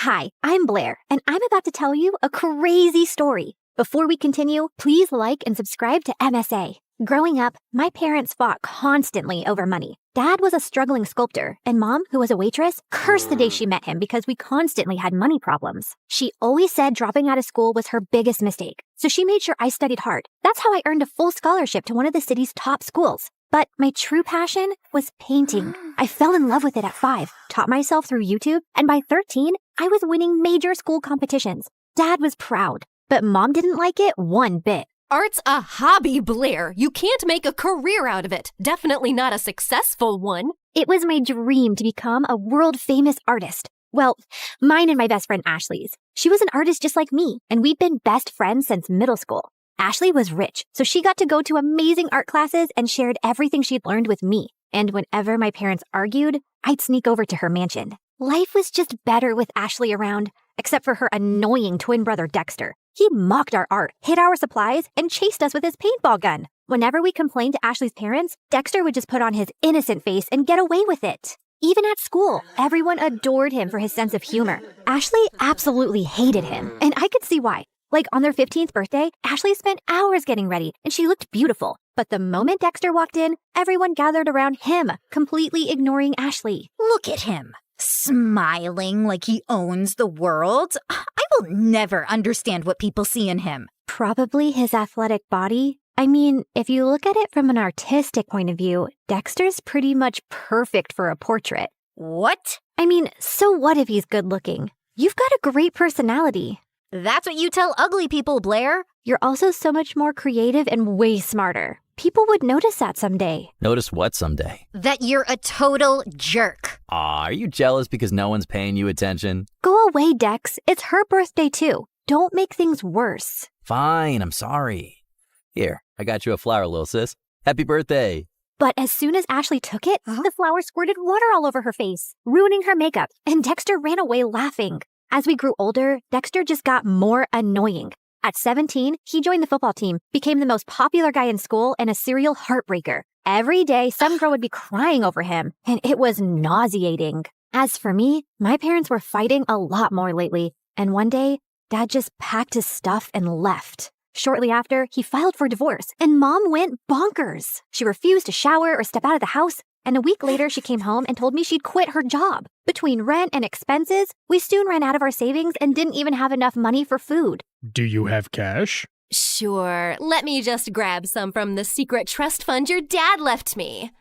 Hi, I'm Blair, and I'm about to tell you a crazy story. Before we continue, please like and subscribe to MSA. Growing up, my parents fought constantly over money. Dad was a struggling sculptor, and Mom, who was a waitress, cursed the day she met him because we constantly had money problems. She always said dropping out of school was her biggest mistake, so she made sure I studied hard. That's how I earned a full scholarship to one of the city's top schools. But my true passion was painting. I fell in love with it at 5, taught myself through YouTube, and by 13, I was winning major school competitions. Dad was proud, but Mom didn't like it one bit. Art's a hobby, Blair. You can't make a career out of it. Definitely not a successful one. It was my dream to become a world-famous artist. Well, mine and my best friend Ashley's. She was an artist just like me, and we'd been best friends since middle school. Ashley was rich, so she got to go to amazing art classes and shared everything she'd learned with me. And whenever my parents argued, I'd sneak over to her mansion. Life was just better with Ashley around, except for her annoying twin brother Dexter. He mocked our art, hid our supplies, and chased us with his paintball gun. Whenever we complained to Ashley's parents, Dexter would just put on his innocent face and get away with it. Even at school, everyone adored him for his sense of humor. Ashley absolutely hated him, and I could see why. Like on their 15th birthday, Ashley spent hours getting ready, and she looked beautiful. But the moment Dexter walked in, everyone gathered around him, completely ignoring Ashley. Look at him, smiling like he owns the world. I will never understand what people see in him. Probably his athletic body. I mean, if you look at it from an artistic point of view, Dexter's pretty much perfect for a portrait. What? I mean, so what if he's good looking? You've got a great personality. That's what you tell ugly people, Blair. You're also so much more creative and way smarter. People would notice that someday. Notice what someday? That you're a total jerk. Aw, are you jealous because no one's paying you attention? Go away, Dex. It's her birthday too. Don't make things worse. Fine, I'm sorry. Here, I got you a flower, little sis. Happy birthday. But as soon as Ashley took it, the flower squirted water all over her face, ruining her makeup, and Dexter ran away laughing. As we grew older, Dexter just got more annoying. At 17, he joined the football team, became the most popular guy in school, and a serial heartbreaker. Every day, some girl would be crying over him, and it was nauseating. As for me, my parents were fighting a lot more lately, and one day, Dad just packed his stuff and left. Shortly after, he filed for divorce, and Mom went bonkers. She refused to shower or step out of the house, and a week later, she came home and told me she'd quit her job. Between rent and expenses, we soon ran out of our savings and didn't even have enough money for food. Do you have cash? Sure. Let me just grab some from the secret trust fund your dad left me.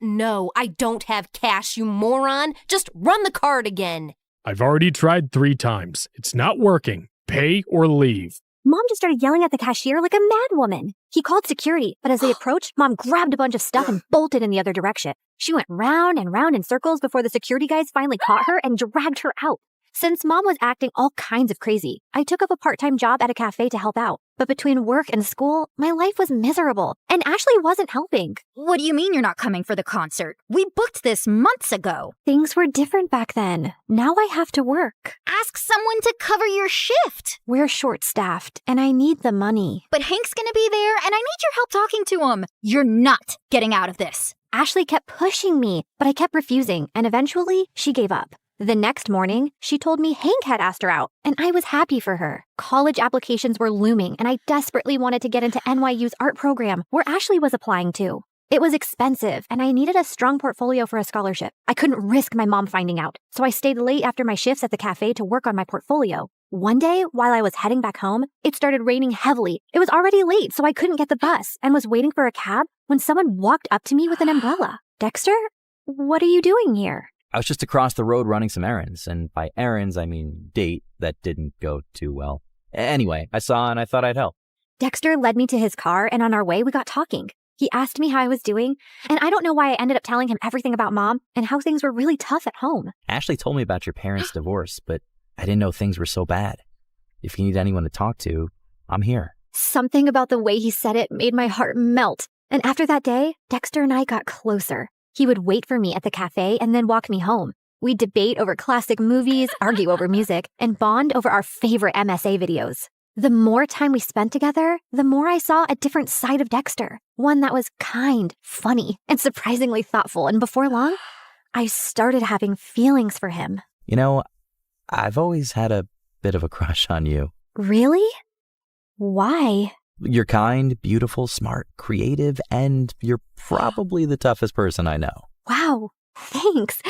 No, I don't have cash, you moron. Just run the card again. I've already tried 3 times. It's not working. Pay or leave. Mom just started yelling at the cashier like a madwoman. He called security, but as they approached, Mom grabbed a bunch of stuff and bolted in the other direction. She went round and round in circles before the security guys finally caught her and dragged her out. Since Mom was acting all kinds of crazy, I took up a part-time job at a cafe to help out. But between work and school, my life was miserable, and Ashley wasn't helping. What do you mean you're not coming for the concert? We booked this months ago. Things were different back then. Now I have to work. Ask someone to cover your shift. We're short-staffed, and I need the money. But Hank's gonna be there, and I need your help talking to him. You're not getting out of this. Ashley kept pushing me, but I kept refusing, and eventually, she gave up. The next morning, she told me Hank had asked her out, and I was happy for her. College applications were looming, and I desperately wanted to get into NYU's art program, where Ashley was applying to. It was expensive, and I needed a strong portfolio for a scholarship. I couldn't risk my mom finding out, so I stayed late after my shifts at the cafe to work on my portfolio. One day, while I was heading back home, it started raining heavily. It was already late, so I couldn't get the bus, and was waiting for a cab when someone walked up to me with an umbrella. Dexter, what are you doing here? I was just across the road running some errands, and by errands, I mean date that didn't go too well. Anyway, I saw and I thought I'd help. Dexter led me to his car, and on our way, we got talking. He asked me how I was doing, and I don't know why I ended up telling him everything about Mom and how things were really tough at home. Ashley told me about your parents' divorce, but I didn't know things were so bad. If you need anyone to talk to, I'm here. Something about the way he said it made my heart melt. And after that day, Dexter and I got closer. He would wait for me at the cafe and then walk me home. We'd debate over classic movies, argue over music, and bond over our favorite MSA videos. The more time we spent together, the more I saw a different side of Dexter. One that was kind, funny, and surprisingly thoughtful. And before long, I started having feelings for him. You know, I've always had a bit of a crush on you. Really? Why? You're kind, beautiful, smart, creative, and you're probably the toughest person I know. Wow, thanks.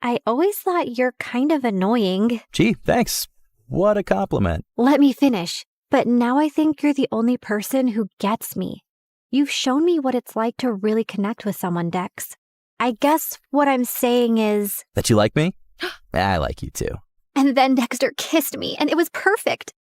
I always thought you're kind of annoying. Gee, thanks. What a compliment. Let me finish. But now I think you're the only person who gets me. You've shown me what it's like to really connect with someone, Dex. I guess what I'm saying is... That you like me? I like you too. And then Dexter kissed me, and it was perfect.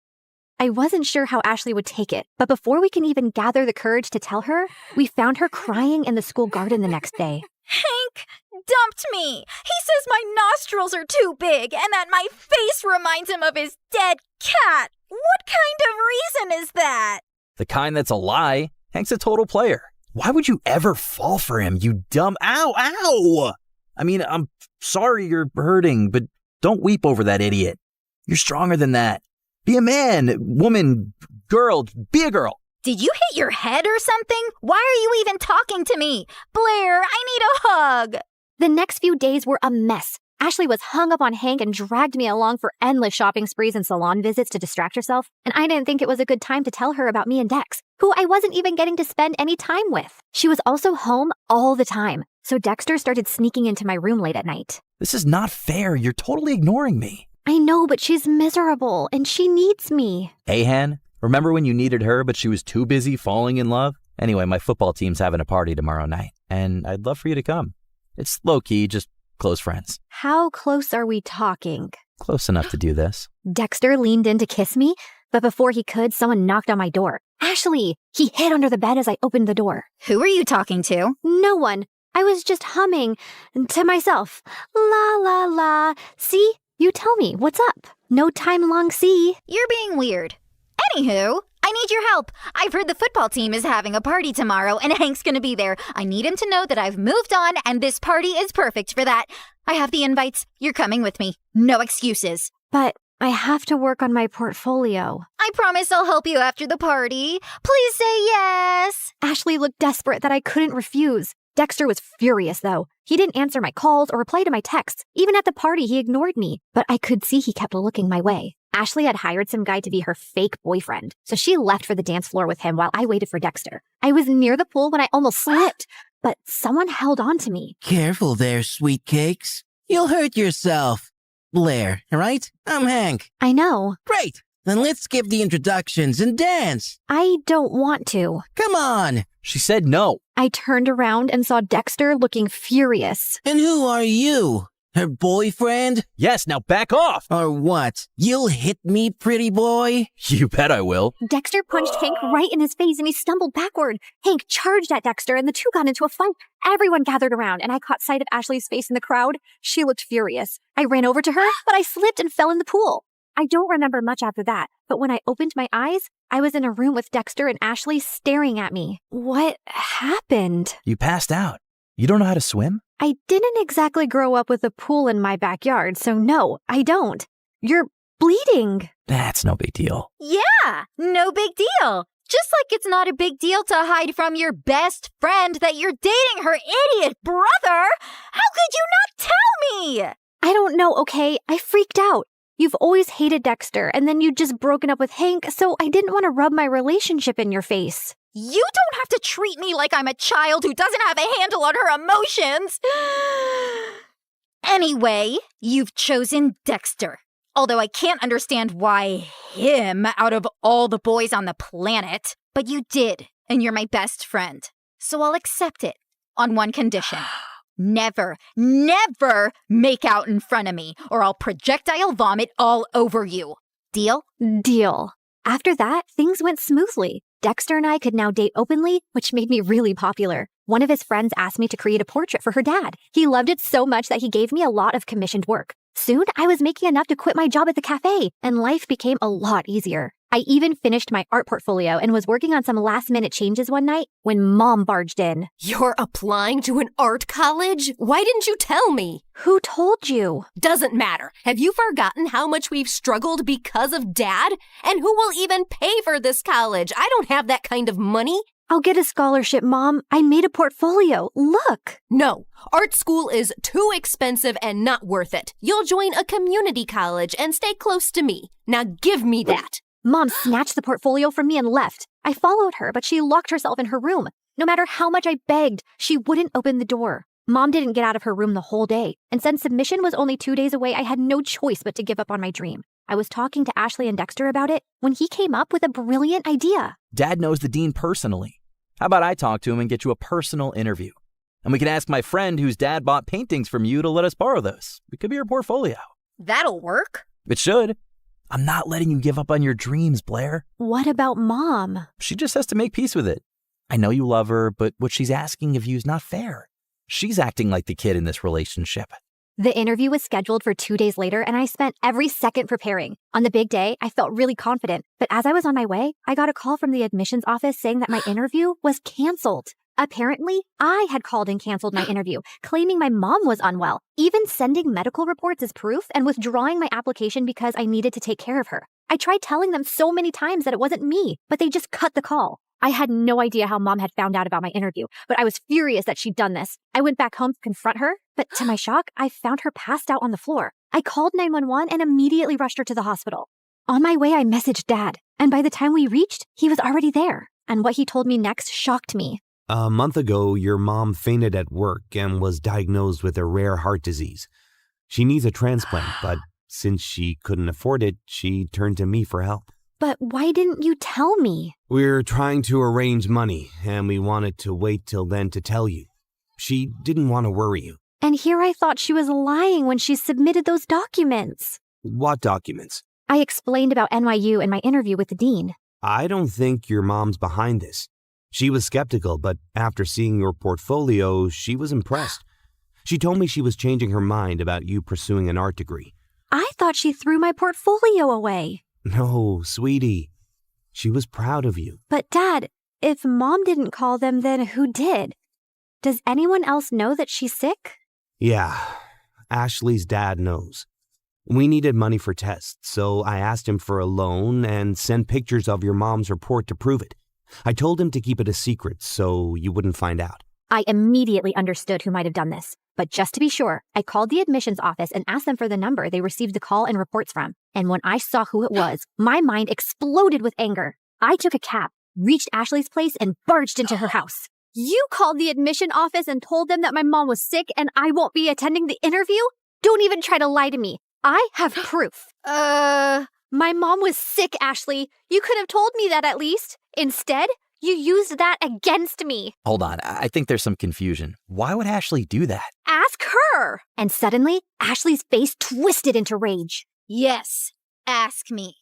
I wasn't sure how Ashley would take it, but before we can even gather the courage to tell her, we found her crying in the school garden the next day. Hank dumped me. He says my nostrils are too big and that my face reminds him of his dead cat. What kind of reason is that? The kind that's a lie. Hank's a total player. Why would you ever fall for him, you dumb... Ow! I mean, I'm sorry you're hurting, but don't weep over that idiot. You're stronger than that. Be a man, woman, girl, be a girl. Did you hit your head or something? Why are you even talking to me? Blair, I need a hug. The next few days were a mess. Ashley was hung up on Hank and dragged me along for endless shopping sprees and salon visits to distract herself, and I didn't think it was a good time to tell her about me and Dex, who I wasn't even getting to spend any time with. She was also home all the time, so Dexter started sneaking into my room late at night. This is not fair. You're totally ignoring me. I know, but she's miserable, and she needs me. Hey, Han, remember when you needed her, but she was too busy falling in love? Anyway, my football team's having a party tomorrow night, and I'd love for you to come. It's low-key, just close friends. How close are we talking? Close enough to do this. Dexter leaned in to kiss me, but before he could, someone knocked on my door. Ashley! He hid under the bed as I opened the door. Who are you talking to? No one. I was just humming to myself. La la la. See? You tell me, what's up? No time long see. You're being weird. Anywho, I need your help. I've heard the football team is having a party tomorrow and Hank's gonna be there. I need him to know that I've moved on and this party is perfect for that. I have the invites. You're coming with me. No excuses. But I have to work on my portfolio. I promise I'll help you after the party. Please say yes. Ashley looked desperate that I couldn't refuse. Dexter was furious, though. He didn't answer my calls or reply to my texts. Even at the party, he ignored me. But I could see he kept looking my way. Ashley had hired some guy to be her fake boyfriend, so she left for the dance floor with him while I waited for Dexter. I was near the pool when I almost slipped, but someone held on to me. Careful there, sweet cakes. You'll hurt yourself. Blair, right? I'm Hank. I know. Great. Then let's skip the introductions and dance. I don't want to. Come on. She said no. I turned around and saw Dexter looking furious. And who are you? Her boyfriend? Yes, now back off. Or what? You'll hit me, pretty boy? You bet I will. Dexter punched Hank right in his face and he stumbled backward. Hank charged at Dexter and the two got into a fight. Everyone gathered around and I caught sight of Ashley's face in the crowd. She looked furious. I ran over to her, but I slipped and fell in the pool. I don't remember much after that, but when I opened my eyes, I was in a room with Dexter and Ashley staring at me. What happened? You passed out. You don't know how to swim? I didn't exactly grow up with a pool in my backyard, so no, I don't. You're bleeding. That's no big deal. Yeah, no big deal. Just like it's not a big deal to hide from your best friend that you're dating her idiot brother. How could you not tell me? I don't know, okay? I freaked out. You've always hated Dexter, and then you'd just broken up with Hank, so I didn't want to rub my relationship in your face. You don't have to treat me like I'm a child who doesn't have a handle on her emotions. Anyway, you've chosen Dexter. Although I can't understand why him out of all the boys on the planet. But you did, and you're my best friend. So I'll accept it on one condition. Never, never make out in front of me, or I'll projectile vomit all over you. Deal? Deal. After that, things went smoothly. Dexter and I could now date openly, which made me really popular. One of his friends asked me to create a portrait for her dad. He loved it so much that he gave me a lot of commissioned work. Soon, I was making enough to quit my job at the cafe, and life became a lot easier. I even finished my art portfolio and was working on some last-minute changes one night when Mom barged in. You're applying to an art college? Why didn't you tell me? Who told you? Doesn't matter. Have you forgotten how much we've struggled because of Dad? And who will even pay for this college? I don't have that kind of money. I'll get a scholarship, Mom. I made a portfolio. Look. No, art school is too expensive and not worth it. You'll join a community college and stay close to me. Now give me that. Mom snatched the portfolio from me and left. I followed her, but she locked herself in her room. No matter how much I begged, she wouldn't open the door. Mom didn't get out of her room the whole day, and since submission was only 2 days away, I had no choice but to give up on my dream. I was talking to Ashley and Dexter about it when he came up with a brilliant idea. Dad knows the dean personally. How about I talk to him and get you a personal interview? And we can ask my friend whose dad bought paintings from you to let us borrow those. It could be your portfolio. That'll work. It should. I'm not letting you give up on your dreams, Blair. What about Mom? She just has to make peace with it. I know you love her, but what she's asking of you is not fair. She's acting like the kid in this relationship. The interview was scheduled for 2 days later, and I spent every second preparing. On the big day, I felt really confident, but as I was on my way, I got a call from the admissions office saying that my interview was canceled. Apparently, I had called and canceled my interview, claiming my mom was unwell, even sending medical reports as proof and withdrawing my application because I needed to take care of her. I tried telling them so many times that it wasn't me, but they just cut the call. I had no idea how Mom had found out about my interview, but I was furious that she'd done this. I went back home to confront her, but to my shock, I found her passed out on the floor. I called 911 and immediately rushed her to the hospital. On my way, I messaged Dad, and by the time we reached, he was already there. And what he told me next shocked me. A month ago, your mom fainted at work and was diagnosed with a rare heart disease. She needs a transplant, but since she couldn't afford it, she turned to me for help. But why didn't you tell me? We're trying to arrange money, and we wanted to wait till then to tell you. She didn't want to worry you. And here I thought she was lying when she submitted those documents. What documents? I explained about NYU and my interview with the dean. I don't think your mom's behind this. She was skeptical, but after seeing your portfolio, she was impressed. She told me she was changing her mind about you pursuing an art degree. I thought she threw my portfolio away. No, sweetie. She was proud of you. But Dad, if Mom didn't call them, then who did? Does anyone else know that she's sick? Yeah, Ashley's dad knows. We needed money for tests, so I asked him for a loan and sent pictures of your mom's report to prove it. I told him to keep it a secret so you wouldn't find out. I immediately understood who might have done this. But just to be sure, I called the admissions office and asked them for the number they received the call and reports from. And when I saw who it was, my mind exploded with anger. I took a cab, reached Ashley's place, and barged into her house. You called the admission office and told them that my mom was sick and I won't be attending the interview? Don't even try to lie to me. I have proof. My mom was sick, Ashley. You could have told me that at least. Instead, you used that against me. Hold on, I think there's some confusion. Why would Ashley do that? Ask her. And suddenly, Ashley's face twisted into rage. Yes, ask me.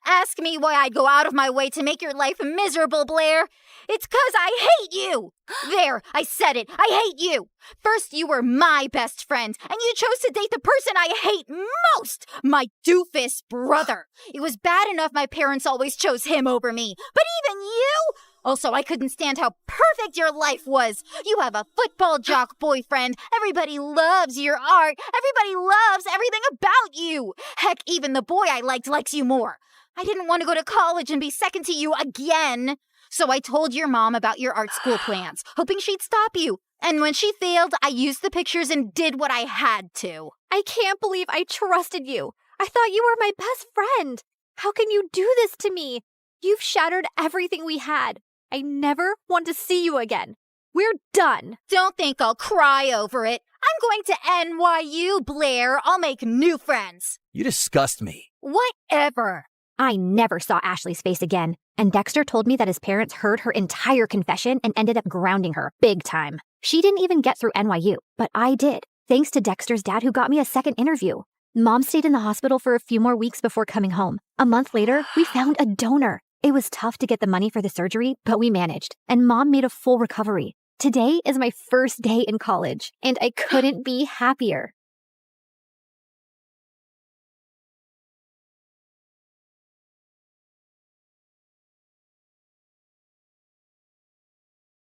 Ask me why I'd go out of my way to make your life miserable, Blair. It's 'cause I hate you. There, I said it. I hate you. First, you were my best friend, and you chose to date the person I hate most, my doofus brother. It was bad enough my parents always chose him over me, but even you? Also, I couldn't stand how perfect your life was. You have a football jock boyfriend. Everybody loves your art. Everybody loves everything about you. Heck, even the boy I liked likes you more. I didn't want to go to college and be second to you again. So I told your mom about your art school plans, hoping she'd stop you. And when she failed, I used the pictures and did what I had to. I can't believe I trusted you. I thought you were my best friend. How can you do this to me? You've shattered everything we had. I never want to see you again. We're done. Don't think I'll cry over it. I'm going to NYU, Blair. I'll make new friends. You disgust me. Whatever. I never saw Ashley's face again, and Dexter told me that his parents heard her entire confession and ended up grounding her big time. She didn't even get through NYU, but I did, thanks to Dexter's dad who got me a second interview. Mom stayed in the hospital for a few more weeks before coming home. A month later, we found a donor. It was tough to get the money for the surgery, but we managed, and Mom made a full recovery. Today is my first day in college, and I couldn't be happier.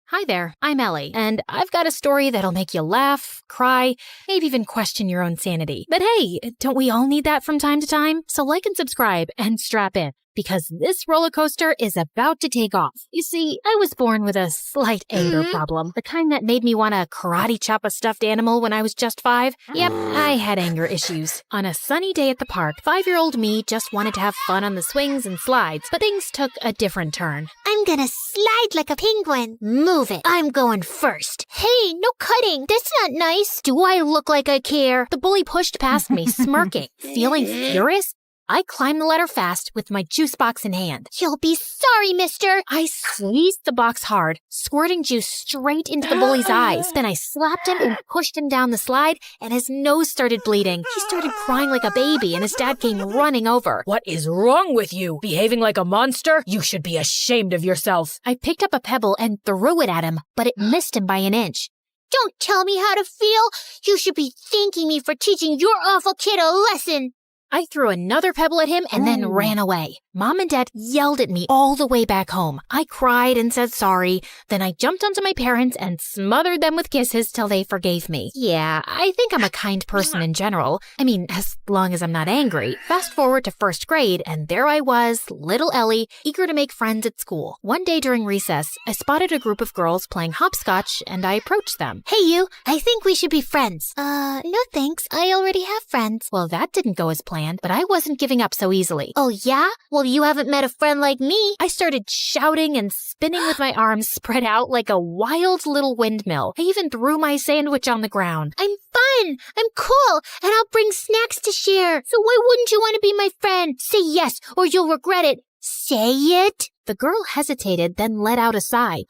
Hi there, I'm Ellie, and I've got a story that'll make you laugh, cry, maybe even question your own sanity. But hey, don't we all need that from time to time? So like and subscribe and strap in. because this roller coaster is about to take off. You see, I was born with a slight anger problem, the kind that made me want to karate chop a stuffed animal when I was just 5. Yep, I had anger issues. On a sunny day at the park, 5-year-old me just wanted to have fun on the swings and slides, but things took a different turn. I'm gonna slide like a penguin. Move it. I'm going first. Hey, no cutting. That's not nice. Do I look like I care? The bully pushed past me, smirking. Feeling furious, I climbed the ladder fast with my juice box in hand. You'll be sorry, mister. I squeezed the box hard, squirting juice straight into the bully's eyes. Then I slapped him and pushed him down the slide, and his nose started bleeding. He started crying like a baby, and his dad came running over. What is wrong with you? Behaving like a monster? You should be ashamed of yourself. I picked up a pebble and threw it at him, but it missed him by an inch. Don't tell me how to feel. You should be thanking me for teaching your awful kid a lesson. I threw another pebble at him and then ran away. Mom and Dad yelled at me all the way back home. I cried and said sorry. Then I jumped onto my parents and smothered them with kisses till they forgave me. Yeah, I think I'm a kind person in general. I mean, as long as I'm not angry. Fast forward to 1st grade, and there I was, little Ellie, eager to make friends at school. One day during recess, I spotted a group of girls playing hopscotch, and I approached them. Hey, you. I think we should be friends. No thanks. I already have friends. Well, that didn't go as planned, but I wasn't giving up so easily. Oh, yeah? Well, you haven't met a friend like me. I started shouting and spinning with my arms spread out like a wild little windmill. I even threw my sandwich on the ground. I'm fun. I'm cool. And I'll bring snacks to share. So why wouldn't you want to be my friend? Say yes, or you'll regret it. Say it. The girl hesitated, then let out a sigh.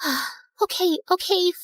Okay,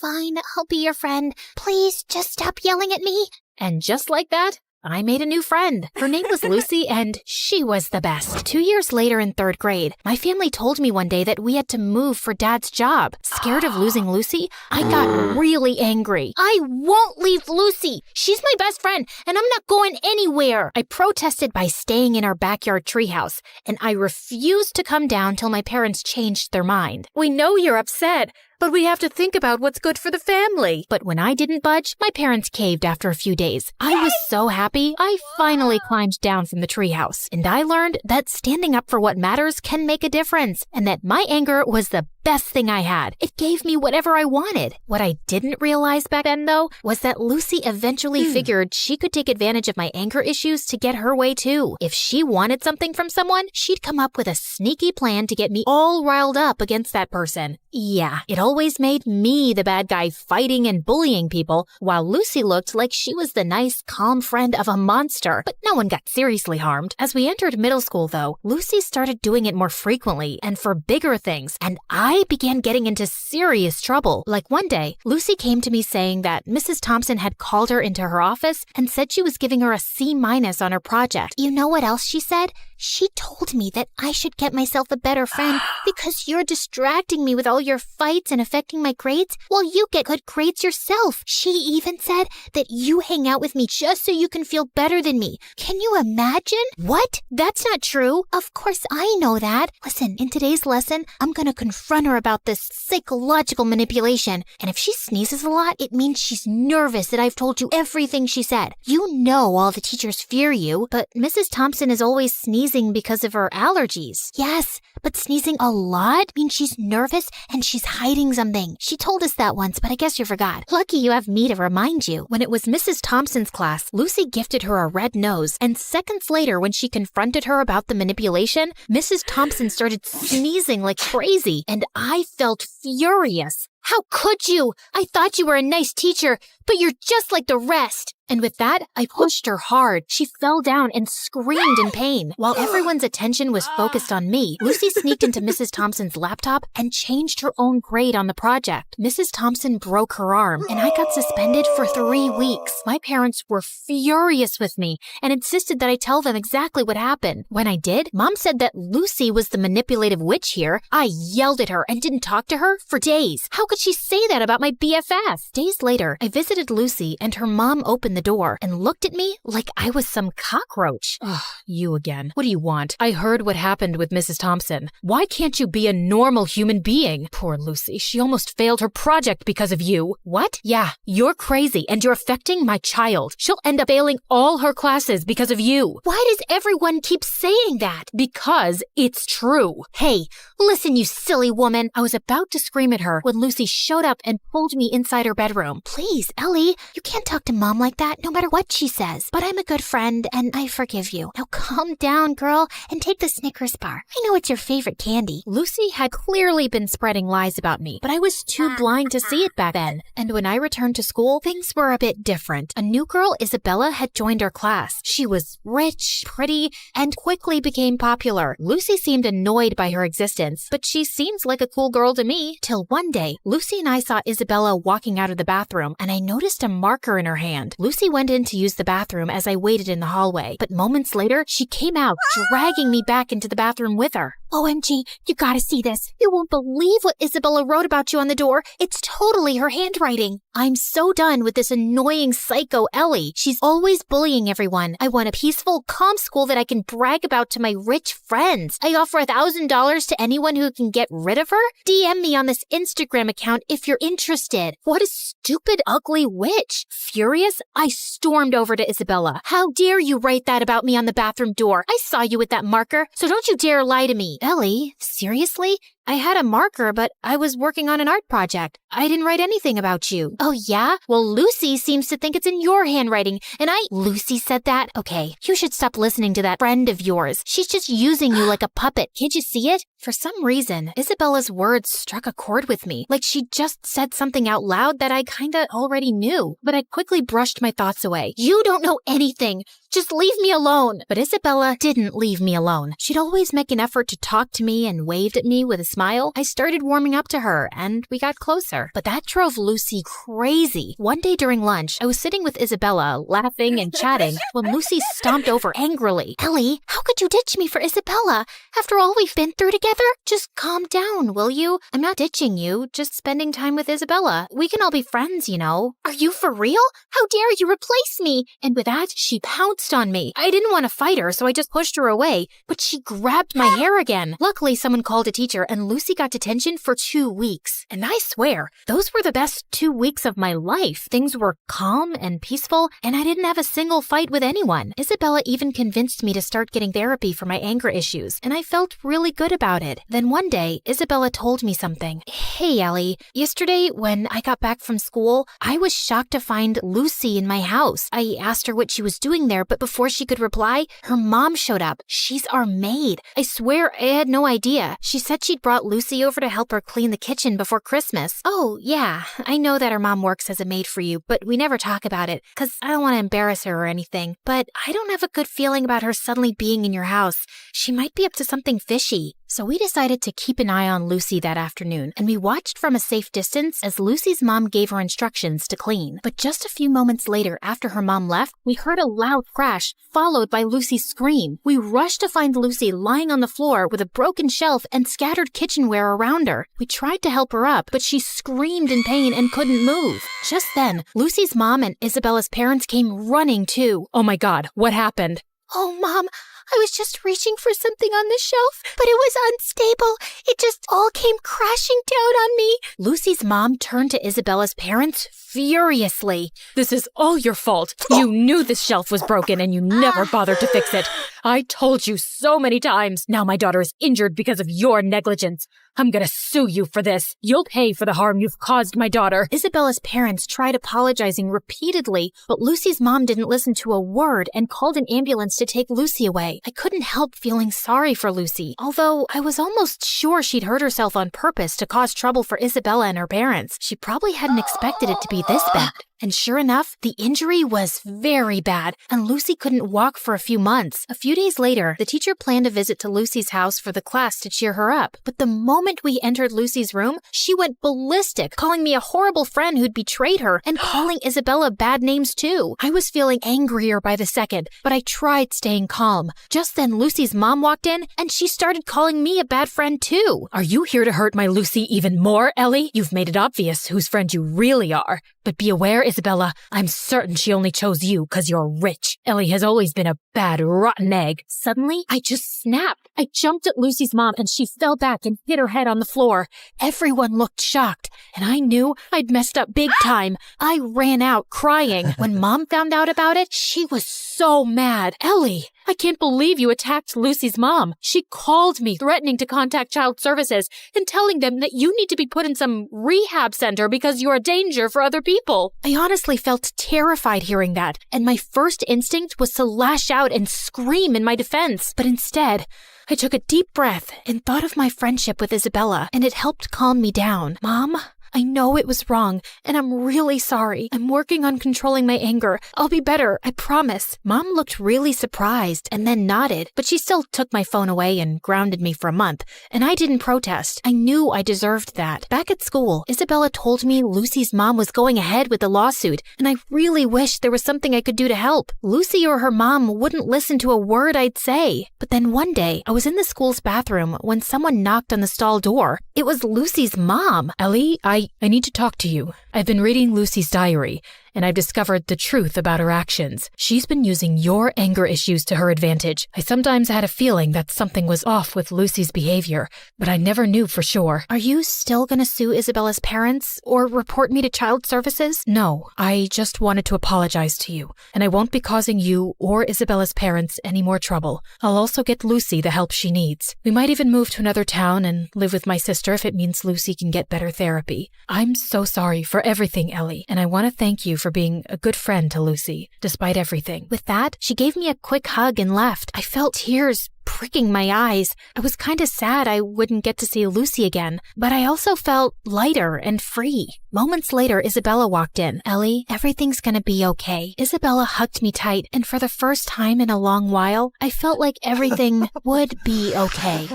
fine. I'll be your friend. Please, just stop yelling at me. And just like that, I made a new friend. Her name was Lucy, and she was the best. 2 years later in 3rd grade, my family told me one day that we had to move for Dad's job. Scared of losing Lucy, I got really angry. I won't leave Lucy. She's my best friend, and I'm not going anywhere. I protested by staying in our backyard treehouse, and I refused to come down till my parents changed their mind. We know you're upset, but we have to think about what's good for the family. But when I didn't budge, my parents caved after a few days. I was so happy, I finally climbed down from the treehouse. And I learned that standing up for what matters can make a difference, and that my anger was the best thing I had. It gave me whatever I wanted. What I didn't realize back then, though, was that Lucy eventually figured she could take advantage of my anger issues to get her way, too. If she wanted something from someone, she'd come up with a sneaky plan to get me all riled up against that person. Yeah, it always made me the bad guy fighting and bullying people, while Lucy looked like she was the nice, calm friend of a monster. But no one got seriously harmed. As we entered middle school, though, Lucy started doing it more frequently and for bigger things, and I began getting into serious trouble. Like one day, Lucy came to me saying that Mrs. Thompson had called her into her office and said she was giving her a C- on her project. You know what else she said? She told me that I should get myself a better friend because you're distracting me with all your fights and affecting my grades while you get good grades yourself. She even said that you hang out with me just so you can feel better than me. Can you imagine? What? That's not true. Of course I know that. Listen, in today's lesson, I'm going to confront her about this psychological manipulation. And if she sneezes a lot, it means she's nervous that I've told you everything she said. You know all the teachers fear you, but Mrs. Thompson is always sneezing because of her allergies. Yes, but sneezing a lot means she's nervous and she's hiding something. She told us that once, but I guess you forgot. Lucky you have me to remind you. When it was Mrs. Thompson's class, Lucy gifted her a red nose, and seconds later, when she confronted her about the manipulation, Mrs. Thompson started sneezing like crazy, and I felt furious. How could you? I thought you were a nice teacher, but you're just like the rest. And with that, I pushed her hard. She fell down and screamed in pain. While everyone's attention was focused on me, Lucy sneaked into Mrs. Thompson's laptop and changed her own grade on the project. Mrs. Thompson broke her arm, and I got suspended for 3 weeks. My parents were furious with me and insisted that I tell them exactly what happened. When I did, Mom said that Lucy was the manipulative witch here. I yelled at her and didn't talk to her for days. How could she say that about my BFF? Days later, I visited Lucy, and her mom opened the door and looked at me like I was some cockroach. Ugh, you again. What do you want? I heard what happened with Mrs. Thompson. Why can't you be a normal human being? Poor Lucy, she almost failed her project because of you. What? Yeah, you're crazy and you're affecting my child. She'll end up failing all her classes because of you. Why does everyone keep saying that? Because it's true. Hey, listen, you silly woman. I was about to scream at her when Lucy showed up and pulled me inside her bedroom. Please, Ellie, you can't talk to Mom like that no matter what she says. But I'm a good friend and I forgive you. Now calm down, girl, and take the Snickers bar. I know it's your favorite candy. Lucy had clearly been spreading lies about me, but I was too blind to see it back then. And when I returned to school, things were a bit different. A new girl, Isabella, had joined our class. She was rich, pretty, and quickly became popular. Lucy seemed annoyed by her existence, but she seems like a cool girl to me. Till one day, Lucy and I saw Isabella walking out of the bathroom, and I noticed a marker in her hand. Lucy went in to use the bathroom as I waited in the hallway, but moments later, she came out, dragging me back into the bathroom with her. OMG, you gotta see this. You won't believe what Isabella wrote about you on the door. It's totally her handwriting. I'm so done with this annoying psycho Ellie. She's always bullying everyone. I want a peaceful, calm school that I can brag about to my rich friends. I offer $1,000 to anyone who can get rid of her. DM me on this Instagram account if you're interested. What a stupid, ugly witch. Furious, I stormed over to Isabella. How dare you write that about me on the bathroom door? I saw you with that marker, so don't you dare lie to me. Ellie, seriously? I had a marker, but I was working on an art project. I didn't write anything about you. Oh, yeah? Well, Lucy seems to think it's in your handwriting, and Lucy said that? Okay, you should stop listening to that friend of yours. She's just using you like a puppet. Can't you see it? For some reason, Isabella's words struck a chord with me, like she just said something out loud that I kinda already knew. But I quickly brushed my thoughts away. You don't know anything. Just leave me alone. But Isabella didn't leave me alone. She'd always make an effort to talk to me and waved at me with a smile. I started warming up to her, and we got closer. But that drove Lucy crazy. One day during lunch, I was sitting with Isabella, laughing and chatting, when Lucy stomped over angrily. Ellie, how could you ditch me for Isabella? After all we've been through together? Just calm down, will you? I'm not ditching you, just spending time with Isabella. We can all be friends, you know. Are you for real? How dare you replace me? And with that, she pounced on me. I didn't want to fight her, so I just pushed her away, but she grabbed my hair again. Luckily, someone called a teacher, and Lucy got detention for 2 weeks. And I swear, those were the best 2 weeks of my life. Things were calm and peaceful, and I didn't have a single fight with anyone. Isabella even convinced me to start getting therapy for my anger issues, and I felt really good about it. Then one day, Isabella told me something. Hey, Ellie, yesterday when I got back from school, I was shocked to find Lucy in my house. I asked her what she was doing there, but before she could reply, her mom showed up. She's our maid. I swear I had no idea. She said she'd brought Lucy over to help her clean the kitchen before Christmas. Oh, yeah, I know that her mom works as a maid for you, but we never talk about it, because I don't want to embarrass her or anything. But I don't have a good feeling about her suddenly being in your house. She might be up to something fishy. So we decided to keep an eye on Lucy that afternoon, and we watched from a safe distance as Lucy's mom gave her instructions to clean. But just a few moments later, after her mom left, we heard a loud crash, followed by Lucy's scream. We rushed to find Lucy lying on the floor with a broken shelf and scattered kitchenware around her. We tried to help her up, but she screamed in pain and couldn't move. Just then, Lucy's mom and Isabella's parents came running too. Oh my God, what happened? Oh, Mom, I was just reaching for something on the shelf, but it was unstable. It just all came crashing down on me. Lucy's mom turned to Isabella's parents furiously. This is all your fault. You knew this shelf was broken and you never bothered to fix it. I told you so many times. Now my daughter is injured because of your negligence. I'm gonna sue you for this. You'll pay for the harm you've caused my daughter. Isabella's parents tried apologizing repeatedly, but Lucy's mom didn't listen to a word and called an ambulance to take Lucy away. I couldn't help feeling sorry for Lucy, although I was almost sure she'd hurt herself on purpose to cause trouble for Isabella and her parents. She probably hadn't expected it to be this bad. And sure enough, the injury was very bad, and Lucy couldn't walk for a few months. A few days later, the teacher planned a visit to Lucy's house for the class to cheer her up. But the moment moment we entered Lucy's room, she went ballistic, calling me a horrible friend who'd betrayed her and calling Isabella bad names too. I was feeling angrier by the second, but I tried staying calm. Just then, Lucy's mom walked in and she started calling me a bad friend too. Are you here to hurt my Lucy even more, Ellie? You've made it obvious whose friend you really are. But be aware, Isabella, I'm certain she only chose you because you're rich. Ellie has always been a bad, rotten egg. Suddenly, I just snapped. I jumped at Lucy's mom and she fell back and hit her head on the floor. Everyone looked shocked, and I knew I'd messed up big time. I ran out crying. When Mom found out about it, she was so mad. Ellie, I can't believe you attacked Lucy's mom. She called me, threatening to contact Child Services and telling them that you need to be put in some rehab center because you're a danger for other people. I honestly felt terrified hearing that, and my first instinct was to lash out and scream in my defense. But instead, I took a deep breath and thought of my friendship with Isabella, and it helped calm me down. Mom, I know it was wrong, and I'm really sorry. I'm working on controlling my anger. I'll be better, I promise. Mom looked really surprised and then nodded, but she still took my phone away and grounded me for a month, and I didn't protest. I knew I deserved that. Back at school, Isabella told me Lucy's mom was going ahead with the lawsuit, and I really wished there was something I could do to help. Lucy or her mom wouldn't listen to a word I'd say. But then one day, I was in the school's bathroom when someone knocked on the stall door. It was Lucy's mom. Ellie, I need to talk to you. I've been reading Lucy's diary, and I've discovered the truth about her actions. She's been using your anger issues to her advantage. I sometimes had a feeling that something was off with Lucy's behavior, but I never knew for sure. Are you still gonna sue Isabella's parents or report me to Child Services? No, I just wanted to apologize to you, and I won't be causing you or Isabella's parents any more trouble. I'll also get Lucy the help she needs. We might even move to another town and live with my sister if it means Lucy can get better therapy. I'm so sorry for everything, Ellie, and I want to thank you for being a good friend to Lucy, despite everything. With that, she gave me a quick hug and left. I felt tears pricking my eyes. I was kind of sad I wouldn't get to see Lucy again, but I also felt lighter and free. Moments later, Isabella walked in. Ellie, everything's gonna be okay. Isabella hugged me tight, and for the first time in a long while, I felt like everything would be okay.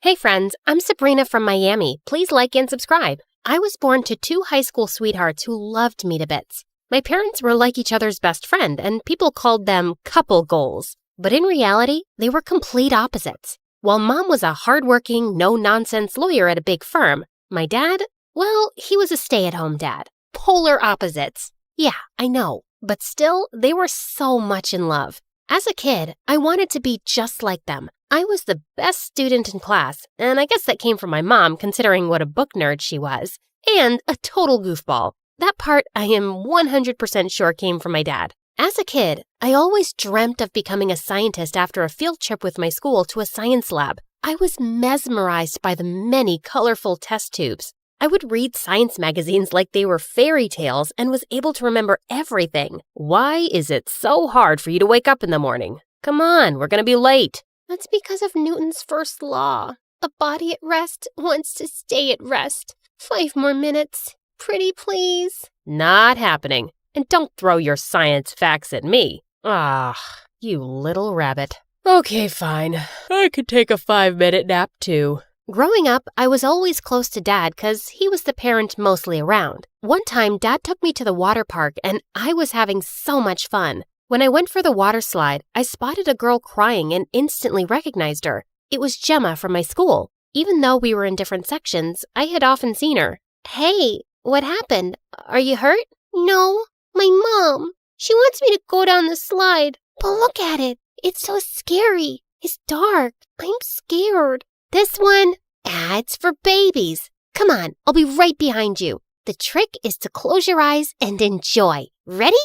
Hey friends, I'm Sabrina from Miami. Please like and subscribe. I was born to two high school sweethearts who loved me to bits. My parents were like each other's best friend, and people called them couple goals. But in reality, they were complete opposites. While Mom was a hardworking, no-nonsense lawyer at a big firm, my dad, well, he was a stay-at-home dad. Polar opposites. Yeah, I know. But still, they were so much in love. As a kid, I wanted to be just like them. I was the best student in class, and I guess that came from my mom, considering what a book nerd she was, and a total goofball. That part I am 100% sure came from my dad. As a kid, I always dreamt of becoming a scientist after a field trip with my school to a science lab. I was mesmerized by the many colorful test tubes. I would read science magazines like they were fairy tales and was able to remember everything. Why is it so hard for you to wake up in the morning? Come on, we're going to be late. That's because of Newton's first law. A body at rest wants to stay at rest. 5 more minutes. Pretty please. Not happening. And don't throw your science facts at me. Ah, you little rabbit. Okay, fine. I could take a 5-minute nap too. Growing up, I was always close to Dad because he was the parent mostly around. One time, Dad took me to the water park and I was having so much fun. When I went for the water slide, I spotted a girl crying and instantly recognized her. It was Gemma from my school. Even though we were in different sections, I had often seen her. Hey, what happened? Are you hurt? No, my mom. She wants me to go down the slide. But look at it. It's so scary. It's dark. I'm scared. This one? It's for babies. Come on, I'll be right behind you. The trick is to close your eyes and enjoy. Ready?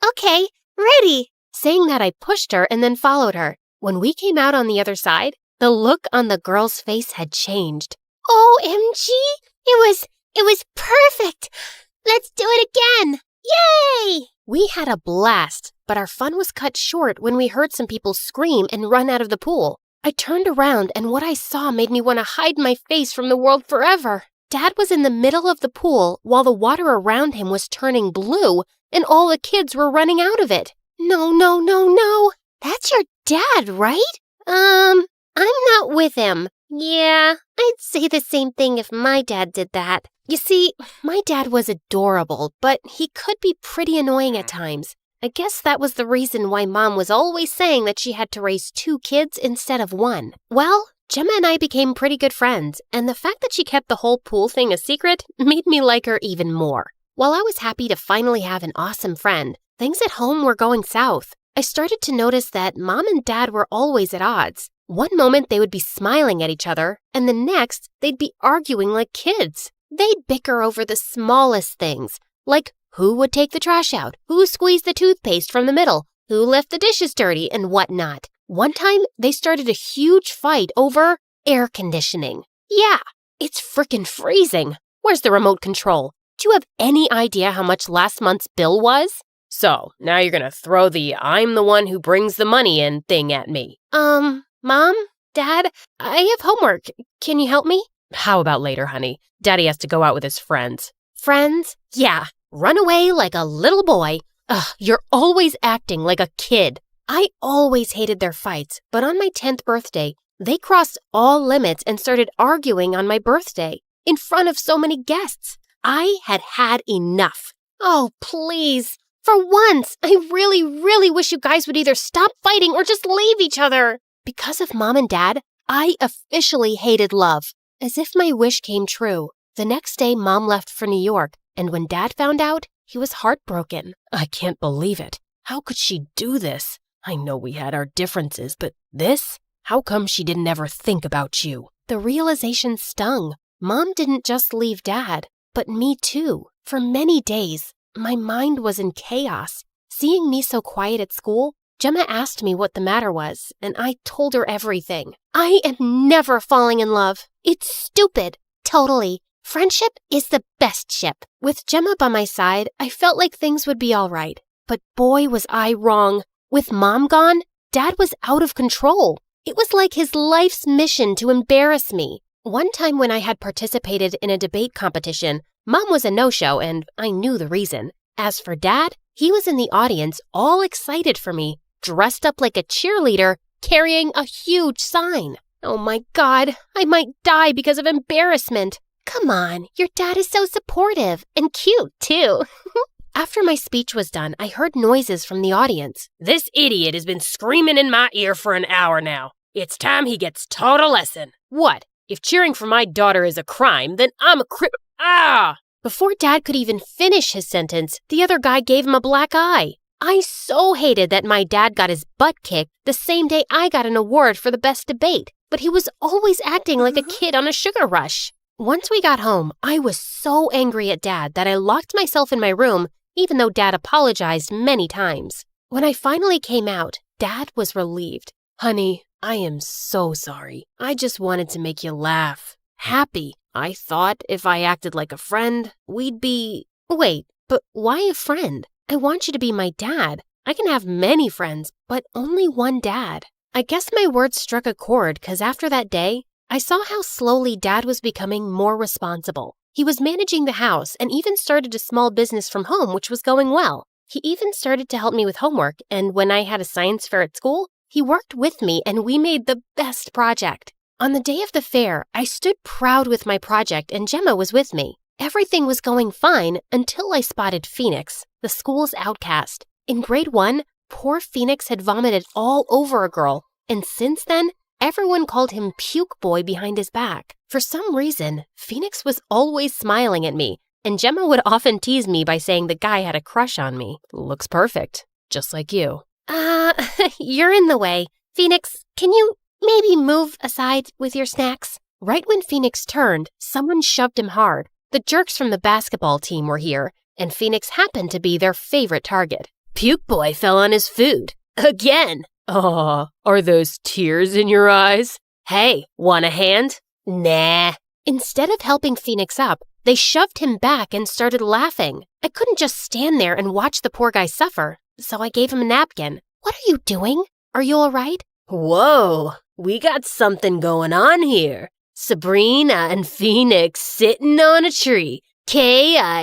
Okay, ready. Saying that, I pushed her and then followed her. When we came out on the other side, the look on the girl's face had changed. OMG! It was perfect! Let's do it again! Yay! We had a blast, but our fun was cut short when we heard some people scream and run out of the pool. I turned around and what I saw made me want to hide my face from the world forever. Dad was in the middle of the pool while the water around him was turning blue and all the kids were running out of it. No, no, no, no! That's your dad, right? I'm not with him. Yeah, I'd say the same thing if my dad did that. You see, my dad was adorable, but he could be pretty annoying at times. I guess that was the reason why Mom was always saying that she had to raise 2 kids instead of 1. Well, Gemma and I became pretty good friends, and the fact that she kept the whole pool thing a secret made me like her even more. While I was happy to finally have an awesome friend, things at home were going south. I started to notice that Mom and Dad were always at odds. One moment they would be smiling at each other, and the next they'd be arguing like kids. They'd bicker over the smallest things, like who would take the trash out, who squeezed the toothpaste from the middle, who left the dishes dirty, and whatnot. One time, they started a huge fight over air conditioning. Yeah, it's frickin' freezing. Where's the remote control? Do you have any idea how much last month's bill was? So, now you're gonna throw the I'm the one who brings the money in thing at me. Mom? Dad? I have homework. Can you help me? How about later, honey? Daddy has to go out with his friends. Friends? Yeah. Run away like a little boy. Ugh, you're always acting like a kid. I always hated their fights, but on my 10th birthday, they crossed all limits and started arguing on my birthday in front of so many guests. I had had enough. Oh, please. For once, I really, really wish you guys would either stop fighting or just leave each other. Because of Mom and Dad, I officially hated love. As if my wish came true. The next day, Mom left for New York, and when Dad found out, he was heartbroken. I can't believe it. How could she do this? I know we had our differences, but this? How come she didn't ever think about you? The realization stung. Mom didn't just leave Dad, but me too. For many days, my mind was in chaos. Seeing me so quiet at school, Gemma asked me what the matter was, and I told her everything. I am never falling in love. It's stupid. Totally. Friendship is the best ship. With Gemma by my side, I felt like things would be all right. But boy, was I wrong. With Mom gone, Dad was out of control. It was like his life's mission to embarrass me. One time when I had participated in a debate competition, Mom was a no-show and I knew the reason. As for Dad, he was in the audience all excited for me, dressed up like a cheerleader, carrying a huge sign. Oh my God, I might die because of embarrassment. Come on, your dad is so supportive and cute too. After my speech was done, I heard noises from the audience. This idiot has been screaming in my ear for an hour now. It's time he gets taught a lesson. What? If cheering for my daughter is a crime, then I'm a Ah! Before Dad could even finish his sentence, the other guy gave him a black eye. I so hated that my dad got his butt kicked the same day I got an award for the best debate, but he was always acting like a kid on a sugar rush. Once we got home, I was so angry at Dad that I locked myself in my room, even though Dad apologized many times. When I finally came out, Dad was relieved. Honey, I am so sorry. I just wanted to make you laugh. Happy. I thought if I acted like a friend, we'd be... Wait, but why a friend? I want you to be my dad. I can have many friends, but only one dad. I guess my words struck a chord because after that day, I saw how slowly Dad was becoming more responsible. He was managing the house and even started a small business from home, which was going well. He even started to help me with homework, and when I had a science fair at school, he worked with me and we made the best project. On the day of the fair, I stood proud with my project and Gemma was with me. Everything was going fine until I spotted Phoenix, the school's outcast. In grade 1, poor Phoenix had vomited all over a girl, and since then, everyone called him Puke Boy behind his back. For some reason, Phoenix was always smiling at me, and Gemma would often tease me by saying the guy had a crush on me. Looks perfect, just like you. You're in the way. Phoenix, can you maybe move aside with your snacks? Right when Phoenix turned, someone shoved him hard. The jerks from the basketball team were here, and Phoenix happened to be their favorite target. Puke Boy fell on his food. Again! Aw, are those tears in your eyes? Hey, want a hand? Nah. Instead of helping Phoenix up, they shoved him back and started laughing. I couldn't just stand there and watch the poor guy suffer, so I gave him a napkin. What are you doing? Are you all right? Whoa, we got something going on here. Sabrina and Phoenix sitting on a tree. Kissin.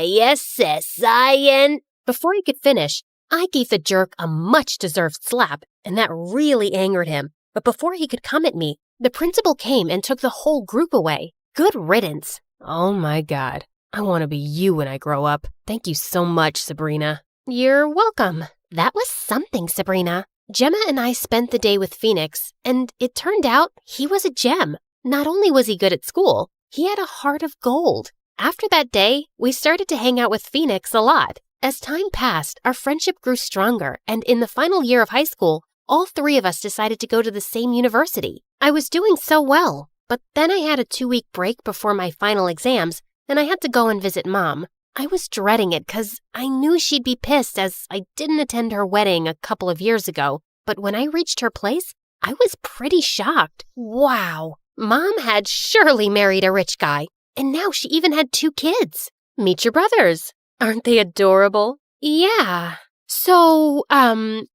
Before he could finish, I gave the jerk a much-deserved slap, and that really angered him. But before he could come at me, the principal came and took the whole group away. Good riddance. Oh my God. I want to be you when I grow up. Thank you so much, Sabrina. You're welcome. That was something, Sabrina. Gemma and I spent the day with Phoenix, and it turned out he was a gem. Not only was he good at school, he had a heart of gold. After that day, we started to hang out with Phoenix a lot. As time passed, our friendship grew stronger, and in the final year of high school, all three of us decided to go to the same university. I was doing so well, but then I had a 2-week break before my final exams, and I had to go and visit Mom. I was dreading it because I knew she'd be pissed as I didn't attend her wedding a couple of years ago. But when I reached her place, I was pretty shocked. Wow, Mom had surely married a rich guy. And now she even had 2 kids. Meet your brothers. Aren't they adorable? Yeah. So,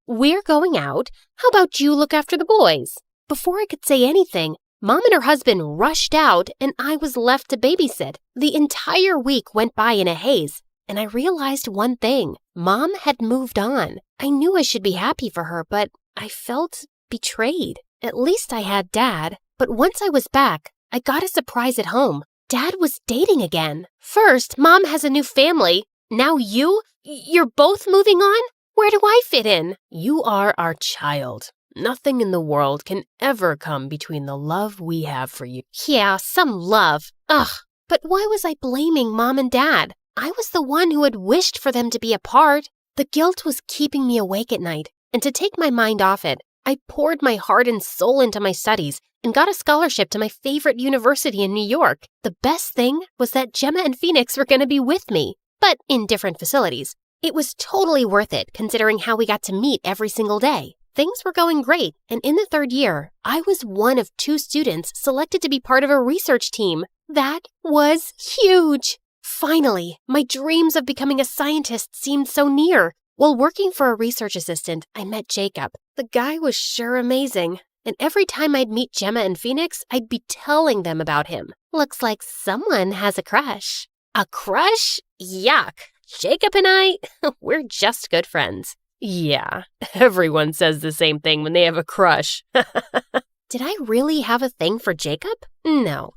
we're going out. How about you look after the boys? Before I could say anything, Mom and her husband rushed out and I was left to babysit. The entire week went by in a haze, and I realized one thing. Mom had moved on. I knew I should be happy for her, but I felt betrayed. At least I had Dad. But once I was back, I got a surprise at home. Dad was dating again. First, Mom has a new family. Now you're both moving on? Where do I fit in? You are our child. Nothing in the world can ever come between the love we have for you. Yeah, some love. Ugh, but why was I blaming Mom and Dad? I was the one who had wished for them to be apart. The guilt was keeping me awake at night, and to take my mind off it, I poured my heart and soul into my studies and got a scholarship to my favorite university in New York. The best thing was that Gemma and Phoenix were going to be with me, but in different facilities. It was totally worth it considering how we got to meet every single day. Things were going great, and in the 3rd year, I was one of 2 students selected to be part of a research team. That was huge! Finally, my dreams of becoming a scientist seemed so near. While working for a research assistant, I met Jacob. The guy was sure amazing. And every time I'd meet Gemma and Phoenix, I'd be telling them about him. Looks like someone has a crush. A crush? Yuck. Jacob and I, we're just good friends. Yeah, everyone says the same thing when they have a crush. Did I really have a thing for Jacob? No.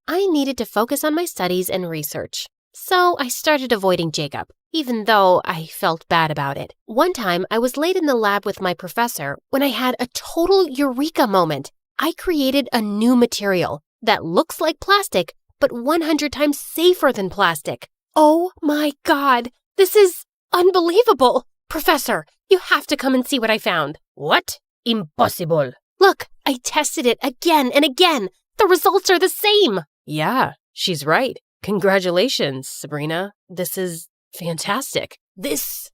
I needed to focus on my studies and research. So I started avoiding Jacob, even though I felt bad about it. One time, I was late in the lab with my professor when I had a total eureka moment. I created a new material that looks like plastic, but 100 times safer than plastic. Oh my God, this is unbelievable. Professor, you have to come and see what I found. What? Impossible. Look, I tested it again and again. The results are the same. Yeah, she's right. Congratulations, Sabrina. This is fantastic. This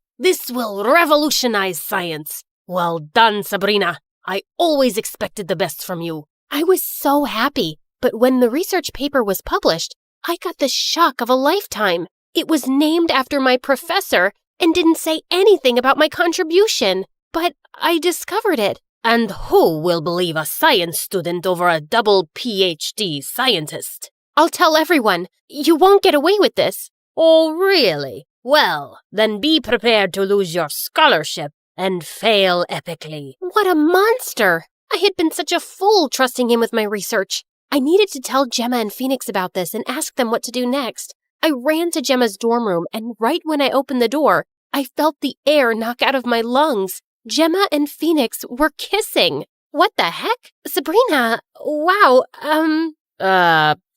will revolutionize science. Well done, Sabrina. I always expected the best from you. I was so happy, but when the research paper was published, I got the shock of a lifetime. It was named after my professor and didn't say anything about my contribution, but I discovered it. And who will believe a science student over a double PhD scientist? I'll tell everyone. You won't get away with this. Oh, really? Well, then be prepared to lose your scholarship and fail epically. What a monster! I had been such a fool trusting him with my research. I needed to tell Gemma and Phoenix about this and ask them what to do next. I ran to Gemma's dorm room, and right when I opened the door, I felt the air knock out of my lungs. Gemma and Phoenix were kissing. What the heck? Sabrina, wow,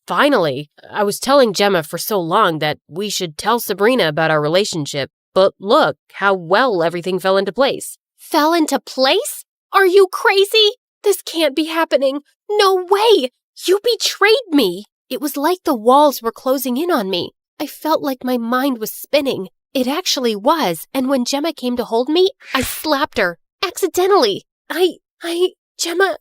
finally. I was telling Gemma for so long that we should tell Sabrina about our relationship, but look how well everything fell into place. Fell into place? Are you crazy? This can't be happening. No way! You betrayed me! It was like the walls were closing in on me. I felt like my mind was spinning. It actually was, and when Gemma came to hold me, I slapped her. Accidentally. Gemma,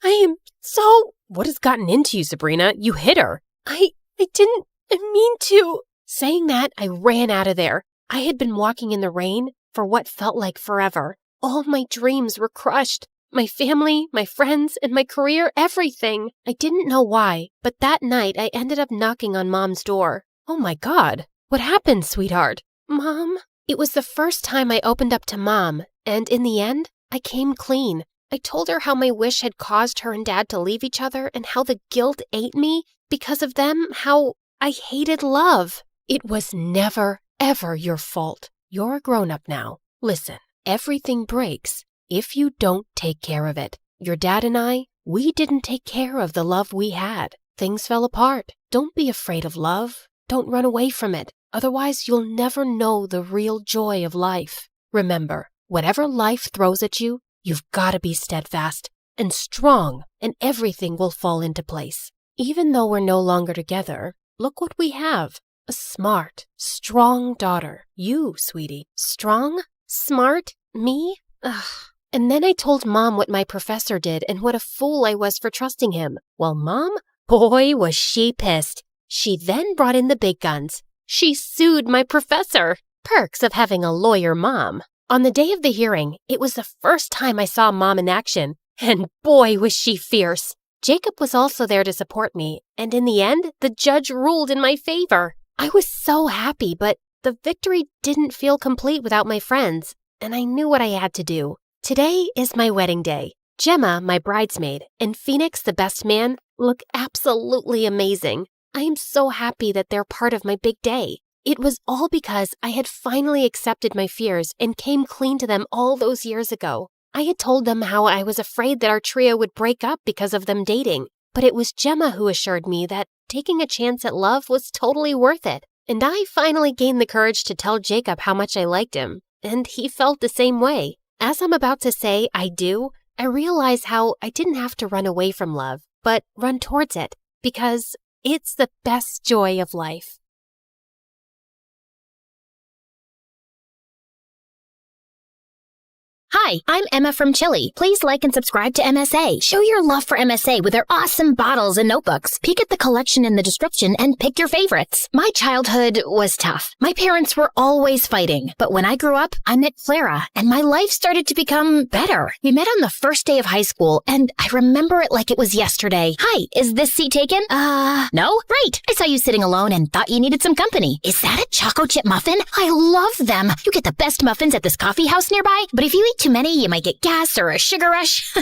I am so... What has gotten into you, Sabrina? You hit her. I didn't mean to. Saying that, I ran out of there. I had been walking in the rain for what felt like forever. All my dreams were crushed. My family, my friends, and my career, everything. I didn't know why, but that night I ended up knocking on Mom's door. Oh my God. What happened, sweetheart? Mom? It was the first time I opened up to Mom, and in the end, I came clean. I told her how my wish had caused her and Dad to leave each other and how the guilt ate me because of them, how I hated love. It was never, ever your fault. You're a grown-up now. Listen, everything breaks if you don't take care of it. Your dad and I, we didn't take care of the love we had. Things fell apart. Don't be afraid of love. Don't run away from it. Otherwise, you'll never know the real joy of life. Remember, whatever life throws at you, you've got to be steadfast and strong, and everything will fall into place. Even though we're no longer together, look what we have. A smart, strong daughter. You, sweetie. Strong? Smart? Me? Ugh. And then I told Mom what my professor did and what a fool I was for trusting him. Well, Mom, boy, was she pissed. She then brought in the big guns. She sued my professor. Perks of having a lawyer mom. On the day of the hearing, it was the first time I saw Mom in action, and boy, was she fierce. Jacob was also there to support me, and in the end, the judge ruled in my favor. I was so happy, but the victory didn't feel complete without my friends, and I knew what I had to do. Today is my wedding day. Gemma, my bridesmaid, and Phoenix, the best man, look absolutely amazing. I am so happy that they're part of my big day. It was all because I had finally accepted my fears and came clean to them all those years ago. I had told them how I was afraid that our trio would break up because of them dating, but it was Gemma who assured me that taking a chance at love was totally worth it. And I finally gained the courage to tell Jacob how much I liked him, and he felt the same way. As I'm about to say I do, I realize how I didn't have to run away from love, but run towards it, because it's the best joy of life. Hi, I'm Emma from Chile. Please like and subscribe to MSA. Show your love for MSA with their awesome bottles and notebooks. Peek at the collection in the description and pick your favorites. My childhood was tough. My parents were always fighting. But when I grew up, I met Clara, and my life started to become better. We met on the first day of high school, and I remember it like it was yesterday. Hi, is this seat taken? No? Great. I saw you sitting alone and thought you needed some company. Is that a choco chip muffin? I love them. You get the best muffins at this coffee house nearby, but if you eat too many, you might get gas or a sugar rush.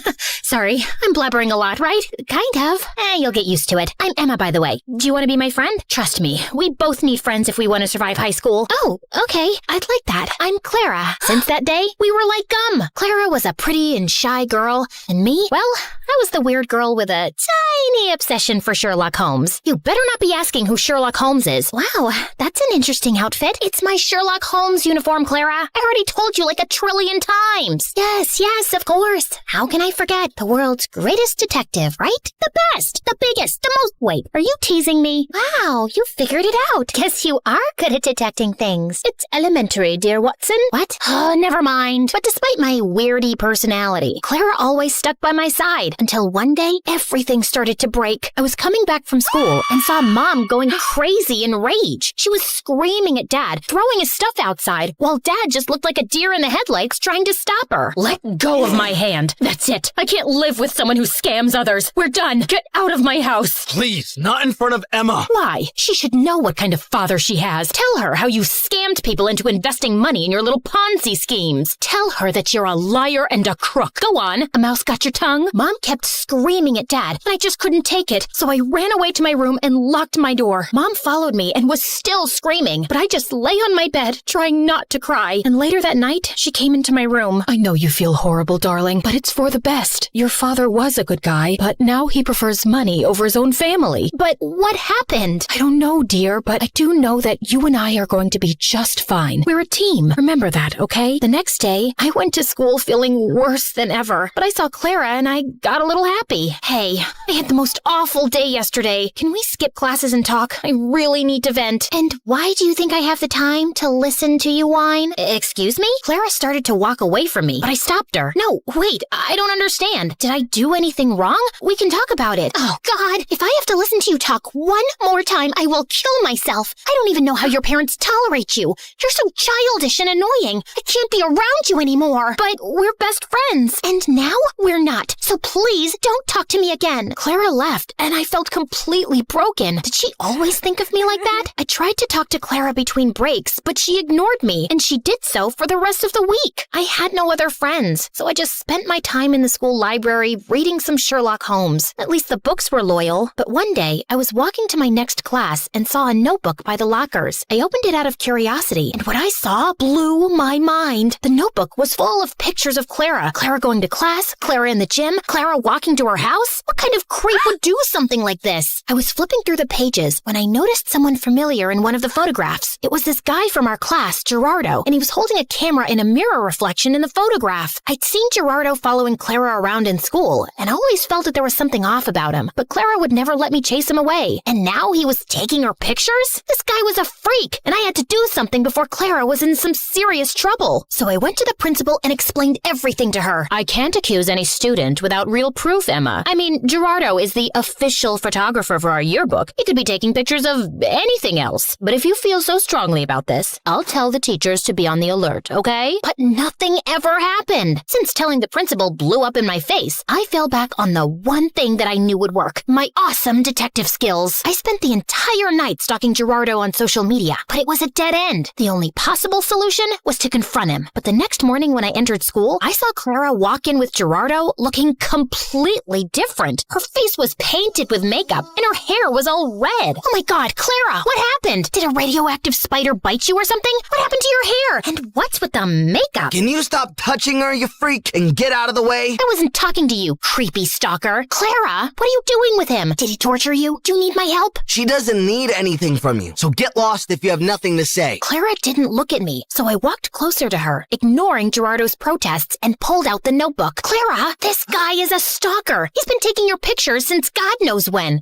Sorry, I'm blabbering a lot, right? Kind of. You'll get used to it. I'm Emma, by the way. Do you want to be my friend? Trust me, we both need friends if we want to survive high school. Oh, okay. I'd like that. I'm Clara. Since that day, we were like gum. Clara was a pretty and shy girl, and me, well, I was the weird girl with a tiny obsession for Sherlock Holmes. You better not be asking who Sherlock Holmes is. Wow, that's an interesting outfit. It's my Sherlock Holmes uniform, Clara. I already told you like 1 trillion times. Yes, of course. How can I forget? The world's greatest detective, right? The best, the biggest, the most... Wait, are you teasing me? Wow, you figured it out. Guess you are good at detecting things. It's elementary, dear Watson. What? Oh, never mind. But despite my weirdy personality, Clara always stuck by my side until one day, everything started to break. I was coming back from school and saw Mom going crazy in rage. She was screaming at Dad, throwing his stuff outside, while Dad just looked like a deer in the headlights trying to stop her. Let go of my hand. That's it. I can't live with someone who scams others. We're done. Get out of my house. Please, not in front of Emma. Why? She should know what kind of father she has. Tell her how you scammed people into investing money in your little Ponzi schemes. Tell her that you're a liar and a crook. Go on. A mouse got your tongue? Mom kept screaming at Dad, and I just couldn't take it, so I ran away to my room and locked my door. Mom followed me and was still screaming, but I just lay on my bed, trying not to cry. And later that night, she came into my room. I know you feel horrible, darling, but it's for the best. Your father was a good guy, but now he prefers money over his own family. But what happened? I don't know, dear, but I do know that you and I are going to be just fine. We're a team. Remember that, okay? The next day, I went to school feeling worse than ever, but I saw Clara and I got a little happy. Hey, I had the most awful day yesterday. Can we skip classes and talk? I really need to vent. And why do you think I have the time to listen to you whine? Excuse me? Clara started to walk away from me, but I stopped her. No, wait, I don't understand. Did I do anything wrong? We can talk about it. Oh, God, if I have to listen to you talk one more time, I will kill myself. I don't even know how your parents tolerate you. You're so childish and annoying. I can't be around you anymore. But we're best friends. And now we're not. So please Please, don't talk to me again. Clara left, and I felt completely broken. Did she always think of me like that? I tried to talk to Clara between breaks, but she ignored me, and she did so for the rest of the week. I had no other friends, so I just spent my time in the school library reading some Sherlock Holmes. At least the books were loyal. But one day, I was walking to my next class and saw a notebook by the lockers. I opened it out of curiosity, and what I saw blew my mind. The notebook was full of pictures of Clara. Clara going to class, Clara in the gym, Clara walking to her house. What kind of creep would do something like this? I was flipping through the pages when I noticed someone familiar in one of the photographs. It was this guy from our class, Gerardo, and he was holding a camera in a mirror reflection in the photograph. I'd seen Gerardo following Clara around in school, and I always felt that there was something off about him, but Clara would never let me chase him away. And now he was taking her pictures? This guy was a freak, and I had to do something before Clara was in some serious trouble. So I went to the principal and explained everything to her. I can't accuse any student without real proof, Emma. I mean, Gerardo is the official photographer for our yearbook. He could be taking pictures of anything else. But if you feel so strongly about this, I'll tell the teachers to be on the alert, okay? But nothing ever happened. Since telling the principal blew up in my face, I fell back on the one thing that I knew would work, my awesome detective skills. I spent the entire night stalking Gerardo on social media, but it was a dead end. The only possible solution was to confront him. But the next morning when I entered school, I saw Clara walk in with Gerardo looking completely different. Her face was painted with makeup, and her hair was all red. Oh my God, Clara, what happened? Did a radioactive spider bite you or something? What happened to your hair? And what's with the makeup? Can you stop touching her, you freak, and get out of the way? I wasn't talking to you, creepy stalker. Clara, what are you doing with him? Did he torture you? Do you need my help? She doesn't need anything from you, so get lost if you have nothing to say. Clara didn't look at me, so I walked closer to her, ignoring Gerardo's protests, and pulled out the notebook. Clara, this guy is a stalker. He's been taking your pictures since God knows when.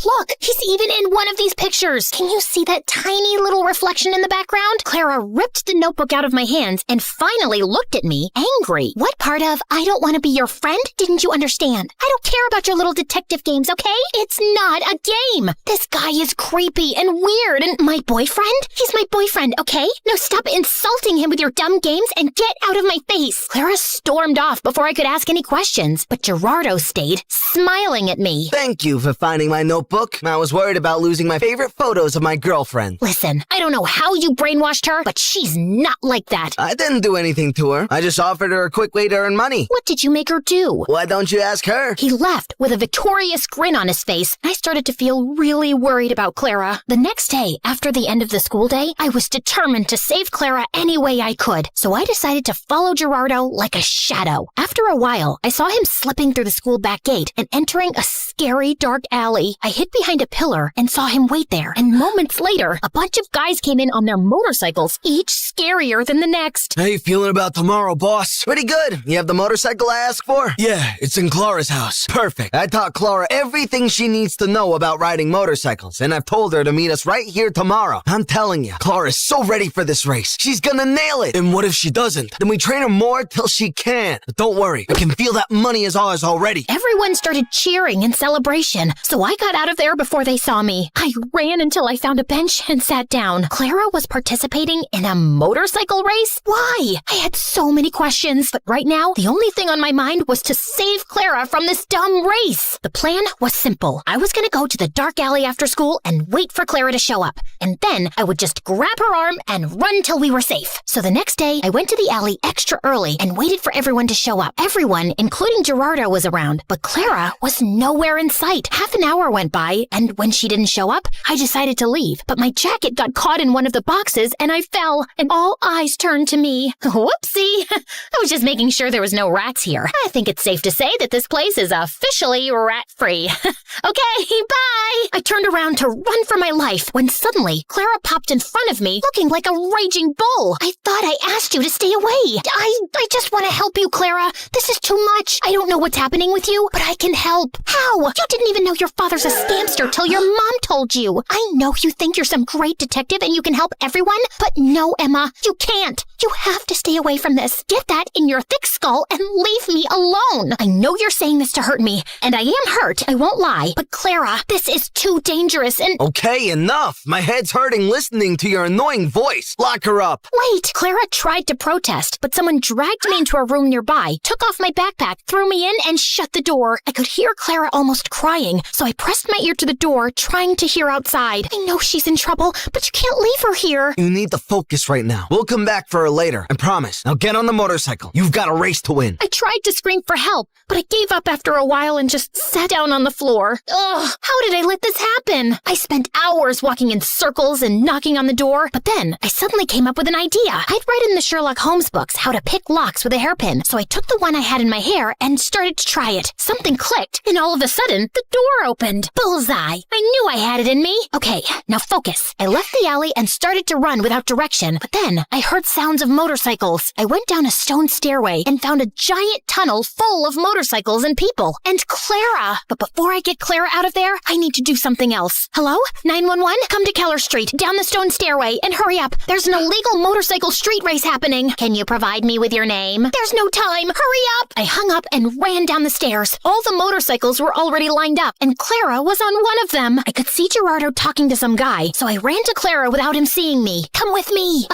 Look, he's even in one of these pictures. Can you see that tiny little reflection in the background? Clara ripped the notebook out of my hands and finally looked at me, angry. What part of I don't want to be your friend didn't you understand? I don't care about your little detective games, okay? It's not a game. This guy is creepy and weird, and my boyfriend? He's my boyfriend, okay? Now stop insulting him with your dumb games and get out of my face. Clara stormed off before I could ask any questions, but Gerardo stayed, smiling at me. Thank you for finding my notebook. I was worried about losing my favorite photos of my girlfriend. Listen, I don't know how you brainwashed her, but she's not like that. I didn't do anything to her. I just offered her a quick way to earn money. What did you make her do? Why don't you ask her? He left with a victorious grin on his face. I started to feel really worried about Clara. The next day, after the end of the school day, I was determined to save Clara any way I could. So I decided to follow Gerardo like a shadow. After a while, I saw him slipping through the school back gate and entering a scary dark alley. I hid behind a pillar and saw him wait there. And moments later, a bunch of guys came in on their motorcycles, each scarier than the next. How you feeling about tomorrow, boss? Pretty good. You have the motorcycle I asked for? Yeah, it's in Clara's house. Perfect. I taught Clara everything she needs to know about riding motorcycles, and I've told her to meet us right here tomorrow. I'm telling you, Clara's so ready for this race. She's gonna nail it. And what if she doesn't? Then we train her more till she can. But don't worry, I can feel that money is ours already. Everyone started cheering in celebration, so I got out of there before they saw me. I ran until I found a bench and sat down. Clara was participating in a motorcycle race? Why? I had so many questions, but right now, the only thing on my mind was to save Clara from this dumb race. The plan was simple. I was gonna go to the dark alley after school and wait for Clara to show up, and then I would just grab her arm and run till we were safe. So the next day, I went to the alley extra early and waited for everyone to show up. Everyone, including Gerardo, was around, but Clara was nowhere in sight. Half an hour went by, and when she didn't show up, I decided to leave. But my jacket got caught in one of the boxes, and I fell, and all eyes turned to me. Whoopsie! I was just making sure there was no rats here. I think it's safe to say that this place is officially rat-free. Okay, bye! I turned around to run for my life when suddenly Clara popped in front of me, looking like a raging bull. I thought I asked you to stay away. I just want to help you, Clara. This is too much. I don't know what's happening with you, but I can help. How? You didn't even know your father's a scamster till your mom told you. I know you think you're some great detective and you can help everyone, but no, Emma, you can't. You have to stay away from this. Get that get in your thick skull and leave me alone. I know you're saying this to hurt me, and I am hurt, I won't lie. But Clara, this is too dangerous and— Okay, enough. My head's hurting listening to your annoying voice. Lock her up. Wait, Clara tried to protest, but someone dragged me into a room nearby, took off my backpack, threw me in, and shut the door. I could hear Clara almost crying, so I pressed my ear to the door, trying to hear outside. I know she's in trouble, but you can't leave her here. You need to focus right now. We'll come back for her later, I promise. Now get on the motorcycle. You've got a race to win. I tried to scream for help, but I gave up after a while and just sat down on the floor. Ugh, how did I let this happen? I spent hours walking in circles and knocking on the door, but then I suddenly came up with an idea. I'd read in the Sherlock Holmes books how to pick locks with a hairpin, so I took the one I had in my hair and started to try it. Something clicked, and all of a sudden, the door opened. Bullseye! I knew I had it in me. Okay, now focus. I left the alley and started to run without direction, but then I heard sounds of motorcycles. I went down a stone stairway and found a giant tunnel full of motorcycles and people. And Clara! But before I get Clara out of there, I need to do something else. Hello? 911? Come to Keller Street, down the stone stairway, and hurry up. There's an illegal motorcycle street race happening. Can you provide me with your name? There's no time. Hurry up! I hung up and ran down the stairs. All the motorcycles were already lined up, and Clara was on one of them. I could see Gerardo talking to some guy, so I ran to Clara without him seeing me. Come with me.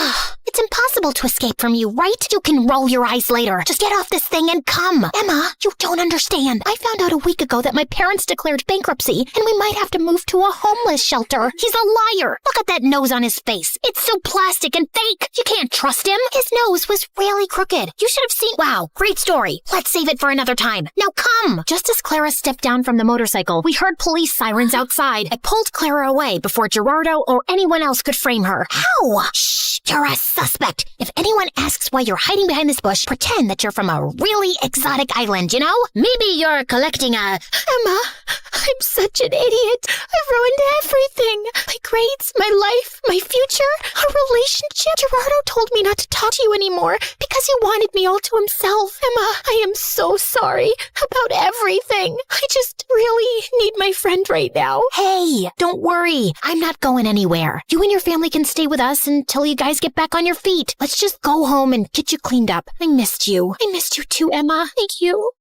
It's impossible to escape from you, right? You can roll your eyes later. Just get off this thing and come. Emma, you don't understand. I found out a week ago that my parents declared bankruptcy, and we might have to move to a homeless shelter. He's a liar. Look at that nose on his face. It's so plastic and fake. You can't trust him. His nose was really crooked. You should have seen— Wow, great story. Let's save it for another time. Now come. Just as Clara stepped down from the motorcycle, we heard police sirens outside. I pulled Clara away before Gerardo or anyone else could frame her. How? Shh, you're a suspect. If anyone asks why you're hiding behind this bush, pretend that you're from a really exotic island, you know? Maybe you're collecting a— Emma, I'm such an idiot. I ruined everything. My grades, my life, my future, our relationship. Gerardo told me not to talk to you anymore because he wanted me all to himself. Emma, I am so sorry about everything. I just really need my friend right now. Hey, don't worry. I'm not going anywhere. You and your family can stay with us until you guys get back on your feet. Let's just go home and get you cleaned up. I missed you. I missed you too, Emma. Thank you.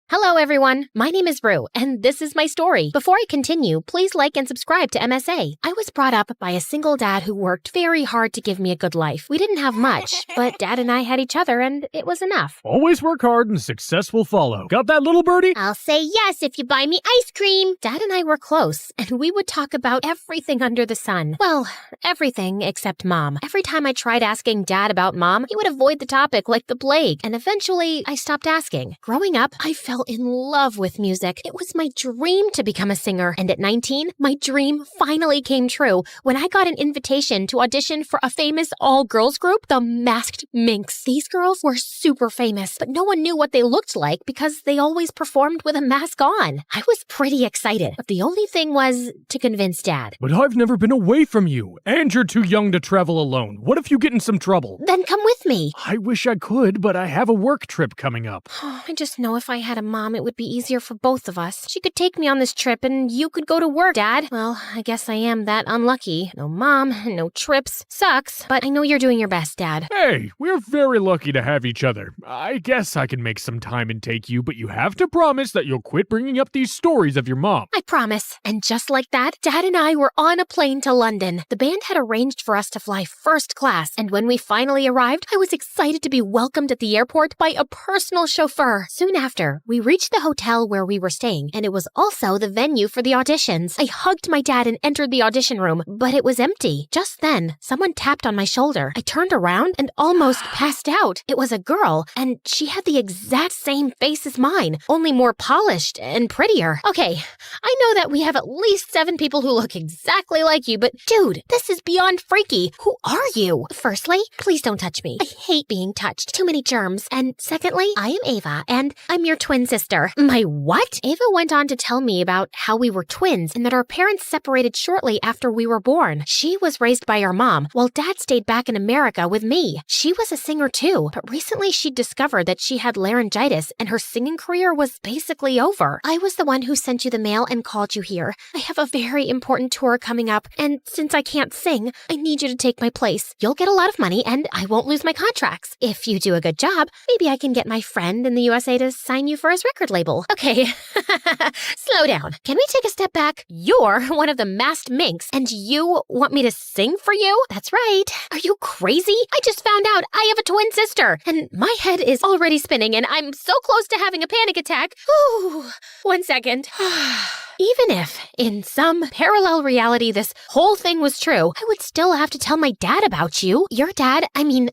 Hello, everyone. My name is Rue, and this is my story. Before I continue, please like and subscribe to MSA. I was brought up by a single dad who worked very hard to give me a good life. We didn't have much, but Dad and I had each other, and it was enough. Always work hard and success will follow. Got that, little birdie? I'll say yes if you buy me ice cream. Dad and I were close, and we would talk about everything under the sun. Well, everything except Mom. Every time I tried asking Dad about Mom, he would avoid the topic like the plague, and eventually I stopped asking. Growing up, I fell in love with music. It was my dream to become a singer, and at 19, my dream finally came true when I got an invitation to audition for a famous all-girls group, the Masked Minx. These girls were super famous, but no one knew what they looked like because they always performed with a mask on. I was pretty excited, but the only thing was to convince Dad. But I've never been away from you, and you're too young to travel alone. What if you get in some trouble? Then come with me. I wish I could, but I have a work trip coming up. I just know if I had a mom, it would be easier for both of us. She could take me on this trip and you could go to work, Dad. Well, I guess I am that unlucky. No mom, no trips. Sucks, but I know you're doing your best, Dad. Hey, we're very lucky to have each other. I guess I can make some time and take you, but you have to promise that you'll quit bringing up these stories of your mom. I promise. And just like that, Dad and I were on a plane to London. The band had arranged for us to fly first class, and when we finally arrived, I was excited to be welcomed at the airport by a personal chauffeur. Soon after, we reached the hotel where we were staying, and it was also the venue for the auditions. I hugged my dad and entered the audition room, but it was empty. Just then, someone tapped on my shoulder. I turned around and almost passed out. It was a girl, and she had the exact same face as mine, only more polished and prettier. Okay, I know that we have at least 7 people who look exactly like you, but dude, this is beyond freaky. Who are you? Firstly, please don't touch me. I hate being touched. Too many germs. And secondly, I am Ava, and I'm your twin twin sister. My what? Ava went on to tell me about how we were twins and that our parents separated shortly after we were born. She was raised by our mom, while Dad stayed back in America with me. She was a singer too, but recently she discovered that she had laryngitis and her singing career was basically over. I was the one who sent you the mail and called you here. I have a very important tour coming up, and since I can't sing, I need you to take my place. You'll get a lot of money and I won't lose my contracts. If you do a good job, maybe I can get my friend in the USA to sign you for his record label. Okay, slow down. Can we take a step back? You're one of the masked minks, and you want me to sing for you? That's right. Are you crazy? I just found out I have a twin sister, and my head is already spinning, and I'm so close to having a panic attack. Ooh, 1 second. Even if, in some parallel reality, this whole thing was true, I would still have to tell my dad about you. Your dad,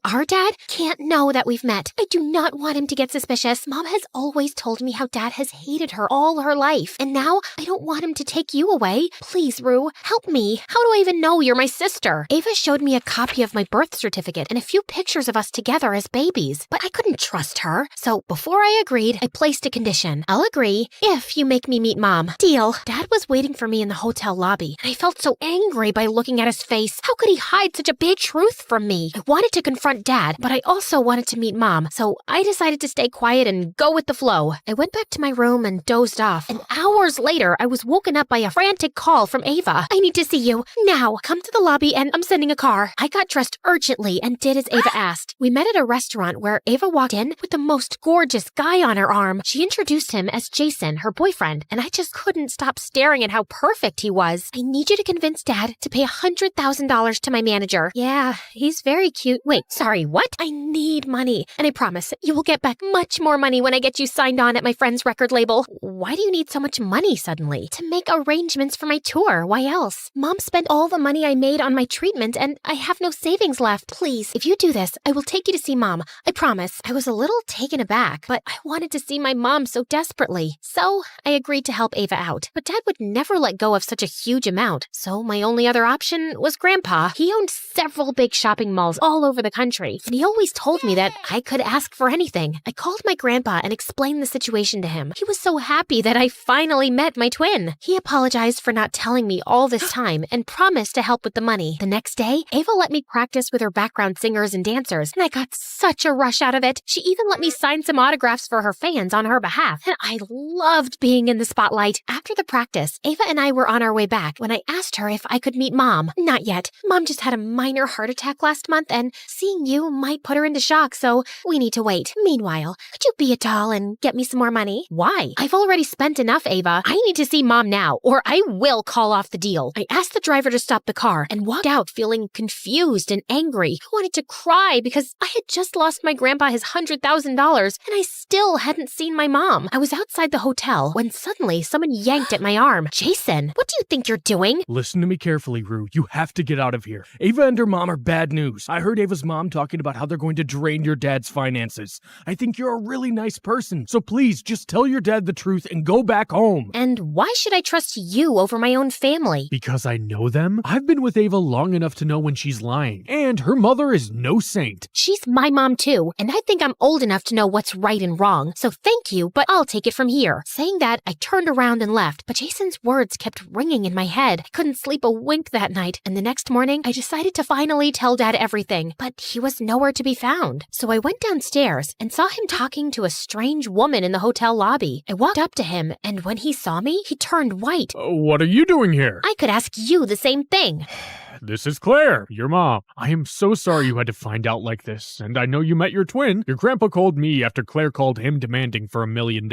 our dad, can't know that we've met. I do not want him to get suspicious. Mom has always told me how Dad has hated her all her life, and now I don't want him to take you away. Please, Rue, help me. How do I even know you're my sister? Ava showed me a copy of my birth certificate and a few pictures of us together as babies, but I couldn't trust her. So before I agreed, I placed a condition. I'll agree if you make me meet Mom. Deal. Dad was waiting for me in the hotel lobby, and I felt so angry by looking at his face. How could he hide such a big truth from me? I wanted to confront Dad, but I also wanted to meet Mom, so I decided to stay quiet and go with the flow. I went back to my room and dozed off, and hours later, I was woken up by a frantic call from Ava. I need to see you. Now, come to the lobby and I'm sending a car. I got dressed urgently and did as Ava asked. We met at a restaurant where Ava walked in with the most gorgeous guy on her arm. She introduced him as Jason, her boyfriend, and I just couldn't stop staring at how perfect he was. I need you to convince Dad to pay $100,000 to my manager. Yeah, he's very cute. Wait, sorry, what? I need money, and I promise you will get back much more money when I get you signed on at my friend's record label. Why do you need so much money suddenly? To make arrangements for my tour. Why else? Mom spent all the money I made on my treatment, and I have no savings left. Please, if you do this, I will take you to see Mom. I promise. I was a little taken aback, but I wanted to see my mom so desperately. So I agreed to help Ava out. But Dad would never let go of such a huge amount, so my only other option was Grandpa. He owned several big shopping malls all over the country, and he always told me that I could ask for anything. I called my grandpa and explained the situation to him. He was so happy that I finally met my twin. He apologized for not telling me all this time and promised to help with the money. The next day, Ava let me practice with her background singers and dancers, and I got such a rush out of it. She even let me sign some autographs for her fans on her behalf, and I loved being in the spotlight. After the practice, Ava and I were on our way back when I asked her if I could meet Mom. Not yet. Mom just had a minor heart attack last month, and seeing you might put her into shock, so we need to wait. Meanwhile, could you be a doll and get me some more money? Why? I've already spent enough, Ava. I need to see Mom now, or I will call off the deal. I asked the driver to stop the car and walked out feeling confused and angry. I wanted to cry because I had just lost my grandpa his $100,000 and I still hadn't seen my mom. I was outside the hotel when suddenly someone yanked at my arm. Jason, what do you think you're doing? Listen to me carefully, Rue. You have to get out of here. Ava and her mom are bad news. I heard Ava's mom talking about how they're going to drain your dad's finances. I think you're a really nice person, so please just tell your dad the truth and go back home. And why should I trust you over my own family? Because I know them. I've been with Ava long enough to know when she's lying, and her mother is no saint. She's my mom too, and I think I'm old enough to know what's right and wrong, so thank you, but I'll take it from here. Saying that, I turned around and left, but Jason's words kept ringing in my head. I couldn't sleep a wink that night, and the next morning, I decided to finally tell Dad everything, but he was nowhere to be found. So I went downstairs and saw him talking to a strange woman in the hotel lobby. I walked up to him, and when he saw me, he turned white. What are you doing here? I could ask you the same thing. This is Claire, your mom. I am so sorry you had to find out like this, and I know you met your twin. Your grandpa called me after Claire called him demanding for $1 million.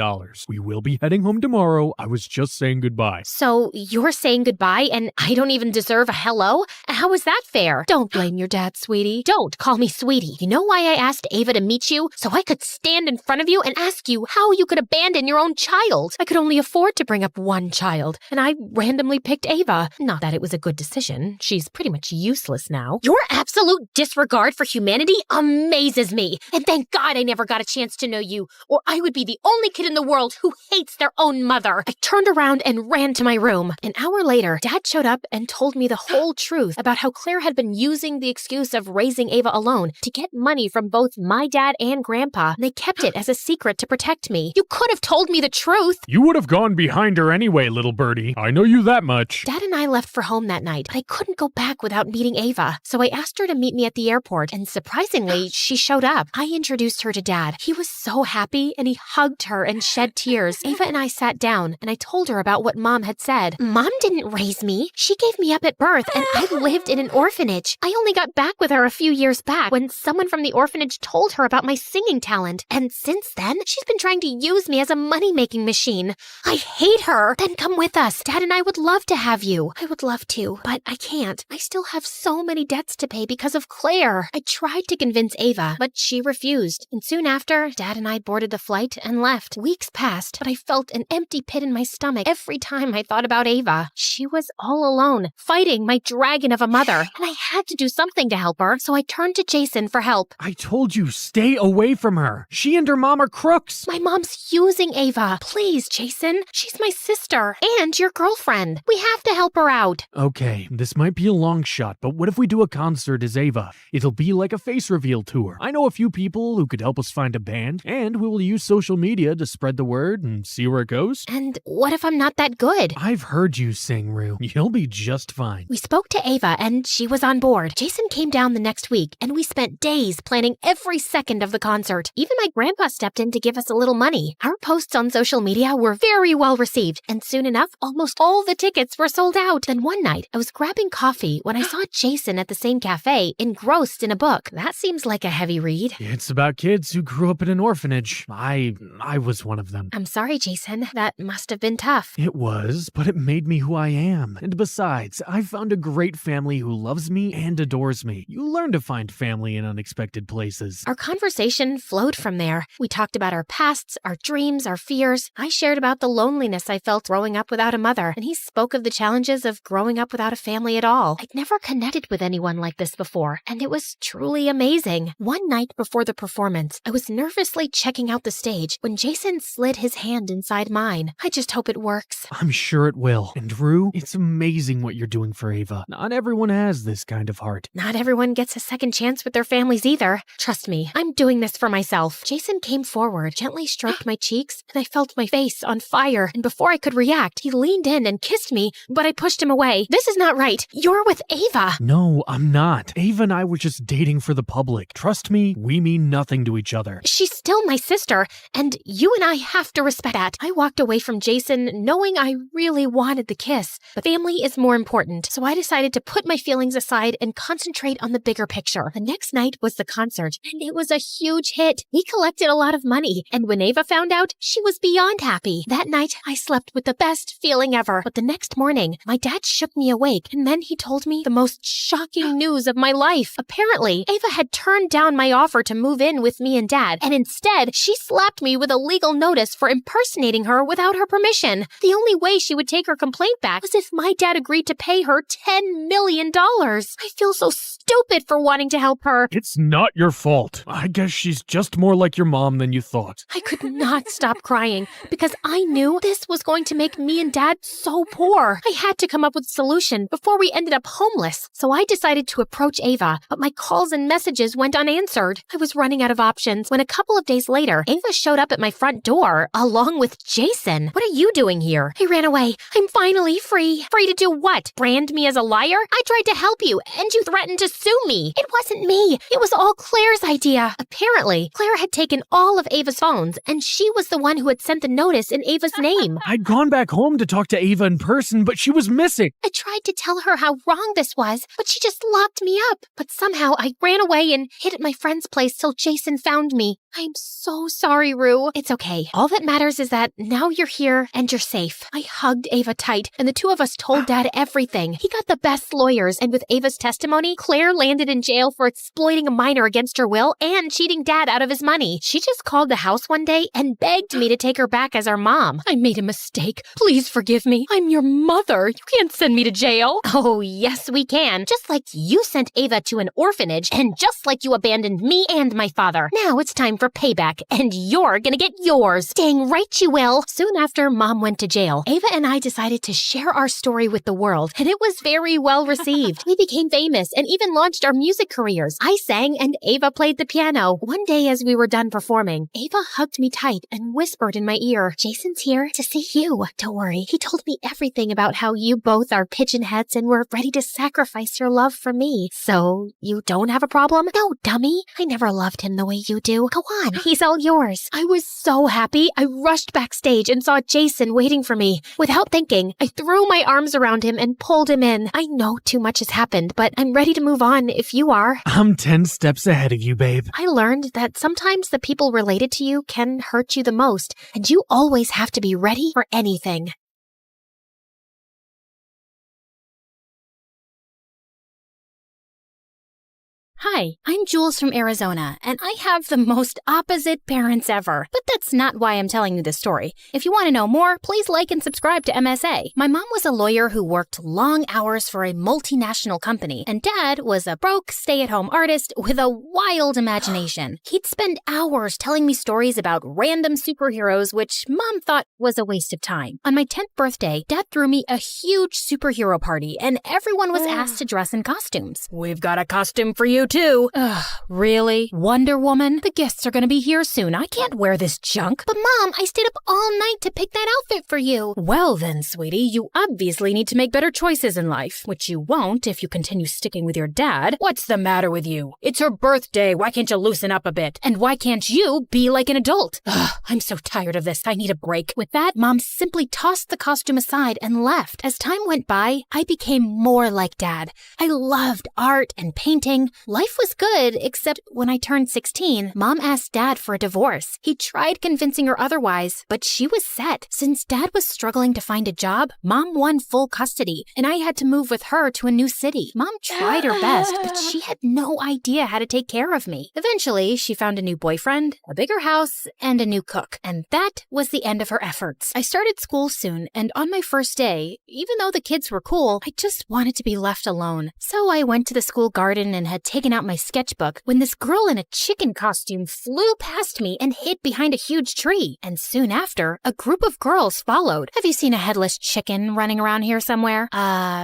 We will be heading home tomorrow. I was just saying goodbye. So you're saying goodbye and I don't even deserve a hello? How is that fair? Don't blame your dad, sweetie. Don't call me sweetie. You know why I asked Ava to meet you? So I could stand in front of you and ask you how you could abandon your own child. I could only afford to bring up one child, and I randomly picked Ava. Not that it was a good decision. She's pretty much useless now. Your absolute disregard for humanity amazes me. And thank God I never got a chance to know you, or I would be the only kid in the world who hates their own mother. I turned around and ran to my room. An hour later, Dad showed up and told me the whole truth about how Claire had been using the excuse of raising Ava alone to get money from both my dad and Grandpa. They kept it as a secret to protect me. You could have told me the truth. You would have gone behind her anyway, little birdie. I know you that much. Dad and I left for home that night, but I couldn't go back without meeting Ava. So I asked her to meet me at the airport, and surprisingly, she showed up. I introduced her to Dad. He was so happy, and he hugged her and shed tears. Ava and I sat down, and I told her about what Mom had said. Mom didn't raise me. She gave me up at birth, and I lived in an orphanage. I only got back with her a few years back when someone from the orphanage told her about my singing talent. And since then, she's been trying to use me as a money-making machine. I hate her. Then come with us. Dad and I would love to have you. I would love to, but I can't. I still have so many debts to pay because of Claire. I tried to convince Ava, but she refused. And soon after, Dad and I boarded the flight and left. Weeks passed, but I felt an empty pit in my stomach every time I thought about Ava. She was all alone, fighting my dragon of a mother, and I had to do something to help her, so I turned to Jason for help. I told you, stay away from her. She and her mom are crooks. My mom's using Ava. Please, Jason. She's my sister and your girlfriend. We have to help her out. Okay, this might be a long shot, but what if we do a concert as Ava? It'll be like a face reveal tour. I know a few people who could help us find a band, and we will use social media to spread the word and see where it goes. And what if I'm not that good? I've heard you sing, Rue. You'll be just fine. We spoke to Ava, and she was on board. Jason came down the next week, and we spent days planning every second of the concert. Even my grandpa stepped in to give us a little money. Our posts on social media were very well received, and soon enough, almost all the tickets were sold out. Then one night, I was grabbing coffee when I saw Jason at the same cafe, engrossed in a book. That seems like a heavy read. It's about kids who grew up in an orphanage. I was one of them. I'm sorry, Jason. That must have been tough. It was, but it made me who I am. And besides, I found a great family who loves me and adores me. You learn to find family in unexpected places. Our conversation flowed from there. We talked about our pasts, our dreams, our fears. I shared about the loneliness I felt growing up without a mother, and he spoke of the challenges of growing up without a family at all. I'd never connected with anyone like this before, and it was truly amazing. One night before the performance, I was nervously checking out the stage when Jason slid his hand inside mine. I just hope it works. I'm sure it will. And Rue, it's amazing what you're doing for Ava. Not everyone has this kind of heart. Not everyone gets a second chance with their families either. Trust me, I'm doing this for myself. Jason came forward, gently stroked my cheeks, and I felt my face on fire. And before I could react, he leaned in and kissed me, but I pushed him away. This is not right. You're with Ava. No, I'm not. Ava and I were just dating for the public. Trust me, we mean nothing to each other. She's still my sister, and you and I have to respect that. I walked away from Jason knowing I really wanted the kiss, but family is more important, so I decided to put my feelings aside and concentrate on the bigger picture. The next night was the concert, and it was a huge hit. We collected a lot of money, and when Ava found out, she was beyond happy. That night, I slept with the best feeling ever, but the next morning, my dad shook me awake, and then he told me the most shocking news of my life. Apparently, Ava had turned down my offer to move in with me and Dad, and instead, she slapped me with a legal notice for impersonating her without her permission. The only way she would take her complaint back was if my dad agreed to pay her $10 million. I feel so stupid for wanting to help her. It's not your fault. I guess she's just more like your mom than you thought. I could not stop crying because I knew this was going to make me and Dad so poor. I had to come up with a solution before we ended up homeless. So I decided to approach Ava, but my calls and messages went unanswered. I was running out of options when a couple of days later, Ava showed up at my front door along with Jason. What are you doing here? I ran away. I'm finally free. Free to do what? Brand me as a liar? I tried to help you, and you threatened to sue me. It wasn't me. It was all Claire's idea. Apparently, Claire had taken all of Ava's phones, and she was the one who had sent the notice in Ava's name. I'd gone back home to talk to Ava in person, but she was missing. I tried to tell her how wrong this was, but she just locked me up. But somehow I ran away and hid at my friend's place till Jason found me. I'm so sorry, Rue. It's okay. All that matters is that now you're here and you're safe. I hugged Ava tight, and the two of us told Dad everything. He got the best lawyers, and with Ava's testimony, Claire landed in jail for exploiting a minor against her will and cheating Dad out of his money. She just called the house one day and begged me to take her back as our mom. I made a mistake. Please forgive me. I'm your mother. You can't send me to jail. Oh, yes, we can. Just like you sent Ava to an orphanage, and just like you abandoned me and my father. Now it's time for payback, and you're gonna get yours. Dang right you will. Soon after Mom went to jail, Ava and I decided to share our story with the world, and it was very well received. We became famous and even launched our music careers. I sang and Ava played the piano. One day as we were done performing, Ava hugged me tight and whispered in my ear, "Jason's here to see you. Don't worry. He told me everything about how you both are pigeon heads and were ready to sacrifice your love for me. So you don't have a problem?" "No, dummy. I never loved him the way you do. Go on. He's all yours." I was so happy. I rushed backstage and saw Jason waiting for me. Without thinking, I threw my arms around him and pulled him in. I know too much has happened, but I'm ready to move on if you are. I'm 10 steps ahead of you, babe. I learned that sometimes the people related to you can hurt you the most, and you always have to be ready for anything. Hi, I'm Jules from Arizona, and I have the most opposite parents ever. But that's not why I'm telling you this story. If you want to know more, please like and subscribe to MSA. My mom was a lawyer who worked long hours for a multinational company, and Dad was a broke, stay-at-home artist with a wild imagination. He'd spend hours telling me stories about random superheroes, which Mom thought was a waste of time. On my 10th birthday, Dad threw me a huge superhero party, and everyone was asked to dress in costumes. We've got a costume for you, too. Ugh, really? Wonder Woman? The guests are gonna be here soon. I can't wear this junk. But Mom, I stayed up all night to pick that outfit for you. Well then, sweetie, you obviously need to make better choices in life, which you won't if you continue sticking with your dad. What's the matter with you? It's her birthday. Why can't you loosen up a bit? And why can't you be like an adult? Ugh, I'm so tired of this. I need a break. With that, Mom simply tossed the costume aside and left. As time went by, I became more like Dad. I loved art and painting. Life was good, except when I turned 16, Mom asked Dad for a divorce. He tried convincing her otherwise, but she was set. Since Dad was struggling to find a job, Mom won full custody, and I had to move with her to a new city. Mom tried her best, but she had no idea how to take care of me. Eventually, she found a new boyfriend, a bigger house, and a new cook, and that was the end of her efforts. I started school soon, and on my first day, even though the kids were cool, I just wanted to be left alone. So I went to the school garden and had taken out my sketchbook when this girl in a chicken costume flew past me and hid behind a huge tree. And soon after, a group of girls followed. Have you seen a headless chicken running around here somewhere?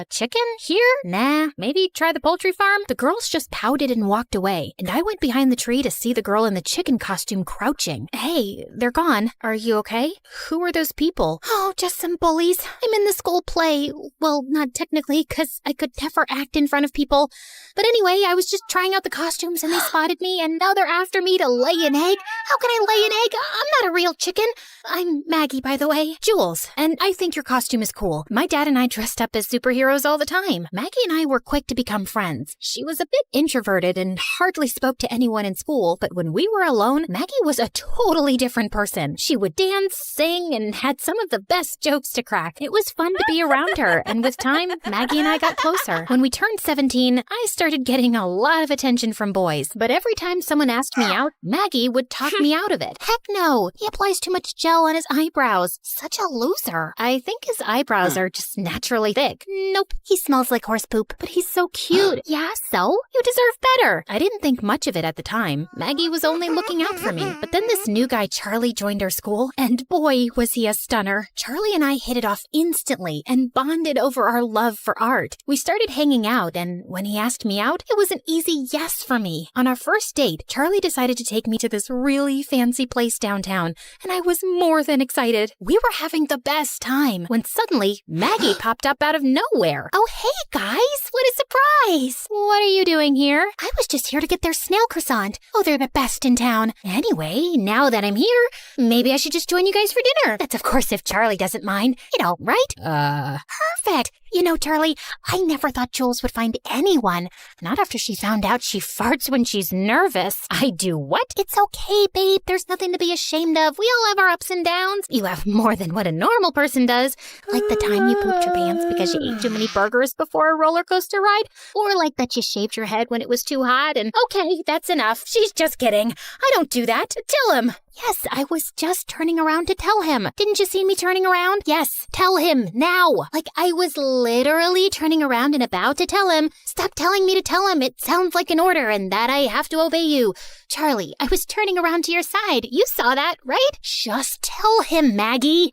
Chicken? Here? Nah, maybe try the poultry farm? The girls just pouted and walked away, and I went behind the tree to see the girl in the chicken costume crouching. Hey, they're gone. Are you okay? Who are those people? Oh, just some bullies. I'm in the school play. Well, not technically, because I could never act in front of people. But anyway, I was just trying out the costumes and they spotted me, and now they're after me to lay an egg. How can I lay an egg? I'm not a real chicken. I'm Maggie, by the way. Jules, and I think your costume is cool. My dad and I dressed up as superheroes all the time. Maggie and I were quick to become friends. She was a bit introverted and hardly spoke to anyone in school, but when we were alone, Maggie was a totally different person. She would dance, sing, and had some of the best jokes to crack. It was fun to be around her, and with time, Maggie and I got closer. When we turned 17, I started getting a lot of attention from boys, but every time someone asked me out, Maggie would talk me out of it. Heck no, he applies too much gel on his eyebrows. Such a loser. I think his eyebrows are just naturally thick. Nope, he smells like horse poop. But he's so cute. Yeah, so? You deserve better. I didn't think much of it at the time. Maggie was only looking out for me. But then this new guy, Charlie, joined our school, and boy, was he a stunner. Charlie and I hit it off instantly and bonded over our love for art. We started hanging out, and when he asked me out, it was an easy yes for me. On our first date, Charlie decided to take me to this really fancy place downtown, and I was more than excited. We were having the best time when suddenly Maggie popped up out of nowhere. Oh, hey guys, what a surprise. What are you doing here? I was just here to get their snail croissant. Oh, they're the best in town. Anyway, now that I'm here, maybe I should just join you guys for dinner. That's of course if Charlie doesn't mind. Right? Perfect. You know, Charlie, I never thought Jules would find anyone. Not after she found out she farts when she's nervous. I do what? It's okay, babe. There's nothing to be ashamed of. We all have our ups and downs. You have more than what a normal person does. Like the time you pooped your pants because you ate too many burgers before a roller coaster ride. Or like that you shaved your head when it was too hot and... Okay, that's enough. She's just kidding. I don't do that. Tell him. Yes, I was just turning around to tell him. Didn't you see me turning around? Yes, tell him now. Like I was literally turning around and about to tell him. Stop telling me to tell him. It sounds like an order and that I have to obey you. Charlie, I was turning around to your side. You saw that, right? Just tell him, Maggie.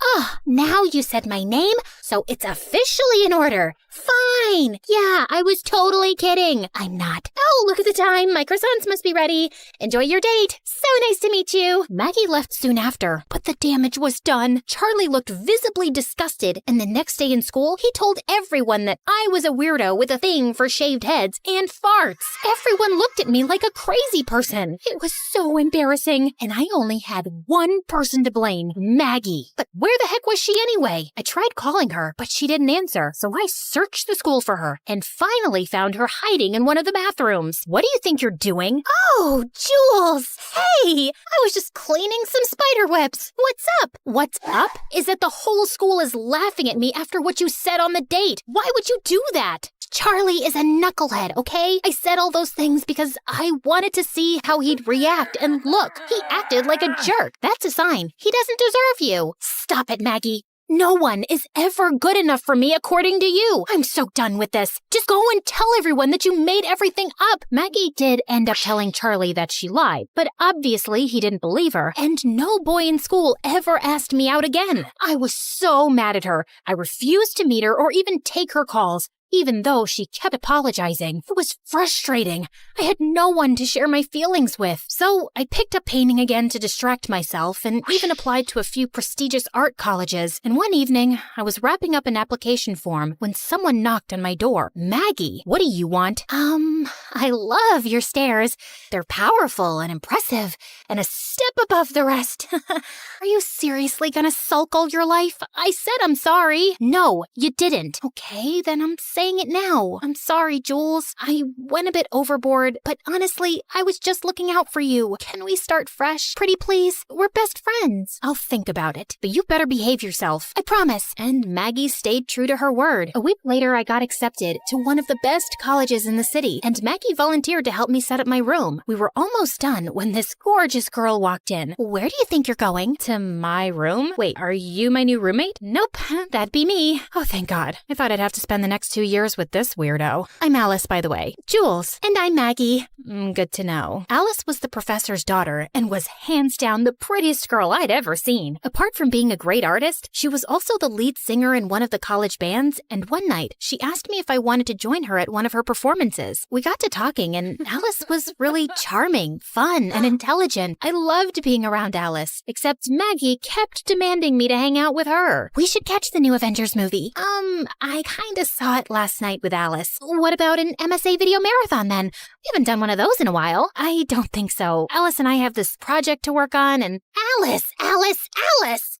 Now you said my name, so it's officially an order. Fine. Yeah, I was totally kidding. I'm not. Oh, look at the time. My croissants must be ready. Enjoy your date. So nice to meet you. Maggie left soon after, but the damage was done. Charlie looked visibly disgusted, and the next day in school, he told everyone that I was a weirdo with a thing for shaved heads and farts. Everyone looked at me like a crazy person. It was so embarrassing, and I only had one person to blame, Maggie. But where the heck was she anyway? I tried calling her, but she didn't answer, so I searched the school for her and finally found her hiding in one of the bathrooms. What do you think you're doing? Oh, Jules! Hey! I was just cleaning some spider webs. What's up? What's up is that the whole school is laughing at me after what you said on the date. Why would you do that? Charlie is a knucklehead, okay? I said all those things because I wanted to see how he'd react, and look, he acted like a jerk. That's a sign. He doesn't deserve you. Stop it, Maggie. No one is ever good enough for me according to you. I'm so done with this. Just go and tell everyone that you made everything up. Maggie did end up telling Charlie that she lied, but obviously he didn't believe her, and no boy in school ever asked me out again. I was so mad at her. I refused to meet her or even take her calls, even though she kept apologizing. It was frustrating. I had no one to share my feelings with. So I picked up painting again to distract myself and even applied to a few prestigious art colleges. And one evening, I was wrapping up an application form when someone knocked on my door. Maggie, what do you want? I love your stares. They're powerful and impressive and a step above the rest. Are you seriously gonna sulk all your life? I said I'm sorry. No, you didn't. Okay, then I'm saying it now. I'm sorry, Jules. I went a bit overboard, but honestly, I was just looking out for you. Can we start fresh? Pretty please? We're best friends. I'll think about it, but you better behave yourself. I promise. And Maggie stayed true to her word. A week later, I got accepted to one of the best colleges in the city, and Maggie volunteered to help me set up my room. We were almost done when this gorgeous girl walked in. Where do you think you're going? To my room? Wait, are you my new roommate? Nope, that'd be me. Oh, thank God. I thought I'd have to spend the next 2 years with this weirdo. I'm Alice, by the way. Jules. And I'm Maggie. Good to know. Alice was the professor's daughter and was hands down the prettiest girl I'd ever seen. Apart from being a great artist, she was also the lead singer in one of the college bands, and one night she asked me if I wanted to join her at one of her performances. We got to talking, and Alice was really charming, fun, and intelligent. I loved being around Alice, except Maggie kept demanding me to hang out with her. We should catch the new Avengers movie. I kinda saw it last night with Alice. What about an MSA video marathon then? We haven't done one of those in a while. I don't think so. Alice and I have this project to work on, and Alice!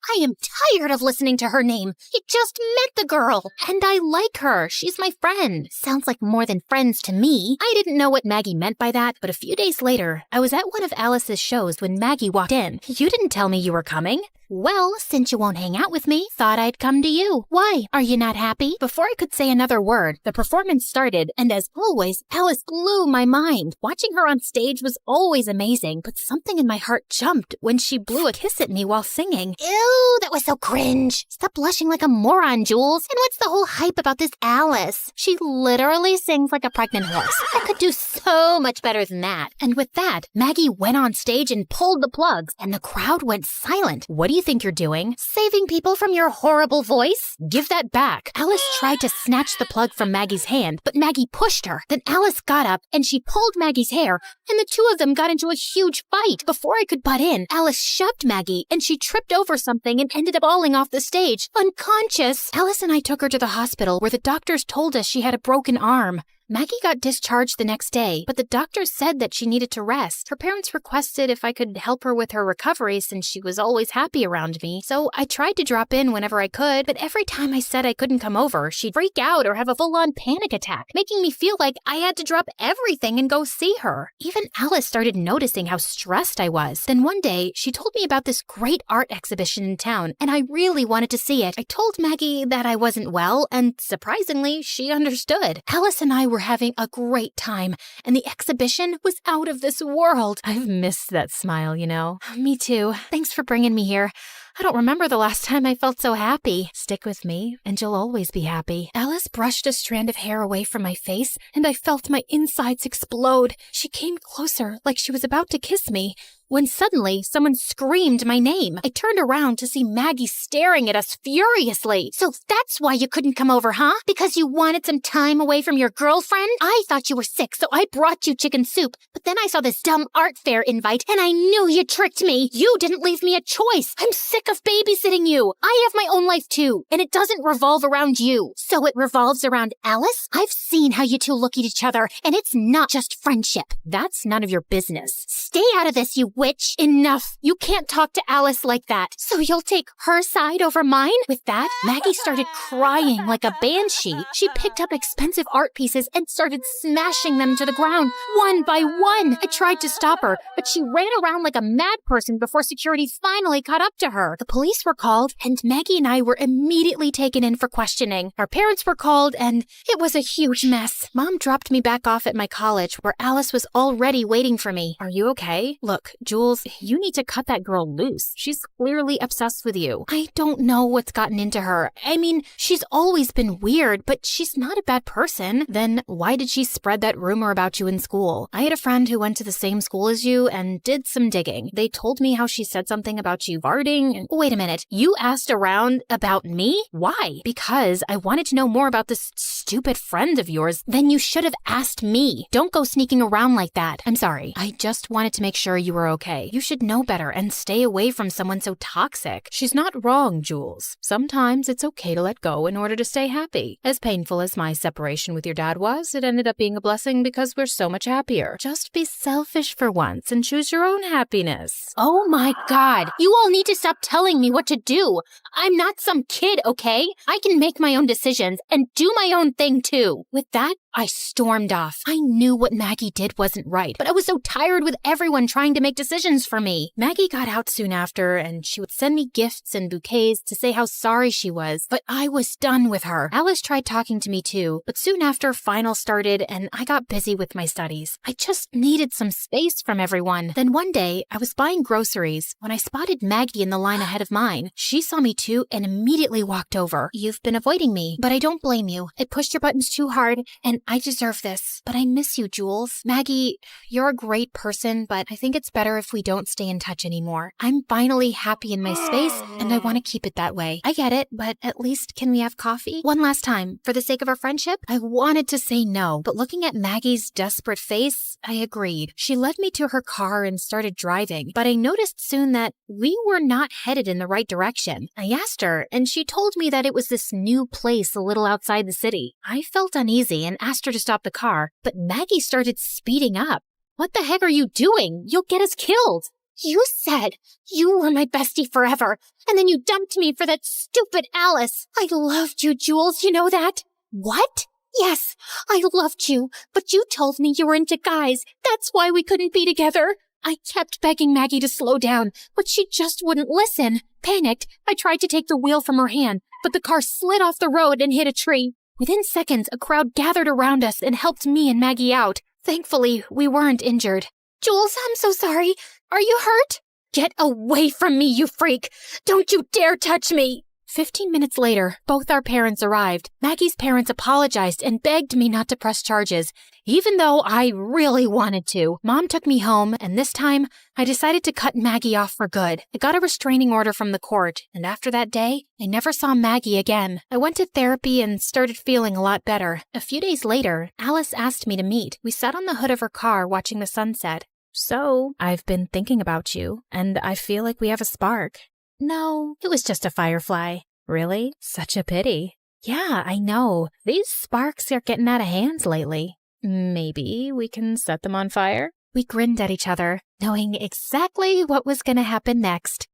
I am tired of listening to her name. You just met the girl, and I like her. She's my friend. Sounds like more than friends to me. I didn't know what Maggie meant by that, but a few days later, I was at one of Alice's shows when Maggie walked in. You didn't tell me you were coming. Well, since you won't hang out with me, thought I'd come to you. Why? Are you not happy? Before I could say another word, the performance started, and as always, Alice blew my mind. Watching her on stage was always amazing, but something in my heart jumped when she blew a kiss at me while singing. Ew, that was so cringe. Stop blushing like a moron, Jules. And what's the whole hype about this Alice? She literally sings like a pregnant horse. I could do so much better than that. And with that, Maggie went on stage and pulled the plugs, and the crowd went silent. What do you think you're doing? Saving people from your horrible voice? Give that back. Alice tried to snatch the plug from Maggie's hand, but Maggie pushed her. Then Alice got up and she pulled Maggie's hair, and the two of them got into a huge fight. Before I could butt in, Alice shoved Maggie, and she tripped over something and ended up falling off the stage, unconscious. Alice and I took her to the hospital where the doctors told us she had a broken arm. Maggie got discharged the next day, but the doctor said that she needed to rest. Her parents requested if I could help her with her recovery since she was always happy around me, so I tried to drop in whenever I could, but every time I said I couldn't come over, she'd freak out or have a full-on panic attack, making me feel like I had to drop everything and go see her. Even Alice started noticing how stressed I was. Then one day, she told me about this great art exhibition in town, and I really wanted to see it. I told Maggie that I wasn't well, and surprisingly, she understood. Alice and I were having a great time, and the exhibition was out of this world. I've missed that smile, you know. Me too. Thanks for bringing me here. I don't remember the last time I felt so happy. Stick with me, and you'll always be happy. Alice brushed a strand of hair away from my face, and I felt my insides explode. She came closer, like she was about to kiss me, when suddenly someone screamed my name. I turned around to see Maggie staring at us furiously. So that's why you couldn't come over, huh? Because you wanted some time away from your girlfriend? I thought you were sick, so I brought you chicken soup. But then I saw this dumb art fair invite, and I knew you tricked me. You didn't leave me a choice. I'm sick of babysitting you. I have my own life too, and it doesn't revolve around you. So it revolves around Alice? I've seen how you two look at each other, and it's not just friendship. That's none of your business. Stay out of this, you witch. Enough. You can't talk to Alice like that. So you'll take her side over mine? With that, Maggie started crying like a banshee. She picked up expensive art pieces and started smashing them to the ground, one by one. I tried to stop her, but she ran around like a mad person before security finally caught up to her. The police were called, and Maggie and I were immediately taken in for questioning. Our parents were called, and it was a huge mess. Mom dropped me back off at my college, where Alice was already waiting for me. Are you okay? Look, Jules, you need to cut that girl loose. She's clearly obsessed with you. I don't know what's gotten into her. I mean, she's always been weird, but she's not a bad person. Then why did she spread that rumor about you in school? I had a friend who went to the same school as you and did some digging. They told me how she said something about you farting. Wait a minute. You asked around about me? Why? Because I wanted to know more about this stupid friend of yours. Then you should have asked me. Don't go sneaking around like that. I'm sorry. I just wanted to make sure you were okay. You should know better and stay away from someone so toxic. She's not wrong, Jules. Sometimes it's okay to let go in order to stay happy. As painful as my separation with your dad was, it ended up being a blessing because we're so much happier. Just be selfish for once and choose your own happiness. Oh my God. You all need to stop telling me what to do. I'm not some kid, okay? I can make my own decisions and do my own thing too. With that, I stormed off. I knew what Maggie did wasn't right, but I was so tired with everyone trying to make decisions for me. Maggie got out soon after, and she would send me gifts and bouquets to say how sorry she was, But I was done with her. Alice tried talking to me too, but soon after finals started and I got busy with my studies. I just needed some space from everyone. Then one day, I was buying groceries when I spotted Maggie in the line ahead of mine. She saw me too and immediately walked over. You've been avoiding me, but I don't blame you. I pushed your buttons too hard, and I deserve this. But I miss you, Jules. Maggie, you're a great person, but I think it's better if we don't stay in touch anymore. I'm finally happy in my space, and I want to keep it that way. I get it, but at least can we have coffee? One last time, for the sake of our friendship? I wanted to say no, but looking at Maggie's desperate face, I agreed. She led me to her car and started driving, but I noticed soon that we were not headed in the right direction. I asked her, and she told me that it was this new place a little outside the city. I felt uneasy and asked her to stop the car, but Maggie started speeding up. What the heck are you doing? You'll get us killed. You said you were my bestie forever, and then you dumped me for that stupid Alice. I loved you, Jules, you know that? What? Yes, I loved you, but you told me you were into guys. That's why we couldn't be together. I kept begging Maggie to slow down, but she just wouldn't listen. Panicked, I tried to take the wheel from her hand, but the car slid off the road and hit a tree. Within seconds, a crowd gathered around us and helped me and Maggie out. Thankfully, we weren't injured. Jules, I'm so sorry. Are you hurt? Get away from me, you freak! Don't you dare touch me! 15 minutes later, both our parents arrived. Maggie's parents apologized and begged me not to press charges, even though I really wanted to. Mom took me home, and this time, I decided to cut Maggie off for good. I got a restraining order from the court, and after that day, I never saw Maggie again. I went to therapy and started feeling a lot better. A few days later, Alice asked me to meet. We sat on the hood of her car watching the sunset. So, I've been thinking about you, and I feel like we have a spark. No, it was just a firefly. Really? Such a pity. Yeah, I know. These sparks are getting out of hands lately. Maybe we can set them on fire? We grinned at each other, knowing exactly what was going to happen next.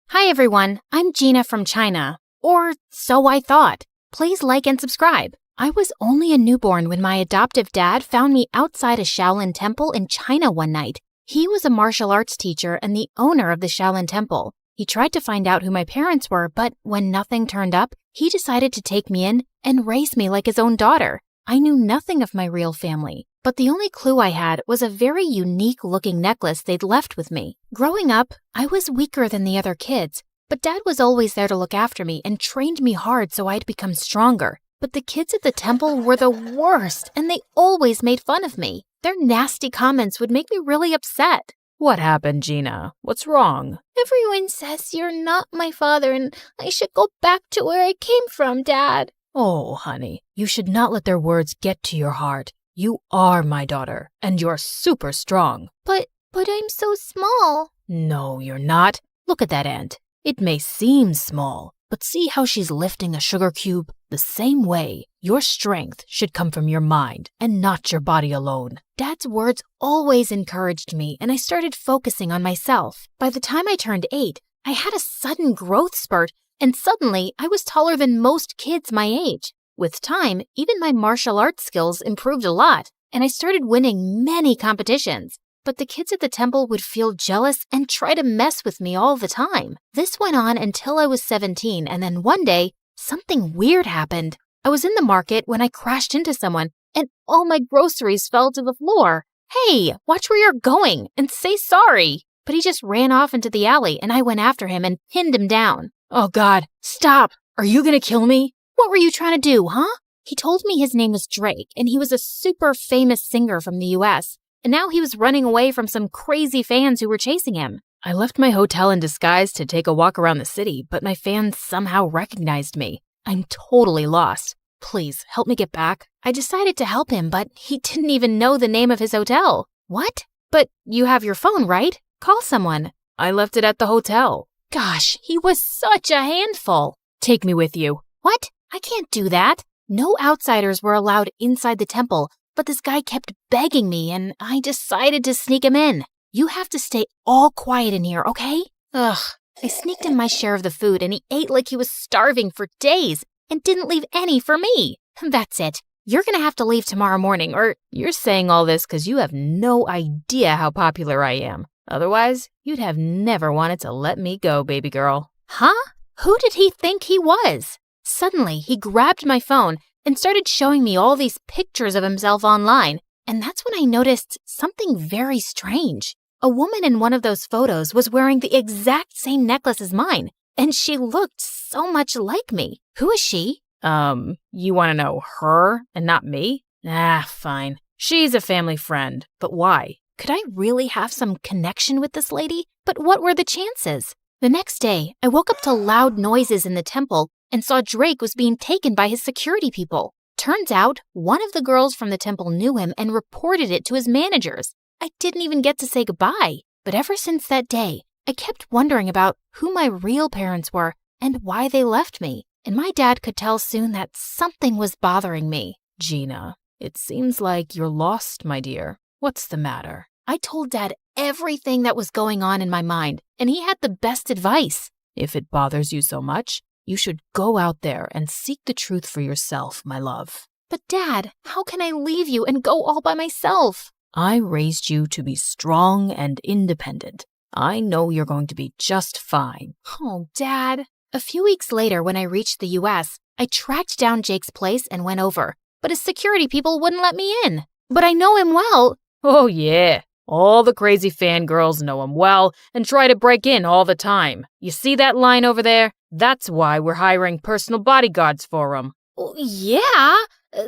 Hi everyone, I'm Gina from China. Or so I thought. Please like and subscribe. I was only a newborn when my adoptive dad found me outside a Shaolin temple in China one night. He was a martial arts teacher and the owner of the Shaolin temple. He tried to find out who my parents were, but when nothing turned up, he decided to take me in and raise me like his own daughter. I knew nothing of my real family, but the only clue I had was a very unique-looking necklace they'd left with me. Growing up, I was weaker than the other kids, but Dad was always there to look after me and trained me hard so I'd become stronger. But the kids at the temple were the worst, and they always made fun of me. Their nasty comments would make me really upset. What happened, Gina? What's wrong? Everyone says you're not my father and I should go back to where I came from, Dad. Oh, honey, you should not let their words get to your heart. You are my daughter, and you're super strong. But I'm so small. No, you're not. Look at that ant. It may seem small, but see how she's lifting a sugar cube? The same way, your strength should come from your mind and not your body alone. Dad's words always encouraged me, and I started focusing on myself. By the time I turned 8, I had a sudden growth spurt, and suddenly I was taller than most kids my age. With time, even my martial arts skills improved a lot, and I started winning many competitions. But the kids at the temple would feel jealous and try to mess with me all the time. This went on until I was 17, and then one day, something weird happened. I was in the market when I crashed into someone, and all my groceries fell to the floor. Hey, watch where you're going and say sorry. But he just ran off into the alley, and I went after him and pinned him down. Oh God, stop! Are you gonna kill me? What were you trying to do, huh? He told me his name was Drake, and he was a super famous singer from the US. And now he was running away from some crazy fans who were chasing him. I left my hotel in disguise to take a walk around the city, but my fans somehow recognized me. I'm totally lost. Please, help me get back. I decided to help him, but he didn't even know the name of his hotel. What? But you have your phone, right? Call someone. I left it at the hotel. Gosh, he was such a handful. Take me with you. What? I can't do that. No outsiders were allowed inside the temple, but this guy kept begging me, and I decided to sneak him in. You have to stay all quiet in here, okay? Ugh. I sneaked in my share of the food, and he ate like he was starving for days and didn't leave any for me. That's it. You're gonna have to leave tomorrow morning, or you're saying all this because you have no idea how popular I am. Otherwise, you'd have never wanted to let me go, baby girl. Huh? Who did he think he was? Suddenly, he grabbed my phone and started showing me all these pictures of himself online, and that's when I noticed something very strange. A woman in one of those photos was wearing the exact same necklace as mine, and she looked so much like me. Who is she? You want to know her and not me? Ah, fine. She's a family friend, but why? Could I really have some connection with this lady? But what were the chances? The next day, I woke up to loud noises in the temple and saw Drake was being taken by his security people. Turns out, one of the girls from the temple knew him and reported it to his managers. I didn't even get to say goodbye. But ever since that day, I kept wondering about who my real parents were and why they left me. And my dad could tell soon that something was bothering me. Gina, it seems like you're lost, my dear. What's the matter? I told Dad everything that was going on in my mind, and he had the best advice. If it bothers you so much, you should go out there and seek the truth for yourself, my love. But Dad, how can I leave you and go all by myself? I raised you to be strong and independent. I know you're going to be just fine. Oh, Dad. A few weeks later, when I reached the US, I tracked down Jake's place and went over, but his security people wouldn't let me in. But I know him well. Oh, yeah. All the crazy fangirls know him well and try to break in all the time. You see that line over there? That's why we're hiring personal bodyguards for him. Yeah,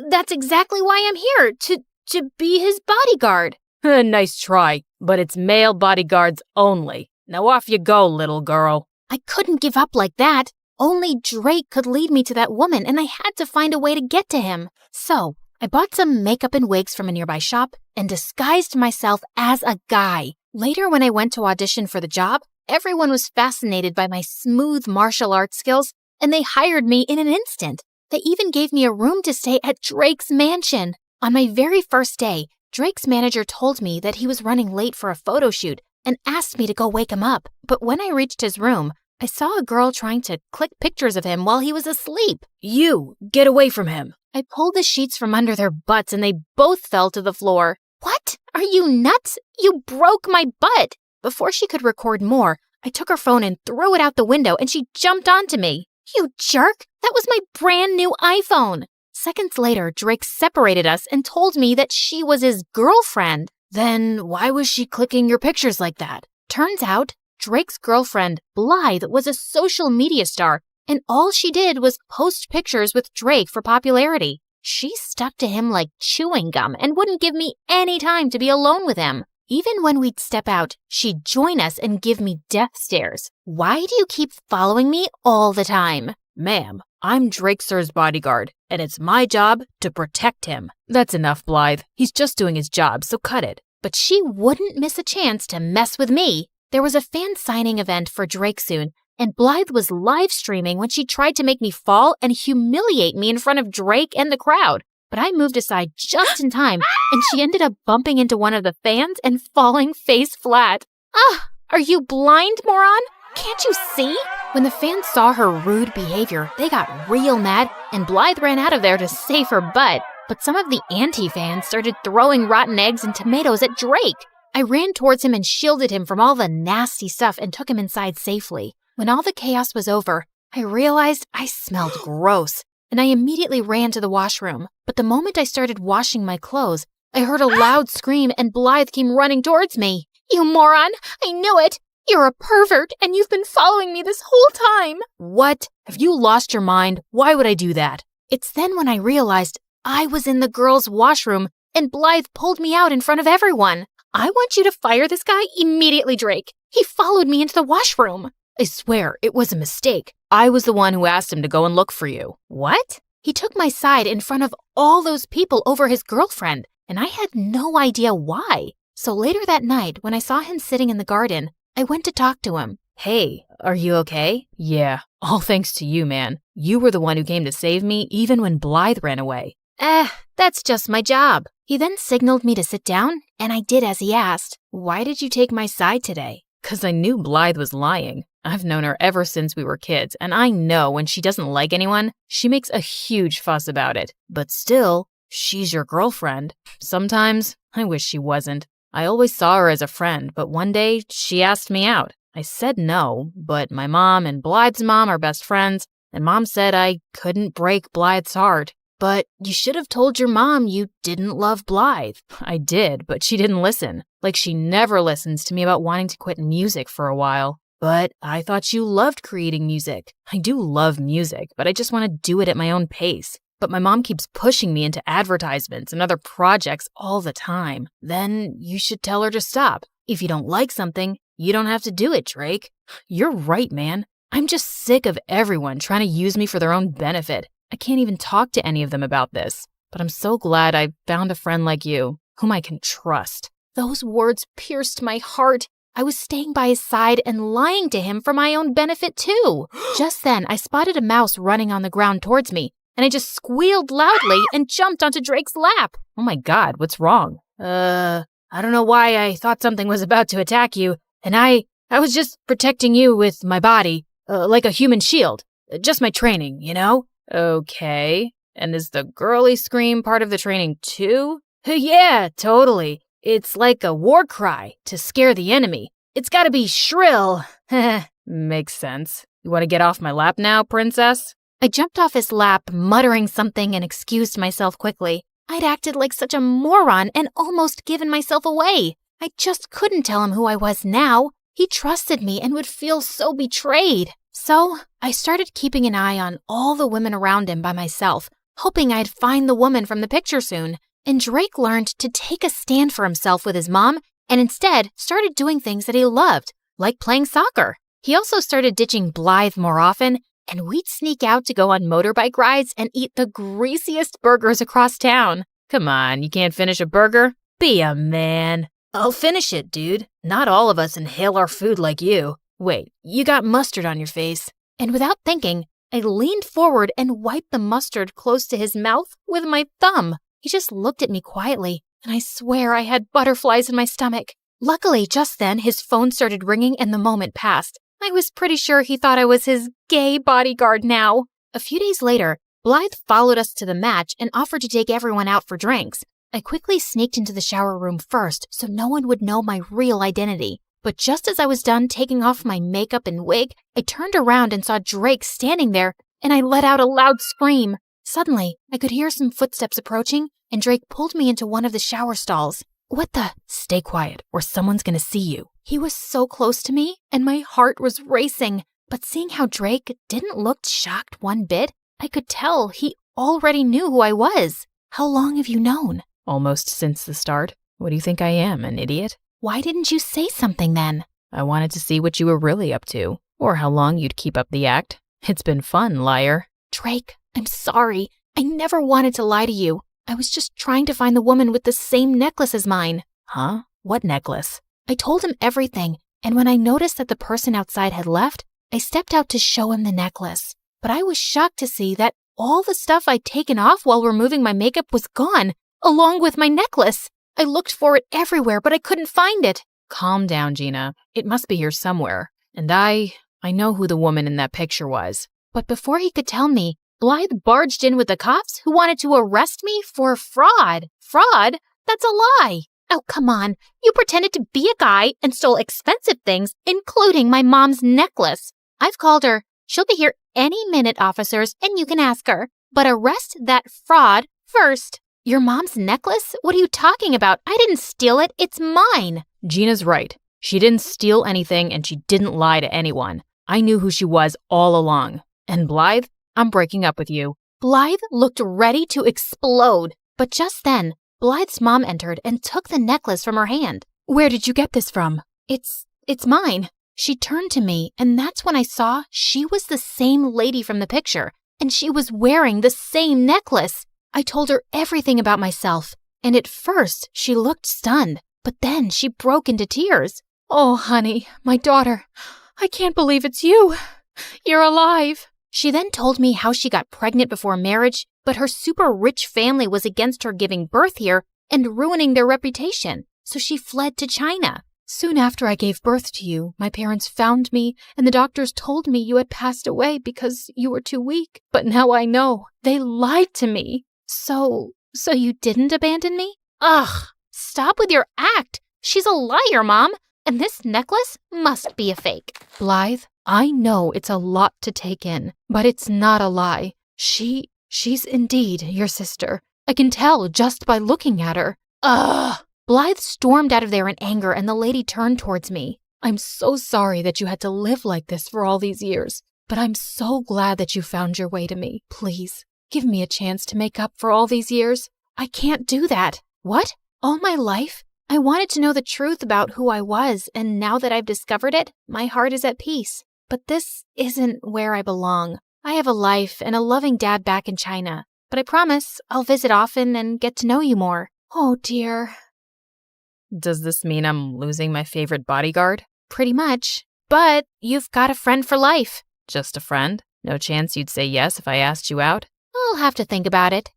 that's exactly why I'm here, to be his bodyguard. Nice try, but it's male bodyguards only. Now off you go, little girl. I couldn't give up like that. Only Drake could lead me to that woman, and I had to find a way to get to him. So I bought some makeup and wigs from a nearby shop and disguised myself as a guy. Later, when I went to audition for the job, everyone was fascinated by my smooth martial arts skills and they hired me in an instant. They even gave me a room to stay at Drake's mansion. On my very first day, Drake's manager told me that he was running late for a photo shoot and asked me to go wake him up. But when I reached his room, I saw a girl trying to click pictures of him while he was asleep. You, get away from him. I pulled the sheets from under their butts and they both fell to the floor. What? Are you nuts? You broke my butt. Before she could record more, I took her phone and threw it out the window and she jumped onto me. You jerk! That was my brand new iPhone. Seconds later, Drake separated us and told me that she was his girlfriend. Then why was she clicking your pictures like that? Turns out, Drake's girlfriend, Blythe, was a social media star, and all she did was post pictures with Drake for popularity. She stuck to him like chewing gum and wouldn't give me any time to be alone with him. Even when we'd step out, she'd join us and give me death stares. Why do you keep following me all the time? Ma'am, I'm Drake Sir's bodyguard, and it's my job to protect him. That's enough, Blythe. He's just doing his job, so cut it. But she wouldn't miss a chance to mess with me. There was a fan signing event for Drake soon, and Blythe was live streaming when she tried to make me fall and humiliate me in front of Drake and the crowd. But I moved aside just in time, and she ended up bumping into one of the fans and falling face flat. Are you blind, moron? Can't you see? When the fans saw her rude behavior, they got real mad, and Blythe ran out of there to save her butt. But some of the anti-fans started throwing rotten eggs and tomatoes at Drake. I ran towards him and shielded him from all the nasty stuff and took him inside safely. When all the chaos was over, I realized I smelled gross, and I immediately ran to the washroom. But the moment I started washing my clothes, I heard a loud scream and Blythe came running towards me. You moron! I knew it! You're a pervert, and you've been following me this whole time! What? Have you lost your mind? Why would I do that? It's then when I realized I was in the girls' washroom, and Blythe pulled me out in front of everyone. I want you to fire this guy immediately, Drake. He followed me into the washroom. I swear, it was a mistake. I was the one who asked him to go and look for you. What? He took my side in front of all those people over his girlfriend, and I had no idea why. So later that night, when I saw him sitting in the garden, I went to talk to him. Hey, are you okay? Yeah, all thanks to you, man. You were the one who came to save me even when Blythe ran away. That's just my job. He then signaled me to sit down, and I did as he asked. Why did you take my side today? 'Cause I knew Blythe was lying. I've known her ever since we were kids, and I know when she doesn't like anyone, she makes a huge fuss about it. But still, she's your girlfriend. Sometimes, I wish she wasn't. I always saw her as a friend, but one day, she asked me out. I said no, but my mom and Blythe's mom are best friends, and Mom said I couldn't break Blythe's heart. But you should have told your mom you didn't love Blythe. I did, but she didn't listen. Like she never listens to me about wanting to quit music for a while. But I thought you loved creating music. I do love music, but I just want to do it at my own pace. But my mom keeps pushing me into advertisements and other projects all the time. Then you should tell her to stop. If you don't like something, you don't have to do it, Drake. You're right, man. I'm just sick of everyone trying to use me for their own benefit. I can't even talk to any of them about this. But I'm so glad I found a friend like you, whom I can trust. Those words pierced my heart. I was staying by his side and lying to him for my own benefit, too. Just then, I spotted a mouse running on the ground towards me, and I just squealed loudly and jumped onto Drake's lap. Oh my God, what's wrong? I don't know why I thought something was about to attack you, and I was just protecting you with my body, like a human shield. Just my training, you know? Okay. And is the girly scream part of the training too? Yeah, totally. It's like a war cry to scare the enemy. It's gotta be shrill. Makes sense. You want to get off my lap now, princess? I jumped off his lap, muttering something, and excused myself quickly. I'd acted like such a moron and almost given myself away. I just couldn't tell him who I was now. He trusted me and would feel so betrayed. So I started keeping an eye on all the women around him by myself, hoping I'd find the woman from the picture soon. And Drake learned to take a stand for himself with his mom and instead started doing things that he loved, like playing soccer. He also started ditching Blythe more often, and we'd sneak out to go on motorbike rides and eat the greasiest burgers across town. Come on, you can't finish a burger? Be a man. I'll finish it, dude. Not all of us inhale our food like you. Wait, you got mustard on your face. And without thinking, I leaned forward and wiped the mustard close to his mouth with my thumb. He just looked at me quietly, and I swear I had butterflies in my stomach. Luckily, just then, his phone started ringing and the moment passed. I was pretty sure he thought I was his gay bodyguard now. A few days later, Blythe followed us to the match and offered to take everyone out for drinks. I quickly sneaked into the shower room first so no one would know my real identity. But just as I was done taking off my makeup and wig, I turned around and saw Drake standing there, and I let out a loud scream. Suddenly, I could hear some footsteps approaching, and Drake pulled me into one of the shower stalls. What the? Stay quiet, or someone's gonna see you. He was so close to me, and my heart was racing. But seeing how Drake didn't look shocked one bit, I could tell he already knew who I was. How long have you known? Almost since the start. What do you think I am, an idiot? Why didn't you say something then? I wanted to see what you were really up to, or how long you'd keep up the act. It's been fun, liar. Drake, I'm sorry. I never wanted to lie to you. I was just trying to find the woman with the same necklace as mine. Huh? What necklace? I told him everything, and when I noticed that the person outside had left, I stepped out to show him the necklace. But I was shocked to see that all the stuff I'd taken off while removing my makeup was gone, along with my necklace. I looked for it everywhere, but I couldn't find it. Calm down, Gina. It must be here somewhere. And I know who the woman in that picture was. But before he could tell me, Blythe barged in with the cops who wanted to arrest me for fraud. Fraud? That's a lie. Oh, come on. You pretended to be a guy and stole expensive things, including my mom's necklace. I've called her. She'll be here any minute, officers, and you can ask her. But arrest that fraud first. Your mom's necklace? What are you talking about? I didn't steal it. It's mine. Gina's right. She didn't steal anything and she didn't lie to anyone. I knew who she was all along. And Blythe, I'm breaking up with you. Blythe looked ready to explode. But just then, Blythe's mom entered and took the necklace from her hand. Where did you get this from? It's mine. She turned to me, and that's when I saw she was the same lady from the picture, and she was wearing the same necklace. I told her everything about myself, and at first she looked stunned, but then she broke into tears. Oh, honey, my daughter, I can't believe it's you. You're alive. She then told me how she got pregnant before marriage, but her super rich family was against her giving birth here and ruining their reputation, so she fled to China. Soon after I gave birth to you, my parents found me, and the doctors told me you had passed away because you were too weak. But now I know. They lied to me. So you didn't abandon me? Ugh, stop with your act. She's a liar, Mom, and this necklace must be a fake. Blythe, I know it's a lot to take in, but it's not a lie. She's indeed your sister. I can tell just by looking at her. Ugh. Blythe stormed out of there in anger, and the lady turned towards me. I'm so sorry that you had to live like this for all these years, but I'm so glad that you found your way to me. Please, give me a chance to make up for all these years. I can't do that. What? All my life? I wanted to know the truth about who I was, and now that I've discovered it, my heart is at peace. But this isn't where I belong. I have a life and a loving dad back in China, but I promise I'll visit often and get to know you more. Oh, dear. Does this mean I'm losing my favorite bodyguard? Pretty much. But you've got a friend for life. Just a friend? No chance you'd say yes if I asked you out? I'll have to think about it.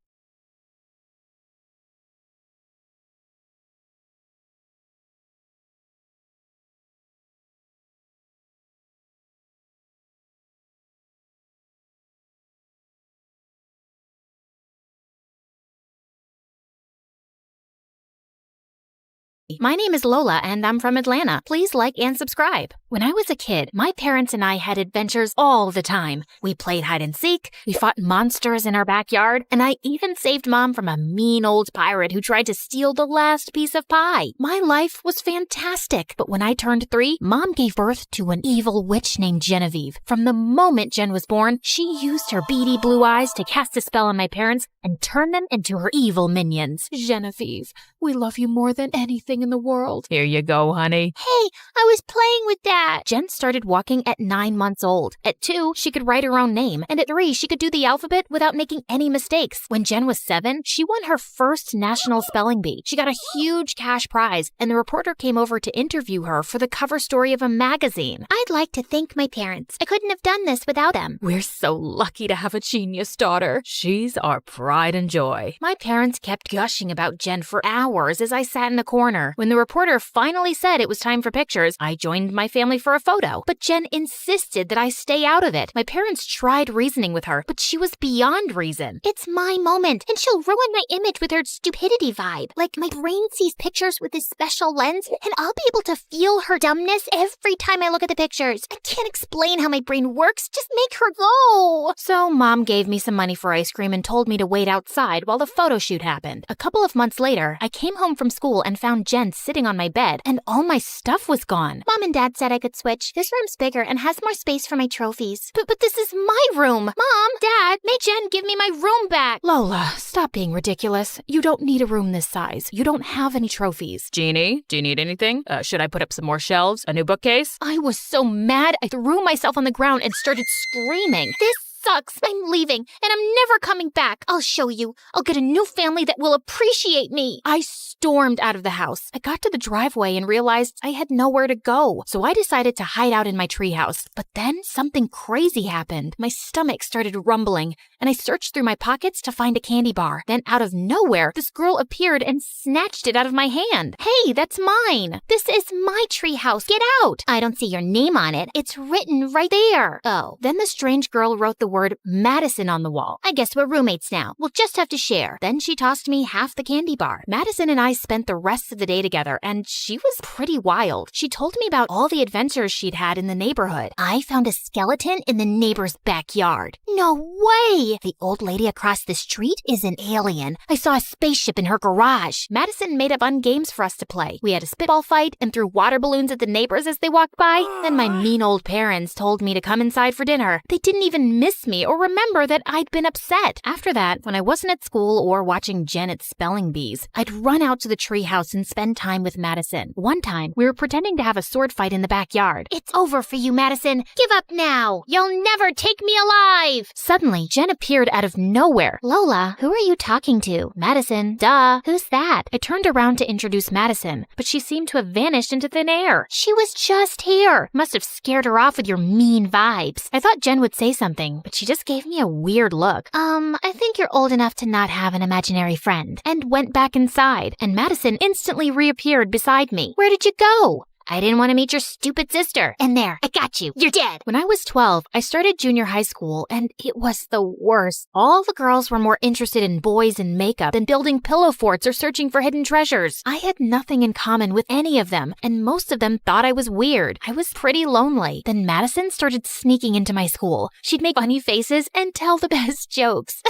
My name is Lola, and I'm from Atlanta. Please like and subscribe. When I was a kid, my parents and I had adventures all the time. We played hide and seek, we fought monsters in our backyard, and I even saved Mom from a mean old pirate who tried to steal the last piece of pie. My life was fantastic, but when I turned 3, Mom gave birth to an evil witch named Genevieve. From the moment Jen was born, she used her beady blue eyes to cast a spell on my parents and turn them into her evil minions. Genevieve, we love you more than anything everything in the world. Here you go, honey. Hey, I was playing with that. Jen started walking at 9 months old. At 2, she could write her own name. And at 3, she could do the alphabet without making any mistakes. When Jen was 7, she won her first national spelling bee. She got a huge cash prize, and the reporter came over to interview her for the cover story of a magazine. I'd like to thank my parents. I couldn't have done this without them. We're so lucky to have a genius daughter. She's our pride and joy. My parents kept gushing about Jen for hours as I sat in a corner. When the reporter finally said it was time for pictures, I joined my family for a photo. But Jen insisted that I stay out of it. My parents tried reasoning with her, but she was beyond reason. It's my moment, and she'll ruin my image with her stupidity vibe. Like, my brain sees pictures with this special lens, and I'll be able to feel her dumbness every time I look at the pictures. I can't explain how my brain works. Just make her go. So Mom gave me some money for ice cream and told me to wait outside while the photo shoot happened. A couple of months later, I came home from school and found Jen sitting on my bed, and all my stuff was gone. Mom and Dad said I could switch. This room's bigger and has more space for my trophies. But this is my room. Mom, Dad, make Jen give me my room back. Lola, stop being ridiculous. You don't need a room this size. You don't have any trophies. Jeannie, do you need anything? Should I put up some more shelves? A new bookcase? I was so mad, I threw myself on the ground and started screaming. This sucks. I'm leaving, and I'm never coming back. I'll show you. I'll get a new family that will appreciate me. I stormed out of the house. I got to the driveway and realized I had nowhere to go, so I decided to hide out in my treehouse. But then something crazy happened. My stomach started rumbling, and I searched through my pockets to find a candy bar. Then out of nowhere, this girl appeared and snatched it out of my hand. Hey, that's mine. This is my treehouse. Get out. I don't see your name on it. It's written right there. Oh. Then the strange girl wrote the word Madison on the wall. I guess we're roommates now. We'll just have to share. Then she tossed me half the candy bar. Madison and I spent the rest of the day together, and she was pretty wild. She told me about all the adventures she'd had in the neighborhood. I found a skeleton in the neighbor's backyard. No way! The old lady across the street is an alien. I saw a spaceship in her garage. Madison made up fun games for us to play. We had a spitball fight and threw water balloons at the neighbors as they walked by. Then my mean old parents told me to come inside for dinner. They didn't even miss me or remember that I'd been upset. After that, when I wasn't at school or watching Janet's spelling bees, I'd run out to the treehouse and spend time with Madison. One time, we were pretending to have a sword fight in the backyard. It's over for you, Madison. Give up now. You'll never take me alive. Suddenly, Jen appeared out of nowhere. Lola, who are you talking to? Madison. Duh. Who's that? I turned around to introduce Madison, but she seemed to have vanished into thin air. She was just here. Must have scared her off with your mean vibes. I thought Jen would say something, but she just gave me a weird look. I think you're old enough to not have an imaginary friend. And went back inside, and Madison instantly reappeared beside me. Where did you go? I didn't want to meet your stupid sister. And there, I got you. You're dead. When I was 12, I started junior high school, and it was the worst. All the girls were more interested in boys and makeup than building pillow forts or searching for hidden treasures. I had nothing in common with any of them, and most of them thought I was weird. I was pretty lonely. Then Madison started sneaking into my school. She'd make funny faces and tell the best jokes.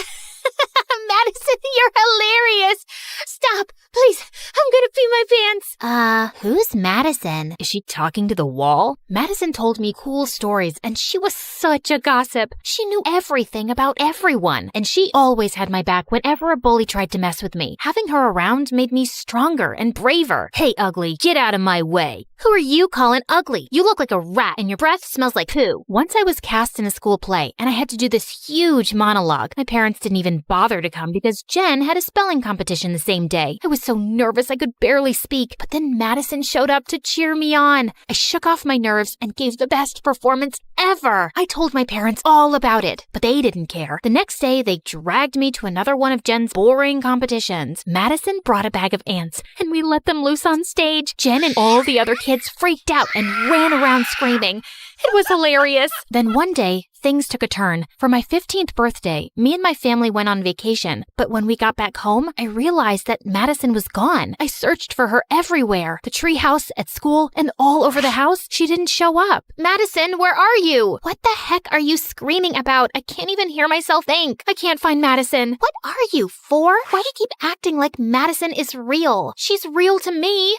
Madison, you're hilarious. Stop, please. I'm gonna pee my pants. Who's Madison? Is she talking to the wall? Madison told me cool stories, and she was such a gossip. She knew everything about everyone, and she always had my back whenever a bully tried to mess with me. Having her around made me stronger and braver. Hey, ugly, get out of my way. Who are you calling ugly? You look like a rat, and your breath smells like poo. Once I was cast in a school play, and I had to do this huge monologue. My parents didn't even bother to come because Jen had a spelling competition the same day. I was so nervous I could barely speak, but then Madison showed up to cheer me on. I shook off my nerves and gave the best performance ever. I told my parents all about it, but they didn't care. The next day, they dragged me to another one of Jen's boring competitions. Madison brought a bag of ants, and we let them loose on stage. Jen and all the other kids freaked out and ran around screaming. It was hilarious. Then one day, things took a turn. For my 15th birthday, me and my family went on vacation, but when we got back home, I realized that Madison was gone. I searched for her everywhere. The treehouse, at school, and all over the house. She didn't show up. Madison, where are you? What the heck are you screaming about? I can't even hear myself think. I can't find Madison. What are you, 4? Why do you keep acting like Madison is real? She's real to me.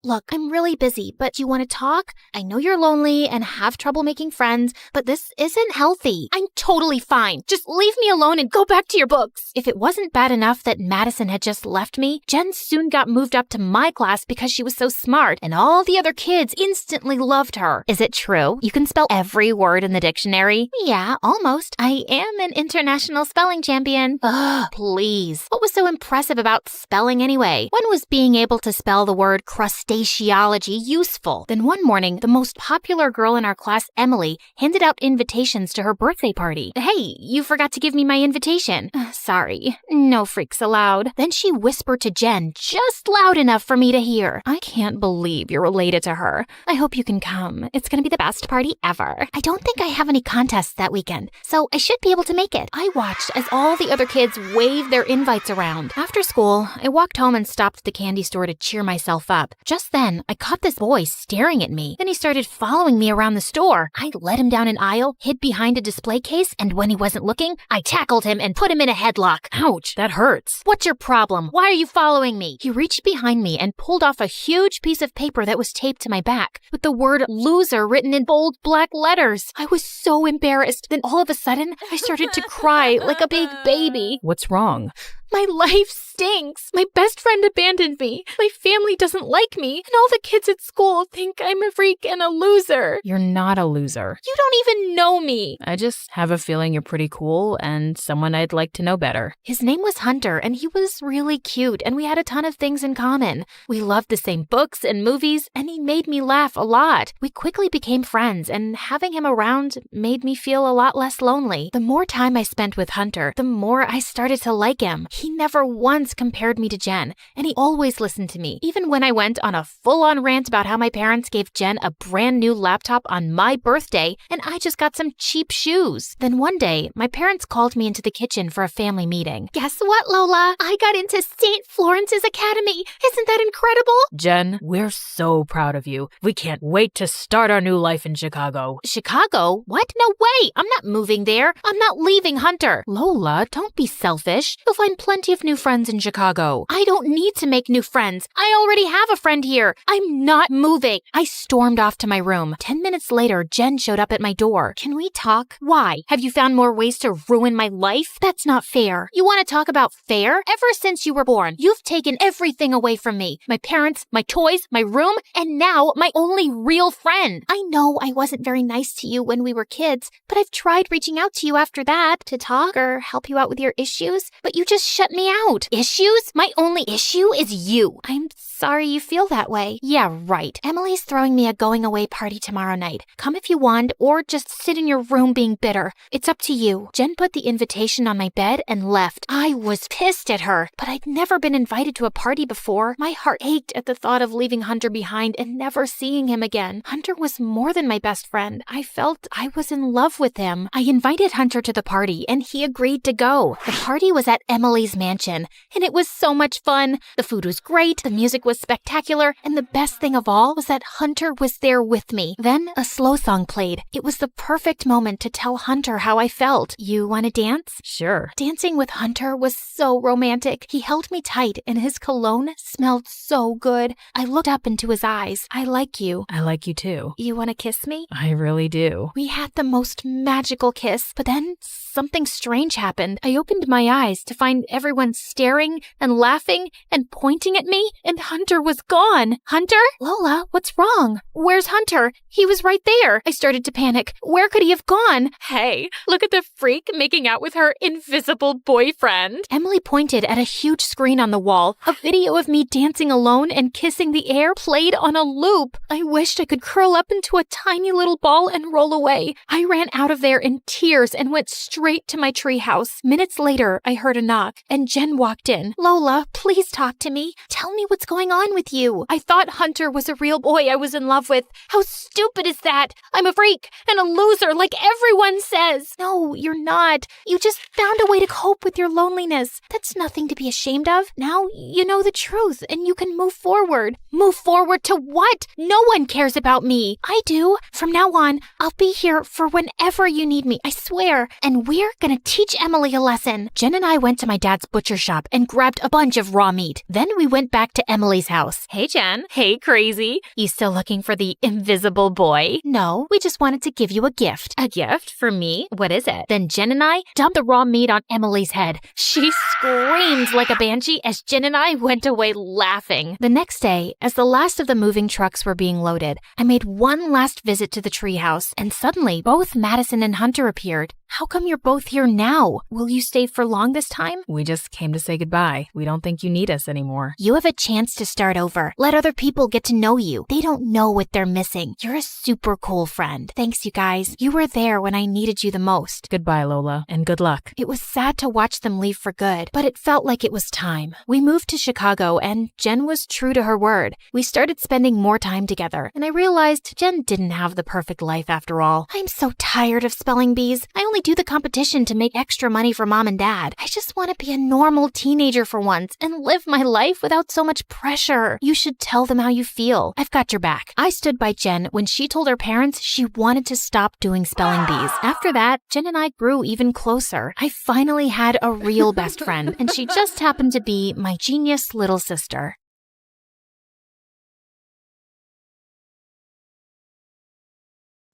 Look, I'm really busy, but do you want to talk? I know you're lonely and have trouble making friends, but this isn't helping. healthy. I'm totally fine. Just leave me alone and go back to your books. If it wasn't bad enough that Madison had just left me, Jen soon got moved up to my class because she was so smart, and all the other kids instantly loved her. Is it true? You can spell every word in the dictionary? Yeah, almost. I am an international spelling champion. Ugh, please. What was so impressive about spelling anyway? When was being able to spell the word crustaceology useful? Then one morning, the most popular girl in our class, Emily, handed out invitations to her birthday party. Hey, you forgot to give me my invitation. Sorry. No freaks allowed. Then she whispered to Jen just loud enough for me to hear. I can't believe you're related to her. I hope you can come. It's gonna be the best party ever. I don't think I have any contests that weekend, so I should be able to make it. I watched as all the other kids waved their invites around. After school, I walked home and stopped at the candy store to cheer myself up. Just then, I caught this boy staring at me. Then he started following me around the store. I led him down an aisle, hid behind a display case, and when he wasn't looking, I tackled him and put him in a headlock. Ouch, that hurts. What's your problem? Why are you following me? He reached behind me and pulled off a huge piece of paper that was taped to my back with the word loser written in bold black letters. I was so embarrassed. Then all of a sudden, I started to cry like a big baby. What's wrong? My life stinks. My best friend abandoned me. My family doesn't like me. And all the kids at school think I'm a freak and a loser. You're not a loser. You don't even know me. I just have a feeling you're pretty cool and someone I'd like to know better. His name was Hunter, and he was really cute, and we had a ton of things in common. We loved the same books and movies, and he made me laugh a lot. We quickly became friends, and having him around made me feel a lot less lonely. The more time I spent with Hunter, the more I started to like him. He never once compared me to Jen, and he always listened to me, even when I went on a full-on rant about how my parents gave Jen a brand new laptop on my birthday, and I just got some cheap shoes. Then one day, my parents called me into the kitchen for a family meeting. Guess what, Lola? I got into St. Florence's Academy. Isn't that incredible? Jen, we're so proud of you. We can't wait to start our new life in Chicago. Chicago? What? No way! I'm not moving there. I'm not leaving Hunter. Lola, don't be selfish. You'll find plenty of new friends in Chicago. I don't need to make new friends. I already have a friend here. I'm not moving. I stormed off to my room. 10 minutes later, Jen showed up at my door. Can we talk? Why? Have you found more ways to ruin my life? That's not fair. You want to talk about fair? Ever since you were born, you've taken everything away from me. My parents, my toys, my room, and now my only real friend. I know I wasn't very nice to you when we were kids, but I've tried reaching out to you after that to talk or help you out with your issues, but you just shut me out. Issues? My only issue is you. I'm sorry you feel that way. Yeah, right. Emily's throwing me a going away party tomorrow night. Come if you want, or just sit in your room being bitter. It's up to you. Jen put the invitation on my bed and left. I was pissed at her, but I'd never been invited to a party before. My heart ached at the thought of leaving Hunter behind and never seeing him again. Hunter was more than my best friend. I felt I was in love with him. I invited Hunter to the party, and he agreed to go. The party was at Emily's mansion, and it was so much fun. The food was great, the music was spectacular, and the best thing of all was that Hunter was there with me. Then a slow song played. It was the perfect moment to tell Hunter how I felt. You want to dance? Sure. Dancing with Hunter was so romantic. He held me tight, and his cologne smelled so good. I looked up into his eyes. I like you. I like you too. You want to kiss me? I really do. We had the most magical kiss, but then something strange happened. I opened my eyes to find everyone staring and laughing and pointing at me, and Hunter was gone. Hunter? Lola, what's wrong? Where's Hunter? He was right there. I started to panic. Where could he have gone? Hey, look at the freak making out with her invisible boyfriend. Emily pointed at a huge screen on the wall. A video of me dancing alone and kissing the air played on a loop. I wished I could curl up into a tiny little ball and roll away. I ran out of there in tears and went straight to my treehouse. Minutes later, I heard a knock, and Jen walked in. Lola, please talk to me. Tell me what's going on with you. I thought Hunter was a real boy I was in love with. How stupid is that? I'm a freak and a loser like everyone says. No, you're not. You just found a way to cope with your loneliness. That's nothing to be ashamed of. Now you know the truth and you can move forward. Move forward to what? No one cares about me. I do. From now on, I'll be here for whenever you need me, I swear. And we're gonna teach Emily a lesson. Jen and I went to my dad's Dad's butcher shop and grabbed a bunch of raw meat. Then we went back to Emily's house. Hey, Jen. Hey, crazy. You still looking for the invisible boy? No, we just wanted to give you a gift. A gift for me? What is it? Then Jen and I dumped the raw meat on Emily's head. She screamed like a banshee as Jen and I went away laughing. The next day, as the last of the moving trucks were being loaded, I made one last visit to the treehouse, and suddenly both Madison and Hunter appeared. How come you're both here now? Will you stay for long this time? We just came to say goodbye. We don't think you need us anymore. You have a chance to start over. Let other people get to know you. They don't know what they're missing. You're a super cool friend. Thanks, you guys. You were there when I needed you the most. Goodbye, Lola, and good luck. It was sad to watch them leave for good, but it felt like it was time. We moved to Chicago, and Jen was true to her word. We started spending more time together, and I realized Jen didn't have the perfect life after all. I'm so tired of spelling bees. I only do the competition to make extra money for Mom and Dad. I just want to be a normal teenager for once and live my life without so much pressure. You should tell them how you feel. I've got your back. I stood by Jen when she told her parents she wanted to stop doing spelling bees. After that, Jen and I grew even closer. I finally had a real best friend, and she just happened to be my genius little sister.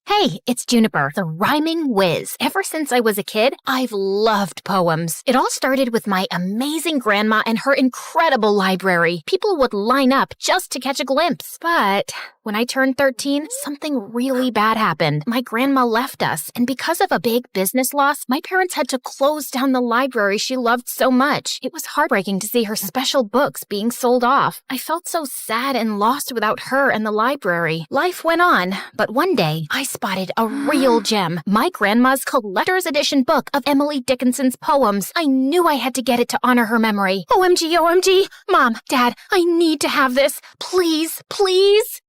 Hey, it's Juniper, the rhyming whiz. Ever since I was a kid, I've loved poems. It all started with my amazing grandma and her incredible library. People would line up just to catch a glimpse. But when I turned 13, something really bad happened. My grandma left us, and because of a big business loss, my parents had to close down the library she loved so much. It was heartbreaking to see her special books being sold off. I felt so sad and lost without her and the library. Life went on, but one day, I spotted a real gem, my grandma's collector's edition book of Emily Dickinson's poems. I knew I had to get it to honor her memory. OMG, OMG. Mom, Dad, I need to have this. Please, please.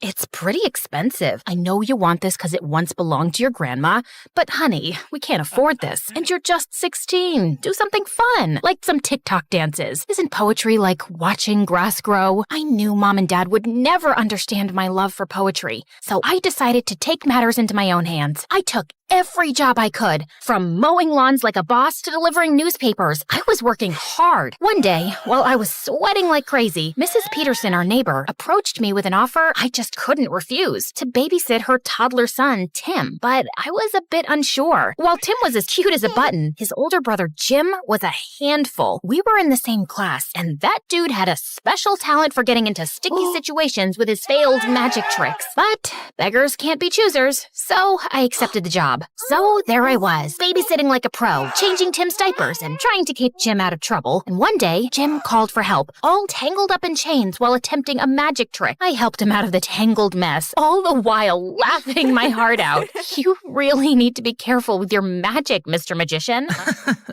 It's pretty expensive. I know you want this because it once belonged to your grandma, but honey, we can't afford this. And you're just 16. Do something fun, like some TikTok dances. Isn't poetry like watching grass grow? I knew Mom and Dad would never understand my love for poetry, so I decided to take matters into my own hands. I took every job I could, from mowing lawns like a boss to delivering newspapers. I was working hard. One day, while I was sweating like crazy, Mrs. Peterson, our neighbor, approached me with an offer I just couldn't refuse, to babysit her toddler son, Tim. But I was a bit unsure. While Tim was as cute as a button, his older brother, Jim, was a handful. We were in the same class, and that dude had a special talent for getting into sticky situations with his failed magic tricks. But beggars can't be choosers, so I accepted the job. So there I was, babysitting like a pro, changing Tim's diapers and trying to keep Jim out of trouble. And one day, Jim called for help, all tangled up in chains while attempting a magic trick. I helped him out of the tangled mess, all the while laughing my heart out. You really need to be careful with your magic, Mr. Magician.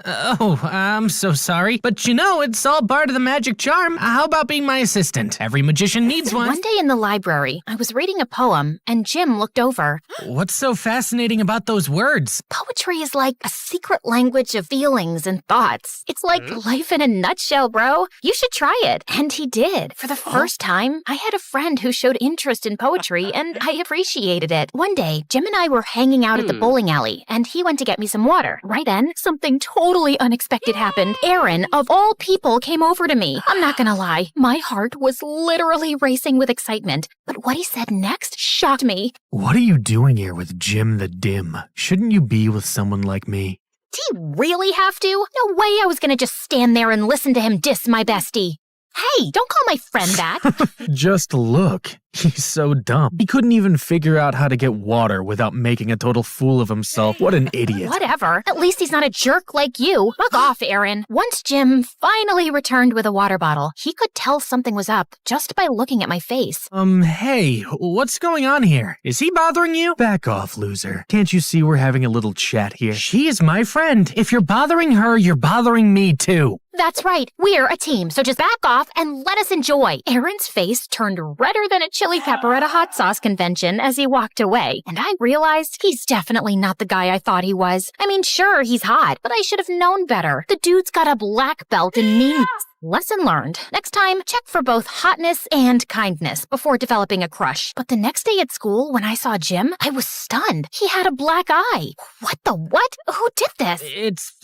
Oh, I'm so sorry. But you know, it's all part of the magic charm. How about being my assistant? Every magician needs one. One day in the library, I was reading a poem, and Jim looked over. What's so fascinating about those words? Poetry is like a secret language of feelings and thoughts. It's like life in a nutshell, bro. You should try it. And he did. For the first time, I had a friend who showed interest in poetry, and I appreciated it. One day, Jim and I were hanging out at the bowling alley, and he went to get me some water. Right then, something totally unexpected happened. Aaron, of all people, came over to me. I'm not gonna lie, my heart was literally racing with excitement. But what he said next shocked me. What are you doing here with Jim the Dim? Shouldn't you be with someone like me? Did he really have to? No way I was gonna just stand there and listen to him diss my bestie. Hey, don't call my friend that. Just look. He's so dumb. He couldn't even figure out how to get water without making a total fool of himself. What an idiot. Whatever. At least he's not a jerk like you. Fuck off, Aaron. Once Jim finally returned with a water bottle, he could tell something was up just by looking at my face. Hey, what's going on here? Is he bothering you? Back off, loser. Can't you see we're having a little chat here? She is my friend. If you're bothering her, you're bothering me too. That's right. We're a team, so just back off and let us enjoy. Aaron's face turned redder than a chili pepper at a hot sauce convention as he walked away, and I realized he's definitely not the guy I thought he was. I mean, sure, he's hot, but I should have known better. The dude's got a black belt in mean Lesson learned. Next time, check for both hotness and kindness before developing a crush. But the next day at school, when I saw Jim, I was stunned. He had a black eye. What the what? Who did this?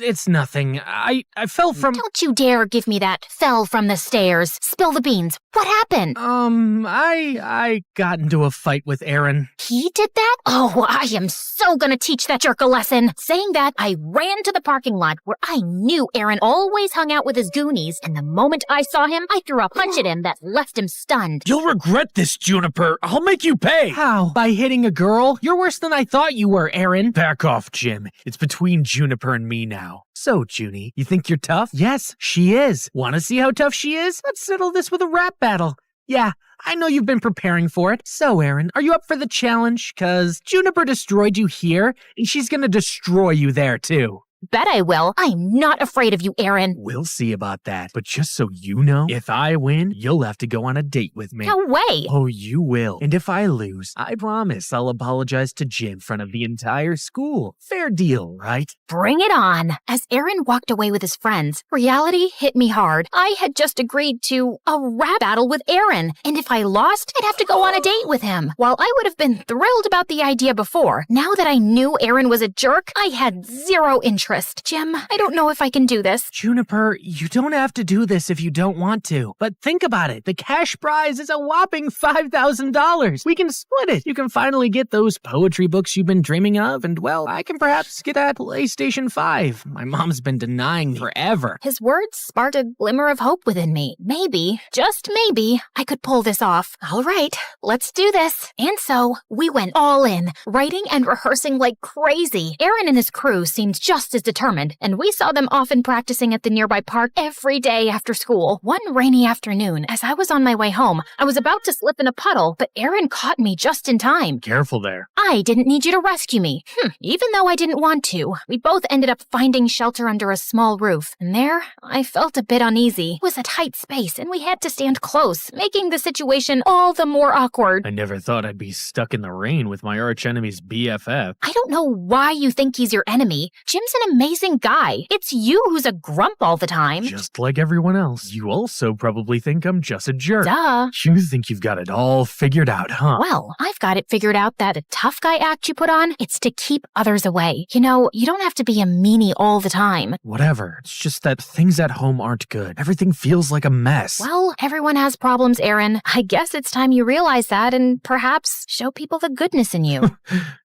It's nothing. I fell from... Don't you dare give me that fell from the stairs. Spill the beans. What happened? I got into a fight with Aaron. He did that? Oh, I am so gonna teach that jerk a lesson. Saying that, I ran to the parking lot where I knew Aaron always hung out with his goonies, and the moment I saw him, I threw a punch at him that left him stunned. You'll regret this, Juniper. I'll make you pay. How? By hitting a girl? You're worse than I thought you were, Aaron. Back off, Jim. It's between Juniper and me now. So, Junie, you think you're tough? Yes, she is. Want to see how tough she is? Let's settle this with a rap battle. Yeah, I know you've been preparing for it. So, Aaron, are you up for the challenge? 'Cause Juniper destroyed you here, and she's gonna destroy you there, too. Bet I will. I'm not afraid of you, Aaron. We'll see about that. But just so you know, if I win, you'll have to go on a date with me. No way. Oh, you will. And if I lose, I promise I'll apologize to Jim in front of the entire school. Fair deal, right? Bring it on. As Aaron walked away with his friends, reality hit me hard. I had just agreed to a rap battle with Aaron, and if I lost, I'd have to go on a date with him. While I would have been thrilled about the idea before, now that I knew Aaron was a jerk, I had zero interest. Jim, I don't know if I can do this. Juniper, you don't have to do this if you don't want to. But think about it. The cash prize is a whopping $5,000. We can split it. You can finally get those poetry books you've been dreaming of, and, well, I can perhaps get that PlayStation 5. My mom's been denying me forever. His words sparked a glimmer of hope within me. Maybe, just maybe, I could pull this off. All right, let's do this. And so, we went all in, writing and rehearsing like crazy. Aaron and his crew seemed just as determined, and we saw them often practicing at the nearby park every day after school. One rainy afternoon, as I was on my way home, I was about to slip in a puddle, but Aaron caught me just in time. Careful there. I didn't need you to rescue me. Even though I didn't want to, we both ended up finding shelter under a small roof. And there, I felt a bit uneasy. It was a tight space, and we had to stand close, making the situation all the more awkward. I never thought I'd be stuck in the rain with my archenemy's BFF. I don't know why you think he's your enemy. Jim's an amazing guy. It's you who's a grump all the time. Just like everyone else. You also probably think I'm just a jerk. Duh. You think you've got it all figured out, huh? Well, I've got it figured out that a tough guy act you put on, it's to keep others away. You know, you don't have to be a meanie all the time. Whatever. It's just that things at home aren't good. Everything feels like a mess. Well, everyone has problems, Aaron. I guess it's time you realize that and perhaps show people the goodness in you.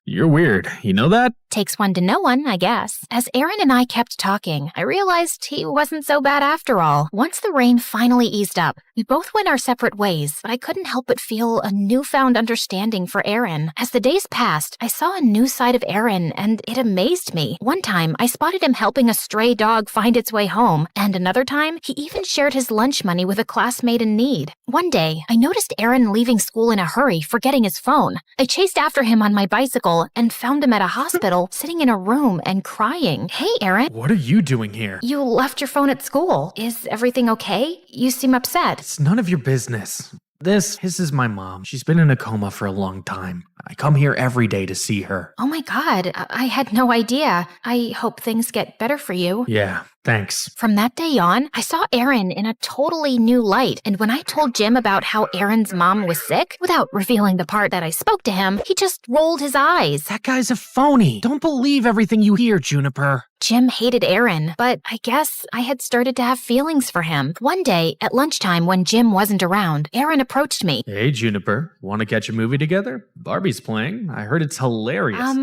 You're weird. You know that? Takes one to know one, I guess. As Aaron and I kept talking, I realized he wasn't so bad after all. Once the rain finally eased up, we both went our separate ways, but I couldn't help but feel a newfound understanding for Aaron. As the days passed, I saw a new side of Aaron, and it amazed me. One time, I spotted him helping a stray dog find its way home, and another time, he even shared his lunch money with a classmate in need. One day, I noticed Aaron leaving school in a hurry, forgetting his phone. I chased after him on my bicycle and found him at a hospital, sitting in a room and crying. Hey, Aaron. What are you doing here? You left your phone at school. Is everything okay? You seem upset. It's none of your business. This is my mom. She's been in a coma for a long time. I come here every day to see her. Oh my God, I had no idea. I hope things get better for you. Yeah, thanks. From that day on, I saw Aaron in a totally new light. And when I told Jim about how Aaron's mom was sick, without revealing the part that I spoke to him, he just rolled his eyes. That guy's a phony. Don't believe everything you hear, Juniper. Jim hated Aaron, but I guess I had started to have feelings for him. One day, at lunchtime when Jim wasn't around, Aaron approached me. Hey, Juniper. Want to catch a movie together? Barbie's playing. I heard it's hilarious.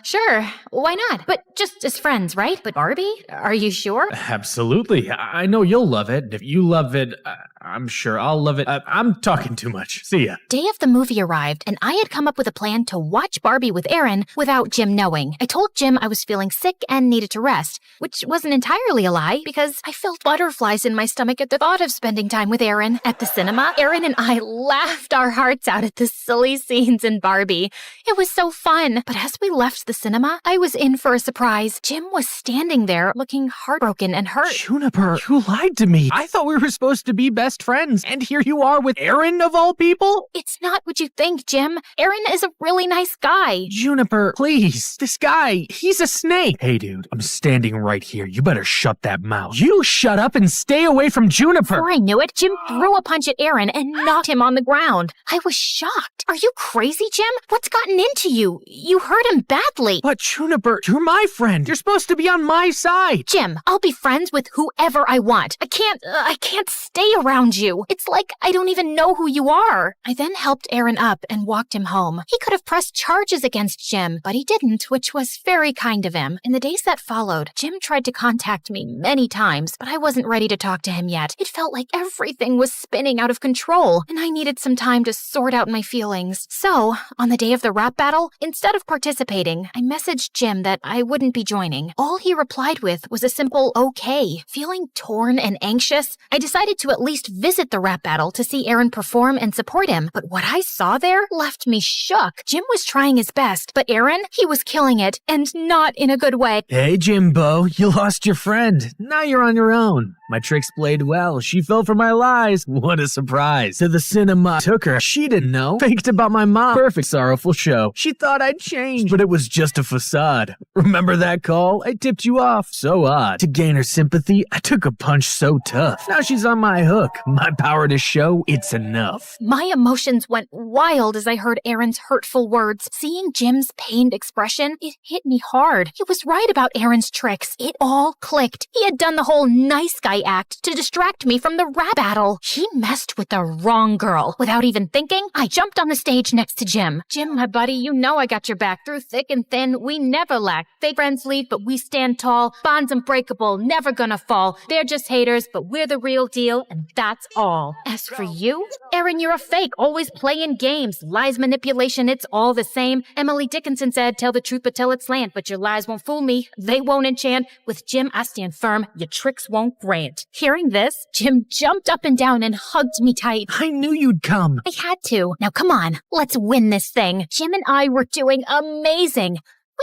Sure. Why not? But just as friends, right? But Barbie? Are you sure? Absolutely. I know you'll love it. If you love it, I'm sure I'll love it. I'm talking too much. See ya. Day of the movie arrived, and I had come up with a plan to watch Barbie with Aaron without Jim knowing. I told Jim I was feeling sick and needed to rest, which wasn't entirely a lie because I felt butterflies in my stomach at the thought of spending time with Aaron. At the cinema, Aaron and I laughed our hearts out at the silly scenes in Barbie. It was so fun. But as we left the cinema, I was in for a surprise. Jim was standing there looking heartbroken and hurt. Juniper, you lied to me. I thought we were supposed to be best best friends. And here you are with Aaron of all people? It's not what you think, Jim. Aaron is a really nice guy. Juniper, please. This guy, he's a snake. Hey, dude, I'm standing right here. You better shut that mouth. You shut up and stay away from Juniper. Before I knew it, Jim threw a punch at Aaron and knocked him on the ground. I was shocked. Are you crazy, Jim? What's gotten into you? You hurt him badly. But Juniper, you're my friend. You're supposed to be on my side. Jim, I'll be friends with whoever I want. I can't stay around you. It's like I don't even know who you are. I then helped Aaron up and walked him home. He could have pressed charges against Jim, but he didn't, which was very kind of him. In the days that followed, Jim tried to contact me many times, but I wasn't ready to talk to him yet. It felt like everything was spinning out of control, and I needed some time to sort out my feelings. So, on the day of the rap battle, instead of participating, I messaged Jim that I wouldn't be joining. All he replied with was a simple okay. Feeling torn and anxious, I decided to at least visit the rap battle to see Aaron perform and support him, but what I saw there left me shook. Jim was trying his best, but Aaron, he was killing it, and not in a good way. Hey, Jimbo, you lost your friend. Now you're on your own. My tricks played well. She fell for my lies. What a surprise. To the cinema. Took her. She didn't know. Faked about my mom. Perfect sorrowful show. She thought I'd changed, but it was just a facade. Remember that call? I tipped you off. So odd. To gain her sympathy, I took a punch so tough. Now she's on my hook. My power to show it's enough. My emotions went wild as I heard Aaron's hurtful words. Seeing Jim's pained expression, it hit me hard. He was right about Aaron's tricks. It all clicked. He had done the whole nice guy act to distract me from the rap battle. He messed with the wrong girl. Without even thinking, I jumped on the stage next to Jim. Jim, my buddy, you know I got your back. Through thick and thin, we never lack. Fake friends leave, but we stand tall. Bonds unbreakable, never gonna fall. They're just haters, but we're the real deal, and that's all. As for you, Aaron, you're a fake, always playing games. Lies, manipulation, it's all the same. Emily Dickinson said, tell the truth but tell it slant. But your lies won't fool me, they won't enchant. With Jim, I stand firm, your tricks won't grant. Hearing this, Jim jumped up and down and hugged me tight. I knew you'd come. I had to. Now come on, let's win this thing. Jim and I were doing amazing.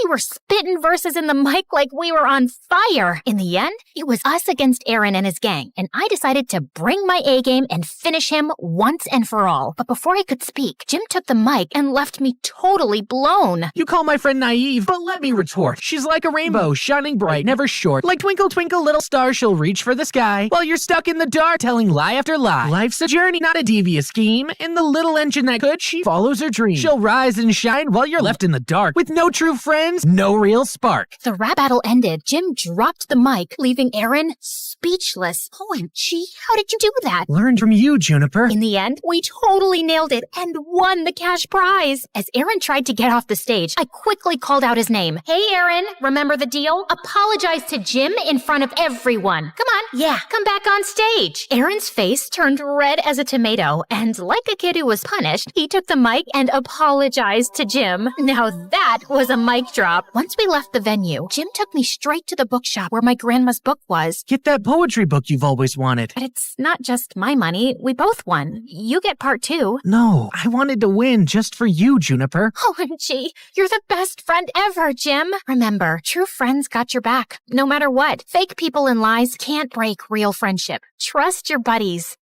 We were spitting verses in the mic like we were on fire. In the end, it was us against Aaron and his gang, and I decided to bring my A game and finish him once and for all. But before I could speak, Jim took the mic and left me totally blown. You call my friend naive, but let me retort. She's like a rainbow, shining bright, never short. Like twinkle, twinkle, little star, she'll reach for the sky while you're stuck in the dark, telling lie after lie. Life's a journey, not a devious scheme. In the little engine that could, she follows her dream. She'll rise and shine while you're left in the dark with no true friends. No real spark. The rap battle ended. Jim dropped the mic, leaving Aaron speechless. OMG, how did you do that? Learned from you, Juniper. In the end, we totally nailed it and won the cash prize. As Aaron tried to get off the stage, I quickly called out his name. Hey, Aaron, remember the deal? Apologize to Jim in front of everyone. Come on, yeah, come back on stage. Aaron's face turned red as a tomato, and like a kid who was punished, he took the mic and apologized to Jim. Now that was a mic drop. Once we left the venue, Jim took me straight to the bookshop where my grandma's book was. Get that poetry book you've always wanted. But it's not just my money. We both won. You get part 2. No, I wanted to win just for you, Juniper. OMG, you're the best friend ever, Jim. Remember, true friends got your back, no matter what. Fake people and lies can't break real friendship. Trust your buddies.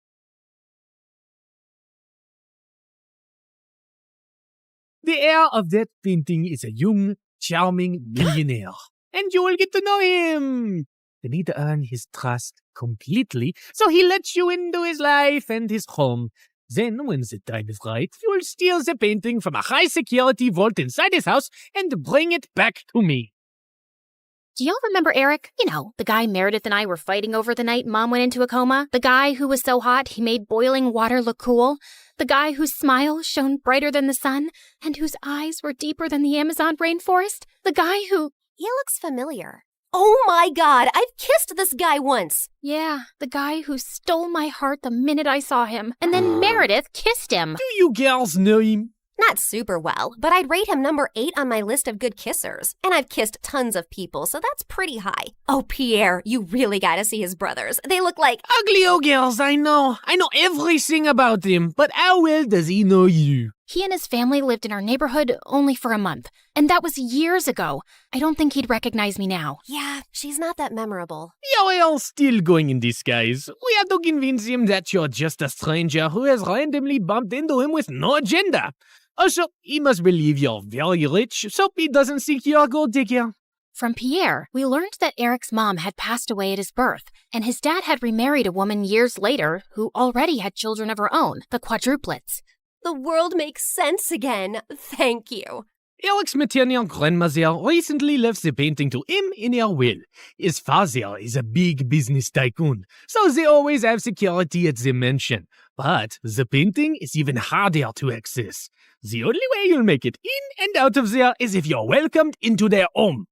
The heir of that painting is a young, charming millionaire, and you will get to know him. You need to earn his trust completely, so he lets you into his life and his home. Then, when the time is right, you'll steal the painting from a high-security vault inside his house and bring it back to me. Do y'all remember Eric? You know, the guy Meredith and I were fighting over the night Mom went into a coma? The guy who was so hot he made boiling water look cool? The guy whose smile shone brighter than the sun and whose eyes were deeper than the Amazon rainforest? The guy who... He looks familiar. Oh my God, I've kissed this guy once. Yeah, the guy who stole my heart the minute I saw him. And then Meredith kissed him. Do you girls know him? Not super well, but I'd rate him number 8 on my list of good kissers. And I've kissed tons of people, so that's pretty high. Oh, Pierre, you really gotta see his brothers. They look like... Ugly old girls, I know. I know everything about him, but how well does he know you? He and his family lived in our neighborhood only for a month, and that was years ago. I don't think he'd recognize me now. Yeah, she's not that memorable. You're still going in disguise. We have to convince him that you're just a stranger who has randomly bumped into him with no agenda. Also, he must believe you're very rich, so he doesn't think you're a gold digger. From Pierre, we learned that Eric's mom had passed away at his birth, and his dad had remarried a woman years later who already had children of her own, the quadruplets. The world makes sense again. Thank you. Eric's maternal grandmother recently left the painting to him in her will. His father is a big business tycoon, so they always have security at the mansion. But the painting is even harder to access. The only way you'll make it in and out of there is if you're welcomed into their home.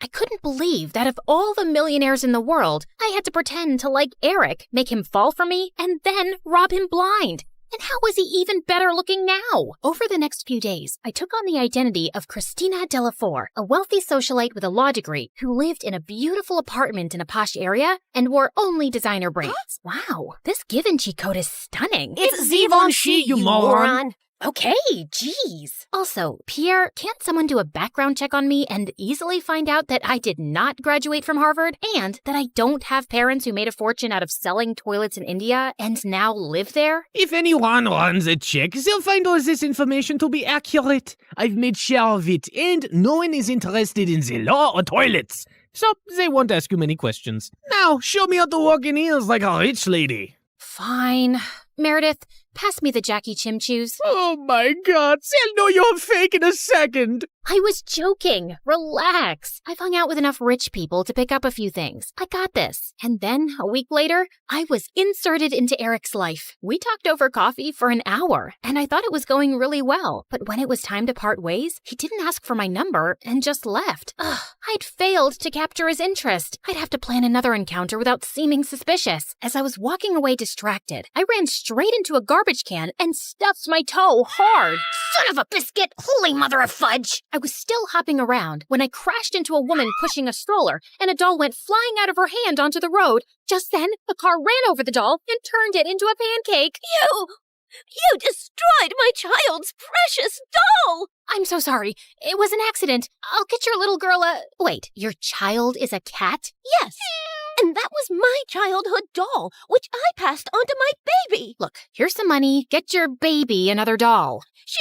I couldn't believe that of all the millionaires in the world, I had to pretend to like Eric, make him fall for me, and then rob him blind. And how was he even better looking now? Over the next few days, I took on the identity of Christina Delafore, a wealthy socialite with a law degree who lived in a beautiful apartment in a posh area and wore only designer braids. Wow, this Givenchy coat is stunning. It's Givenchy, you moron. Okay, geez. Also, Pierre, can't someone do a background check on me and easily find out that I did not graduate from Harvard and that I don't have parents who made a fortune out of selling toilets in India and now live there? If anyone runs a check, they'll find all this information to be accurate. I've made sure of it, and no one is interested in the law or toilets. So they won't ask you many questions. Now, show me how to walk in heels like a rich lady. Fine. Meredith, pass me the Jackie Chim shoes. Oh my God, they'll know you're fake in a second. I was joking. Relax. I've hung out with enough rich people to pick up a few things. I got this. And then, a week later, I was inserted into Eric's life. We talked over coffee for an hour, and I thought it was going really well. But when it was time to part ways, he didn't ask for my number and just left. Ugh, I'd failed to capture his interest. I'd have to plan another encounter without seeming suspicious. As I was walking away distracted, I ran straight into a garbage can and stuffed my toe hard. Son of a biscuit! Holy mother of fudge! I was still hopping around when I crashed into a woman pushing a stroller, and a doll went flying out of her hand onto the road. Just then, a car ran over the doll and turned it into a pancake. You destroyed my child's precious doll! I'm so sorry. It was an accident. I'll get your little girl a... Wait, your child is a cat? Yes. And that was my childhood doll, which I passed on to my baby. Look, here's some money. Get your baby another doll. She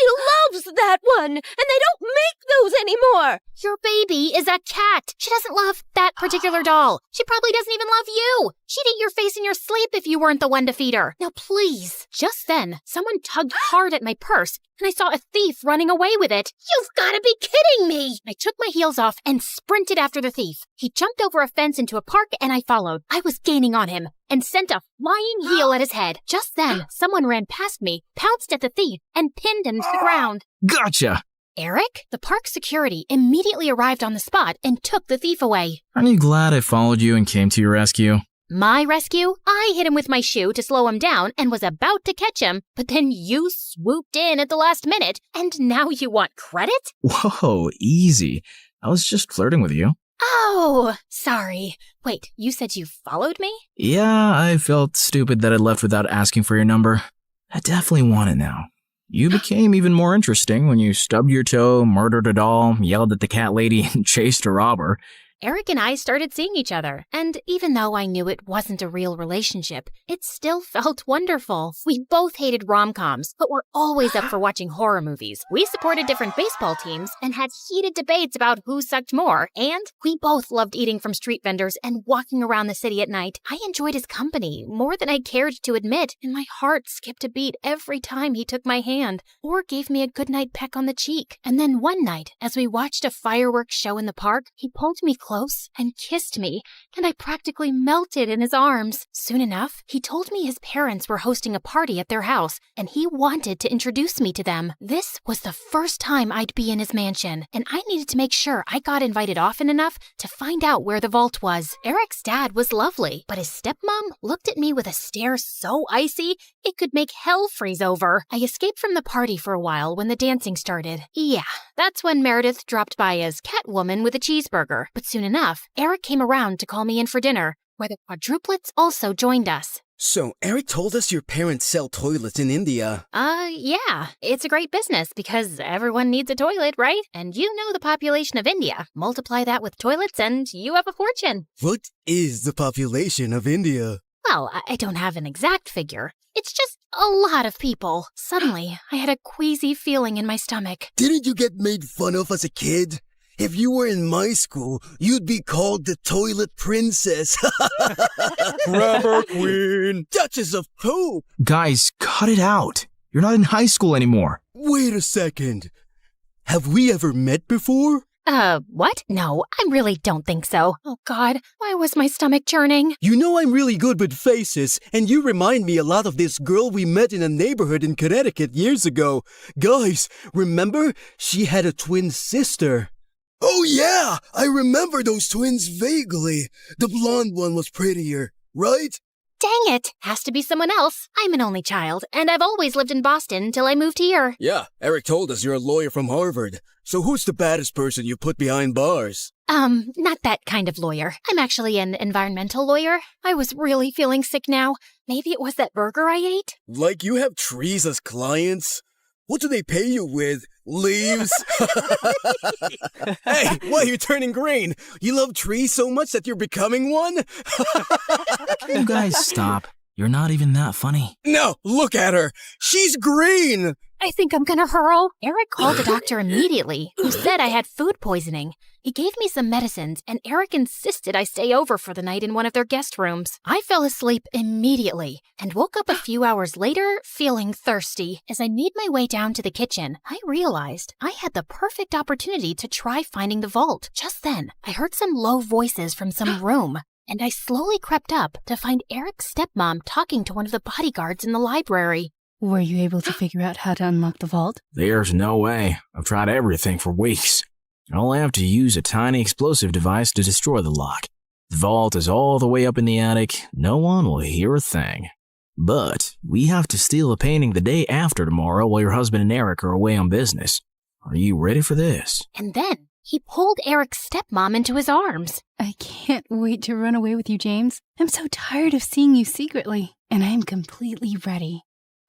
loves that one, and they don't make those anymore. Your baby is a cat. She doesn't love that particular doll. She probably doesn't even love you. She'd eat your face in your sleep if you weren't the one to feed her. Now, please. Just then, someone tugged hard at my purse, and I saw a thief running away with it. You've got to be kidding me! I took my heels off and sprinted after the thief. He jumped over a fence into a park, and I followed. I was gaining on him and sent a flying heel at his head. Just then, someone ran past me, pounced at the thief, and pinned him to the ground. Gotcha! Eric? The park security immediately arrived on the spot and took the thief away. Aren't you glad I followed you and came to your rescue? My rescue? I hit him with my shoe to slow him down and was about to catch him, but then you swooped in at the last minute, and now you want credit? Whoa, easy. I was just flirting with you. Oh, sorry. Wait, you said you followed me? Yeah, I felt stupid that I left without asking for your number. I definitely want it now. You became even more interesting when you stubbed your toe, murdered a doll, yelled at the cat lady, and chased a robber. Eric and I started seeing each other, and even though I knew it wasn't a real relationship, it still felt wonderful. We both hated rom-coms, but were always up for watching horror movies. We supported different baseball teams and had heated debates about who sucked more, and we both loved eating from street vendors and walking around the city at night. I enjoyed his company more than I cared to admit, and my heart skipped a beat every time he took my hand or gave me a goodnight peck on the cheek. And then one night, as we watched a fireworks show in the park, he pulled me close and kissed me, and I practically melted in his arms. Soon enough, he told me his parents were hosting a party at their house, and he wanted to introduce me to them. This was the first time I'd be in his mansion, and I needed to make sure I got invited often enough to find out where the vault was. Eric's dad was lovely, but his stepmom looked at me with a stare so icy it could make hell freeze over. I escaped from the party for a while when the dancing started. Yeah, that's when Meredith dropped by as Catwoman with a cheeseburger, but soon enough, Eric came around to call me in for dinner, where the quadruplets also joined us. So, Eric told us your parents sell toilets in India. Yeah. It's a great business because everyone needs a toilet, right? And you know the population of India. Multiply that with toilets and you have a fortune. What is the population of India? Well, I don't have an exact figure. It's just a lot of people. Suddenly, I had a queasy feeling in my stomach. Didn't you get made fun of as a kid? If you were in my school, you'd be called the Toilet Princess. Rubber Queen. Duchess of Poop. Guys, cut it out. You're not in high school anymore. Wait a second. Have we ever met before? What? No, I really don't think so. Oh God, why was my stomach churning? You know I'm really good with faces, and you remind me a lot of this girl we met in a neighborhood in Connecticut years ago. Guys, remember? She had a twin sister. Oh yeah, I remember those twins vaguely. The blonde one was prettier, right? Dang it! Has to be someone else. I'm an only child, and I've always lived in Boston until I moved here. Yeah, Eric told us you're a lawyer from Harvard. So who's the baddest person you put behind bars? Not that kind of lawyer. I'm actually an environmental lawyer. I was really feeling sick now. Maybe it was that burger I ate? Like you have trees as clients? What do they pay you with? Leaves? Hey, why are you turning green? You love trees so much that you're becoming one? You guys stop. You're not even that funny. No, look at her. She's green. I think I'm gonna hurl. Eric called the doctor immediately, who said I had food poisoning. He gave me some medicines, and Eric insisted I stay over for the night in one of their guest rooms. I fell asleep immediately and woke up a few hours later feeling thirsty. As I made my way down to the kitchen, I realized I had the perfect opportunity to try finding the vault. Just then, I heard some low voices from some room, and I slowly crept up to find Eric's stepmom talking to one of the bodyguards in the library. Were you able to figure out how to unlock the vault? There's no way. I've tried everything for weeks. I'll have to use a tiny explosive device to destroy the lock. The vault is all the way up in the attic. No one will hear a thing. But we have to steal a painting the day after tomorrow while your husband and Eric are away on business. Are you ready for this? And then he pulled Eric's stepmom into his arms. I can't wait to run away with you, James. I'm so tired of seeing you secretly, and I am completely ready.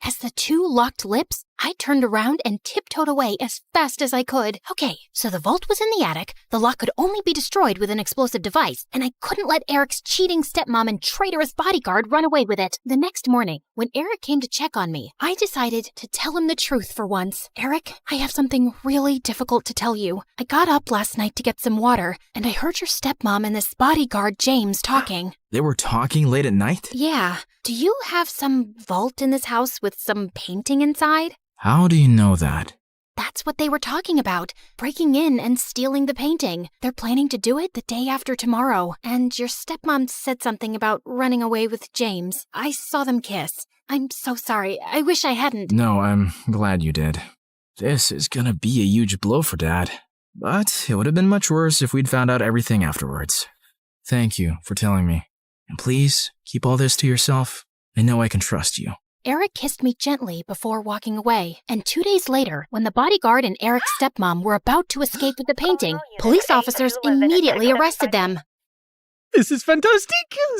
As the two locked lips, I turned around and tiptoed away as fast as I could. Okay, so the vault was in the attic, the lock could only be destroyed with an explosive device, and I couldn't let Eric's cheating stepmom and traitorous bodyguard run away with it. The next morning, when Eric came to check on me, I decided to tell him the truth for once. Eric, I have something really difficult to tell you. I got up last night to get some water, and I heard your stepmom and this bodyguard, James, talking. They were talking late at night? Yeah. Do you have some vault in this house with some painting inside? How do you know that? That's what they were talking about, breaking in and stealing the painting. They're planning to do it the day after tomorrow, and your stepmom said something about running away with James. I saw them kiss. I'm so sorry. I wish I hadn't. No, I'm glad you did. This is gonna be a huge blow for Dad. But it would have been much worse if we'd found out everything afterwards. Thank you for telling me. And please, keep all this to yourself. I know I can trust you. Eric kissed me gently before walking away, and 2 days later, when the bodyguard and Eric's stepmom were about to escape with the painting, police officers immediately arrested them. This is fantastic.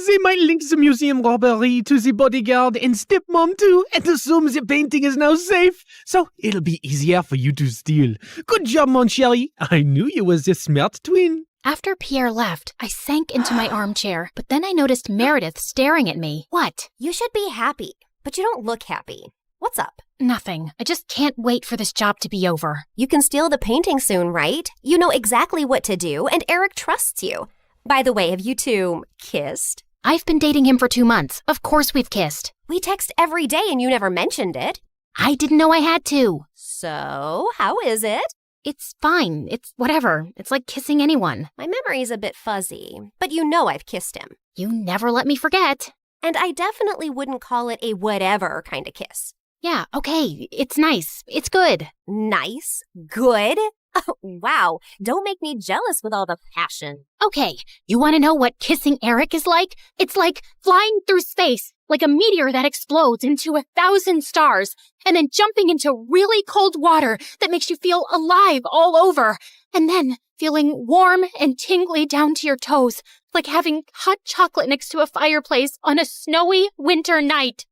They might link the museum robbery to the bodyguard and stepmom too, and assume the painting is now safe. So it'll be easier for you to steal. Good job, mon chéri. I knew you was a smart twin. After Pierre left, I sank into my armchair, but then I noticed Meredith staring at me. What? You should be happy, but you don't look happy. What's up? Nothing. I just can't wait for this job to be over. You can steal the painting soon, right? You know exactly what to do, and Eric trusts you. By the way, have you two kissed? I've been dating him for 2 months. Of course we've kissed. We text every day and you never mentioned it. I didn't know I had to. So, how is it? It's fine. It's whatever. It's like kissing anyone. My memory's a bit fuzzy, but you know I've kissed him. You never let me forget. And I definitely wouldn't call it a whatever kind of kiss. Yeah, okay. It's nice. It's good. Nice? Good? Oh, wow. Don't make me jealous with all the passion. Okay, you want to know what kissing Eric is like? It's like flying through space, like a meteor that explodes into 1,000 stars, and then jumping into really cold water that makes you feel alive all over. And then feeling warm and tingly down to your toes, like having hot chocolate next to a fireplace on a snowy winter night.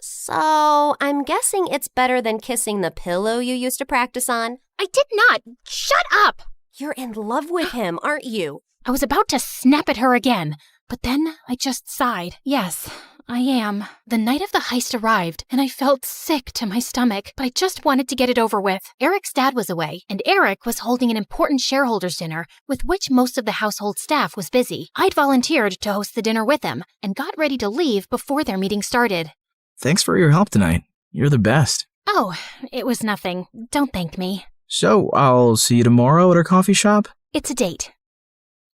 So, I'm guessing it's better than kissing the pillow you used to practice on? I did not. Shut up! You're in love with him, aren't you? I was about to snap at her again, but then I just sighed. Yes, I am. The night of the heist arrived, and I felt sick to my stomach, but I just wanted to get it over with. Eric's dad was away, and Eric was holding an important shareholders dinner, with which most of the household staff was busy. I'd volunteered to host the dinner with them, and got ready to leave before their meeting started. Thanks for your help tonight. You're the best. Oh, it was nothing. Don't thank me. So, I'll see you tomorrow at our coffee shop? It's a date.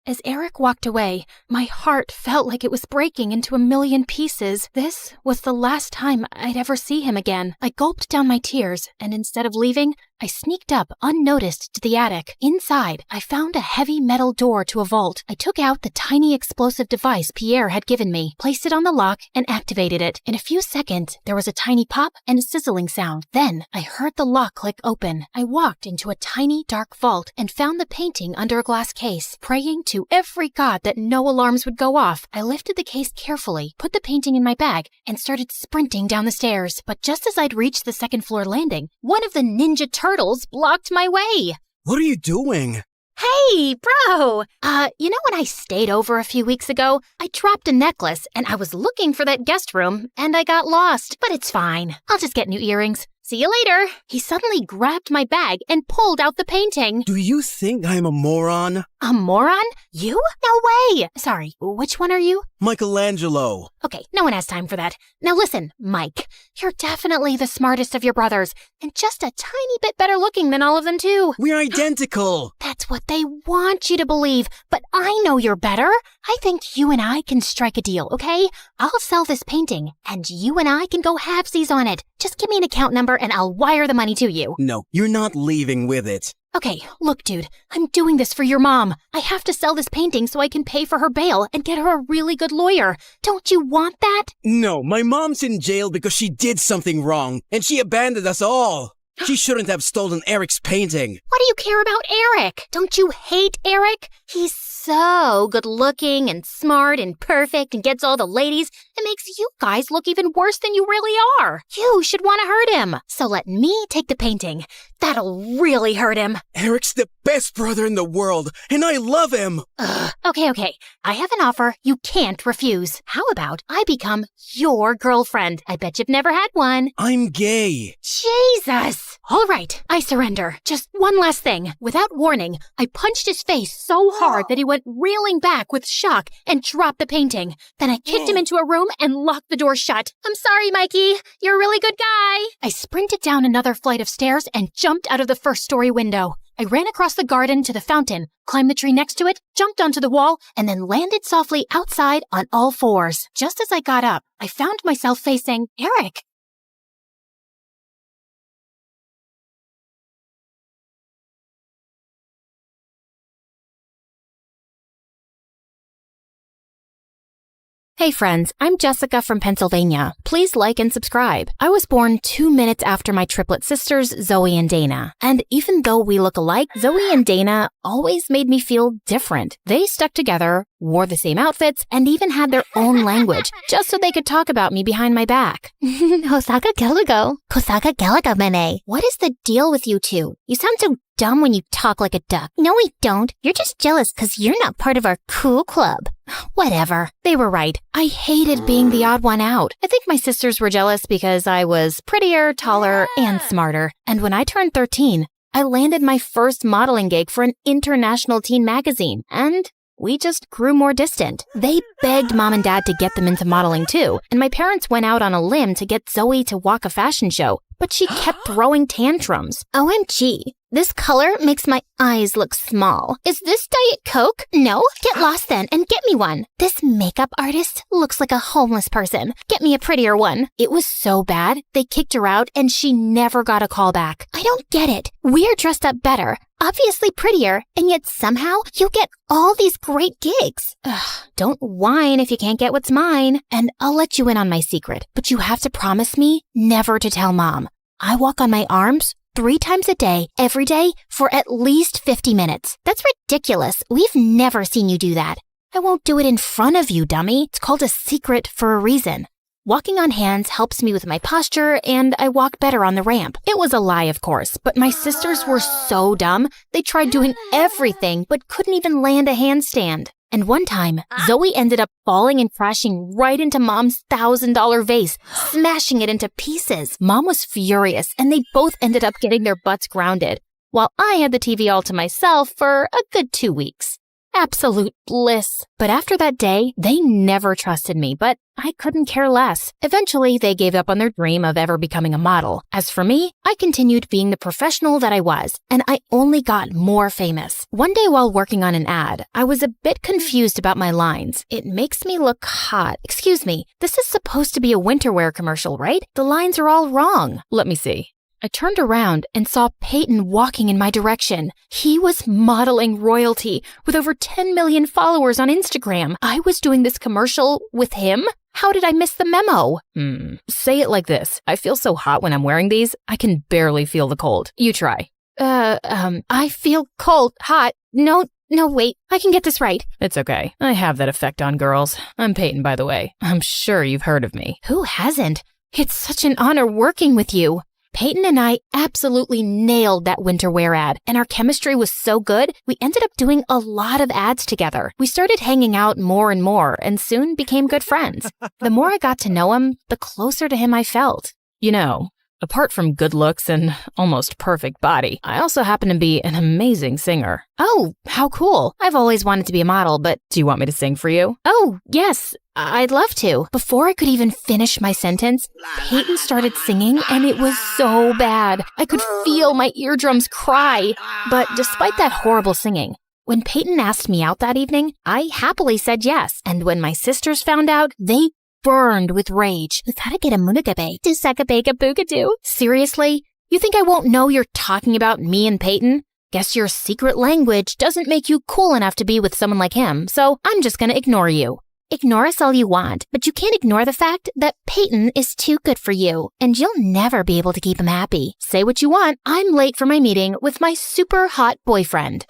As Eric walked away, my heart felt like it was breaking into a million pieces. This was the last time I'd ever see him again. I gulped down my tears, and instead of leaving, I sneaked up unnoticed to the attic. Inside, I found a heavy metal door to a vault. I took out the tiny explosive device Pierre had given me, placed it on the lock, and activated it. In a few seconds, there was a tiny pop and a sizzling sound. Then, I heard the lock click open. I walked into a tiny, dark vault and found the painting under a glass case. Praying to every god that no alarms would go off, I lifted the case carefully, put the painting in my bag, and started sprinting down the stairs. But just as I'd reached the second floor landing, one of the ninja turtles blocked my way. What are you doing? Hey, bro! You know when I stayed over a few weeks ago? I dropped a necklace, and I was looking for that guest room, and I got lost. But it's fine. I'll just get new earrings. See you later. He suddenly grabbed my bag and pulled out the painting. Do you think I'm a moron? A moron? You? No way! Sorry, which one are you? Michelangelo. Okay, no one has time for that. Now listen, Mike, you're definitely the smartest of your brothers, and just a tiny bit better looking than all of them too. We're identical. That's what they want you to believe, but I know you're better. I think you and I can strike a deal, okay? I'll sell this painting, and you and I can go halvesies on it. Just give me an account number and I'll wire the money to you. No, you're not leaving with it. Okay, look, dude, I'm doing this for your mom. I have to sell this painting so I can pay for her bail and get her a really good lawyer. Don't you want that? No, my mom's in jail because she did something wrong, and she abandoned us all. She shouldn't have stolen Eric's painting. What do you care about Eric? Don't you hate Eric? He's so good looking and smart and perfect and gets all the ladies. It makes you guys look even worse than you really are. You should want to hurt him. So let me take the painting. That'll really hurt him. Eric's the best brother in the world, and I love him. Okay. I have an offer you can't refuse. How about I become your girlfriend? I bet you've never had one. I'm gay. Jesus! All right, I surrender. Just one last thing. Without warning, I punched his face so hard that he went reeling back with shock and dropped the painting. Then I kicked him into a room and locked the door shut. I'm sorry, Mikey. You're a really good guy. I sprinted down another flight of stairs and jumped out of the first-story window. I ran across the garden to the fountain, climbed the tree next to it, jumped onto the wall, and then landed softly outside on all fours. Just as I got up, I found myself facing Eric. Hey friends, I'm Jessica from Pennsylvania. Please like and subscribe. I was born 2 minutes after my triplet sisters, Zoe and Dana. And even though we look alike, Zoe and Dana always made me feel different. They stuck together, wore the same outfits, and even had their own language, just so they could talk about me behind my back. Hosaka Gelago. Kosaka Gelaga Mene. What is the deal with you two? You sound so dumb when you talk like a duck. No, we don't. You're just jealous because you're not part of our cool club. Whatever. They were right. I hated being the odd one out. I think my sisters were jealous because I was prettier, taller, and smarter. And when I turned 13, I landed my first modeling gig for an international teen magazine. And we just grew more distant. They begged mom and dad to get them into modeling too. And my parents went out on a limb to get Zoe to walk a fashion show. But she kept throwing tantrums. OMG. This color makes my eyes look small. Is this Diet Coke? No? Get lost then and get me one. This makeup artist looks like a homeless person. Get me a prettier one. It was so bad, they kicked her out and she never got a call back. I don't get it. We're dressed up better, obviously prettier, and yet somehow you get all these great gigs. Don't whine if you can't get what's mine. And I'll let you in on my secret, but you have to promise me never to tell mom. I walk on my arms 3 times a day, every day, for at least 50 minutes. That's ridiculous. We've never seen you do that. I won't do it in front of you, dummy. It's called a secret for a reason. Walking on hands helps me with my posture, and I walk better on the ramp. It was a lie, of course, but my sisters were so dumb. They tried doing everything, but couldn't even land a handstand. And one time, Zoe ended up falling and crashing right into Mom's $1,000 vase, smashing it into pieces. Mom was furious, and they both ended up getting their butts grounded, while I had the TV all to myself for a good 2 weeks. Absolute bliss. But after that day, they never trusted me, but I couldn't care less. Eventually, they gave up on their dream of ever becoming a model. As for me, I continued being the professional that I was, and I only got more famous. One day while working on an ad, I was a bit confused about my lines. It makes me look hot. Excuse me, this is supposed to be a winter wear commercial, right? The lines are all wrong. Let me see. I turned around and saw Peyton walking in my direction. He was modeling royalty with over 10 million followers on Instagram. I was doing this commercial with him? How did I miss the memo? Say it like this. I feel so hot when I'm wearing these, I can barely feel the cold. You try. I feel cold, hot. No, wait. I can get this right. It's okay. I have that effect on girls. I'm Peyton, by the way. I'm sure you've heard of me. Who hasn't? It's such an honor working with you. Peyton and I absolutely nailed that winter wear ad, and our chemistry was so good, we ended up doing a lot of ads together. We started hanging out more and more, and soon became good friends. The more I got to know him, the closer to him I felt. You know, apart from good looks and almost perfect body, I also happen to be an amazing singer. Oh, how cool. I've always wanted to be a model, but do you want me to sing for you? Oh, yes. I'd love to. Before I could even finish my sentence, Peyton started singing, and it was so bad. I could feel my eardrums cry. But despite that horrible singing, when Peyton asked me out that evening, I happily said yes. And when my sisters found out, they burned with rage. Seriously? You think I won't know you're talking about me and Peyton? Guess your secret language doesn't make you cool enough to be with someone like him, so I'm just gonna ignore you. Ignore us all you want, but you can't ignore the fact that Peyton is too good for you, and you'll never be able to keep him happy. Say what you want, I'm late for my meeting with my super hot boyfriend.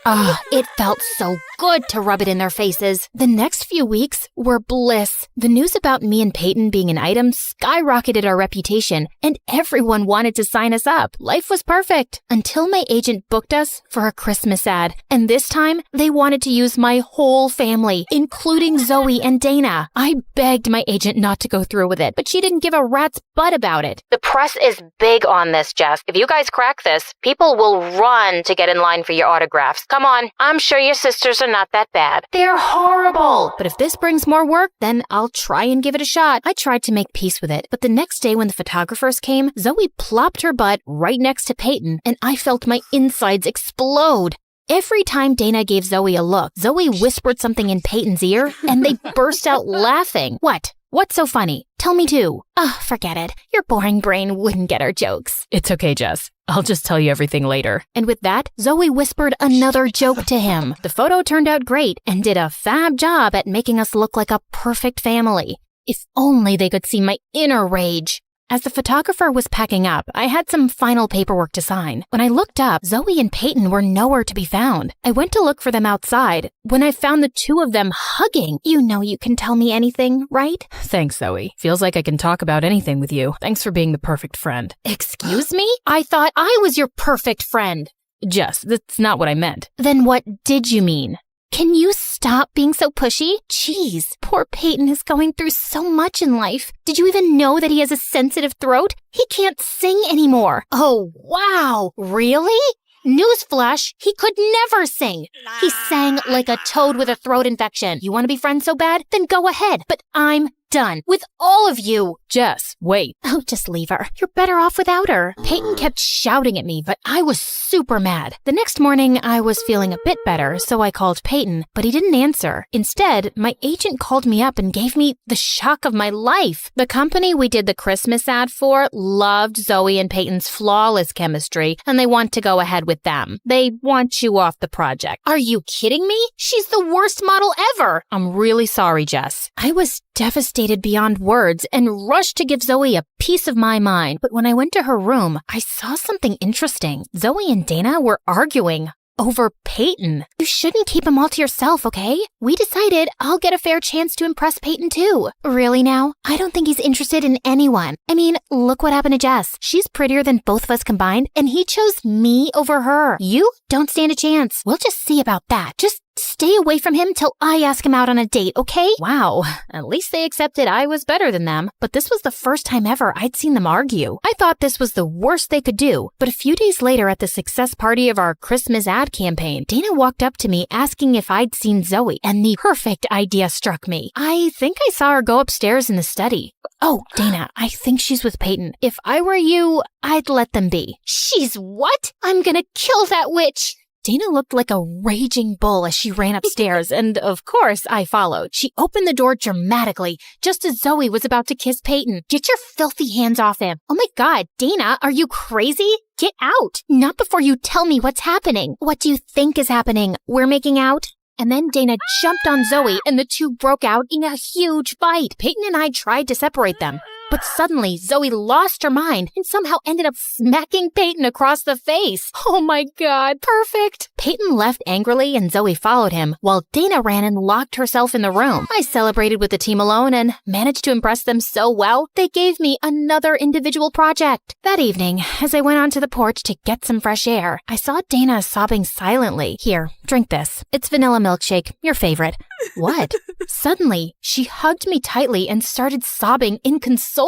It felt so good to rub it in their faces. The next few weeks were bliss. The news about me and Peyton being an item skyrocketed our reputation, and everyone wanted to sign us up. Life was perfect until my agent booked us for a Christmas ad, and this time they wanted to use my whole family, including Zoe and Dana. I begged my agent not to go through with it, but she didn't give a rat's butt about it. The press is big on this, Jess. If you guys crack this, people will run to get in line for your autographs. Come on, I'm sure your sisters are not that bad. They're horrible. But if this brings more work, then I'll try and give it a shot. I tried to make peace with it, but the next day when the photographers came, Zoe plopped her butt right next to Peyton, and I felt my insides explode. Every time Dana gave Zoe a look, Zoe whispered something in Peyton's ear, and they burst out laughing. What? What's so funny? Tell me too. Forget it. Your boring brain wouldn't get our jokes. It's okay, Jess. I'll just tell you everything later. And with that, Zoe whispered another joke to him. The photo turned out great and did a fab job at making us look like a perfect family. If only they could see my inner rage. As the photographer was packing up, I had some final paperwork to sign. When I looked up, Zoe and Peyton were nowhere to be found. I went to look for them outside when I found the two of them hugging. You know you can tell me anything, right? Thanks, Zoe. Feels like I can talk about anything with you. Thanks for being the perfect friend. Excuse me? I thought I was your perfect friend. Jess, that's not what I meant. Then what did you mean? Can you stop being so pushy? Jeez, poor Peyton is going through so much in life. Did you even know that he has a sensitive throat? He can't sing anymore. Oh, wow. Really? Newsflash, he could never sing. He sang like a toad with a throat infection. You want to be friends so bad? Then go ahead. But I'm done with all of you. Jess, wait. Oh, just leave her. You're better off without her. Peyton kept shouting at me, but I was super mad. The next morning, I was feeling a bit better, so I called Peyton, but he didn't answer. Instead, my agent called me up and gave me the shock of my life. The company we did the Christmas ad for loved Zoe and Peyton's flawless chemistry, and they want to go ahead with them. They want you off the project. Are you kidding me? She's the worst model ever. I'm really sorry, Jess. I was devastated devastated beyond words and rushed to give Zoe a piece of my mind. But when I went to her room, I saw something interesting. Zoe and Dana were arguing over Peyton. You shouldn't keep him all to yourself, okay? We decided I'll get a fair chance to impress Peyton too. Really now? I don't think he's interested in anyone. I mean, look what happened to Jess. She's prettier than both of us combined, and he chose me over her. You don't stand a chance. We'll just see about that. Just stay away from him till I ask him out on a date, okay? Wow, at least they accepted I was better than them. But this was the first time ever I'd seen them argue. I thought this was the worst they could do. But a few days later at the success party of our Christmas ad campaign, Dana walked up to me asking if I'd seen Zoe, and the perfect idea struck me. I think I saw her go upstairs in the study. Oh, Dana, I think she's with Peyton. If I were you, I'd let them be. She's what? I'm gonna kill that witch. Dana looked like a raging bull as she ran upstairs, and of course, I followed. She opened the door dramatically, just as Zoe was about to kiss Peyton. Get your filthy hands off him. Oh my God, Dana, are you crazy? Get out. Not before you tell me what's happening. What do you think is happening? We're making out? And then Dana jumped on Zoe, and the two broke out in a huge fight. Peyton and I tried to separate them. But suddenly, Zoe lost her mind and somehow ended up smacking Peyton across the face. Oh my God, perfect. Peyton left angrily and Zoe followed him, while Dana ran and locked herself in the room. I celebrated with the team alone and managed to impress them so well, they gave me another individual project. That evening, as I went onto the porch to get some fresh air, I saw Dana sobbing silently. Here, drink this. It's vanilla milkshake, your favorite. What? Suddenly, she hugged me tightly and started sobbing inconsolably.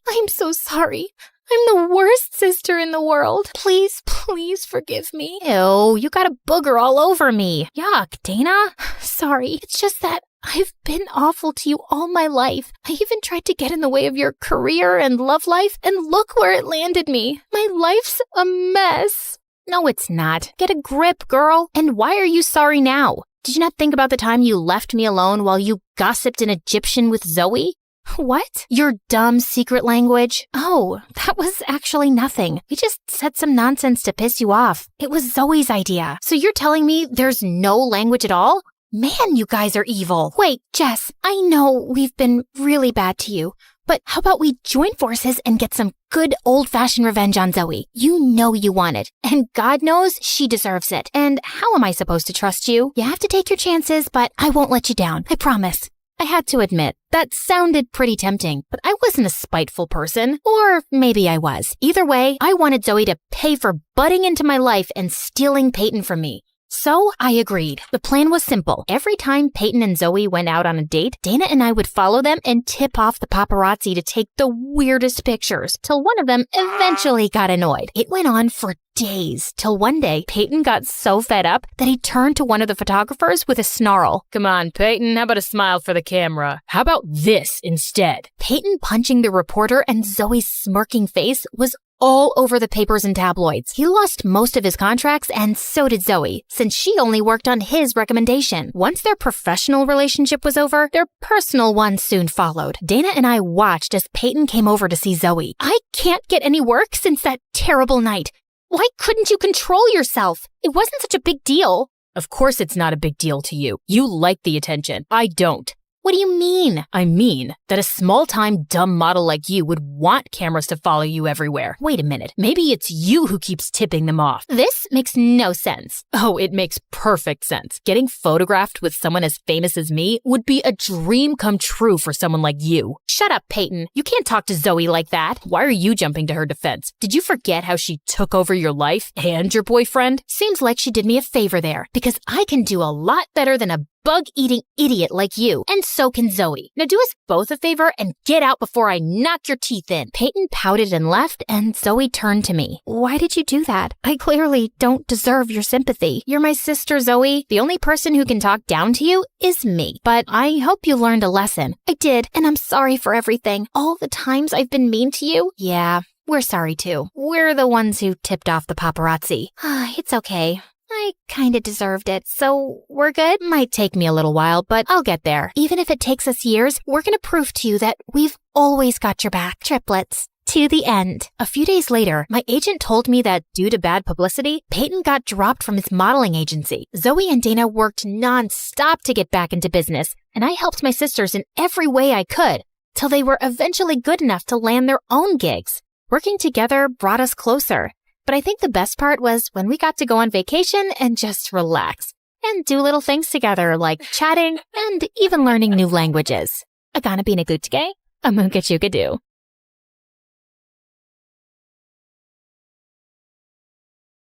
I'm so sorry. I'm the worst sister in the world. Please, please forgive me. Ew, you got a booger all over me. Yuck, Dana. Sorry, it's just that I've been awful to you all my life. I even tried to get in the way of your career and love life, and look where it landed me. My life's a mess. No, it's not. Get a grip, girl. And why are you sorry now? Did you not think about the time you left me alone while you gossiped in Egyptian with Zoe? What? Your dumb secret language? Oh, that was actually nothing. We just said some nonsense to piss you off. It was Zoe's idea. So you're telling me there's no language at all? Man, you guys are evil. Wait, Jess, I know we've been really bad to you, but how about we join forces and get some good old-fashioned revenge on Zoe? You know you want it, and God knows she deserves it. And how am I supposed to trust you? You have to take your chances, but I won't let you down. I promise. I had to admit, that sounded pretty tempting, but I wasn't a spiteful person. Or maybe I was. Either way, I wanted Zoe to pay for butting into my life and stealing Peyton from me. So I agreed. The plan was simple. Every time Peyton and Zoe went out on a date, Dana and I would follow them and tip off the paparazzi to take the weirdest pictures, till one of them eventually got annoyed. It went on for days, till one day, Peyton got so fed up that he turned to one of the photographers with a snarl. Come on, Peyton, how about a smile for the camera? How about this instead? Peyton punching the reporter and Zoe's smirking face was all over the papers and tabloids. He lost most of his contracts, and so did Zoe, since she only worked on his recommendation. Once their professional relationship was over, their personal one soon followed. Dana and I watched as Peyton came over to see Zoe. I can't get any work since that terrible night. Why couldn't you control yourself? It wasn't such a big deal. Of course it's not a big deal to you. You like the attention. I don't. What do you mean? I mean that a small-time dumb model like you would want cameras to follow you everywhere. Wait a minute. Maybe it's you who keeps tipping them off. This makes no sense. Oh, it makes perfect sense. Getting photographed with someone as famous as me would be a dream come true for someone like you. Shut up, Peyton. You can't talk to Zoe like that. Why are you jumping to her defense? Did you forget how she took over your life and your boyfriend? Seems like she did me a favor there, because I can do a lot better than a bug-eating idiot like you, and so can Zoe. Now do us both a favor and get out before I knock your teeth in. Peyton pouted and left, and Zoe turned to me. Why did you do that? I clearly don't deserve your sympathy. You're my sister, Zoe. The only person who can talk down to you is me. But I hope you learned a lesson. I did, and I'm sorry for everything. All the times I've been mean to you. Yeah, we're sorry too. We're the ones who tipped off the paparazzi. It's okay. I kinda deserved it, so we're good? Might take me a little while, but I'll get there. Even if it takes us years, we're gonna prove to you that we've always got your back. Triplets. To the end. A few days later, my agent told me that due to bad publicity, Peyton got dropped from his modeling agency. Zoe and Dana worked non-stop to get back into business, and I helped my sisters in every way I could. till they were eventually good enough to land their own gigs. Working together brought us closer. But I think the best part was when we got to go on vacation and just relax and do little things together like chatting and even learning new languages. Agana binagutge, amunkachukadu.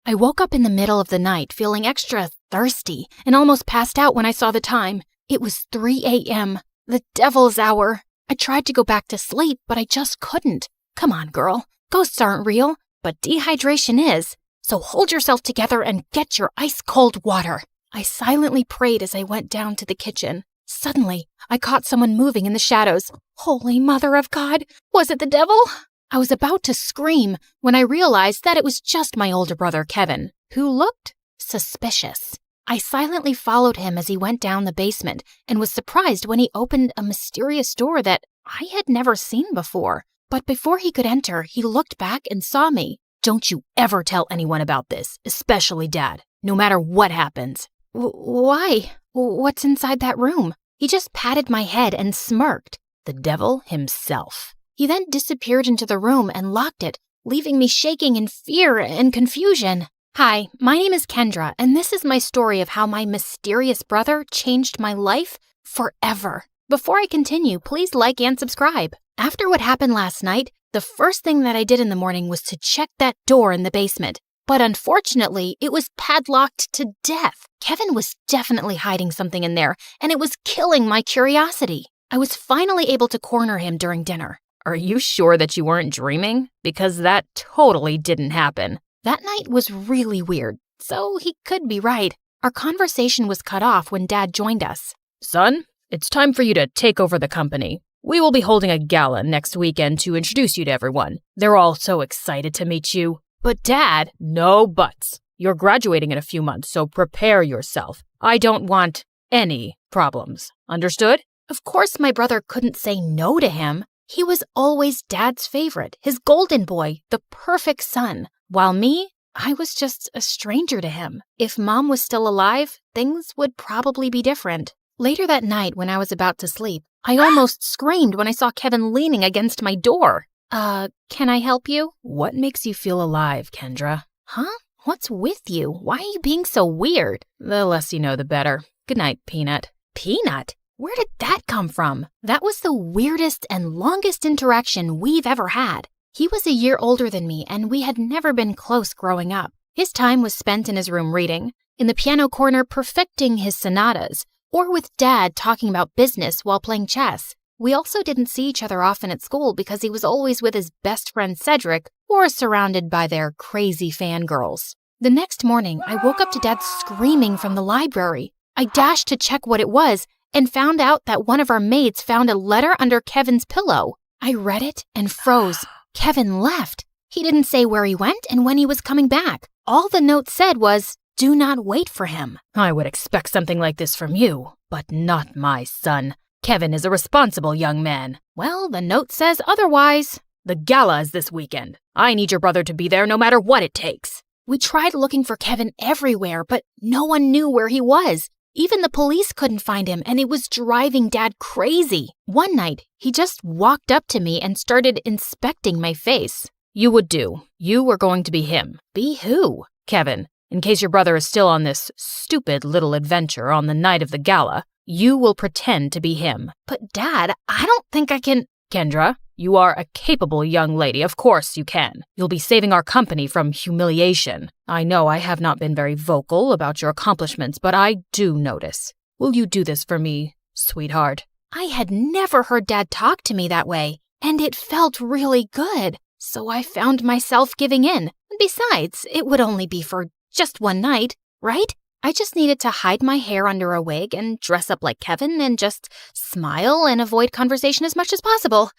I woke up in the middle of the night feeling extra thirsty and almost passed out when I saw the time. It was 3 a.m., the devil's hour. I tried to go back to sleep, but I just couldn't. Come on, girl. Ghosts aren't real, but dehydration is. So hold yourself together and get your ice-cold water. I silently prayed as I went down to the kitchen. Suddenly, I caught someone moving in the shadows. Holy Mother of God! Was it the devil? I was about to scream when I realized that it was just my older brother, Kevin, who looked suspicious. I silently followed him as he went down the basement and was surprised when he opened a mysterious door that I had never seen before. But before he could enter, he looked back and saw me. Don't you ever tell anyone about this, especially Dad, no matter what happens. Why? What's inside that room? He just patted my head and smirked. The devil himself. He then disappeared into the room and locked it, leaving me shaking in fear and confusion. Hi, my name is Kendra, and this is my story of how my mysterious brother changed my life forever. Before I continue, please like and subscribe. After what happened last night, the first thing that I did in the morning was to check that door in the basement. But unfortunately, it was padlocked to death. Kevin was definitely hiding something in there, and it was killing my curiosity. I was finally able to corner him during dinner. Are you sure that you weren't dreaming? Because that totally didn't happen. That night was really weird, so he could be right. Our conversation was cut off when Dad joined us. Son, it's time for you to take over the company. We will be holding a gala next weekend to introduce you to everyone. They're all so excited to meet you. But Dad, no buts. You're graduating in a few months, so prepare yourself. I don't want any problems. Understood? Of course, my brother couldn't say no to him. He was always Dad's favorite, his golden boy, the perfect son. While me, I was just a stranger to him. If Mom was still alive, things would probably be different. Later that night, when I was about to sleep, I almost screamed when I saw Kevin leaning against my door. Can I help you? What makes you feel alive, Kendra? Huh? What's with you? Why are you being so weird? The less you know, the better. Good night, Peanut. Peanut? Where did that come from? That was the weirdest and longest interaction we've ever had. He was a year older than me, and we had never been close growing up. His time was spent in his room reading, in the piano corner perfecting his sonatas, or with Dad talking about business while playing chess. We also didn't see each other often at school because he was always with his best friend Cedric or surrounded by their crazy fangirls. The next morning, I woke up to Dad screaming from the library. I dashed to check what it was and found out that one of our maids found a letter under Kevin's pillow. I read it and froze. Kevin left. He didn't say where he went and when he was coming back. All the note said was, "Do not wait for him." I would expect something like this from you, but not my son. Kevin is a responsible young man. Well, the note says otherwise. The gala is this weekend. I need your brother to be there no matter what it takes. We tried looking for Kevin everywhere, but no one knew where he was. Even the police couldn't find him, and it was driving Dad crazy. One night, he just walked up to me and started inspecting my face. You would do. You were going to be him. Be who? Kevin. In case your brother is still on this stupid little adventure on the night of the gala, you will pretend to be him. But Dad, I don't think I can... Kendra, you are a capable young lady. Of course you can. You'll be saving our company from humiliation. I know I have not been very vocal about your accomplishments, but I do notice. Will you do this for me, sweetheart? I had never heard Dad talk to me that way, and it felt really good. So I found myself giving in. Besides, it would only be for just one night, right? I just needed to hide my hair under a wig and dress up like Kevin and just smile and avoid conversation as much as possible.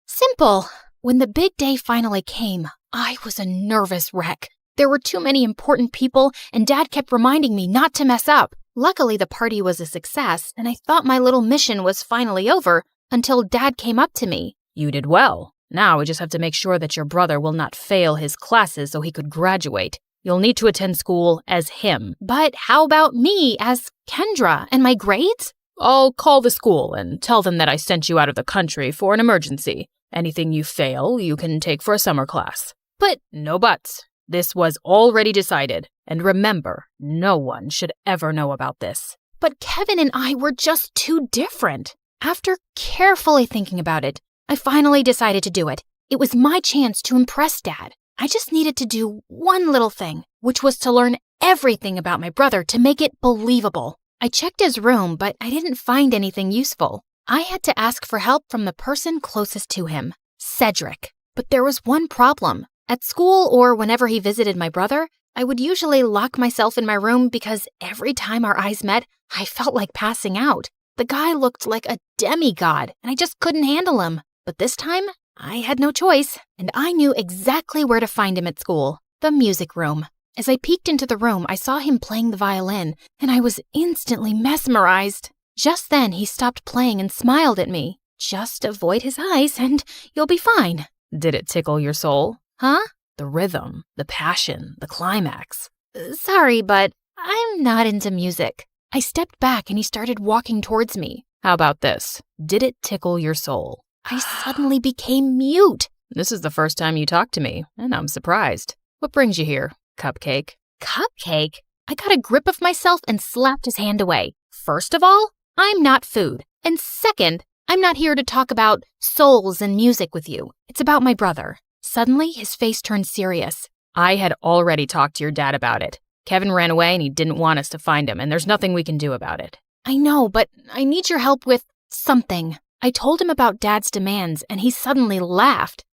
Simple. When the big day finally came, I was a nervous wreck. There were too many important people, and Dad kept reminding me not to mess up. Luckily, the party was a success, and I thought my little mission was finally over until Dad came up to me. You did well. Now we just have to make sure that your brother will not fail his classes so he could graduate. You'll need to attend school as him. But how about me as Kendra and my grades? I'll call the school and tell them that I sent you out of the country for an emergency. Anything you fail, you can take for a summer class. But no buts. This was already decided. And remember, no one should ever know about this. But Kevin and I were just too different. After carefully thinking about it, I finally decided to do it. It was my chance to impress Dad. I just needed to do one little thing, which was to learn everything about my brother to make it believable. I checked his room, but I didn't find anything useful. I had to ask for help from the person closest to him, Cedric. But there was one problem. At school or whenever he visited my brother, I would usually lock myself in my room because every time our eyes met, I felt like passing out. The guy looked like a demigod, and I just couldn't handle him. But this time, I had no choice, and I knew exactly where to find him at school, the music room. As I peeked into the room, I saw him playing the violin, and I was instantly mesmerized. Just then, he stopped playing and smiled at me. Just avoid his eyes, and you'll be fine. Did it tickle your soul? Huh? The rhythm, the passion, the climax. Sorry, but I'm not into music. I stepped back and he started walking towards me. How about this? Did it tickle your soul? I suddenly became mute. This is the first time you talked to me, and I'm surprised. What brings you here, Cupcake? Cupcake? I got a grip of myself and slapped his hand away. First of all, I'm not food. And second, I'm not here to talk about souls and music with you. It's about my brother. Suddenly, his face turned serious. I had already talked to your dad about it. Kevin ran away and he didn't want us to find him, and there's nothing we can do about it. I know, but I need your help with something. I told him about Dad's demands, and he suddenly laughed.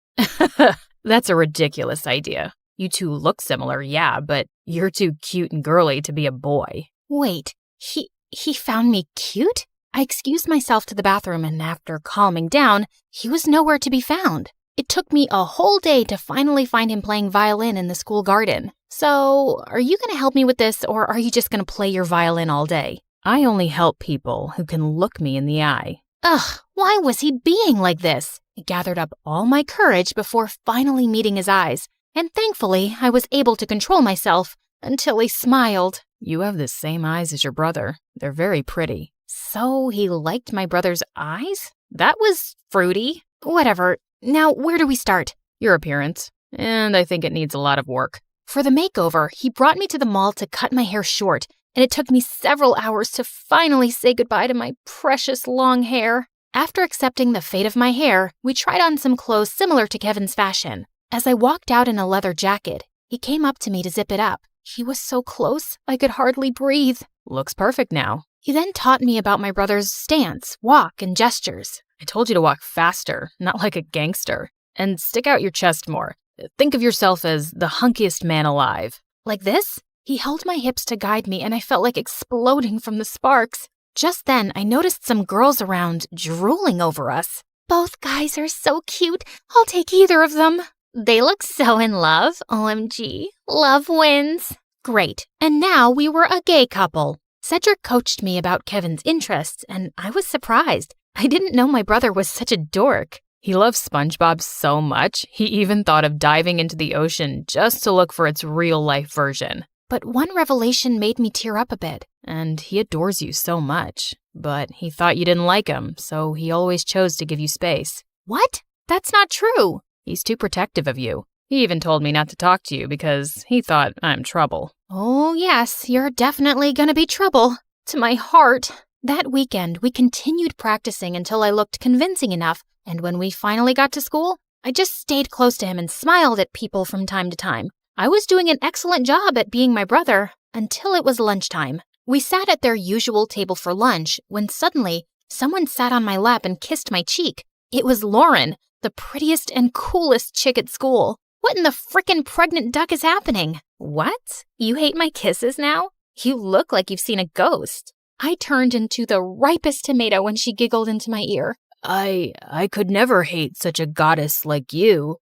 That's a ridiculous idea. You two look similar, yeah, but you're too cute and girly to be a boy. Wait, he found me cute? I excused myself to the bathroom, and after calming down, he was nowhere to be found. It took me a whole day to finally find him playing violin in the school garden. So, are you going to help me with this, or are you just going to play your violin all day? I only help people who can look me in the eye. Ugh, why was he being like this? I gathered up all my courage before finally meeting his eyes, and thankfully I was able to control myself until he smiled. You have the same eyes as your brother. They're very pretty. So he liked my brother's eyes? That was fruity. Whatever. Now, where do we start? Your appearance. And I think it needs a lot of work. For the makeover, he brought me to the mall to cut my hair short, and it took me several hours to finally say goodbye to my precious long hair. After accepting the fate of my hair, we tried on some clothes similar to Kevin's fashion. As I walked out in a leather jacket, he came up to me to zip it up. He was so close, I could hardly breathe. Looks perfect now. He then taught me about my brother's stance, walk, and gestures. I told you to walk faster, not like a gangster. And stick out your chest more. Think of yourself as the hunkiest man alive. Like this? He held my hips to guide me, and I felt like exploding from the sparks. Just then, I noticed some girls around drooling over us. Both guys are so cute. I'll take either of them. They look so in love. OMG. Love wins. Great. And now we were a gay couple. Cedric coached me about Kevin's interests, and I was surprised. I didn't know my brother was such a dork. He loves SpongeBob so much, he even thought of diving into the ocean just to look for its real-life version. But one revelation made me tear up a bit. And he adores you so much. But he thought you didn't like him, so he always chose to give you space. What? That's not true. He's too protective of you. He even told me not to talk to you because he thought I'm trouble. Oh, yes, you're definitely gonna be trouble. To my heart. That weekend, we continued practicing until I looked convincing enough, and when we finally got to school, I just stayed close to him and smiled at people from time to time. I was doing an excellent job at being my brother until it was lunchtime. We sat at their usual table for lunch when suddenly someone sat on my lap and kissed my cheek. It was Lauren, the prettiest and coolest chick at school. What in the frickin' pregnant duck is happening? What? You hate my kisses now? You look like you've seen a ghost. I turned into the ripest tomato when she giggled into my ear. I could never hate such a goddess like you.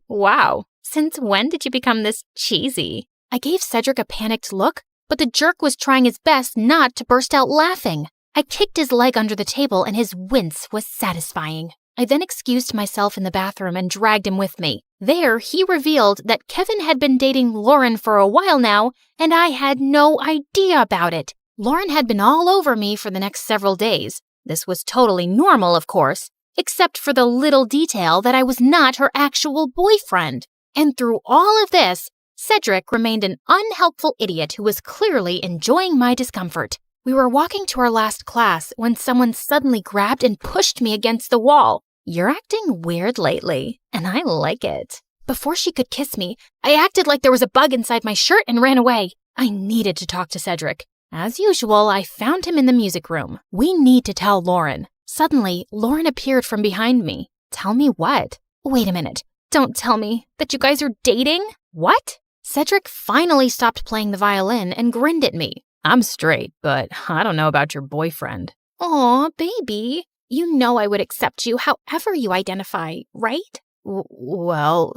Wow. Since when did you become this cheesy? I gave Cedric a panicked look, but the jerk was trying his best not to burst out laughing. I kicked his leg under the table and his wince was satisfying. I then excused myself in the bathroom and dragged him with me. There, he revealed that Kevin had been dating Lauren for a while now, and I had no idea about it. Lauren had been all over me for the next several days. This was totally normal, of course, except for the little detail that I was not her actual boyfriend. And through all of this, Cedric remained an unhelpful idiot who was clearly enjoying my discomfort. We were walking to our last class when someone suddenly grabbed and pushed me against the wall. You're acting weird lately, and I like it. Before she could kiss me, I acted like there was a bug inside my shirt and ran away. I needed to talk to Cedric. As usual, I found him in the music room. We need to tell Lauren. Suddenly, Lauren appeared from behind me. Tell me what? Wait a minute. Don't tell me that you guys are dating? What? Cedric finally stopped playing the violin and grinned at me. I'm straight, but I don't know about your boyfriend. Aw, baby. You know I would accept you however you identify, right? Well,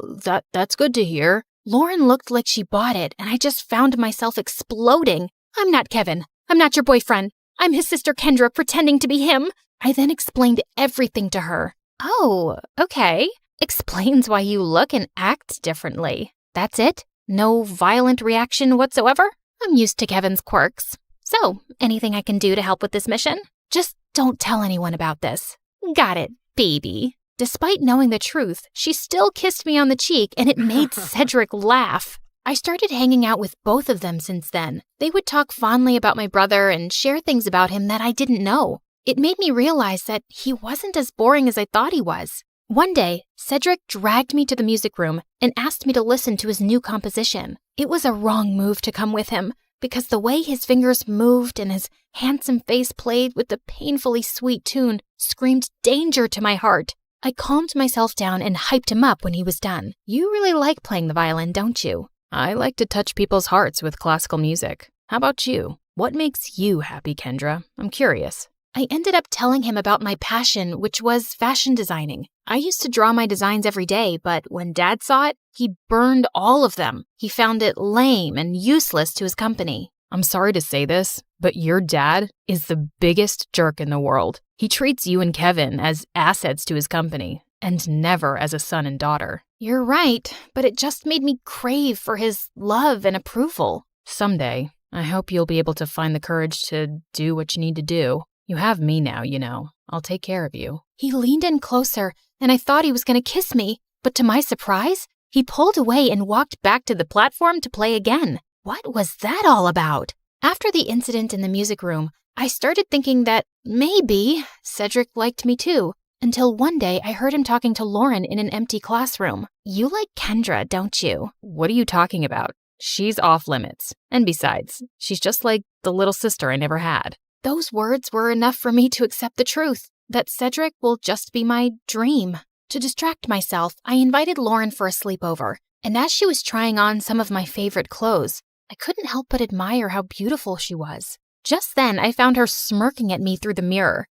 that's good to hear. Lauren looked like she bought it, and I just found myself exploding. I'm not Kevin. I'm not your boyfriend. I'm his sister Kendra pretending to be him. I then explained everything to her. Oh, okay. Explains why you look and act differently. That's it? No violent reaction whatsoever? I'm used to Kevin's quirks. So, anything I can do to help with this mission? Just don't tell anyone about this. Got it, baby. Despite knowing the truth, she still kissed me on the cheek, and it made Cedric laugh. I started hanging out with both of them since then. They would talk fondly about my brother and share things about him that I didn't know. It made me realize that he wasn't as boring as I thought he was. One day, Cedric dragged me to the music room and asked me to listen to his new composition. It was a wrong move to come with him, because the way his fingers moved and his handsome face played with the painfully sweet tune screamed danger to my heart. I calmed myself down and hyped him up when he was done. You really like playing the violin, don't you? I like to touch people's hearts with classical music. How about you? What makes you happy, Kendra? I'm curious. I ended up telling him about my passion, which was fashion designing. I used to draw my designs every day, but when Dad saw it, he burned all of them. He found it lame and useless to his company. I'm sorry to say this, but your dad is the biggest jerk in the world. He treats you and Kevin as assets to his company, and never as a son and daughter. You're right, but it just made me crave for his love and approval. Someday, I hope you'll be able to find the courage to do what you need to do. You have me now, you know. I'll take care of you. He leaned in closer, and I thought he was going to kiss me, but to my surprise, he pulled away and walked back to the platform to play again. What was that all about? After the incident in the music room, I started thinking that maybe Cedric liked me too, until one day I heard him talking to Lauren in an empty classroom. You like Kendra, don't you? What are you talking about? She's off limits. And besides, she's just like the little sister I never had. Those words were enough for me to accept the truth, that Cedric will just be my dream. To distract myself, I invited Lauren for a sleepover, and as she was trying on some of my favorite clothes, I couldn't help but admire how beautiful she was. Just then, I found her smirking at me through the mirror.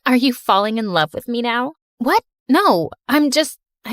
Are you falling in love with me now? What? No, I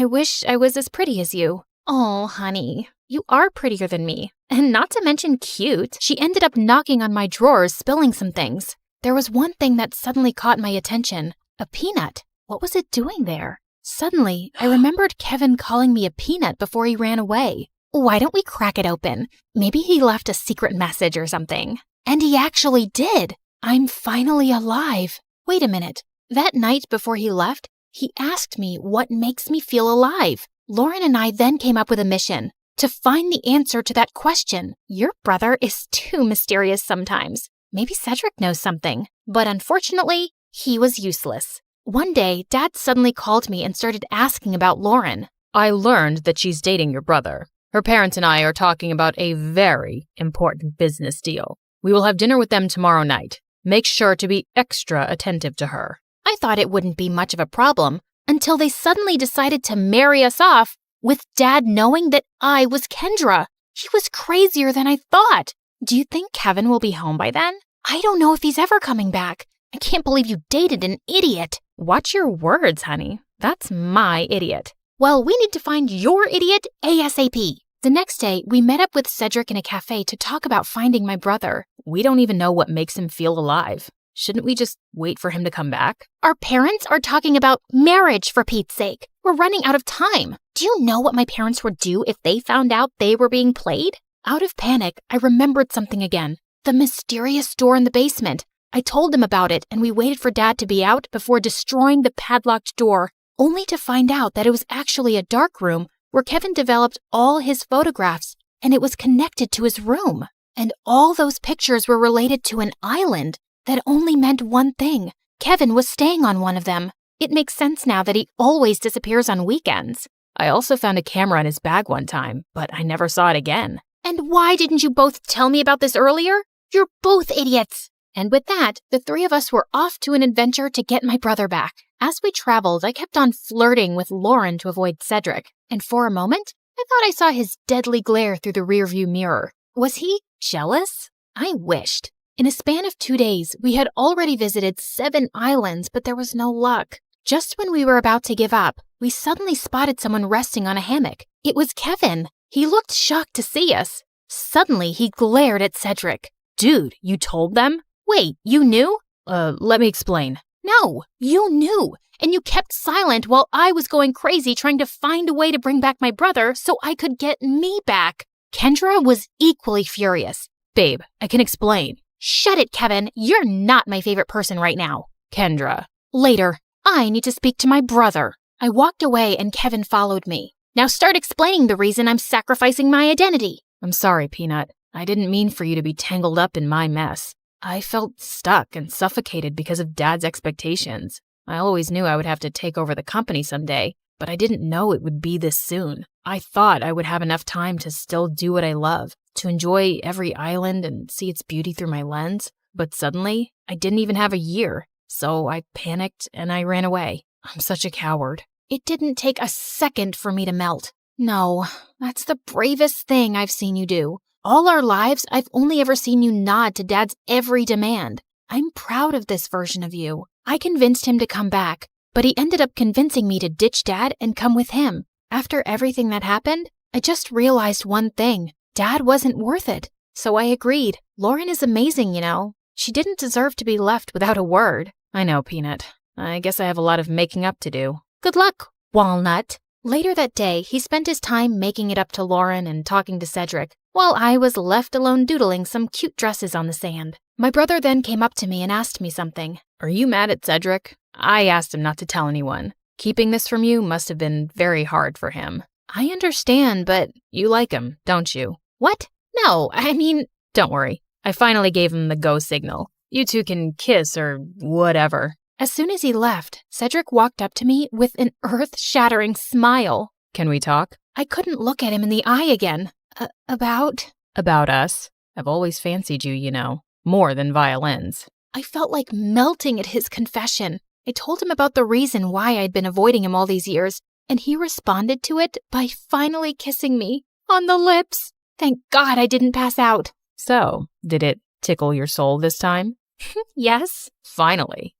wish I was as pretty as you. Oh, honey, you are prettier than me, and not to mention cute. She ended up knocking on my drawers, spilling some things. There was one thing that suddenly caught my attention. A peanut. What was it doing there? Suddenly, I remembered Kevin calling me a peanut before he ran away. Why don't we crack it open? Maybe he left a secret message or something. And he actually did. I'm finally alive. Wait a minute. That night before he left, he asked me what makes me feel alive. Lauren and I then came up with a mission to find the answer to that question. Your brother is too mysterious sometimes. Maybe Cedric knows something, but unfortunately, he was useless. One day, Dad suddenly called me and started asking about Lauren. I learned that she's dating your brother. Her parents and I are talking about a very important business deal. We will have dinner with them tomorrow night. Make sure to be extra attentive to her. I thought it wouldn't be much of a problem until they suddenly decided to marry us off with Dad knowing that I was Kendra. He was crazier than I thought. Do you think Kevin will be home by then? I don't know if he's ever coming back. I can't believe you dated an idiot. Watch your words, honey. That's my idiot. Well, we need to find your idiot ASAP. The next day, we met up with Cedric in a cafe to talk about finding my brother. We don't even know what makes him feel alive. Shouldn't we just wait for him to come back? Our parents are talking about marriage, for Pete's sake. We're running out of time. Do you know what my parents would do if they found out they were being played? Out of panic, I remembered something again. The mysterious door in the basement. I told him about it, and we waited for Dad to be out before destroying the padlocked door, only to find out that it was actually a dark room where Kevin developed all his photographs, and it was connected to his room. And all those pictures were related to an island that only meant one thing. Kevin was staying on one of them. It makes sense now that he always disappears on weekends. I also found a camera in his bag one time, but I never saw it again. And why didn't you both tell me about this earlier? You're both idiots. And with that, the three of us were off to an adventure to get my brother back. As we traveled, I kept on flirting with Lauren to avoid Cedric. And for a moment, I thought I saw his deadly glare through the rearview mirror. Was he jealous? I wished. In a span of 2 days, we had already visited 7 islands, but there was no luck. Just when we were about to give up, we suddenly spotted someone resting on a hammock. It was Kevin. He looked shocked to see us. Suddenly, he glared at Cedric. Dude, you told them? Wait, you knew? Let me explain. No, you knew. And you kept silent while I was going crazy trying to find a way to bring back my brother so I could get me back. Kendra was equally furious. Babe, I can explain. Shut it, Kevin. You're not my favorite person right now. Kendra. Later. I need to speak to my brother. I walked away and Kevin followed me. Now start explaining the reason I'm sacrificing my identity. I'm sorry, Peanut. I didn't mean for you to be tangled up in my mess. I felt stuck and suffocated because of Dad's expectations. I always knew I would have to take over the company someday, but I didn't know it would be this soon. I thought I would have enough time to still do what I love, to enjoy every island and see its beauty through my lens. But suddenly, I didn't even have a year, so I panicked and I ran away. I'm such a coward. It didn't take a second for me to melt. No, that's the bravest thing I've seen you do. All our lives, I've only ever seen you nod to Dad's every demand. I'm proud of this version of you. I convinced him to come back, but he ended up convincing me to ditch Dad and come with him. After everything that happened, I just realized one thing. Dad wasn't worth it. So I agreed. Lauren is amazing, you know. She didn't deserve to be left without a word. I know, Peanut. I guess I have a lot of making up to do. Good luck, Walnut. Later that day, he spent his time making it up to Lauren and talking to Cedric, while I was left alone doodling some cute dresses on the sand. My brother then came up to me and asked me something. Are you mad at Cedric? I asked him not to tell anyone. Keeping this from you must have been very hard for him. I understand, but you like him, don't you? What? No, I mean... Don't worry. I finally gave him the go signal. You two can kiss or whatever. As soon as he left, Cedric walked up to me with an earth-shattering smile. Can we talk? I couldn't look at him in the eye again. About us. I've always fancied you, you know, more than violins. I felt like melting at his confession. I told him about the reason why I'd been avoiding him all these years, and he responded to it by finally kissing me on the lips. Thank God I didn't pass out. So, did it tickle your soul this time? Yes. Finally.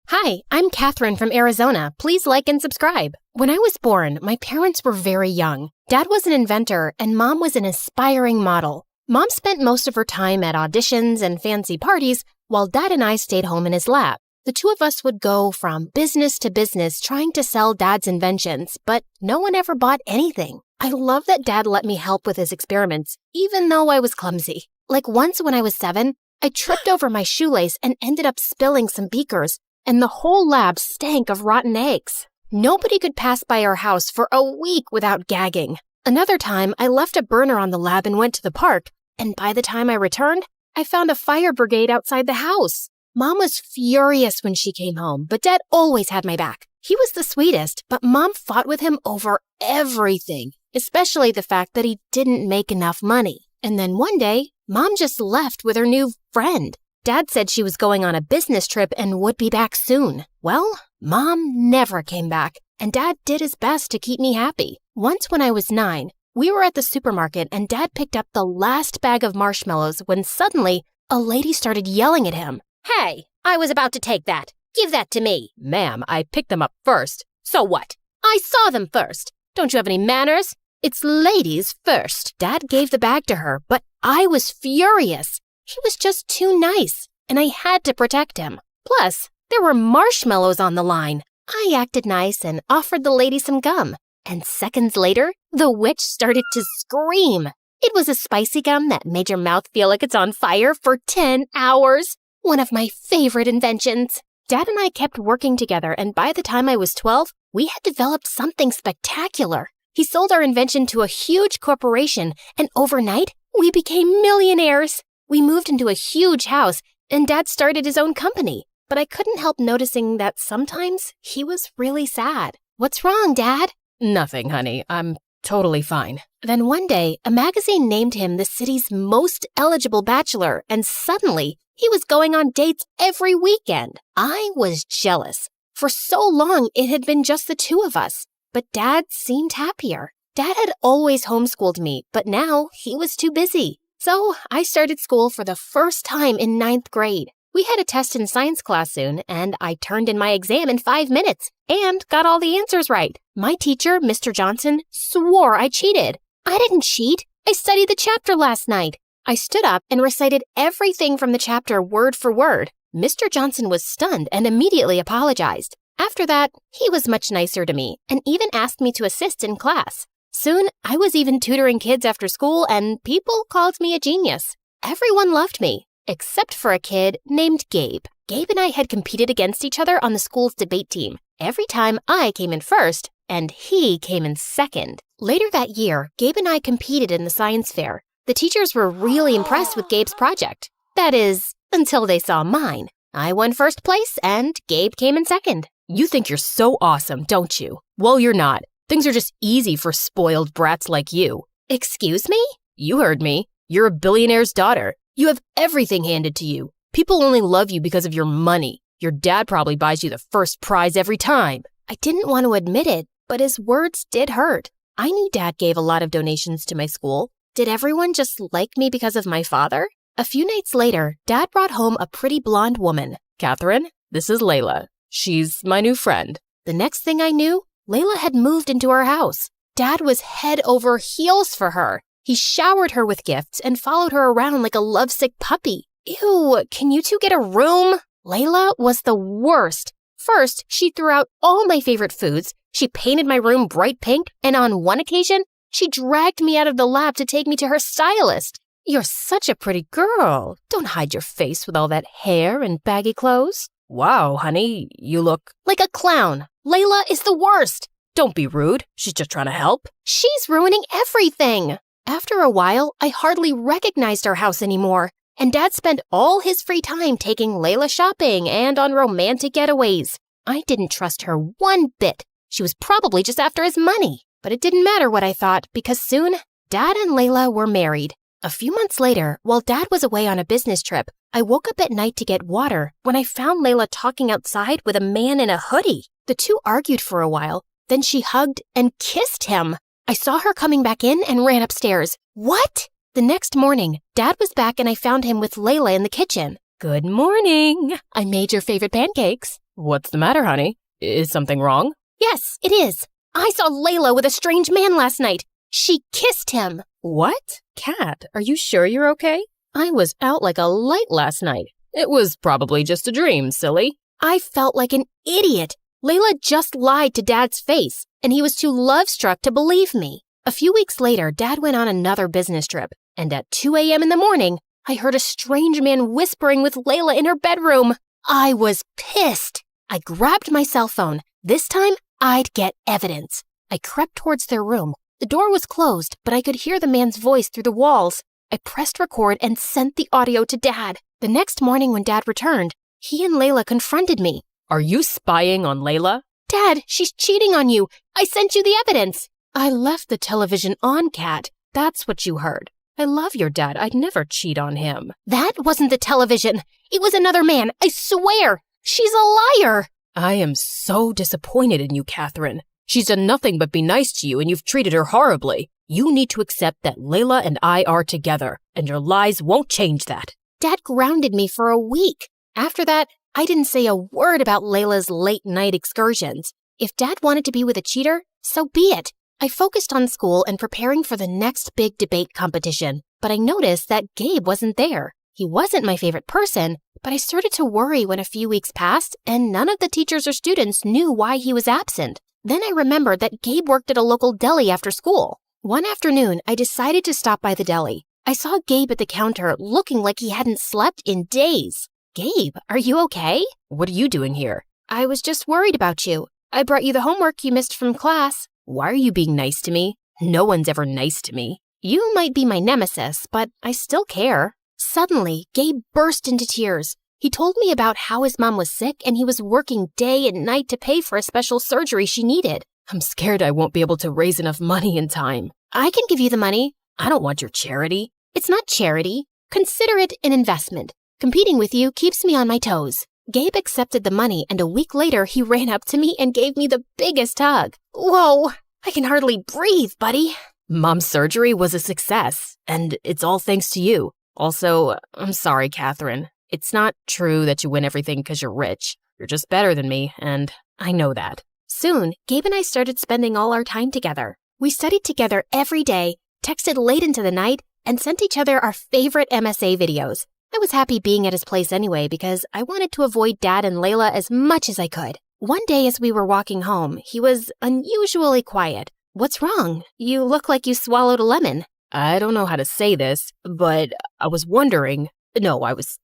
Hi, I'm Catherine from Arizona. Please like and subscribe. When I was born, my parents were very young. Dad was an inventor and Mom was an aspiring model. Mom spent most of her time at auditions and fancy parties, while Dad and I stayed home in his lab. The two of us would go from business to business trying to sell Dad's inventions, but no one ever bought anything. I love that Dad let me help with his experiments, even though I was clumsy. Like once when I was 7, I tripped over my shoelace and ended up spilling some beakers, and the whole lab stank of rotten eggs. Nobody could pass by our house for a week without gagging. Another time, I left a burner on the lab and went to the park, and by the time I returned, I found a fire brigade outside the house. Mom was furious when she came home, but Dad always had my back. He was the sweetest, but Mom fought with him over everything, especially the fact that he didn't make enough money. And then one day, Mom just left with her new friend. Dad said she was going on a business trip and would be back soon. Well, Mom never came back, and Dad did his best to keep me happy. Once when I was 9, we were at the supermarket and Dad picked up the last bag of marshmallows when suddenly a lady started yelling at him. Hey, I was about to take that. Give that to me. Ma'am, I picked them up first. So what? I saw them first. Don't you have any manners? It's ladies first. Dad gave the bag to her, but I was furious. He was just too nice, and I had to protect him. Plus, there were marshmallows on the line. I acted nice and offered the lady some gum. And seconds later, the witch started to scream. It was a spicy gum that made your mouth feel like it's on fire for 10 hours. One of my favorite inventions. Dad and I kept working together, and by the time I was 12, we had developed something spectacular. He sold our invention to a huge corporation, and overnight, we became millionaires. We moved into a huge house, and Dad started his own company. But I couldn't help noticing that sometimes he was really sad. What's wrong, Dad? Nothing, honey. I'm totally fine. Then one day, a magazine named him the city's most eligible bachelor, and suddenly, he was going on dates every weekend. I was jealous. For so long, it had been just the two of us. But Dad seemed happier. Dad had always homeschooled me, but now he was too busy. So I started school for the first time in 9th grade. We had a test in science class soon, and I turned in my exam in 5 minutes and got all the answers right. My teacher, Mr. Johnson, swore I cheated. I didn't cheat. I studied the chapter last night. I stood up and recited everything from the chapter word for word. Mr. Johnson was stunned and immediately apologized. After that, he was much nicer to me and even asked me to assist in class. Soon, I was even tutoring kids after school, and people called me a genius. Everyone loved me, except for a kid named Gabe. Gabe and I had competed against each other on the school's debate team. Every time I came in first, and he came in second. Later that year, Gabe and I competed in the science fair. The teachers were really impressed with Gabe's project. That is, until they saw mine. I won first place, and Gabe came in second. You think you're so awesome, don't you? Well, you're not. Things are just easy for spoiled brats like you. Excuse me? You heard me. You're a billionaire's daughter. You have everything handed to you. People only love you because of your money. Your dad probably buys you the first prize every time. I didn't want to admit it, but his words did hurt. I knew Dad gave a lot of donations to my school. Did everyone just like me because of my father? A few nights later, Dad brought home a pretty blonde woman. Catherine, this is Layla. She's my new friend. The next thing I knew, Layla had moved into our house. Dad was head over heels for her. He showered her with gifts and followed her around like a lovesick puppy. Ew, can you two get a room? Layla was the worst. First, she threw out all my favorite foods. She painted my room bright pink, and on one occasion, she dragged me out of the lab to take me to her stylist. You're such a pretty girl. Don't hide your face with all that hair and baggy clothes. Wow, honey, you look like a clown. Layla is the worst. Don't be rude. She's just trying to help. She's ruining everything. After a while, I hardly recognized our house anymore, and Dad spent all his free time taking Layla shopping and on romantic getaways. I didn't trust her one bit. She was probably just after his money. But it didn't matter what I thought, because soon, Dad and Layla were married. A few months later, while Dad was away on a business trip, I woke up at night to get water when I found Layla talking outside with a man in a hoodie. The two argued for a while, then she hugged and kissed him. I saw her coming back in and ran upstairs. What? The next morning, Dad was back and I found him with Layla in the kitchen. Good morning. I made your favorite pancakes. What's the matter, honey? Is something wrong? Yes, it is. I saw Layla with a strange man last night. She kissed him. What? Kat, are you sure you're okay? I was out like a light last night. It was probably just a dream, silly. I felt like an idiot. Layla just lied to Dad's face, and he was too love-struck to believe me. A few weeks later, Dad went on another business trip, and at 2 a.m. in the morning, I heard a strange man whispering with Layla in her bedroom. I was pissed. I grabbed my cell phone. This time, I'd get evidence. I crept towards their room. The door was closed, but I could hear the man's voice through the walls. I pressed record and sent the audio to Dad. The next morning when Dad returned, he and Layla confronted me. Are you spying on Layla? Dad, she's cheating on you. I sent you the evidence. I left the television on, Kat. That's what you heard. I love your dad. I'd never cheat on him. That wasn't the television. It was another man. I swear. She's a liar. I am so disappointed in you, Catherine. She's done nothing but be nice to you, and you've treated her horribly. You need to accept that Layla and I are together, and your lies won't change that. Dad grounded me for a week. After that, I didn't say a word about Layla's late-night excursions. If Dad wanted to be with a cheater, so be it. I focused on school and preparing for the next big debate competition, but I noticed that Gabe wasn't there. He wasn't my favorite person, but I started to worry when a few weeks passed and none of the teachers or students knew why he was absent. Then I remembered that Gabe worked at a local deli after school. One afternoon, I decided to stop by the deli. I saw Gabe at the counter looking like he hadn't slept in days. Gabe, are you okay? What are you doing here? I was just worried about you. I brought you the homework you missed from class. Why are you being nice to me? No one's ever nice to me. You might be my nemesis, but I still care. Suddenly, Gabe burst into tears. He told me about how his mom was sick and he was working day and night to pay for a special surgery she needed. I'm scared I won't be able to raise enough money in time. I can give you the money. I don't want your charity. It's not charity. Consider it an investment. Competing with you keeps me on my toes. Gabe accepted the money, and a week later, he ran up to me and gave me the biggest hug. Whoa, I can hardly breathe, buddy. Mom's surgery was a success, and it's all thanks to you. Also, I'm sorry, Catherine. It's not true that you win everything because you're rich. You're just better than me, and I know that. Soon, Gabe and I started spending all our time together. We studied together every day, texted late into the night, and sent each other our favorite MSA videos. I was happy being at his place anyway because I wanted to avoid Dad and Layla as much as I could. One day as we were walking home, he was unusually quiet. What's wrong? You look like you swallowed a lemon. I don't know how to say this, but I was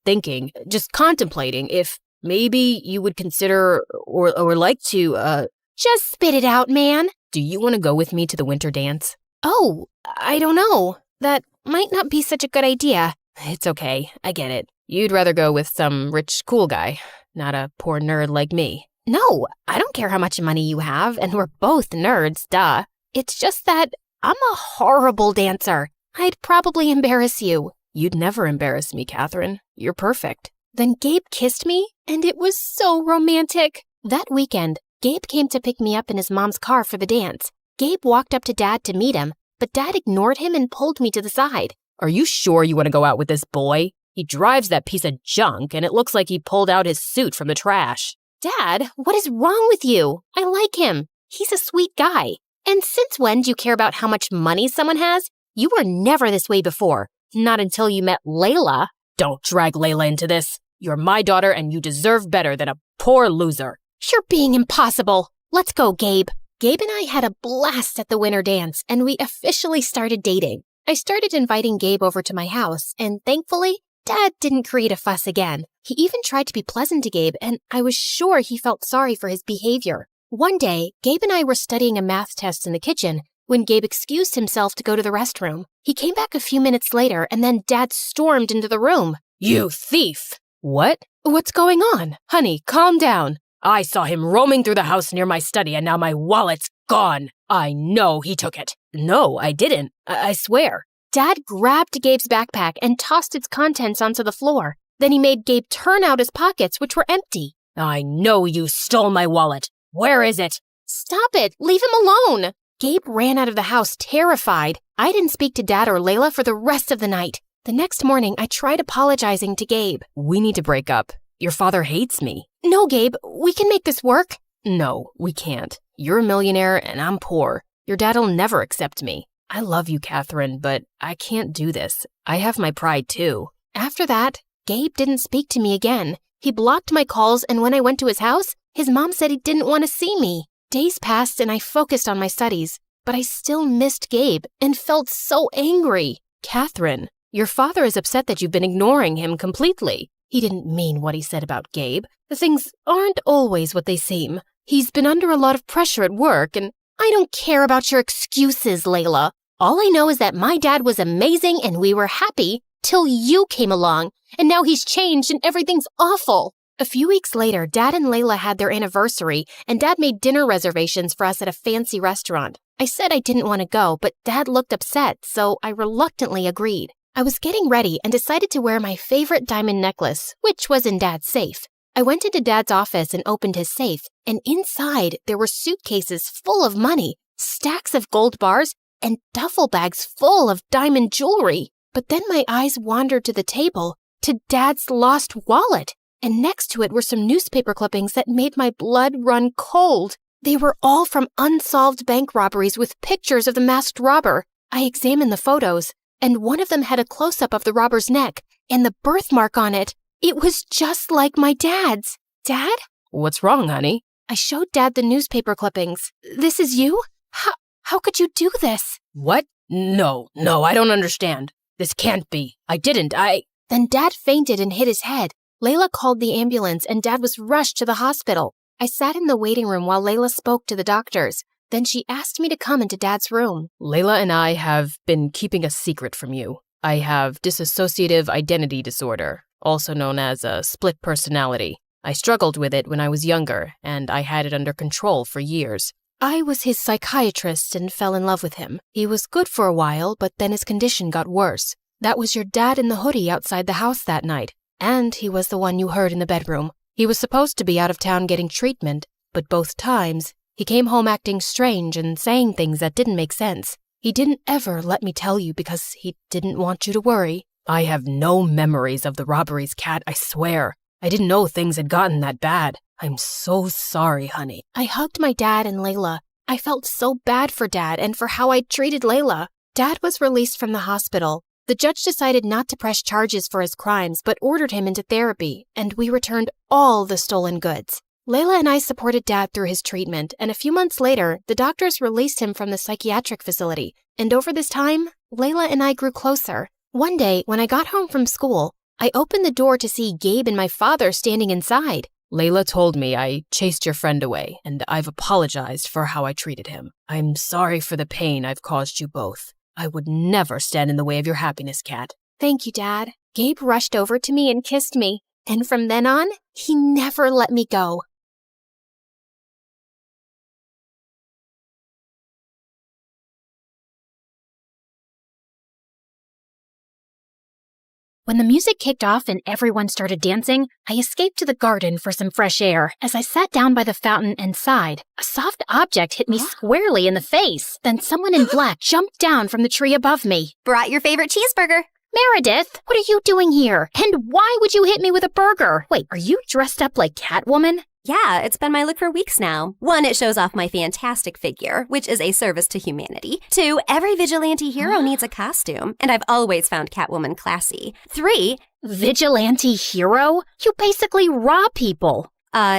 thinking, just contemplating if maybe you would consider or like to, Just spit it out, man. Do you want to go with me to the winter dance? Oh, I don't know. That might not be such a good idea. It's okay, I get it. You'd rather go with some rich, cool guy, not a poor nerd like me. No, I don't care how much money you have, and we're both nerds, duh. It's just that I'm a horrible dancer. I'd probably embarrass you. You'd never embarrass me, Catherine. You're perfect. Then Gabe kissed me, and it was so romantic. That weekend, Gabe came to pick me up in his mom's car for the dance. Gabe walked up to Dad to meet him, but Dad ignored him and pulled me to the side. Are you sure you want to go out with this boy? He drives that piece of junk, and it looks like he pulled out his suit from the trash. Dad, what is wrong with you? I like him. He's a sweet guy. And since when do you care about how much money someone has? You were never this way before. Not until you met Layla. Don't drag Layla into this. You're my daughter, and you deserve better than a poor loser. You're being impossible. Let's go, Gabe. Gabe and I had a blast at the winter dance, and we officially started dating. I started inviting Gabe over to my house, and thankfully, Dad didn't create a fuss again. He even tried to be pleasant to Gabe, and I was sure he felt sorry for his behavior. One day, Gabe and I were studying a math test in the kitchen when Gabe excused himself to go to the restroom. He came back a few minutes later, and then Dad stormed into the room. You thief! What? What's going on? Honey, calm down. I saw him roaming through the house near my study, and now my wallet's gone. I know he took it. No, I didn't. I swear. Dad grabbed Gabe's backpack and tossed its contents onto the floor. Then he made Gabe turn out his pockets, which were empty. I know you stole my wallet. Where is it? Stop it! Leave him alone! Gabe ran out of the house terrified. I didn't speak to Dad or Layla for the rest of the night. The next morning, I tried apologizing to Gabe. We need to break up. Your father hates me. No, Gabe, we can make this work. No, we can't. You're a millionaire and I'm poor. Your dad'll never accept me. I love you, Catherine, but I can't do this. I have my pride too. After that, Gabe didn't speak to me again. He blocked my calls, and when I went to his house, his mom said he didn't want to see me. Days passed and I focused on my studies, but I still missed Gabe and felt so angry. Catherine, your father is upset that you've been ignoring him completely. He didn't mean what he said about Gabe. The things aren't always what they seem. He's been under a lot of pressure at work, and I don't care about your excuses, Layla. All I know is that my dad was amazing and we were happy till you came along, and now he's changed and everything's awful. A few weeks later, Dad and Layla had their anniversary, and Dad made dinner reservations for us at a fancy restaurant. I said I didn't want to go, but Dad looked upset, so I reluctantly agreed. I was getting ready and decided to wear my favorite diamond necklace, which was in Dad's safe. I went into Dad's office and opened his safe, and inside there were suitcases full of money, stacks of gold bars, and duffel bags full of diamond jewelry. But then my eyes wandered to the table, to Dad's lost wallet, and next to it were some newspaper clippings that made my blood run cold. They were all from unsolved bank robberies with pictures of the masked robber. I examined the photos, and one of them had a close-up of the robber's neck and the birthmark on it. It was just like my dad's. Dad? What's wrong, honey? I showed Dad the newspaper clippings. This is you? How could you do this? What? No, I don't understand. This can't be. I didn't. Then Dad fainted and hit his head. Layla called the ambulance and Dad was rushed to the hospital. I sat in the waiting room while Layla spoke to the doctors. Then she asked me to come into Dad's room. Layla and I have been keeping a secret from you. I have dissociative identity disorder, also known as a split personality. I struggled with it when I was younger, and I had it under control for years. I was his psychiatrist and fell in love with him. He was good for a while, but then his condition got worse. That was your dad in the hoodie outside the house that night. And he was the one you heard in the bedroom. He was supposed to be out of town getting treatment, but both times, he came home acting strange and saying things that didn't make sense. He didn't ever let me tell you because he didn't want you to worry. I have no memories of the robberies, Kat, I swear. I didn't know things had gotten that bad. I'm so sorry, honey. I hugged my dad and Layla. I felt so bad for Dad and for how I'd treated Layla. Dad was released from the hospital. The judge decided not to press charges for his crimes, but ordered him into therapy, and we returned all the stolen goods. Layla and I supported Dad through his treatment, and a few months later, the doctors released him from the psychiatric facility. And over this time, Layla and I grew closer. One day, when I got home from school, I opened the door to see Gabe and my father standing inside. Layla told me I chased your friend away, and I've apologized for how I treated him. I'm sorry for the pain I've caused you both. I would never stand in the way of your happiness, Kat. Thank you, Dad. Gabe rushed over to me and kissed me, and from then on, he never let me go. When the music kicked off and everyone started dancing, I escaped to the garden for some fresh air. As I sat down by the fountain and sighed, a soft object hit me squarely in the face. Then someone in black jumped down from the tree above me. Brought your favorite cheeseburger. Meredith, what are you doing here? And why would you hit me with a burger? Wait, are you dressed up like Catwoman? Yeah, it's been my look for weeks now. 1, it shows off my fantastic figure, which is a service to humanity. 2, every vigilante hero needs a costume, and I've always found Catwoman classy. 3, vigilante hero? You basically rob people.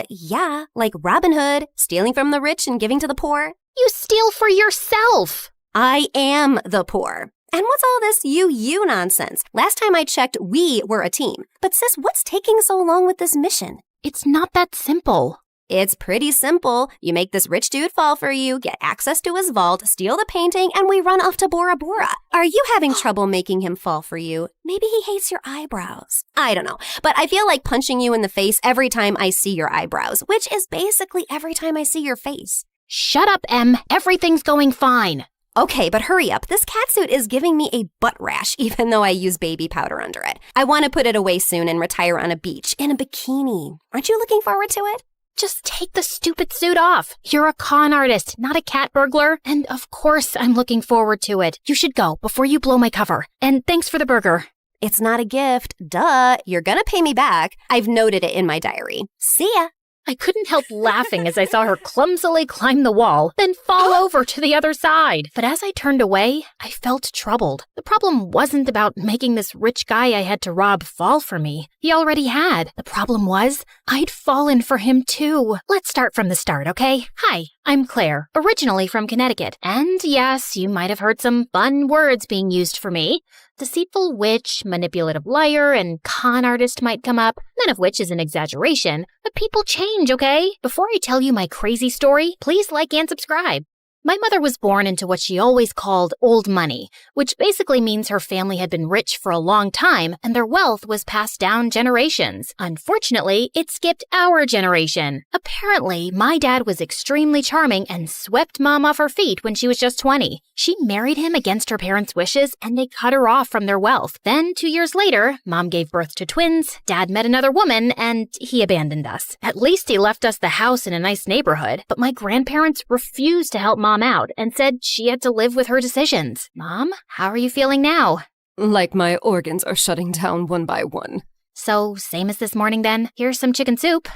Yeah, like Robin Hood, stealing from the rich and giving to the poor. You steal for yourself. I am the poor. And what's all this you nonsense? Last time I checked, we were a team. But sis, what's taking so long with this mission? It's not that simple. It's pretty simple. You make this rich dude fall for you, get access to his vault, steal the painting, and we run off to Bora Bora. Are you having trouble making him fall for you? Maybe he hates your eyebrows. I don't know, but I feel like punching you in the face every time I see your eyebrows, which is basically every time I see your face. Shut up, Em. Everything's going fine. Okay, but hurry up. This catsuit is giving me a butt rash, even though I use baby powder under it. I want to put it away soon and retire on a beach in a bikini. Aren't you looking forward to it? Just take the stupid suit off. You're a con artist, not a cat burglar. And of course I'm looking forward to it. You should go before you blow my cover. And thanks for the burger. It's not a gift. Duh. You're gonna pay me back. I've noted it in my diary. See ya. I couldn't help laughing as I saw her clumsily climb the wall, then fall over to the other side. But as I turned away, I felt troubled. The problem wasn't about making this rich guy I had to rob fall for me. He already had. The problem was, I'd fallen for him too. Let's start from the start, okay? Hi, I'm Claire, originally from Connecticut. And yes, you might have heard some fun words being used for me. Deceitful witch, manipulative liar, and con artist might come up, none of which is an exaggeration. But people change, okay? Before I tell you my crazy story, please like and subscribe. My mother was born into what she always called old money, which basically means her family had been rich for a long time and their wealth was passed down generations. Unfortunately, it skipped our generation. Apparently, my dad was extremely charming and swept Mom off her feet when she was just 20. She married him against her parents' wishes and they cut her off from their wealth. Then, 2 years later, Mom gave birth to twins, Dad met another woman, and he abandoned us. At least he left us the house in a nice neighborhood, but my grandparents refused to help Mom out and said she had to live with her decisions. Mom, how are you feeling now? Like my organs are shutting down one by one. So, same as this morning then? Here's some chicken soup.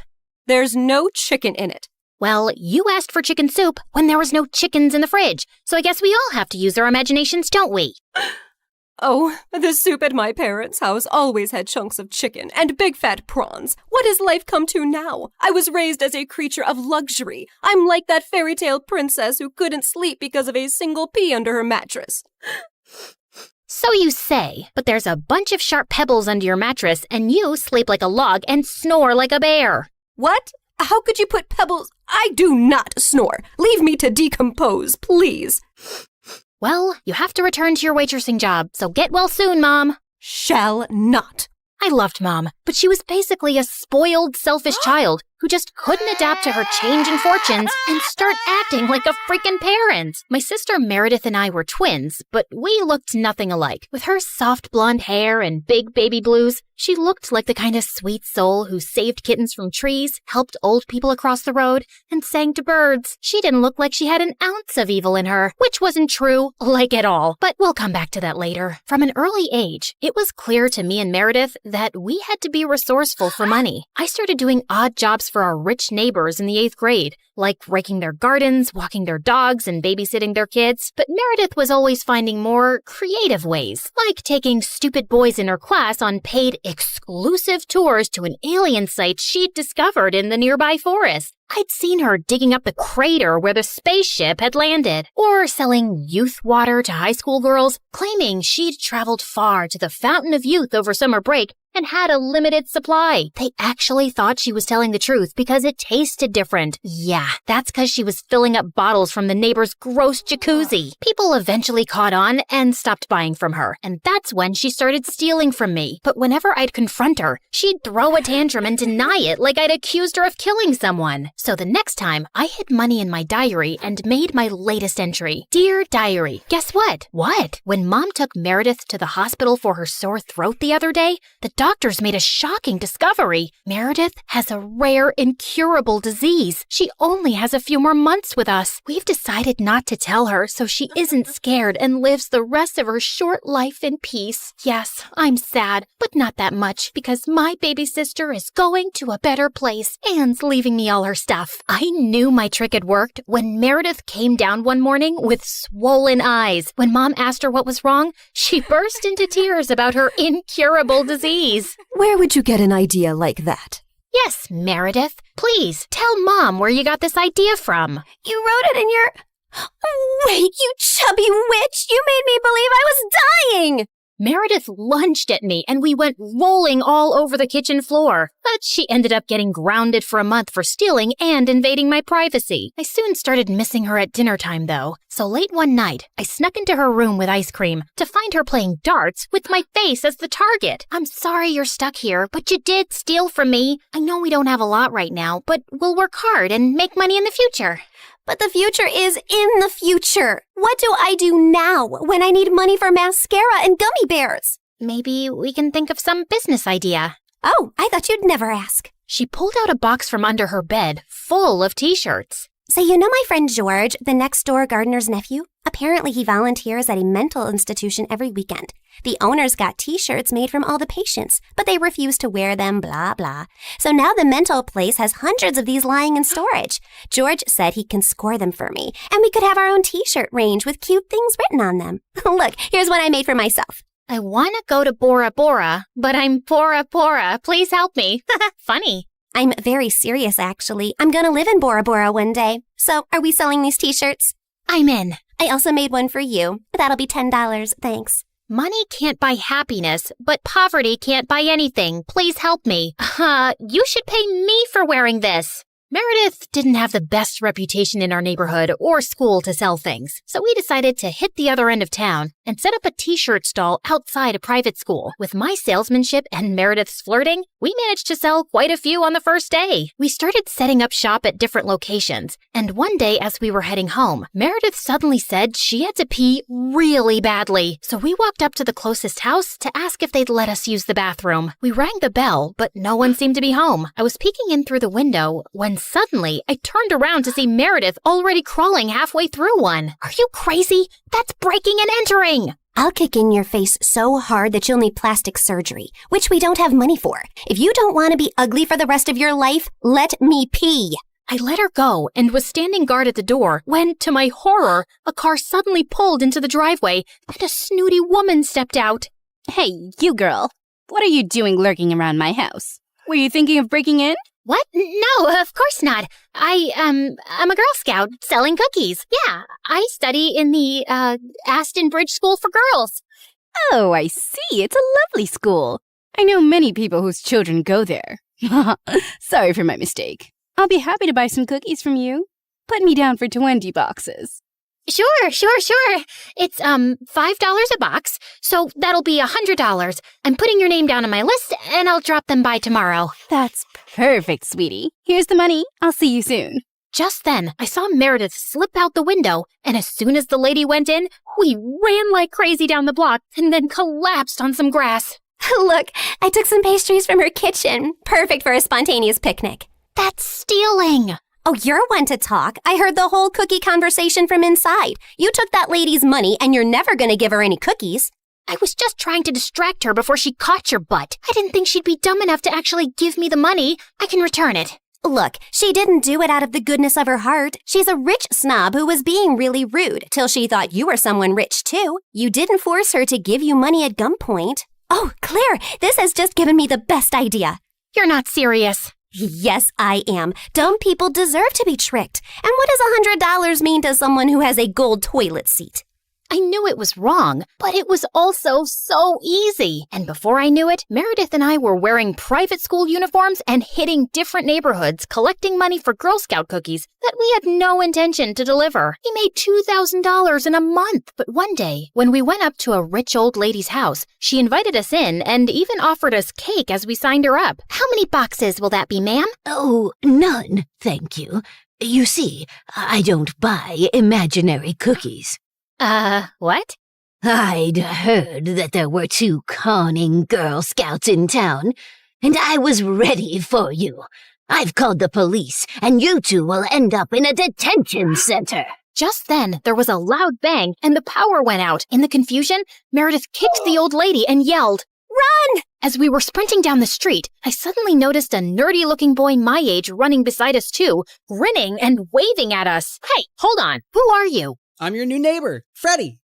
There's no chicken in it. Well, you asked for chicken soup when there was no chickens in the fridge, so I guess we all have to use our imaginations, don't we? Oh, the soup at my parents' house always had chunks of chicken and big fat prawns. What has life come to now? I was raised as a creature of luxury. I'm like that fairy tale princess who couldn't sleep because of a single pea under her mattress. So you say, but there's a bunch of sharp pebbles under your mattress and you sleep like a log and snore like a bear. What? How could you put pebbles? I do not snore. Leave me to decompose, please. Well, you have to return to your waitressing job, so get well soon, Mom. Shall not. I loved Mom, but she was basically a spoiled, selfish child who just couldn't adapt to her change in fortunes and start acting like a freaking parent. My sister Meredith and I were twins, but we looked nothing alike. With her soft blonde hair and big baby blues, she looked like the kind of sweet soul who saved kittens from trees, helped old people across the road, and sang to birds. She didn't look like she had an ounce of evil in her, which wasn't true, like at all. But we'll come back to that later. From an early age, it was clear to me and Meredith that we had to be resourceful for money. I started doing odd jobs for our rich neighbors in the 8th grade, like raking their gardens, walking their dogs, and babysitting their kids. But Meredith was always finding more creative ways, like taking stupid boys in her class on paid exclusive tours to an alien site she'd discovered in the nearby forest. I'd seen her digging up the crater where the spaceship had landed, or selling youth water to high school girls, claiming she'd traveled far to the Fountain of Youth over summer break and had a limited supply. They actually thought she was telling the truth because it tasted different. Yeah, that's because she was filling up bottles from the neighbor's gross jacuzzi. People eventually caught on and stopped buying from her, and that's when she started stealing from me. But whenever I'd confront her, she'd throw a tantrum and deny it like I'd accused her of killing someone. So the next time, I hid money in my diary and made my latest entry. Dear Diary, guess what? What? When Mom took Meredith to the hospital for her sore throat the other day, the doctors made a shocking discovery. Meredith has a rare, incurable disease. She only has a few more months with us. We've decided not to tell her so she isn't scared and lives the rest of her short life in peace. Yes, I'm sad, but not that much because my baby sister is going to a better place and leaving me all her stuff. I knew my trick had worked when Meredith came down one morning with swollen eyes. When Mom asked her what was wrong, she burst into tears about her incurable disease. Where would you get an idea like that? Yes, Meredith. Please, tell Mom where you got this idea from. You wrote it in your... Wait, you chubby witch! You made me believe I was dying! Meredith lunged at me and we went rolling all over the kitchen floor. But she ended up getting grounded for a month for stealing and invading my privacy. I soon started missing her at dinner time though. So late one night, I snuck into her room with ice cream to find her playing darts with my face as the target. I'm sorry you're stuck here, but you did steal from me. I know we don't have a lot right now, but we'll work hard and make money in the future. But the future is in the future. What do I do now when I need money for mascara and gummy bears? Maybe we can think of some business idea. Oh, I thought you'd never ask. She pulled out a box from under her bed full of t-shirts. So you know my friend George, the next-door gardener's nephew? Apparently he volunteers at a mental institution every weekend. The owners got t-shirts made from all the patients, but they refuse to wear them, blah, blah. So now the mental place has hundreds of these lying in storage. George said he can score them for me, and we could have our own t-shirt range with cute things written on them. Look, here's one I made for myself. I want to go to Bora Bora, but I'm Bora Bora. Please help me. Funny. I'm very serious, actually. I'm gonna live in Bora Bora one day. So, are we selling these t-shirts? I'm in. I also made one for you. That'll be $10, thanks. Money can't buy happiness, but poverty can't buy anything. Please help me. You should pay me for wearing this. Meredith didn't have the best reputation in our neighborhood or school to sell things, so we decided to hit the other end of town and set up a t-shirt stall outside a private school. With my salesmanship and Meredith's flirting, we managed to sell quite a few on the first day. We started setting up shop at different locations, and one day as we were heading home, Meredith suddenly said she had to pee really badly. So we walked up to the closest house to ask if they'd let us use the bathroom. We rang the bell, but no one seemed to be home. I was peeking in through the window when suddenly I turned around to see Meredith already crawling halfway through one. Are you crazy? That's breaking and entering! I'll kick in your face so hard that you'll need plastic surgery, which we don't have money for. If you don't want to be ugly for the rest of your life, let me pee. I let her go and was standing guard at the door when, to my horror, a car suddenly pulled into the driveway and a snooty woman stepped out. Hey, you girl. What are you doing lurking around my house? Were you thinking of breaking in? What? No, of course not. I'm a Girl Scout selling cookies. Yeah, I study in the, Aston Bridge School for Girls. Oh, I see. It's a lovely school. I know many people whose children go there. Sorry for my mistake. I'll be happy to buy some cookies from you. Put me down for 20 boxes. Sure. It's, $5 a box, so that'll be $100. I'm putting your name down on my list, and I'll drop them by tomorrow. That's perfect, sweetie. Here's the money. I'll see you soon. Just then, I saw Meredith slip out the window, and as soon as the lady went in, we ran like crazy down the block and then collapsed on some grass. Look, I took some pastries from her kitchen. Perfect for a spontaneous picnic. That's stealing. Oh, you're one to talk. I heard the whole cookie conversation from inside. You took that lady's money, and you're never going to give her any cookies. I was just trying to distract her before she caught your butt. I didn't think she'd be dumb enough to actually give me the money. I can return it. Look, she didn't do it out of the goodness of her heart. She's a rich snob who was being really rude till she thought you were someone rich, too. You didn't force her to give you money at gunpoint. Oh, Claire, this has just given me the best idea. You're not serious. Yes, I am. Dumb people deserve to be tricked. And what does $100 mean to someone who has a gold toilet seat? I knew it was wrong, but it was also so easy. And before I knew it, Meredith and I were wearing private school uniforms and hitting different neighborhoods, collecting money for Girl Scout cookies that we had no intention to deliver. We made $2,000 in a month. But one day, when we went up to a rich old lady's house, she invited us in and even offered us cake as we signed her up. How many boxes will that be, ma'am? Oh, none, thank you. You see, I don't buy imaginary cookies. What? I'd heard that there were 2 conning Girl Scouts in town, and I was ready for you. I've called the police, and you 2 will end up in a detention center. Just then, there was a loud bang, and the power went out. In the confusion, Meredith kicked the old lady and yelled, "Run!" As we were sprinting down the street, I suddenly noticed a nerdy-looking boy my age running beside us too, grinning and waving at us. Hey, hold on. Who are you? I'm your new neighbor, Freddie.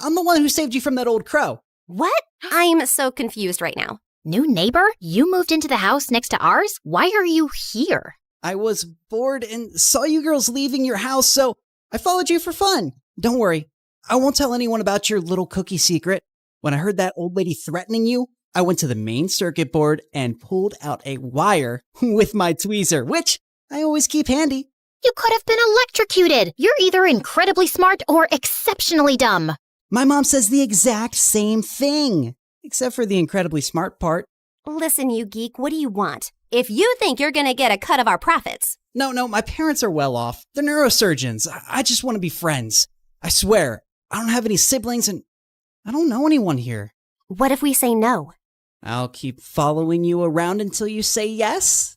I'm the one who saved you from that old crow. What? I'm so confused right now. New neighbor? You moved into the house next to ours? Why are you here? I was bored and saw you girls leaving your house, so I followed you for fun. Don't worry, I won't tell anyone about your little cookie secret. When I heard that old lady threatening you, I went to the main circuit board and pulled out a wire with my tweezer, which I always keep handy. You could have been electrocuted. You're either incredibly smart or exceptionally dumb. My mom says the exact same thing, except for the incredibly smart part. Listen, you geek, what do you want? If you think you're going to get a cut of our profits. No, my parents are well off. They're neurosurgeons. I just want to be friends. I swear, I don't have any siblings and I don't know anyone here. What if we say no? I'll keep following you around until you say yes.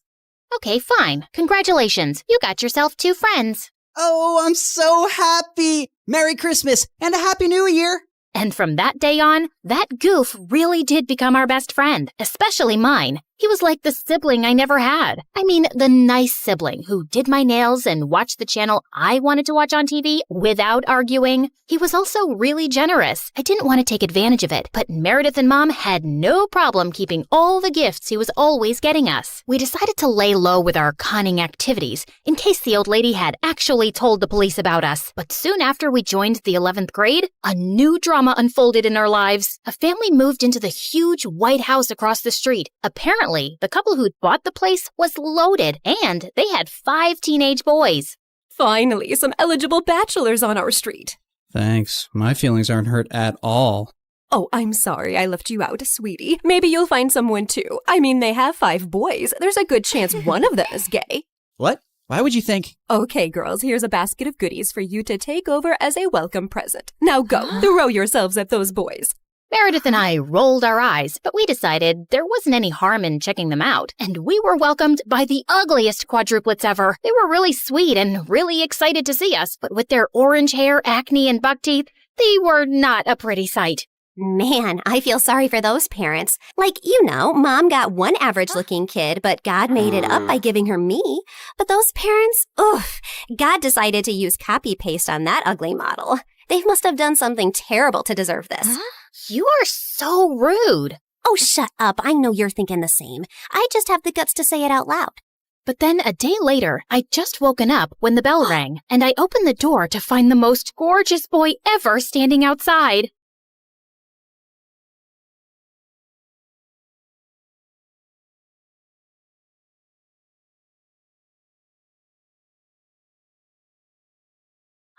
Okay, fine. Congratulations. You got yourself 2 friends. Oh, I'm so happy. Merry Christmas and a Happy New Year. And from that day on, that goof really did become our best friend, especially mine. He was like the sibling I never had. I mean, the nice sibling who did my nails and watched the channel I wanted to watch on TV without arguing. He was also really generous. I didn't want to take advantage of it, but Meredith and Mom had no problem keeping all the gifts he was always getting us. We decided to lay low with our conning activities in case the old lady had actually told the police about us. But soon after we joined the 11th grade, a new drama unfolded in our lives. A family moved into the huge white house across the street. Apparently, the couple who'd bought the place was loaded, and they had 5 teenage boys. Finally, some eligible bachelors on our street. Thanks. My feelings aren't hurt at all. Oh, I'm sorry I left you out, sweetie. Maybe you'll find someone too. I mean, they have 5 boys. There's a good chance one of them is gay. What? Why would you think? Okay, girls, here's a basket of goodies for you to take over as a welcome present. Now go, throw yourselves at those boys. Meredith and I rolled our eyes, but we decided there wasn't any harm in checking them out, and we were welcomed by the ugliest quadruplets ever. They were really sweet and really excited to see us, but with their orange hair, acne, and buck teeth, they were not a pretty sight. Man, I feel sorry for those parents. Like, Mom got one average-looking kid, but God made it up by giving her me. But those parents, oof, God decided to use copy-paste on that ugly model. They must have done something terrible to deserve this. Huh? You are so rude. Oh, shut up. I know you're thinking the same. I just have the guts to say it out loud. But then a day later, I'd just woken up when the bell rang, and I opened the door to find the most gorgeous boy ever standing outside.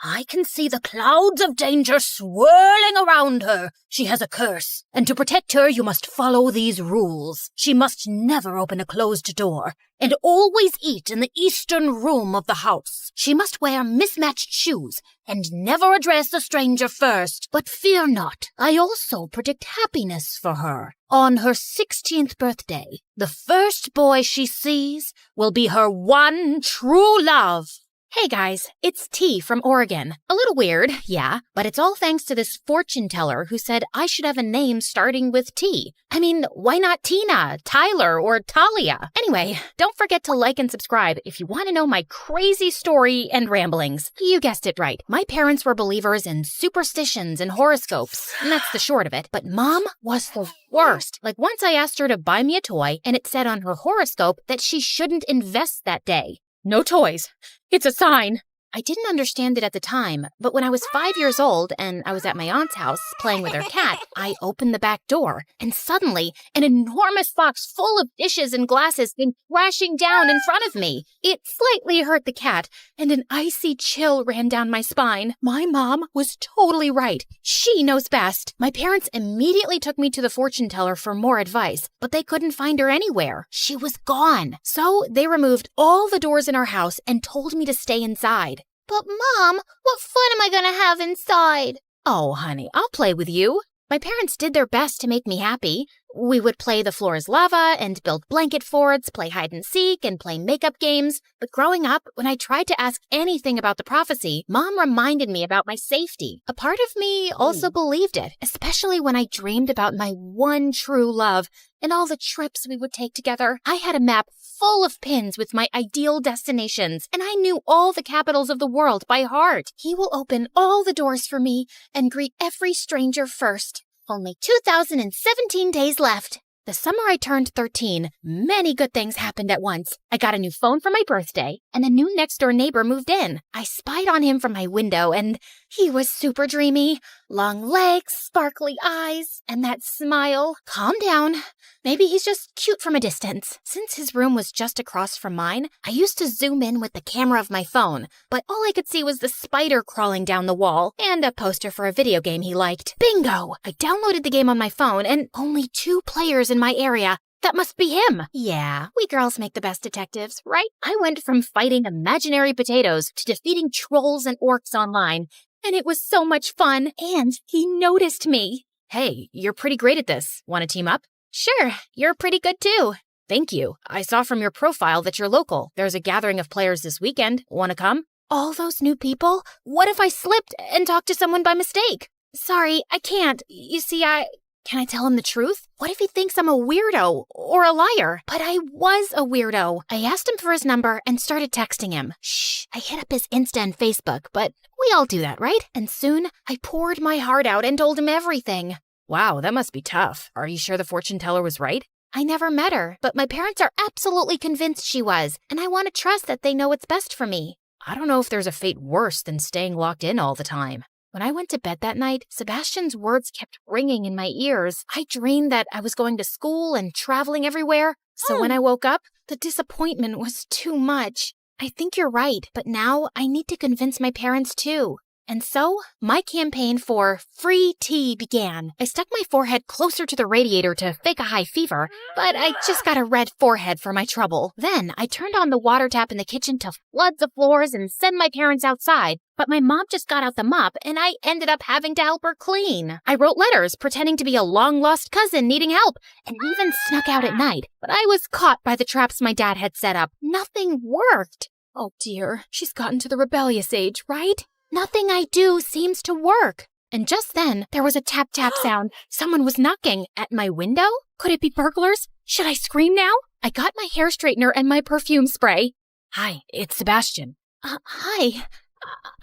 I can see the clouds of danger swirling around her. She has a curse, and to protect her, you must follow these rules. She must never open a closed door, and always eat in the eastern room of the house. She must wear mismatched shoes, and never address a stranger first. But fear not, I also predict happiness for her. On her 16th birthday, the first boy she sees will be her one true love. Hey guys, it's T from Oregon. A little weird, yeah, but it's all thanks to this fortune teller who said I should have a name starting with T. I mean, why not Tina, Tyler, or Talia? Anyway, don't forget to like and subscribe if you want to know my crazy story and ramblings. You guessed it right. My parents were believers in superstitions and horoscopes, and that's the short of it. But Mom was the worst. Like once I asked her to buy me a toy, and it said on her horoscope that she shouldn't invest that day. No toys. It's a sign. I didn't understand it at the time, but when I was 5 years old and I was at my aunt's house playing with her cat, I opened the back door, and suddenly an enormous box full of dishes and glasses came crashing down in front of me. It slightly hurt the cat, and an icy chill ran down my spine. My mom was totally right. She knows best. My parents immediately took me to the fortune teller for more advice, but they couldn't find her anywhere. She was gone. So they removed all the doors in our house and told me to stay inside. But Mom, what fun am I gonna have inside? Oh, honey, I'll play with you. My parents did their best to make me happy. We would play The Floor is Lava and build blanket forts, play hide and seek, and play makeup games. But growing up, when I tried to ask anything about the prophecy, Mom reminded me about my safety. A part of me also believed it, especially when I dreamed about my one true love and all the trips we would take together. I had a map full of pins with my ideal destinations, and I knew all the capitals of the world by heart. He will open all the doors for me and greet every stranger first. Only 2,017 days left. The summer I turned 13, many good things happened at once. I got a new phone for my birthday, and a new next-door neighbor moved in. I spied on him from my window, and he was super dreamy. Long legs, sparkly eyes, and that smile. Calm down. Maybe he's just cute from a distance. Since his room was just across from mine, I used to zoom in with the camera of my phone, but all I could see was the spider crawling down the wall and a poster for a video game he liked. Bingo! I downloaded the game on my phone, and only 2 players in my area. That must be him. Yeah, we girls make the best detectives, right? I went from fighting imaginary potatoes to defeating trolls and orcs online, and it was so much fun, and he noticed me. Hey, you're pretty great at this. Want to team up? Sure, you're pretty good too. Thank you. I saw from your profile that you're local. There's a gathering of players this weekend. Want to come? All those new people? What if I slipped and talked to someone by mistake? Sorry, I can't. You see, Can I tell him the truth? What if he thinks I'm a weirdo or a liar? But I was a weirdo. I asked him for his number and started texting him. Shh, I hit up his Insta and Facebook, but we all do that, right? And soon, I poured my heart out and told him everything. Wow, that must be tough. Are you sure the fortune teller was right? I never met her, but my parents are absolutely convinced she was, and I want to trust that they know what's best for me. I don't know if there's a fate worse than staying locked in all the time. When I went to bed that night, Sebastian's words kept ringing in my ears. I dreamed that I was going to school and traveling everywhere. So when I woke up, the disappointment was too much. I think you're right, but now I need to convince my parents too. And so, my campaign for free tea began. I stuck my forehead closer to the radiator to fake a high fever, but I just got a red forehead for my trouble. Then, I turned on the water tap in the kitchen to flood the floors and send my parents outside. But my mom just got out the mop, and I ended up having to help her clean. I wrote letters pretending to be a long-lost cousin needing help, and even snuck out at night. But I was caught by the traps my dad had set up. Nothing worked. Oh dear, she's gotten to the rebellious age, right? Nothing I do seems to work. And just then, there was a tap-tap sound. Someone was knocking at my window? Could it be burglars? Should I scream now? I got my hair straightener and my perfume spray. Hi, it's Sebastian. Hi.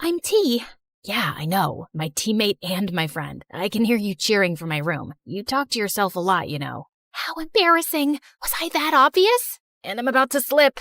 I'm T. Yeah, I know. My teammate and my friend. I can hear you cheering from my room. You talk to yourself a lot, you know. How embarrassing. Was I that obvious? And I'm about to slip.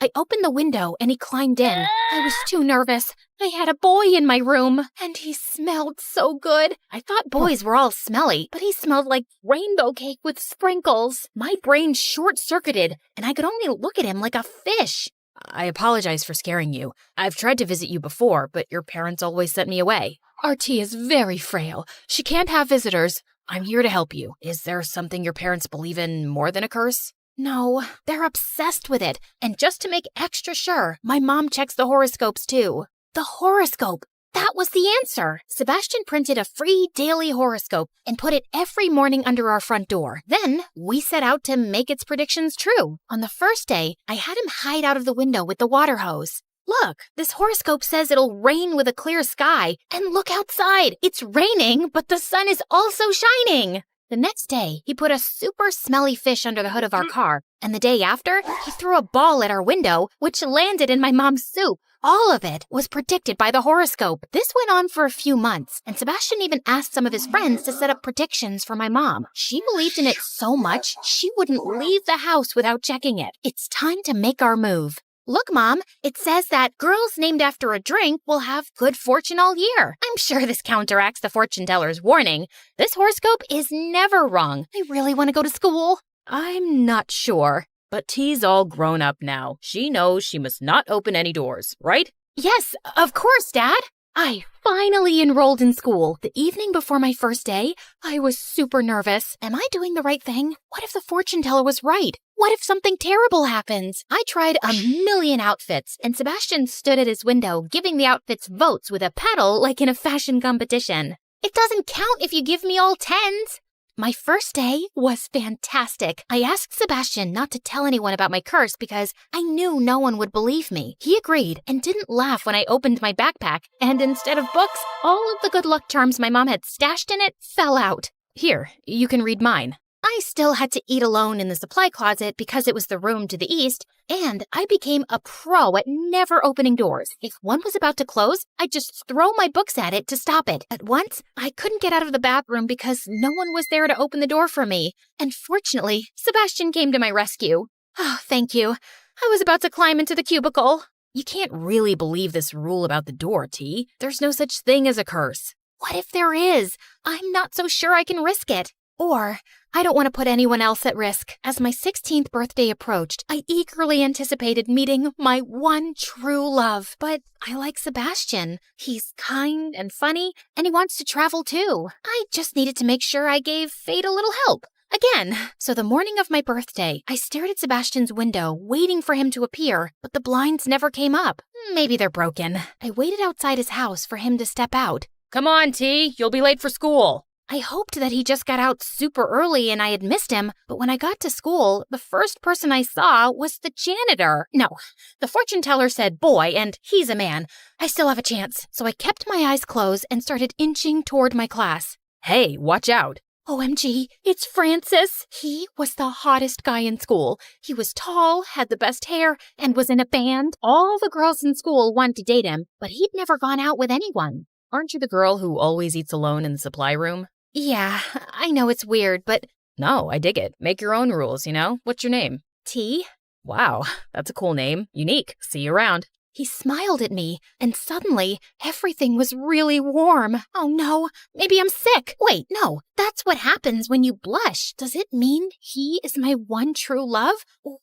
I opened the window and he climbed in. I was too nervous. I had a boy in my room, and he smelled so good. I thought boys were all smelly, but he smelled like rainbow cake with sprinkles. My brain short-circuited, and I could only look at him like a fish. I apologize for scaring you. I've tried to visit you before, but your parents always sent me away. Our T is very frail. She can't have visitors. I'm here to help you. Is there something your parents believe in more than a curse? No, they're obsessed with it. And just to make extra sure, my mom checks the horoscopes too. The horoscope. That was the answer. Sebastian printed a free daily horoscope and put it every morning under our front door. Then we set out to make its predictions true. On the first day, I had him hide out of the window with the water hose. Look, this horoscope says it'll rain with a clear sky. And look outside. It's raining, but the sun is also shining. The next day, he put a super smelly fish under the hood of our car. And the day after, he threw a ball at our window, which landed in my mom's soup. All of it was predicted by the horoscope. This went on for a few months, and Sebastian even asked some of his friends to set up predictions for my mom. She believed in it so much, she wouldn't leave the house without checking it. It's time to make our move. Look, Mom, it says that girls named after a drink will have good fortune all year. I'm sure this counteracts the fortune teller's warning. This horoscope is never wrong. I really want to go to school. I'm not sure. But T's all grown up now. She knows she must not open any doors, right? Yes, of course, Dad. I finally enrolled in school. The evening before my first day, I was super nervous. Am I doing the right thing? What if the fortune teller was right? What if something terrible happens? I tried a million outfits, and Sebastian stood at his window giving the outfits votes with a paddle like in a fashion competition. It doesn't count if you give me all tens. My first day was fantastic. I asked Sebastian not to tell anyone about my curse because I knew no one would believe me. He agreed and didn't laugh when I opened my backpack, and instead of books, all of the good luck charms my mom had stashed in it fell out. Here, you can read mine. I still had to eat alone in the supply closet because it was the room to the east, and I became a pro at never opening doors. If one was about to close, I'd just throw my books at it to stop it. At once, I couldn't get out of the bathroom because no one was there to open the door for me. And fortunately, Sebastian came to my rescue. Oh, thank you. I was about to climb into the cubicle. You can't really believe this rule about the door, T. There's no such thing as a curse. What if there is? I'm not so sure I can risk it. Or, I don't want to put anyone else at risk. As my 16th birthday approached, I eagerly anticipated meeting my one true love. But I like Sebastian. He's kind and funny, and he wants to travel too. I just needed to make sure I gave fate a little help. Again. So the morning of my birthday, I stared at Sebastian's window, waiting for him to appear, but the blinds never came up. Maybe they're broken. I waited outside his house for him to step out. Come on, T. You'll be late for school. I hoped that he just got out super early and I had missed him, but when I got to school, the first person I saw was the janitor. No, the fortune teller said boy, and he's a man. I still have a chance, so I kept my eyes closed and started inching toward my class. Hey, watch out. OMG, it's Francis. He was the hottest guy in school. He was tall, had the best hair, and was in a band. All the girls in school wanted to date him, but he'd never gone out with anyone. Aren't you the girl who always eats alone in the supply room? Yeah, I know it's weird, but... No, I dig it. Make your own rules, you know? What's your name? T. Wow, that's a cool name. Unique. See you around. He smiled at me, and suddenly, everything was really warm. Oh no, maybe I'm sick. Wait, no, that's what happens when you blush. Does it mean he is my one true love?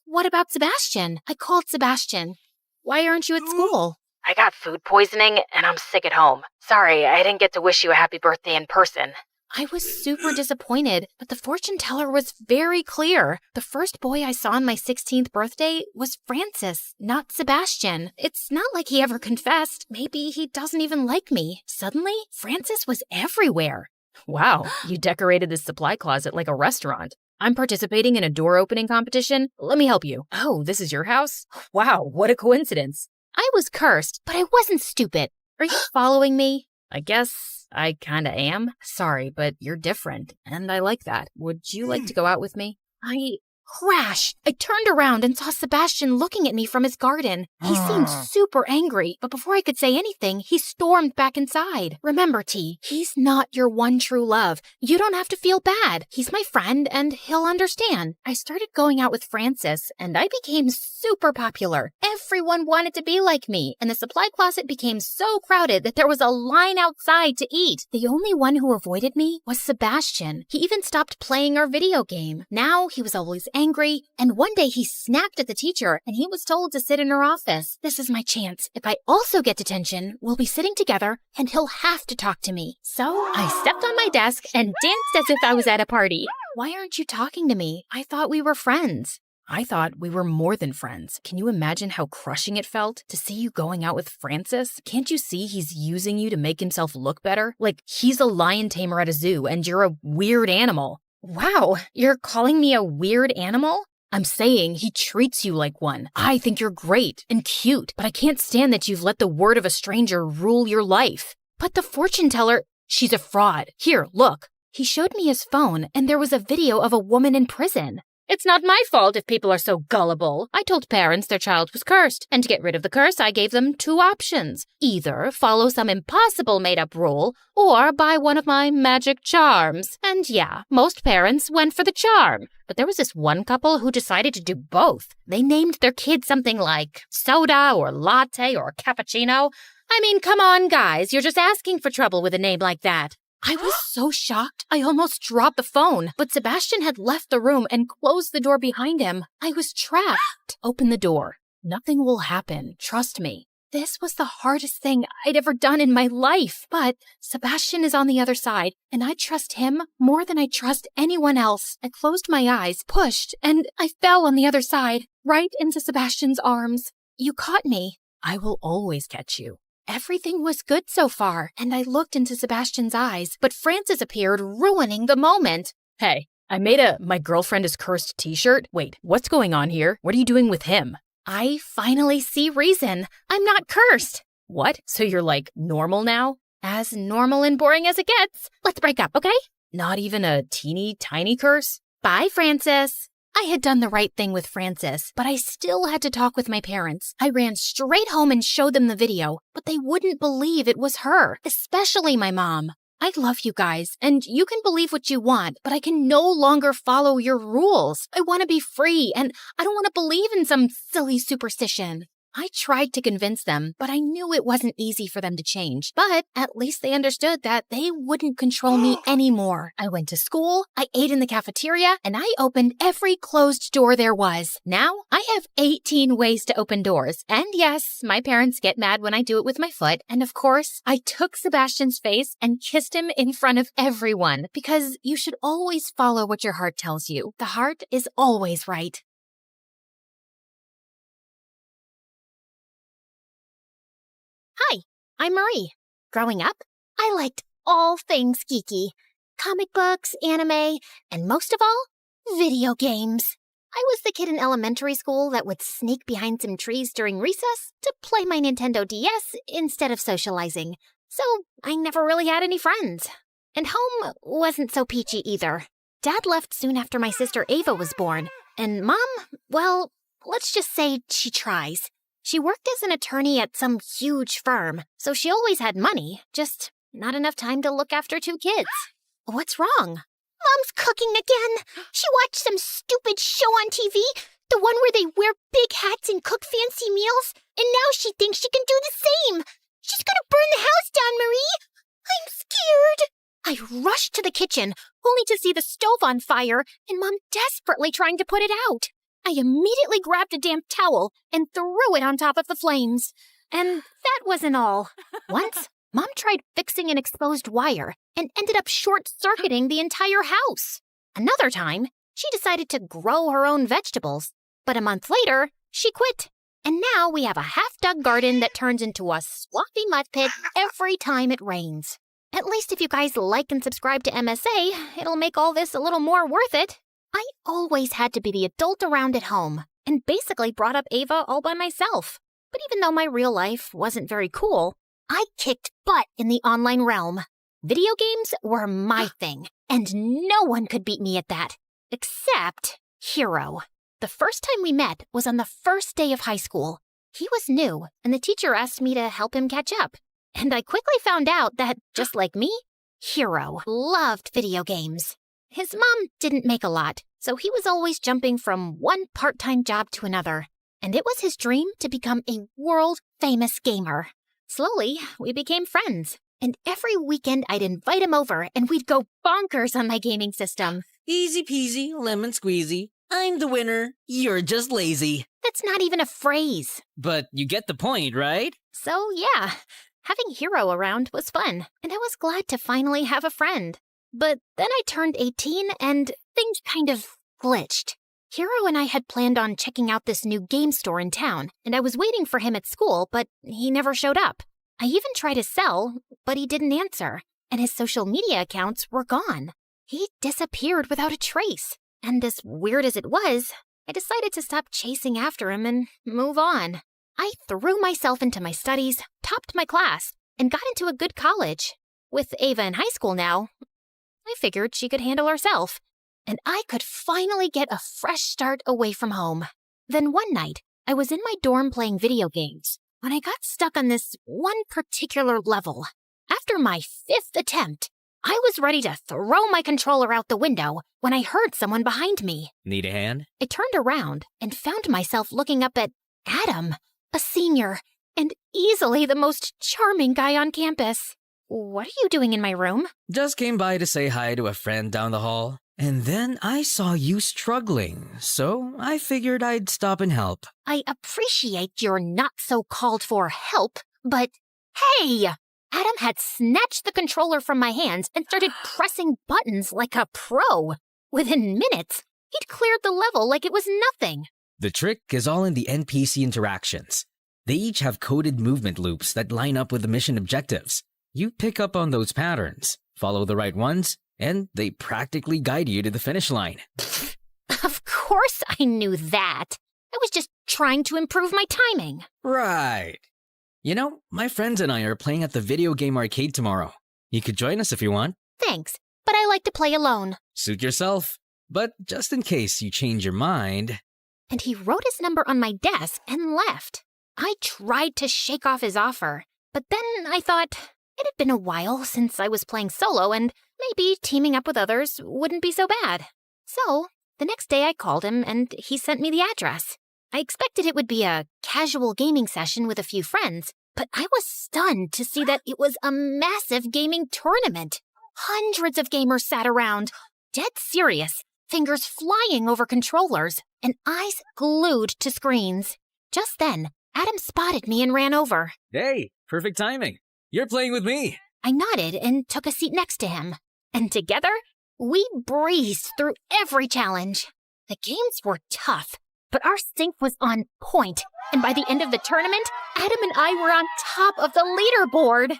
What about Sebastian? I called Sebastian. Why aren't you at school? I got food poisoning, and I'm sick at home. Sorry, I didn't get to wish you a happy birthday in person. I was super disappointed, but the fortune teller was very clear. The first boy I saw on my 16th birthday was Francis, not Sebastian. It's not like he ever confessed. Maybe he doesn't even like me. Suddenly, Francis was everywhere. Wow, you decorated this supply closet like a restaurant. I'm participating in a door opening competition. Let me help you. Oh, this is your house? Wow, what a coincidence. I was cursed, but I wasn't stupid. Are you following me? I guess guess I kinda am. Sorry, but you're different, and I like that. Would you like to go out with me? Crash! I turned around and saw Sebastian looking at me from his garden. He seemed super angry, but before I could say anything, he stormed back inside. Remember, T, he's not your one true love. You don't have to feel bad. He's my friend, and he'll understand. I started going out with Francis, and I became super popular. Everyone wanted to be like me, and the supply closet became so crowded that there was a line outside to eat. The only one who avoided me was Sebastian. He even stopped playing our video game. Now he was always angry, and one day he snapped at the teacher and he was told to sit in her office. This is my chance. If I also get detention, we'll be sitting together and he'll have to talk to me. So I stepped on my desk and danced as if I was at a party. Why aren't you talking to me? I thought we were friends. I thought we were more than friends. Can you imagine how crushing it felt to see you going out with Francis? Can't you see he's using you to make himself look better? Like he's a lion tamer at a zoo and you're a weird animal. Wow, you're calling me a weird animal? I'm saying he treats you like one. I think you're great and cute, but I can't stand that you've let the word of a stranger rule your life. But the fortune teller, she's a fraud. Here, look. He showed me his phone and there was a video of a woman in prison. It's not my fault if people are so gullible. I told parents their child was cursed, and to get rid of the curse, I gave them 2 options. Either follow some impossible made-up rule, or buy one of my magic charms. And yeah, most parents went for the charm. But there was this one couple who decided to do both. They named their kid something like soda or latte or cappuccino. I mean, come on, guys, you're just asking for trouble with a name like that. I was so shocked, I almost dropped the phone, but Sebastian had left the room and closed the door behind him. I was trapped. Open the door. Nothing will happen. Trust me. This was the hardest thing I'd ever done in my life, but Sebastian is on the other side, and I trust him more than I trust anyone else. I closed my eyes, pushed, and I fell on the other side, right into Sebastian's arms. You caught me. I will always catch you. Everything was good so far, and I looked into Sebastian's eyes, but Francis appeared, ruining the moment. Hey, I made a "My Girlfriend is Cursed" t-shirt. Wait, what's going on here? What are you doing with him? I finally see reason. I'm not cursed. What? So you're like normal now? As normal and boring as it gets. Let's break up, okay? Not even a teeny tiny curse? Bye, Francis. I had done the right thing with Francis, but I still had to talk with my parents. I ran straight home and showed them the video, but they wouldn't believe it was her, especially my mom. I love you guys, and you can believe what you want, but I can no longer follow your rules. I want to be free, and I don't want to believe in some silly superstition. I tried to convince them, but I knew it wasn't easy for them to change. But at least they understood that they wouldn't control me anymore. I went to school, I ate in the cafeteria, and I opened every closed door there was. Now, I have 18 ways to open doors. And yes, my parents get mad when I do it with my foot. And of course, I took Sebastian's face and kissed him in front of everyone. Because you should always follow what your heart tells you. The heart is always right. Hi, I'm Marie. Growing up, I liked all things geeky. Comic books, anime, and most of all, video games. I was the kid in elementary school that would sneak behind some trees during recess to play my Nintendo DS instead of socializing. So I never really had any friends. And home wasn't so peachy either. Dad left soon after my sister Ava was born. And Mom, well, let's just say she tries. She worked as an attorney at some huge firm, so she always had money, just not enough time to look after 2 kids. What's wrong? Mom's cooking again. She watched some stupid show on TV, the one where they wear big hats and cook fancy meals, and now she thinks she can do the same. She's gonna burn the house down, Marie. I'm scared. I rushed to the kitchen, only to see the stove on fire and Mom desperately trying to put it out. I immediately grabbed a damp towel and threw it on top of the flames. And that wasn't all. Once, Mom tried fixing an exposed wire and ended up short-circuiting the entire house. Another time, she decided to grow her own vegetables. But a month later, she quit. And now we have a half-dug garden that turns into a swampy mud pit every time it rains. At least if you guys like and subscribe to MSA, it'll make all this a little more worth it. I always had to be the adult around at home, and basically brought up Ava all by myself. But even though my real life wasn't very cool, I kicked butt in the online realm. Video games were my thing, and no one could beat me at that. Except Hero. The first time we met was on the first day of high school. He was new, and the teacher asked me to help him catch up. And I quickly found out that, just like me, Hero loved video games. His mom didn't make a lot, so he was always jumping from one part-time job to another. And it was his dream to become a world-famous gamer. Slowly, we became friends. And every weekend I'd invite him over and we'd go bonkers on my gaming system. Easy peasy, lemon squeezy. I'm the winner. You're just lazy. That's not even a phrase. But you get the point, right? So yeah, having Hero around was fun, and I was glad to finally have a friend. But then I turned 18 and things kind of glitched. Hero and I had planned on checking out this new game store in town, and I was waiting for him at school, but he never showed up. I even tried to sell, but he didn't answer, and his social media accounts were gone. He disappeared without a trace, and as weird as it was, I decided to stop chasing after him and move on. I threw myself into my studies, topped my class, and got into a good college. With Ava in high school now, I figured she could handle herself, and I could finally get a fresh start away from home. Then one night, I was in my dorm playing video games when I got stuck on this one particular level. After my 5th attempt, I was ready to throw my controller out the window when I heard someone behind me. Need a hand? I turned around and found myself looking up at Adam, a senior, and easily the most charming guy on campus. What are you doing in my room? Just came by to say hi to a friend down the hall. And then I saw you struggling, so I figured I'd stop and help. I appreciate your not-so-called-for help, but hey! Adam had snatched the controller from my hands and started pressing buttons like a pro. Within minutes, he'd cleared the level like it was nothing. The trick is all in the NPC interactions. They each have coded movement loops that line up with the mission objectives. You pick up on those patterns, follow the right ones, and they practically guide you to the finish line. Of course I knew that. I was just trying to improve my timing. Right. You know, my friends and I are playing at the video game arcade tomorrow. You could join us if you want. Thanks, but I like to play alone. Suit yourself. But just in case you change your mind... And he wrote his number on my desk and left. I tried to shake off his offer, but then I thought it had been a while since I was playing solo and maybe teaming up with others wouldn't be so bad. So, the next day I called him and he sent me the address. I expected it would be a casual gaming session with a few friends, but I was stunned to see that it was a massive gaming tournament. Hundreds of gamers sat around, dead serious, fingers flying over controllers, and eyes glued to screens. Just then, Adam spotted me and ran over. Hey, perfect timing. You're playing with me. I nodded and took a seat next to him. And together, we breezed through every challenge. The games were tough, but our sync was on point. And by the end of the tournament, Adam and I were on top of the leaderboard.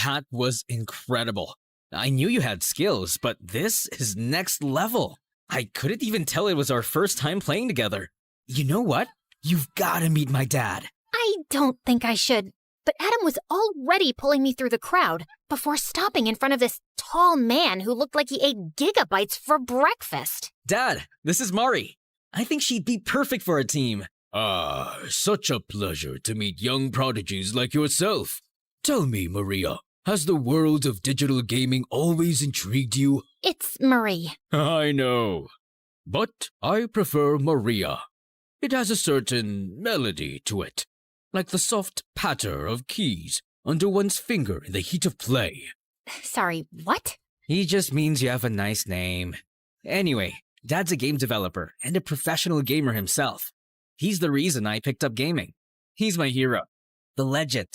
That was incredible. I knew you had skills, but this is next level. I couldn't even tell it was our first time playing together. You know what? You've got to meet my dad. I don't think I should, but Adam was already pulling me through the crowd before stopping in front of this tall man who looked like he ate gigabytes for breakfast. Dad, this is Mari. I think she'd be perfect for a team. Such a pleasure to meet young prodigies like yourself. Tell me, Maria, has the world of digital gaming always intrigued you? It's Marie. I know, but I prefer Maria. It has a certain melody to it, like the soft patter of keys under one's finger in the heat of play. Sorry, what? He just means you have a nice name. Anyway, Dad's a game developer and a professional gamer himself. He's the reason I picked up gaming. He's my hero, the legend,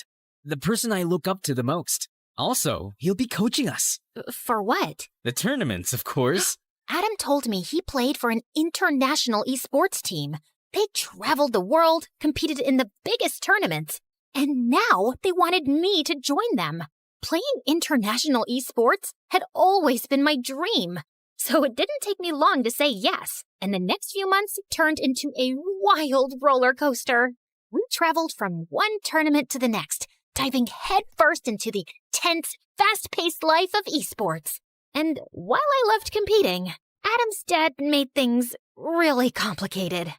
the person I look up to the most. Also, he'll be coaching us. For what? The tournaments, of course. Adam told me he played for an international esports team. They traveled the world, competed in the biggest tournaments, and now they wanted me to join them. Playing international esports had always been my dream. So it didn't take me long to say yes, and the next few months turned into a wild roller coaster. We traveled from one tournament to the next, diving headfirst into the intense, fast-paced life of esports. And while I loved competing, Adam's dad made things really complicated.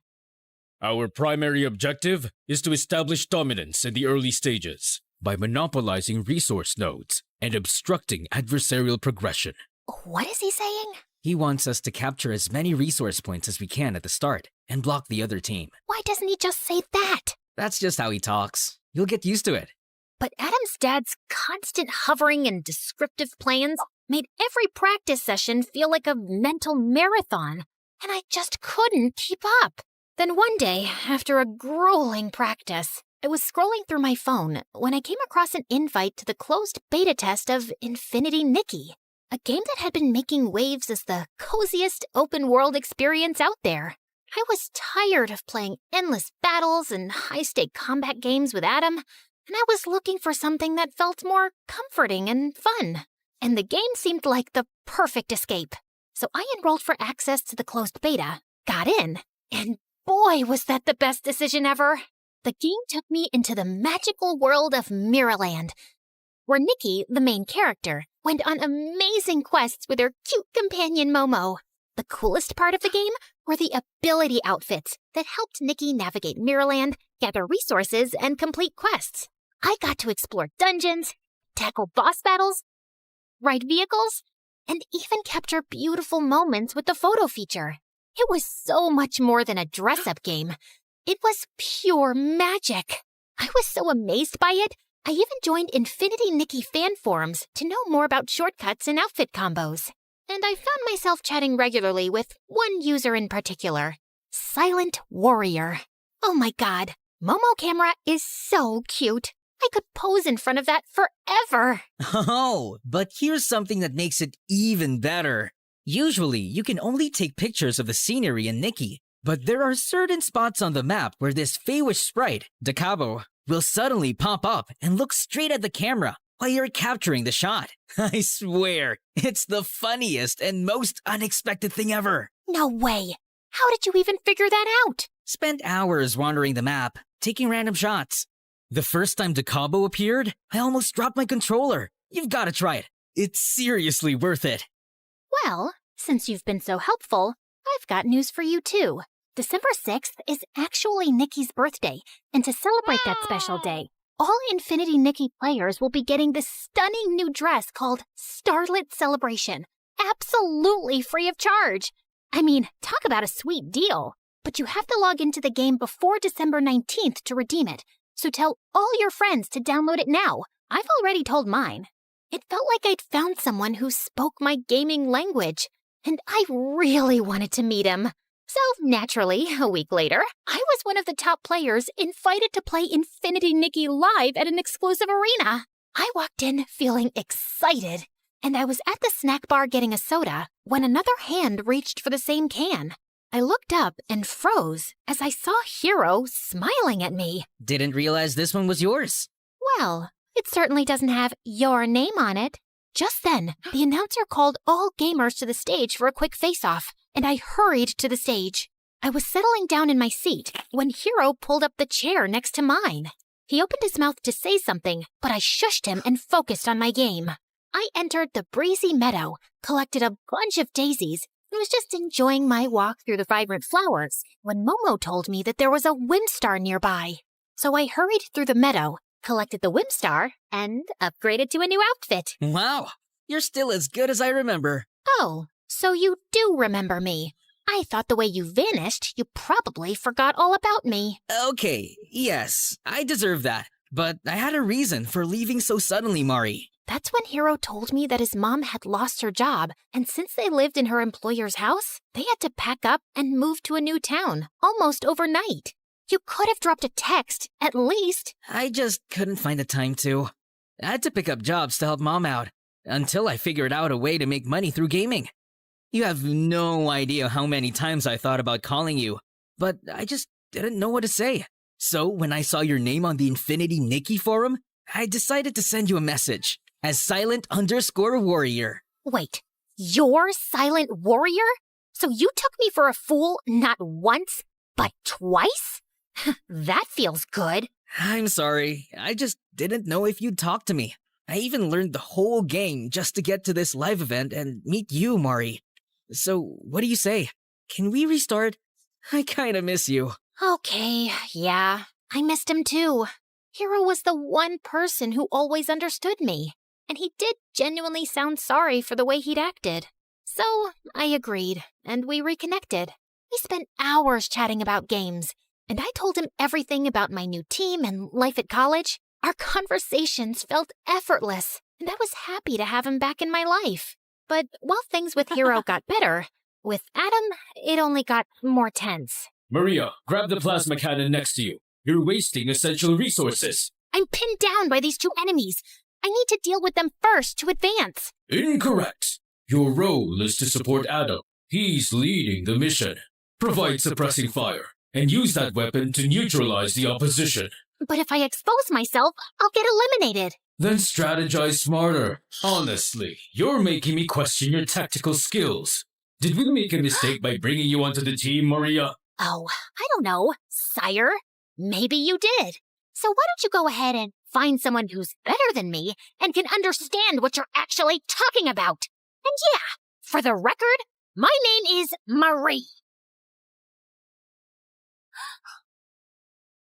Our primary objective is to establish dominance in the early stages by monopolizing resource nodes and obstructing adversarial progression. What is he saying? He wants us to capture as many resource points as we can at the start and block the other team. Why doesn't he just say that? That's just how he talks. You'll get used to it. But Adam's dad's constant hovering and descriptive plans made every practice session feel like a mental marathon, and I just couldn't keep up. Then one day, after a grueling practice, I was scrolling through my phone when I came across an invite to the closed beta test of Infinity Nikki, a game that had been making waves as the coziest open-world experience out there. I was tired of playing endless battles and high-stake combat games with Adam, and I was looking for something that felt more comforting and fun. And the game seemed like the perfect escape. So I enrolled for access to the closed beta, got in, and boy, was that the best decision ever. The game took me into the magical world of Mirrorland, where Nikki, the main character, went on amazing quests with her cute companion Momo. The coolest part of the game were the ability outfits that helped Nikki navigate Mirrorland, gather resources, and complete quests. I got to explore dungeons, tackle boss battles, ride vehicles, and even capture beautiful moments with the photo feature. It was so much more than a dress-up game. It was pure magic. I was so amazed by it, I even joined Infinity Nikki fan forums to know more about shortcuts and outfit combos. And I found myself chatting regularly with one user in particular, Silent Warrior. Oh my god, Momo camera is so cute. I could pose in front of that forever. Oh, but here's something that makes it even better. Usually, you can only take pictures of the scenery in Nikki, but there are certain spots on the map where this Feywish sprite, Dakabo, will suddenly pop up and look straight at the camera while you're capturing the shot. I swear, it's the funniest and most unexpected thing ever. No way. How did you even figure that out? Spent hours wandering the map, taking random shots. The first time Dakabo appeared, I almost dropped my controller. You've got to try it. It's seriously worth it. Well, since you've been so helpful, I've got news for you too. December 6th is actually Nikki's birthday, and to celebrate that special day, all Infinity Nikki players will be getting this stunning new dress called Starlit Celebration, absolutely free of charge. I mean, talk about a sweet deal. But you have to log into the game before December 19th to redeem it, so tell all your friends to download it now. I've already told mine. It felt like I'd found someone who spoke my gaming language, and I really wanted to meet him. So, naturally, a week later, I was one of the top players invited to play Infinity Nikki live at an exclusive arena. I walked in feeling excited, and I was at the snack bar getting a soda when another hand reached for the same can. I looked up and froze as I saw Hero smiling at me. Didn't realize this one was yours. Well, it certainly doesn't have your name on it. Just then, the announcer called all gamers to the stage for a quick face-off, and I hurried to the stage. I was settling down in my seat when Hero pulled up the chair next to mine. He opened his mouth to say something, but I shushed him and focused on my game. I entered the breezy meadow, collected a bunch of daisies, and was just enjoying my walk through the vibrant flowers when Momo told me that there was a Whimstar nearby. So I hurried through the meadow, collected the Whimstar, and upgraded to a new outfit. Wow, you're still as good as I remember. Oh, so you do remember me. I thought the way you vanished, you probably forgot all about me. Okay, yes, I deserve that. But I had a reason for leaving so suddenly, Mari. That's when Hero told me that his mom had lost her job, and since they lived in her employer's house, they had to pack up and move to a new town, almost overnight. You could have dropped a text, at least. I just couldn't find the time to. I had to pick up jobs to help Mom out, until I figured out a way to make money through gaming. You have no idea how many times I thought about calling you, but I just didn't know what to say. So when I saw your name on the Infinity Nikki forum, I decided to send you a message as Silent_Warrior. Wait, you're Silent Warrior? So you took me for a fool not once, but twice? That feels good. I'm sorry, I just didn't know if you'd talk to me. I even learned the whole game just to get to this live event and meet you, Mari. So, what do you say? Can we restart? I kinda miss you. Okay, yeah, I missed him too. Hero was the one person who always understood me, and he did genuinely sound sorry for the way he'd acted. So, I agreed, and we reconnected. We spent hours chatting about games, and I told him everything about my new team and life at college. Our conversations felt effortless, and I was happy to have him back in my life. But while things with Hero got better, with Adam, it only got more tense. Maria, grab the plasma cannon next to you. You're wasting essential resources. I'm pinned down by these two enemies. I need to deal with them first to advance. Incorrect. Your role is to support Adam. He's leading the mission. Provide suppressing fire, and use that weapon to neutralize the opposition. But if I expose myself, I'll get eliminated. Then strategize smarter. Honestly, you're making me question your tactical skills. Did we make a mistake by bringing you onto the team, Maria? Oh, I don't know, sire. Maybe you did. So why don't you go ahead and find someone who's better than me and can understand what you're actually talking about? And yeah, for the record, my name is Marie.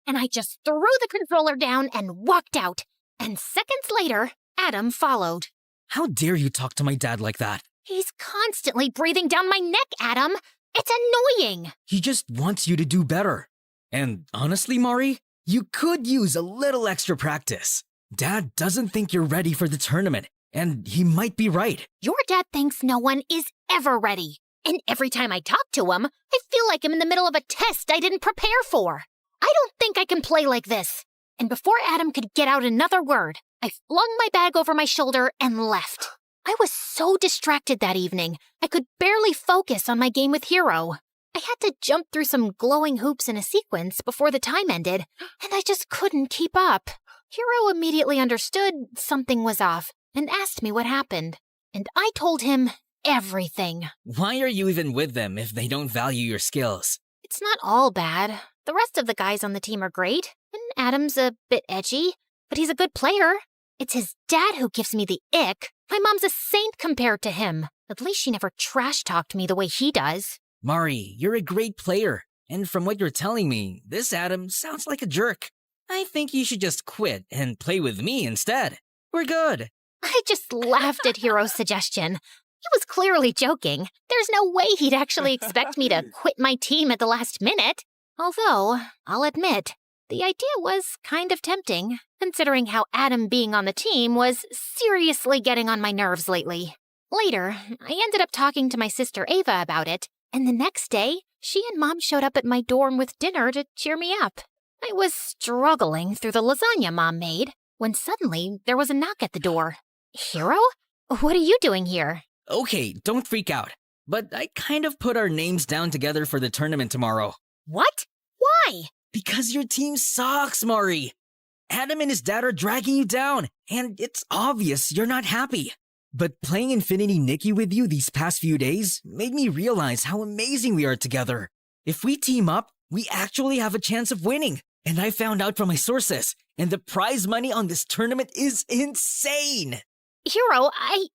And I just threw the controller down and walked out. And seconds later, Adam followed. How dare you talk to my dad like that? He's constantly breathing down my neck, Adam. It's annoying. He just wants you to do better. And honestly, Mari, you could use a little extra practice. Dad doesn't think you're ready for the tournament, and he might be right. Your dad thinks no one is ever ready. And every time I talk to him, I feel like I'm in the middle of a test I didn't prepare for. I don't think I can play like this. And before Adam could get out another word, I flung my bag over my shoulder and left. I was so distracted that evening, I could barely focus on my game with Hero. I had to jump through some glowing hoops in a sequence before the time ended, and I just couldn't keep up. Hero immediately understood something was off and asked me what happened. And I told him everything. Why are you even with them if they don't value your skills? It's not all bad. The rest of the guys on the team are great, and Adam's a bit edgy, but he's a good player. It's his dad who gives me the ick. My mom's a saint compared to him. At least she never trash-talked me the way he does. Mari, you're a great player, and from what you're telling me, this Adam sounds like a jerk. I think you should just quit and play with me instead. We're good. I just laughed at Hero's suggestion. He was clearly joking. There's no way he'd actually expect me to quit my team at the last minute. Although, I'll admit, the idea was kind of tempting, considering how Adam being on the team was seriously getting on my nerves lately. Later, I ended up talking to my sister Ava about it, and the next day, she and Mom showed up at my dorm with dinner to cheer me up. I was struggling through the lasagna Mom made, when suddenly there was a knock at the door. Hero? What are you doing here? Okay, don't freak out. But I kind of put our names down together for the tournament tomorrow. What? Why? Because your team sucks, Mari. Adam and his dad are dragging you down, and it's obvious you're not happy. But playing Infinity Nikki with you these past few days made me realize how amazing we are together. If we team up, we actually have a chance of winning. And I found out from my sources, and the prize money on this tournament is insane. Hero,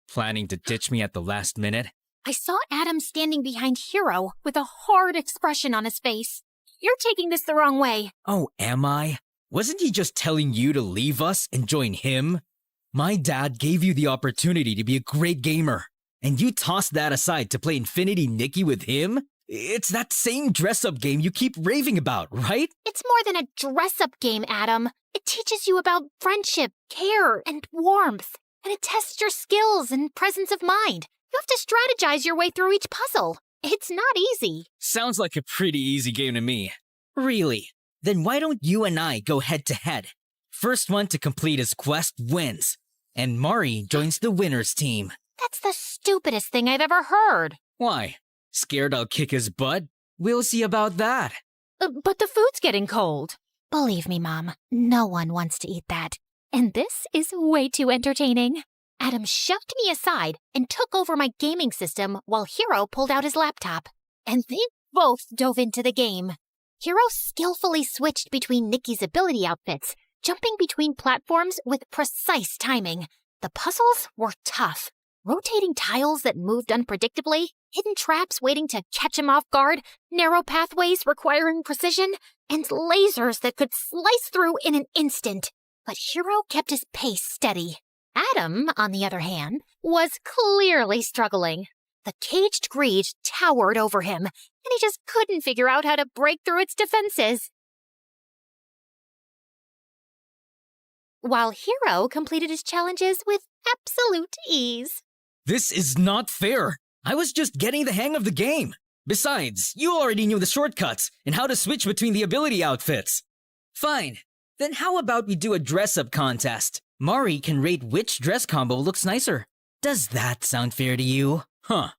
Planning to ditch me at the last minute? I saw Adam standing behind Hero with a hard expression on his face. You're taking this the wrong way. Oh, am I? Wasn't he just telling you to leave us and join him? My dad gave you the opportunity to be a great gamer, and you tossed that aside to play Infinity Nikki with him? It's that same dress-up game you keep raving about, right? It's more than a dress-up game, Adam. It teaches you about friendship, care, and warmth. And it tests your skills and presence of mind. You have to strategize your way through each puzzle. It's not easy. Sounds like a pretty easy game to me. Really? Then why don't you and I go head-to-head? First one to complete his quest wins. And Mari joins the winner's team. That's the stupidest thing I've ever heard. Why? Scared I'll kick his butt? We'll see about that. But the food's getting cold. Believe me, Mom, no one wants to eat that. And this is way too entertaining. Adam shoved me aside and took over my gaming system while Hero pulled out his laptop. And they both dove into the game. Hero skillfully switched between Nikki's ability outfits, jumping between platforms with precise timing. The puzzles were tough. Rotating tiles that moved unpredictably, hidden traps waiting to catch him off guard, narrow pathways requiring precision, and lasers that could slice through in an instant. But Hero kept his pace steady. Adam, on the other hand, was clearly struggling. The caged greed towered over him, and he just couldn't figure out how to break through its defenses. While Hero completed his challenges with absolute ease. This is not fair. I was just getting the hang of the game. Besides, you already knew the shortcuts and how to switch between the ability outfits. Fine. Then how about we do a dress-up contest? Mari can rate which dress combo looks nicer. Does that sound fair to you? Huh.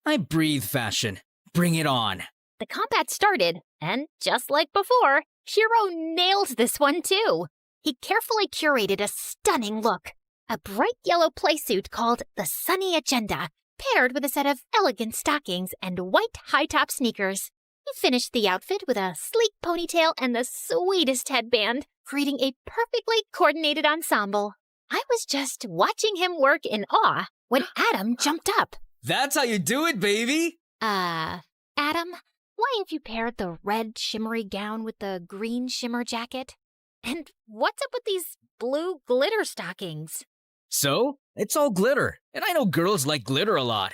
I breathe fashion. Bring it on. The combat started, and just like before, Hero nailed this one too. He carefully curated a stunning look. A bright yellow playsuit called the Sunny Agenda, paired with a set of elegant stockings and white high-top sneakers. He finished the outfit with a sleek ponytail and the sweetest headband, creating a perfectly coordinated ensemble. I was just watching him work in awe when Adam jumped up. That's how you do it, baby! Adam, why have you paired the red shimmery gown with the green shimmer jacket? And what's up with these blue glitter stockings? So, it's all glitter, and I know girls like glitter a lot.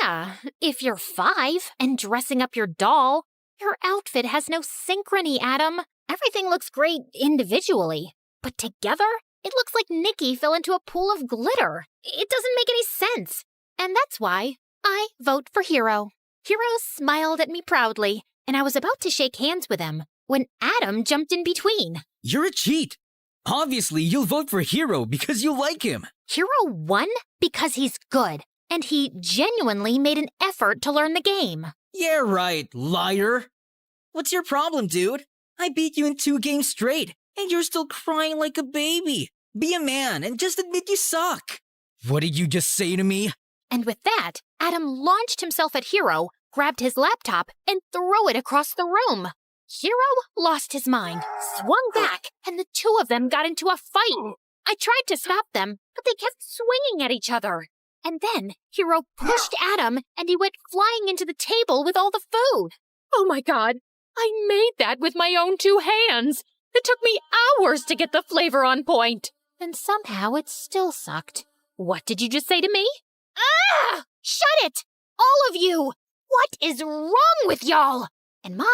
Yeah, if you're 5 and dressing up your doll, your outfit has no synchrony, Adam. Everything looks great individually, but together, it looks like Nikki fell into a pool of glitter. It doesn't make any sense. And that's why I vote for Hero. Hero smiled at me proudly, and I was about to shake hands with him when Adam jumped in between. You're a cheat. Obviously, you'll vote for Hero because you like him. Hero won because he's good, and he genuinely made an effort to learn the game. Yeah, right, liar. What's your problem, dude? I beat you in 2 games straight, and you're still crying like a baby. Be a man and just admit you suck. What did you just say to me? And with that, Adam launched himself at Hero, grabbed his laptop, and threw it across the room. Hero lost his mind, swung back, and the two of them got into a fight. I tried to stop them, but they kept swinging at each other. And then Hero pushed Adam, and he went flying into the table with all the food. Oh my god, I made that with my own 2 hands. It took me hours to get the flavor on point. And somehow it still sucked. What did you just say to me? Ah! Shut it! All of you! What is wrong with y'all? And Mom,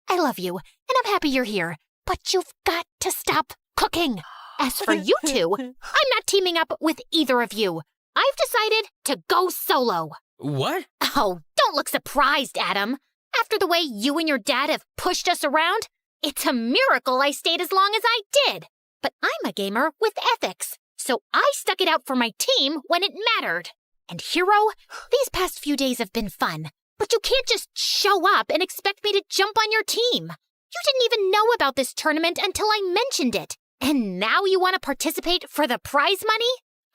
I love you, and I'm happy you're here, but you've got to stop cooking. As for you two, I'm not teaming up with either of you. I've decided to go solo. What? Oh, don't look surprised, Adam. After the way you and your dad have pushed us around, it's a miracle I stayed as long as I did. But I'm a gamer with ethics, so I stuck it out for my team when it mattered. And Hero, these past few days have been fun, but you can't just show up and expect me to jump on your team. You didn't even know about this tournament until I mentioned it. And now you want to participate for the prize money?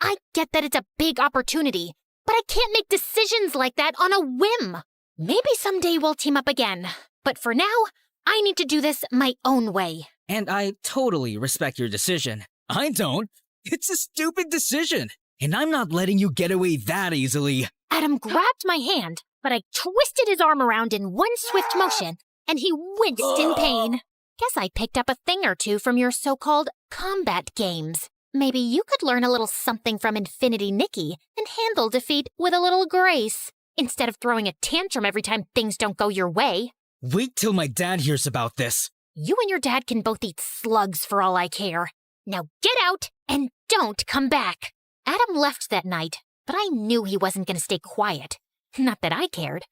I get that it's a big opportunity, but I can't make decisions like that on a whim. Maybe someday we'll team up again, but for now, I need to do this my own way. And I totally respect your decision. I don't. It's a stupid decision, and I'm not letting you get away that easily. Adam grabbed my hand, but I twisted his arm around in one swift motion, and he winced in pain. Guess I picked up a thing or two from your so-called combat games. Maybe you could learn a little something from Infinity Nikki and handle defeat with a little grace, instead of throwing a tantrum every time things don't go your way. Wait till my dad hears about this. You and your dad can both eat slugs for all I care. Now get out and don't come back. Adam left that night, but I knew he wasn't going to stay quiet. Not that I cared.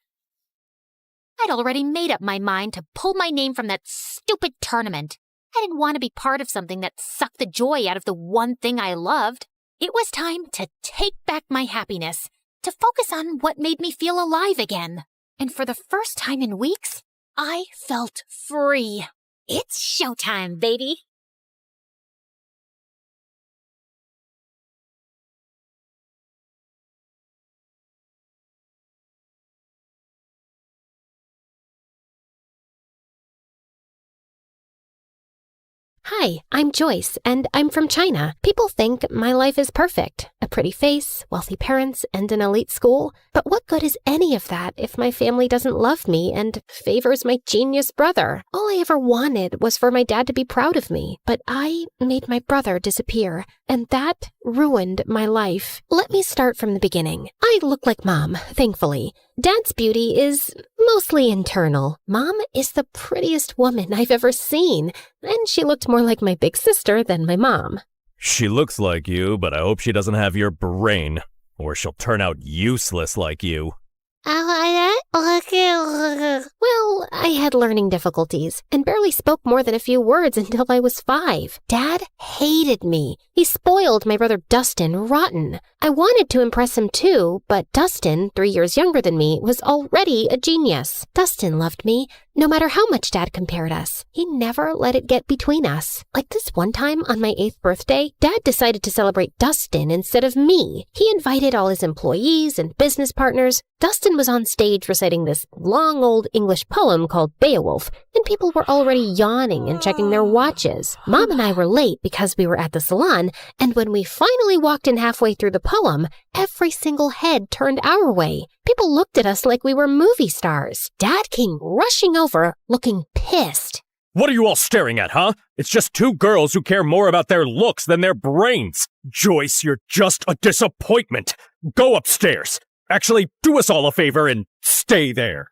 I'd already made up my mind to pull my name from that stupid tournament. I didn't want to be part of something that sucked the joy out of the one thing I loved. It was time to take back my happiness, to focus on what made me feel alive again. And for the first time in weeks, I felt free. It's showtime, baby. Hi, I'm Joyce, and I'm from China. People think my life is perfect. A pretty face, wealthy parents, and an elite school. But what good is any of that if my family doesn't love me and favors my genius brother? All I ever wanted was for my dad to be proud of me, but I made my brother disappear, and that ruined my life. Let me start from the beginning. I look like Mom, thankfully. Dad's beauty is mostly internal. Mom is the prettiest woman I've ever seen, and she looked more like my big sister than my mom. She looks like you, but I hope she doesn't have your brain, or she'll turn out useless like you. Well, I had learning difficulties and barely spoke more than a few words until I was 5. Dad hated me. He spoiled my brother Dustin rotten. I wanted to impress him too, but Dustin, 3 years younger than me, was already a genius. Dustin loved me, no matter how much Dad compared us. He never let it get between us. Like this one time on my 8th birthday, Dad decided to celebrate Dustin instead of me. He invited all his employees and business partners. Dustin was on stage reciting this long old English poem called Beowulf, and people were already yawning and checking their watches. Mom and I were late because we were at the salon, and when we finally walked in halfway through the poem, every single head turned our way. People looked at us like we were movie stars. Dad came rushing over, looking pissed. What are you all staring at, huh? It's just 2 girls who care more about their looks than their brains. Joyce, you're just a disappointment. Go upstairs. Actually, do us all a favor and stay there.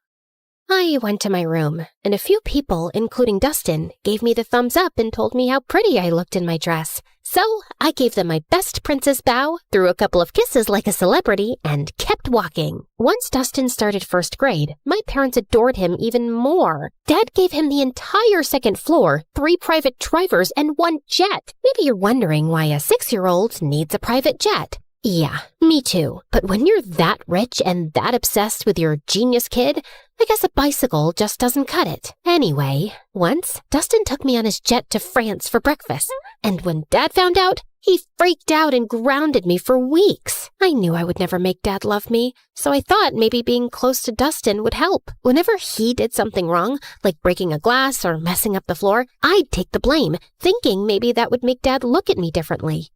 I went to my room, and a few people, including Dustin, gave me the thumbs up and told me how pretty I looked in my dress. So I gave them my best princess bow, threw a couple of kisses like a celebrity, and kept walking. Once Dustin started 1st grade, my parents adored him even more. Dad gave him the entire 2nd floor, 3 private drivers, and 1 jet. Maybe you're wondering why a 6-year-old needs a private jet. Yeah, me too. But when you're that rich and that obsessed with your genius kid, I guess a bicycle just doesn't cut it. Anyway, once, Dustin took me on his jet to France for breakfast. And when Dad found out, he freaked out and grounded me for weeks. I knew I would never make Dad love me, so I thought maybe being close to Dustin would help. Whenever he did something wrong, like breaking a glass or messing up the floor, I'd take the blame, thinking maybe that would make Dad look at me differently.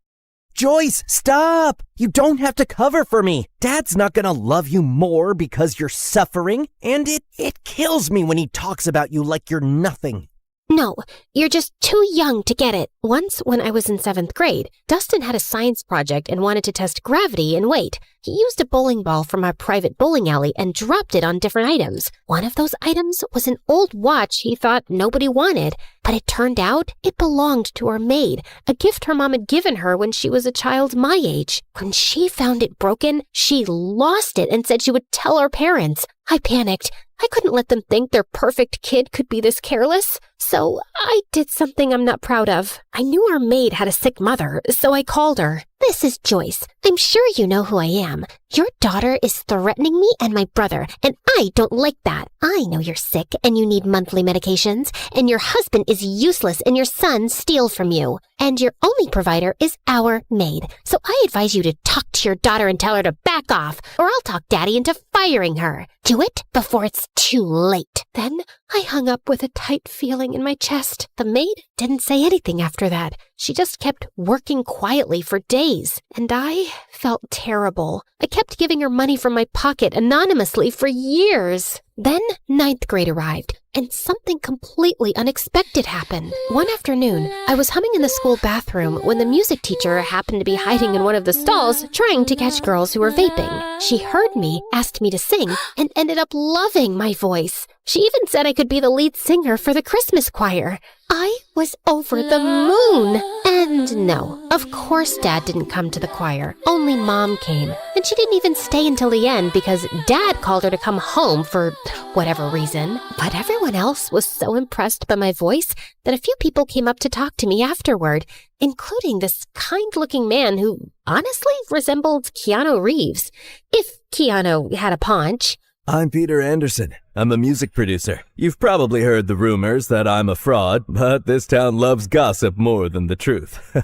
Joyce, stop! You don't have to cover for me. Dad's not gonna love you more because you're suffering, and it kills me when he talks about you like you're nothing. No, you're just too young to get it. Once, when I was in 7th grade, Dustin had a science project and wanted to test gravity and weight. He used a bowling ball from our private bowling alley and dropped it on different items. One of those items was an old watch he thought nobody wanted, but it turned out it belonged to our maid, a gift her mom had given her when she was a child my age. When she found it broken, she lost it and said she would tell our parents. I panicked. I couldn't let them think their perfect kid could be this careless. So I did something I'm not proud of. I knew our maid had a sick mother, so I called her. This is Joyce. I'm sure you know who I am. Your daughter is threatening me and my brother, and I don't like that. I know you're sick and you need monthly medications, and your husband is useless and your son steals from you. And your only provider is our maid. So I advise you to talk to your daughter and tell her to back off, or I'll talk Daddy into firing her. Do it before it's too late. Then I hung up with a tight feeling in my chest. The maid didn't say anything after that. She just kept working quietly for days, and I felt terrible. I kept giving her money from my pocket anonymously for years. Then 9th grade arrived, and something completely unexpected happened. One afternoon, I was humming in the school bathroom when the music teacher happened to be hiding in one of the stalls trying to catch girls who were vaping. She heard me, asked me to sing, and ended up loving my voice. She even said I could be the lead singer for the Christmas choir. I was over the moon. And no, of course Dad didn't come to the choir. Only Mom came. And she didn't even stay until the end because Dad called her to come home for whatever reason. But everyone else was so impressed by my voice that a few people came up to talk to me afterward, including this kind-looking man who honestly resembled Keanu Reeves, if Keanu had a paunch. I'm Peter Anderson. I'm a music producer. You've probably heard the rumors that I'm a fraud, but this town loves gossip more than the truth.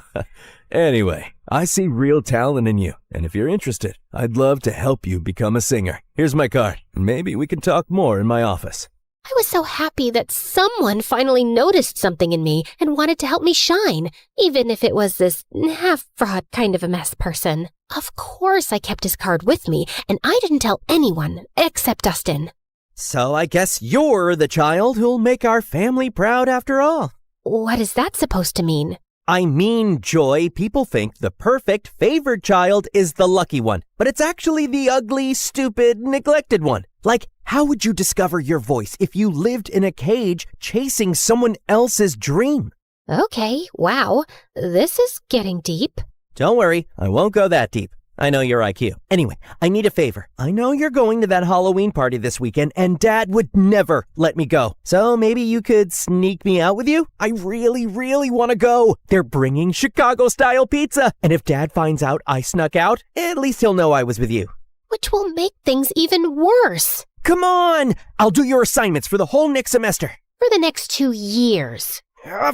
Anyway, I see real talent in you, and if you're interested, I'd love to help you become a singer. Here's my card. Maybe we can talk more in my office. I was so happy that someone finally noticed something in me and wanted to help me shine, even if it was this half-fraud kind of a mess person. Of course I kept his card with me, and I didn't tell anyone except Dustin. So I guess you're the child who'll make our family proud after all. What is that supposed to mean? I mean, Joy, people think the perfect favored child is the lucky one, but it's actually the ugly, stupid, neglected one. Like, how would you discover your voice if you lived in a cage chasing someone else's dream? Okay, wow, this is getting deep. Don't worry, I won't go that deep. I know your IQ. Anyway, I need a favor. I know you're going to that Halloween party this weekend, and Dad would never let me go. So maybe you could sneak me out with you? I really, really want to go. They're bringing Chicago-style pizza. And if Dad finds out I snuck out, at least he'll know I was with you. Which will make things even worse. Come on! I'll do your assignments for the whole next semester. For the next 2 years.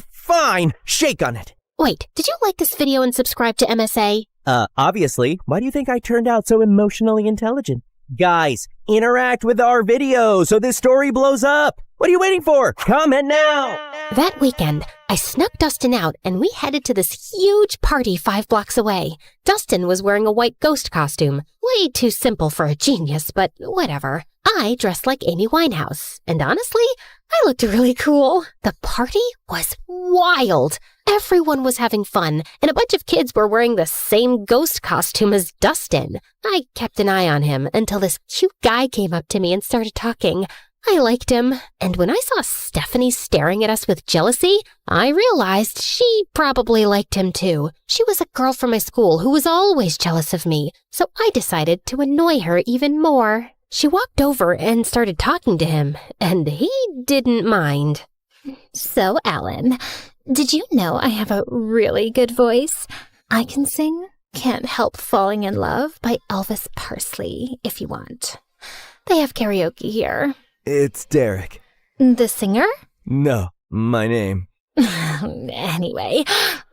Fine. Shake on it. Wait, did you like this video and subscribe to MSA? Obviously. Why do you think I turned out so emotionally intelligent? Guys, interact with our video so this story blows up. What are you waiting for? Comment now! That weekend, I snuck Dustin out and we headed to this huge party 5 blocks away. Dustin was wearing a white ghost costume. Way too simple for a genius, but whatever. I dressed like Amy Winehouse, and honestly, I looked really cool. The party was wild. Everyone was having fun, and a bunch of kids were wearing the same ghost costume as Dustin. I kept an eye on him until this cute guy came up to me and started talking. I liked him, and when I saw Stephanie staring at us with jealousy, I realized she probably liked him too. She was a girl from my school who was always jealous of me, so I decided to annoy her even more. She walked over and started talking to him, and he didn't mind. So, Alan, did you know I have a really good voice? I can sing Can't Help Falling in Love by Elvis Presley, if you want. They have karaoke here. It's Derek. The singer? No, my name. Anyway,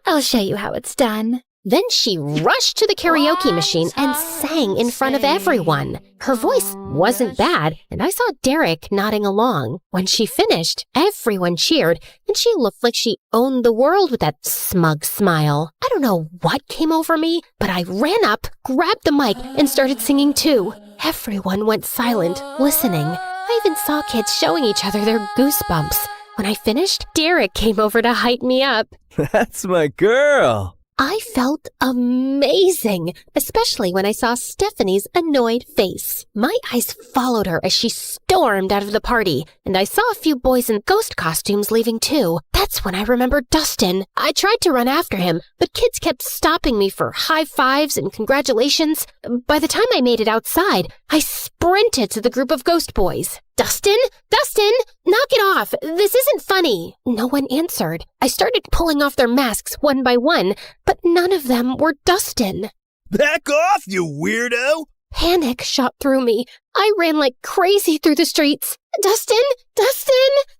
I'll show you how it's done. Then she rushed to the karaoke machine and sang in front of everyone. Her voice wasn't bad, and I saw Derek nodding along. When she finished, everyone cheered, and she looked like she owned the world with that smug smile. I don't know what came over me, but I ran up, grabbed the mic, and started singing too. Everyone went silent, listening. I even saw kids showing each other their goosebumps. When I finished, Derek came over to hype me up. That's my girl. I felt amazing, especially when I saw Stephanie's annoyed face. My eyes followed her as she stormed out of the party, and I saw a few boys in ghost costumes leaving too. That's when I remembered Dustin. I tried to run after him, but kids kept stopping me for high fives and congratulations. By the time I made it outside, I sprinted to the group of ghost boys. Dustin? Dustin? Knock it off! This isn't funny! No one answered. I started pulling off their masks one by one, but none of them were Dustin. Back off, you weirdo! Panic shot through me. I ran like crazy through the streets. Dustin? Dustin?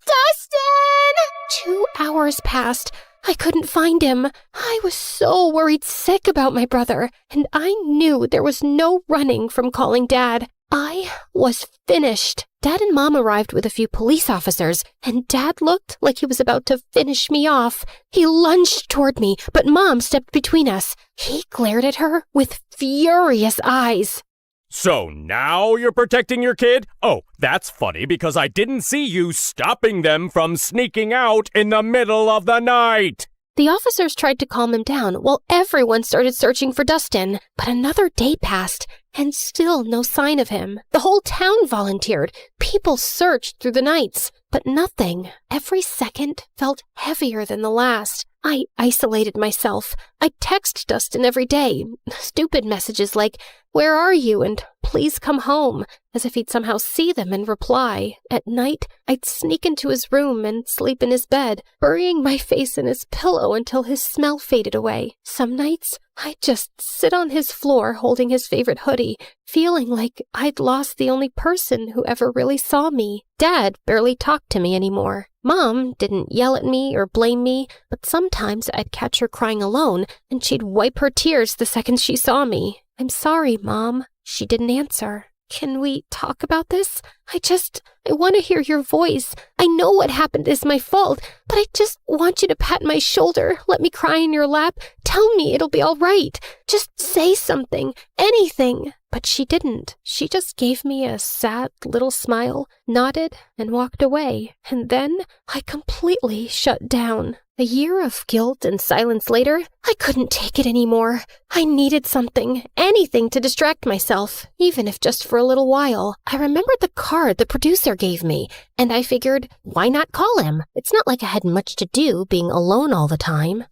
Dustin! 2 hours passed. I couldn't find him. I was so worried sick about my brother, and I knew there was no running from calling Dad. I was finished. Dad and Mom arrived with a few police officers, and Dad looked like he was about to finish me off. He lunged toward me, but Mom stepped between us. He glared at her with furious eyes. So now you're protecting your kid? Oh, that's funny because I didn't see you stopping them from sneaking out in the middle of the night. The officers tried to calm him down while everyone started searching for Dustin, but another day passed and still no sign of him. The whole town volunteered. People searched through the nights, but nothing. Every second felt heavier than the last. I isolated myself. I text Dustin every day. Stupid messages like, "Where are you?" and "Please come home," as if he'd somehow see them and reply. At night, I'd sneak into his room and sleep in his bed, burying my face in his pillow until his smell faded away. Some nights, I'd just sit on his floor holding his favorite hoodie, feeling like I'd lost the only person who ever really saw me. Dad barely talked to me anymore. Mom didn't yell at me or blame me, but sometimes I'd catch her crying alone, and she'd wipe her tears the second she saw me. "I'm sorry, Mom." She didn't answer. "Can we talk about this? I want to hear your voice. I know what happened is my fault, but I just want you to pat my shoulder, let me cry in your lap, tell me it'll be all right. Just say something, anything. But she didn't. She just gave me a sad little smile, nodded, and walked away. And then I completely shut down. A year of guilt and silence later, I couldn't take it anymore. I needed something, anything to distract myself, even if just for a little while. I remembered the card the producer gave me, and I figured, why not call him? It's not like I had much to do being alone all the time.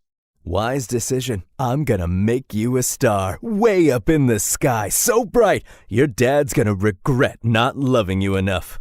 Wise decision. I'm gonna make you a star, way up in the sky, so bright, your dad's gonna regret not loving you enough.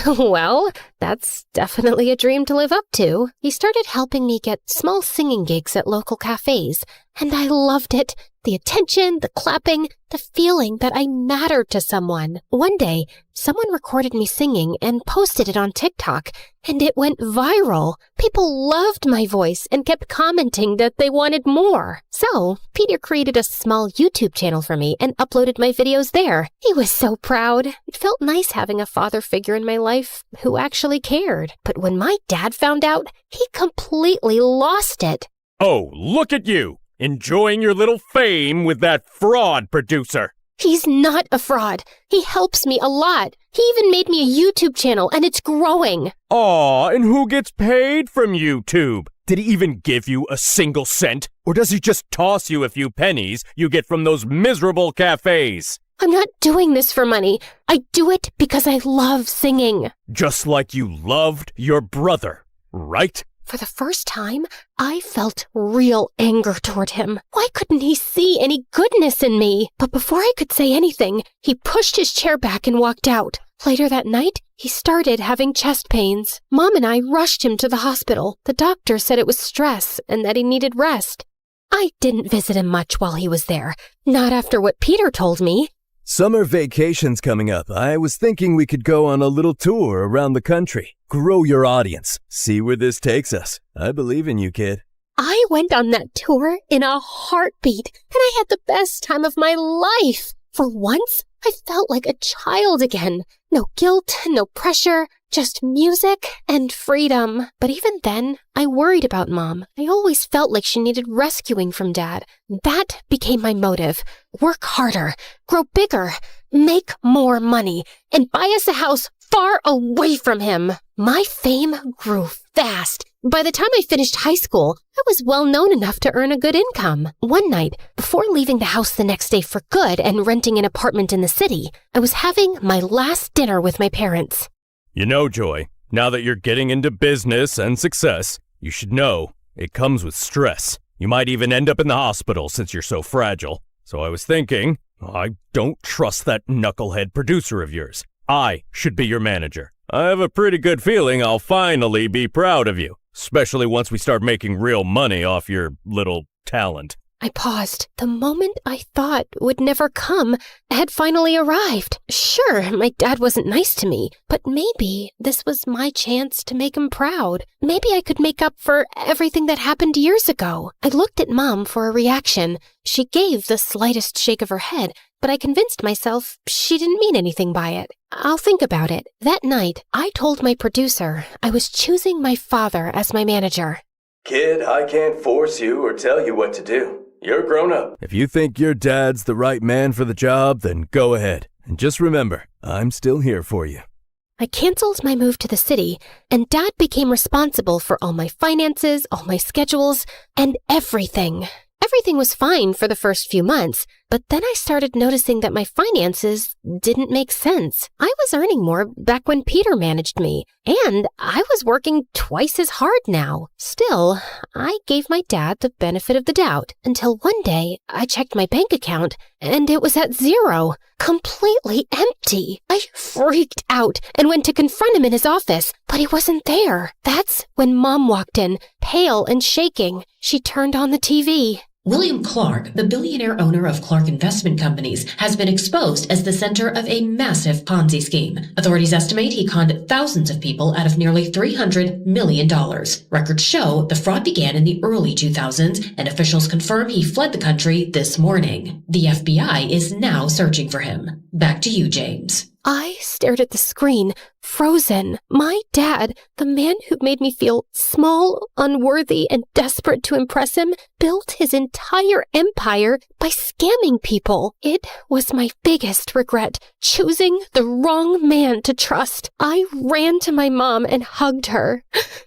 Well, that's definitely a dream to live up to. He started helping me get small singing gigs at local cafes, and I loved it. The attention, the clapping, the feeling that I mattered to someone. One day, someone recorded me singing and posted it on TikTok, and it went viral. People loved my voice and kept commenting that they wanted more. So, Peter created a small YouTube channel for me and uploaded my videos there. He was so proud. It felt nice having a father figure in my life who actually cared. But when my dad found out, he completely lost it. Oh, look at you! Enjoying your little fame with that fraud producer. He's not a fraud. He helps me a lot. He even made me a YouTube channel, and it's growing. Aw, and who gets paid from YouTube? Did he even give you a single cent? Or does he just toss you a few pennies you get from those miserable cafes? I'm not doing this for money. I do it because I love singing. Just like you loved your brother, right? For the first time, I felt real anger toward him. Why couldn't he see any goodness in me? But before I could say anything, he pushed his chair back and walked out. Later that night, he started having chest pains. Mom and I rushed him to the hospital. The doctor said it was stress and that he needed rest. I didn't visit him much while he was there. Not after what Peter told me. Summer vacation's coming up. I was thinking we could go on a little tour around the country. Grow your audience. See where this takes us. I believe in you, kid. I went on that tour in a heartbeat, and I had the best time of my life. For once, I felt like a child again. No guilt, no pressure, just music and freedom. But even then, I worried about Mom. I always felt like she needed rescuing from Dad. That became my motive. Work harder, grow bigger, make more money, and buy us a house far away from him. My fame grew fast. By the time I finished high school, I was well known enough to earn a good income. One night, before leaving the house the next day for good and renting an apartment in the city, I was having my last dinner with my parents. You know, Joy, now that you're getting into business and success, you should know it comes with stress. You might even end up in the hospital since you're so fragile. So I was thinking, I don't trust that knucklehead producer of yours. I should be your manager. I have a pretty good feeling I'll finally be proud of you, especially once we start making real money off your little talent. I paused. The moment I thought would never come had finally arrived. Sure, my dad wasn't nice to me, but maybe this was my chance to make him proud. Maybe I could make up for everything that happened years ago. I looked at Mom for a reaction. She gave the slightest shake of her head, but I convinced myself she didn't mean anything by it. I'll think about it. That night, I told my producer I was choosing my father as my manager. Kid, I can't force you or tell you what to do. You're grown up. If you think your dad's the right man for the job, then go ahead. And just remember, I'm still here for you. I canceled my move to the city, and Dad became responsible for all my finances, all my schedules, and everything. Everything was fine for the first few months, but then I started noticing that my finances didn't make sense. I was earning more back when Peter managed me, and I was working twice as hard now. Still, I gave my dad the benefit of the doubt until one day I checked my bank account and it was at zero, completely empty. I freaked out and went to confront him in his office, but he wasn't there. That's when Mom walked in, pale and shaking. She turned on the TV. William Clark, the billionaire owner of Clark Investment Companies, has been exposed as the center of a massive Ponzi scheme. Authorities estimate he conned thousands of people out of nearly $300 million. Records show the fraud began in the early 2000s, and officials confirm he fled the country this morning. The FBI is now searching for him. Back to you, James. I stared at the screen, frozen. My dad, the man who made me feel small, unworthy, and desperate to impress him, built his entire empire by scamming people. It was my biggest regret, choosing the wrong man to trust. I ran to my mom and hugged her.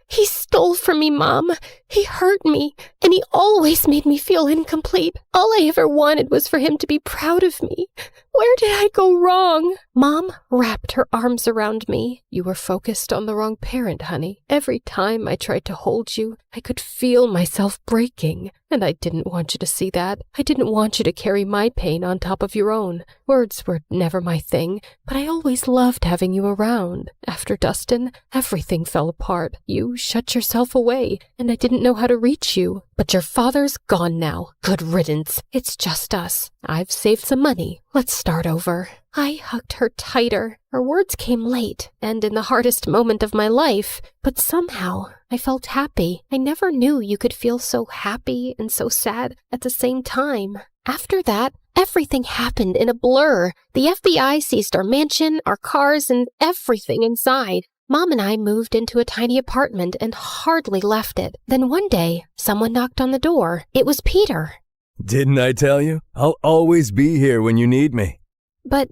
He stole from me, Mom. He hurt me, and he always made me feel incomplete. All I ever wanted was for him to be proud of me. Where did I go wrong? Mom wrapped her arms around me. You were focused on the wrong parent, honey. Every time I tried to hold you, I could feel myself breaking. And I didn't want you to see that. I didn't want you to carry my pain on top of your own. Words were never my thing, but I always loved having you around. After Dustin, everything fell apart. You shut yourself away, and I didn't know how to reach you. But your father's gone now. Good riddance. It's just us. I've saved some money. Let's start over. I hugged her tighter. Her words came late, and in the hardest moment of my life, but somehow I felt happy. I never knew you could feel so happy and so sad at the same time. After that, everything happened in a blur. The FBI seized our mansion, our cars, and everything inside. Mom and I moved into a tiny apartment and hardly left it. Then one day, someone knocked on the door. It was Peter. Didn't I tell you? I'll always be here when you need me. But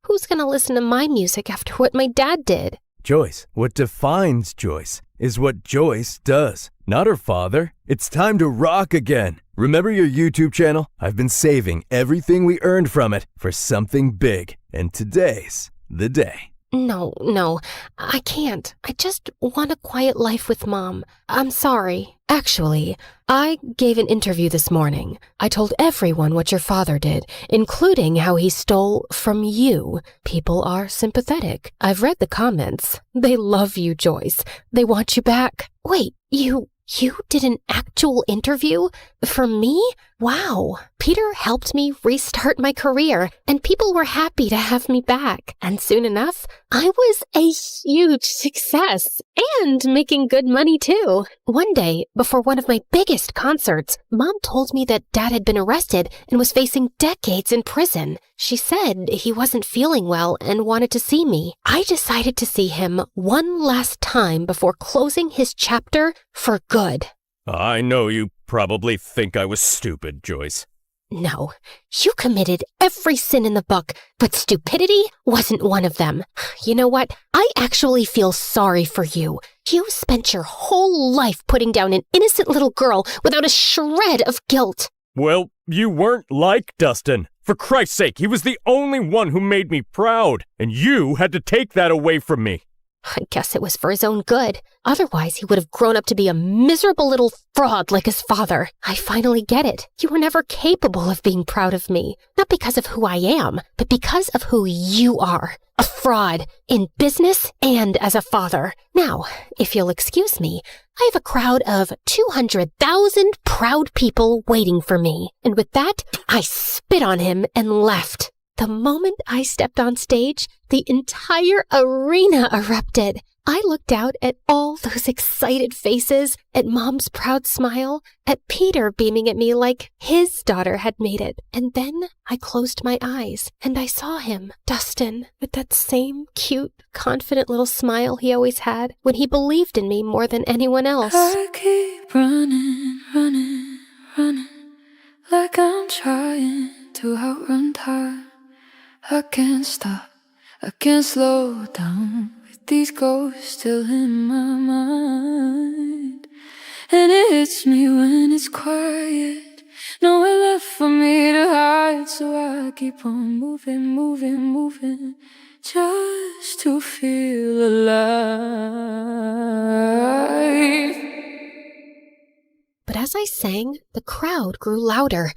who's gonna listen to my music after what my dad did? Joyce, what defines Joyce is what Joyce does, not her father. It's time to rock again. Remember your YouTube channel? I've been saving everything we earned from it for something big, and today's the day. No, I can't. I just want a quiet life with Mom. I'm sorry. Actually, I gave an interview this morning. I told everyone what your father did, including how he stole from you. People are sympathetic. I've read the comments. They love you, Joyce. They want you back. Wait, you did an actual interview? For me? Wow. Peter helped me restart my career, and people were happy to have me back. And soon enough, I was a huge success and making good money too. One day, before one of my biggest concerts, Mom told me that Dad had been arrested and was facing decades in prison. She said he wasn't feeling well and wanted to see me. I decided to see him one last time before closing his chapter for good. I know you probably think I was stupid, Joyce. No, you committed every sin in the book, but stupidity wasn't one of them. You know what? I actually feel sorry for you. You spent your whole life putting down an innocent little girl without a shred of guilt. Well, you weren't like Dustin. For Christ's sake, he was the only one who made me proud, and you had to take that away from me. I guess it was for his own good. Otherwise, he would have grown up to be a miserable little fraud like his father. I finally get it. You were never capable of being proud of me. Not because of who I am, but because of who you are. A fraud, in business and as a father. Now, if you'll excuse me, I have a crowd of 200,000 proud people waiting for me. And with that, I spit on him and left. The moment I stepped on stage, the entire arena erupted. I looked out at all those excited faces, at Mom's proud smile, at Peter beaming at me like his daughter had made it. And then I closed my eyes, and I saw him, Dustin, with that same cute, confident little smile he always had when he believed in me more than anyone else. I keep running, like I'm trying to outrun time. I can't stop, I can't slow down with these ghosts still in my mind. And it hits me when it's quiet, nowhere left for me to hide. So I keep on moving, just to feel alive. But as I sang, the crowd grew louder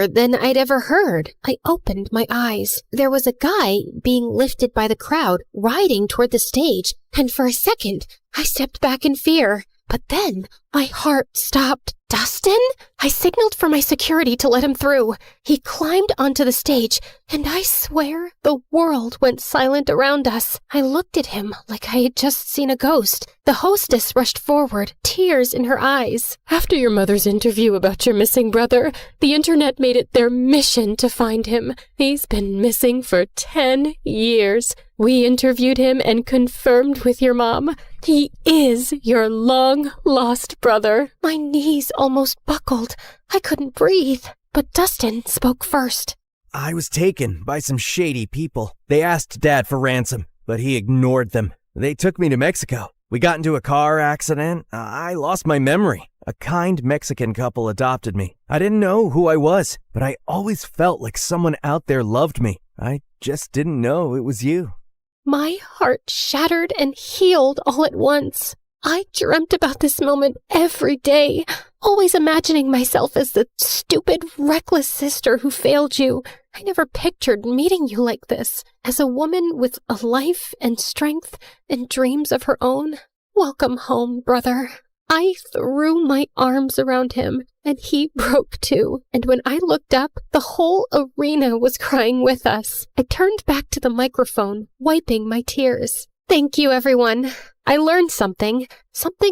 than I'd ever heard. I opened my eyes. There was a guy being lifted by the crowd, riding toward the stage, and for a second, I stepped back in fear. But then my heart stopped Dustin? I signaled for my security to let him through. He climbed onto the stage, and I swear the world went silent around us. I looked at him like I had just seen a ghost. The hostess rushed forward, tears in her eyes. After your mother's interview about your missing brother, the internet made it their mission to find him. He's been missing for 10 years. We interviewed him and confirmed with your mom. He is your long-lost brother. My knees almost buckled. I couldn't breathe. But Dustin spoke first. I was taken by some shady people. They asked Dad for ransom, but he ignored them. They took me to Mexico. We got into a car accident. I lost my memory. A kind Mexican couple adopted me. I didn't know who I was, but I always felt like someone out there loved me. I just didn't know it was you. My heart shattered and healed all at once. I dreamt about this moment every day, always imagining myself as the stupid, reckless sister who failed you. I never pictured meeting you like this, as a woman with a life and strength and dreams of her own. Welcome home, brother. I threw my arms around him, and he broke too. And when I looked up, the whole arena was crying with us. I turned back to the microphone, wiping my tears. Thank you, everyone. I learned something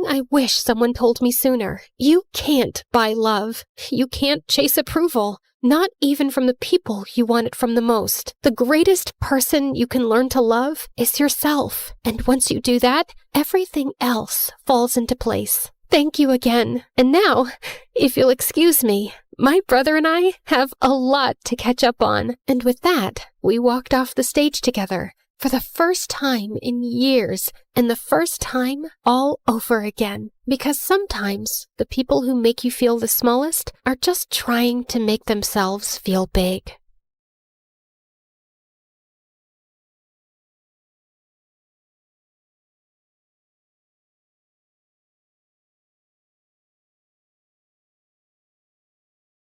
I wish someone told me sooner. You can't buy love. You can't chase approval. Not even from the people you want it from the most. The greatest person you can learn to love is yourself. And once you do that, everything else falls into place. Thank you again. And now, if you'll excuse me, my brother and I have a lot to catch up on. And with that, we walked off the stage together for the first time in years, and the first time all over again. Because sometimes the people who make you feel the smallest are just trying to make themselves feel big.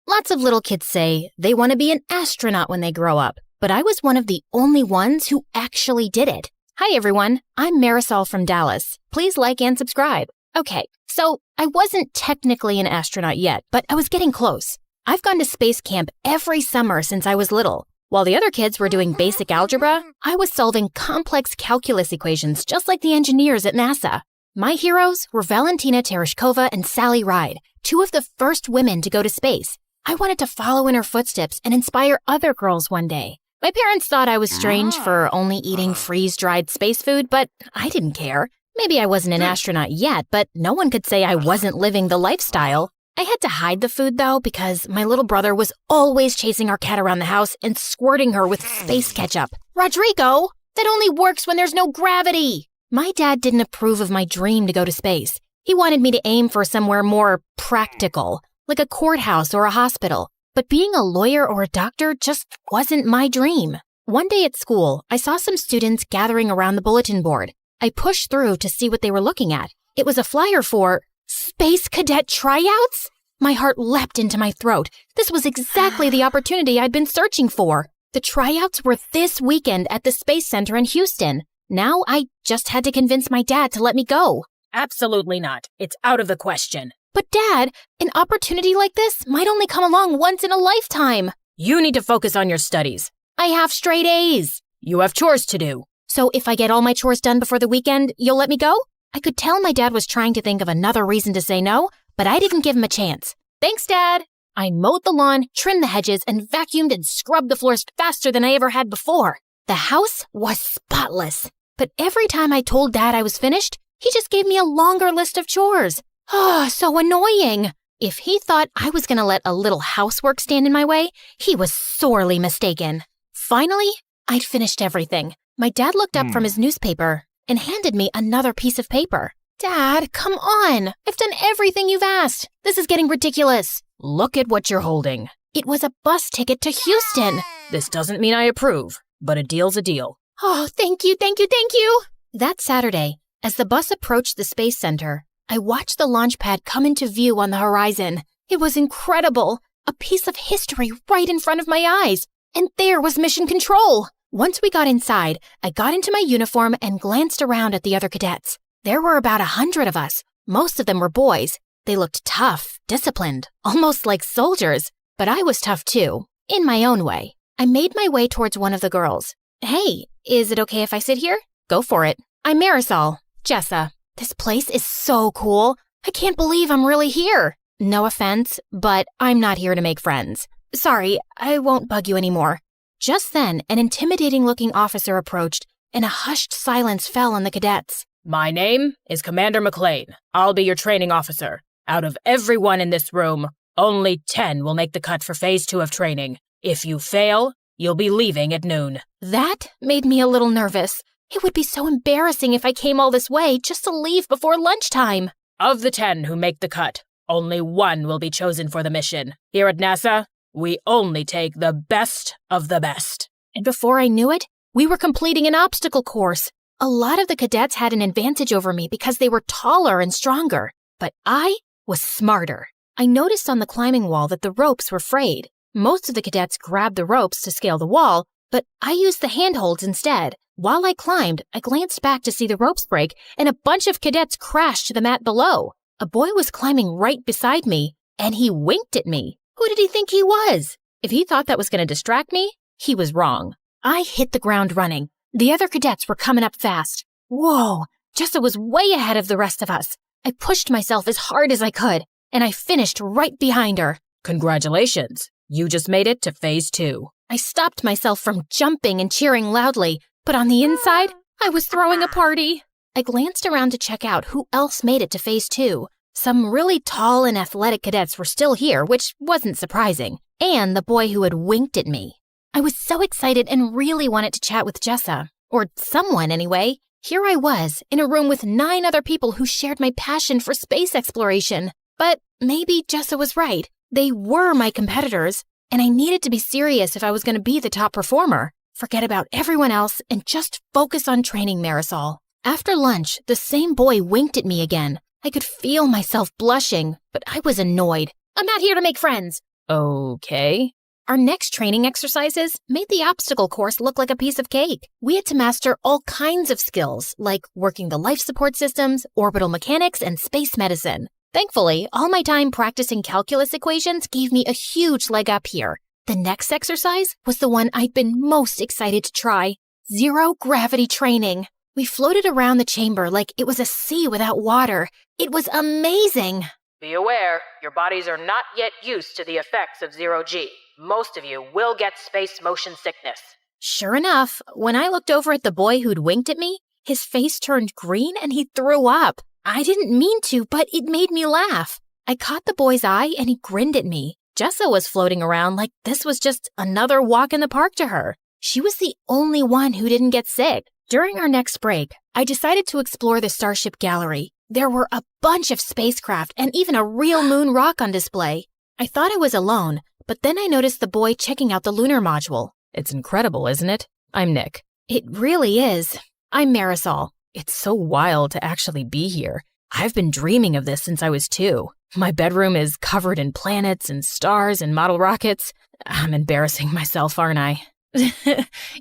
Lots of little kids say they want to be an astronaut when they grow up, but I was one of the only ones who actually did it. Hi everyone, I'm Marisol from Dallas. Please like and subscribe. Okay, so I wasn't technically an astronaut yet, but I was getting close. I've gone to space camp every summer since I was little. While the other kids were doing basic algebra, I was solving complex calculus equations just like the engineers at NASA. My heroes were Valentina Tereshkova and Sally Ride, two of the first women to go to space. I wanted to follow in her footsteps and inspire other girls one day. My parents thought I was strange for only eating freeze-dried space food, but I didn't care. Maybe I wasn't an astronaut yet, but no one could say I wasn't living the lifestyle. I had to hide the food, though, because my little brother was always chasing our cat around the house and squirting her with space ketchup. Rodrigo, that only works when there's no gravity. My dad didn't approve of my dream to go to space. He wanted me to aim for somewhere more practical, like a courthouse or a hospital. But being a lawyer or a doctor just wasn't my dream. One day at school, I saw some students gathering around the bulletin board. I pushed through to see what they were looking at. It was a flyer for Space Cadet Tryouts? My heart leapt into my throat. This was exactly the opportunity I'd been searching for. The tryouts were this weekend at the Space Center in Houston. Now I just had to convince my dad to let me go. Absolutely not. It's out of the question. But Dad, an opportunity like this might only come along once in a lifetime. You need to focus on your studies. I have straight A's. You have chores to do. So if I get all my chores done before the weekend, you'll let me go? I could tell my dad was trying to think of another reason to say no, but I didn't give him a chance. Thanks, Dad. I mowed the lawn, trimmed the hedges, and vacuumed and scrubbed the floors faster than I ever had before. The house was spotless. But every time I told Dad I was finished, he just gave me a longer list of chores. Oh, so annoying. If he thought I was going to let a little housework stand in my way, he was sorely mistaken. Finally, I'd finished everything. My dad looked up from his newspaper and handed me another piece of paper. Dad, come on. I've done everything you've asked. This is getting ridiculous. Look at what you're holding. It was a bus ticket to Houston. This doesn't mean I approve, but a deal's a deal. Oh, thank you, thank you, thank you. That Saturday, as the bus approached the Space Center, I watched the launch pad come into view on the horizon. It was incredible. A piece of history right in front of my eyes. And there was Mission Control. Once we got inside, I got into my uniform and glanced around at the other cadets. There were about 100 of us. Most of them were boys. They looked tough disciplined, almost like soldiers. But I was tough too, in my own way. I made my way towards one of the girls. Hey, is it okay if I sit here? Go for it. I'm Marisol, Jessa. This place is so cool. I can't believe I'm really here. No offense, but I'm not here to make friends. Sorry, I won't bug you anymore. Just then, an intimidating-looking officer approached, and a hushed silence fell on the cadets. My name is Commander McLean. I'll be your training officer. Out of everyone in this room, only 10 will make the cut for Phase 2 of training. If you fail, you'll be leaving at noon. That made me a little nervous. It would be so embarrassing if I came all this way just to leave before lunchtime. Of the 10 who make the cut, only 1 will be chosen for the mission. Here at NASA, we only take the best of the best. And before I knew it, we were completing an obstacle course. A lot of the cadets had an advantage over me because they were taller and stronger, but I was smarter. I noticed on the climbing wall that the ropes were frayed. Most of the cadets grabbed the ropes to scale the wall, but I used the handholds instead. While I climbed, I glanced back to see the ropes break, and a bunch of cadets crashed to the mat below. A boy was climbing right beside me, and he winked at me. Who did he think he was? If he thought that was going to distract me, he was wrong. I hit the ground running. The other cadets were coming up fast. Whoa, Jessa was way ahead of the rest of us. I pushed myself as hard as I could, and I finished right behind her. Congratulations. You just made it to Phase 2. I stopped myself from jumping and cheering loudly, but on the inside, I was throwing a party. I glanced around to check out who else made it to Phase 2. Some really tall and athletic cadets were still here, which wasn't surprising, and the boy who had winked at me. I was so excited and really wanted to chat with Jessa, or someone anyway. Here I was, in a room with 9 other people who shared my passion for space exploration. But maybe Jessa was right. They were my competitors, and I needed to be serious if I was going to be the top performer. Forget about everyone else and just focus on training Marisol. After lunch, the same boy winked at me again. I could feel myself blushing, but I was annoyed. I'm not here to make friends. Okay. Our next training exercises made the obstacle course look like a piece of cake. We had to master all kinds of skills, like working the life support systems, orbital mechanics, and space medicine. Thankfully, all my time practicing calculus equations gave me a huge leg up here. The next exercise was the one I'd been most excited to try. Zero gravity training. We floated around the chamber like it was a sea without water. It was amazing. Be aware, your bodies are not yet used to the effects of zero-G. Most of you will get space motion sickness. Sure enough, when I looked over at the boy who'd winked at me, his face turned green and he threw up. I didn't mean to, but it made me laugh. I caught the boy's eye and he grinned at me. Jessa was floating around like this was just another walk in the park to her. She was the only one who didn't get sick. During our next break, I decided to explore the Starship Gallery. There were a bunch of spacecraft and even a real moon rock on display. I thought I was alone, but then I noticed the boy checking out the lunar module. It's incredible, isn't it? I'm Nick. It really is. I'm Marisol. It's so wild to actually be here. I've been dreaming of this since I was 2. My bedroom is covered in planets and stars and model rockets. I'm embarrassing myself, aren't I?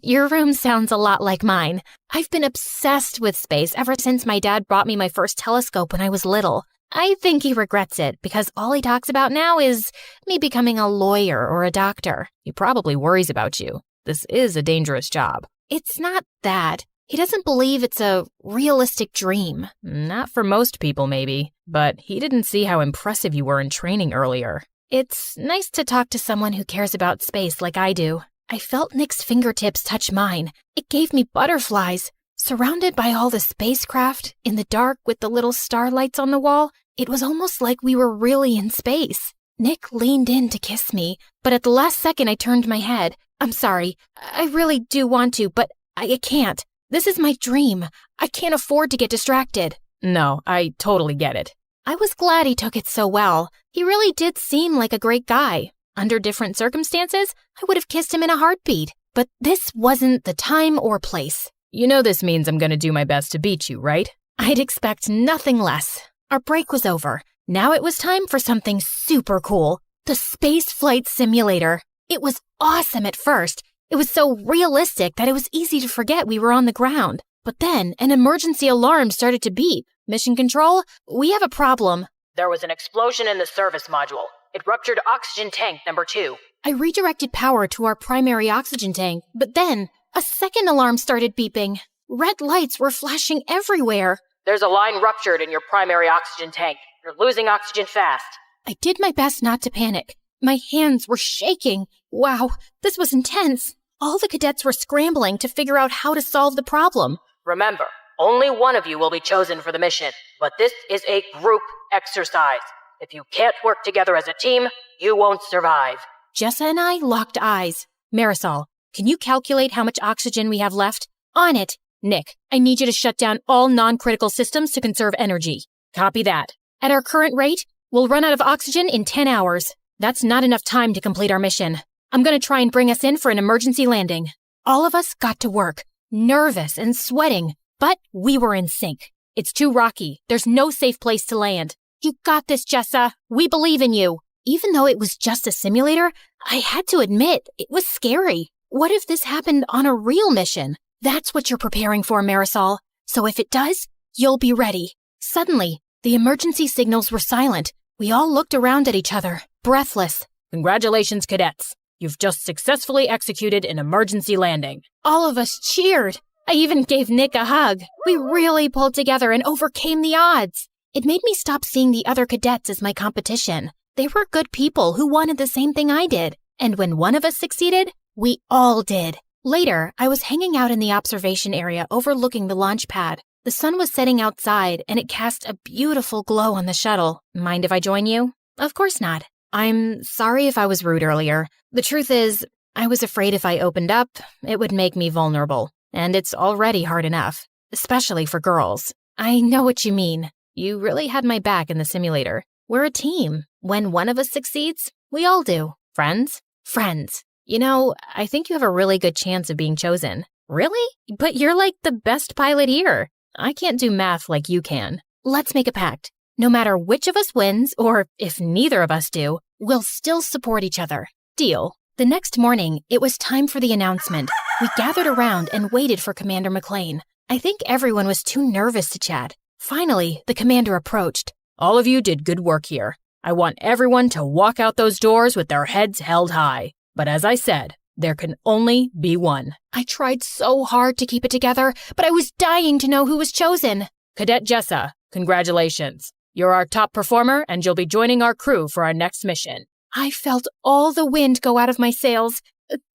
Your room sounds a lot like mine. I've been obsessed with space ever since my dad bought me my first telescope when I was little. I think he regrets it because all he talks about now is me becoming a lawyer or a doctor. He probably worries about you. This is a dangerous job. It's not that. He doesn't believe it's a realistic dream. Not for most people, maybe. But he didn't see how impressive you were in training earlier. It's nice to talk to someone who cares about space like I do. I felt Nick's fingertips touch mine. It gave me butterflies. Surrounded by all the spacecraft, in the dark with the little starlights on the wall, it was almost like we were really in space. Nick leaned in to kiss me, but at the last second I turned my head. I'm sorry. I really do want to, but I can't. This is my dream. I can't afford to get distracted. No, I totally get it. I was glad he took it so well. He really did seem like a great guy. Under different circumstances, I would have kissed him in a heartbeat. But this wasn't the time or place. You know this means I'm going to do my best to beat you, right? I'd expect nothing less. Our break was over. Now it was time for something super cool. The space flight simulator. It was awesome at first. It was so realistic that it was easy to forget we were on the ground. But then an emergency alarm started to beep. Mission Control, we have a problem. There was an explosion in the service module. It ruptured oxygen tank number 2. I redirected power to our primary oxygen tank, but then a second alarm started beeping. Red lights were flashing everywhere. There's a line ruptured in your primary oxygen tank. You're losing oxygen fast. I did my best not to panic. My hands were shaking. Wow, this was intense. All the cadets were scrambling to figure out how to solve the problem. Remember, only one of you will be chosen for the mission, but this is a group exercise. If you can't work together as a team, you won't survive. Jessa and I locked eyes. Marisol, can you calculate how much oxygen we have left? On it. Nick, I need you to shut down all non-critical systems to conserve energy. Copy that. At our current rate, we'll run out of oxygen in 10 hours. That's not enough time to complete our mission. I'm going to try and bring us in for an emergency landing. All of us got to work, nervous and sweating, but we were in sync. It's too rocky. There's no safe place to land. You got this, Jessa. We believe in you. Even though it was just a simulator, I had to admit, it was scary. What if this happened on a real mission? That's what you're preparing for, Marisol. So if it does, you'll be ready. Suddenly, the emergency signals were silent. We all looked around at each other, breathless. Congratulations, cadets. You've just successfully executed an emergency landing. All of us cheered. I even gave Nick a hug. We really pulled together and overcame the odds. It made me stop seeing the other cadets as my competition. They were good people who wanted the same thing I did. And when one of us succeeded, we all did. Later, I was hanging out in the observation area overlooking the launch pad. The sun was setting outside, and it cast a beautiful glow on the shuttle. Mind if I join you? Of course not. I'm sorry if I was rude earlier. The truth is, I was afraid if I opened up, it would make me vulnerable. And it's already hard enough, especially for girls. I know what you mean. You really had my back in the simulator. We're a team. When one of us succeeds, we all do. Friends? Friends. You know, I think you have a really good chance of being chosen. Really? But you're like the best pilot here. I can't do math like you can. Let's make a pact. No matter which of us wins, or if neither of us do, we'll still support each other. Deal. The next morning, it was time for the announcement. We gathered around and waited for Commander McLean. I think everyone was too nervous to chat. Finally, the commander approached. All of you did good work here. I want everyone to walk out those doors with their heads held high. But as I said, there can only be one. I tried so hard to keep it together, but I was dying to know who was chosen. Cadet Jessa, congratulations. You're our top performer, and you'll be joining our crew for our next mission. I felt all the wind go out of my sails.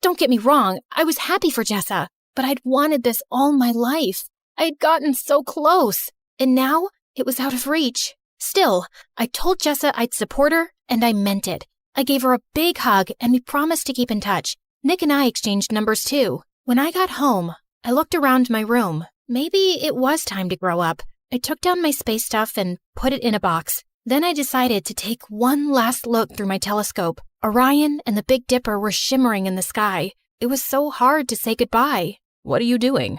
Don't get me wrong, I was happy for Jessa, but I'd wanted this all my life. I'd gotten so close, and now it was out of reach. Still, I told Jessa I'd support her, and I meant it. I gave her a big hug, and we promised to keep in touch. Nick and I exchanged numbers too. When I got home, I looked around my room. Maybe it was time to grow up. I took down my space stuff and put it in a box. Then I decided to take one last look through my telescope. Orion and the Big Dipper were shimmering in the sky. It was so hard to say goodbye. What are you doing?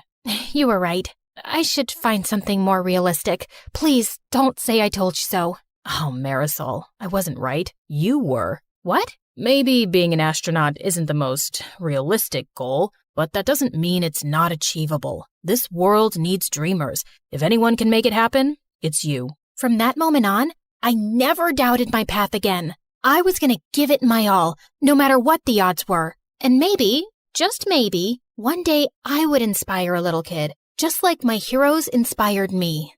You were right. I should find something more realistic. Please, don't say I told you so. Oh, Marisol, I wasn't right. You were. What? Maybe being an astronaut isn't the most realistic goal, but that doesn't mean it's not achievable. This world needs dreamers. If anyone can make it happen, it's you. From that moment on, I never doubted my path again. I was going to give it my all, no matter what the odds were. And maybe, just maybe, one day I would inspire a little kid, just like my heroes inspired me.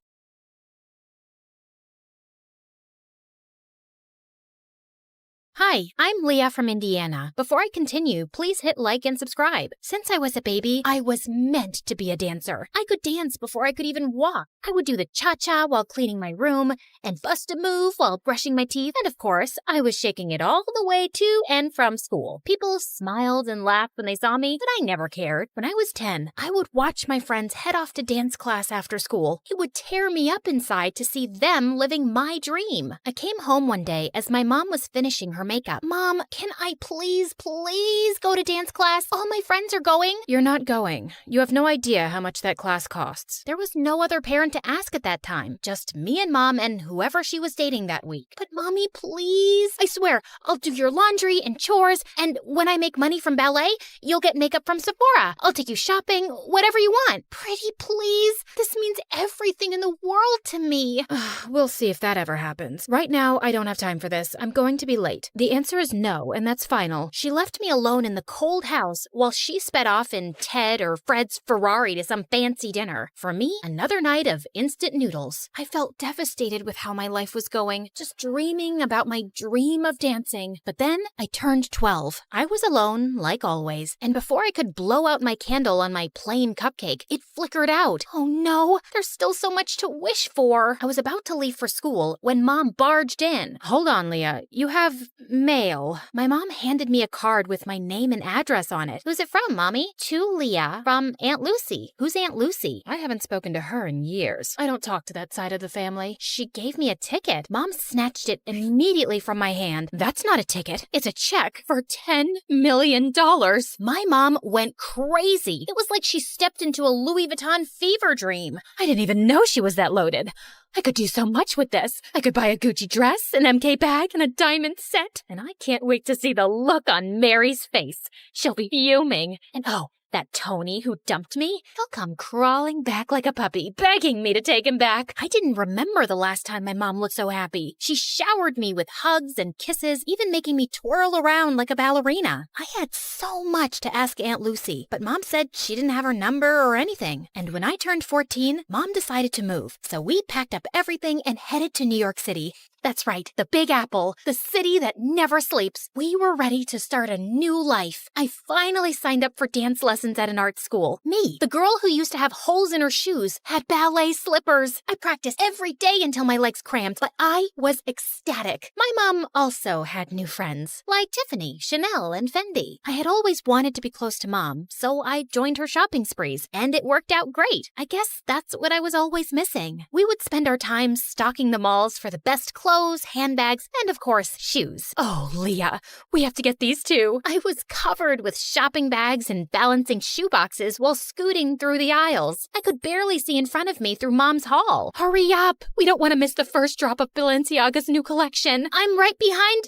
Hi, I'm Leah from Indiana. Before I continue, please hit like and subscribe. Since I was a baby, I was meant to be a dancer. I could dance before I could even walk. I would do the cha-cha while cleaning my room, and bust a move while brushing my teeth, and of course, I was shaking it all the way to and from school. People smiled and laughed when they saw me, but I never cared. When I was 10, I would watch my friends head off to dance class after school. It would tear me up inside to see them living my dream. I came home one day as my mom was finishing her her makeup. Mom, can I please go to dance class? All my friends are going. You're not going. You have no idea how much that class costs. There was no other parent to ask at that time. Just me and Mom and whoever she was dating that week. But Mommy, please. I swear, I'll do your laundry and chores, and when I make money from ballet, you'll get makeup from Sephora. I'll take you shopping, whatever you want. Pretty please. This means everything in the world to me. We'll see if that ever happens. Right now, I don't have time for this. I'm going to be late. The answer is no, and that's final. She left me alone in the cold house while she sped off in Ted or Fred's Ferrari to some fancy dinner. For me, another night of instant noodles. I felt devastated with how my life was going, just dreaming about my dream of dancing. But then I turned 12. I was alone, like always, and before I could blow out my candle on my plain cupcake, it flickered out. Oh no, there's still so much to wish for. I was about to leave for school when Mom barged in. Hold on, Leah. You have mail. My mom handed me a card with my name and address on it. Who's it from, Mommy? To Leah from Aunt Lucy. Who's Aunt Lucy? I haven't spoken to her in years. I don't talk to that side of the family. She gave me a ticket. Mom snatched it immediately from my hand. That's not a ticket. It's a check for $10 million. My mom went crazy. It was like she stepped into a Louis Vuitton fever dream. I didn't even know she was that loaded. I could do so much with this. I could buy a Gucci dress, an MK bag, and a diamond set. And I can't wait to see the look on Mary's face. She'll be fuming. And oh, that Tony who dumped me, he'll come crawling back like a puppy, begging me to take him back. I didn't remember the last time my mom looked so happy. She showered me with hugs and kisses, even making me twirl around like a ballerina. I had so much to ask Aunt Lucy, but Mom said she didn't have her number or anything. And when I turned 14, Mom decided to move. So we packed up everything and headed to New York City. That's right, the Big Apple, the city that never sleeps. We were ready to start a new life. I finally signed up for dance lessons at an art school. Me, the girl who used to have holes in her shoes, had ballet slippers. I practiced every day until my legs cramped, but I was ecstatic. My mom also had new friends, like Tiffany, Chanel, and Fendi. I had always wanted to be close to Mom, so I joined her shopping sprees, and it worked out great. I guess that's what I was always missing. We would spend our time stalking the malls for the best clothes, handbags, and of course, shoes. Oh, Leah, we have to get these too. I was covered with shopping bags and balancing shoe boxes while scooting through the aisles. I could barely see in front of me through Mom's haul. Hurry up! We don't want to miss the first drop of Balenciaga's new collection. I'm right behind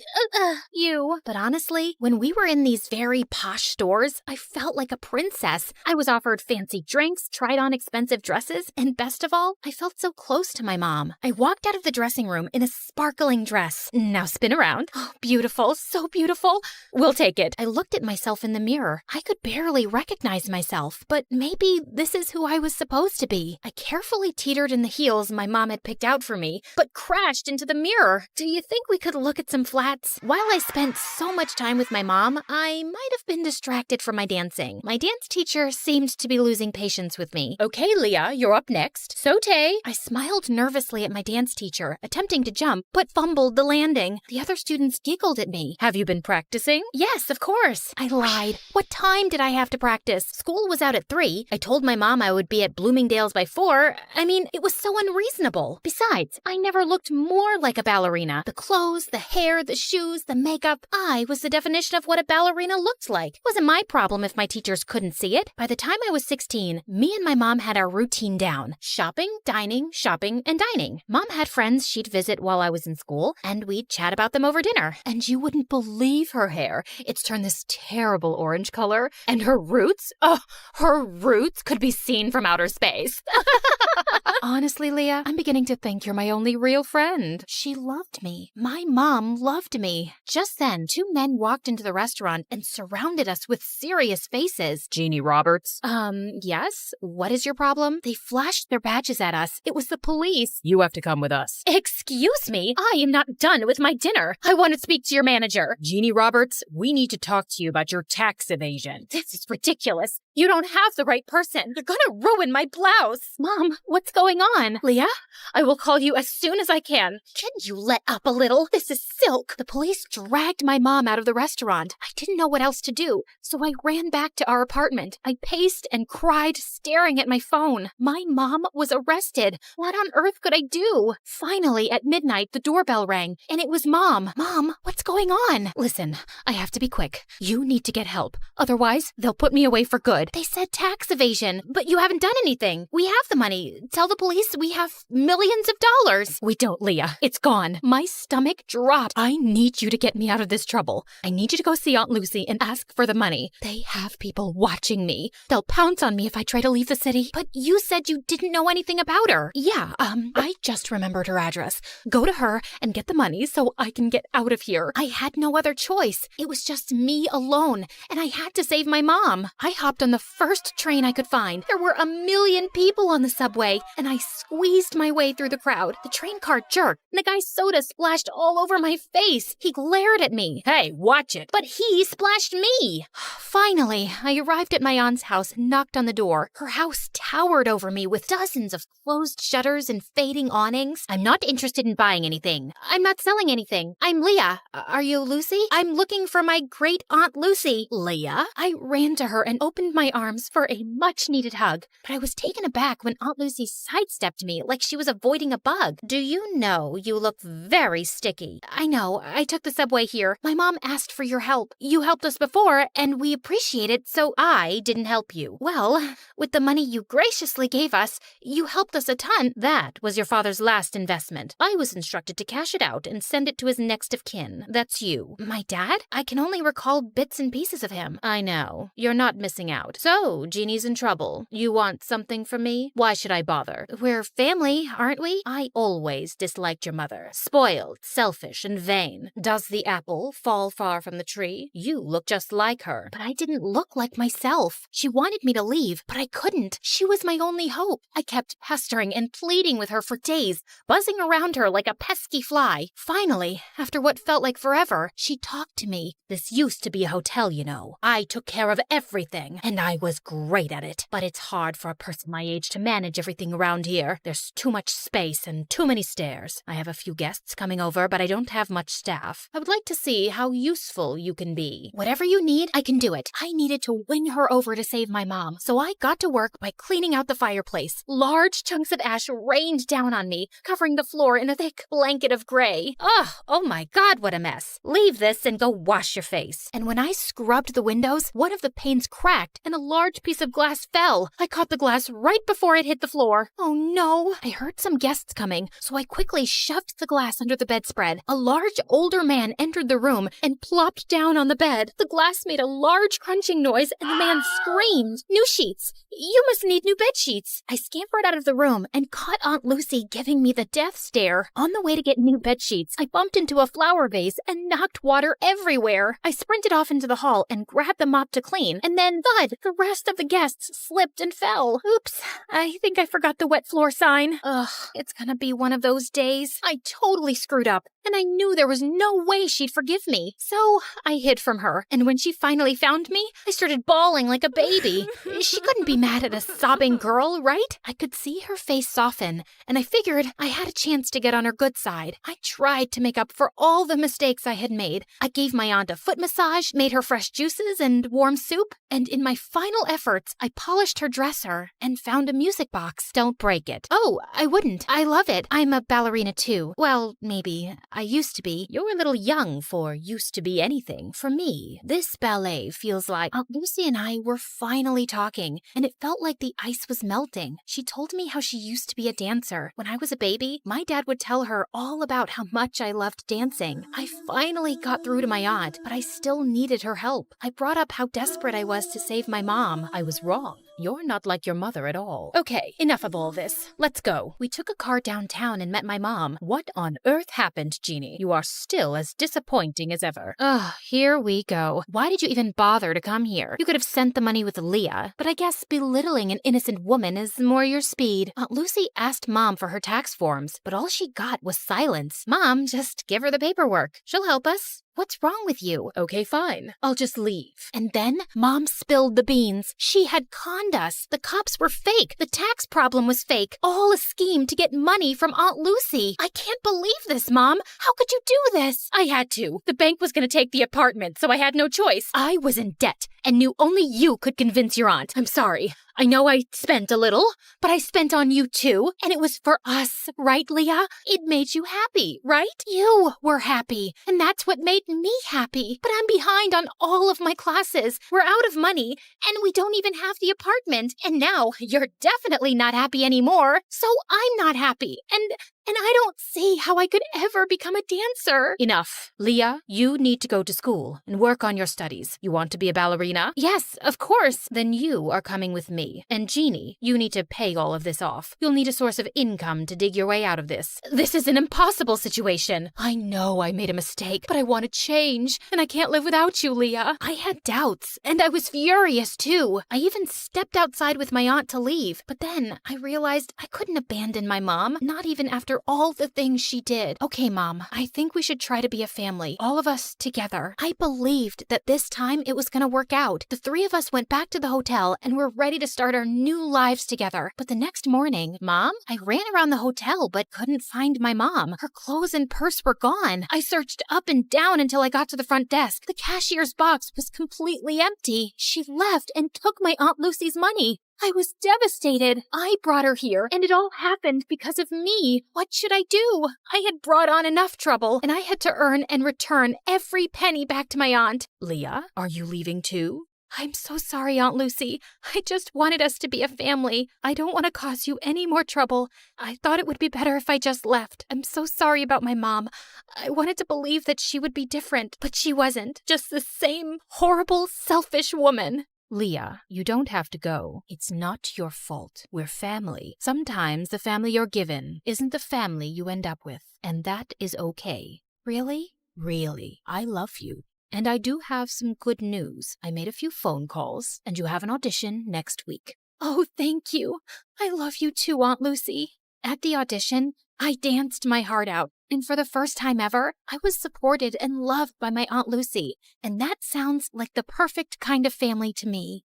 you. But honestly, when we were in these very posh stores, I felt like a princess. I was offered fancy drinks, tried on expensive dresses, and best of all, I felt so close to my mom. I walked out of the dressing room in a sparkling dress. Now spin around. Oh, beautiful, so beautiful. We'll take it. I looked at myself in the mirror. I could barely recognize myself, but maybe this is who I was supposed to be. I carefully teetered in the heels my mom had picked out for me, but crashed into the mirror. Do you think we could look at some flats? While I spent so much time with my mom, I might have been distracted from my dancing. My dance teacher seemed to be losing patience with me. Okay, Leah, you're up next. Saute. I smiled nervously at my dance teacher, attempting to jump, but fumbled the landing. The other students giggled at me. Have you been practicing? Yes, of course. I lied. What time did I have to practice? School was out at 3. I told my mom I would be at Bloomingdale's by 4. I mean, it was so unreasonable. Besides, I never looked more like a ballerina. The clothes, the hair, the shoes, the makeup. I was the definition of what a ballerina looked like. It wasn't my problem if my teachers couldn't see it. By the time I was 16, me and my mom had our routine down. Shopping, dining, and dining. Mom had friends she'd visit while I was in school, and we'd chat about them over dinner. And you wouldn't believe her hair. It's turned this terrible orange color. And her roots, her roots could be seen from outer space. Honestly, Leah, I'm beginning to think you're my only real friend. She loved me. My mom loved me. Just then, 2 men walked into the restaurant and surrounded us with serious faces. Jeannie Roberts? Yes? What is your problem? They flashed their badges at us. It was the police. You have to come with us. Excuse me? I am not done with my dinner. I want to speak to your manager. Jeannie Roberts, we need to talk to you about your tax evasion. This is ridiculous. You don't have the right person. You're gonna ruin my blouse. Mom, what's going on? Leah, I will call you as soon as I can. Can you let up a little? This is silk. The police dragged my mom out of the restaurant. I didn't know what else to do, so I ran back to our apartment. I paced and cried, staring at my phone. My mom was arrested. What on earth could I do? Finally, at midnight, the doorbell rang, and it was Mom. Mom, what's What's going on? Listen, I have to be quick. You need to get help. Otherwise, they'll put me away for good. They said tax evasion, but you haven't done anything. We have the money. Tell the police we have millions of dollars. We don't, Leah. It's gone. My stomach dropped. I need you to get me out of this trouble. I need you to go see Aunt Lucy and ask for the money. They have people watching me. They'll pounce on me if I try to leave the city. But you said you didn't know anything about her. Yeah, I just remembered her address. Go to her and get the money so I can get out of here. I had no other choice. It was just me alone, and I had to save my mom. I hopped on the first train I could find. There were 1 million people on the subway, and I squeezed my way through the crowd. The train car jerked, and the guy's soda splashed all over my face. He glared at me. Hey, watch it. But he splashed me. Finally, I arrived at my aunt's house and knocked on the door. Her house towered over me with dozens of closed shutters and fading awnings. I'm not interested in buying anything. I'm not selling anything. I'm Leah. Are you Lucy? I'm looking for my great Aunt Lucy. Leah? I ran to her and opened my arms for a much-needed hug, but I was taken aback when Aunt Lucy sidestepped me like she was avoiding a bug. Do you know you look very sticky? I know. I took the subway here. My mom asked for your help. You helped us before, and we appreciate it, so I didn't help you. Well, with the money you graciously gave us, you helped us a ton. That was your father's last investment. I was instructed to cash it out and send it to his next of kin. That's you. My dad? I can only recall bits and pieces of him. I know. You're not missing out. So, Jeannie's in trouble. You want something from me? Why should I bother? We're family, aren't we? I always disliked your mother. Spoiled, selfish, and vain. Does the apple fall far from the tree? You look just like her. But I didn't look like myself. She wanted me to leave, but I couldn't. She was my only hope. I kept pestering and pleading with her for days, buzzing around her like a pesky fly. Finally, after what felt like forever, she talked to me. This used to be a hotel, you know. I took care of everything, and I was great at it. But it's hard for a person my age to manage everything around here. There's too much space and too many stairs. I have a few guests coming over, but I don't have much staff. I would like to see how useful you can be. Whatever you need, I can do it. I needed to win her over to save my mom, so I got to work by cleaning out the fireplace. Large chunks of ash rained down on me, covering the floor in a thick blanket of gray. Oh my God, what a mess. Leave this and go wash your face. And when I scrubbed the windows, one of the panes cracked and a large piece of glass fell. I caught the glass right before it hit the floor. Oh no. I heard some guests coming, so I quickly shoved the glass under the bedspread. A large older man entered the room and plopped down on the bed. The glass made a large crunching noise and the man screamed. New sheets. You must need new bed sheets. I scampered out of the room and caught Aunt Lucy giving me the death stare. On the way to get new bed sheets, I bumped into a flower vase and knocked water everywhere. I sprinted off into the hall and grabbed the mop to clean, and then thud, the rest of the guests slipped and fell. Oops, I think I forgot the wet floor sign. Ugh, it's gonna be one of those days. I totally screwed up, and I knew there was no way she'd forgive me. So I hid from her, and when she finally found me, I started bawling like a baby. She couldn't be mad at a sobbing girl, right? I could see her face soften, and I figured I had a chance to get on her good side. I tried to make up for all the mistakes I had made. I gave my aunt a foot massage, made her fresh juices and warm soup, and in my final efforts, I polished her dresser and found a music box. Don't break it. Oh, I wouldn't. I love it. I'm a ballerina too. Well, maybe. I used to be. You're a little young for used to be anything. For me, this ballet feels like Aunt Lucy and I were finally talking, and it felt like the ice was melting. She told me how she used to be a dancer. When I was a baby, my dad would tell her all about how much I loved dancing. I finally got through to my aunt, but I still needed her help. I brought up how desperate I was to save my mom. I was wrong. You're not like your mother at all. Okay, enough of all this. Let's go. We took a car downtown and met my mom. What on earth happened, Jeannie? You are still as disappointing as ever. Ugh, here we go. Why did you even bother to come here? You could have sent the money with Leah, but I guess belittling an innocent woman is more your speed. Aunt Lucy asked Mom for her tax forms, but all she got was silence. Mom, just give her the paperwork. She'll help us. What's wrong with you? Okay, fine. I'll just leave. And then Mom spilled the beans. She had conned us. The cops were fake. The tax problem was fake. All a scheme to get money from Aunt Lucy. I can't believe this, Mom. How could you do this? I had to. The bank was going to take the apartment, so I had no choice. I was in debt and knew only you could convince your aunt. I'm sorry. I know I spent a little, but I spent on you too, and it was for us, right, Leah? It made you happy, right? You were happy, and that's what made me happy. But I'm behind on all of my classes. We're out of money, and we don't even have the apartment. And now you're definitely not happy anymore, so I'm not happy. And I don't see how I could ever become a dancer. Enough. Leah, you need to go to school and work on your studies. You want to be a ballerina? Yes, of course. Then you are coming with me. And Jeannie, you need to pay all of this off. You'll need a source of income to dig your way out of this. This is an impossible situation. I know I made a mistake, but I want to change. And I can't live without you, Leah. I had doubts, and I was furious too. I even stepped outside with my aunt to leave. But then I realized I couldn't abandon my mom, not even after all the things she did. Okay, Mom, I think we should try to be a family, all of us together. I believed that this time it was going to work out. The three of us went back to the hotel and were ready to start our new lives together. But the next morning, Mom, I ran around the hotel but couldn't find my mom. Her clothes and purse were gone. I searched up and down until I got to the front desk. The cashier's box was completely empty. She left and took my Aunt Lucy's money. I was devastated. I brought her here, and it all happened because of me. What should I do? I had brought on enough trouble, and I had to earn and return every penny back to my aunt. Leah, are you leaving too? I'm so sorry, Aunt Lucy. I just wanted us to be a family. I don't want to cause you any more trouble. I thought it would be better if I just left. I'm so sorry about my mom. I wanted to believe that she would be different, but she wasn't. Just the same horrible, selfish woman. Leah, you don't have to go. It's not your fault. We're family. Sometimes the family you're given isn't the family you end up with, and that is okay. Really? Really, I love you. And I do have some good news. I made a few phone calls, and you have an audition next week. Oh, thank you. I love you too, Aunt Lucy. At the audition, I danced my heart out, and for the first time ever, I was supported and loved by my Aunt Lucy, and that sounds like the perfect kind of family to me.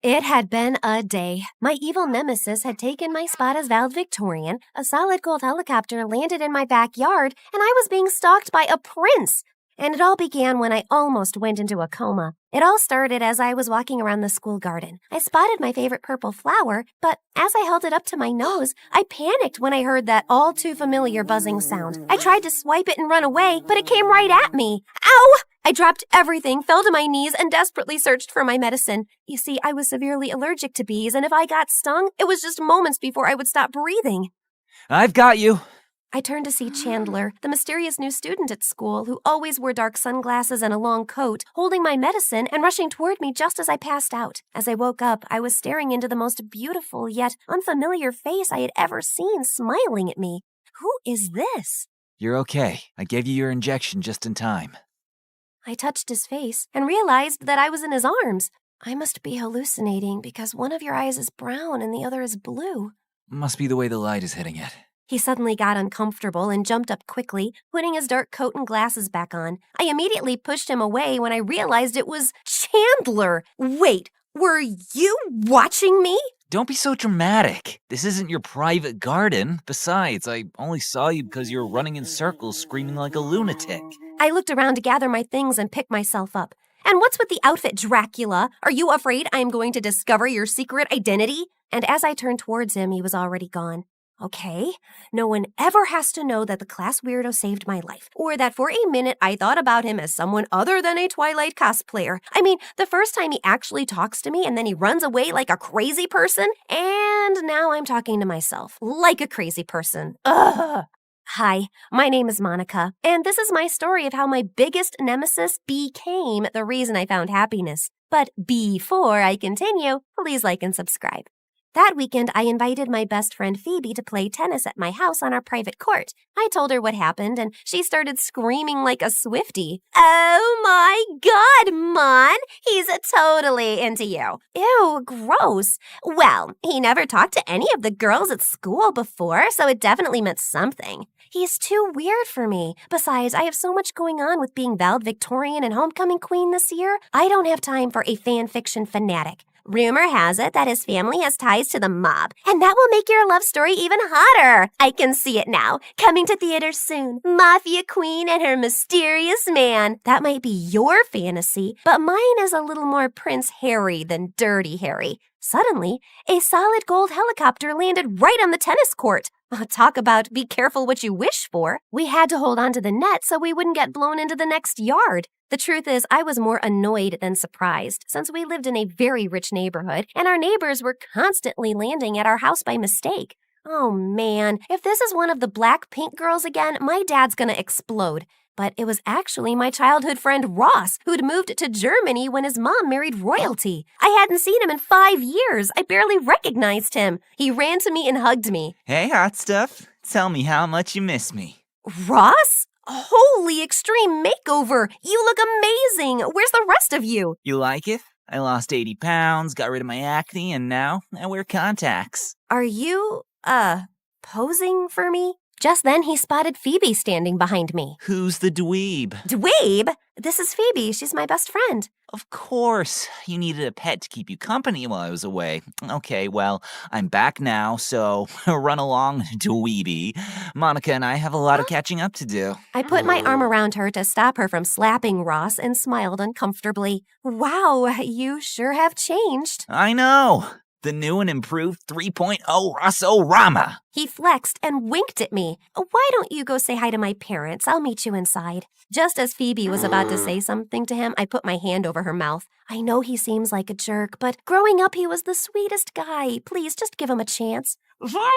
It had been a day. My evil nemesis had taken my spot as valedictorian, a solid gold helicopter landed in my backyard, and I was being stalked by a prince. And it all began when I almost went into a coma. It all started as I was walking around the school garden. I spotted my favorite purple flower, but as I held it up to my nose, I panicked when I heard that all too familiar buzzing sound. I tried to swipe it and run away, but it came right at me. Ow! I dropped everything, fell to my knees, and desperately searched for my medicine. You see, I was severely allergic to bees, and if I got stung, it was just moments before I would stop breathing. I've got you. I turned to see Chandler, the mysterious new student at school who always wore dark sunglasses and a long coat, holding my medicine and rushing toward me just as I passed out. As I woke up, I was staring into the most beautiful yet unfamiliar face I had ever seen smiling at me. Who is this? You're okay. I gave you your injection just in time. I touched his face and realized that I was in his arms. I must be hallucinating because one of your eyes is brown and the other is blue. Must be the way the light is hitting it. He suddenly got uncomfortable and jumped up quickly, putting his dark coat and glasses back on. I immediately pushed him away when I realized it was Chandler. Wait, were you watching me? Don't be so dramatic. This isn't your private garden. Besides, I only saw you because you were running in circles screaming like a lunatic. I looked around to gather my things and pick myself up. And what's with the outfit, Dracula? Are you afraid I am going to discover your secret identity? And as I turned towards him, he was already gone. Okay, no one ever has to know that the class weirdo saved my life, or that for a minute I thought about him as someone other than a Twilight cosplayer. I mean, the first time he actually talks to me and then he runs away like a crazy person, and now I'm talking to myself like a crazy person. Ugh. Hi, my name is Monica, and this is my story of how my biggest nemesis became the reason I found happiness. But before I continue, please like and subscribe. That weekend, I invited my best friend Phoebe to play tennis at my house on our private court. I told her what happened, and she started screaming like a Swiftie. Oh my God, Mon! He's totally into you. Ew, gross. Well, he never talked to any of the girls at school before, so it definitely meant something. He's too weird for me. Besides, I have so much going on with being valedictorian and homecoming queen this year. I don't have time for a fan fiction fanatic. Rumor has it that his family has ties to the mob, and that will make your love story even hotter. I can see it now. Coming to theaters soon. Mafia Queen and her mysterious man. That might be your fantasy, but mine is a little more Prince Harry than Dirty Harry. Suddenly, a solid gold helicopter landed right on the tennis court. Talk about be careful what you wish for. We had to hold on to the net so we wouldn't get blown into the next yard. The truth is, I was more annoyed than surprised, since we lived in a very rich neighborhood, and our neighbors were constantly landing at our house by mistake. Oh man, if this is one of the Blackpink girls again, my dad's gonna explode. But it was actually my childhood friend Ross, who'd moved to Germany when his mom married royalty. I hadn't seen him in 5 years. I barely recognized him. He ran to me and hugged me. Hey, hot stuff. Tell me how much you miss me. Ross? Holy extreme makeover! You look amazing! Where's the rest of you? You like it? I lost 80 pounds, got rid of my acne, and now I wear contacts. Are you, posing for me? Just then, he spotted Phoebe standing behind me. Who's the dweeb? Dweeb? This is Phoebe. She's my best friend. Of course. You needed a pet to keep you company while I was away. Okay, well, I'm back now, so run along, dweeby. Monica and I have a lot of catching up to do. I put my arm around her to stop her from slapping Ross and smiled uncomfortably. Wow, you sure have changed. I know. The new and improved 3.0 Rosso-Rama. He flexed and winked at me. Why don't you go say hi to my parents? I'll meet you inside. Just as Phoebe was about to say something to him, I put my hand over her mouth. I know he seems like a jerk, but growing up, he was the sweetest guy. Please, just give him a chance. What?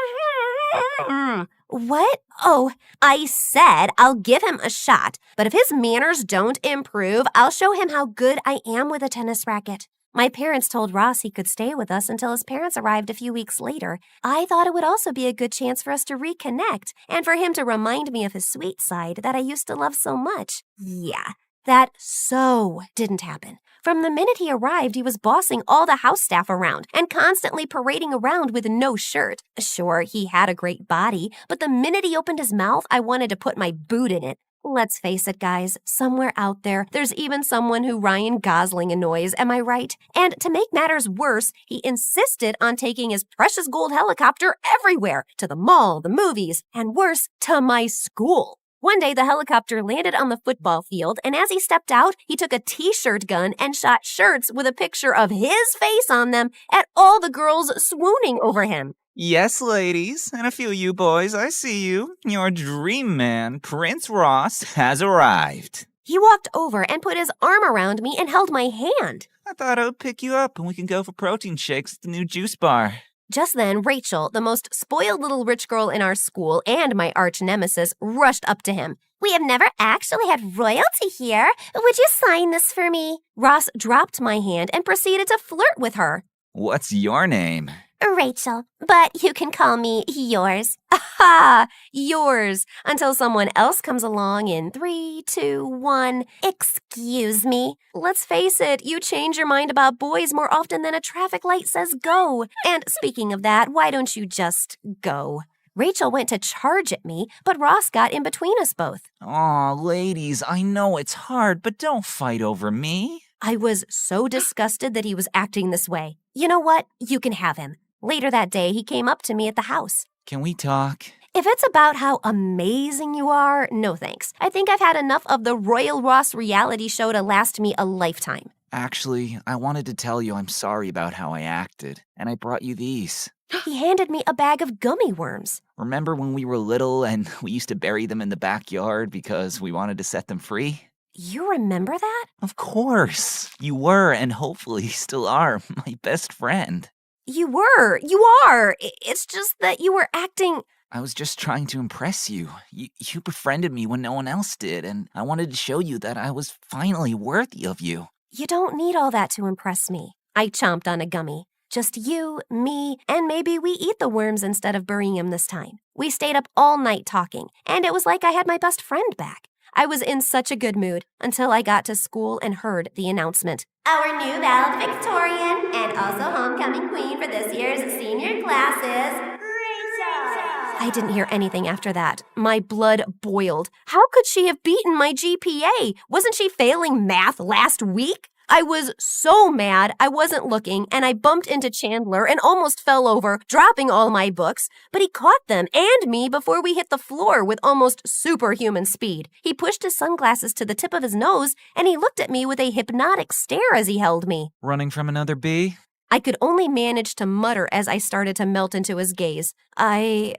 Oh, I said I'll give him a shot, but if his manners don't improve, I'll show him how good I am with a tennis racket. My parents told Ross he could stay with us until his parents arrived a few weeks later. I thought it would also be a good chance for us to reconnect and for him to remind me of his sweet side that I used to love so much. Yeah, that so didn't happen. From the minute he arrived, he was bossing all the house staff around and constantly parading around with no shirt. Sure, he had a great body, but the minute he opened his mouth, I wanted to put my boot in it. Let's face it, guys, somewhere out there, there's even someone who Ryan Gosling annoys, am I right? And to make matters worse, he insisted on taking his precious gold helicopter everywhere, to the mall, the movies, and worse, to my school. One day, the helicopter landed on the football field, and as he stepped out, he took a t-shirt gun and shot shirts with a picture of his face on them at all the girls swooning over him. Yes, ladies, and a few of you boys, I see you. Your dream man, Prince Ross, has arrived. He walked over and put his arm around me and held my hand. I thought I would pick you up and we can go for protein shakes at the new juice bar. Just then, Rachel, the most spoiled little rich girl in our school and my arch nemesis, rushed up to him. We have never actually had royalty here. Would you sign this for me? Ross dropped my hand and proceeded to flirt with her. What's your name? Rachel, but you can call me yours. Aha! Yours. Until someone else comes along in 3, 2, 1. Excuse me. Let's face it, you change your mind about boys more often than a traffic light says go. And speaking of that, why don't you just go? Rachel went to charge at me, but Ross got in between us both. Aw, ladies, I know it's hard, but don't fight over me. I was so disgusted that he was acting this way. You know what? You can have him. Later that day, he came up to me at the house. Can we talk? If it's about how amazing you are, no thanks. I think I've had enough of the Royal Ross reality show to last me a lifetime. Actually, I wanted to tell you I'm sorry about how I acted, and I brought you these. He handed me a bag of gummy worms. Remember when we were little and we used to bury them in the backyard because we wanted to set them free? You remember that? Of course. You were, and hopefully still are, my best friend. You were. You are. It's just that you were acting... I was just trying to impress you. You befriended me when no one else did, and I wanted to show you that I was finally worthy of you. You don't need all that to impress me. I chomped on a gummy. Just you, me, and maybe we eat the worms instead of burying him this time. We stayed up all night talking, and it was like I had my best friend back. I was in such a good mood until I got to school and heard the announcement. Our new valedictorian and also homecoming queen for this year's senior classes, Rachel. I didn't hear anything after that. My blood boiled. How could she have beaten my GPA? Wasn't she failing math last week? I was so mad I wasn't looking, and I bumped into Chandler and almost fell over, dropping all my books, but he caught them and me before we hit the floor with almost superhuman speed. He pushed his sunglasses to the tip of his nose, and he looked at me with a hypnotic stare as he held me. Running from another bee? I could only manage to mutter as I started to melt into his gaze. GPA,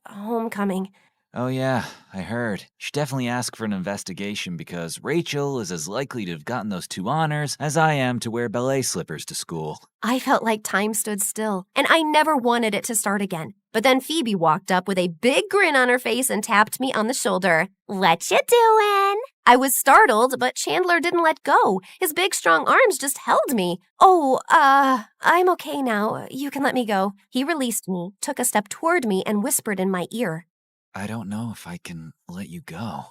homecoming. Oh yeah, I heard. You should definitely ask for an investigation because Rachel is as likely to have gotten those 2 honors as I am to wear ballet slippers to school. I felt like time stood still, and I never wanted it to start again. But then Phoebe walked up with a big grin on her face and tapped me on the shoulder. "What you doing?" I was startled, but Chandler didn't let go. His big, strong arms just held me. I'm okay now. You can let me go. He released me, took a step toward me, and whispered in my ear. I don't know if I can let you go.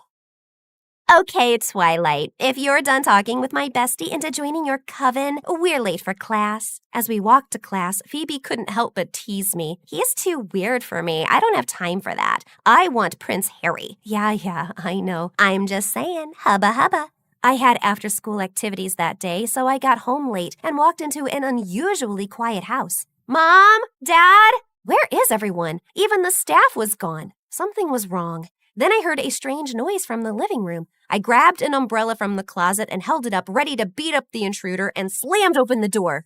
Okay, Twilight. If you're done talking with my bestie into joining your coven, we're late for class. As we walked to class, Phoebe couldn't help but tease me. He's too weird for me. I don't have time for that. I want Prince Harry. Yeah, I know. I'm just saying. Hubba hubba. I had after-school activities that day, so I got home late and walked into an unusually quiet house. Mom? Dad? Where is everyone? Even the staff was gone. Something was wrong. Then I heard a strange noise from the living room. I grabbed an umbrella from the closet and held it up, ready to beat up the intruder, and slammed open the door.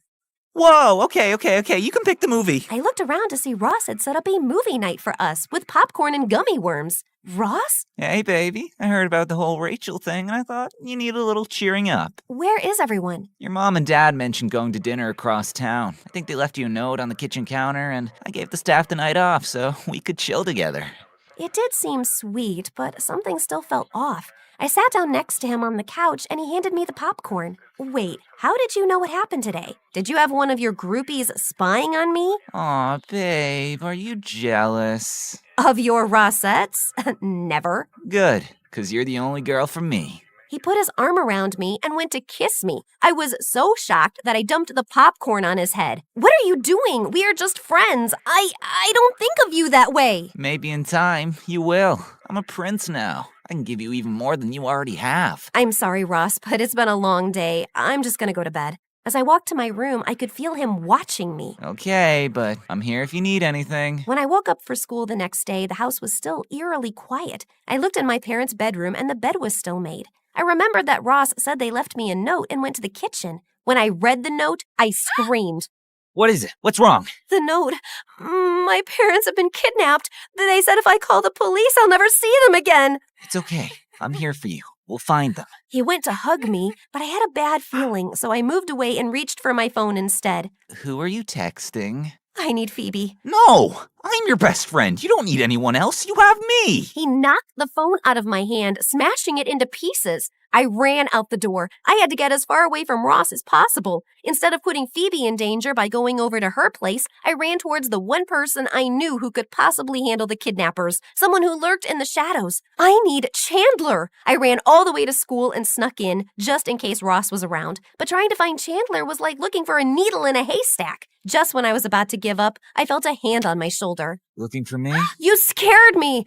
Whoa, okay, you can pick the movie. I looked around to see Ross had set up a movie night for us with popcorn and gummy worms. Ross? Hey, baby, I heard about the whole Rachel thing, and I thought you need a little cheering up. Where is everyone? Your mom and dad mentioned going to dinner across town. I think they left you a note on the kitchen counter, and I gave the staff the night off so we could chill together. It did seem sweet, but something still felt off. I sat down next to him on the couch, and he handed me the popcorn. Wait, how did you know what happened today? Did you have one of your groupies spying on me? Aw, babe, are you jealous? Of your Rossettes? Never. Good, 'cause you're the only girl for me. He put his arm around me and went to kiss me. I was so shocked that I dumped the popcorn on his head. What are you doing? We are just friends. I don't think of you that way. Maybe in time, you will. I'm a prince now. I can give you even more than you already have. I'm sorry, Ross, but it's been a long day. I'm just gonna go to bed. As I walked to my room, I could feel him watching me. Okay, but I'm here if you need anything. When I woke up for school the next day, the house was still eerily quiet. I looked in my parents' bedroom and the bed was still made. I remembered that Ross said they left me a note and went to the kitchen. When I read the note, I screamed. What is it? What's wrong? The note. My parents have been kidnapped. They said if I call the police, I'll never see them again. It's okay. I'm here for you. We'll find them. He went to hug me, but I had a bad feeling, so I moved away and reached for my phone instead. Who are you texting? I need Phoebe. No! I'm your best friend. You don't need anyone else. You have me. He knocked the phone out of my hand, smashing it into pieces. I ran out the door. I had to get as far away from Ross as possible. Instead of putting Phoebe in danger by going over to her place, I ran towards the one person I knew who could possibly handle the kidnappers, someone who lurked in the shadows. I need Chandler. I ran all the way to school and snuck in, just in case Ross was around. But trying to find Chandler was like looking for a needle in a haystack. Just when I was about to give up, I felt a hand on my shoulder. Looking for me? You scared me!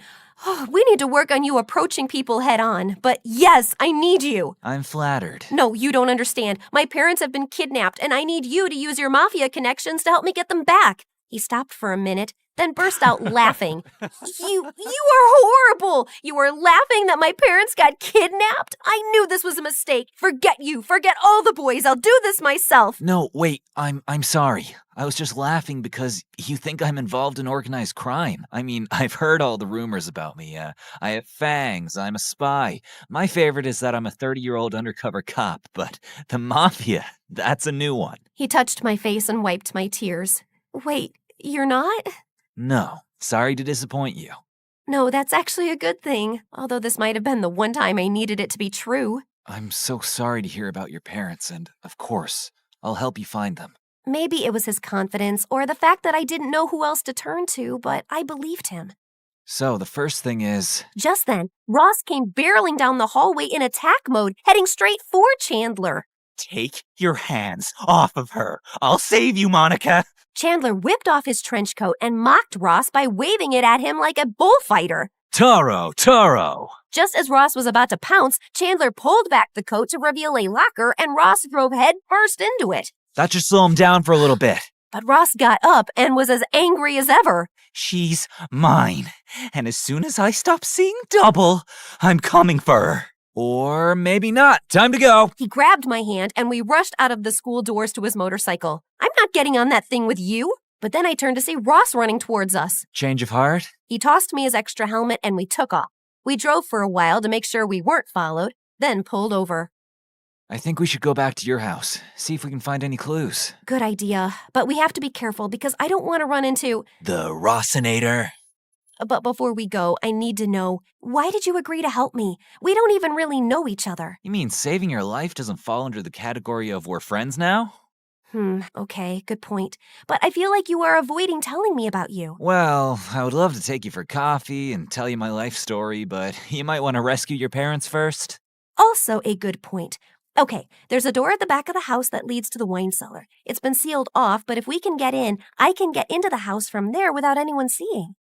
We need to work on you approaching people head on. But yes, I need you. I'm flattered. No, you don't understand. My parents have been kidnapped, and I need you to use your mafia connections to help me get them back. He stopped for a minute, then burst out laughing. You are horrible! You are laughing that my parents got kidnapped? I knew this was a mistake. Forget you. Forget all the boys. I'll do this myself. No, wait. I'm sorry. I was just laughing because you think I'm involved in organized crime. I mean, I've heard all the rumors about me. I have fangs. I'm a spy. My favorite is that I'm a 30-year-old undercover cop, but the mafia, that's a new one. He touched my face and wiped my tears. Wait, you're not? No, sorry to disappoint you. No, that's actually a good thing, although this might have been the one time I needed it to be true. I'm so sorry to hear about your parents, and of course, I'll help you find them. Maybe it was his confidence or the fact that I didn't know who else to turn to, but I believed him. So the first thing is... Just then, Ross came barreling down the hallway in attack mode, heading straight for Chandler. Take your hands off of her. I'll save you, Monica. Chandler whipped off his trench coat and mocked Ross by waving it at him like a bullfighter. Taro! Just as Ross was about to pounce, Chandler pulled back the coat to reveal a locker, and Ross drove head first into it. That should slow him down for a little bit. But Ross got up and was as angry as ever. She's mine. And as soon as I stop seeing double, I'm coming for her. Or maybe not. Time to go. He grabbed my hand and we rushed out of the school doors to his motorcycle. I'm not getting on that thing with you. But then I turned to see Ross running towards us. Change of heart? He tossed me his extra helmet and we took off. We drove for a while to make sure we weren't followed, then pulled over. I think we should go back to your house, see if we can find any clues. Good idea, but we have to be careful because I don't want to run into... the Rossinator. But before we go, I need to know, why did you agree to help me? We don't even really know each other. You mean saving your life doesn't fall under the category of we're friends now? Okay, good point. But I feel like you are avoiding telling me about you. Well, I would love to take you for coffee and tell you my life story, but you might want to rescue your parents first. Also a good point. Okay, there's a door at the back of the house that leads to the wine cellar. It's been sealed off, but if we can get in, I can get into the house from there without anyone seeing.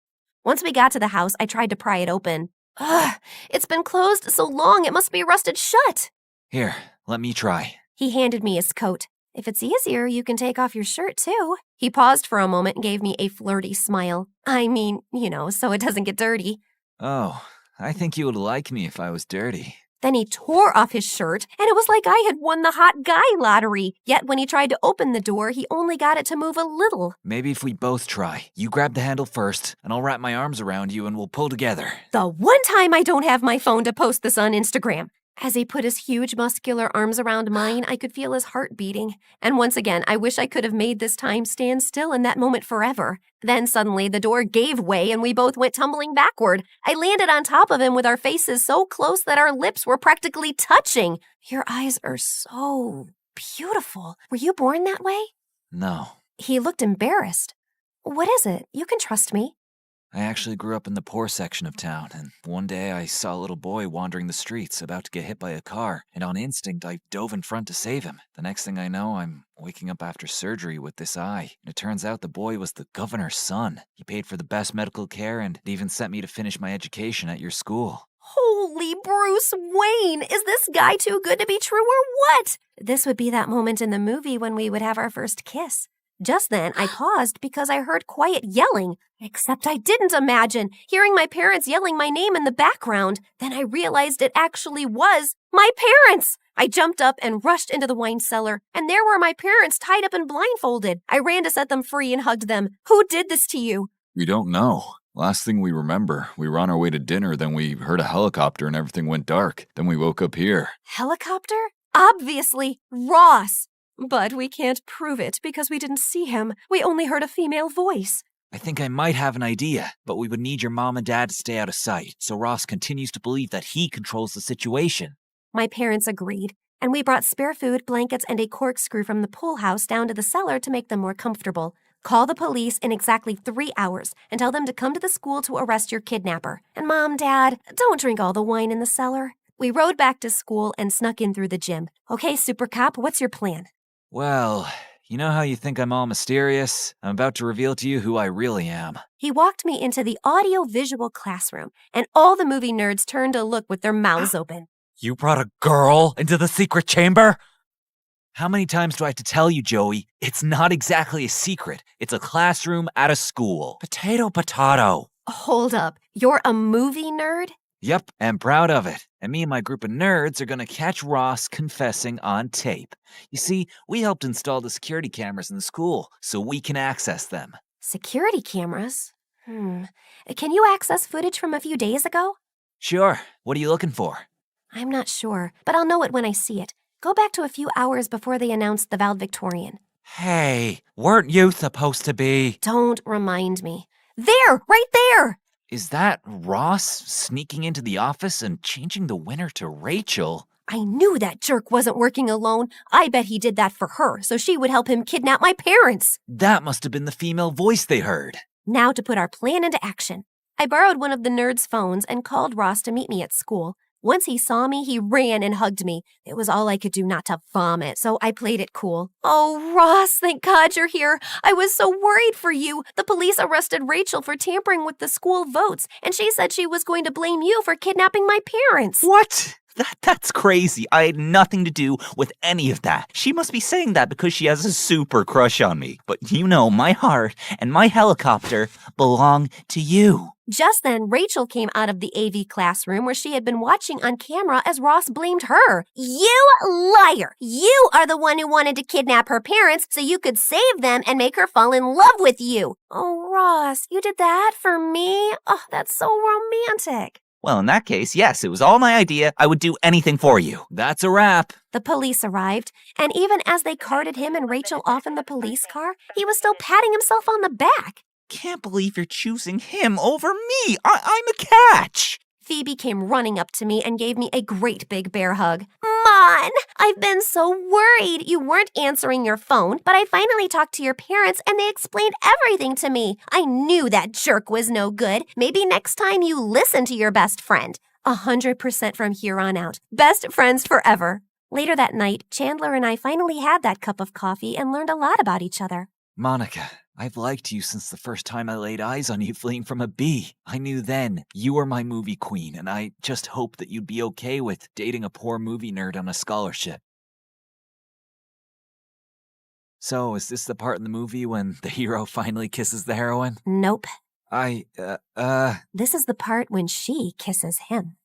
Once we got to the house, I tried to pry it open. Ugh, it's been closed so long it must be rusted shut. Here, let me try. He handed me his coat. If it's easier, you can take off your shirt too. He paused for a moment and gave me a flirty smile. I mean, so it doesn't get dirty. Oh, I think you would like me if I was dirty. Then he tore off his shirt, and it was like I had won the hot guy lottery. Yet when he tried to open the door, he only got it to move a little. Maybe if we both try. You grab the handle first, and I'll wrap my arms around you and we'll pull together. The one time I don't have my phone to post this on Instagram. As he put his huge muscular arms around mine, I could feel his heart beating. And once again, I wish I could have made this time stand still in that moment forever. Then suddenly the door gave way and we both went tumbling backward. I landed on top of him with our faces so close that our lips were practically touching. Your eyes are so beautiful. Were you born that way? No. He looked embarrassed. What is it? You can trust me. I actually grew up in the poor section of town, and one day I saw a little boy wandering the streets about to get hit by a car, and on instinct I dove in front to save him. The next thing I know, I'm waking up after surgery with this eye, and it turns out the boy was the governor's son. He paid for the best medical care and even sent me to finish my education at your school. Holy Bruce Wayne! Is this guy too good to be true or what? This would be that moment in the movie when we would have our first kiss. Just then, I paused because I heard quiet yelling, except I didn't imagine hearing my parents yelling my name in the background. Then I realized it actually was my parents. I jumped up and rushed into the wine cellar, and there were my parents tied up and blindfolded. I ran to set them free and hugged them. Who did this to you? We don't know. Last thing we remember, we were on our way to dinner, then we heard a helicopter and everything went dark. Then we woke up here. Helicopter? Obviously, Ross. But we can't prove it because we didn't see him. We only heard a female voice. I think I might have an idea, but we would need your mom and dad to stay out of sight, so Ross continues to believe that he controls the situation. My parents agreed, and we brought spare food, blankets, and a corkscrew from the pool house down to the cellar to make them more comfortable. Call the police in exactly 3 hours and tell them to come to the school to arrest your kidnapper. And Mom, Dad, don't drink all the wine in the cellar. We rode back to school and snuck in through the gym. Okay, Super Cop, what's your plan? Well, you know how you think I'm all mysterious? I'm about to reveal to you who I really am. He walked me into the audio-visual classroom, and all the movie nerds turned to look with their mouths open. You brought a girl into the secret chamber? How many times do I have to tell you, Joey? It's not exactly a secret. It's a classroom at a school. Potato. Hold up. You're a movie nerd? Yep, I'm proud of it. And me and my group of nerds are gonna catch Ross confessing on tape. You see, we helped install the security cameras in the school so we can access them. Security cameras? Can you access footage from a few days ago? Sure. What are you looking for? I'm not sure, but I'll know it when I see it. Go back to a few hours before they announced the valedictorian. Hey, weren't you supposed to be? Don't remind me. There! Right there! Is that Ross sneaking into the office and changing the winner to Rachel? I knew that jerk wasn't working alone. I bet he did that for her, so she would help him kidnap my parents. That must have been the female voice they heard. Now to put our plan into action. I borrowed one of the nerds' phones and called Ross to meet me at school. Once he saw me, he ran and hugged me. It was all I could do not to vomit, so I played it cool. Oh, Ross, thank God you're here. I was so worried for you. The police arrested Rachel for tampering with the school votes, and she said she was going to blame you for kidnapping my parents. What? That's crazy. I had nothing to do with any of that. She must be saying that because she has a super crush on me. But you know, my heart and my helicopter belong to you. Just then, Rachel came out of the AV classroom where she had been watching on camera as Ross blamed her. You liar! You are the one who wanted to kidnap her parents so you could save them and make her fall in love with you. Oh, Ross, you did that for me? Oh, that's so romantic. Well, in that case, yes, it was all my idea. I would do anything for you. That's a wrap. The police arrived, and even as they carted him and Rachel off in the police car, he was still patting himself on the back. Can't believe you're choosing him over me. I'm a catch. Phoebe came running up to me and gave me a great big bear hug. Mon, I've been so worried. You weren't answering your phone, but I finally talked to your parents and they explained everything to me. I knew that jerk was no good. Maybe next time you listen to your best friend. 100% from here on out. Best friends forever. Later that night, Chandler and I finally had that cup of coffee and learned a lot about each other. Monica, I've liked you since the first time I laid eyes on you fleeing from a bee. I knew then you were my movie queen, and I just hoped that you'd be okay with dating a poor movie nerd on a scholarship. So, is this the part in the movie when the hero finally kisses the heroine? Nope. This is the part when she kisses him.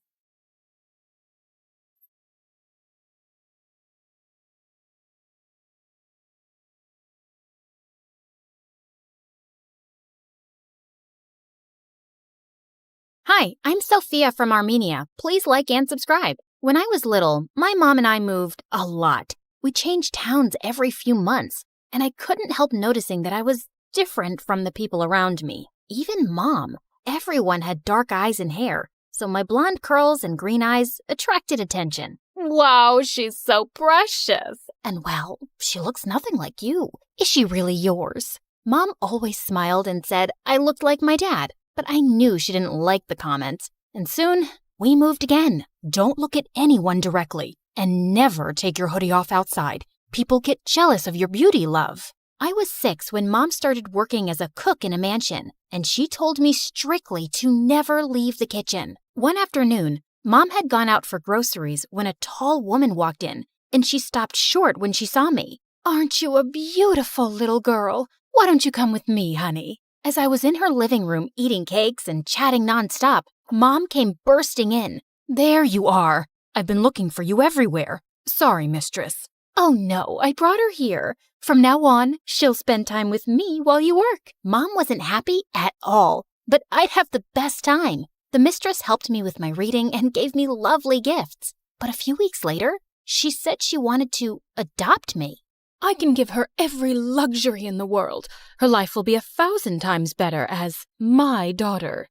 Hi, I'm Sophia from Armenia. Please like and subscribe. When I was little, my mom and I moved a lot. We changed towns every few months, and I couldn't help noticing that I was different from the people around me. Even Mom. Everyone had dark eyes and hair, so my blonde curls and green eyes attracted attention. Wow, she's so precious. And well, she looks nothing like you. Is she really yours? Mom always smiled and said I looked like my dad. But I knew she didn't like the comments. And soon, we moved again. Don't look at anyone directly. And never take your hoodie off outside. People get jealous of your beauty, love. I was 6 when Mom started working as a cook in a mansion. And she told me strictly to never leave the kitchen. One afternoon, Mom had gone out for groceries when a tall woman walked in. And she stopped short when she saw me. Aren't you a beautiful little girl? Why don't you come with me, honey? As I was in her living room eating cakes and chatting nonstop, Mom came bursting in. There you are. I've been looking for you everywhere. Sorry, mistress. Oh no, I brought her here. From now on, she'll spend time with me while you work. Mom wasn't happy at all, but I'd have the best time. The mistress helped me with my reading and gave me lovely gifts. But a few weeks later, she said she wanted to adopt me. I can give her every luxury in the world. Her life will be 1,000 times better as my daughter.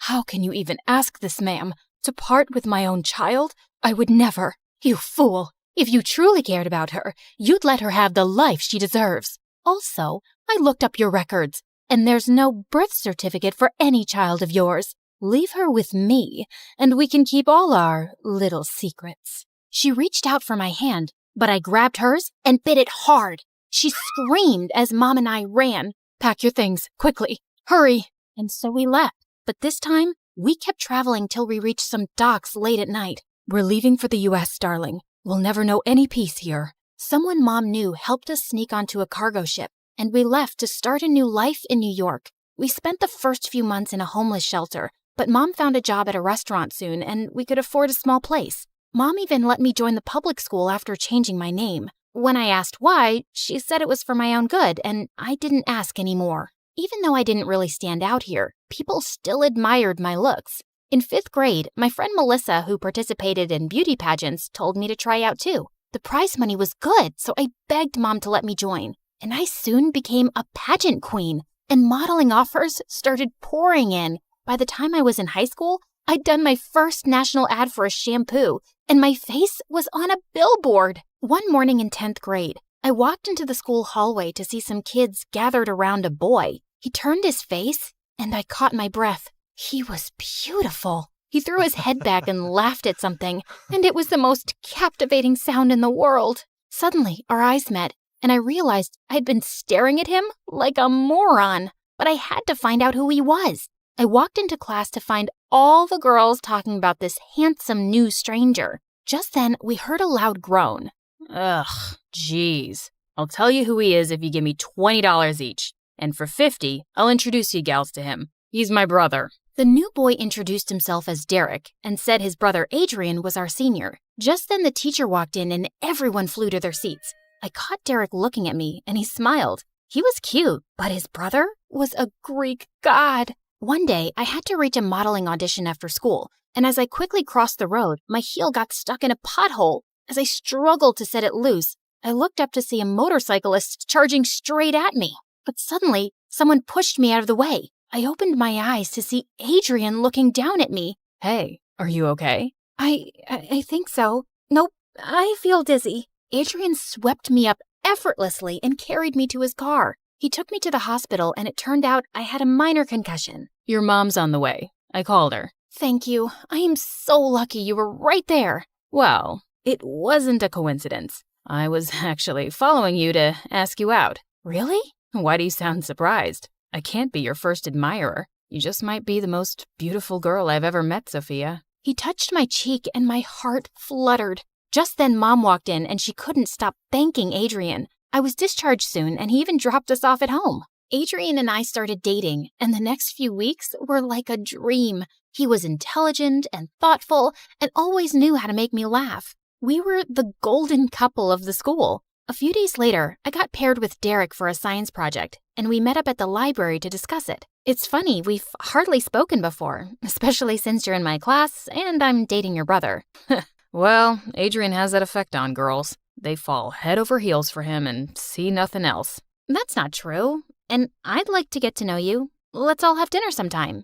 How can you even ask this, ma'am? To part with my own child? I would never. You fool. If you truly cared about her, you'd let her have the life she deserves. Also, I looked up your records, and there's no birth certificate for any child of yours. Leave her with me, and we can keep all our little secrets. She reached out for my hand, but I grabbed hers and bit it hard. She screamed as Mom and I ran. Pack your things, quickly, hurry. And so we left. But this time, we kept traveling till we reached some docks late at night. We're leaving for the U.S., darling. We'll never know any peace here. Someone Mom knew helped us sneak onto a cargo ship, and we left to start a new life in New York. We spent the first few months in a homeless shelter, but Mom found a job at a restaurant soon, and we could afford a small place. Mom even let me join the public school after changing my name. When I asked why, she said it was for my own good, and I didn't ask anymore. Even though I didn't really stand out here, people still admired my looks. In 5th grade, my friend Melissa, who participated in beauty pageants, told me to try out too. The prize money was good, so I begged Mom to let me join. And I soon became a pageant queen, and modeling offers started pouring in. By the time I was in high school, I'd done my first national ad for a shampoo, and my face was on a billboard. One morning in 10th grade, I walked into the school hallway to see some kids gathered around a boy. He turned his face, and I caught my breath. He was beautiful. He threw his head back and laughed at something, and it was the most captivating sound in the world. Suddenly, our eyes met, and I realized I'd been staring at him like a moron, but I had to find out who he was. I walked into class to find all the girls talking about this handsome new stranger. Just then, we heard a loud groan. Ugh, jeez. I'll tell you who he is if you give me $20 each. And for $50, I'll introduce you gals to him. He's my brother. The new boy introduced himself as Derek and said his brother Adrian was our senior. Just then the teacher walked in and everyone flew to their seats. I caught Derek looking at me and he smiled. He was cute, but his brother was a Greek god. One day, I had to reach a modeling audition after school, and as I quickly crossed the road, my heel got stuck in a pothole. As I struggled to set it loose, I looked up to see a motorcyclist charging straight at me. But suddenly, someone pushed me out of the way. I opened my eyes to see Adrian looking down at me. Hey, are you okay? I think so. Nope, I feel dizzy. Adrian swept me up effortlessly and carried me to his car. He took me to the hospital, and it turned out I had a minor concussion. Your mom's on the way. I called her. Thank you. I am so lucky you were right there. Well, it wasn't a coincidence. I was actually following you to ask you out. Really? Why do you sound surprised? I can't be your first admirer. You just might be the most beautiful girl I've ever met, Sophia. He touched my cheek, and my heart fluttered. Just then, Mom walked in, and she couldn't stop thanking Adrian. I was discharged soon, and he even dropped us off at home. Adrian and I started dating, and the next few weeks were like a dream. He was intelligent and thoughtful and always knew how to make me laugh. We were the golden couple of the school. A few days later, I got paired with Derek for a science project, and we met up at the library to discuss it. It's funny, we've hardly spoken before, especially since you're in my class and I'm dating your brother. Well, Adrian has that effect on girls. They fall head over heels for him and see nothing else. That's not true. And I'd like to get to know you. Let's all have dinner sometime.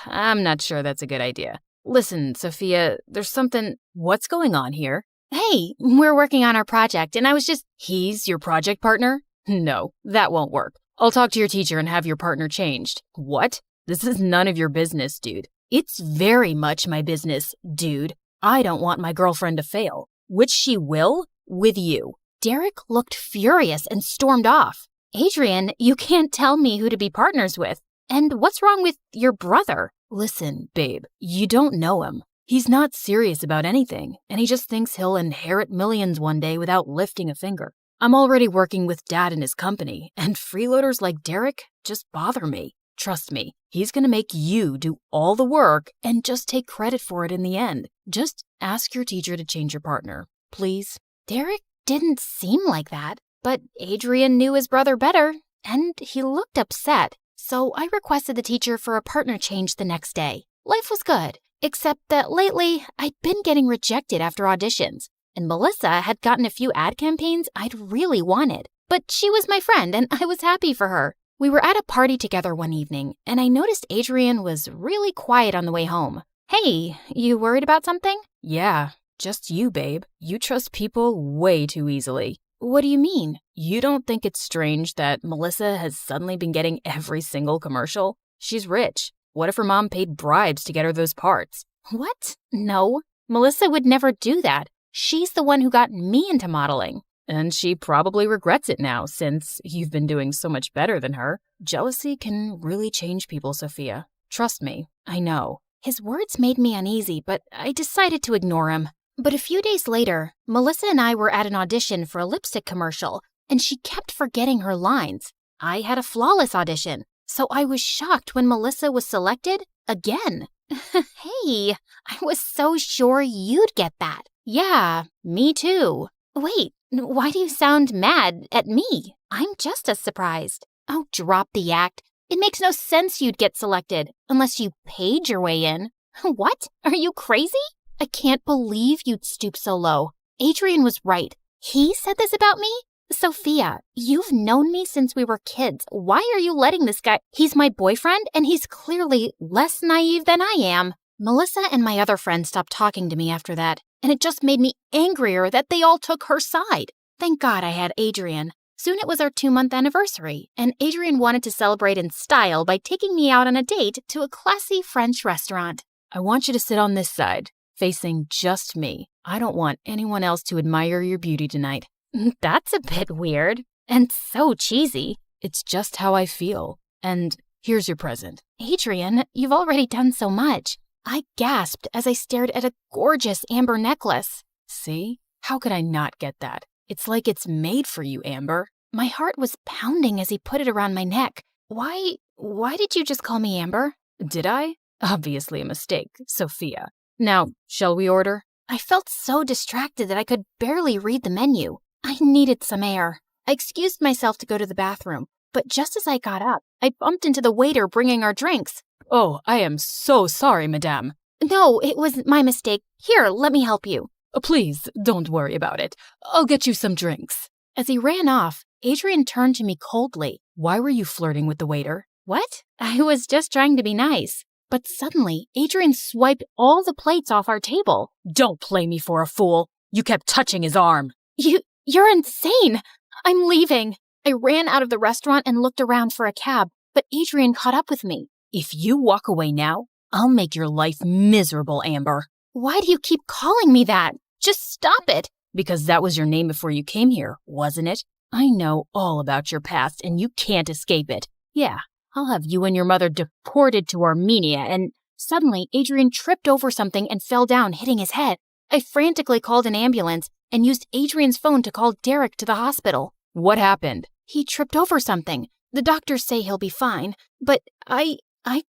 I'm not sure that's a good idea. Listen, Sophia, there's something... What's going on here? Hey, we're working on our project, and I was just... He's your project partner? No, that won't work. I'll talk to your teacher and have your partner changed. What? This is none of your business, dude. It's very much my business, dude. I don't want my girlfriend to fail, which she will with you. Derek looked furious and stormed off. Adrian, you can't tell me who to be partners with. And what's wrong with your brother? Listen, babe, you don't know him. He's not serious about anything, and he just thinks he'll inherit millions one day without lifting a finger. I'm already working with Dad in his company, and freeloaders like Derek just bother me. Trust me, he's gonna make you do all the work and just take credit for it in the end. Just ask your teacher to change your partner, please. Derek didn't seem like that, but Adrian knew his brother better, and he looked upset. So I requested the teacher for a partner change the next day. Life was good, except that lately I'd been getting rejected after auditions, and Melissa had gotten a few ad campaigns I'd really wanted. But she was my friend, and I was happy for her. We were at a party together one evening, and I noticed Adrian was really quiet on the way home. Hey, you worried about something? Yeah, just you, babe. You trust people way too easily. What do you mean? You don't think it's strange that Melissa has suddenly been getting every single commercial? She's rich. What if her mom paid bribes to get her those parts? What? No, Melissa would never do that. She's the one who got me into modeling. And she probably regrets it now, since you've been doing so much better than her. Jealousy can really change people, Sophia. Trust me, I know. His words made me uneasy, but I decided to ignore him. But a few days later, Melissa and I were at an audition for a lipstick commercial, and she kept forgetting her lines. I had a flawless audition, so I was shocked when Melissa was selected again. Hey, I was so sure you'd get that. Yeah, me too. Wait, why do you sound mad at me? I'm just as surprised. Oh, drop the act. It makes no sense you'd get selected unless you paid your way in. What? Are you crazy? I can't believe you'd stoop so low. Adrian was right. He said this about me? Sophia, you've known me since we were kids. Why are you letting this guy? He's my boyfriend, and he's clearly less naive than I am. Melissa and my other friends stopped talking to me after that, and it just made me angrier that they all took her side. Thank God I had Adrian. Soon it was our 2-month anniversary, and Adrian wanted to celebrate in style by taking me out on a date to a classy French restaurant. I want you to sit on this side, facing just me. I don't want anyone else to admire your beauty tonight. That's a bit weird and so cheesy. It's just how I feel. And here's your present. Adrian, you've already done so much. I gasped as I stared at a gorgeous amber necklace. See? How could I not get that? It's like it's made for you, Amber. My heart was pounding as he put it around my neck. Why did you just call me Amber? Did I? Obviously a mistake, Sophia. Now, shall we order? I felt so distracted that I could barely read the menu. I needed some air. I excused myself to go to the bathroom, but just as I got up, I bumped into the waiter bringing our drinks. Oh, I am so sorry, madame. No, it was my mistake. Here, let me help you. Please, don't worry about it. I'll get you some drinks. As he ran off, Adrian turned to me coldly. Why were you flirting with the waiter? What? I was just trying to be nice. But suddenly, Adrian swiped all the plates off our table. Don't play me for a fool. You kept touching his arm. You're insane. I'm leaving. I ran out of the restaurant and looked around for a cab, but Adrian caught up with me. If you walk away now, I'll make your life miserable, Amber. Why do you keep calling me that? Just stop it. Because that was your name before you came here, wasn't it? I know all about your past and you can't escape it. Yeah, I'll have you and your mother deported to Armenia and... Suddenly, Adrian tripped over something and fell down, hitting his head. I frantically called an ambulance and used Adrian's phone to call Derek to the hospital. What happened? He tripped over something. The doctors say he'll be fine, but I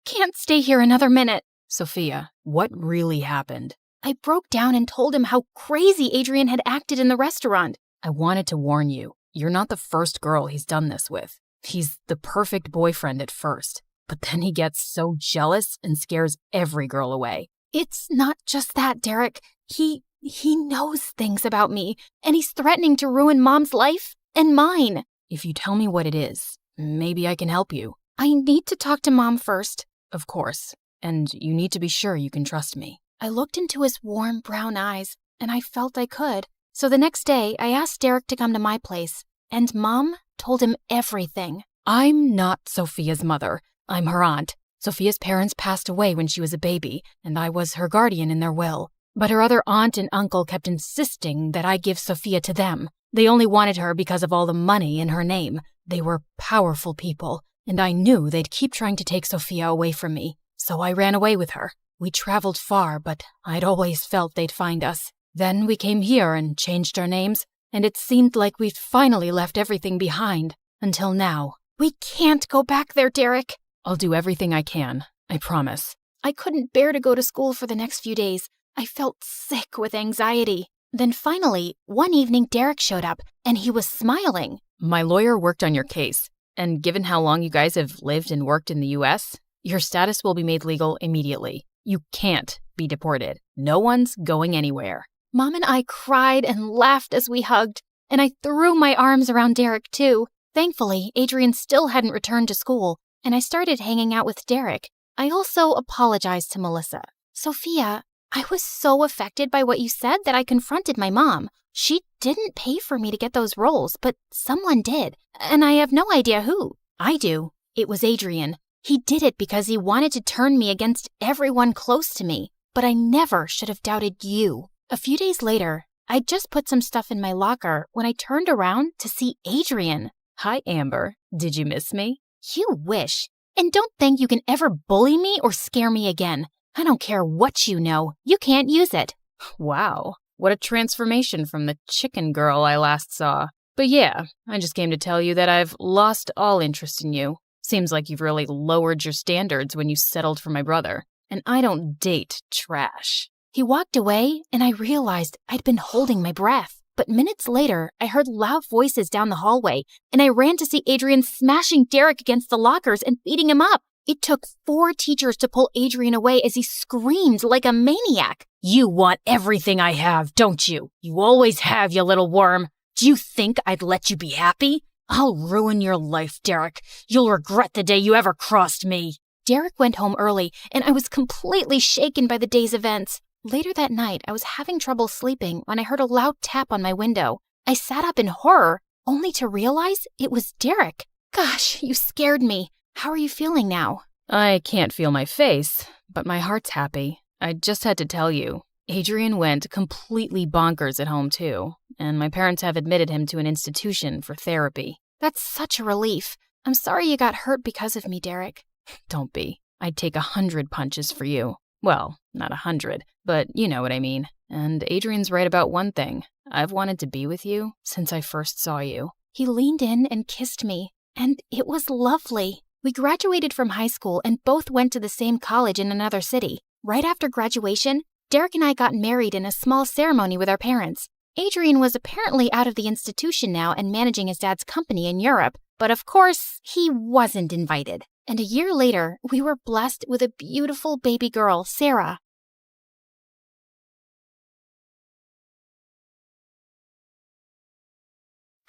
can't stay here another minute. Sophia, what really happened? I broke down and told him how crazy Adrian had acted in the restaurant. I wanted to warn you. You're not the first girl he's done this with. He's the perfect boyfriend at first, but then he gets so jealous and scares every girl away. It's not just that, Derek. He knows things about me, and he's threatening to ruin Mom's life and mine. If you tell me what it is, maybe I can help you. I need to talk to Mom first. Of course, and you need to be sure you can trust me. I looked into his warm brown eyes, and I felt I could. So the next day, I asked Derek to come to my place, and Mom told him everything. I'm not Sophia's mother. I'm her aunt. Sophia's parents passed away when she was a baby, and I was her guardian in their will. But her other aunt and uncle kept insisting that I give Sophia to them. They only wanted her because of all the money in her name. They were powerful people, and I knew they'd keep trying to take Sophia away from me. So I ran away with her. We traveled far, but I'd always felt they'd find us. Then we came here and changed our names, and it seemed like we'd finally left everything behind. Until now. We can't go back there, Derek. I'll do everything I can. I promise. I couldn't bear to go to school for the next few days. I felt sick with anxiety. Then finally, one evening Derek showed up, and he was smiling. My lawyer worked on your case, and given how long you guys have lived and worked in the U.S., your status will be made legal immediately. You can't be deported. No one's going anywhere. Mom and I cried and laughed as we hugged, and I threw my arms around Derek, too. Thankfully, Adrian still hadn't returned to school, and I started hanging out with Derek. I also apologized to Melissa. Sophia, I was so affected by what you said that I confronted my mom. She didn't pay for me to get those roles, but someone did, and I have no idea who. I do. It was Adrian. He did it because he wanted to turn me against everyone close to me, but I never should have doubted you. A few days later, I'd just put some stuff in my locker when I turned around to see Adrian. Hi, Amber. Did you miss me? You wish. And don't think you can ever bully me or scare me again. I don't care what you know. You can't use it. Wow. What a transformation from the chicken girl I last saw. But yeah, I just came to tell you that I've lost all interest in you. Seems like you've really lowered your standards when you settled for my brother. And I don't date trash. He walked away, and I realized I'd been holding my breath. But minutes later, I heard loud voices down the hallway, and I ran to see Adrian smashing Derek against the lockers and beating him up. It took 4 teachers to pull Adrian away as he screamed like a maniac. You want everything I have, don't you? You always have, you little worm. Do you think I'd let you be happy? I'll ruin your life, Derek. You'll regret the day you ever crossed me. Derek went home early, and I was completely shaken by the day's events. Later that night, I was having trouble sleeping when I heard a loud tap on my window. I sat up in horror, only to realize it was Derek. Gosh, you scared me. How are you feeling now? I can't feel my face, but my heart's happy. I just had to tell you. Adrian went completely bonkers at home too, and my parents have admitted him to an institution for therapy. That's such a relief. I'm sorry you got hurt because of me, Derek. Don't be. I'd take 100 punches for you. Well, not 100, but you know what I mean. And Adrian's right about one thing. I've wanted to be with you since I first saw you. He leaned in and kissed me, and it was lovely. We graduated from high school and both went to the same college in another city. Right after graduation, Derek and I got married in a small ceremony with our parents. Adrian was apparently out of the institution now and managing his dad's company in Europe, but of course, he wasn't invited. And a year later, we were blessed with a beautiful baby girl, Sarah.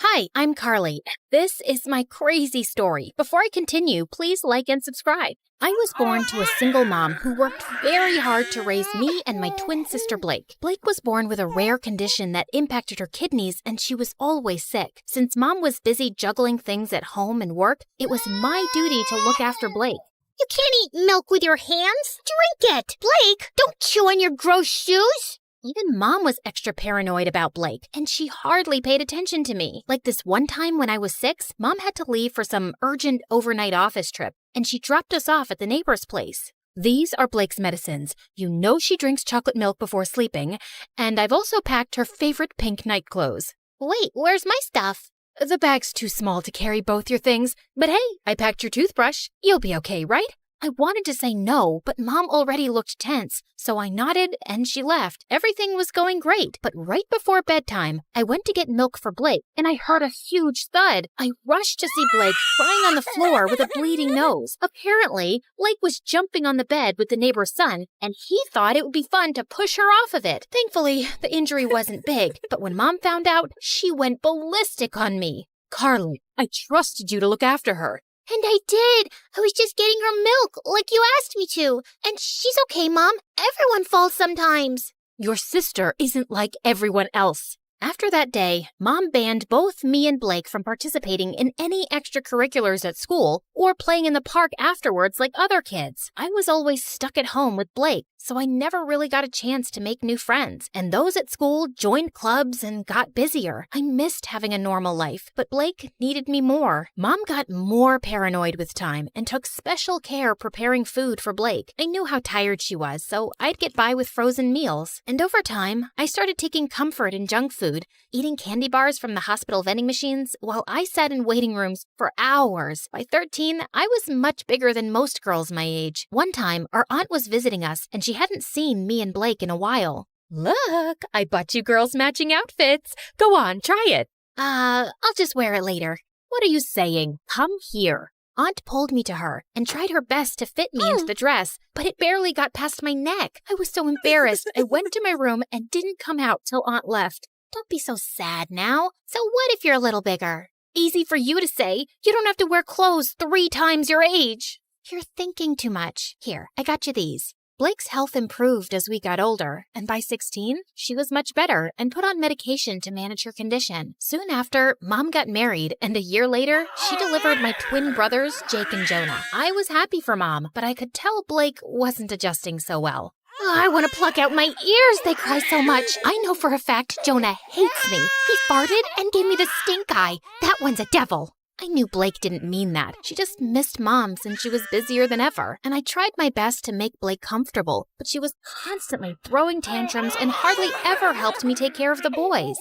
Hi, I'm Carly. This is my crazy story. Before I continue, please like and subscribe. I was born to a single mom who worked very hard to raise me and my twin sister Blake. Blake was born with a rare condition that impacted her kidneys, and she was always sick. Since Mom was busy juggling things at home and work, it was my duty to look after Blake. You can't eat milk with your hands. Drink it. Blake, don't chew on your gross shoes. Even Mom was extra paranoid about Blake, and she hardly paid attention to me. Like this one time when I was 6, Mom had to leave for some urgent overnight office trip, and she dropped us off at the neighbor's place. These are Blake's medicines. You know she drinks chocolate milk before sleeping, and I've also packed her favorite pink night clothes. Wait, where's my stuff? The bag's too small to carry both your things, but hey, I packed your toothbrush. You'll be okay, right? I wanted to say no, but Mom already looked tense, so I nodded and she left. Everything was going great, but right before bedtime, I went to get milk for Blake, and I heard a huge thud. I rushed to see Blake crying on the floor with a bleeding nose. Apparently, Blake was jumping on the bed with the neighbor's son, and he thought it would be fun to push her off of it. Thankfully, the injury wasn't big, but when Mom found out, she went ballistic on me. Carly, I trusted you to look after her. And I did. I was just getting her milk, like you asked me to. And she's okay, Mom. Everyone falls sometimes. Your sister isn't like everyone else. After that day, Mom banned both me and Blake from participating in any extracurriculars at school or playing in the park afterwards like other kids. I was always stuck at home with Blake, so I never really got a chance to make new friends. And those at school joined clubs and got busier. I missed having a normal life, but Blake needed me more. Mom got more paranoid with time and took special care preparing food for Blake. I knew how tired she was, so I'd get by with frozen meals. And over time, I started taking comfort in junk food, eating candy bars from the hospital vending machines while I sat in waiting rooms for hours. By 13, I was much bigger than most girls my age. One time, our aunt was visiting us, and she hadn't seen me and Blake in a while. Look, I bought you girls matching outfits. Go on, try it. I'll just wear it later. What are you saying? Come here. Aunt pulled me to her and tried her best to fit me into the dress, but it barely got past my neck. I was so embarrassed. I went to my room and didn't come out till Aunt left. Don't be so sad now. So what if you're a little bigger? Easy for you to say. You don't have to wear clothes 3 times your age. You're thinking too much. Here, I got you these. Blake's health improved as we got older, and by 16, she was much better and put on medication to manage her condition. Soon after, Mom got married, and a year later, she delivered my twin brothers, Jake and Jonah. I was happy for Mom, but I could tell Blake wasn't adjusting so well. I want to pluck out my ears. They cry so much. I know for a fact Jonah hates me. He farted and gave me the stink eye. That one's a devil. I knew Blake didn't mean that. She just missed Mom since she was busier than ever. And I tried my best to make Blake comfortable, but she was constantly throwing tantrums and hardly ever helped me take care of the boys.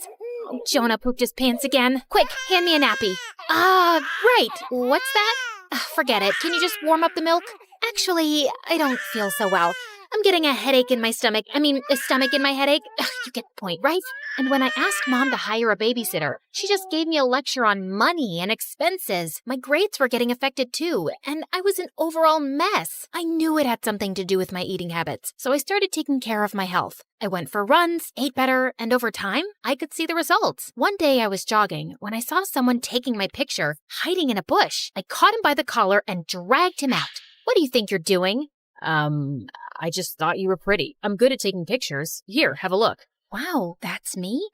Oh, Jonah pooped his pants again. Quick, hand me a nappy. Right. What's that? Forget it. Can you just warm up the milk? Actually, I don't feel so well. I'm getting a headache in my stomach. A stomach in my headache. You get the point, right? And when I asked Mom to hire a babysitter, she just gave me a lecture on money and expenses. My grades were getting affected too, and I was an overall mess. I knew it had something to do with my eating habits, so I started taking care of my health. I went for runs, ate better, and over time, I could see the results. One day I was jogging when I saw someone taking my picture, hiding in a bush. I caught him by the collar and dragged him out. What do you think you're doing? I just thought you were pretty. I'm good at taking pictures. Here, have a look. Wow, that's me?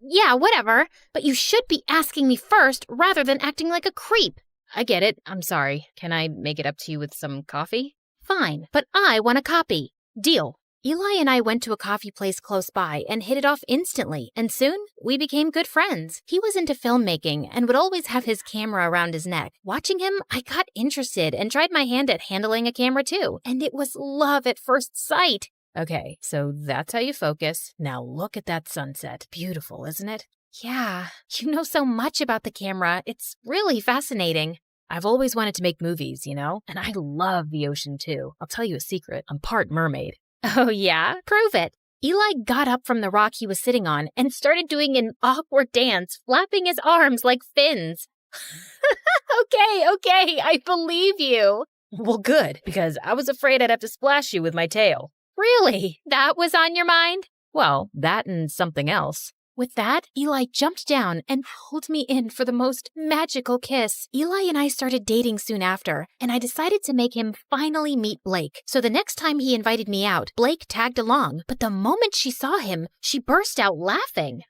Yeah, whatever. But you should be asking me first rather than acting like a creep. I get it. I'm sorry. Can I make it up to you with some coffee? Fine, but I want a copy. Deal. Eli and I went to a coffee place close by and hit it off instantly, and soon we became good friends. He was into filmmaking and would always have his camera around his neck. Watching him, I got interested and tried my hand at handling a camera too, and it was love at first sight. Okay, so that's how you focus. Now look at that sunset. Beautiful, isn't it? Yeah, you know so much about the camera. It's really fascinating. I've always wanted to make movies, you know? And I love the ocean too. I'll tell you a secret. I'm part mermaid. Oh yeah? Prove it. Eli got up from the rock he was sitting on and started doing an awkward dance, flapping his arms like fins. Okay, I believe you. Well, good, because I was afraid I'd have to splash you with my tail. Really? That was on your mind? Well, that and something else. With that, Eli jumped down and pulled me in for the most magical kiss. Eli and I started dating soon after, and I decided to make him finally meet Blake. So the next time he invited me out, Blake tagged along, but the moment she saw him, she burst out laughing.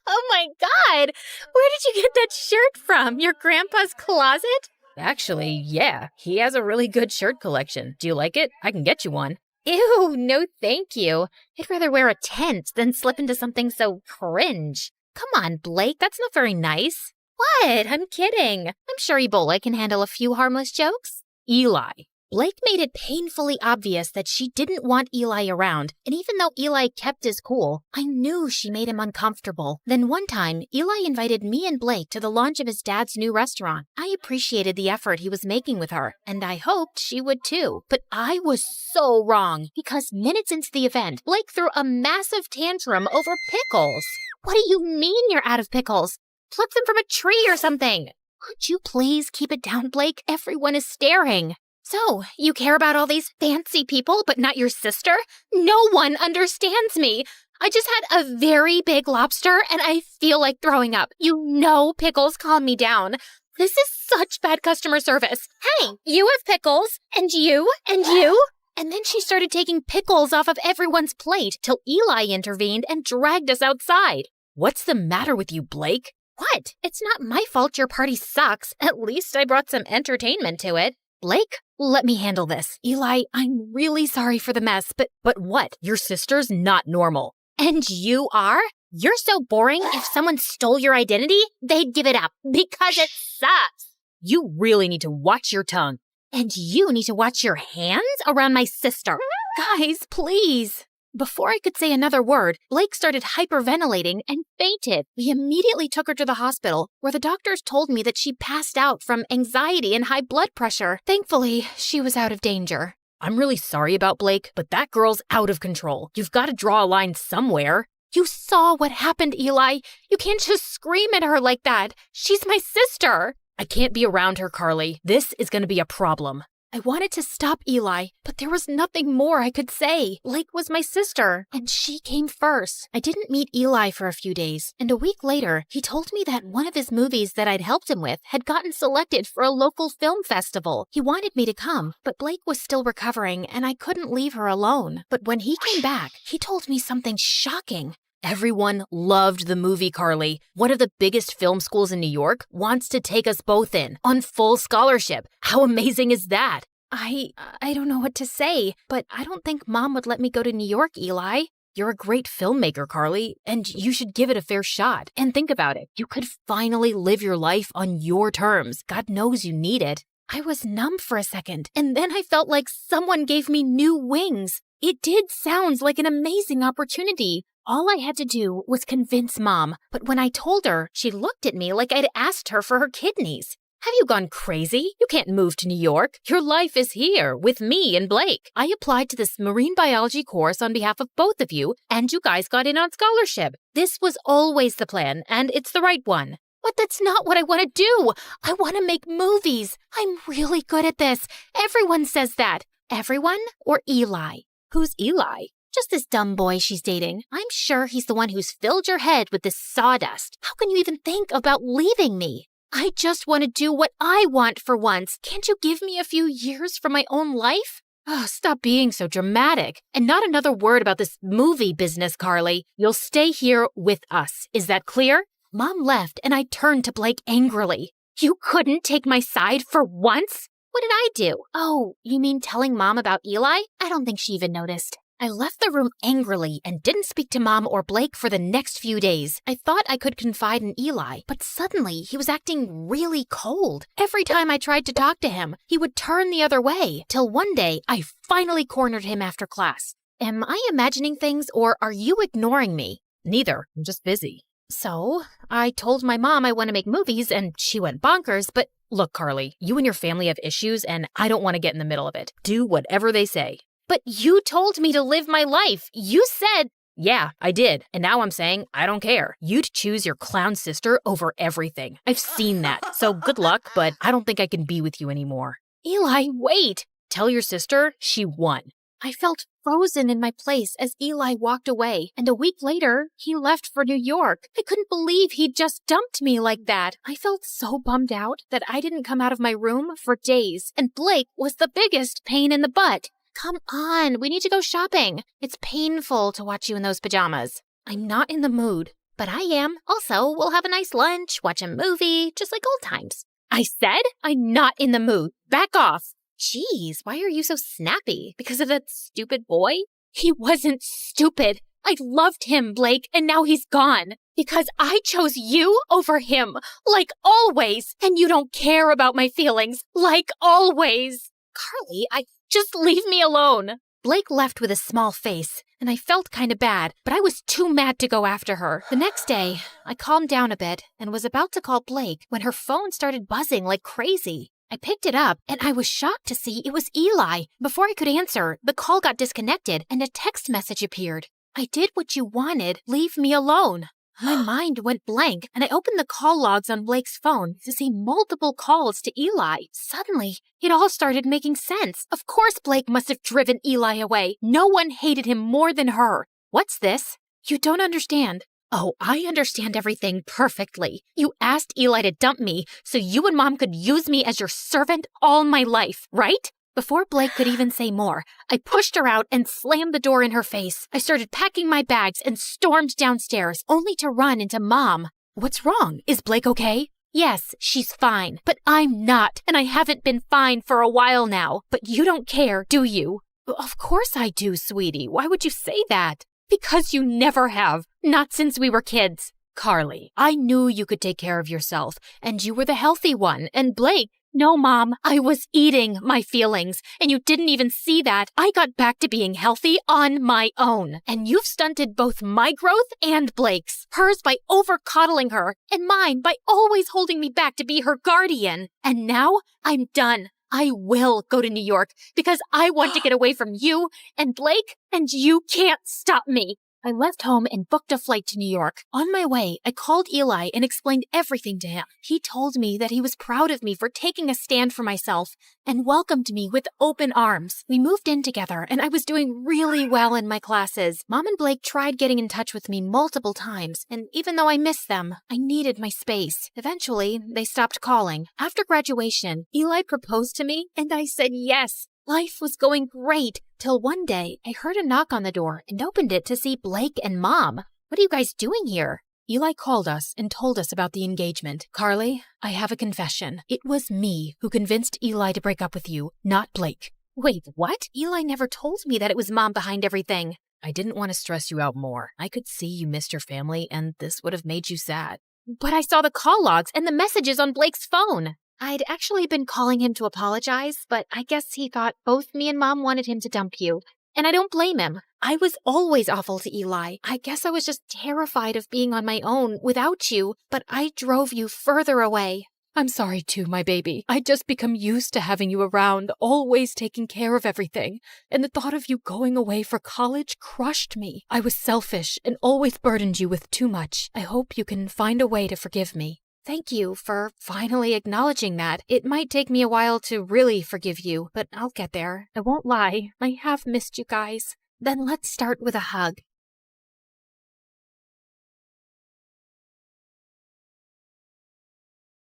Oh my God! Where did you get that shirt from? Your grandpa's closet? Actually, yeah, he has a really good shirt collection. Do you like it? I can get you one. Ew, no thank you. I'd rather wear a tent than slip into something so cringe. Come on, Blake, that's not very nice. What? I'm kidding. I'm sure Ebola can handle a few harmless jokes. Eli. Blake made it painfully obvious that she didn't want Eli around, and even though Eli kept his cool, I knew she made him uncomfortable. Then one time, Eli invited me and Blake to the launch of his dad's new restaurant. I appreciated the effort he was making with her, and I hoped she would too. But I was so wrong, because minutes into the event, Blake threw a massive tantrum over pickles. What do you mean you're out of pickles? Pluck them from a tree or something. Could you please keep it down, Blake? Everyone is staring. So, you care about all these fancy people, but not your sister? No one understands me. I just had a very big lobster, and I feel like throwing up. You know pickles calm me down. This is such bad customer service. Hey, you have pickles, and you, and you. And then she started taking pickles off of everyone's plate till Eli intervened and dragged us outside. What's the matter with you, Blake? What? It's not my fault your party sucks. At least I brought some entertainment to it. Blake, let me handle this. Eli, I'm really sorry for the mess, but what? Your sister's not normal. And you are? You're so boring, if someone stole your identity, they'd give it up because it sucks. You really need to watch your tongue. And you need to watch your hands around my sister. Guys, please. Before I could say another word, Blake started hyperventilating and fainted. We immediately took her to the hospital, where the doctors told me that she passed out from anxiety and high blood pressure. Thankfully, she was out of danger. I'm really sorry about Blake, but that girl's out of control. You've got to draw a line somewhere. You saw what happened, Eli. You can't just scream at her like that. She's my sister. I can't be around her, Carly. This is going to be a problem. I wanted to stop Eli, but there was nothing more I could say. Blake was my sister, and she came first. I didn't meet Eli for a few days, and a week later, he told me that one of his movies that I'd helped him with had gotten selected for a local film festival. He wanted me to come, but Blake was still recovering, and I couldn't leave her alone. But when he came back, he told me something shocking. Everyone loved the movie, Carly. One of the biggest film schools in New York wants to take us both in on full scholarship. How amazing is that? I don't know what to say, but I don't think Mom would let me go to New York, Eli. You're a great filmmaker, Carly, and you should give it a fair shot. And think about it. You could finally live your life on your terms. God knows you need it. I was numb for a second, and then I felt like someone gave me new wings. It did sound like an amazing opportunity. All I had to do was convince Mom, but when I told her, she looked at me like I'd asked her for her kidneys. Have you gone crazy? You can't move to New York. Your life is here with me and Blake. I applied to this marine biology course on behalf of both of you, and you guys got in on scholarship. This was always the plan, and it's the right one. But that's not what I want to do. I want to make movies. I'm really good at this. Everyone says that. Everyone or Eli? Who's Eli? Just this dumb boy she's dating. I'm sure he's the one who's filled your head with this sawdust. How can you even think about leaving me? I just want to do what I want for once. Can't you give me a few years for my own life? Oh, stop being so dramatic. And not another word about this movie business, Carly. You'll stay here with us. Is that clear? Mom left, and I turned to Blake angrily. You couldn't take my side for once? What did I do? Oh, you mean telling Mom about Eli? I don't think she even noticed. I left the room angrily and didn't speak to Mom or Blake for the next few days. I thought I could confide in Eli, but suddenly he was acting really cold. Every time I tried to talk to him, he would turn the other way, till one day I finally cornered him after class. Am I imagining things or are you ignoring me? Neither. I'm just busy. So, I told my mom I want to make movies and she went bonkers, but look, Carly, you and your family have issues and I don't want to get in the middle of it. Do whatever they say. But you told me to live my life. You said... Yeah, I did. And now I'm saying I don't care. You'd choose your clown sister over everything. I've seen that. So good luck, but I don't think I can be with you anymore. Eli, wait. Tell your sister she won. I felt frozen in my place as Eli walked away, and a week later, he left for New York. I couldn't believe he'd just dumped me like that. I felt so bummed out that I didn't come out of my room for days, and Blake was the biggest pain in the butt. Come on, we need to go shopping. It's painful to watch you in those pajamas. I'm not in the mood, but I am. Also, we'll have a nice lunch, watch a movie, just like old times. I said I'm not in the mood. Back off. Jeez, why are you so snappy? Because of that stupid boy? He wasn't stupid. I loved him, Blake, and now he's gone. Because I chose you over him, like always. And you don't care about my feelings, like always. Carly, just leave me alone. Blake left with a small face, and I felt kind of bad, but I was too mad to go after her. The next day, I calmed down a bit and was about to call Blake when her phone started buzzing like crazy. I picked it up, and I was shocked to see it was Eli. Before I could answer, the call got disconnected, and a text message appeared. I did what you wanted. Leave me alone. My mind went blank, and I opened the call logs on Blake's phone to see multiple calls to Eli. Suddenly, it all started making sense. Of course Blake must have driven Eli away. No one hated him more than her. What's this? You don't understand. Oh, I understand everything perfectly. You asked Eli to dump me so you and Mom could use me as your servant all my life, right? Before Blake could even say more, I pushed her out and slammed the door in her face. I started packing my bags and stormed downstairs, only to run into Mom. What's wrong? Is Blake okay? Yes, she's fine, but I'm not, and I haven't been fine for a while now. But you don't care, do you? Of course I do, sweetie. Why would you say that? Because you never have. Not since we were kids. Carly, I knew you could take care of yourself, and you were the healthy one, and Blake... No, Mom, I was eating my feelings, and you didn't even see that. I got back to being healthy on my own, and you've stunted both my growth and Blake's. Hers by over-coddling her, and mine by always holding me back to be her guardian. And now, I'm done. I will go to New York, because I want to get away from you and Blake, and you can't stop me. I left home and booked a flight to New York. On my way, I called Eli and explained everything to him. He told me that he was proud of me for taking a stand for myself and welcomed me with open arms. We moved in together, and I was doing really well in my classes. Mom and Blake tried getting in touch with me multiple times, and even though I missed them, I needed my space. Eventually, they stopped calling. After graduation, Eli proposed to me, and I said yes. Life was going great, till one day I heard a knock on the door and opened it to see Blake and Mom. What are you guys doing here? Eli called us and told us about the engagement. Carly, I have a confession. It was me who convinced Eli to break up with you, not Blake. Wait, what? Eli never told me that it was Mom behind everything. I didn't want to stress you out more. I could see you missed your family, and this would have made you sad. But I saw the call logs and the messages on Blake's phone. I'd actually been calling him to apologize, but I guess he thought both me and Mom wanted him to dump you. And I don't blame him. I was always awful to Eli. I guess I was just terrified of being on my own without you, but I drove you further away. I'm sorry too, my baby. I'd just become used to having you around, always taking care of everything. And the thought of you going away for college crushed me. I was selfish and always burdened you with too much. I hope you can find a way to forgive me. Thank you for finally acknowledging that. It might take me a while to really forgive you, but I'll get there. I won't lie. I have missed you guys. Then let's start with a hug.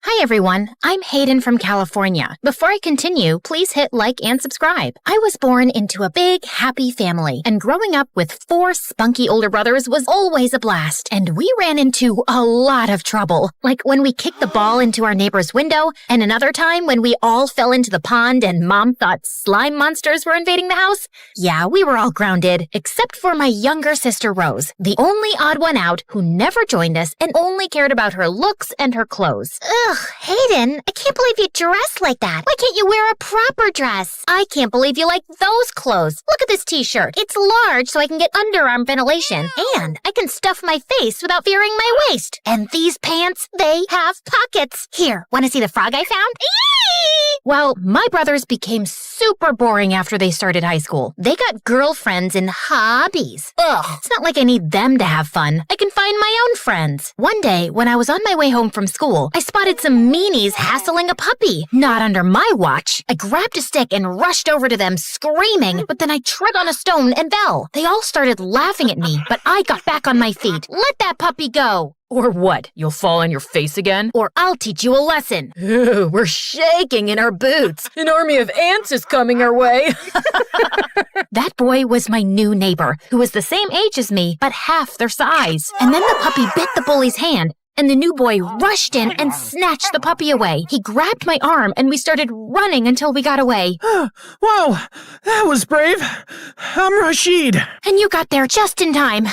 Hi everyone, I'm Hayden from California. Before I continue, please hit like and subscribe. I was born into a big, happy family, and growing up with 4 spunky older brothers was always a blast, and we ran into a lot of trouble. Like when we kicked the ball into our neighbor's window, and another time when we all fell into the pond and Mom thought slime monsters were invading the house. Yeah, we were all grounded, except for my younger sister Rose, the only odd one out who never joined us and only cared about her looks and her clothes. Ugh, Hayden, I can't believe you dress like that. Why can't you wear a proper dress? I can't believe you like those clothes. Look at this t-shirt. It's large so I can get underarm ventilation. And I can stuff my face without fearing my waist. And these pants, they have pockets. Here, want to see the frog I found? Well, my brothers became super boring after they started high school. They got girlfriends and hobbies. Ugh, it's not like I need them to have fun. I can find my own friends. One day, when I was on my way home from school, I spotted some meanies hassling a puppy. Not under my watch. I grabbed a stick and rushed over to them screaming, but then I trod on a stone and fell. They all started laughing at me, but I got back on my feet. Let that puppy go. Or what? You'll fall on your face again? Or I'll teach you a lesson. Ew, we're shaking in our boots. An army of ants is coming our way. That boy was my new neighbor, who was the same age as me, but half their size. And then the puppy bit the bully's hand, and the new boy rushed in and snatched the puppy away. He grabbed my arm, and we started running until we got away. Wow, that was brave. I'm Rashid. And you got there just in time.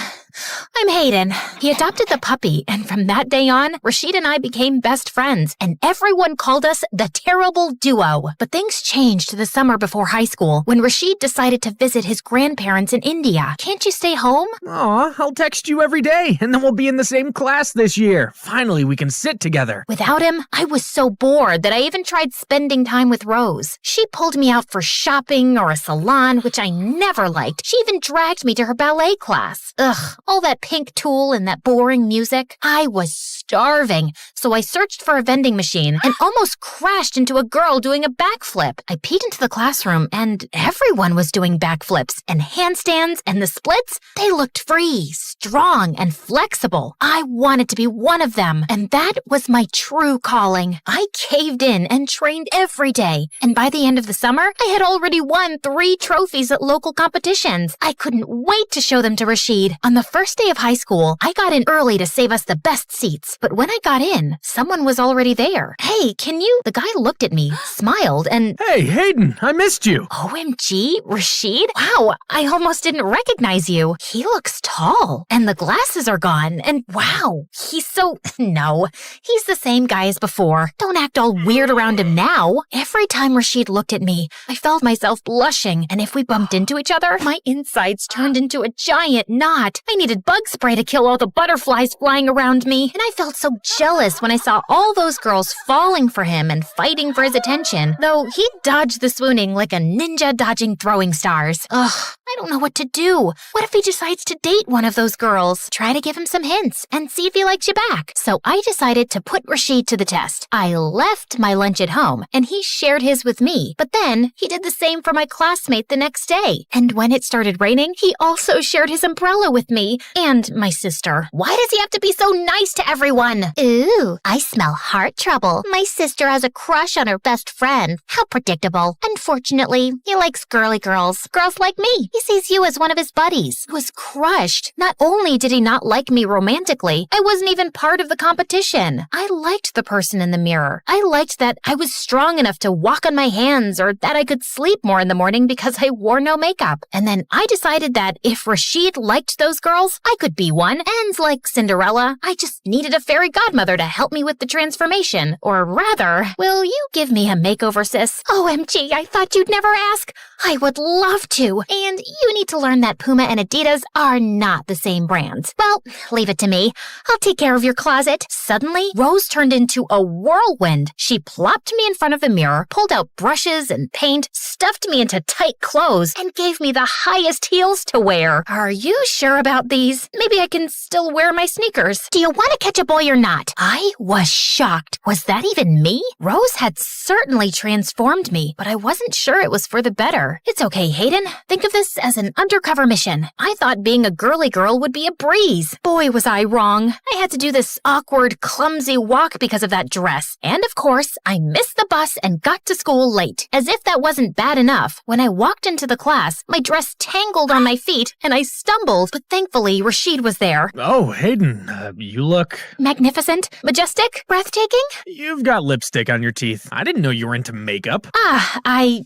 I'm Hayden. He adopted the puppy, and from that day on, Rashid and I became best friends, and everyone called us the Terrible Duo. But things changed the summer before high school when Rashid decided to visit his grandparents in India. Can't you stay home? Aw, I'll text you every day, and then we'll be in the same class this year. Finally, we can sit together. Without him, I was so bored that I even tried spending time with Rose. She pulled me out for shopping or a salon, which I never liked. She even dragged me to her ballet class. Ugh. All that pink tulle and that boring music. I was starving, so I searched for a vending machine and almost crashed into a girl doing a backflip. I peeked into the classroom and everyone was doing backflips and handstands, and the splits, they looked free, strong, and flexible. I wanted to be one of them, and that was my true calling. I caved in and trained every day, and by the end of the summer, I had already won 3 trophies at local competitions. I couldn't wait to show them to Rashid. On the first day of high school, I got in early to save us the best seats. But when I got in, someone was already there. Hey, can you? The guy looked at me, smiled, and... Hey, Hayden, I missed you. OMG, Rashid? Wow, I almost didn't recognize you. He looks tall, and the glasses are gone, and wow, he's so... No, he's the same guy as before. Don't act all weird around him now. Every time Rashid looked at me, I felt myself blushing, and if we bumped into each other, my insides turned into a giant knot. I needed bug spray to kill all the butterflies flying around me, and I felt so jealous when I saw all those girls falling for him and fighting for his attention, though he dodged the swooning like a ninja dodging throwing stars. Ugh, I don't know what to do. What if he decides to date one of those girls? Try to give him some hints and see if he likes you back. So I decided to put Rashid to the test. I left my lunch at home, and he shared his with me, but then he did the same for my classmate the next day. And when it started raining, he also shared his umbrella with me and my sister. Why does he have to be so nice to everyone? Ooh, I smell heart trouble. My sister has a crush on her best friend. How predictable. Unfortunately, he likes girly girls. Girls like me. He sees you as one of his buddies. I was crushed. Not only did he not like me romantically, I wasn't even part of the competition. I liked the person in the mirror. I liked that I was strong enough to walk on my hands, or that I could sleep more in the morning because I wore no makeup. And then I decided that if Rashid liked those girls, I could be one. And like Cinderella, I just needed a fairy godmother to help me with the transformation. Or rather, will you give me a makeover, sis? OMG, I thought you'd never ask. I would love to. And you need to learn that Puma and Adidas are not the same brands. Well, leave it to me. I'll take care of your closet. Suddenly, Rose turned into a whirlwind. She plopped me in front of the mirror, pulled out brushes and paint, stuffed me into tight clothes, and gave me the highest heels to wear. Are you sure about these? Maybe I can still wear my sneakers. Do you want to catch a boy or not? I was shocked. Was that even me? Rose had certainly transformed me, but I wasn't sure it was for the better. It's okay, Hayden. Think of this as an undercover mission. I thought being a girly girl would be a breeze. Boy, was I wrong. I had to do this awkward, clumsy walk because of that dress. And of course, I missed the bus and got to school late. As if that wasn't bad enough, when I walked into the class, my dress tangled on my feet and I stumbled, but thankfully Rashid was there. Oh, Hayden, you look... Magnificent? Majestic? Breathtaking? You've got lipstick on your teeth. I didn't know you were into makeup.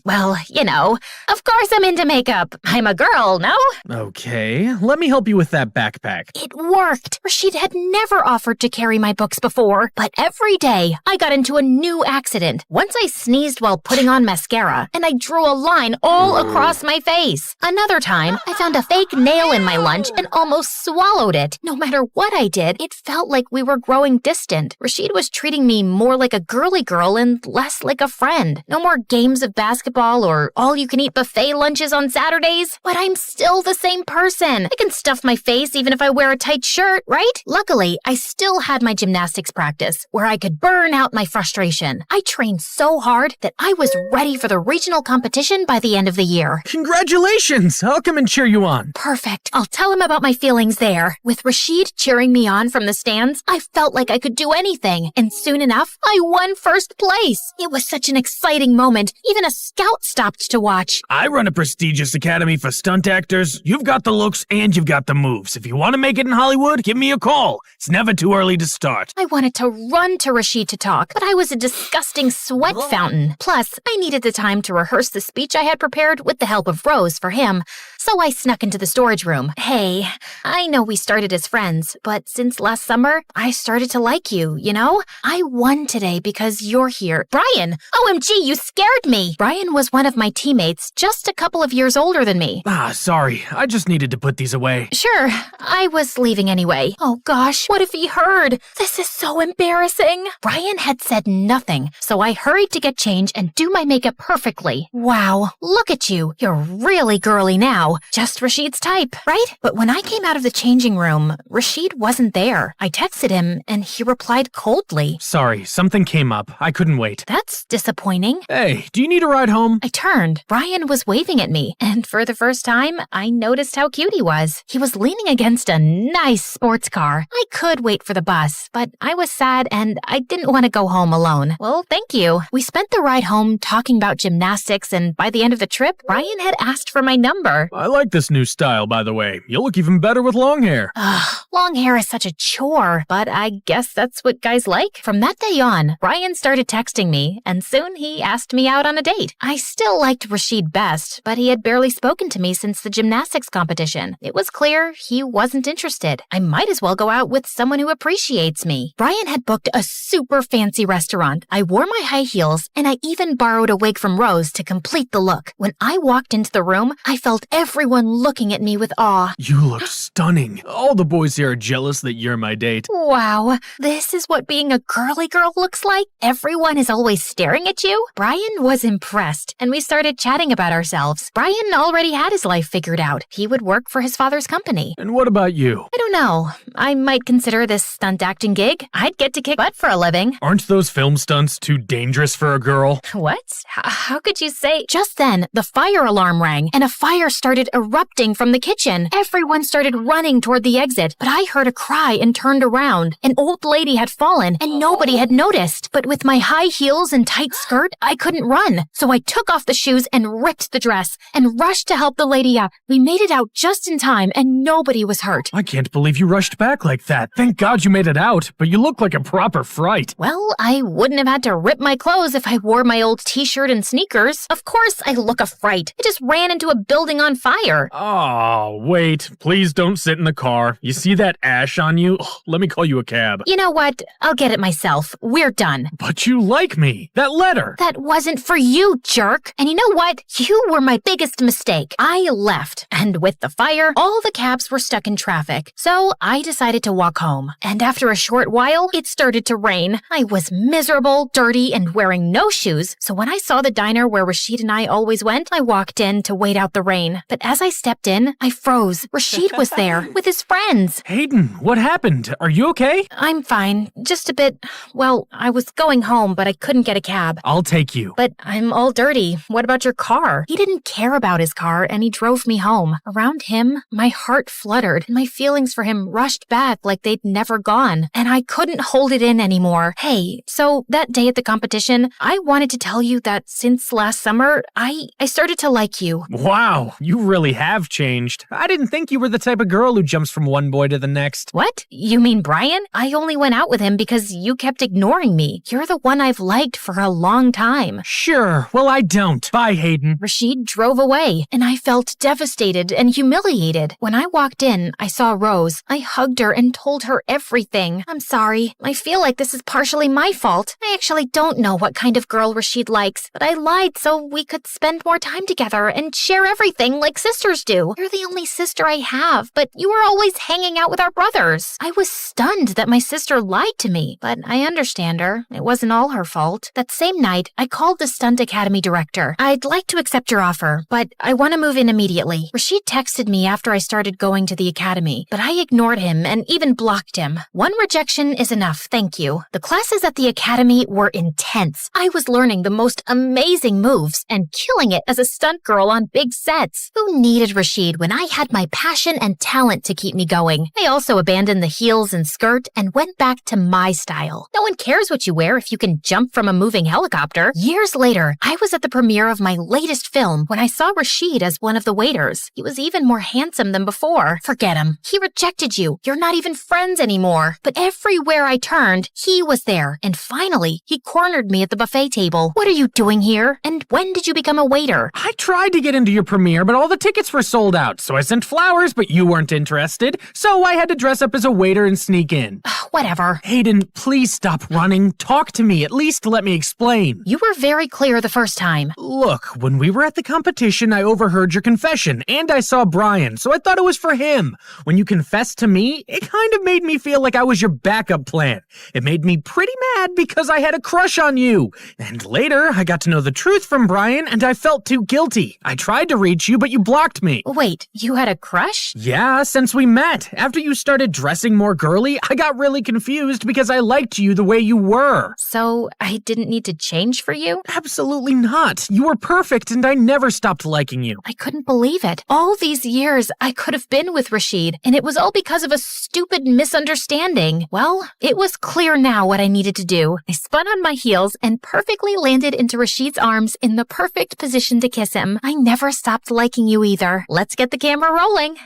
Well, you know, of course I'm into makeup. I'm a girl, no? Okay, let me help you with that backpack. It worked. Rashid had never offered to carry my books before, but every day I got into a new accident. Once I sneezed while putting on mascara, and I drew a line all across my face. Another time, I found a fake nail in my lunch and almost swallowed it. No matter what I did, it felt like we were growing distant. Rashid was treating me more like a girly girl and less like a friend. No more games of basketball or all-you-can-eat buffet lunches on Saturdays. But I'm still the same person. I can stuff my face even if I wear a tight shirt, right? Luckily, I still had my gymnastics practice, where I could burn out my frustration. I trained so hard that I was ready for the regional competition by the end of the year. Congratulations! I'll come and cheer you on. Perfect. I'll tell him about my feelings there. With Rashid cheering me on from the stands, I felt like I could do anything. And soon enough, I won first place. It was such an exciting moment. Even a scout stopped to watch. I run a prestigious academy for stunt actors. You've got the looks and you've got the moves. If you want to make it in Hollywood, give me a call. It's never too early to start. I wanted to run to Rashid to talk, but I was a disgusting sweat fountain. Plus, I needed the time to rehearse the speech I had prepared with the help of Rose for him. So I snuck into the storage room. Hey, I know we started as friends, but since last summer, I started to like you, you know? I won today because you're here. Brian! OMG, you scared me! Brian was one of my teammates, just a couple of years older than me. Sorry. I just needed to put these away. Sure, I was leaving anyway. Oh gosh, what if he heard? This is so embarrassing. Brian had said nothing, so I hurried to get changed and do my makeup perfectly. Wow, look at you. You're really girly now. Just Rashid's type, right? But when I came out of the changing room, Rashid wasn't there. I texted him and he replied coldly. Sorry, something came up. I couldn't wait. That's disappointing. Hey, do you need a ride home? I turned. Brian was waving at me, and for the first time, I noticed how cute he was. He was leaning against a nice sports car. I could wait for the bus, but I was sad and I didn't want to go home alone. Well, thank you. We spent the ride home talking about gymnastics, and by the end of the trip, Brian had asked for my number. I like this new style, by the way. You'll look even better with long hair. Ugh, long hair is such a chore, but I guess that's what guys like. From that day on, Brian started texting me, and soon he asked me out on a date. I still liked Rashid best, but he had barely spoken to me since the gymnastics competition. It was clear he wasn't interested. I might as well go out with someone who appreciates me. Brian had booked a super fancy restaurant. I wore my high heels, and I even borrowed a wig from Rose to complete the look. When I walked into the room, I felt everyone looking at me with awe. You look stunning. All the boys here are jealous that you're my date. Wow, this is what being a girly girl looks like? Everyone is always staring at you? Brian was impressed, and we started chatting about ourselves. Brian already had his life figured out. He would work for his father's company. And what about you? I don't know. I might consider this stunt acting gig. I'd get to kick butt for a living. Aren't those film stunts too dangerous for a girl? What? How could you say? Just then, the fire alarm rang, and a fire started erupting from the kitchen. Everyone started running toward the exit, but I heard a cry and turned around. An old lady had fallen, and nobody had noticed. But with my high heels and tight skirt, I couldn't run. So I took off the shoes and ripped the dress and rushed to help the lady up. We made it out just in time, and nobody was hurt. I can't believe you rushed back like that. Thank God you made it out, but you look like a proper fright. Well, I wouldn't have had to rip my clothes if I wore my old t-shirt and sneakers. Of course I look a fright. I just ran into a building on fire. Oh, wait. Please don't sit in the car. You see that ash on you? Ugh, let me call you a cab. You know what? I'll get it myself. We're done. But you like me. That letter. That wasn't for you, jerk. And you know what? You were my biggest mistake. I left. And with the fire, all the cabs were stuck in traffic. So I decided to walk home. And after a short while, it started to rain. I was miserable, dirty, and wearing no shoes. So when I saw the diner where Rashid and I always went, I walked in to wait out the rain. But as I stepped in, I froze. Rashid was there with his friends. Hayden, what happened? Are you okay? I'm fine. Just a bit. Well, I was going home, but I couldn't get a cab. I'll take you. But I'm all dirty. What about your car? He didn't care about his car. car and he drove me home. Around him, my heart fluttered and my feelings for him rushed back like they'd never gone. And I couldn't hold it in anymore. Hey, so that day at the competition, I wanted to tell you that since last summer, I started to like you. Wow, you really have changed. I didn't think you were the type of girl who jumps from one boy to the next. What? You mean Brian? I only went out with him because you kept ignoring me. You're the one I've liked for a long time. Sure, well I don't. Bye, Hayden. Rashid drove away, and I felt devastated and humiliated. When I walked in, I saw Rose. I hugged her and told her everything. I'm sorry. I feel like this is partially my fault. I actually don't know what kind of girl Rashid likes, but I lied so we could spend more time together and share everything like sisters do. You're the only sister I have, but you were always hanging out with our brothers. I was stunned that my sister lied to me, but I understand her. It wasn't all her fault. That same night, I called the Stunt Academy director. I'd like to accept your offer, but I want to move in immediately. Rashid texted me after I started going to the academy, but I ignored him and even blocked him. One rejection is enough, thank you. The classes at the academy were intense. I was learning the most amazing moves and killing it as a stunt girl on big sets. Who needed Rashid when I had my passion and talent to keep me going? I also abandoned the heels and skirt and went back to my style. No one cares what you wear if you can jump from a moving helicopter. Years later, I was at the premiere of my latest film when I saw Rashid as one of the waiters. He was even more handsome than before. Forget him. He rejected you. You're not even friends anymore. But everywhere I turned, he was there. And finally, he cornered me at the buffet table. What are you doing here? And when did you become a waiter? I tried to get into your premiere, but all the tickets were sold out, so I sent flowers, but you weren't interested, so I had to dress up as a waiter and sneak in. Whatever. Hayden, please stop running. Talk to me. At least let me explain. You were very clear the first time. Look, when we were at the competition, I overheard your confession, and I saw Brian, so I thought it was for him. When you confessed to me, it kind of made me feel like I was your backup plan. It made me pretty mad because I had a crush on you. And later, I got to know the truth from Brian, and I felt too guilty. I tried to reach you, but you blocked me. Wait, you had a crush? Yeah, since we met. After you started dressing more girly, I got really confused because I liked you the way you were. So, I didn't need to change for you? Absolutely not. You were perfect, and I never stopped liking you. I couldn't believe it. All these years, I could have been with Rashid, and it was all because of a stupid misunderstanding. Well, it was clear now what I needed to do. I spun on my heels and perfectly landed into Rashid's arms in the perfect position to kiss him. I never stopped liking you either. Let's get the camera rolling.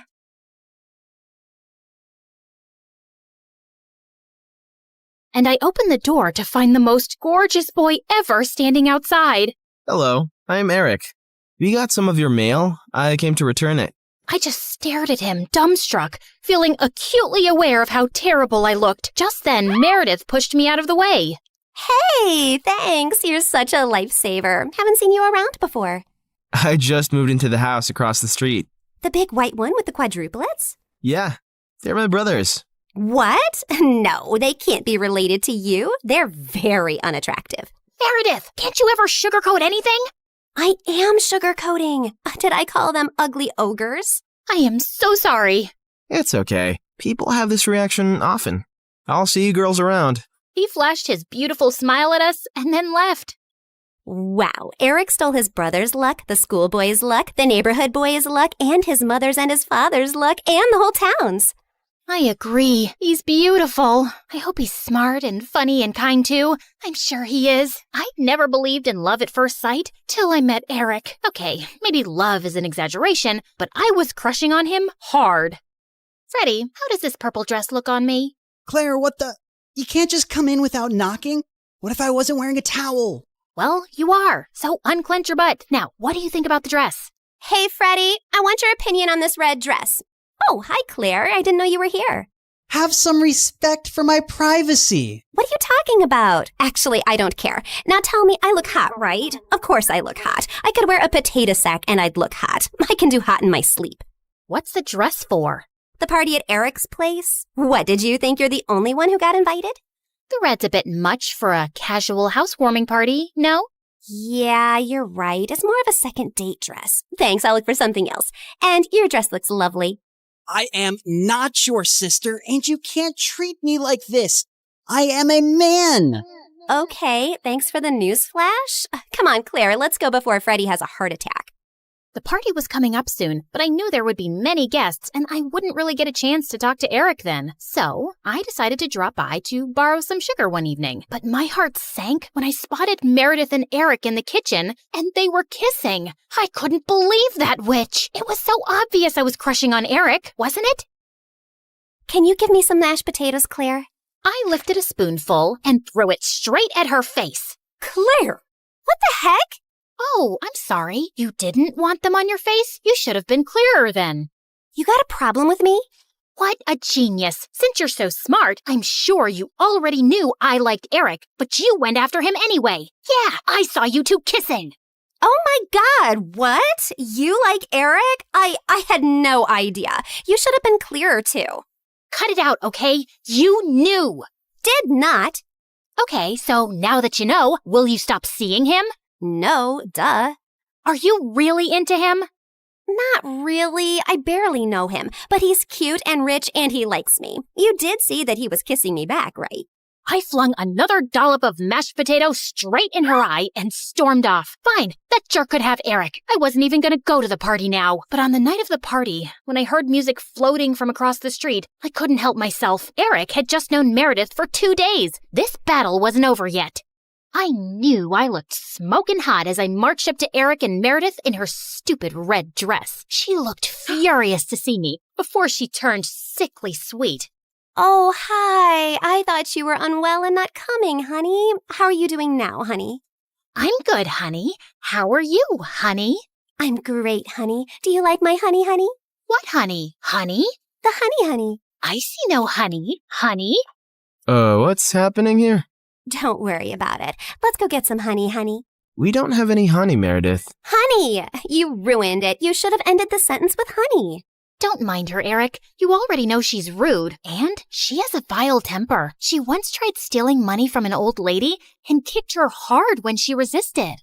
And I opened the door to find the most gorgeous boy ever standing outside. Hello, I'm Eric. We got some of your mail. I came to return it. I just stared at him, dumbstruck, feeling acutely aware of how terrible I looked. Just then, Meredith pushed me out of the way. Hey, thanks. You're such a lifesaver. Haven't seen you around before. I just moved into the house across the street. The big white one with the quadruplets? Yeah, they're my brothers. What? No, they can't be related to you. They're very unattractive. Meredith, can't you ever sugarcoat anything? I am sugarcoating. Did I call them ugly ogres? I am so sorry. It's okay. People have this reaction often. I'll see you girls around. He flashed his beautiful smile at us and then left. Wow, Eric stole his brother's luck, the schoolboy's luck, the neighborhood boy's luck, and his mother's and his father's luck, and the whole town's. I agree. He's beautiful. I hope he's smart and funny and kind too. I'm sure he is. I never believed in love at first sight till I met Eric. Okay, maybe love is an exaggeration, but I was crushing on him hard. Freddie, how does this purple dress look on me? Claire, what the? You can't just come in without knocking? What if I wasn't wearing a towel? Well, you are. So unclench your butt. Now, what do you think about the dress? Hey, Freddie, I want your opinion on this red dress. Oh, hi, Claire. I didn't know you were here. Have some respect for my privacy. What are you talking about? Actually, I don't care. Now tell me, I look hot, right? Of course I look hot. I could wear a potato sack and I'd look hot. I can do hot in my sleep. What's the dress for? The party at Eric's place? What, did you think you're the only one who got invited? The red's a bit much for a casual housewarming party, no? Yeah, you're right. It's more of a second date dress. Thanks, I'll look for something else. And your dress looks lovely. I am not your sister, and you can't treat me like this. I am a man. Okay, thanks for the newsflash. Come on, Claire, let's go before Freddie has a heart attack. The party was coming up soon, but I knew there would be many guests and I wouldn't really get a chance to talk to Eric then. So I decided to drop by to borrow some sugar one evening. But my heart sank when I spotted Meredith and Eric in the kitchen and they were kissing. I couldn't believe that witch. It was so obvious I was crushing on Eric, wasn't it? Can you give me some mashed potatoes, Claire? I lifted a spoonful and threw it straight at her face. Claire! What the heck? Oh, I'm sorry. You didn't want them on your face? You should have been clearer then. You got a problem with me? What a genius. Since you're so smart, I'm sure you already knew I liked Eric, but you went after him anyway. Yeah, I saw you two kissing. Oh my God, what? You like Eric? I had no idea. You should have been clearer too. Cut it out, okay? You knew. Did not. Okay, so now that you know, will you stop seeing him? No, duh. Are you really into him? Not really. I barely know him, but he's cute and rich and he likes me. You did see that he was kissing me back, right? I flung another dollop of mashed potato straight in her eye and stormed off. Fine, that jerk could have Eric. I wasn't even going to go to the party now. But on the night of the party, when I heard music floating from across the street, I couldn't help myself. Eric had just known Meredith for 2 days. This battle wasn't over yet. I knew I looked smoking hot as I marched up to Eric and Meredith in her stupid red dress. She looked furious to see me before she turned sickly sweet. Oh, hi. I thought you were unwell and not coming, honey. How are you doing now, honey? I'm good, honey. How are you, honey? I'm great, honey. Do you like my honey, honey? What honey? Honey? The honey. I see no honey. Honey? What's happening here? Don't worry about it. Let's go get some honey, honey. We don't have any honey, Meredith. Honey! You ruined it. You should have ended the sentence with honey. Don't mind her, Eric. You already know she's rude. And she has a vile temper. She once tried stealing money from an old lady and kicked her hard when she resisted.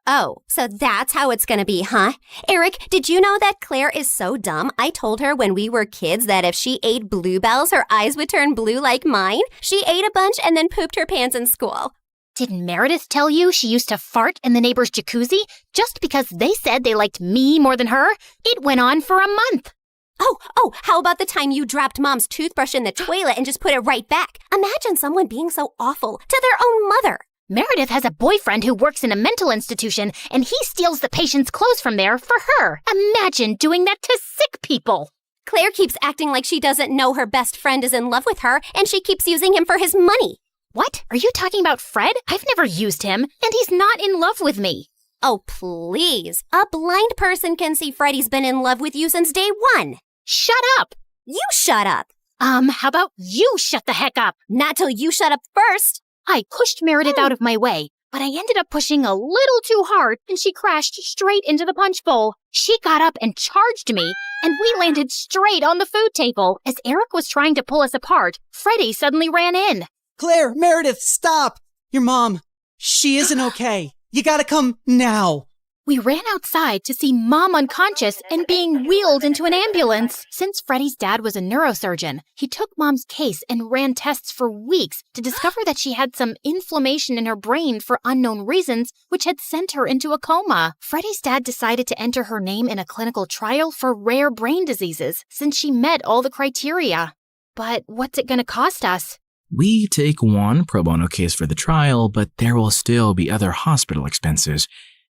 Oh, so that's how it's gonna be, huh? Eric, did you know that Claire is so dumb? I told her when we were kids that if she ate bluebells, her eyes would turn blue like mine. She ate a bunch and then pooped her pants in school. Didn't Meredith tell you she used to fart in the neighbor's jacuzzi just because they said they liked me more than her? It went on for a month. Oh, how about the time you dropped Mom's toothbrush in the toilet and just put it right back? Imagine someone being so awful to their own mother. Meredith has a boyfriend who works in a mental institution, and he steals the patient's clothes from there for her. Imagine doing that to sick people. Claire keeps acting like she doesn't know her best friend is in love with her, and she keeps using him for his money. What? Are you talking about Fred? I've never used him, and he's not in love with me. Oh, please. A blind person can see Freddie's been in love with you since day one. Shut up. You shut up. How about you shut the heck up? Not till you shut up first. I pushed Meredith out of my way, but I ended up pushing a little too hard and she crashed straight into the punch bowl. She got up and charged me, and we landed straight on the food table. As Eric was trying to pull us apart, Freddie suddenly ran in. Claire, Meredith, stop! Your mom, she isn't okay. You gotta come now. We ran outside to see Mom unconscious and being wheeled into an ambulance. Since Freddie's dad was a neurosurgeon, he took Mom's case and ran tests for weeks to discover that she had some inflammation in her brain for unknown reasons, which had sent her into a coma. Freddie's dad decided to enter her name in a clinical trial for rare brain diseases since she met all the criteria. But what's it going to cost us? We take one pro bono case for the trial, but there will still be other hospital expenses.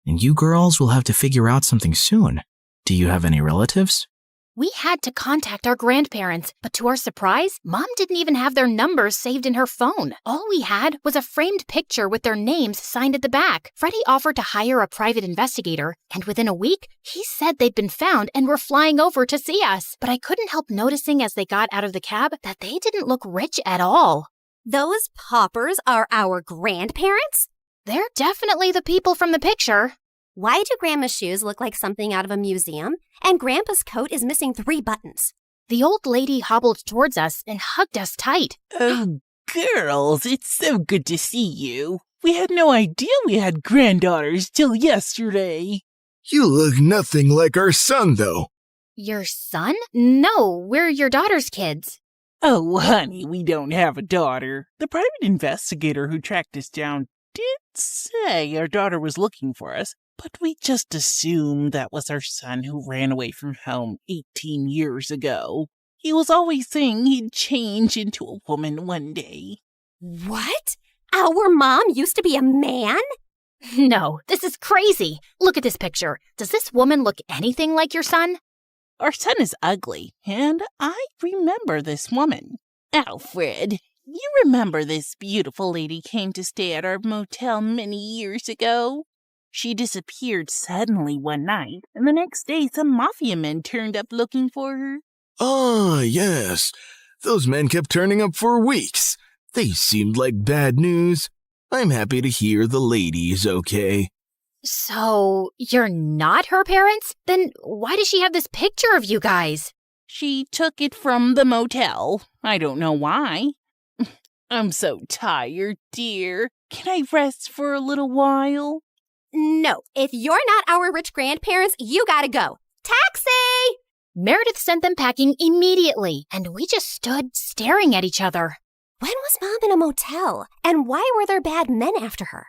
And you girls will have to figure out something soon. Do you have any relatives? We had to contact our grandparents, but to our surprise, Mom didn't even have their numbers saved in her phone. All we had was a framed picture with their names signed at the back. Freddie offered to hire a private investigator, and within a week, he said they'd been found and were flying over to see us. But I couldn't help noticing as they got out of the cab that they didn't look rich at all. Those paupers are our grandparents? They're definitely the people from the picture. Why do Grandma's shoes look like something out of a museum? And Grandpa's coat is missing 3 buttons. The old lady hobbled towards us and hugged us tight. Oh, girls, it's so good to see you. We had no idea we had granddaughters till yesterday. You look nothing like our son, though. Your son? No, we're your daughter's kids. Oh, honey, we don't have a daughter. The private investigator who tracked us down did say our daughter was looking for us, but we just assumed that was our son who ran away from home 18 years ago. He was always saying he'd change into a woman one day. What? Our mom used to be a man? No, this is crazy. Look at this picture. Does this woman look anything like your son? Our son is ugly, and I remember this woman. Alfred, you remember this beautiful lady came to stay at our motel many years ago? She disappeared suddenly one night, and the next day some mafia men turned up looking for her. Ah, yes. Those men kept turning up for weeks. They seemed like bad news. I'm happy to hear the lady is okay. So, you're not her parents? Then why does she have this picture of you guys? She took it from the motel. I don't know why. I'm so tired, dear. Can I rest for a little while? No, if you're not our rich grandparents, you gotta go. Taxi! Meredith sent them packing immediately, and we just stood staring at each other. When was Mom in a motel? And why were there bad men after her?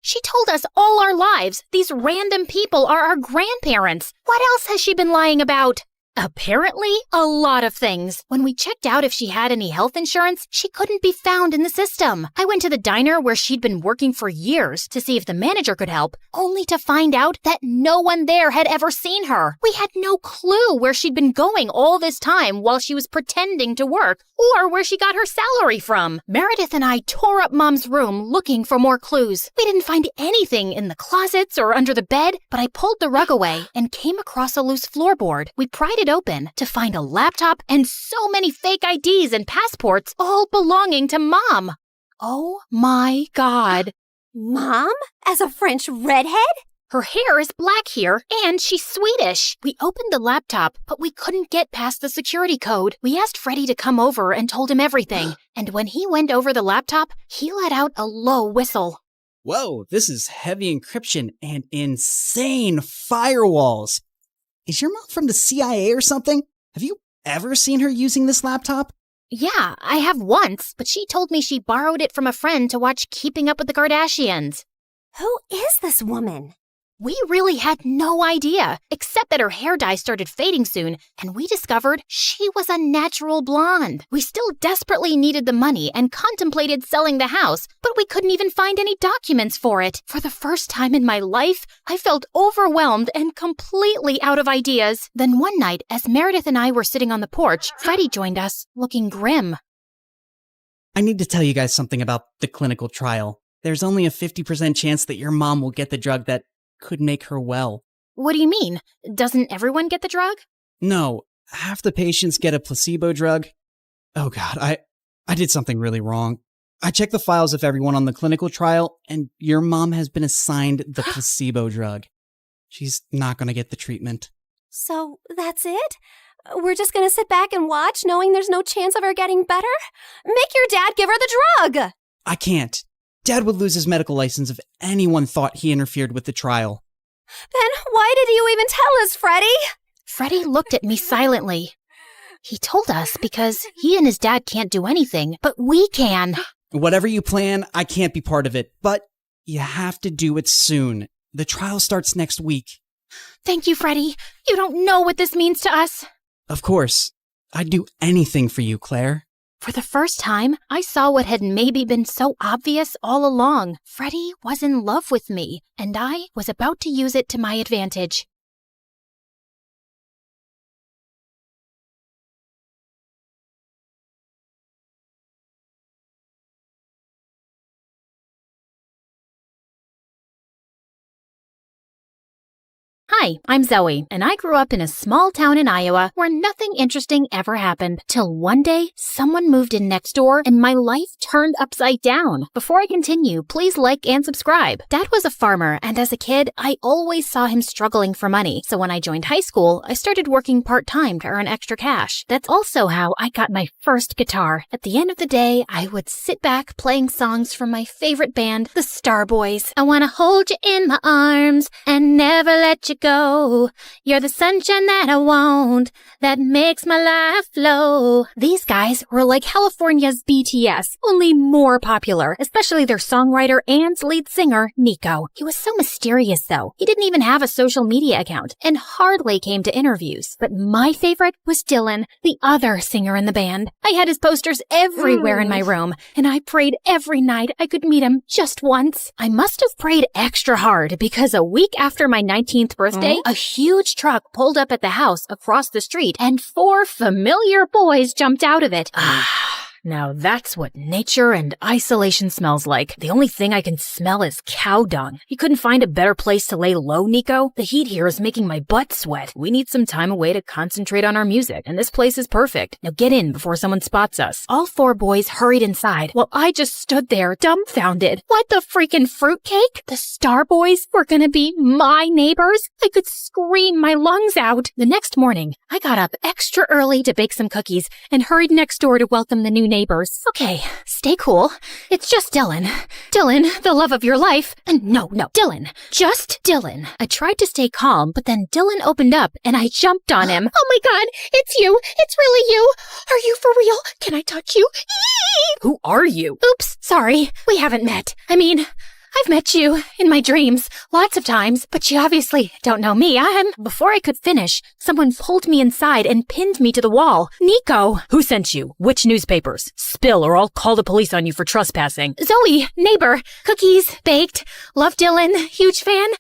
She told us all our lives these random people are our grandparents. What else has she been lying about? Apparently, a lot of things. When we checked out if she had any health insurance, she couldn't be found in the system. I went to the diner where she'd been working for years to see if the manager could help, only to find out that no one there had ever seen her. We had no clue where she'd been going all this time while she was pretending to work, or where she got her salary from. Meredith and I tore up Mom's room looking for more clues. We didn't find anything in the closets or under the bed, but I pulled the rug away and came across a loose floorboard. We pried it open to find a laptop and so many fake IDs and passports, all belonging to Mom. Oh my God. Mom? As a French redhead? Her hair is black here, and she's Swedish. We opened the laptop, but we couldn't get past the security code. We asked Freddie to come over and told him everything. And when he went over the laptop, he let out a low whistle. Whoa, this is heavy encryption and insane firewalls. Is your mom from the CIA or something? Have you ever seen her using this laptop? Yeah, I have once, but she told me she borrowed it from a friend to watch Keeping Up with the Kardashians. Who is this woman? We really had no idea, except that her hair dye started fading soon, and we discovered she was a natural blonde. We still desperately needed the money and contemplated selling the house, but we couldn't even find any documents for it. For the first time in my life, I felt overwhelmed and completely out of ideas. Then one night, as Meredith and I were sitting on the porch, Freddie joined us, looking grim. I need to tell you guys something about the clinical trial. There's only a 50% chance that your mom will get the drug that could make her well. What do you mean? Doesn't everyone get the drug? No, half the patients get a placebo drug. Oh God, I did something really wrong. I checked the files of everyone on the clinical trial, and your mom has been assigned the placebo drug. She's not going to get the treatment. So that's it? We're just going to sit back and watch, knowing there's no chance of her getting better? Make your dad give her the drug! I can't. Dad would lose his medical license if anyone thought he interfered with the trial. Then why did you even tell us, Freddie? Freddie looked at me silently. He told us because he and his dad can't do anything, but we can. Whatever you plan, I can't be part of it, but you have to do it soon. The trial starts next week. Thank you, Freddie. You don't know what this means to us. Of course. I'd do anything for you, Claire. For the first time, I saw what had maybe been so obvious all along. Freddie was in love with me, and I was about to use it to my advantage. Hi, I'm Zoe, and I grew up in a small town in Iowa where nothing interesting ever happened. Till one day, someone moved in next door and my life turned upside down. Before I continue, please like and subscribe. Dad was a farmer, and as a kid, I always saw him struggling for money. So when I joined high school, I started working part-time to earn extra cash. That's also how I got my first guitar. At the end of the day, I would sit back playing songs from my favorite band, the Starboys. I wanna hold you in my arms and never let you go. Nico. You're the sunshine that I want, that makes my life flow. These guys were like California's BTS, only more popular, especially their songwriter and lead singer, Nico. He was so mysterious though. He didn't even have a social media account and hardly came to interviews. But my favorite was Dylan, the other singer in the band. I had his posters everywhere in my room, and I prayed every night I could meet him just once. I must have prayed extra hard because a week after my 19th birthday, a huge truck pulled up at the house across the street and 4 familiar boys jumped out of it. Now that's what nature and isolation smells like. The only thing I can smell is cow dung. You couldn't find a better place to lay low, Nico? The heat here is making my butt sweat. We need some time away to concentrate on our music, and this place is perfect. Now get in before someone spots us. All 4 boys hurried inside while I just stood there dumbfounded. What the freaking fruitcake? The Star Boys were gonna be my neighbors? I could scream my lungs out. The next morning, I got up extra early to bake some cookies and hurried next door to welcome the new neighbors. Okay, stay cool. It's just Dylan. Dylan, the love of your life. And no, Dylan. Just Dylan. I tried to stay calm, but then Dylan opened up and I jumped on him. Oh my God, it's you. It's really you. Are you for real? Can I touch you? Who are you? Oops, sorry. We haven't met. I mean, I've met you in my dreams lots of times, but you obviously don't know me. Before I could finish, someone pulled me inside and pinned me to the wall. Nico! Who sent you? Which newspapers? Spill or I'll call the police on you for trespassing. Zoe, neighbor, cookies, baked, love Dylan, huge fan.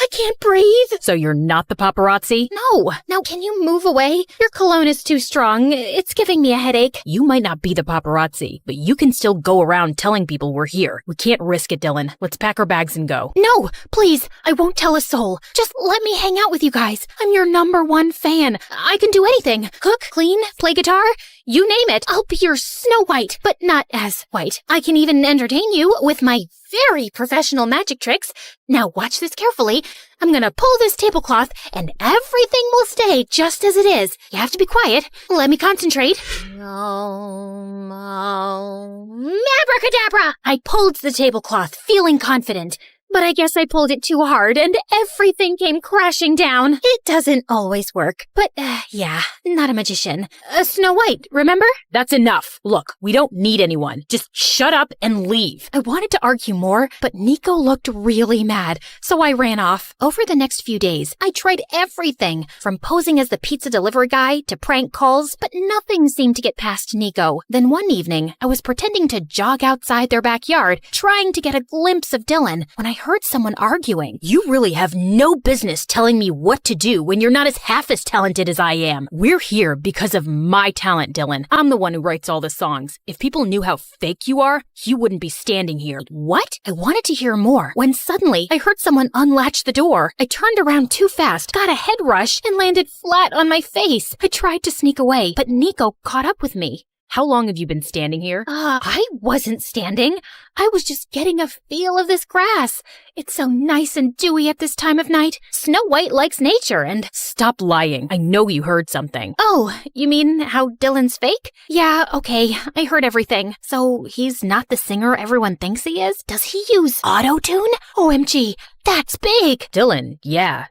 I can't breathe. So you're not the paparazzi? No. Now, can you move away? Your cologne is too strong. It's giving me a headache. You might not be the paparazzi, but you can still go around telling people we're here. We can't risk it, Dylan. Let's pack our bags and go. No, please. I won't tell a soul. Just let me hang out with you guys. I'm your #1 fan. I can do anything. Cook, clean, play guitar. You name it. I'll be your Snow White, but not as white. I can even entertain you with my very professional magic tricks. Now watch this carefully. I'm gonna pull this tablecloth and everything will stay just as it is. You have to be quiet. Let me concentrate. Abracadabra! I pulled the tablecloth, feeling confident. But I guess I pulled it too hard and everything came crashing down. It doesn't always work. But, yeah, not a magician. Snow White, remember? That's enough. Look, we don't need anyone. Just shut up and leave. I wanted to argue more, but Nico looked really mad, so I ran off. Over the next few days, I tried everything, from posing as the pizza delivery guy to prank calls, but nothing seemed to get past Nico. Then one evening, I was pretending to jog outside their backyard, trying to get a glimpse of Dylan, when I heard someone arguing. You really have no business telling me what to do when you're not half as talented as I am. We're here because of my talent, Dylan. I'm the one who writes all the songs. If people knew how fake you are, you wouldn't be standing here. What? I wanted to hear more when suddenly I heard someone unlatch the door. I turned around too fast, got a head rush, and landed flat on my face. I tried to sneak away, but Nico caught up with me. How long have you been standing here? I wasn't standing. I was just getting a feel of this grass. It's so nice and dewy at this time of night. Snow White likes nature and... Stop lying. I know you heard something. Oh, you mean how Dylan's fake? Yeah, okay. I heard everything. So he's not the singer everyone thinks he is? Does he use auto-tune? OMG, that's big. Dylan, yeah.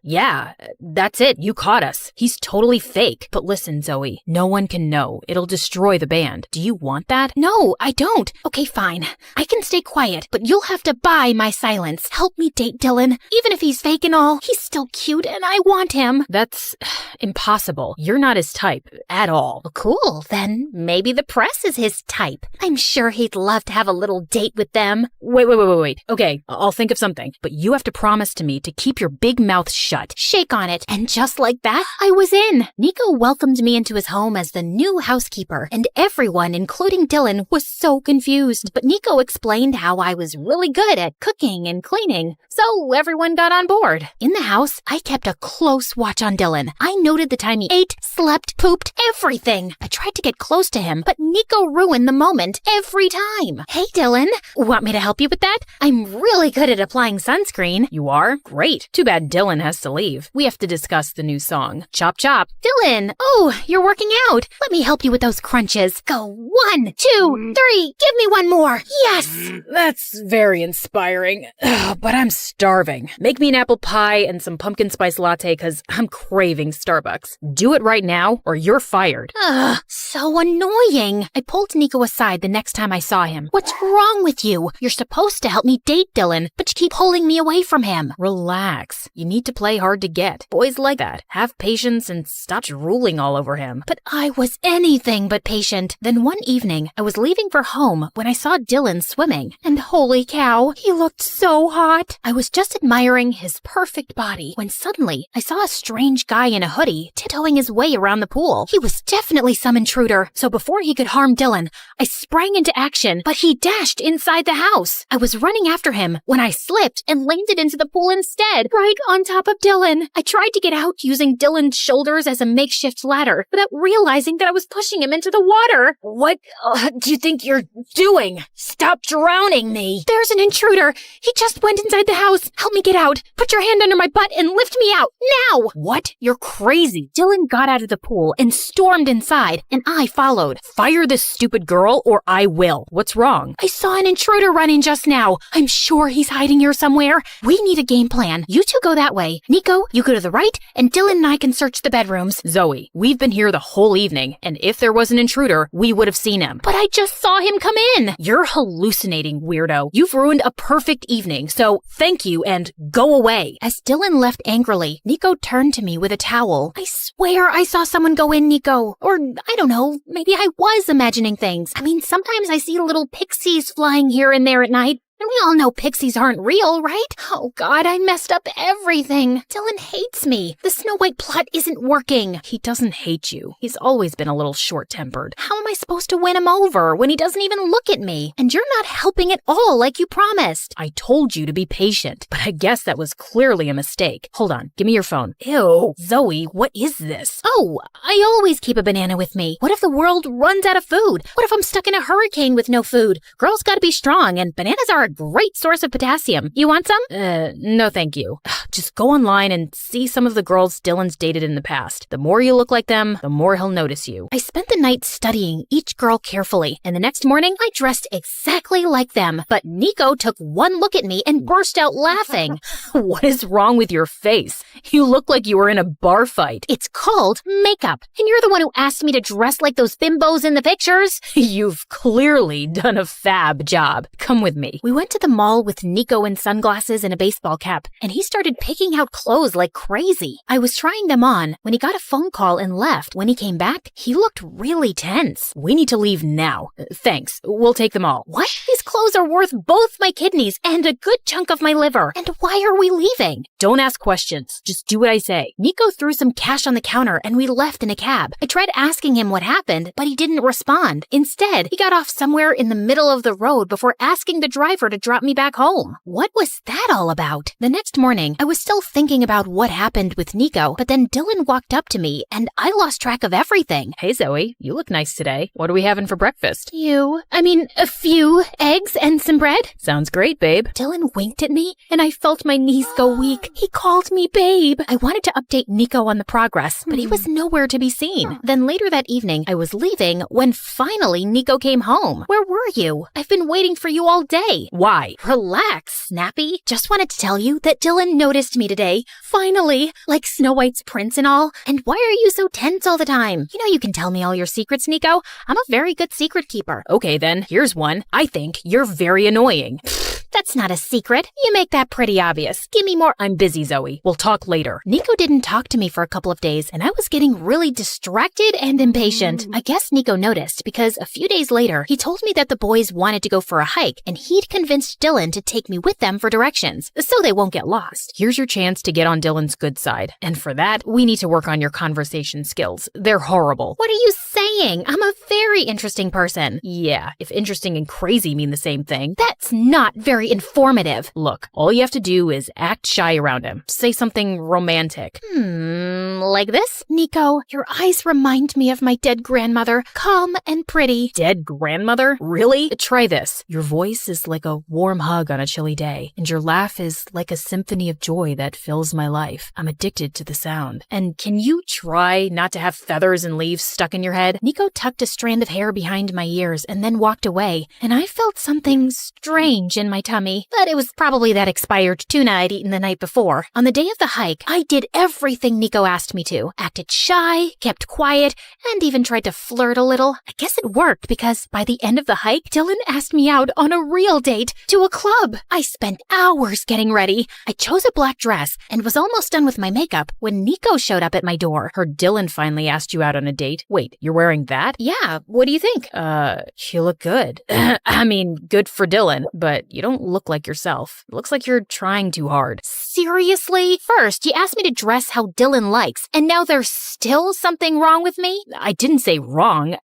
That's it. You caught us. He's totally fake. But listen, Zoe, no one can know. It'll destroy the band. Do you want that? No, I don't. Okay, fine. I can stay quiet, but you'll have to buy my silence. Help me date Dylan. Even if he's fake and all, he's still cute and I want him. That's impossible. You're not his type at all. Cool, then maybe the press is his type. I'm sure he'd love to have a little date with them. Wait. Okay, I'll think of something. But you have to promise to me to keep your big mouth shut. Shake on it. And just like that, I was in. Nico welcomed me into his home as the new housekeeper, and everyone, including Dylan, was so confused. But Nico explained how I was really good at cooking and cleaning, so everyone got on board. In the house, I kept a close watch on Dylan. I noted the time he ate, slept, pooped, everything. I tried to get close to him, but Nico ruined the moment every time. Hey, Dylan, want me to help you with that? I'm really good at applying sunscreen. You are? Great. Too bad Dylan has to leave. We have to discuss the new song. Chop chop. Dylan! Oh, you're working out. Let me help you with those crunches. Go 1, 2, 3. Give me one more. Yes! That's very inspiring. But but I'm starving. Make me an apple pie and some pumpkin spice latte because I'm craving Starbucks. Do it right now or you're fired. Ugh, so annoying. I pulled Nico aside the next time I saw him. What's wrong with you? You're supposed to help me date Dylan, but you keep pulling me away from him. Relax. You need to play hard to get. Boys like that. Have patience and stop drooling all over him. But I was anything but patient. Then one evening, I was leaving for home when I saw Dylan swimming. And holy cow, he looked so hot. I was just admiring his perfect body when suddenly I saw a strange guy in a hoodie tiptoeing his way around the pool. He was definitely some intruder, so before he could harm Dylan, I sprang into action, but he dashed inside the house. I was running after him when I slipped and landed into the pool instead, right on top of Dylan. I tried to get out using Dylan's shoulders as a makeshift ladder, without realizing that I was pushing him into the water. What do you think you're doing? Stop drowning me. There's an intruder. He just went inside the house. Help me get out. Put your hand under my butt and lift me out, now! What? You're crazy. Dylan got out of the pool and stormed inside, and I followed. Fire this stupid girl or I will. What's wrong? I saw an intruder running just now. I'm sure he's hiding here somewhere. We need a game plan. You two go that way. Nico, you go to the right, and Dylan and I can search the bedrooms. Zoe, we've been here the whole evening, and if there was an intruder, we would have seen him. But I just saw him come in. You're hallucinating, weirdo. You've ruined a perfect evening, so thank you and go away. As Dylan left angrily, Nico turned to me with a towel. I swear I saw someone go in, Nico. Or, I don't know, maybe I was imagining things. I mean, sometimes I see little pixies flying here and there at night. And we all know pixies aren't real, right? Oh God, I messed up everything. Dylan hates me. The Snow White plot isn't working. He doesn't hate you. He's always been a little short-tempered. How am I supposed to win him over when he doesn't even look at me? And you're not helping at all like you promised. I told you to be patient, but I guess that was clearly a mistake. Hold on, give me your phone. Ew, Zoe, what is this? Oh, I always keep a banana with me. What if the world runs out of food? What if I'm stuck in a hurricane with no food? Girls gotta be strong, and bananas are a great source of potassium. You want some? No thank you. Just go online and see some of the girls Dylan's dated in the past. The more you look like them, the more he'll notice you. I spent the night studying each girl carefully, and the next morning I dressed exactly like them. But Nico took one look at me and burst out laughing. What is wrong with your face? You look like you were in a bar fight. It's called makeup, and you're the one who asked me to dress like those bimbos in the pictures. You've clearly done a fab job. Come with me. We went to the mall with Nico in sunglasses and a baseball cap, and he started picking out clothes like crazy. I was trying them on when he got a phone call and left. When he came back, he looked really tense. We need to leave now. Thanks. We'll take them all. What? These clothes are worth both my kidneys and a good chunk of my liver. And why are we leaving? Don't ask questions. Just do what I say. Nico threw some cash on the counter and we left in a cab. I tried asking him what happened, but he didn't respond. Instead, he got off somewhere in the middle of the road before asking the driver to drop me back home. What was that all about? The next morning, I was still thinking about what happened with Nico, but then Dylan walked up to me and I lost track of everything. Hey Zoe, you look nice today. What are we having for breakfast? A few eggs and some bread. Sounds great, babe. Dylan winked at me and I felt my knees go weak. He called me babe. I wanted to update Nico on the progress, but he was nowhere to be seen. Then later that evening, I was leaving when finally Nico came home. Where were you? I've been waiting for you all day. Why? Relax, Snappy. Just wanted to tell you that Dylan noticed me today. Finally. Like Snow White's prince and all. And why are you so tense all the time? You know you can tell me all your secrets, Nico. I'm a very good secret keeper. Okay then, here's one. I think you're very annoying. That's not a secret. You make that pretty obvious. Give me more. I'm busy, Zoe. We'll talk later. Nico didn't talk to me for a couple of days, and I was getting really distracted and impatient. I guess Nico noticed because a few days later, he told me that the boys wanted to go for a hike, and he'd convinced Dylan to take me with them for directions, so they won't get lost. Here's your chance to get on Dylan's good side. And for that, we need to work on your conversation skills. They're horrible. What are you saying? I'm a very interesting person. Yeah, if interesting and crazy mean the same thing. That's not very informative. Look, all you have to do is act shy around him. Say something romantic. Like this? Nico, your eyes remind me of my dead grandmother. Calm and pretty. Dead grandmother? Really? Try this. Your voice is like a warm hug on a chilly day, and your laugh is like a symphony of joy that fills my life. I'm addicted to the sound. And can you try not to have feathers and leaves stuck in your head? Nico tucked a strand of hair behind my ears and then walked away, and I felt something strange in my tummy, but it was probably that expired tuna I'd eaten the night before. On the day of the hike, I did everything Nico asked me to. Acted shy, kept quiet, and even tried to flirt a little. I guess it worked because by the end of the hike, Dylan asked me out on a real date to a club. I spent hours getting ready. I chose a black dress and was almost done with my makeup when Nico showed up at my door. Heard Dylan finally asked you out on a date. Wait, you're wearing that? Yeah, what do you think? You look good. I mean, good for Dylan, but you don't look like yourself. Looks like you're trying too hard. Seriously? First, you asked me to dress how Dylan likes, and now there's still something wrong with me? I didn't say wrong.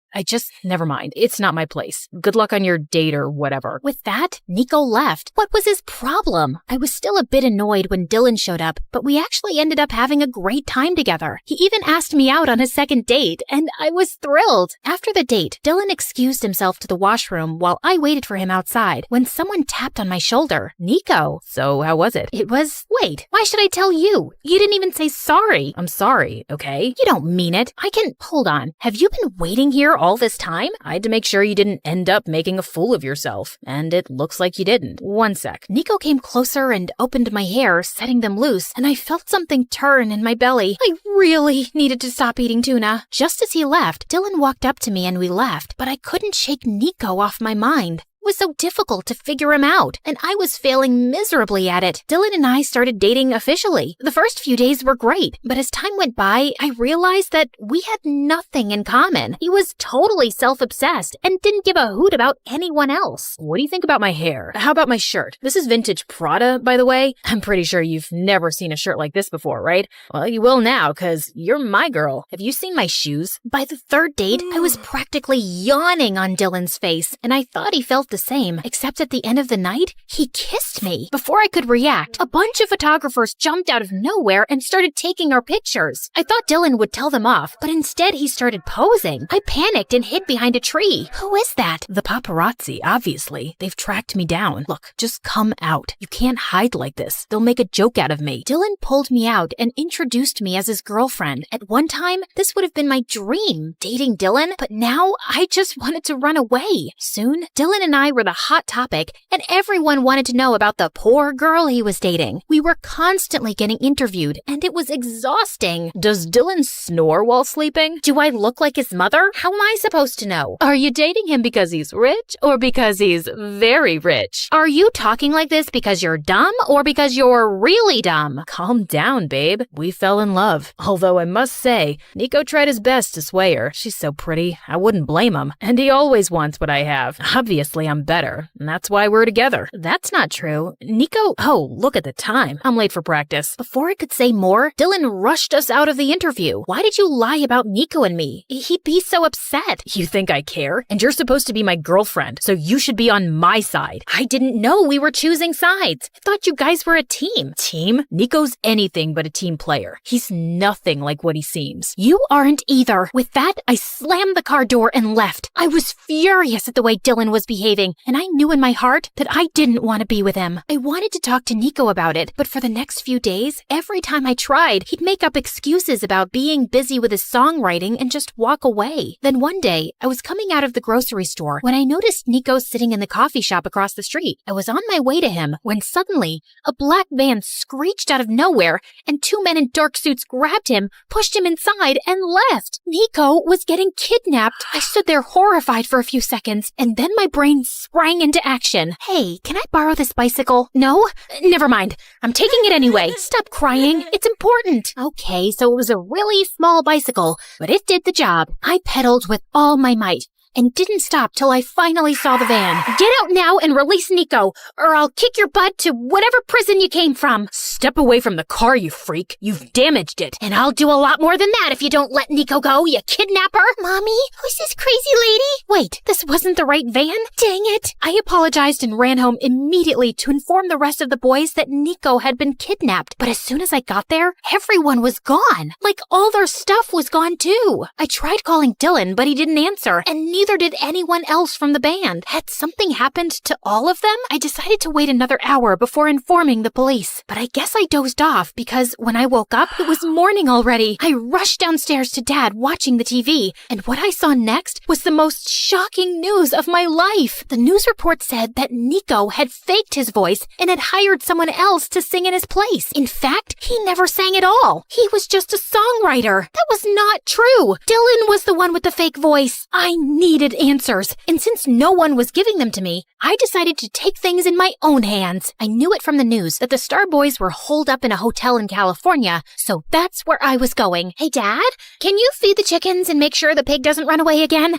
Never mind. It's not my place. Good luck on your date or whatever. With that, Nico left. What was his problem? I was still a bit annoyed when Dylan showed up, but we actually ended up having a great time together. He even asked me out on his second date, and I was thrilled. After the date, Dylan excused himself to the washroom while I waited for him outside when someone tapped on my shoulder. Nico. So how was it? Wait, why should I tell you? You didn't even say sorry. I'm sorry, okay? You don't mean it. Hold on. Have you been waiting here all this time? I had to make sure you didn't end up making a fool of yourself, and it looks like you didn't. One sec. Nico came closer and opened my hair, setting them loose, and I felt something turn in my belly. I really needed to stop eating tuna. Just as he left, Dylan walked up to me and we left, but I couldn't shake Nico off my mind. It was so difficult to figure him out, and I was failing miserably at it. Dylan and I started dating officially. The first few days were great, but as time went by, I realized that we had nothing in common. He was totally self-obsessed and didn't give a hoot about anyone else. What do you think about my hair? How about my shirt? This is vintage Prada, by the way. I'm pretty sure you've never seen a shirt like this before, right? Well, you will now, because you're my girl. Have you seen my shoes? By the third date, I was practically yawning on Dylan's face, and I thought he felt the same, except at the end of the night, he kissed me. Before I could react, a bunch of photographers jumped out of nowhere and started taking our pictures. I thought Dylan would tell them off, but instead he started posing. I panicked and hid behind a tree. Who is that? The paparazzi, obviously. They've tracked me down. Look, just come out. You can't hide like this. They'll make a joke out of me. Dylan pulled me out and introduced me as his girlfriend. At one time, this would have been my dream, dating Dylan, but now I just wanted to run away. Soon, Dylan and I were the hot topic, and everyone wanted to know about the poor girl he was dating. We were constantly getting interviewed, and it was exhausting. Does Dylan snore while sleeping? Do I look like his mother? How am I supposed to know? Are you dating him because he's rich or because he's very rich? Are you talking like this because you're dumb or because you're really dumb? Calm down, babe. We fell in love. Although I must say, Nico tried his best to sway her. She's so pretty, I wouldn't blame him. And he always wants what I have. Obviously, I'm better, and that's why we're together. That's not true. Nico... Oh, look at the time. I'm late for practice. Before I could say more, Dylan rushed us out of the interview. Why did you lie about Nico and me? He'd be so upset. You think I care? And you're supposed to be my girlfriend, so you should be on my side. I didn't know we were choosing sides. I thought you guys were a team. Team? Nico's anything but a team player. He's nothing like what he seems. You aren't either. With that, I slammed the car door and left. I was furious at the way Dylan was behaving, and I knew in my heart that I didn't want to be with him. I wanted to talk to Nico about it, but for the next few days, every time I tried, he'd make up excuses about being busy with his songwriting and just walk away. Then one day, I was coming out of the grocery store when I noticed Nico sitting in the coffee shop across the street. I was on my way to him when suddenly, a black van screeched out of nowhere and two men in dark suits grabbed him, pushed him inside, and left. Nico was getting kidnapped. I stood there horrified for a few seconds, and then my brain sprang into action. Hey, can I borrow this bicycle? No? Never mind. I'm taking it anyway. Stop crying. It's important. Okay, so it was a really small bicycle, but it did the job. I pedaled with all my might and didn't stop till I finally saw the van. Get out now and release Nico, or I'll kick your butt to whatever prison you came from. Step away from the car, you freak. You've damaged it. And I'll do a lot more than that if you don't let Nico go, you kidnapper. Mommy, who's this crazy lady? Wait, this wasn't the right van? Dang it. I apologized and ran home immediately to inform the rest of the boys that Nico had been kidnapped. But as soon as I got there, everyone was gone. Like all their stuff was gone too. I tried calling Dylan, but he didn't answer, and neither neither did anyone else from the band. Had something happened to all of them? I decided to wait another hour before informing the police. But I guess I dozed off because when I woke up, it was morning already. I rushed downstairs to Dad watching the TV, and what I saw next was the most shocking news of my life. The news report said that Nico had faked his voice and had hired someone else to sing in his place. In fact, he never sang at all. He was just a songwriter. That was not true. Dylan was the one with the fake voice. I needed answers, and since no one was giving them to me, I decided to take things in my own hands. I knew it from the news that the Star Boys were holed up in a hotel in California, so that's where I was going. Hey, Dad, can you feed the chickens and make sure the pig doesn't run away again?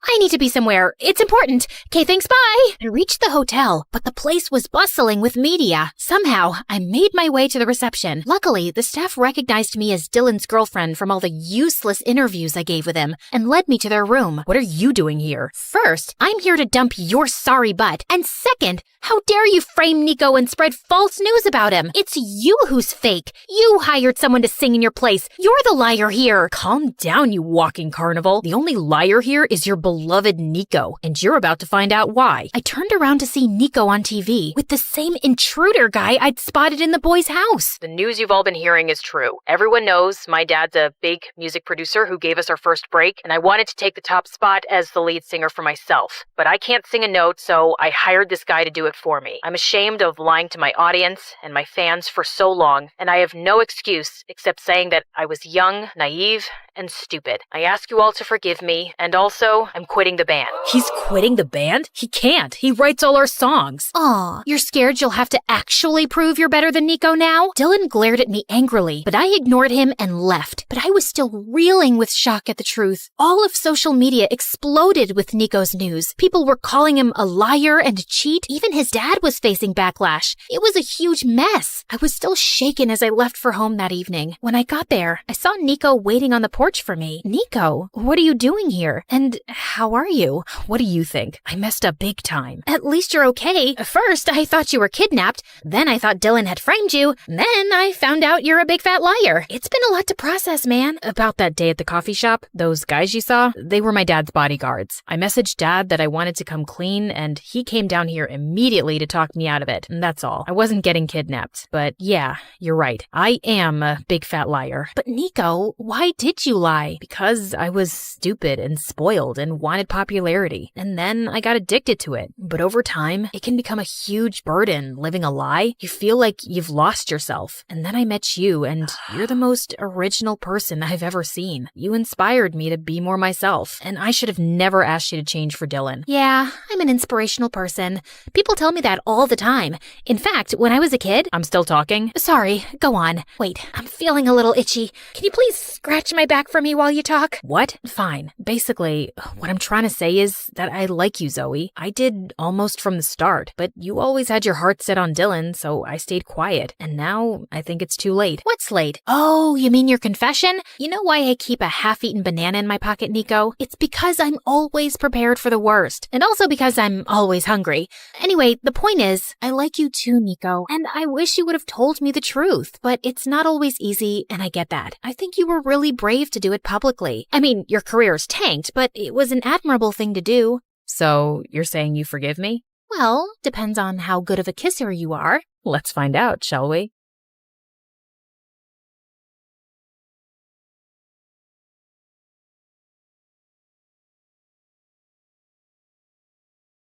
I need to be somewhere. It's important. Okay, thanks, bye. I reached the hotel, but the place was bustling with media. Somehow, I made my way to the reception. Luckily, the staff recognized me as Dylan's girlfriend from all the useless interviews I gave with him and led me to their room. What are you doing here? First, I'm here to dump your sorry butt. And second, how dare you frame Nico and spread false news about him? It's you who's fake. You hired someone to sing in your place. You're the liar here. Calm down, you walking carnival. The only liar here is your beloved Nico, and you're about to find out why. I turned around to see Nico on TV with the same intruder guy I'd spotted in the boys' house. The news you've all been hearing is true. Everyone knows my dad's a big music producer who gave us our first break, and I wanted to take the top spot as the lead singer for myself. But I can't sing a note, so I hired this guy to do it for me. I'm ashamed of lying to my audience and my fans for so long, and I have no excuse except saying that I was young, naive, and stupid. I ask you all to forgive me, and also, I'm quitting the band. He's quitting the band? He can't. He writes all our songs. Aw, you're scared you'll have to actually prove you're better than Nico now? Dylan glared at me angrily, but I ignored him and left. But I was still reeling with shock at the truth. All of social media exploded with Nico's news. People were calling him a liar and a cheat. Even his dad was facing backlash. It was a huge mess. I was still shaken as I left for home that evening. When I got there, I saw Nico waiting on the porch for me. Nico, what are you doing here? And how are you? What do you think? I messed up big time. At least you're okay. First, I thought you were kidnapped. Then I thought Dylan had framed you. Then I found out you're a big fat liar. It's been a lot to process, man. About that day at the coffee shop, those guys you saw, they were my dad's bodyguards. I messaged Dad that I wanted to come clean, and he came down here immediately to talk me out of it. And that's all. I wasn't getting kidnapped. But yeah, you're right. I am a big fat liar. But Nico, why did you lie? Because I was stupid and spoiled and wanted popularity. And then I got addicted to it. But over time, it can become a huge burden living a lie. You feel like you've lost yourself. And then I met you, and you're the most original person I've ever seen. You inspired me to be more myself. And I should have never asked you to change for Dylan. Yeah, I'm an inspirational person. People tell me that all the time. In fact, when I was a kid... I'm still talking? Sorry, go on. Wait, I'm feeling a little itchy. Can you please scratch my back for me while you talk? What? Fine. Basically, what I'm trying to say is that I like you, Zoe. I did almost from the start, but you always had your heart set on Dylan, so I stayed quiet. And now I think it's too late. What's late? Oh, you mean your confession? You know why I keep a half-eaten banana in my pocket, Nico? It's because I'm always prepared for the worst. And also because I'm always hungry. Anyway, the point is, I like you too, Nico. And I wish you would have told me the truth. But it's not always easy, and I get that. I think you were really brave to do it publicly. I mean, your career's tanked, but it was an admirable thing to do. So, you're saying you forgive me? Well, depends on how good of a kisser you are. Let's find out, shall we?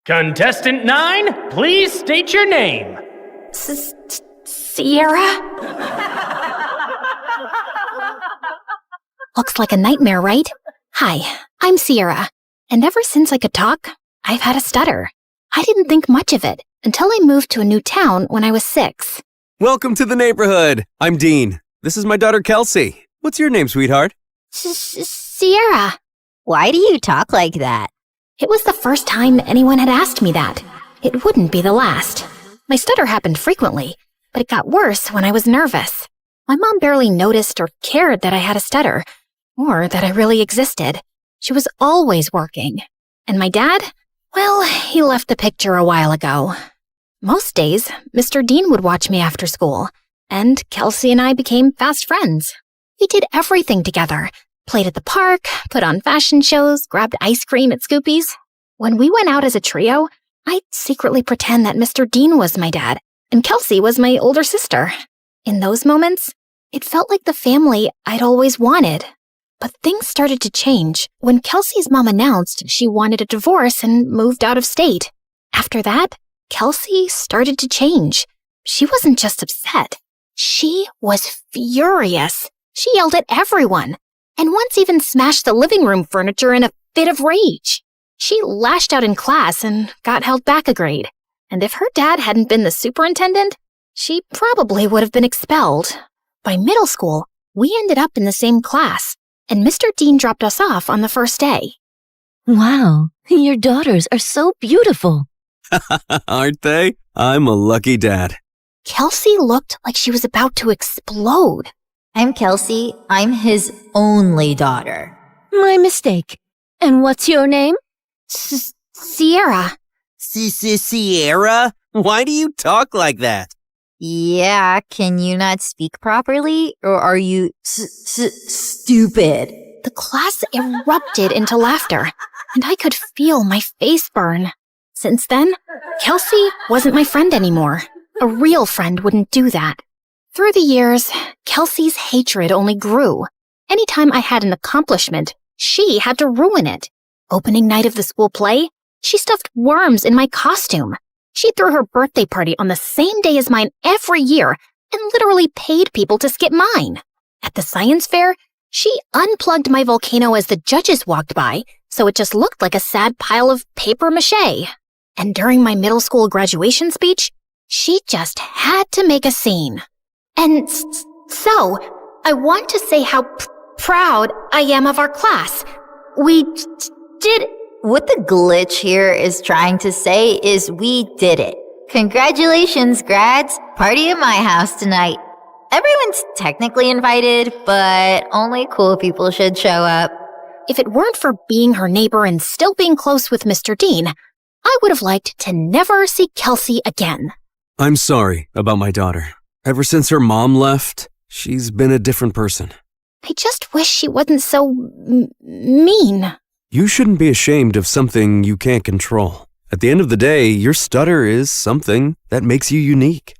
Contestant 9, please state your name. Sierra? Looks like a nightmare, right? Hi, I'm Sierra, and ever since I could talk, I've had a stutter. I didn't think much of it until I moved to a new town when I was 6. Welcome to the neighborhood. I'm Dean. This is my daughter, Kelsey. What's your name, sweetheart? Sierra. Why do you talk like that? It was the first time anyone had asked me that. It wouldn't be the last. My stutter happened frequently, but it got worse when I was nervous. My mom barely noticed or cared that I had a stutter, or that I really existed. She was always working. And my dad? Well, he left the picture a while ago. Most days, Mr. Dean would watch me after school, and Kelsey and I became fast friends. We did everything together. played at the park, put on fashion shows, grabbed ice cream at Scoopy's. When we went out as a trio, I'd secretly pretend that Mr. Dean was my dad and Kelsey was my older sister. In those moments, it felt like the family I'd always wanted. But things started to change when Kelsey's mom announced she wanted a divorce and moved out of state. After that, Kelsey started to change. She wasn't just upset. She was furious. She yelled at everyone, and once even smashed the living room furniture in a fit of rage. She lashed out in class and got held back a grade. And if her dad hadn't been the superintendent, she probably would have been expelled. By middle school, we ended up in the same class, and Mr. Dean dropped us off on the first day. Wow, your daughters are so beautiful. Aren't they? I'm a lucky dad. Kelsey looked like she was about to explode. I'm Kelsey. I'm his only daughter. My mistake. And what's your name? Sierra. Sierra? Why do you talk like that? Yeah, can you not speak properly? Or are you stupid? The class erupted into laughter, and I could feel my face burn. Since then, Kelsey wasn't my friend anymore. A real friend wouldn't do that. Through the years, Kelsey's hatred only grew. Anytime I had an accomplishment, she had to ruin it. Opening night of the school play, she stuffed worms in my costume. She threw her birthday party on the same day as mine every year and literally paid people to skip mine. At the science fair, she unplugged my volcano as the judges walked by, so it just looked like a sad pile of paper mache. And during my middle school graduation speech, she just had to make a scene. And so, I want to say how proud I am of our class. We did... What the glitch here is trying to say is we did it. Congratulations, grads. Party at my house tonight. Everyone's technically invited, but only cool people should show up. If it weren't for being her neighbor and still being close with Mr. Dean, I would have liked to never see Kelsey again. I'm sorry about my daughter. Ever since her mom left, she's been a different person. I just wish she wasn't so mean. You shouldn't be ashamed of something you can't control. At the end of the day, your stutter is something that makes you unique.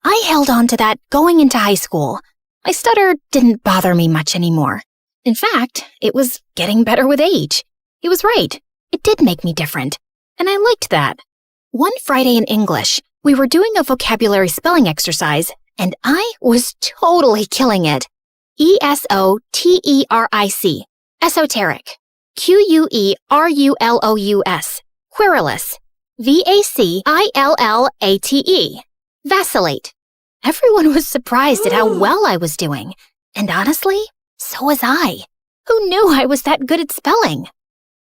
I held on to that going into high school. My stutter didn't bother me much anymore. In fact, it was getting better with age. He was right. It did make me different. And I liked that. One Friday in English, we were doing a vocabulary spelling exercise, and I was totally killing it. ESOTERIC. Esoteric. QUERULOUS. Querulous. VACILLATE. Vacillate. Everyone was surprised at how well I was doing. And honestly, so was I. Who knew I was that good at spelling?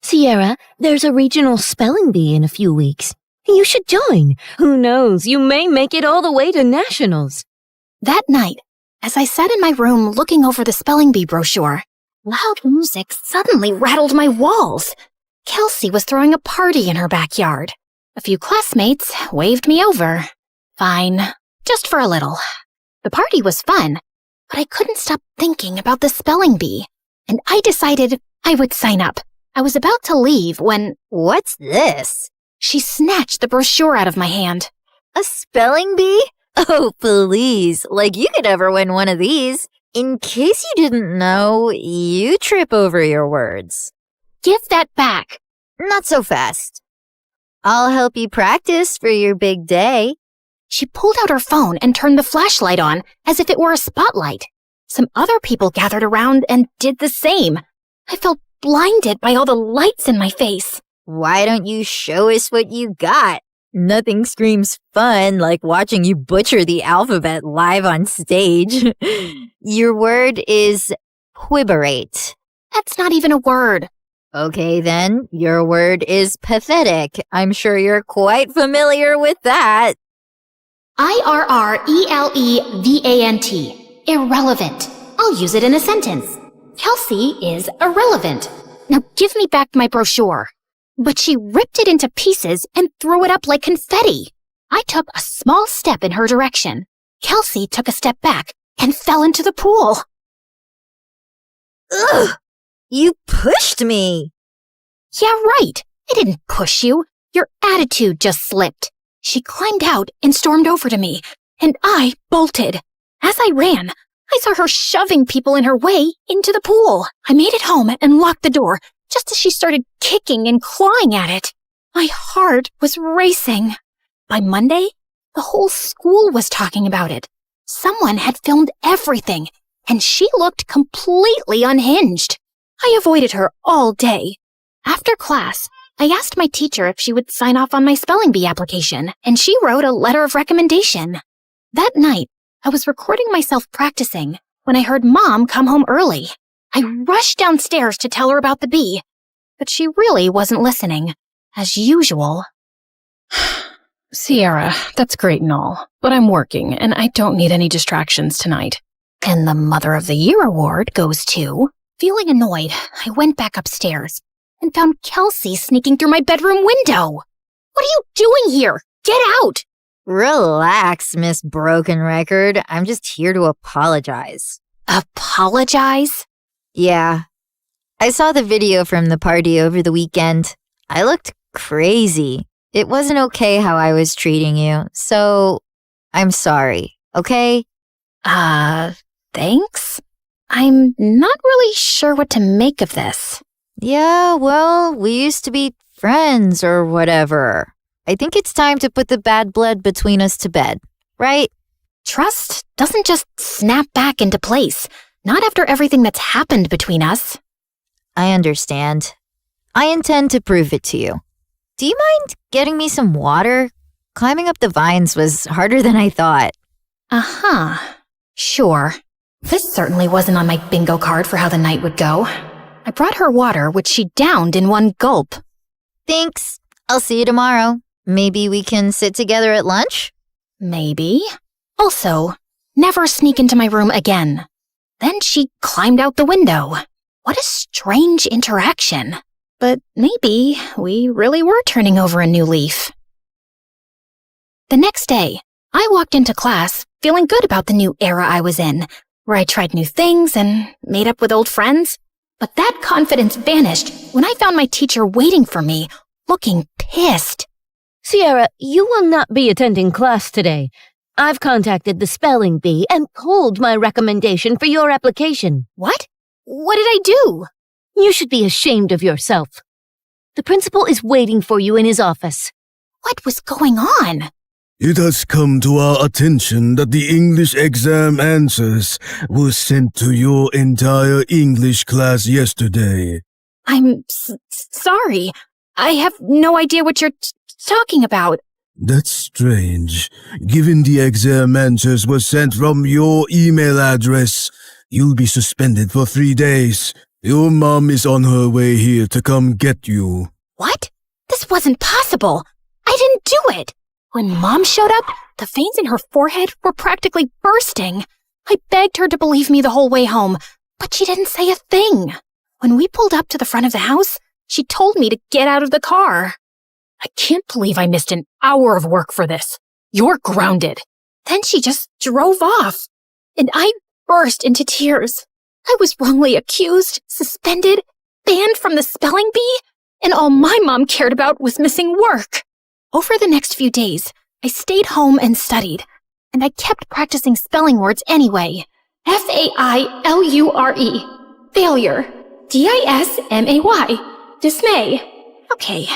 Sierra, there's a regional spelling bee in a few weeks. You should join. Who knows, you may make it all the way to nationals. That night, as I sat in my room looking over the spelling bee brochure, loud music suddenly rattled my walls. Kelsey was throwing a party in her backyard. A few classmates waved me over. Fine, just for a little. The party was fun, but I couldn't stop thinking about the spelling bee, and I decided I would sign up. I was about to leave when... What's this? She snatched the brochure out of my hand. A spelling bee? Oh, please. Like you could ever win one of these. In case you didn't know, you trip over your words. Give that back. Not so fast. I'll help you practice for your big day. She pulled out her phone and turned the flashlight on as if it were a spotlight. Some other people gathered around and did the same. I felt blinded by all the lights in my face. Why don't you show us what you got? Nothing screams fun like watching you butcher the alphabet live on stage. Your word is quiberate. That's not even a word. Okay then, your word is pathetic. I'm sure you're quite familiar with that. IRRELEVANT. Irrelevant. I'll use it in a sentence. Kelsey is irrelevant. Now give me back my brochure. But she ripped it into pieces and threw it up like confetti. I took a small step in her direction. Kelsey took a step back and fell into the pool. Ugh! You pushed me. Yeah, right. I didn't push you. Your attitude just slipped. She climbed out and stormed over to me, and I bolted. As I ran, I saw her shoving people in her way into the pool. I made it home and locked the door just as she started kicking and clawing at it. My heart was racing. By Monday, the whole school was talking about it. Someone had filmed everything, and she looked completely unhinged. I avoided her all day. After class, I asked my teacher if she would sign off on my spelling bee application, and she wrote a letter of recommendation. That night, I was recording myself practicing when I heard Mom come home early. I rushed downstairs to tell her about the bee, but she really wasn't listening, as usual. Sierra, that's great and all, but I'm working and I don't need any distractions tonight. And the Mother of the Year award goes to... Feeling annoyed, I went back upstairs and found Kelsey sneaking through my bedroom window. What are you doing here? Get out! Relax, Miss Broken Record. I'm just here to apologize. Apologize? Yeah. I saw the video from the party over the weekend. I looked crazy. It wasn't okay how I was treating you, so I'm sorry, okay? Thanks? I'm not really sure what to make of this. Yeah, well, we used to be friends or whatever. I think it's time to put the bad blood between us to bed, right? Trust doesn't just snap back into place, not after everything that's happened between us. I understand. I intend to prove it to you. Do you mind getting me some water? Climbing up the vines was harder than I thought. Uh-huh. Sure. This certainly wasn't on my bingo card for how the night would go. I brought her water, which she downed in one gulp. Thanks. I'll see you tomorrow. Maybe we can sit together at lunch? Maybe. Also, never sneak into my room again. Then she climbed out the window. What a strange interaction. But maybe we really were turning over a new leaf. The next day, I walked into class feeling good about the new era I was in, where I tried new things and made up with old friends. But that confidence vanished when I found my teacher waiting for me, looking pissed. Sierra, you will not be attending class today. I've contacted the spelling bee and pulled my recommendation for your application. What? What did I do? You should be ashamed of yourself. The principal is waiting for you in his office. What was going on? It has come to our attention that the English exam answers were sent to your entire English class yesterday. I'm sorry. I have no idea what you're talking about. That's strange. Given the exam answers were sent from your email address, you'll be suspended for 3 days. Your mom is on her way here to come get you. What? This wasn't possible. I didn't do it. When Mom showed up, the veins in her forehead were practically bursting. I begged her to believe me the whole way home, but she didn't say a thing. When we pulled up to the front of the house, she told me to get out of the car. I can't believe I missed an hour of work for this. You're grounded. Then she just drove off, and I burst into tears. I was wrongly accused, suspended, banned from the spelling bee, and all my mom cared about was missing work. Over the next few days, I stayed home and studied, and I kept practicing spelling words anyway. Failure. Failure. Dismay. Dismay. Okay,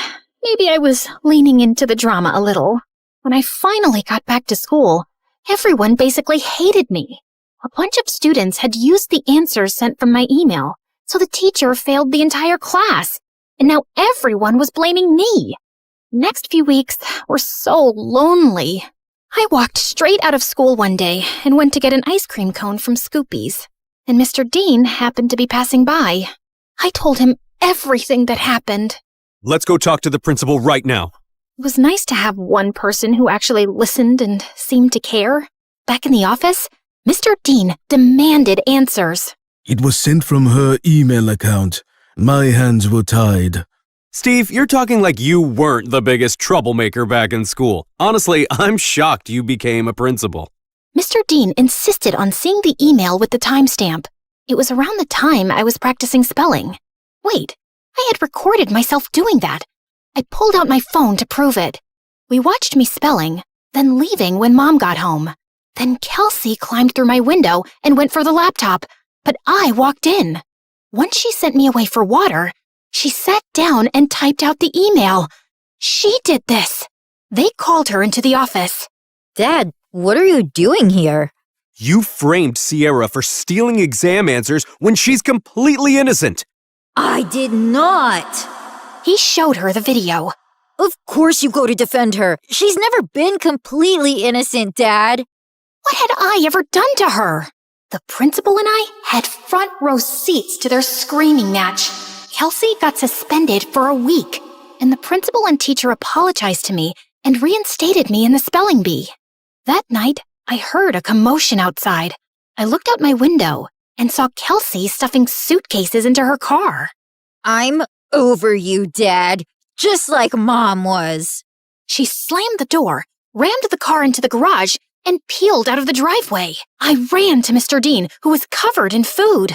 maybe I was leaning into the drama a little. When I finally got back to school, everyone basically hated me. A bunch of students had used the answers sent from my email, so the teacher failed the entire class, and now everyone was blaming me. Next few weeks were so lonely. I walked straight out of school one day and went to get an ice cream cone from Scoopy's, and Mr. Dean happened to be passing by. I told him everything that happened. Let's go talk to the principal right now. It was nice to have one person who actually listened and seemed to care. Back in the office, Mr. Dean demanded answers. It was sent from her email account. My hands were tied. Steve, you're talking like you weren't the biggest troublemaker back in school. Honestly, I'm shocked you became a principal. Mr. Dean insisted on seeing the email with the timestamp. It was around the time I was practicing spelling. Wait, I had recorded myself doing that. I pulled out my phone to prove it. We watched me spelling, then leaving when Mom got home. Then Kelsey climbed through my window and went for the laptop, but I walked in. Once she sent me away for water, she sat down and typed out the email. She did this. They called her into the office. Dad, what are you doing here? You framed Sierra for stealing exam answers when she's completely innocent. I did not. He showed her the video. Of course you go to defend her. She's never been completely innocent, Dad. What had I ever done to her? The principal and I had front row seats to their screaming match. Kelsey got suspended for a week, and the principal and teacher apologized to me and reinstated me in the spelling bee. That night, I heard a commotion outside. I looked out my window and saw Kelsey stuffing suitcases into her car. I'm over you, Dad, just like Mom was. She slammed the door, rammed the car into the garage, and peeled out of the driveway. I ran to Mr. Dean, who was covered in food.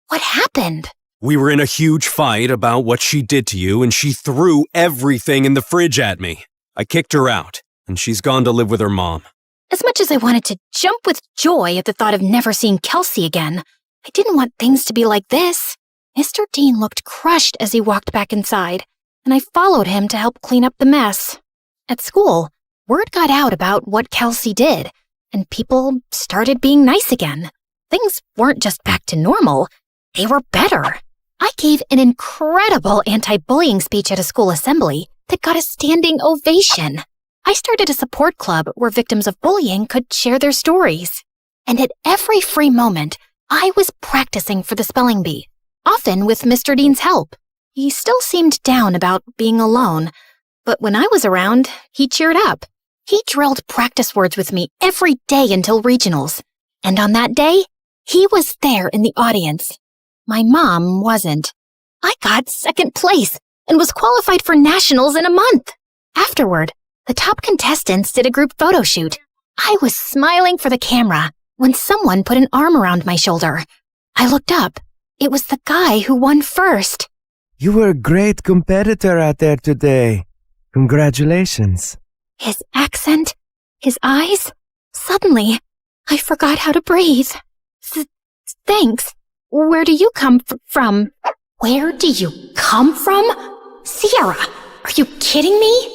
What happened? We were in a huge fight about what she did to you, and she threw everything in the fridge at me. I kicked her out, and she's gone to live with her mom. As much as I wanted to jump with joy at the thought of never seeing Kelsey again, I didn't want things to be like this. Mr. Dean looked crushed as he walked back inside, and I followed him to help clean up the mess. At school, word got out about what Kelsey did, and people started being nice again. Things weren't just back to normal, they were better. I gave an incredible anti-bullying speech at a school assembly that got a standing ovation. I started a support club where victims of bullying could share their stories. And at every free moment, I was practicing for the spelling bee, often with Mr. Dean's help. He still seemed down about being alone, but when I was around, he cheered up. He drilled practice words with me every day until regionals. And on that day, he was there in the audience. My mom wasn't. I got second place and was qualified for nationals in a month. Afterward, the top contestants did a group photo shoot. I was smiling for the camera when someone put an arm around my shoulder. I looked up. It was the guy who won first. You were a great competitor out there today. Congratulations. His accent, his eyes. Suddenly, I forgot how to breathe. Thanks. Where do you come from? Where do you come from? Sierra, are you kidding me?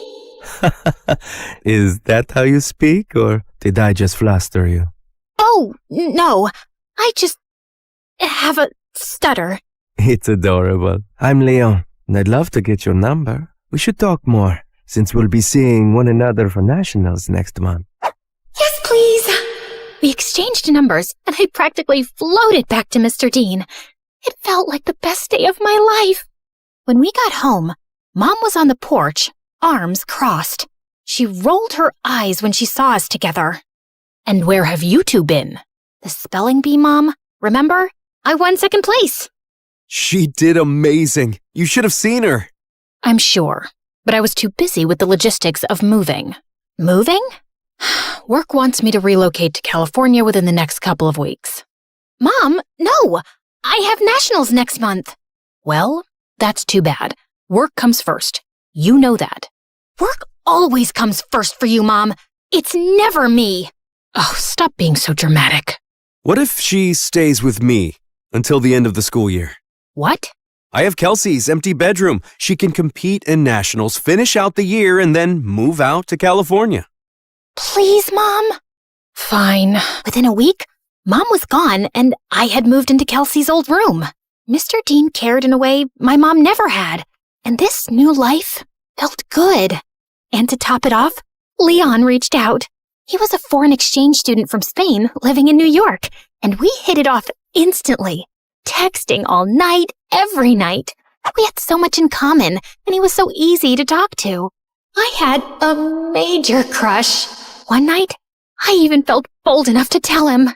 Is that how you speak, or did I just fluster you? Oh, no. I just have a stutter. It's adorable. I'm Leon, and I'd love to get your number. We should talk more, since we'll be seeing one another for nationals next month. Yes, please. We exchanged numbers, and I practically floated back to Mr. Dean. It felt like the best day of my life. When we got home, Mom was on the porch, arms crossed. She rolled her eyes when she saw us together. And where have you two been? The spelling bee, Mom. Remember? I won second place. She did amazing. You should have seen her. I'm sure, but I was too busy with the logistics of moving. Moving? Work wants me to relocate to California within the next couple of weeks. Mom, no! I have nationals next month. Well, that's too bad. Work comes first. You know that. Work always comes first for you, Mom. It's never me. Oh, stop being so dramatic. What if she stays with me until the end of the school year? What? I have Kelsey's empty bedroom. She can compete in nationals, finish out the year, and then move out to California. Please, Mom. Fine. Within a week, Mom was gone, and I had moved into Kelsey's old room. Mr. Dean cared in a way my mom never had, and this new life felt good. And to top it off, Leon reached out. He was a foreign exchange student from Spain living in New York, and we hit it off instantly, texting all night, every night. We had so much in common, and he was so easy to talk to. I had a major crush. One night, I even felt bold enough to tell him.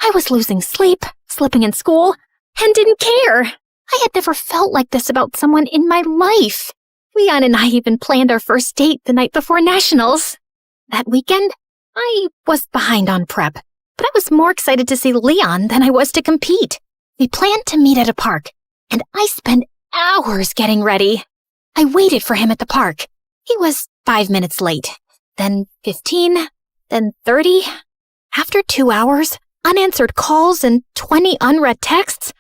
I was losing sleep, slipping in school, and didn't care. I had never felt like this about someone in my life. Leon and I even planned our first date the night before nationals. That weekend, I was behind on prep, but I was more excited to see Leon than I was to compete. We planned to meet at a park, and I spent hours getting ready. I waited for him at the park. He was 5 minutes late, then 15, then 30. After 2 hours, unanswered calls, and 20 unread texts,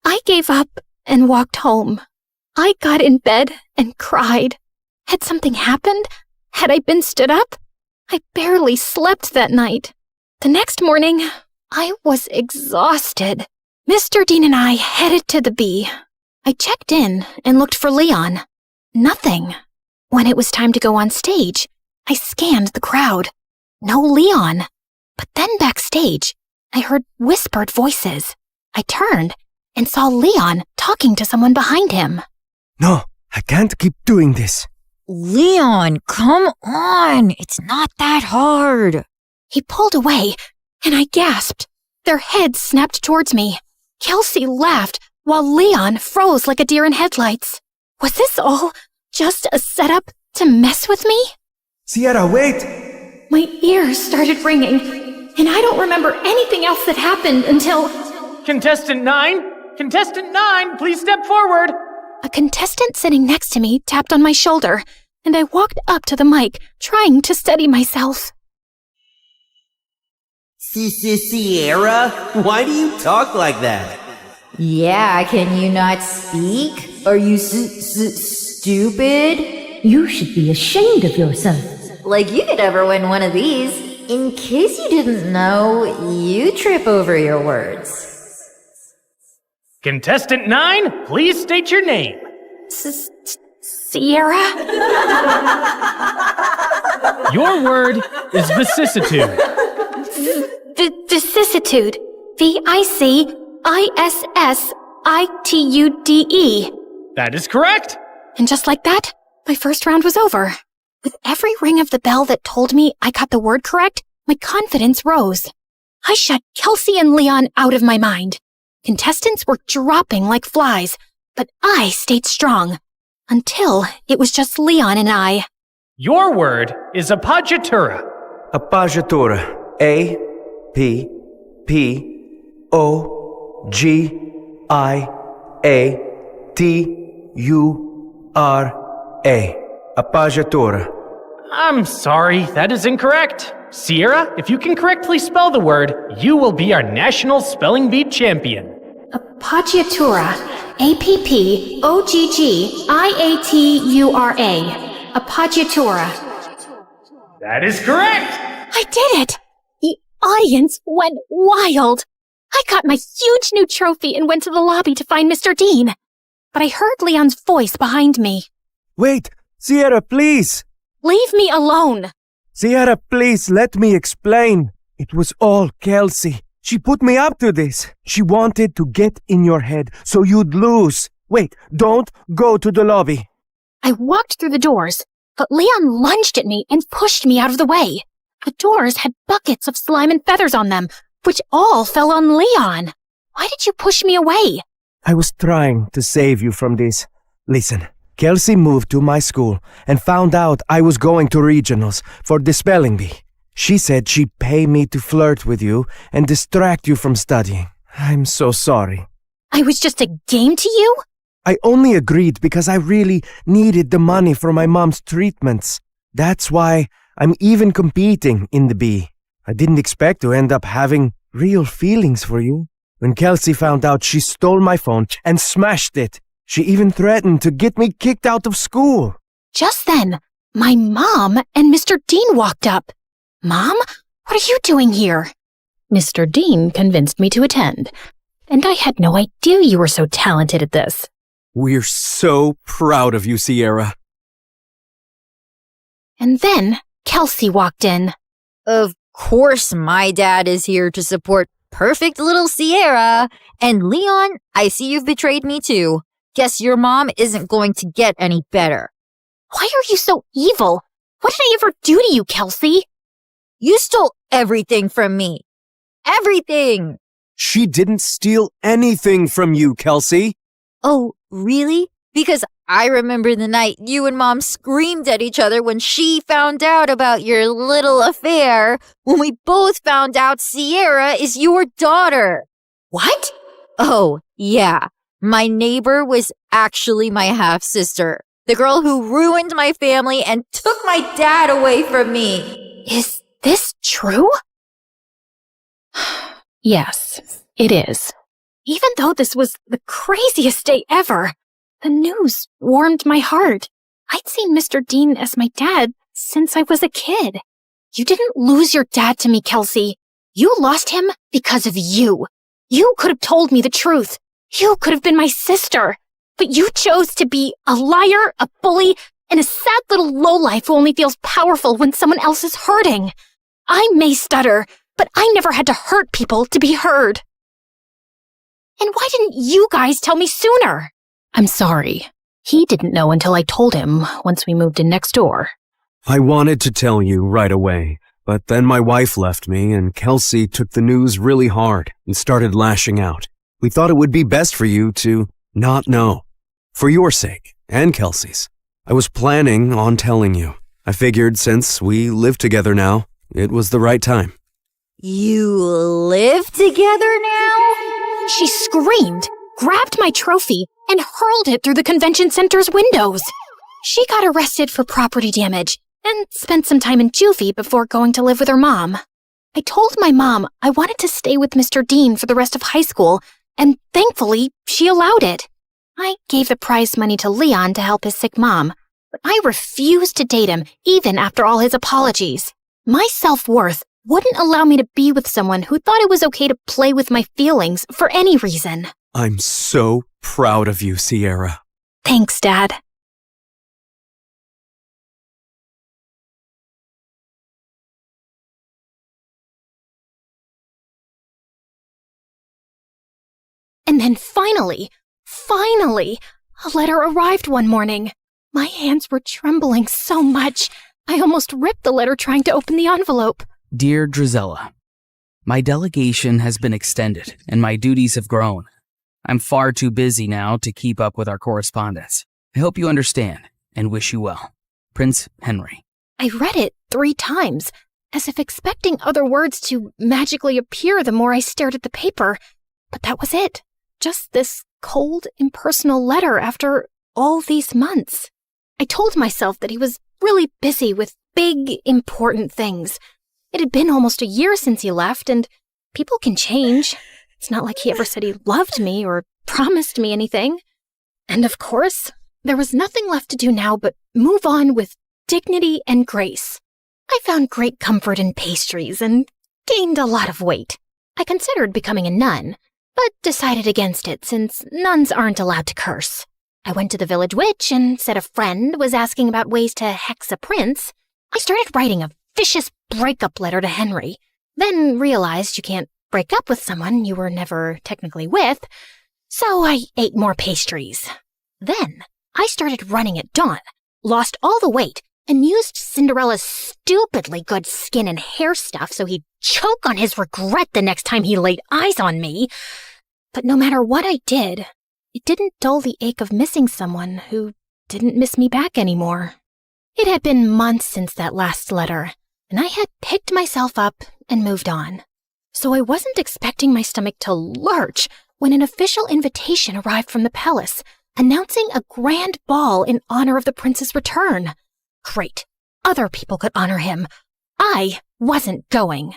I gave up and walked home. I got in bed and cried. Had something happened? Had I been stood up? I barely slept that night. The next morning, I was exhausted. Mr. Dean and I headed to the B. I checked in and looked for Leon. Nothing. When it was time to go on stage, I scanned the crowd. No Leon. But then backstage, I heard whispered voices. I turned and saw Leon talking to someone behind him. No, I can't keep doing this. Leon, come on. It's not that hard. He pulled away, and I gasped. Their heads snapped towards me. Kelsey laughed, while Leon froze like a deer in headlights. Was this all just a setup to mess with me? Sierra, wait! My ears started ringing, and I don't remember anything else that happened until... Contestant 9? Contestant 9, please step forward. A contestant sitting next to me tapped on my shoulder, and I walked up to the mic, trying to steady myself. Sierra? Why do you talk like that? Yeah, can you not speak? Are you stupid? You should be ashamed of yourself. Like you could ever win one of these. In case you didn't know, you trip over your words. Contestant 9, please state your name. Sierra? Your word is vicissitude. Vicissitude. VICISSITUDE. That is correct. And just like that, my first round was over. With every ring of the bell that told me I got the word correct, my confidence rose. I shut Kelsey and Leon out of my mind. Contestants were dropping like flies, but I stayed strong. Until it was just Leon and I. Your word is appoggiatura. Appoggiatura. A-P-P-O-G-I-A-T-U-R-A. Appoggiatura. I'm sorry, that is incorrect. Sierra, if you can correctly spell the word, you will be our national spelling bee champion. Appoggiatura. A-P-P-O-G-G-I-A-T-U-R-A. Appoggiatura. That is correct! I did it! The audience went wild. I got my huge new trophy and went to the lobby to find Mr. Dean. But I heard Leon's voice behind me. Wait, Sierra, please! Leave me alone! Sierra, please, let me explain. It was all Kelsey. She put me up to this. She wanted to get in your head so you'd lose. Wait, don't go to the lobby. I walked through the doors, but Leon lunged at me and pushed me out of the way. The doors had buckets of slime and feathers on them, which all fell on Leon. Why did you push me away? I was trying to save you from this. Listen, Kelsey moved to my school and found out I was going to regionals for the spelling bee. She said she'd pay me to flirt with you and distract you from studying. I'm so sorry. I was just a game to you? I only agreed because I really needed the money for my mom's treatments. That's why I'm even competing in the bee. I didn't expect to end up having real feelings for you. When Kelsey found out, she stole my phone and smashed it. She even threatened to get me kicked out of school. Just then, my mom and Mr. Dean walked up. Mom, what are you doing here? Mr. Dean convinced me to attend, and I had no idea you were so talented at this. We're so proud of you, Sierra. And then Kelsey walked in. Of course my dad is here to support perfect little Sierra. And Leon, I see you've betrayed me too. Guess your mom isn't going to get any better. Why are you so evil? What did I ever do to you, Kelsey? You stole everything from me. Everything! She didn't steal anything from you, Kelsey. Oh, really? Because I remember the night you and Mom screamed at each other when she found out about your little affair, when we both found out Sierra is your daughter. What? Oh, yeah. My neighbor was actually my half-sister. The girl who ruined my family and took my dad away from me. Is this true? Yes, it is. Even though this was the craziest day ever, the news warmed my heart. I'd seen Mr. Dean as my dad since I was a kid. You didn't lose your dad to me, Kelsey. You lost him because of you. You could have told me the truth. You could have been my sister. But you chose to be a liar, a bully, and a sad little lowlife who only feels powerful when someone else is hurting. I may stutter, but I never had to hurt people to be heard. And why didn't you guys tell me sooner? I'm sorry. He didn't know until I told him once we moved in next door. I wanted to tell you right away, but then my wife left me and Kelsey took the news really hard and started lashing out. We thought it would be best for you to not know. For your sake, and Kelsey's. I was planning on telling you. I figured since we live together now, it was the right time. You live together now? She screamed, grabbed my trophy, and hurled it through the convention center's windows. She got arrested for property damage and spent some time in juvie before going to live with her mom. I told my mom I wanted to stay with Mr. Dean for the rest of high school, and thankfully, she allowed it. I gave the prize money to Leon to help his sick mom, but I refused to date him even after all his apologies. My self-worth wouldn't allow me to be with someone who thought it was okay to play with my feelings for any reason. I'm so proud of you, Sierra. Thanks, Dad. And then finally, a letter arrived one morning. My hands were trembling so much, I almost ripped the letter trying to open the envelope. Dear Drizella, my delegation has been extended and my duties have grown. I'm far too busy now to keep up with our correspondence. I hope you understand and wish you well. Prince Henry. I read it 3 times, as if expecting other words to magically appear the more I stared at the paper. But that was it. Just this cold, impersonal letter after all these months. I told myself that he was really busy with big, important things. It had been almost a year since he left, and people can change. It's not like he ever said he loved me or promised me anything. And of course, there was nothing left to do now but move on with dignity and grace. I found great comfort in pastries and gained a lot of weight. I considered becoming a nun, but decided against it since nuns aren't allowed to curse. I went to the village witch and said a friend was asking about ways to hex a prince. I started writing a vicious breakup letter to Henry, then realized you can't break up with someone you were never technically with, so I ate more pastries. Then I started running at dawn, lost all the weight, and used Cinderella's stupidly good skin and hair stuff so he'd choke on his regret the next time he laid eyes on me. But no matter what I did, it didn't dull the ache of missing someone who didn't miss me back anymore. It had been months since that last letter, and I had picked myself up and moved on. So I wasn't expecting my stomach to lurch when an official invitation arrived from the palace, announcing a grand ball in honor of the prince's return. Great. Other people could honor him. I wasn't going.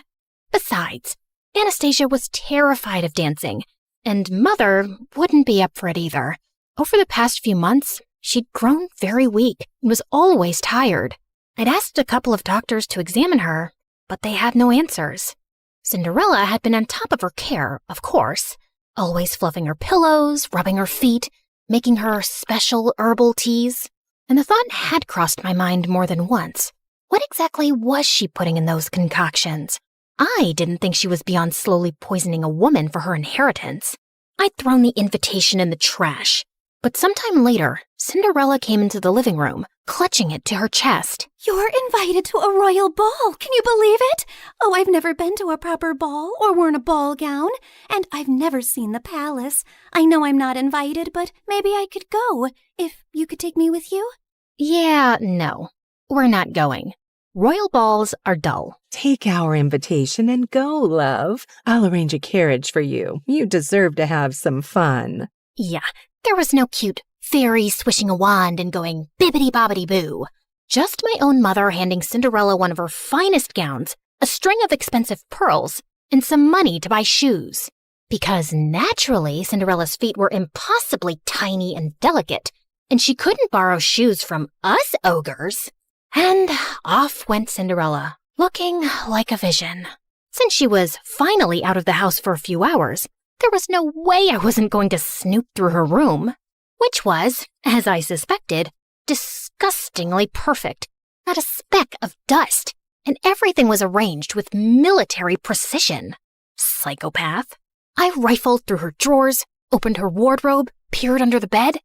Besides, Anastasia was terrified of dancing, and Mother wouldn't be up for it either. Over the past few months, she'd grown very weak and was always tired. I'd asked a couple of doctors to examine her, but they had no answers. Cinderella had been on top of her care, of course, always fluffing her pillows, rubbing her feet, making her special herbal teas. And the thought had crossed my mind more than once. What exactly was she putting in those concoctions? I didn't think she was beyond slowly poisoning a woman for her inheritance. I'd thrown the invitation in the trash. But sometime later, Cinderella came into the living room, clutching it to her chest. You're invited to a royal ball. Can you believe it? Oh, I've never been to a proper ball or worn a ball gown, and I've never seen the palace. I know I'm not invited, but maybe I could go, if you could take me with you. Yeah, no. We're not going. Royal balls are dull. Take our invitation and go, love. I'll arrange a carriage for you. You deserve to have some fun. Yeah, there was no cute fairy swishing a wand and going bibbidi-bobbidi-boo. Just my own mother handing Cinderella one of her finest gowns, a string of expensive pearls, and some money to buy shoes. Because naturally, Cinderella's feet were impossibly tiny and delicate, and she couldn't borrow shoes from us ogres. And off went Cinderella, looking like a vision. Since she was finally out of the house for a few hours, there was no way I wasn't going to snoop through her room, which was, as I suspected, disgustingly perfect. Not a speck of dust, and everything was arranged with military precision. Psychopath. I rifled through her drawers, opened her wardrobe, peered under the bed.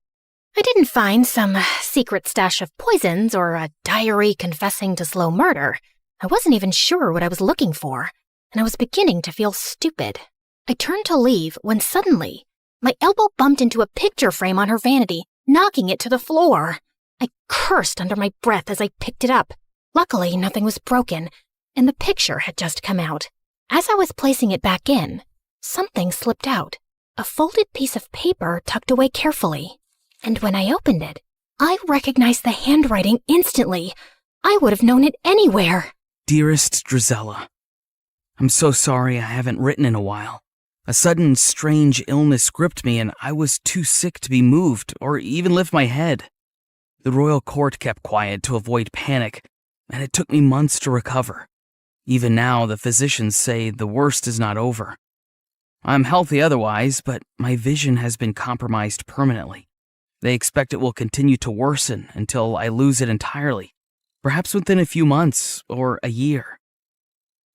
I didn't find some secret stash of poisons or a diary confessing to slow murder. I wasn't even sure what I was looking for, and I was beginning to feel stupid. I turned to leave when suddenly, my elbow bumped into a picture frame on her vanity, knocking it to the floor. I cursed under my breath as I picked it up. Luckily, nothing was broken, and the picture had just come out. As I was placing it back in, something slipped out, a folded piece of paper tucked away carefully. And when I opened it, I recognized the handwriting instantly. I would have known it anywhere. Dearest Drizella, I'm so sorry I haven't written in a while. A sudden, strange illness gripped me and I was too sick to be moved or even lift my head. The royal court kept quiet to avoid panic, and it took me months to recover. Even now, the physicians say the worst is not over. I'm healthy otherwise, but my vision has been compromised permanently. They expect it will continue to worsen until I lose it entirely, perhaps within a few months or a year.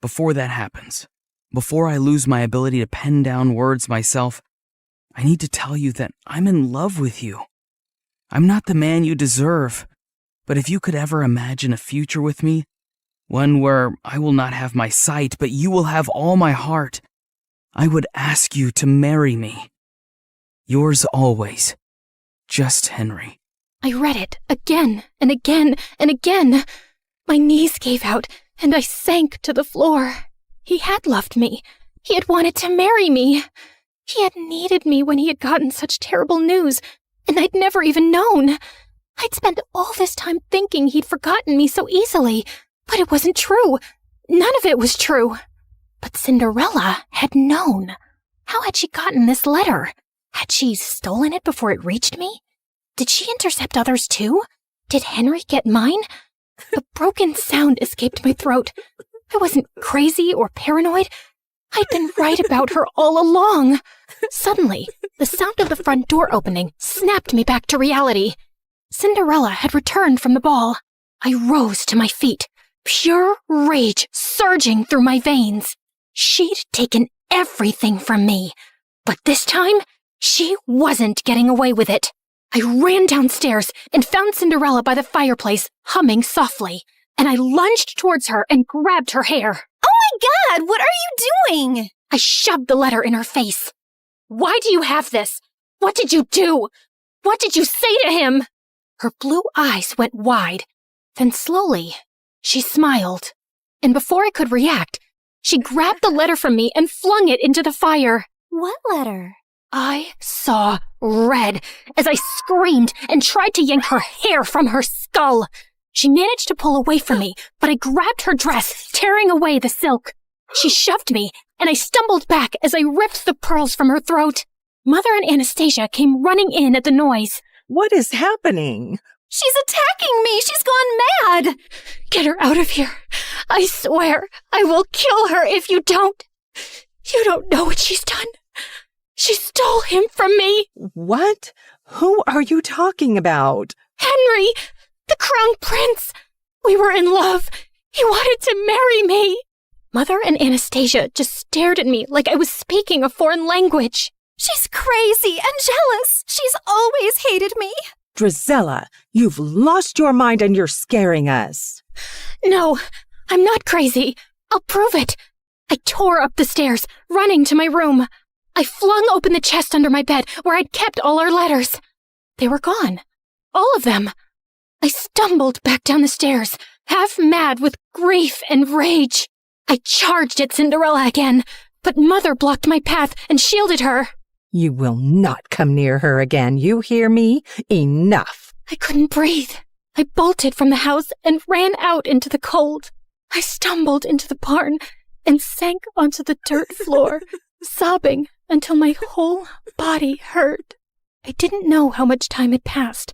Before that happens, before I lose my ability to pen down words myself, I need to tell you that I'm in love with you. I'm not the man you deserve, but if you could ever imagine a future with me, one where I will not have my sight, but you will have all my heart, I would ask you to marry me. Yours always, Just Henry. I read it again and again and again. My knees gave out and I sank to the floor. He had loved me. He had wanted to marry me. He had needed me when he had gotten such terrible news, and I'd never even known. I'd spent all this time thinking he'd forgotten me so easily, but it wasn't true. None of it was true. But Cinderella had known. How had she gotten this letter? Had she stolen it before it reached me? Did she intercept others too? Did Henry get mine? A broken sound escaped my throat. I wasn't crazy or paranoid. I'd been right about her all along. Suddenly, the sound of the front door opening snapped me back to reality. Cinderella had returned from the ball. I rose to my feet, pure rage surging through my veins. She'd taken everything from me, but this time, she wasn't getting away with it. I ran downstairs and found Cinderella by the fireplace, humming softly, and I lunged towards her and grabbed her hair. Oh my God, what are you doing? I shoved the letter in her face. Why do you have this? What did you do? What did you say to him? Her blue eyes went wide. Then slowly, she smiled. And before I could react, she grabbed the letter from me and flung it into the fire. What letter? I saw red as I screamed and tried to yank her hair from her skull. She managed to pull away from me, but I grabbed her dress, tearing away the silk. She shoved me, and I stumbled back as I ripped the pearls from her throat. Mother and Anastasia came running in at the noise. What is happening? She's attacking me! She's gone mad! Get her out of here. I swear I will kill her if you don't. You don't know what she's done. She stole him from me. What? Who are you talking about? Henry, the crown prince. We were in love. He wanted to marry me. Mother and Anastasia just stared at me like I was speaking a foreign language. She's crazy and jealous. She's always hated me. Drizella, you've lost your mind and you're scaring us. No, I'm not crazy. I'll prove it. I tore up the stairs, running to my room. I flung open the chest under my bed where I'd kept all our letters. They were gone. All of them. I stumbled back down the stairs, half mad with grief and rage. I charged at Cinderella again, but Mother blocked my path and shielded her. You will not come near her again, you hear me? Enough. I couldn't breathe. I bolted from the house and ran out into the cold. I stumbled into the barn and sank onto the dirt floor, sobbing until my whole body hurt. I didn't know how much time had passed,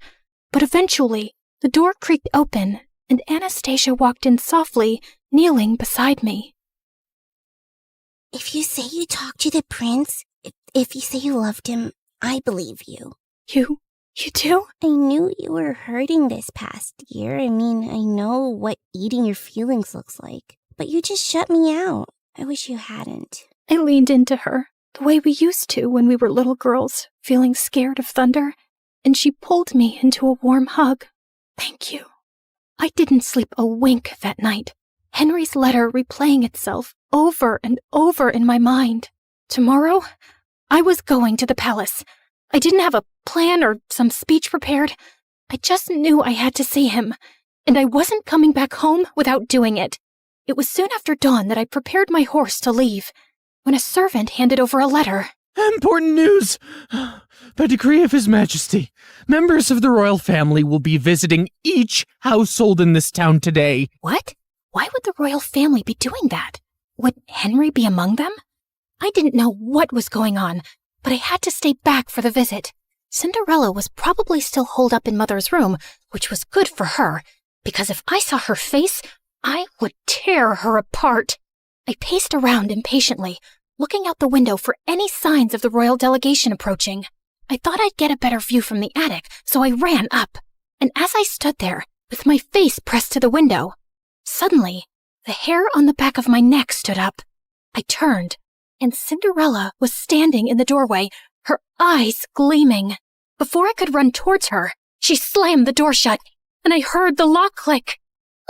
but eventually the door creaked open and Anastasia walked in softly, kneeling beside me. If you say you talked to the prince, if you say you loved him, I believe you. You do? I knew you were hurting this past year. I mean, I know what eating your feelings looks like. But you just shut me out. I wish you hadn't. I leaned into her, the way we used to when we were little girls, feeling scared of thunder, and she pulled me into a warm hug. Thank you. I didn't sleep a wink that night. Henry's letter replaying itself over and over in my mind. Tomorrow, I was going to the palace. I didn't have a plan or some speech prepared. I just knew I had to see him, and I wasn't coming back home without doing it. It was soon after dawn that I prepared my horse to leave, when a servant handed over a letter. Important news! By decree of His Majesty, members of the royal family will be visiting each household in this town today. What? Why would the royal family be doing that? Would Henry be among them? I didn't know what was going on, but I had to stay back for the visit. Cinderella was probably still holed up in Mother's room, which was good for her, because if I saw her face, I would tear her apart. I paced around impatiently, looking out the window for any signs of the royal delegation approaching. I thought I'd get a better view from the attic, so I ran up. And as I stood there, with my face pressed to the window, suddenly, the hair on the back of my neck stood up. I turned, and Cinderella was standing in the doorway, her eyes gleaming. Before I could run towards her, she slammed the door shut, and I heard the lock click.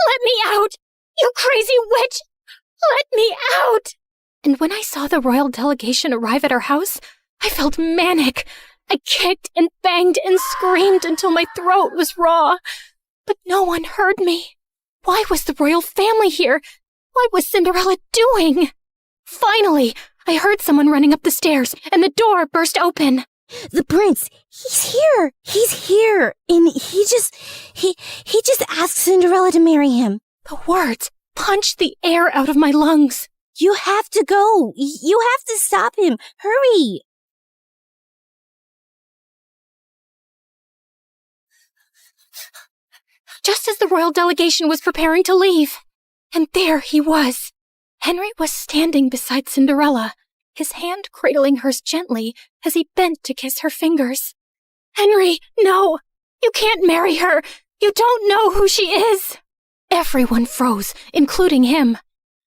"Let me out! You crazy witch! Let me out!" And when I saw the royal delegation arrive at our house, I felt manic. I kicked and banged and screamed until my throat was raw. But no one heard me. Why was the royal family here? What was Cinderella doing? Finally, I heard someone running up the stairs, and the door burst open. The prince, he's here. He's here. And he just asked Cinderella to marry him. The words punched the air out of my lungs. You have to go. You have to stop him. Hurry. Just as the royal delegation was preparing to leave. And there he was. Henry was standing beside Cinderella, his hand cradling hers gently as he bent to kiss her fingers. "Henry, no! You can't marry her! You don't know who she is!" Everyone froze, including him.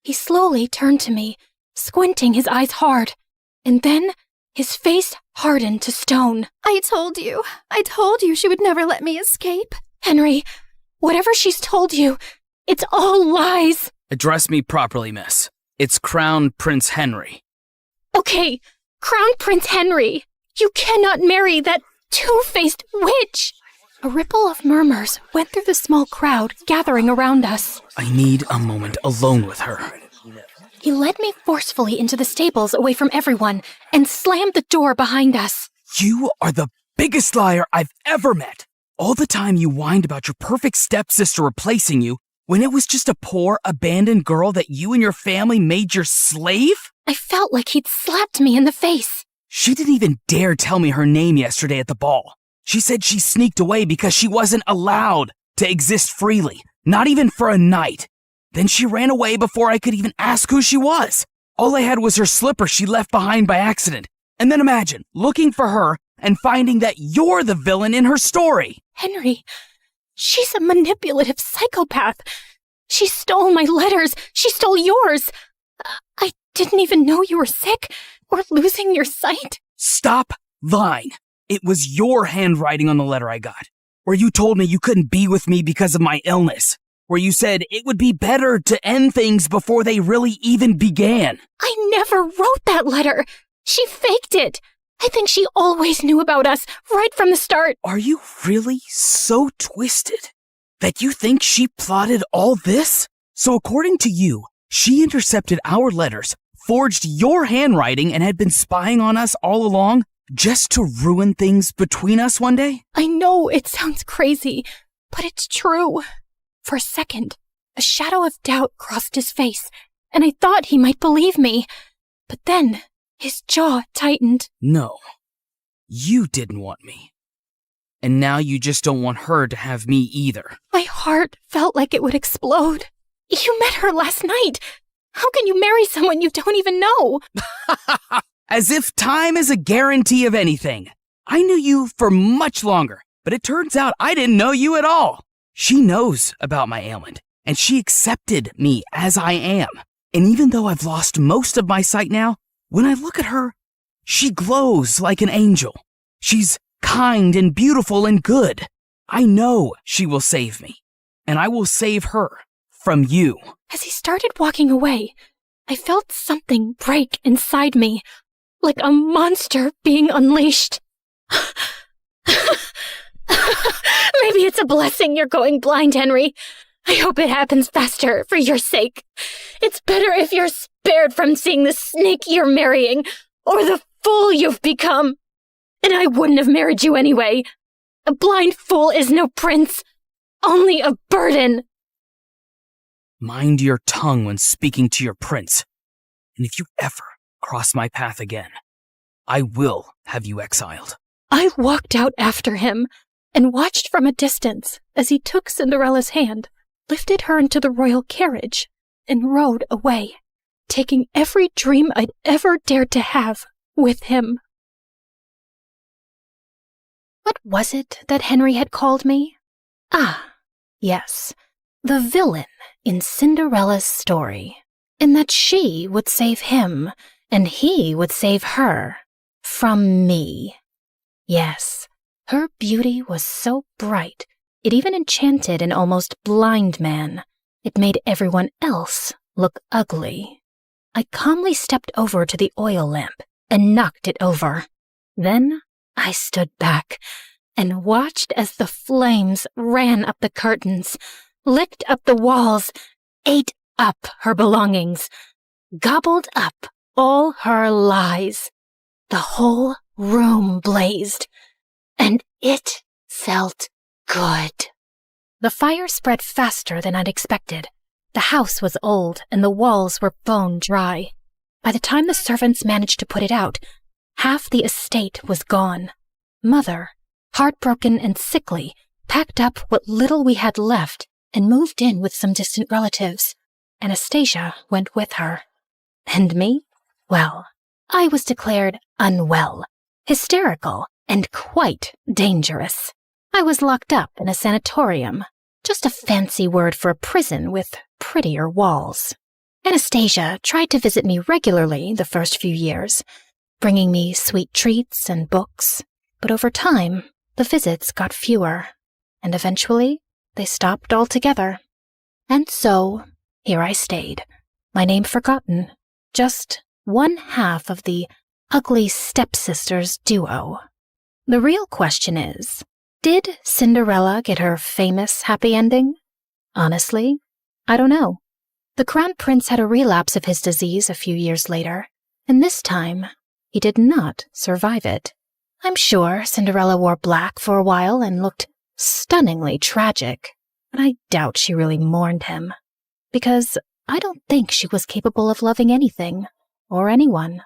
He slowly turned to me, squinting his eyes hard, and then his face hardened to stone. I told you she would never let me escape. Henry, whatever she's told you, it's all lies. Address me properly, miss. It's Crown Prince Henry. Okay, Crown Prince Henry. You cannot marry that two-faced witch. A ripple of murmurs went through the small crowd gathering around us. I need a moment alone with her. He led me forcefully into the stables away from everyone and slammed the door behind us. You are the biggest liar I've ever met. All the time you whined about your perfect stepsister replacing you when it was just a poor, abandoned girl that you and your family made your slave? I felt like he'd slapped me in the face. She didn't even dare tell me her name yesterday at the ball. She said she sneaked away because she wasn't allowed to exist freely, not even for a night. Then she ran away before I could even ask who she was. All I had was her slipper she left behind by accident. And then imagine looking for her and finding that you're the villain in her story. Henry, she's a manipulative psychopath. She stole my letters. She stole yours. I didn't even know you were sick or losing your sight. Stop lying. It was your handwriting on the letter I got, where you told me you couldn't be with me because of my illness, where you said it would be better to end things before they really even began. I never wrote that letter. She faked it. I think she always knew about us right from the start. Are you really so twisted that you think she plotted all this? So according to you, she intercepted our letters, forged your handwriting, and had been spying on us all along Just to ruin things between us one day? I know it sounds crazy, but it's true. For a second, a shadow of doubt crossed his face, and I thought he might believe me. But then, his jaw tightened. No, you didn't want me. And now you just don't want her to have me either. My heart felt like it would explode. You met her last night. How can you marry someone you don't even know? As if time is a guarantee of anything. I knew you for much longer, but it turns out I didn't know you at all. She knows about my ailment, and she accepted me as I am. And even though I've lost most of my sight now, when I look at her, she glows like an angel. She's kind and beautiful and good. I know she will save me, and I will save her from you. As he started walking away, I felt something break inside me, like a monster being unleashed. Maybe it's a blessing you're going blind, Henry. I hope it happens faster for your sake. It's better if you're spared from seeing the snake you're marrying, or the fool you've become. And I wouldn't have married you anyway. A blind fool is no prince, only a burden. Mind your tongue when speaking to your prince. And if you ever cross my path again, I will have you exiled. I walked out after him and watched from a distance as he took Cinderella's hand, lifted her into the royal carriage, and rode away, taking every dream I'd ever dared to have with him. What was it that Henry had called me? Ah, yes, the villain in Cinderella's story, in that she would save him and he would save her from me. Yes, her beauty was so bright, it even enchanted an almost blind man. It made everyone else look ugly. I calmly stepped over to the oil lamp and knocked it over. Then I stood back and watched as the flames ran up the curtains, licked up the walls, ate up her belongings, gobbled up all her lies. The whole room blazed, and it felt good. The fire spread faster than I'd expected. The house was old, and the walls were bone dry. By the time the servants managed to put it out, half the estate was gone. Mother, heartbroken and sickly, packed up what little we had left and moved in with some distant relatives. Anastasia went with her. And me? Well, I was declared unwell, hysterical, and quite dangerous. I was locked up in a sanatorium, just a fancy word for a prison with prettier walls. Anastasia tried to visit me regularly the first few years, bringing me sweet treats and books, but over time, the visits got fewer, and eventually they stopped altogether. And so, here I stayed, my name forgotten, just one half of the ugly stepsisters duo. The real question is, did Cinderella get her famous happy ending? Honestly, I don't know. The Crown Prince had a relapse of his disease a few years later, and this time, he did not survive it. I'm sure Cinderella wore black for a while and looked stunningly tragic, but I doubt she really mourned him, because I don't think she was capable of loving anything or anyone.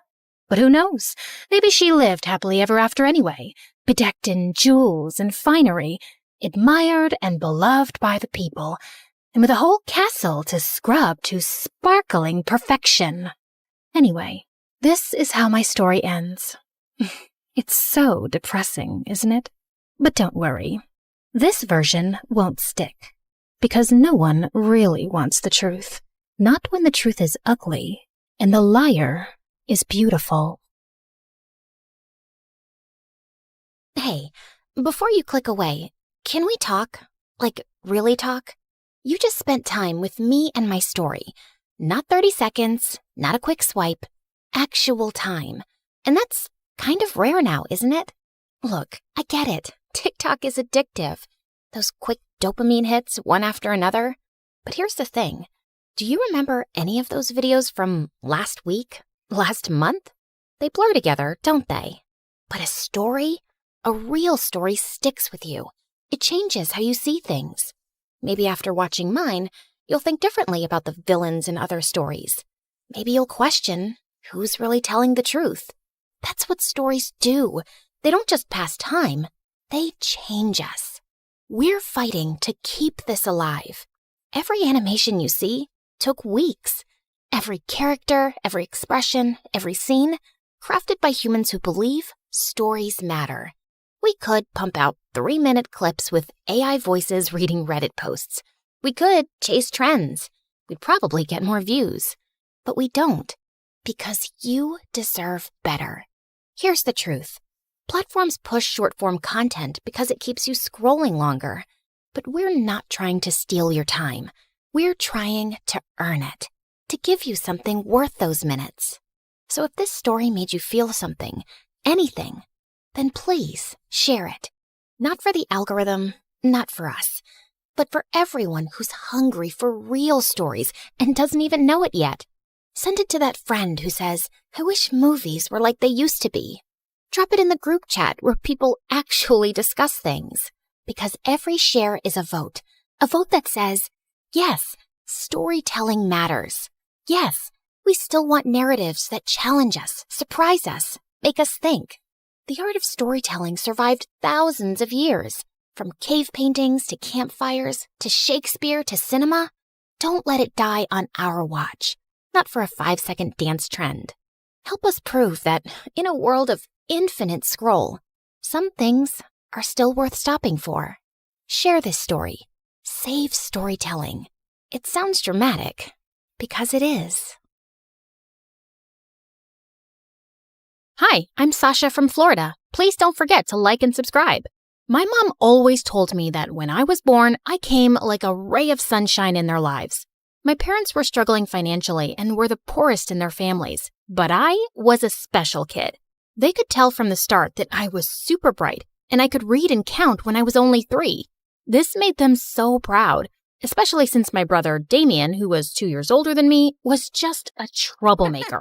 But who knows? Maybe she lived happily ever after anyway, bedecked in jewels and finery, admired and beloved by the people, and with a whole castle to scrub to sparkling perfection. Anyway, this is how my story ends. It's so depressing, isn't it? But don't worry. This version won't stick, because no one really wants the truth. Not when the truth is ugly, and the liar is beautiful. Hey, before you click away, can we talk? Like, really talk? You just spent time with me and my story. Not 30 seconds, not a quick swipe, actual time. And that's kind of rare now, isn't it? Look, I get it. TikTok is addictive. Those quick dopamine hits, one after another. But here's the thing. Do you remember any of those videos from last week? Last month? They blur together, don't they? But a real story sticks with you. It changes how you see things. Maybe after watching mine, you'll think differently about the villains in other stories. Maybe you'll question who's really telling the truth. That's what stories do. They don't just pass time, they change us. We're fighting to keep this alive. Every animation you see took weeks. Every character, every expression, every scene, crafted by humans who believe stories matter. We could pump out 3-minute clips with AI voices reading Reddit posts. We could chase trends. We'd probably get more views. But we don't, because you deserve better. Here's the truth. Platforms push short-form content because it keeps you scrolling longer. But we're not trying to steal your time. We're trying to earn it, to give you something worth those minutes. So if this story made you feel something, anything, then please share it. Not for the algorithm, not for us, but for everyone who's hungry for real stories and doesn't even know it yet. Send it to that friend who says, I wish movies were like they used to be. Drop it in the group chat where people actually discuss things. Because every share is a vote that says, yes, storytelling matters. Yes, we still want narratives that challenge us, surprise us, make us think. The art of storytelling survived thousands of years. From cave paintings to campfires to Shakespeare to cinema. Don't let it die on our watch. Not for a 5-second dance trend. Help us prove that in a world of infinite scroll, some things are still worth stopping for. Share this story. Save storytelling. It sounds dramatic, because it is. Hi, I'm Sasha from Florida. Please don't forget to like and subscribe. My mom always told me that when I was born, I came like a ray of sunshine in their lives. My parents were struggling financially and were the poorest in their families, but I was a special kid. They could tell from the start that I was super bright, and I could read and count when I was only 3. This made them so proud, especially since my brother Damien, who was 2 years older than me, was just a troublemaker.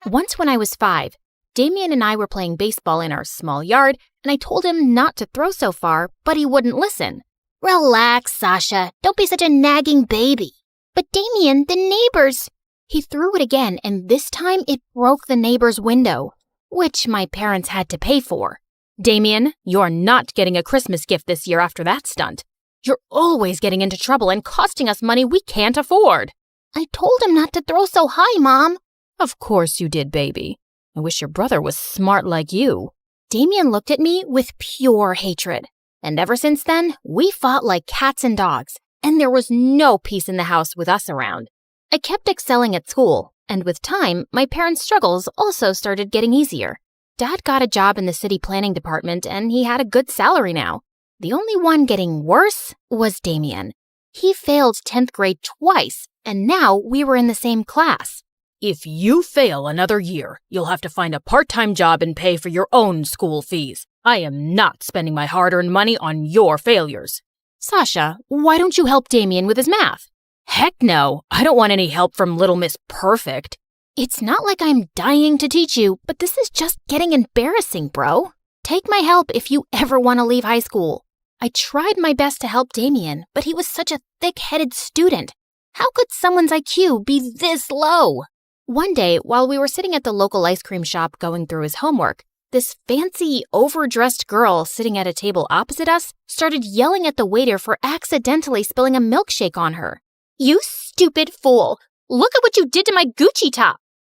Once when I was 5, Damien and I were playing baseball in our small yard, and I told him not to throw so far, but he wouldn't listen. Relax, Sasha. Don't be such a nagging baby. But Damien, the neighbors... He threw it again, and this time it broke the neighbor's window, which my parents had to pay for. Damien, you're not getting a Christmas gift this year after that stunt. You're always getting into trouble and costing us money we can't afford. I told him not to throw so high, Mom. Of course you did, baby. I wish your brother was smart like you. Damien looked at me with pure hatred. And ever since then, we fought like cats and dogs, and there was no peace in the house with us around. I kept excelling at school, and with time, my parents' struggles also started getting easier. Dad got a job in the city planning department, and he had a good salary now. The only one getting worse was Damien. He failed 10th grade twice, and now we were in the same class. If you fail another year, you'll have to find a part-time job and pay for your own school fees. I am not spending my hard-earned money on your failures. Sasha, why don't you help Damien with his math? Heck no, I don't want any help from Little Miss Perfect. It's not like I'm dying to teach you, but this is just getting embarrassing, bro. Take my help if you ever want to leave high school. I tried my best to help Damien, but he was such a thick-headed student. How could someone's IQ be this low? One day, while we were sitting at the local ice cream shop going through his homework, this fancy, overdressed girl sitting at a table opposite us started yelling at the waiter for accidentally spilling a milkshake on her. You stupid fool! Look at what you did to my Gucci top!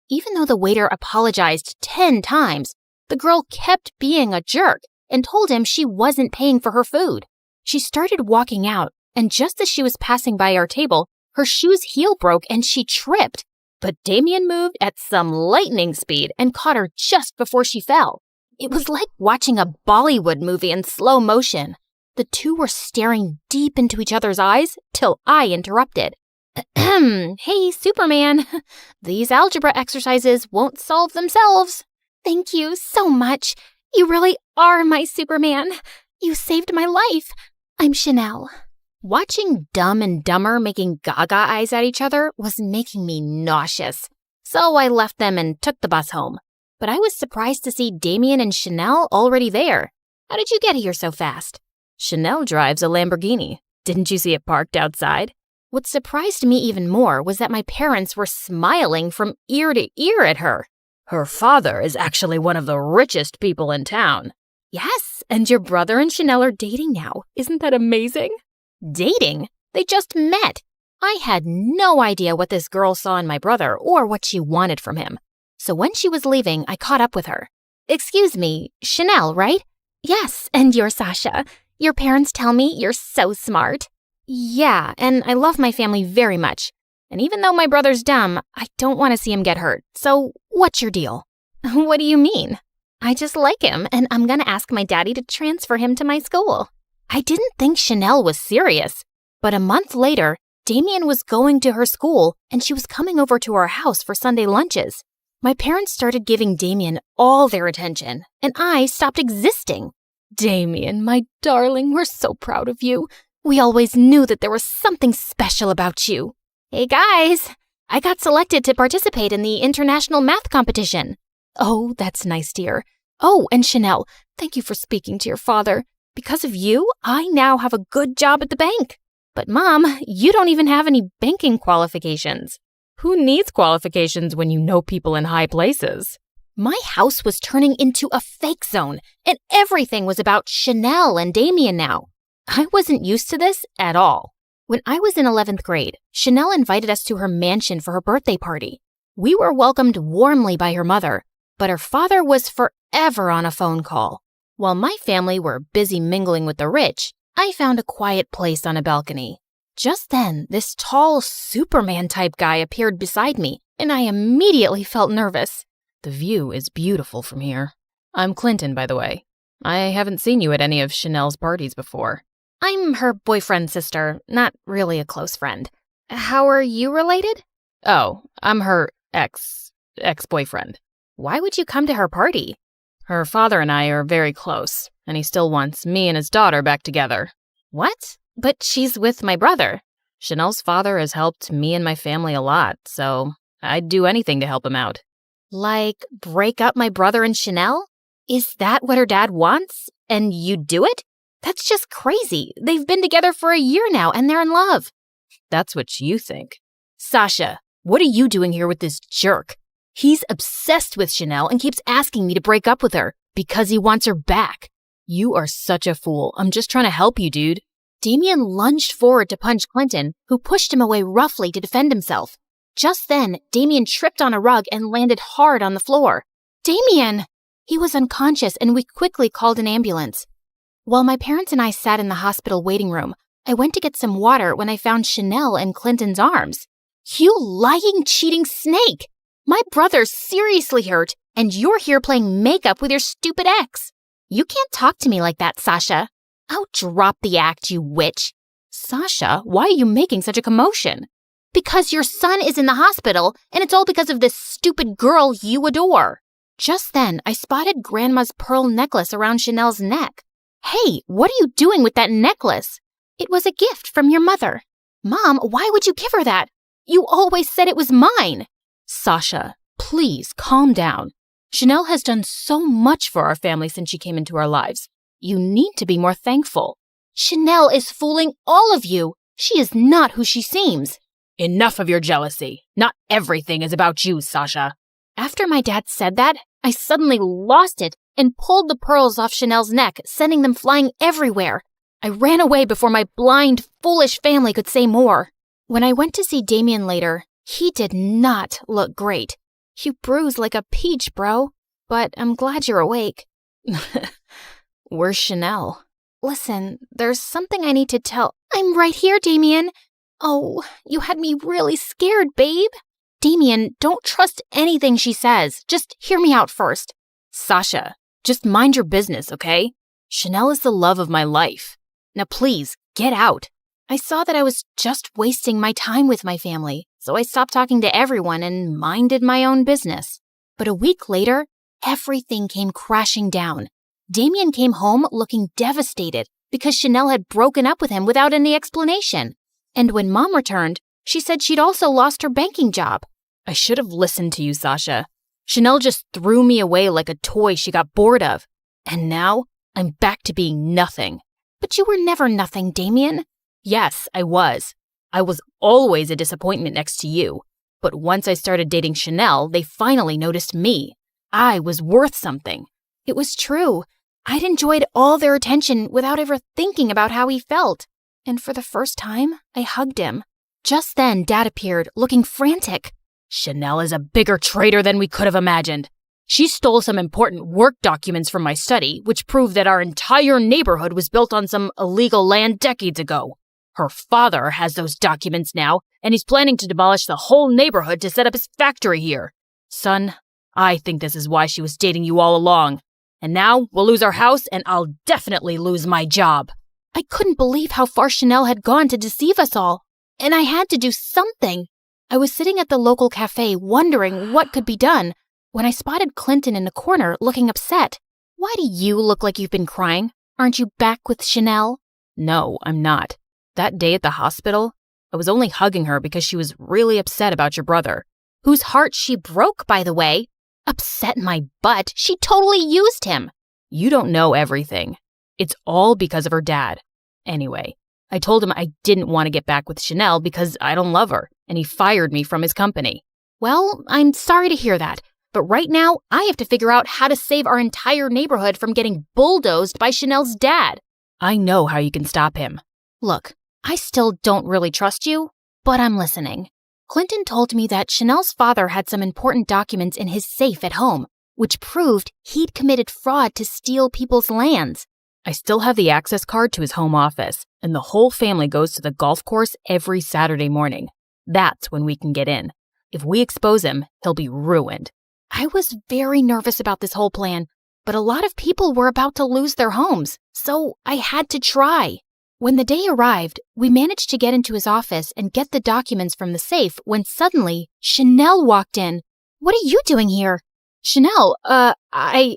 Even though the waiter apologized 10 times, the girl kept being a jerk and told him she wasn't paying for her food. She started walking out, and just as she was passing by our table, her shoe's heel broke and she tripped. But Damien moved at some lightning speed and caught her just before she fell. It was like watching a Bollywood movie in slow motion. The two were staring deep into each other's eyes till I interrupted. Hey, Superman. These algebra exercises won't solve themselves. Thank you so much. You really are my Superman. You saved my life. I'm Chanel. Watching Dumb and Dumber making gaga eyes at each other was making me nauseous. So I left them and took the bus home. but I was surprised to see Damien and Chanel already there. How did you get here so fast? Chanel drives a Lamborghini. Didn't you see it parked outside? What surprised me even more was that my parents were smiling from ear to ear at her. Her father is actually one of the richest people in town. Yes, and your brother and Chanel are dating now. Isn't that amazing? Dating? They just met. I had no idea what this girl saw in my brother or what she wanted from him. So when she was leaving, I caught up with her. Excuse me, Chanel, right? Yes, and you're Sasha. Your parents tell me you're so smart. Yeah, and I love my family very much. And even though my brother's dumb, I don't want to see him get hurt. So what's your deal? What do you mean? I just like him, and I'm going to ask my daddy to transfer him to my school. I didn't think Chanel was serious. But a month later, Damien was going to her school, and she was coming over to our house for Sunday lunches. My parents started giving Damien all their attention, and I stopped existing. Damien, my darling, we're so proud of you. We always knew that there was something special about you. Hey guys, I got selected to participate in the international math competition. Oh, that's nice, dear. Oh, and Chanel, thank you for speaking to your father. Because of you, I now have a good job at the bank. But Mom, you don't even have any banking qualifications. Who needs qualifications when you know people in high places? My house was turning into a fake zone, and everything was about Chanel and Damien now. I wasn't used to this at all. When I was in 11th grade, Chanel invited us to her mansion for her birthday party. We were welcomed warmly by her mother, but her father was forever on a phone call. While my family were busy mingling with the rich, I found a quiet place on a balcony. Just then, this tall Superman-type guy appeared beside me, and I immediately felt nervous. The view is beautiful from here. I'm Clinton, by the way. I haven't seen you at any of Chanel's parties before. I'm her boyfriend's sister, not really a close friend. How are you related? Oh, I'm her ex-boyfriend. Why would you come to her party? Her father and I are very close, and he still wants me and his daughter back together. What? But she's with my brother. Chanel's father has helped me and my family a lot, so I'd do anything to help him out. Like, break up my brother and Chanel? Is that what her dad wants? And you'd do it? That's just crazy. They've been together for a year now, and they're in love. That's what you think. Sasha, what are you doing here with this jerk? He's obsessed with Chanel and keeps asking me to break up with her because he wants her back. You are such a fool. I'm just trying to help you, dude. Damien lunged forward to punch Clinton, who pushed him away roughly to defend himself. Just then, Damien tripped on a rug and landed hard on the floor. Damien! He was unconscious, and we quickly called an ambulance. While my parents and I sat in the hospital waiting room, I went to get some water when I found Chanel in Clinton's arms. You lying, cheating snake! My brother's seriously hurt, and you're here playing makeup with your stupid ex. You can't talk to me like that, Sasha. Oh, drop the act, you witch. Sasha, why are you making such a commotion? Because your son is in the hospital, and it's all because of this stupid girl you adore. Just then, I spotted Grandma's pearl necklace around Chanel's neck. Hey, what are you doing with that necklace? It was a gift from your mother. Mom, why would you give her that? You always said it was mine. Sasha, please calm down. Chanel has done so much for our family since she came into our lives. You need to be more thankful. Chanel is fooling all of you. She is not who she seems. Enough of your jealousy. Not everything is about you, Sasha. After my dad said that, I suddenly lost it and pulled the pearls off Chanel's neck, sending them flying everywhere. I ran away before my blind, foolish family could say more. When I went to see Damien later, he did not look great. You bruised like a peach, bro. But I'm glad you're awake. Where's Chanel? Listen, there's something I need to tell. I'm right here, Damien. Oh, you had me really scared, babe. Damien, don't trust anything she says. Just hear me out first. Sasha, just mind your business, okay? Chanel is the love of my life. Now please, get out. I saw that I was just wasting my time with my family, so I stopped talking to everyone and minded my own business. But a week later, everything came crashing down. Damien came home looking devastated because Chanel had broken up with him without any explanation. And when Mom returned, she said she'd also lost her banking job. I should have listened to you, Sasha. Chanel just threw me away like a toy she got bored of. And now I'm back to being nothing. But you were never nothing, Damien. Yes, I was. I was always a disappointment next to you. But once I started dating Chanel, they finally noticed me. I was worth something. It was true. I'd enjoyed all their attention without ever thinking about how he felt. And for the first time, I hugged him. Just then, Dad appeared, looking frantic. Chanel is a bigger traitor than we could have imagined. She stole some important work documents from my study, which proved that our entire neighborhood was built on some illegal land decades ago. Her father has those documents now, and he's planning to demolish the whole neighborhood to set up his factory here. Son, I think this is why she was dating you all along. And now we'll lose our house, and I'll definitely lose my job. I couldn't believe how far Chanel had gone to deceive us all. And I had to do something. I was sitting at the local cafe wondering what could be done when I spotted Clinton in the corner looking upset. Why do you look like you've been crying? Aren't you back with Chanel? No, I'm not. That day at the hospital, I was only hugging her because she was really upset about your brother. Whose heart she broke, by the way. Upset my butt. She totally used him. You don't know everything. It's all because of her dad. Anyway, I told him I didn't want to get back with Chanel because I don't love her, and he fired me from his company. Well, I'm sorry to hear that, but right now I have to figure out how to save our entire neighborhood from getting bulldozed by Chanel's dad. I know how you can stop him. Look, I still don't really trust you, but I'm listening. Clinton told me that Chanel's father had some important documents in his safe at home, which proved he'd committed fraud to steal people's lands. I still have the access card to his home office, and the whole family goes to the golf course every Saturday morning. That's when we can get in. If we expose him, he'll be ruined. I was very nervous about this whole plan, but a lot of people were about to lose their homes, so I had to try. When the day arrived, we managed to get into his office and get the documents from the safe when suddenly Chanel walked in. What are you doing here? Chanel, I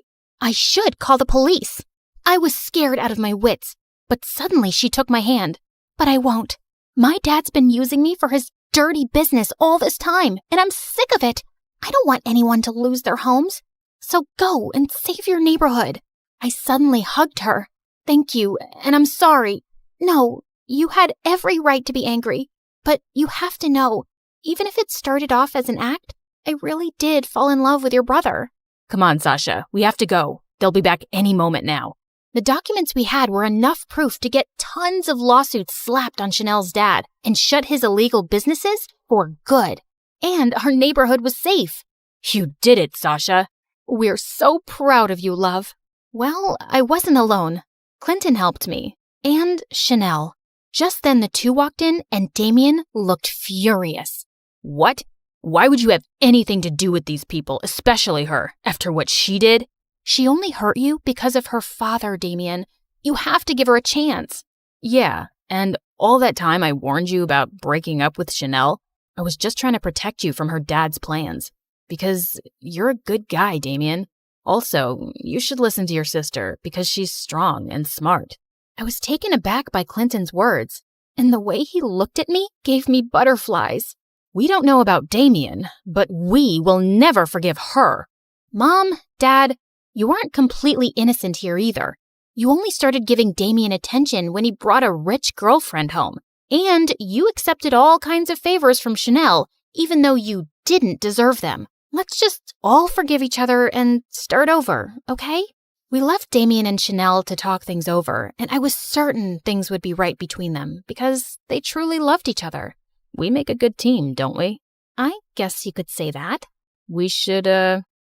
should call the police. I was scared out of my wits, but suddenly she took my hand. But I won't. My dad's been using me for his dirty business all this time, and I'm sick of it. I don't want anyone to lose their homes. So go and save your neighborhood. I suddenly hugged her. Thank you, and I'm sorry. No, you had every right to be angry, but you have to know, even if it started off as an act, I really did fall in love with your brother. Come on, Sasha, we have to go. They'll be back any moment now. The documents we had were enough proof to get tons of lawsuits slapped on Chanel's dad and shut his illegal businesses for good. And our neighborhood was safe. You did it, Sasha. We're so proud of you, love. Well, I wasn't alone. Clinton helped me. And Chanel. Just then the two walked in and Damien looked furious. What? Why would you have anything to do with these people, especially her, after what she did? She only hurt you because of her father, Damien. You have to give her a chance. Yeah, and all that time I warned you about breaking up with Chanel. I was just trying to protect you from her dad's plans. Because you're a good guy, Damien. Also, you should listen to your sister because she's strong and smart. I was taken aback by Clinton's words, and the way he looked at me gave me butterflies. We don't know about Damien, but we will never forgive her. Mom, Dad, you aren't completely innocent here either. You only started giving Damien attention when he brought a rich girlfriend home. And you accepted all kinds of favors from Chanel, even though you didn't deserve them. Let's just all forgive each other and start over, okay? We left Damien and Chanel to talk things over, and I was certain things would be right between them because they truly loved each other. We make a good team, don't we? I guess you could say that. We should,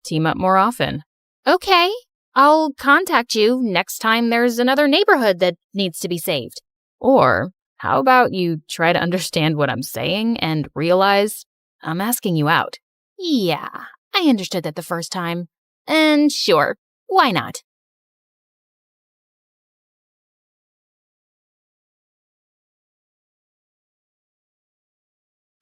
team up more often. Okay. I'll contact you next time there's another neighborhood that needs to be saved. Or how about you try to understand what I'm saying and realize I'm asking you out? Yeah, I understood that the first time. And sure, why not?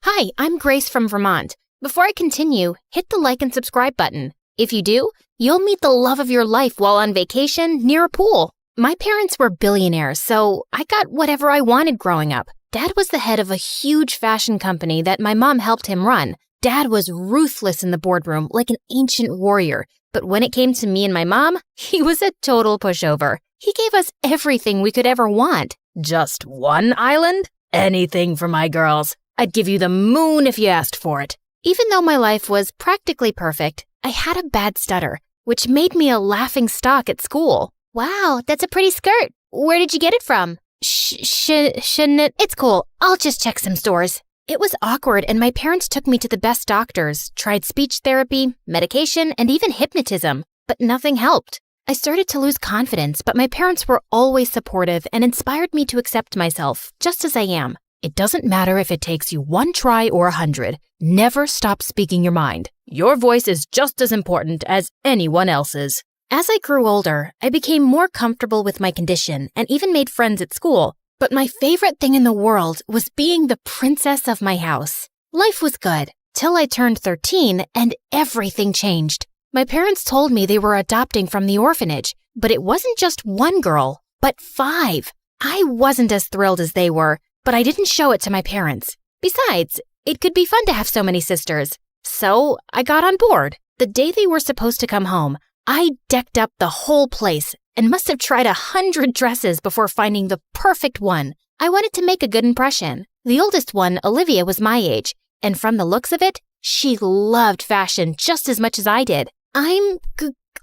Hi, I'm Grace from Vermont. Before I continue, hit the like and subscribe button. If you do, you'll meet the love of your life while on vacation near a pool. My parents were billionaires, so I got whatever I wanted growing up. Dad was the head of a huge fashion company that my mom helped him run, Dad was ruthless in the boardroom, like an ancient warrior. But when it came to me and my mom, he was a total pushover. He gave us everything we could ever want. Just one island? Anything for my girls. I'd give you the moon if you asked for it. Even though my life was practically perfect, I had a bad stutter, which made me a laughing stock at school. Wow, that's a pretty skirt. Where did you get it from? Shouldn't it? It's cool. I'll just check some stores. It was awkward, and my parents took me to the best doctors, tried speech therapy, medication, and even hypnotism, but nothing helped. I started to lose confidence, but my parents were always supportive and inspired me to accept myself, just as I am. It doesn't matter if it takes you 1 try or 100. Never stop speaking your mind. Your voice is just as important as anyone else's. As I grew older, I became more comfortable with my condition and even made friends at school. But my favorite thing in the world was being the princess of my house. Life was good, till I turned 13 and everything changed. My parents told me they were adopting from the orphanage, but it wasn't just 1 girl, but 5. I wasn't as thrilled as they were, but I didn't show it to my parents. Besides, it could be fun to have so many sisters. So I got on board. The day they were supposed to come home, I decked up the whole place and must have tried 100 dresses before finding the perfect one. I wanted to make a good impression. The oldest one, Olivia, was my age, and from the looks of it, she loved fashion just as much as I did. I'm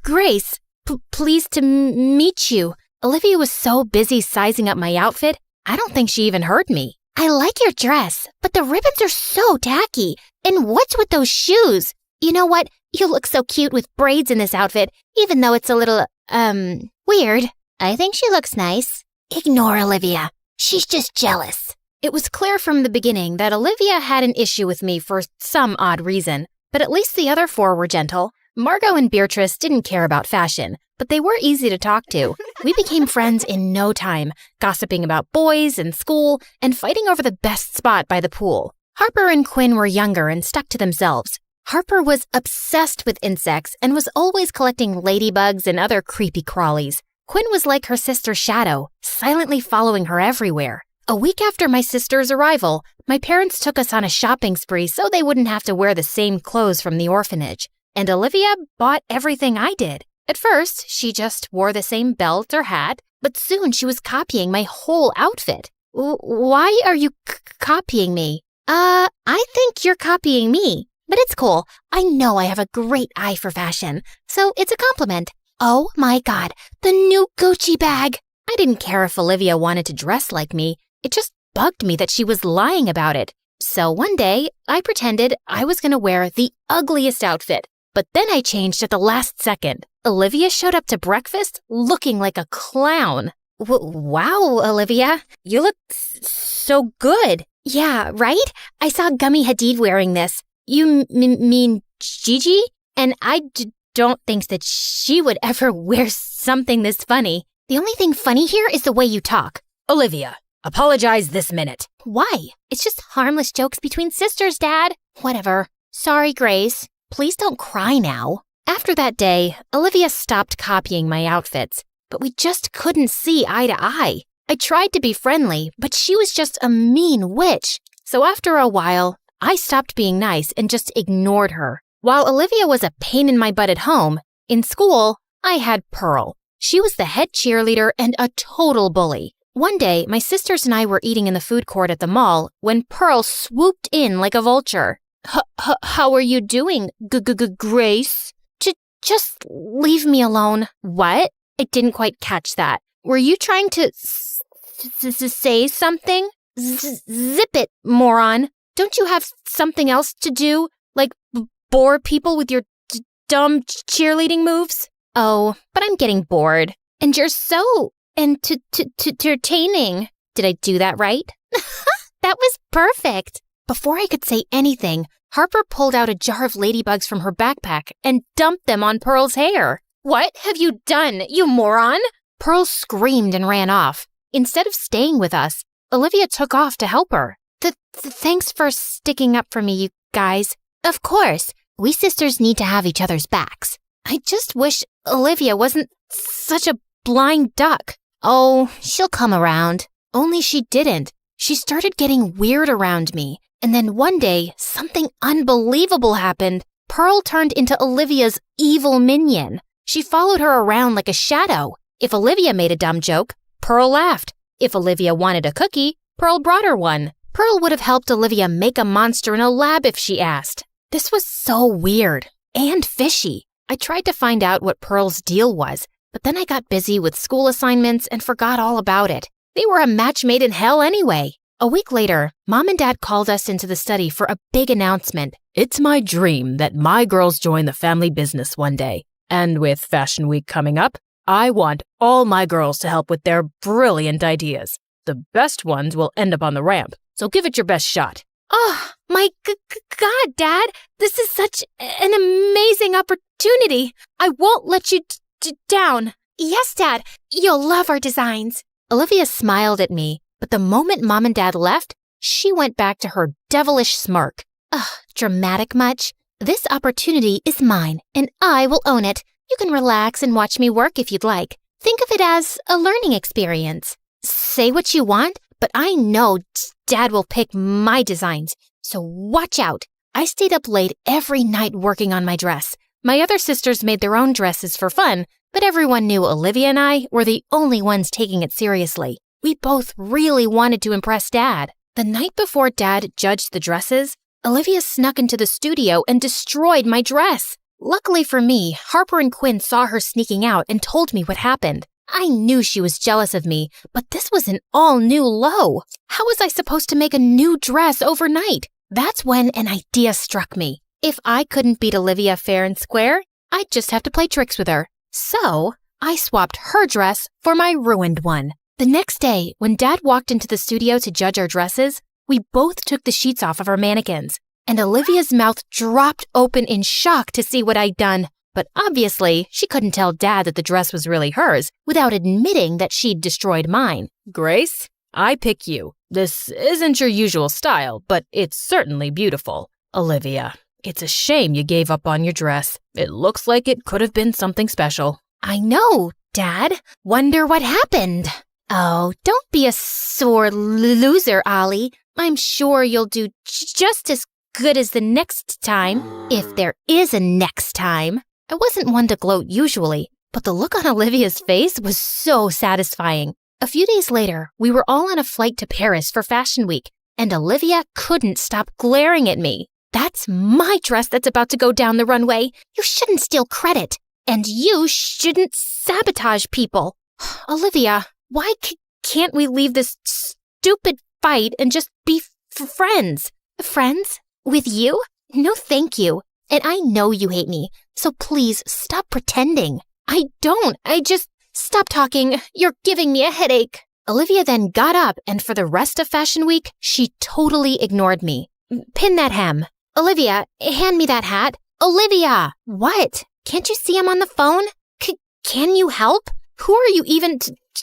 Grace. Pleased to meet you. Olivia was so busy sizing up my outfit, I don't think she even heard me. I like your dress, but the ribbons are so tacky. And what's with those shoes? You know what? You look so cute with braids in this outfit, even though it's a little, weird. I think she looks nice. Ignore Olivia. She's just jealous. It was clear from the beginning that Olivia had an issue with me for some odd reason, but at least the other 4 were gentle. Margot and Beatrice didn't care about fashion, but they were easy to talk to. We became friends in no time, gossiping about boys and school and fighting over the best spot by the pool. Harper and Quinn were younger and stuck to themselves. Harper was obsessed with insects and was always collecting ladybugs and other creepy crawlies. Quinn was like her sister's shadow, silently following her everywhere. A week after my sister's arrival, my parents took us on a shopping spree so they wouldn't have to wear the same clothes from the orphanage. And Olivia bought everything I did. At first, she just wore the same belt or hat, but soon she was copying my whole outfit. Why are you copying me? I think you're copying me. But it's cool. I know I have a great eye for fashion, so it's a compliment. Oh my God, the new Gucci bag! I didn't care if Olivia wanted to dress like me. It just bugged me that she was lying about it. So one day, I pretended I was going to wear the ugliest outfit. But then I changed at the last second. Olivia showed up to breakfast looking like a clown. Wow, Olivia, you look so good. Yeah, right? I saw Gummy Hadid wearing this. You mean Gigi? And I don't think that she would ever wear something this funny. The only thing funny here is the way you talk. Olivia, apologize this minute. Why? It's just harmless jokes between sisters, Dad. Whatever. Sorry, Grace. Please don't cry now. After that day, Olivia stopped copying my outfits, but we just couldn't see eye to eye. I tried to be friendly, but she was just a mean witch. So after a while, I stopped being nice and just ignored her. While Olivia was a pain in my butt at home, in school, I had Pearl. She was the head cheerleader and a total bully. One day, my sisters and I were eating in the food court at the mall when Pearl swooped in like a vulture. How are you doing, Grace? Just leave me alone. What? I didn't quite catch that. Were you trying to say something? Zip it, moron. Don't you have something else to do? Like bore people with your dumb cheerleading moves? Oh, but I'm getting bored. And you're so entertaining. Did I do that right? That was perfect. Before I could say anything, Harper pulled out a jar of ladybugs from her backpack and dumped them on Pearl's hair. What have you done, you moron? Pearl screamed and ran off. Instead of staying with us, Olivia took off to help her. Thanks for sticking up for me, you guys. Of course, we sisters need to have each other's backs. I just wish Olivia wasn't such a blind duck. Oh, she'll come around. Only she didn't. She started getting weird around me. And then one day, something unbelievable happened. Pearl turned into Olivia's evil minion. She followed her around like a shadow. If Olivia made a dumb joke, Pearl laughed. If Olivia wanted a cookie, Pearl brought her one. Pearl would have helped Olivia make a monster in a lab if she asked. This was so weird and fishy. I tried to find out what Pearl's deal was, but then I got busy with school assignments and forgot all about it. They were a match made in hell anyway. A week later, Mom and Dad called us into the study for a big announcement. It's my dream that my girls join the family business one day. And with Fashion Week coming up, I want all my girls to help with their brilliant ideas. The best ones will end up on the ramp, so give it your best shot. Oh, my God, Dad. This is such an amazing opportunity. I won't let you down. Yes, Dad. You'll love our designs. Olivia smiled at me, but the moment Mom and Dad left, she went back to her devilish smirk. Ugh, dramatic much? This opportunity is mine, and I will own it. You can relax and watch me work if you'd like. Think of it as a learning experience. Say what you want, but I know Dad will pick my designs, so watch out. I stayed up late every night working on my dress. My other sisters made their own dresses for fun, but everyone knew Olivia and I were the only ones taking it seriously. We both really wanted to impress Dad. The night before Dad judged the dresses, Olivia snuck into the studio and destroyed my dress. Luckily for me, Harper and Quinn saw her sneaking out and told me what happened. I knew she was jealous of me, but this was an all-new low. How was I supposed to make a new dress overnight? That's when an idea struck me. If I couldn't beat Olivia fair and square, I'd just have to play tricks with her. So, I swapped her dress for my ruined one. The next day, when Dad walked into the studio to judge our dresses, we both took the sheets off of our mannequins, and Olivia's mouth dropped open in shock to see what I'd done. But obviously, she couldn't tell Dad that the dress was really hers without admitting that she'd destroyed mine. Grace, I pick you. This isn't your usual style, but it's certainly beautiful. Olivia, it's a shame you gave up on your dress. It looks like it could have been something special. I know, Dad. Wonder what happened. Oh, don't be a sore loser, Ollie. I'm sure you'll do just as good as the next time, if there is a next time. I wasn't one to gloat usually, but the look on Olivia's face was so satisfying. A few days later, we were all on a flight to Paris for Fashion Week, and Olivia couldn't stop glaring at me. That's my dress that's about to go down the runway. You shouldn't steal credit, and you shouldn't sabotage people. Olivia, why can't we leave this stupid fight and just be friends? Friends? With you? No, thank you. And I know you hate me, so please stop pretending. I don't. Stop talking. You're giving me a headache. Olivia then got up, and for the rest of Fashion Week, she totally ignored me. Pin that hem. Olivia, hand me that hat. Olivia! What? Can't you see I'm on the phone? Can you help? Who are you even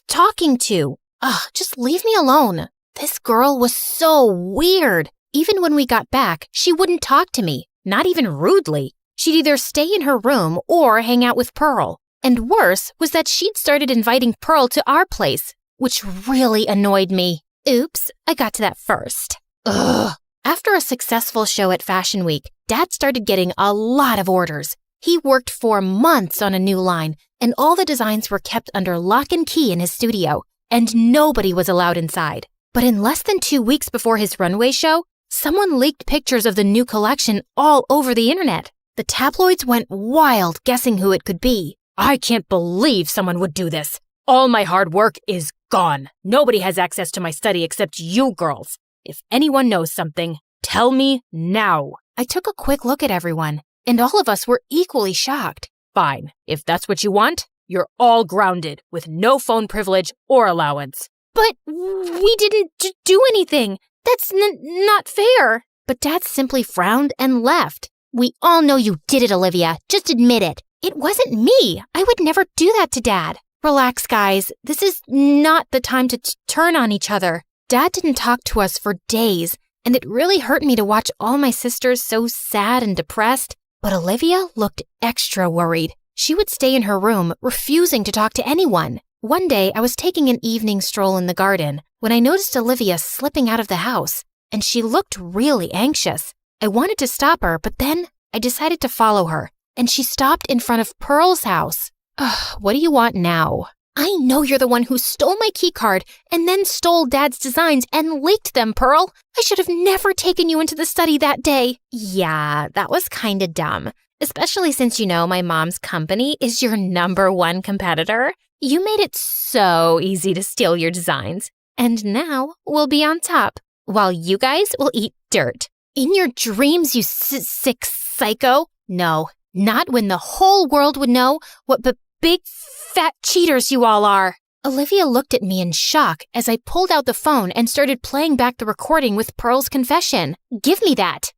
talking to? Ugh, just leave me alone. This girl was so weird. Even when we got back, she wouldn't talk to me, not even rudely. She'd either stay in her room or hang out with Pearl. And worse was that she'd started inviting Pearl to our place, which really annoyed me. Oops, I got to that first. Ugh. After a successful show at Fashion Week, Dad started getting a lot of orders. He worked for months on a new line, and all the designs were kept under lock and key in his studio, and nobody was allowed inside. But in less than 2 weeks before his runway show, someone leaked pictures of the new collection all over the internet. The tabloids went wild guessing who it could be. I can't believe someone would do this. All my hard work is gone. Nobody has access to my study except you girls. If anyone knows something, tell me now. I took a quick look at everyone, and all of us were equally shocked. Fine. If that's what you want, you're all grounded with no phone privilege or allowance. But we didn't do anything. That's not fair. But Dad simply frowned and left. We all know you did it, Olivia. Just admit it. It wasn't me. I would never do that to Dad. Relax, guys. This is not the time to turn on each other. Dad didn't talk to us for days, and it really hurt me to watch all my sisters so sad and depressed. But Olivia looked extra worried. She would stay in her room, refusing to talk to anyone. One day, I was taking an evening stroll in the garden when I noticed Olivia slipping out of the house. and she looked really anxious. I wanted to stop her, but then I decided to follow her, and she stopped in front of Pearl's house. Ugh, what do you want now? I know you're the one who stole my keycard and then stole Dad's designs and leaked them, Pearl. I should have never taken you into the study that day. Yeah, that was kinda dumb, especially since you know my mom's company is your #1 competitor. You made it so easy to steal your designs, and now we'll be on top, while you guys will eat dirt. In your dreams, you sick psycho. No, not when the whole world would know what big fat cheaters you all are. Olivia looked at me in shock as I pulled out the phone and started playing back the recording with Pearl's confession. Give me that.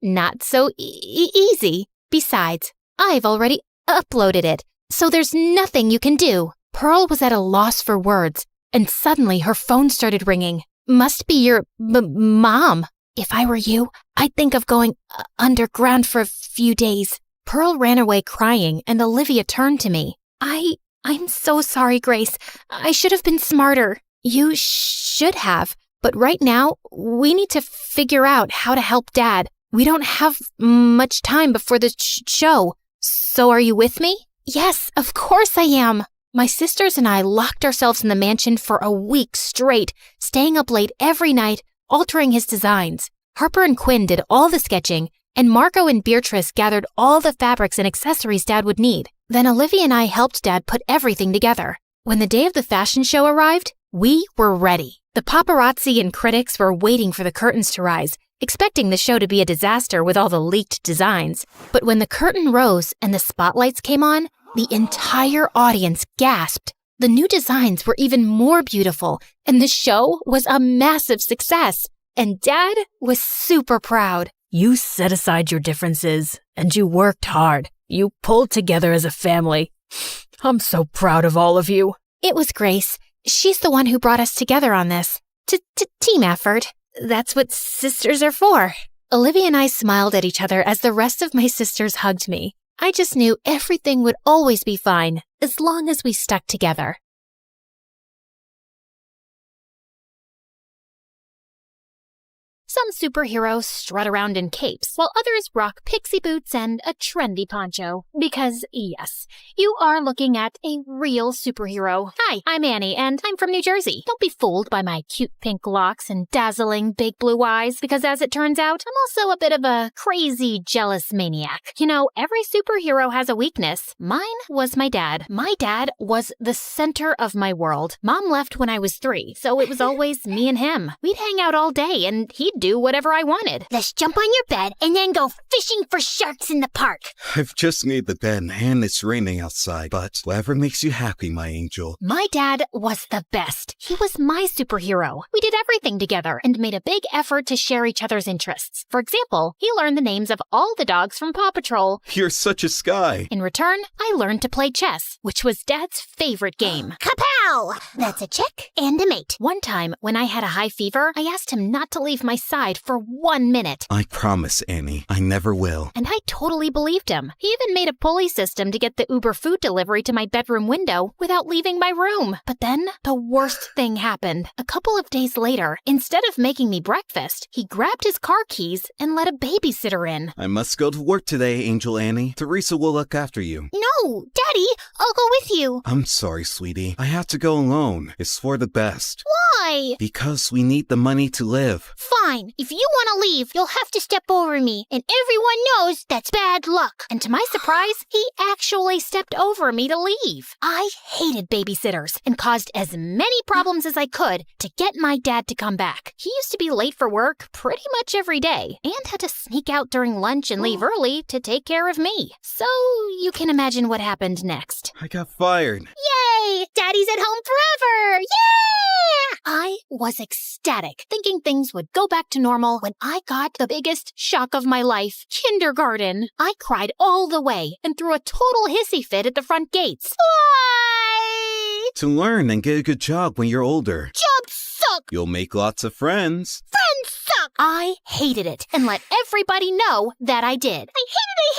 Not so easy. Besides, I've already uploaded it, so there's nothing you can do. Pearl was at a loss for words, and suddenly her phone started ringing. Must be your mom. If I were you, I'd think of going underground for a few days. Pearl ran away crying, and Olivia turned to me. I'm so sorry, Grace. I should have been smarter. You should have. But right now, we need to figure out how to help Dad. We don't have much time before the show. So are you with me? Yes, of course I am. My sisters and I locked ourselves in the mansion for a week straight, staying up late every night, altering his designs. Harper and Quinn did all the sketching, and Marco and Beatrice gathered all the fabrics and accessories Dad would need. Then Olivia and I helped Dad put everything together. When the day of the fashion show arrived, we were ready. The paparazzi and critics were waiting for the curtains to rise, expecting the show to be a disaster with all the leaked designs. But when the curtain rose and the spotlights came on, the entire audience gasped. The new designs were even more beautiful, and the show was a massive success. And Dad was super proud. You set aside your differences, and you worked hard. You pulled together as a family. I'm so proud of all of you. It was Grace. She's the one who brought us together on this. Team effort. That's what sisters are for. Olivia and I smiled at each other as the rest of my sisters hugged me. I just knew everything would always be fine, as long as we stuck together. Some superheroes strut around in capes, while others rock pixie boots and a trendy poncho. Because, yes, you are looking at a real superhero. Hi, I'm Annie, and I'm from New Jersey. Don't be fooled by my cute pink locks and dazzling big blue eyes, because as it turns out, I'm also a bit of a crazy, jealous maniac. You know, every superhero has a weakness. Mine was my dad. My dad was the center of my world. Mom left when I was 3, so it was always me and him. We'd hang out all day, and he'd do whatever I wanted. Let's jump on your bed and then go fishing for sharks in the park. I've just made the bed and it's raining outside, but whatever makes you happy, my angel. My dad was the best. He was my superhero. We did everything together and made a big effort to share each other's interests. For example, he learned the names of all the dogs from Paw Patrol. You're such a sky. In return, I learned to play chess, which was Dad's favorite game. Kapow! That's a chick and a mate. One time, when I had a high fever, I asked him not to leave my side for 1 minute. I promise, Annie, I never will. And I totally believed him. He even made a pulley system to get the Uber food delivery to my bedroom window without leaving my room. But then, the worst thing happened. A couple of days later, instead of making me breakfast, he grabbed his car keys and let a babysitter in. I must go to work today, Angel Annie. Teresa will look after you. No, Daddy, I'll go with you. I'm sorry, sweetie. I have to go alone. It's for the best. Why? Because we need the money to live. Fine. If you want to leave, you'll have to step over me, and everyone knows that's bad luck. And to my surprise, he actually stepped over me to leave. I hated babysitters and caused as many problems as I could to get my dad to come back. He used to be late for work pretty much every day and had to sneak out during lunch and leave early to take care of me. So you can imagine what happened next. I got fired. Yay! Daddy's at home forever! Yeah! I was ecstatic, thinking things would go back to normal when I got the biggest shock of my life, kindergarten. I cried all the way and threw a total hissy fit at the front gates. Why? To learn and get a good job when you're older. Jobs suck! You'll make lots of friends. Friends suck! I hated it and let everybody know that I did. I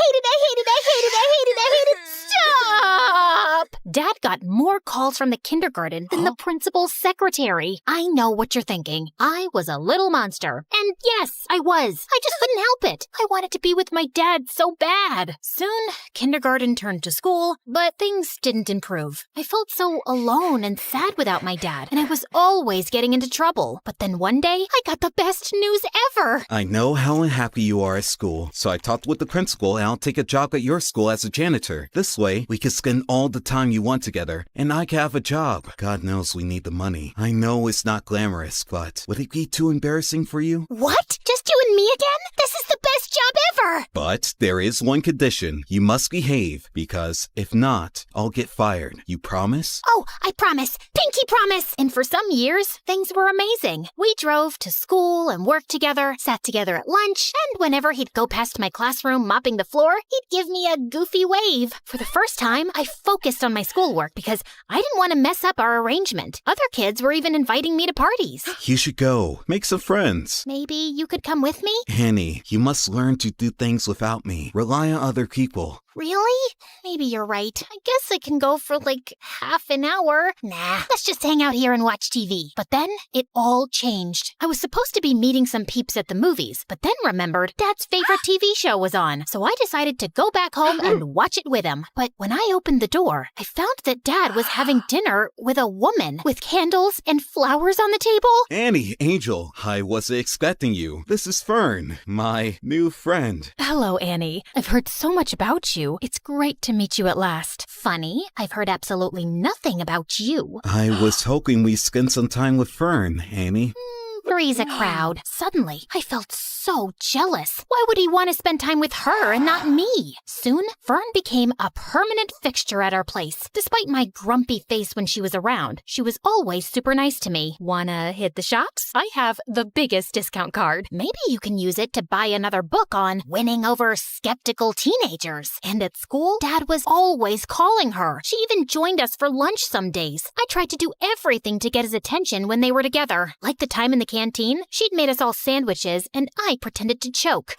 hated it Stop! Dad got more calls from the kindergarten than the principal's secretary. I know what you're thinking. I was a little monster. And yes, I was. I just couldn't help it. I wanted to be with my dad so bad. Soon, kindergarten turned to school, but things didn't improve. I felt so alone and sad without my dad, and I was always getting into trouble. But then one day, I got the best news ever. I know how unhappy you are at school, so I talked with the principal and I'll take a job at your school as a janitor. This way, we can spend all the time you want together, and I can have a job. God knows we need the money. I know it's not glamorous, but would it be too embarrassing for you? What? Just you and me again? This is the best job ever! But there is one condition. You must behave, because if not, I'll get fired. You promise? Oh, I promise. Pinky promise. And for some years, things were amazing. We drove to school and worked together, sat together at lunch, and whenever he'd go past my classroom mopping the floor, he'd give me a goofy wave. For the first time, I focused on my schoolwork because I didn't want to mess up our arrangement. Other kids were even inviting me to parties. You should go. Make some friends. Maybe you could come with me? Annie, you must learn to do things without me. Rely on other people. Really? Maybe you're right. I guess I can go for like half an hour. Nah, let's just hang out here and watch TV. But then it all changed. I was supposed to be meeting some peeps at the movies, but then remembered Dad's favorite TV show was on. So I decided to go back home and watch it with him. But when I opened the door, I found that Dad was having dinner with a woman with candles and flowers on the table. Annie, Angel, I wasn't expecting you. This is Fern, my new friend. Hello, Annie. I've heard so much about you. It's great to meet you at last. Funny, I've heard absolutely nothing about you. I was hoping we'd spend some time with Fern, Annie. Three's a crowd. Suddenly, I felt so jealous. Why would he want to spend time with her and not me? Soon, Fern became a permanent fixture at our place. Despite my grumpy face when she was around, she was always super nice to me. Wanna hit the shops? I have the biggest discount card. Maybe you can use it to buy another book on winning over skeptical teenagers. And at school, Dad was always calling her. She even joined us for lunch some days. I tried to do everything to get his attention when they were together. Like the time in the canteen, she'd made us all sandwiches, and I pretended to choke.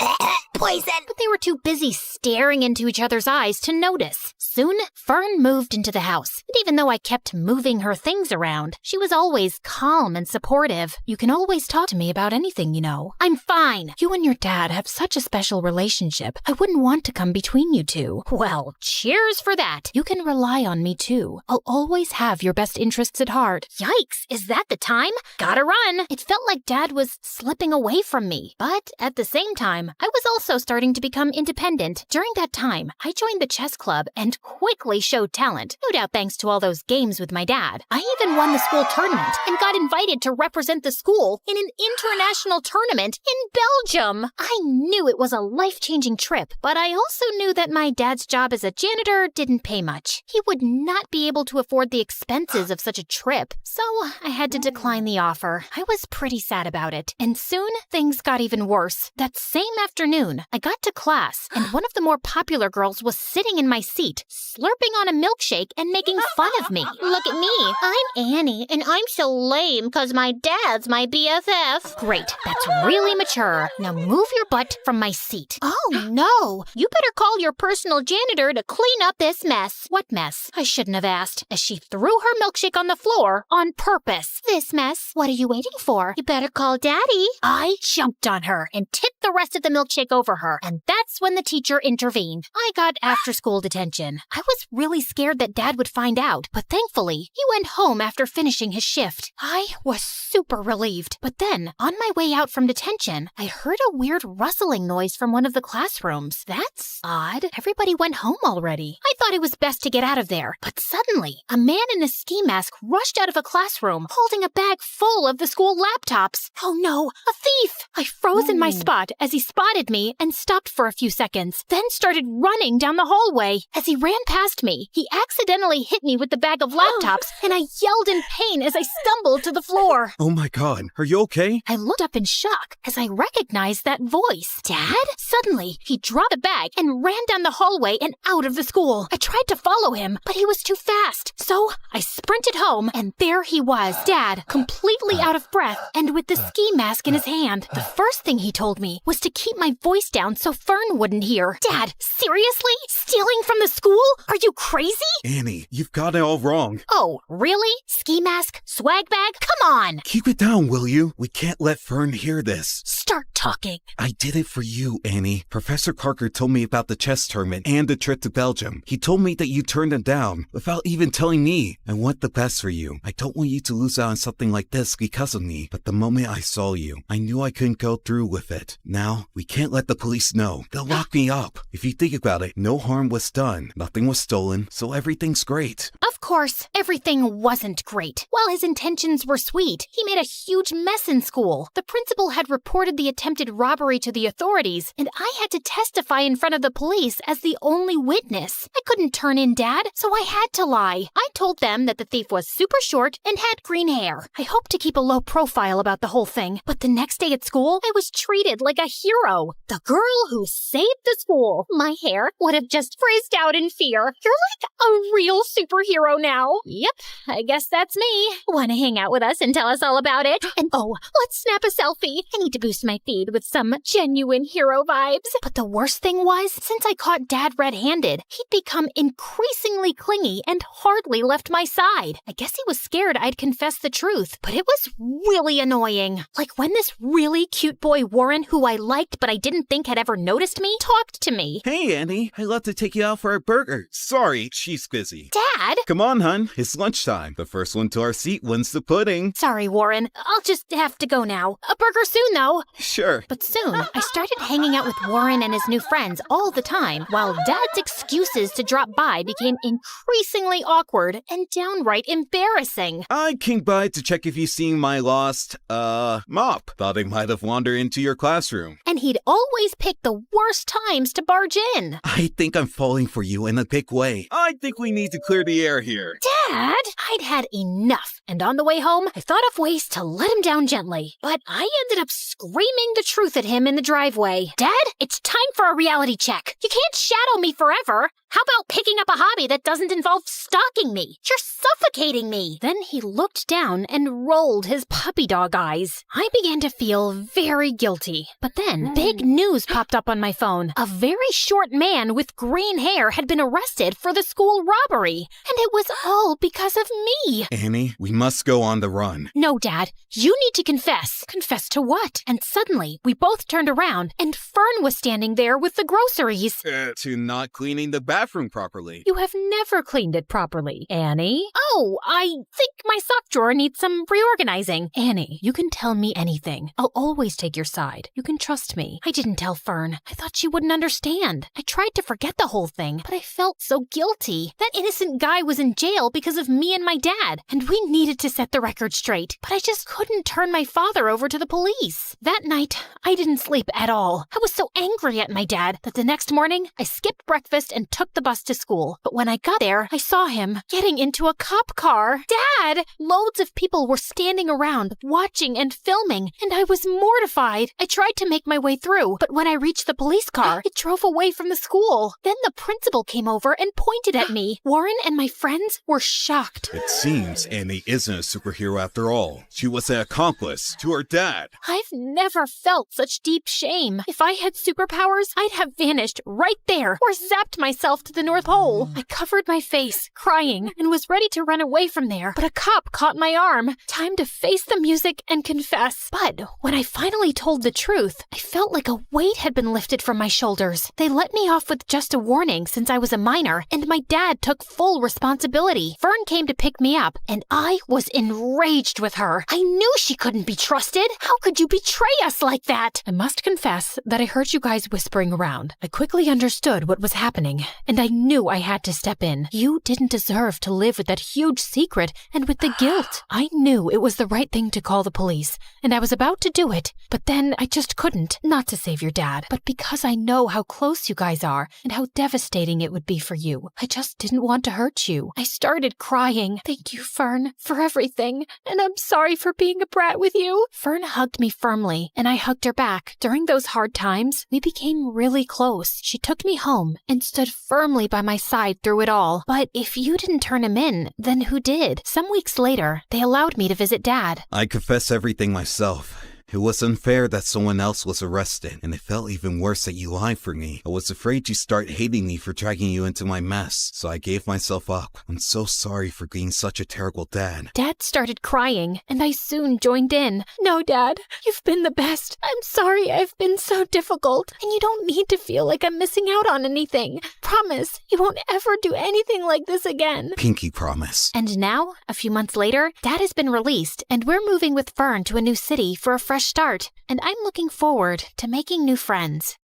Poison! But they were too busy staring into each other's eyes to notice. Soon, Fern moved into the house. And even though I kept moving her things around, she was always calm and supportive. You can always talk to me about anything, you know. I'm fine. You and your dad have such a special relationship. I wouldn't want to come between you two. Well, cheers for that. You can rely on me too. I'll always have your best interests at heart. Yikes, is that the time? Gotta run. It felt like Dad was slipping away from me. But at the same time, I was also starting to become independent. During that time, I joined the chess club and quickly showed talent, no doubt thanks to all those games with my dad. I even won the school tournament and got invited to represent the school in an international tournament in Belgium. I knew it was a life-changing trip, but I also knew that my dad's job as a janitor didn't pay much. He would not be able to afford the expenses of such a trip, so I had to decline the offer. I was pretty sad about it, and soon things got even worse. That same afternoon, I got to class, and one of the more popular girls was sitting in my seat, slurping on a milkshake and making fun of me. Look at me. I'm Annie, and I'm so lame because my dad's my BFF. Great, that's really mature. Now move your butt from my seat. Oh no, you better call your personal janitor to clean up this mess. What mess? I shouldn't have asked, as she threw her milkshake on the floor on purpose. This mess. What are you waiting for? You better call Daddy. I jumped on her and tipped the rest of the milkshake over her, and that's when the teacher intervened. I got after-school detention. I was really scared that Dad would find out, but thankfully, he went home after finishing his shift. I was super relieved. But then, on my way out from detention, I heard a weird rustling noise from one of the classrooms. That's odd. Everybody went home already. I thought it was best to get out of there, but suddenly, a man in a ski mask rushed out of a classroom, holding a bag full of the school laptops. Oh no, a thief! I froze in my spot as he spotted me and stopped for a few seconds, then started running down the hallway. As he ran past me, he accidentally hit me with the bag of laptops, and I yelled in pain as I stumbled to the floor. Oh my God, are you okay? I looked up in shock as I recognized that voice. Dad? Suddenly, he dropped the bag and ran down the hallway and out of the school. I tried to follow him, but he was too fast. So I sprinted home, and there he was, Dad, completely out of breath and with the ski mask in his hand. The first thing he told me was to keep my voice down so Fern wouldn't hear. Dad, seriously? Stealing from the school? Are you crazy? Annie, you've got it all wrong. Oh, really? Ski mask? Swag bag? Come on! Keep it down, will you? We can't let Fern hear this. Start talking. I did it for you, Annie. Professor Parker told me about the chess tournament and the trip to Belgium. He told me that you turned him down without even telling me. I want the best for you. I don't want you to lose out on something like this because of me. But the moment I saw you, I knew I couldn't go through with it. Now, we can't let the police know. They'll lock me up. If you think about it, no harm was done. Nothing was stolen, so everything's great. Of course, everything wasn't great. While his intentions were sweet, he made a huge mess in school. The principal had reported the attempted robbery to the authorities, and I had to testify in front of the police as the only witness. I couldn't turn in Dad, so I had to lie. I told them that the thief was super short and had green hair. I hoped to keep a low profile about the whole thing, but the next day at school, I was treated like a hero. The girl who saved the school. My hair would have just frizzed out in fear. You're like a real superhero now. Yep, I guess that's me. Want to hang out with us and tell us all about it? And oh, let's snap a selfie. I need to boost my feed with some genuine hero vibes. But the worst thing was, since I caught Dad red-handed, he'd become increasingly clingy and hardly left my side. I guess he was scared I'd confess the truth, but it was really annoying. Like when this really cute boy Warren, who I liked but I didn't think had ever noticed me, talked to me. Hey, Annie. I'd love to take you out for a burger. Sorry, she's busy. Dad? Come on, hun. It's lunchtime. The first one to our seat wins the pudding. Sorry, Warren. I'll just have to go now. A burger soon, though. Sure. But soon, I started hanging out with Warren and his new friends all the time, while Dad's excuses to drop by became increasingly awkward and downright embarrassing. I came by to check if you seen my lost, mop. Thought it might have wandered into your classroom. And he'd always pick the worst times to barge in. I think I'm falling for you in a big way. I think we need to clear the air here. Dad! I'd had enough, and on the way home, I thought of ways to let him down gently. But I ended up screaming the truth at him in the driveway. Dad, it's time for a reality check. You can't shadow me forever. How about picking up a hobby that doesn't involve stalking me? You're suffocating me. Then he looked down and rolled his puppy dog eyes. I began to feel very guilty. But then big news popped up on my phone. A very short man with green hair had been arrested for the school robbery. And it was all because of me. Annie, we must go on the run. No, Dad. You need to confess. Confess to what? And suddenly, we both turned around, and Fern was standing there with the groceries. To not cleaning the bathroom properly. You have never cleaned it properly, Annie. Oh, I think my sock drawer needs some reorganizing. Annie, you can tell me anything. I'll always take your side. You can trust me. I didn't tell Fern. I thought she wouldn't understand. I tried to forget the whole thing, but I felt so guilty. That innocent guy was in jail because of me and my dad, and we needed to set the record straight. But I just couldn't turn my father over to the police. That night, I didn't sleep at all. I was so angry at my dad that the next morning, I skipped breakfast and took the bus to school. But when I got there, I saw him getting into a cop car. Dad! Loads of people were standing around, watching and filming, and I was mortified. I tried to make my way through, but when I reached the police car, it drove away from the school. Then the principal came over and pointed at me. Warren and my friends were shocked. It seems Annie isn't a superhero after all. She was an accomplice to her dad. I've never felt such deep shame. If I had superpowers, I'd have vanished right there or zapped myself to the North Pole. I covered my face, crying, and was ready to run away from there, but a cop caught my arm. Time to face the music and confess. But when I finally told the truth, I felt like a weight had been lifted from my shoulders. They let me off with just a warning since I was a minor, and my dad took full responsibility. Fern came to pick me up, and I was enraged with her. I knew she couldn't be trusted. How could you betray us like that? I must confess that I heard you guys whispering around. I quickly understood what was happening, and I knew I had to step in. You didn't deserve to live with that huge secret and with the guilt. I knew it was the right thing to call the police, and I was about to do it, but then I just couldn't. Not to save your dad, but because I know how close you guys are and how devastating it would be for you. I just didn't want to hurt you. I started crying. Thank you, Fern, for everything, and I'm sorry for being a brat with you. Fern hugged me firmly, and I hugged her back. During those hard times, we became really close. She took me home and stood firmly by my side through it all. But if you didn't turn him in, then who did? Some weeks later, they allowed me to visit Dad. I could confess everything myself. It was unfair that someone else was arrested, and it felt even worse that you lied for me. I was afraid you'd start hating me for dragging you into my mess, so I gave myself up. I'm so sorry for being such a terrible dad. Dad started crying, and I soon joined in. No, Dad, you've been the best. I'm sorry I've been so difficult, and you don't need to feel like I'm missing out on anything. Promise, you won't ever do anything like this again. Pinky promise. And now, a few months later, Dad has been released, and we're moving with Fern to a new city for a fresh start, and I'm looking forward to making new friends.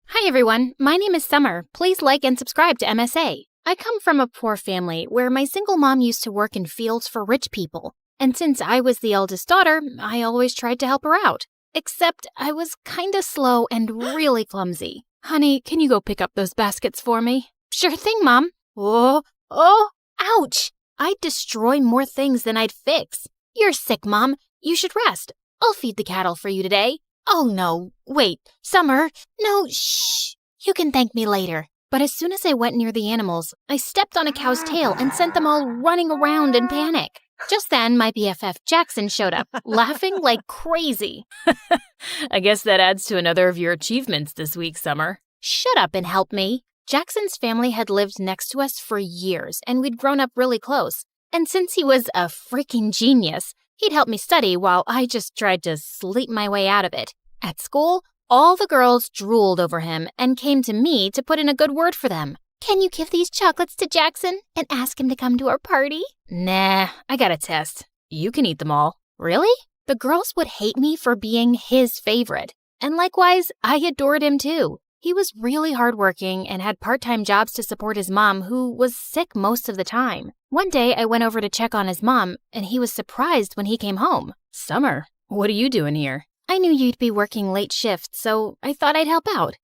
Hi everyone, my name is Summer. Please like and subscribe to MSA. I come from a poor family where my single mom used to work in fields for rich people, and since I was the eldest daughter, I always tried to help her out. Except I was kinda slow and really clumsy. Honey, can you go pick up those baskets for me? Sure thing, Mom. Oh, ouch! I'd destroy more things than I'd fix. You're sick, Mom. You should rest. I'll feed the cattle for you today. Oh no, wait, Summer. No, shh. You can thank me later. But as soon as I went near the animals, I stepped on a cow's tail and sent them all running around in panic. Just then, my BFF Jackson showed up, laughing like crazy. I guess that adds to another of your achievements this week, Summer. Shut up and help me. Jackson's family had lived next to us for years, and we'd grown up really close. And since he was a freaking genius, he'd help me study while I just tried to sleep my way out of it. At school, all the girls drooled over him and came to me to put in a good word for them. Can you give these chocolates to Jackson and ask him to come to our party? Nah, I got a test. You can eat them all. Really? The girls would hate me for being his favorite. And likewise, I adored him too. He was really hardworking and had part-time jobs to support his mom, who was sick most of the time. One day, I went over to check on his mom, and he was surprised when he came home. Summer, what are you doing here? I knew you'd be working late shifts, so I thought I'd help out.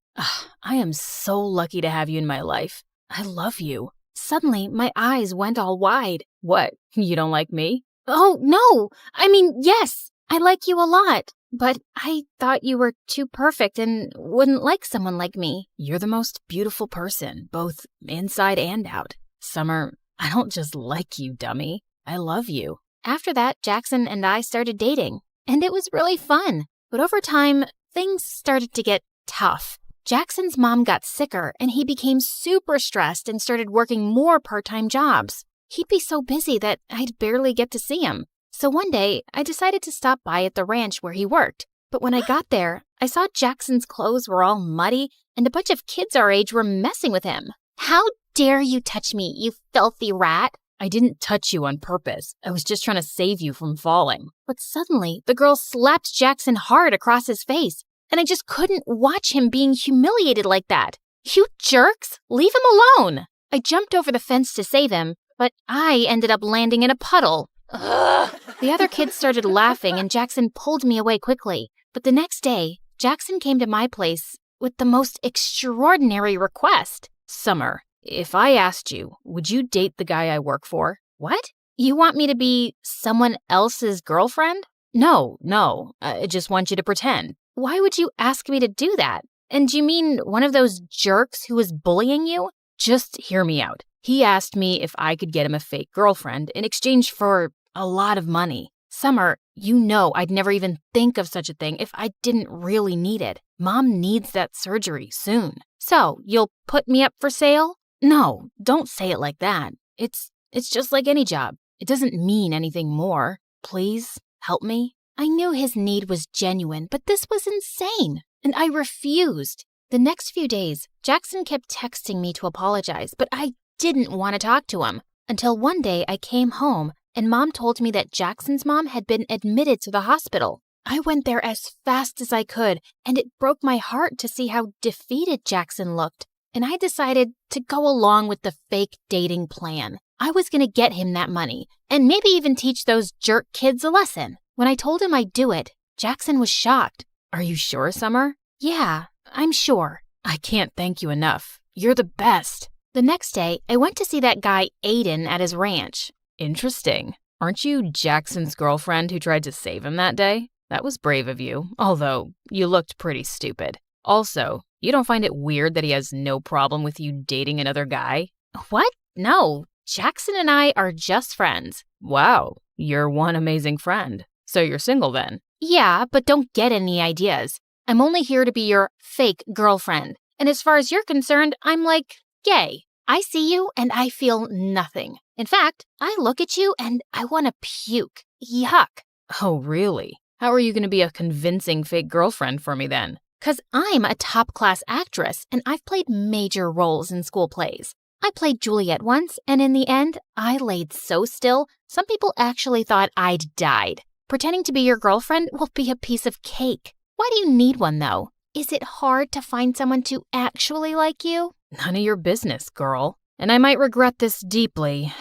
I am so lucky to have you in my life. I love you. Suddenly, my eyes went all wide. What, you don't like me? Oh, no! I mean, yes! I like you a lot. But I thought you were too perfect and wouldn't like someone like me. You're the most beautiful person, both inside and out. Summer, I don't just like you, dummy. I love you. After that, Jackson and I started dating, and it was really fun. But over time, things started to get tough. Jackson's mom got sicker, and he became super stressed and started working more part-time jobs. He'd be so busy that I'd barely get to see him. So one day, I decided to stop by at the ranch where he worked. But when I got there, I saw Jackson's clothes were all muddy, and a bunch of kids our age were messing with him. How dare you touch me, you filthy rat? I didn't touch you on purpose. I was just trying to save you from falling. But suddenly, the girl slapped Jackson hard across his face, and I just couldn't watch him being humiliated like that. You jerks, leave him alone! I jumped over the fence to save him, but I ended up landing in a puddle. Ugh. The other kids started laughing, and Jackson pulled me away quickly. But the next day, Jackson came to my place with the most extraordinary request. Summer, if I asked you, would you date the guy I work for? What? You want me to be someone else's girlfriend? No, I just want you to pretend. Why would you ask me to do that? And do you mean one of those jerks who was bullying you? Just hear me out. He asked me if I could get him a fake girlfriend in exchange for a lot of money. Summer, you know I'd never even think of such a thing if I didn't really need it. Mom needs that surgery soon. So, you'll put me up for sale? No, don't say it like that. It's just like any job. It doesn't mean anything more. Please, help me. I knew his need was genuine, but this was insane, and I refused. The next few days, Jackson kept texting me to apologize, but I didn't want to talk to him. Until one day I came home, and Mom told me that Jackson's mom had been admitted to the hospital. I went there as fast as I could, and it broke my heart to see how defeated Jackson looked. And I decided to go along with the fake dating plan. I was going to get him that money, and maybe even teach those jerk kids a lesson. When I told him I'd do it, Jackson was shocked. Are you sure, Summer? Yeah, I'm sure. I can't thank you enough. You're the best. The next day, I went to see that guy Aiden at his ranch. Interesting. Aren't you Jackson's girlfriend who tried to save him that day? That was brave of you, although you looked pretty stupid. Also, you don't find it weird that he has no problem with you dating another guy? What? No, Jackson and I are just friends. Wow, you're one amazing friend. So you're single then? Yeah, but don't get any ideas. I'm only here to be your fake girlfriend. And as far as you're concerned, I'm like gay. I see you and I feel nothing. In fact, I look at you and I want to puke. Yuck. Oh, really? How are you going to be a convincing fake girlfriend for me then? 'Cause I'm a top-class actress and I've played major roles in school plays. I played Juliet once, and in the end, I laid so still, some people actually thought I'd died. Pretending to be your girlfriend will be a piece of cake. Why do you need one, though? Is it hard to find someone to actually like you? None of your business, girl. And I might regret this deeply,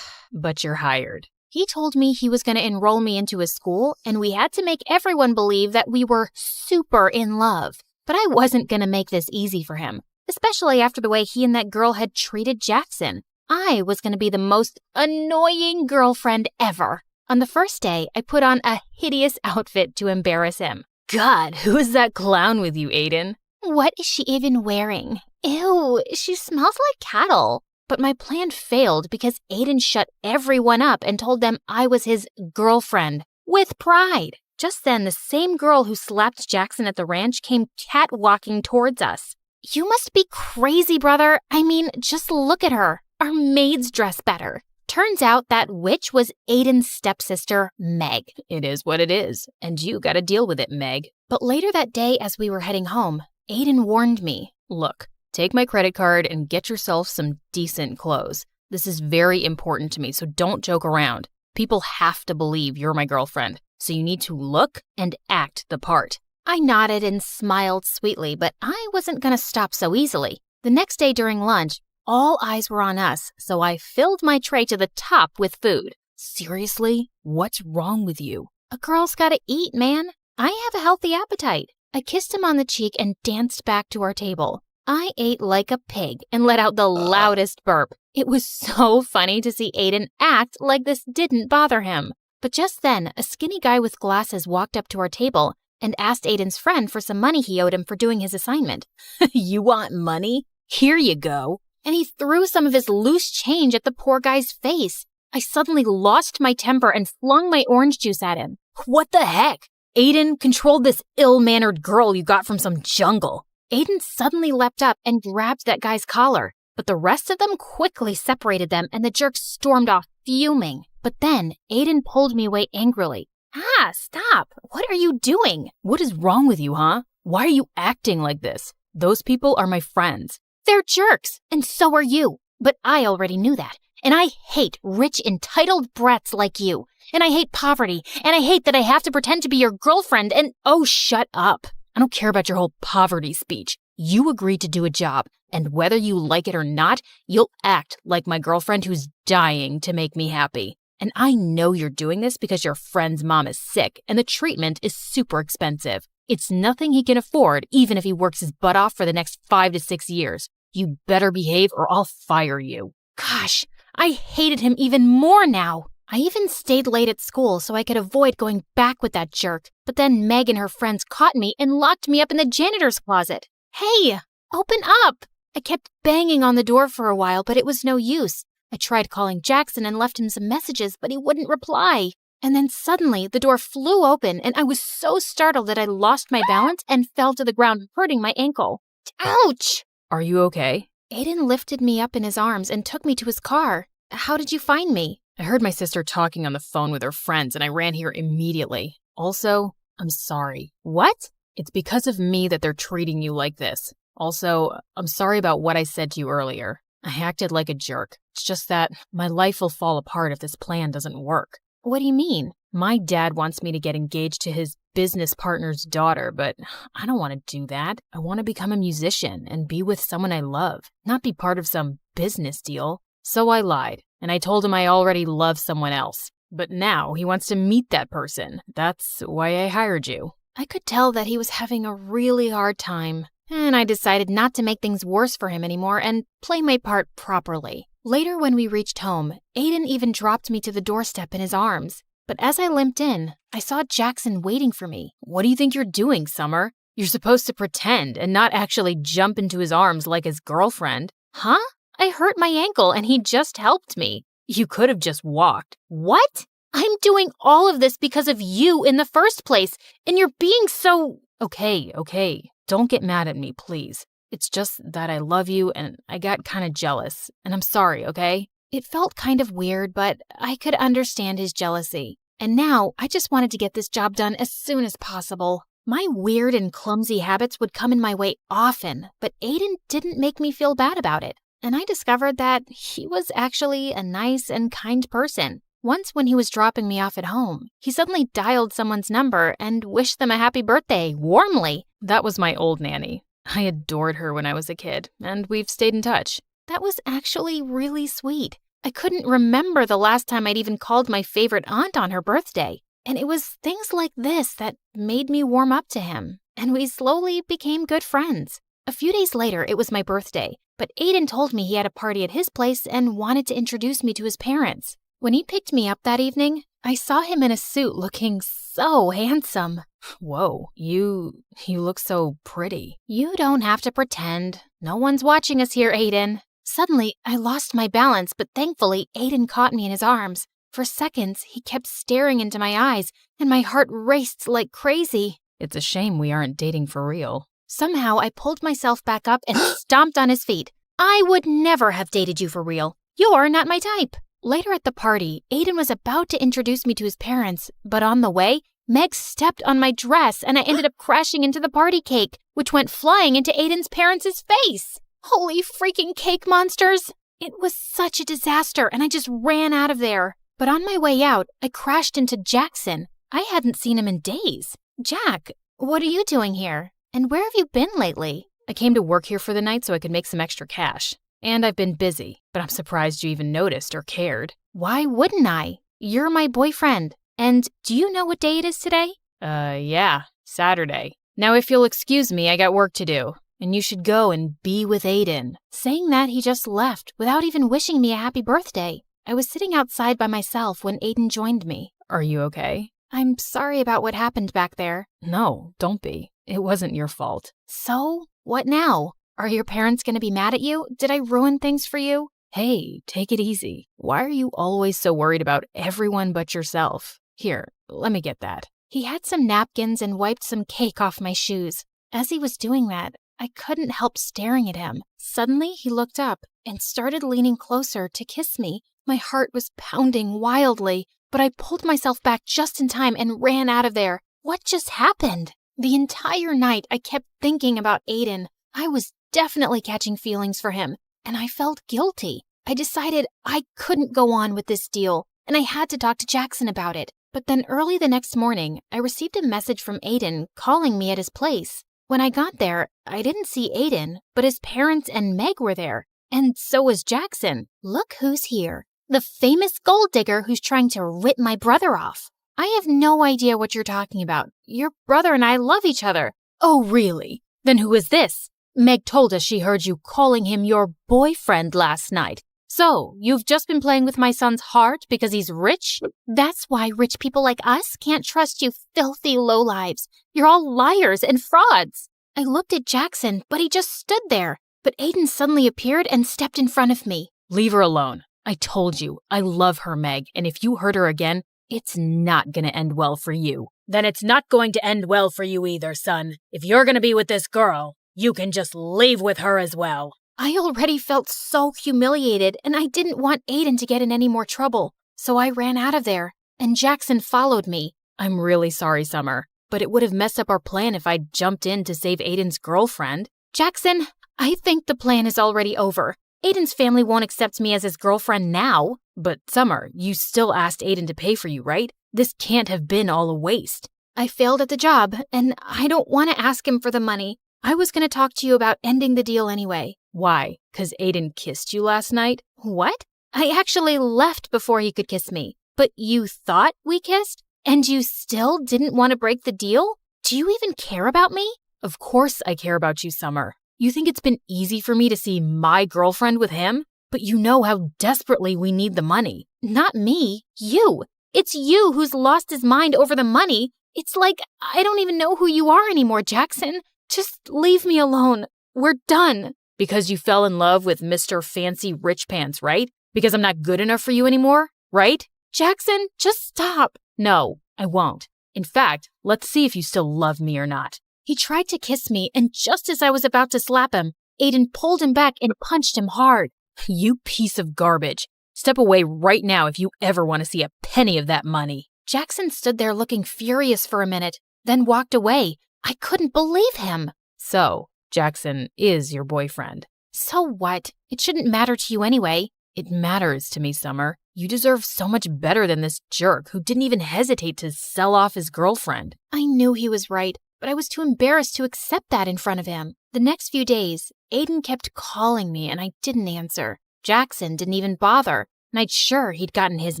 but you're hired. He told me he was going to enroll me into his school, and we had to make everyone believe that we were super in love. But I wasn't going to make this easy for him, especially after the way he and that girl had treated Jackson. I was going to be the most annoying girlfriend ever. On the first day, I put on a hideous outfit to embarrass him. God, who is that clown with you, Aiden? What is she even wearing? Ew, she smells like cattle. But my plan failed because Aiden shut everyone up and told them I was his girlfriend, with pride. Just then, the same girl who slapped Jackson at the ranch came catwalking towards us. You must be crazy, brother. I mean, just look at her. Our maids dress better. Turns out that witch was Aiden's stepsister, Meg. It is what it is, and you gotta deal with it, Meg. But later that day, as we were heading home, Aiden warned me, look, take my credit card and get yourself some decent clothes. This is very important to me, so don't joke around. People have to believe you're my girlfriend, so you need to look and act the part. I nodded and smiled sweetly, but I wasn't going to stop so easily. The next day during lunch, all eyes were on us, so I filled my tray to the top with food. Seriously? What's wrong with you? A girl's gotta eat, man. I have a healthy appetite. I kissed him on the cheek and danced back to our table. I ate like a pig and let out the loudest burp. It was so funny to see Aiden act like this didn't bother him. But just then, a skinny guy with glasses walked up to our table and asked Aiden's friend for some money he owed him for doing his assignment. You want money? Here you go. And he threw some of his loose change at the poor guy's face. I suddenly lost my temper and flung my orange juice at him. What the heck? Aiden, control this ill-mannered girl you got from some jungle. Aiden suddenly leapt up and grabbed that guy's collar, but the rest of them quickly separated them and the jerk stormed off, fuming. But then Aiden pulled me away angrily. Ah, stop! What are you doing? What is wrong with you, huh? Why are you acting like this? Those people are my friends. They're jerks, and so are you. But I already knew that. And I hate rich, entitled brats like you. And I hate poverty. And I hate that I have to pretend to be your girlfriend and— Oh, shut up. I don't care about your whole poverty speech. You agreed to do a job, and whether you like it or not, you'll act like my girlfriend who's dying to make me happy. And I know you're doing this because your friend's mom is sick, and the treatment is super expensive. It's nothing he can afford, even if he works his butt off for the next 5 to 6 years. You better behave or I'll fire you. Gosh, I hated him even more now. I even stayed late at school so I could avoid going back with that jerk. But then Meg and her friends caught me and locked me up in the janitor's closet. Hey, open up! I kept banging on the door for a while, but it was no use. I tried calling Jackson and left him some messages, but he wouldn't reply. And then suddenly, the door flew open, and I was so startled that I lost my balance and fell to the ground, hurting my ankle. Ouch! Are you okay? Aiden lifted me up in his arms and took me to his car. How did you find me? I heard my sister talking on the phone with her friends, and I ran here immediately. Also, I'm sorry. What? It's because of me that they're treating you like this. Also, I'm sorry about what I said to you earlier. I acted like a jerk. It's just that my life will fall apart if this plan doesn't work. What do you mean? My dad wants me to get engaged to his business partner's daughter, but I don't want to do that. I want to become a musician and be with someone I love, not be part of some business deal. So I lied, and I told him I already love someone else. But now he wants to meet that person. That's why I hired you. I could tell that he was having a really hard time, and I decided not to make things worse for him anymore and play my part properly. Later, when we reached home, Aiden even dropped me to the doorstep in his arms. But as I limped in, I saw Jackson waiting for me. What do you think you're doing, Summer? You're supposed to pretend and not actually jump into his arms like his girlfriend. Huh? I hurt my ankle and he just helped me. You could have just walked. What? I'm doing all of this because of you in the first place, and you're being so... Okay. Don't get mad at me, please. It's just that I love you and I got kind of jealous, and I'm sorry, okay? It felt kind of weird, but I could understand his jealousy. And now I just wanted to get this job done as soon as possible. My weird and clumsy habits would come in my way often, but Aiden didn't make me feel bad about it. And I discovered that he was actually a nice and kind person. Once when he was dropping me off at home, he suddenly dialed someone's number and wished them a happy birthday, warmly. That was my old nanny. I adored her when I was a kid, and we've stayed in touch. That was actually really sweet. I couldn't remember the last time I'd even called my favorite aunt on her birthday. And it was things like this that made me warm up to him. And we slowly became good friends. A few days later, it was my birthday, but Aiden told me he had a party at his place and wanted to introduce me to his parents. When he picked me up that evening, I saw him in a suit looking so handsome. Whoa, you look so pretty. You don't have to pretend. No one's watching us here, Aiden. Suddenly, I lost my balance, but thankfully, Aiden caught me in his arms. For seconds, he kept staring into my eyes, and my heart raced like crazy. It's a shame we aren't dating for real. Somehow, I pulled myself back up and stomped on his feet. I would never have dated you for real. You're not my type. Later at the party, Aiden was about to introduce me to his parents, but on the way, Meg stepped on my dress and I ended up crashing into the party cake, which went flying into Aiden's parents' face. Holy freaking cake monsters! It was such a disaster and I just ran out of there. But on my way out, I crashed into Jackson. I hadn't seen him in days. Jack, what are you doing here? And where have you been lately? I came to work here for the night so I could make some extra cash. And I've been busy, but I'm surprised you even noticed or cared. Why wouldn't I? You're my boyfriend. And do you know what day it is today? Yeah, Saturday. Now if you'll excuse me, I got work to do. And you should go and be with Aiden. Saying that, he just left without even wishing me a happy birthday. I was sitting outside by myself when Aiden joined me. Are you okay? I'm sorry about what happened back there. No, don't be. It wasn't your fault. So, what now? Are your parents going to be mad at you? Did I ruin things for you? Hey, take it easy. Why are you always so worried about everyone but yourself? Here, let me get that. He had some napkins and wiped some cake off my shoes. As he was doing that, I couldn't help staring at him. Suddenly, he looked up and started leaning closer to kiss me. My heart was pounding wildly, but I pulled myself back just in time and ran out of there. What just happened? The entire night, I kept thinking about Aiden. I was definitely catching feelings for him, and I felt guilty. I decided I couldn't go on with this deal, and I had to talk to Jackson about it. But then early the next morning, I received a message from Aiden calling me at his place. When I got there, I didn't see Aiden, but his parents and Meg were there, and so was Jackson. Look who's here. The famous gold digger who's trying to rip my brother off. I have no idea what you're talking about. Your brother and I love each other. Oh, really? Then who is this? Meg told us she heard you calling him your boyfriend last night. So, you've just been playing with my son's heart because he's rich? That's why rich people like us can't trust you filthy lowlives. You're all liars and frauds. I looked at Jackson, but he just stood there. But Aiden suddenly appeared and stepped in front of me. Leave her alone. I told you, I love her, Meg, and if you hurt her again, it's not going to end well for you. Then it's not going to end well for you either, son. If you're going to be with this girl, you can just leave with her as well. I already felt so humiliated, and I didn't want Aiden to get in any more trouble. So I ran out of there, and Jackson followed me. I'm really sorry, Summer, but it would have messed up our plan if I'd jumped in to save Aiden's girlfriend. Jackson, I think the plan is already over. Aiden's family won't accept me as his girlfriend now. But Summer, you still asked Aiden to pay for you, right? This can't have been all a waste. I failed at the job, and I don't want to ask him for the money. I was going to talk to you about ending the deal anyway. Why? 'Cause Aiden kissed you last night? What? I actually left before he could kiss me. But you thought we kissed? And you still didn't want to break the deal? Do you even care about me? Of course I care about you, Summer. You think it's been easy for me to see my girlfriend with him? But you know how desperately we need the money. Not me. You. It's you who's lost his mind over the money. It's like I don't even know who you are anymore, Jackson. Just leave me alone. We're done. Because you fell in love with Mr. Fancy Rich Pants, right? Because I'm not good enough for you anymore, right? Jackson, just stop. No, I won't. In fact, let's see if you still love me or not. He tried to kiss me, and just as I was about to slap him, Aiden pulled him back and punched him hard. You piece of garbage. Step away right now if you ever want to see a penny of that money. Jackson stood there looking furious for a minute, then walked away. I couldn't believe him. So, Jackson is your boyfriend. So what? It shouldn't matter to you anyway. It matters to me, Summer. You deserve so much better than this jerk who didn't even hesitate to sell off his girlfriend. I knew he was right, but I was too embarrassed to accept that in front of him. The next few days, Aiden kept calling me and I didn't answer. Jackson didn't even bother, and I'd sure he'd gotten his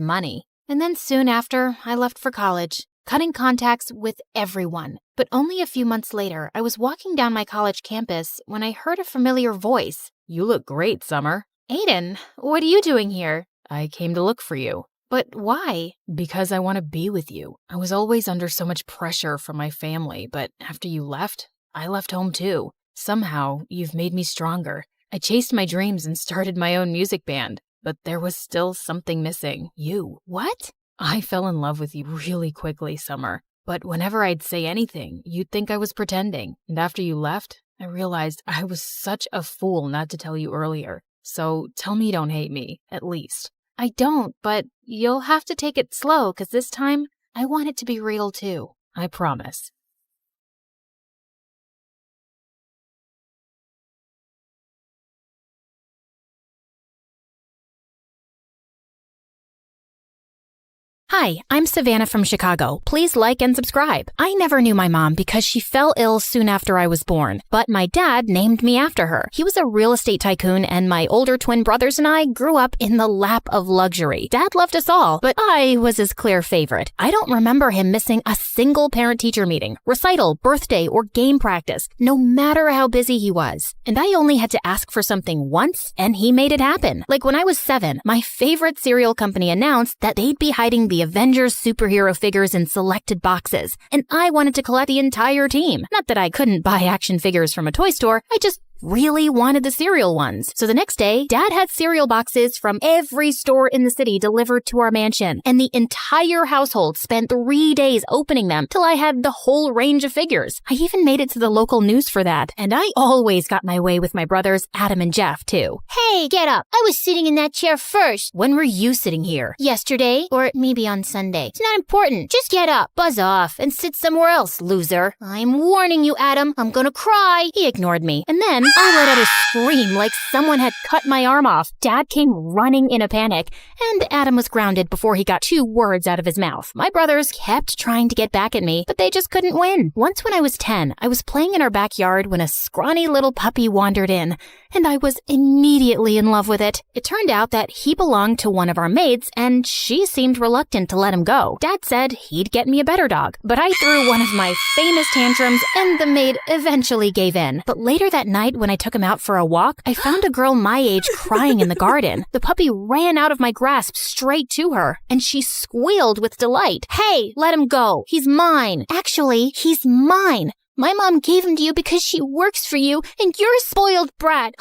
money. And then soon after, I left for college, cutting contacts with everyone. But only a few months later, I was walking down my college campus when I heard a familiar voice. You look great, Summer. Aiden, what are you doing here? I came to look for you. But why? Because I want to be with you. I was always under so much pressure from my family, but after you left, I left home too. Somehow, you've made me stronger. I chased my dreams and started my own music band, but there was still something missing. You. What? I fell in love with you really quickly, Summer. But whenever I'd say anything, you'd think I was pretending. And after you left, I realized I was such a fool not to tell you earlier. So tell me you don't hate me, at least. I don't, but you'll have to take it slow, 'cause this time, I want it to be real too. I promise. Hi, I'm Savannah from Chicago. Please like and subscribe. I never knew my mom because she fell ill soon after I was born, but my dad named me after her. He was a real estate tycoon, and my older twin brothers and I grew up in the lap of luxury. Dad loved us all, but I was his clear favorite. I don't remember him missing a single parent-teacher meeting, recital, birthday, or game practice, no matter how busy he was. And I only had to ask for something once, and he made it happen. Like when I was 7, my favorite cereal company announced that they'd be hiding the Avengers superhero figures in selected boxes, and I wanted to collect the entire team. Not that I couldn't buy action figures from a toy store, I just really wanted the cereal ones. So the next day, Dad had cereal boxes from every store in the city delivered to our mansion, and the entire household spent 3 days opening them till I had the whole range of figures. I even made it to the local news for that, and I always got my way with my brothers Adam and Jeff, too. Hey, get up. I was sitting in that chair first. When were you sitting here? Yesterday, or maybe on Sunday. It's not important. Just get up, buzz off, and sit somewhere else, loser. I'm warning you, Adam. I'm gonna cry. He ignored me, and then I let out a scream like someone had cut my arm off. Dad came running in a panic, and Adam was grounded before he got 2 words out of his mouth. My brothers kept trying to get back at me, but they just couldn't win. Once when I was 10, I was playing in our backyard when a scrawny little puppy wandered in, and I was immediately in love with it. It turned out that he belonged to one of our maids, and she seemed reluctant to let him go. Dad said he'd get me a better dog, but I threw one of my famous tantrums, and the maid eventually gave in. But later that night, when I took him out for a walk, I found a girl my age crying in the garden. The puppy ran out of my grasp straight to her, and she squealed with delight. Hey, let him go. He's mine. Actually, he's mine. My mom gave him to you because she works for you, and you're a spoiled brat.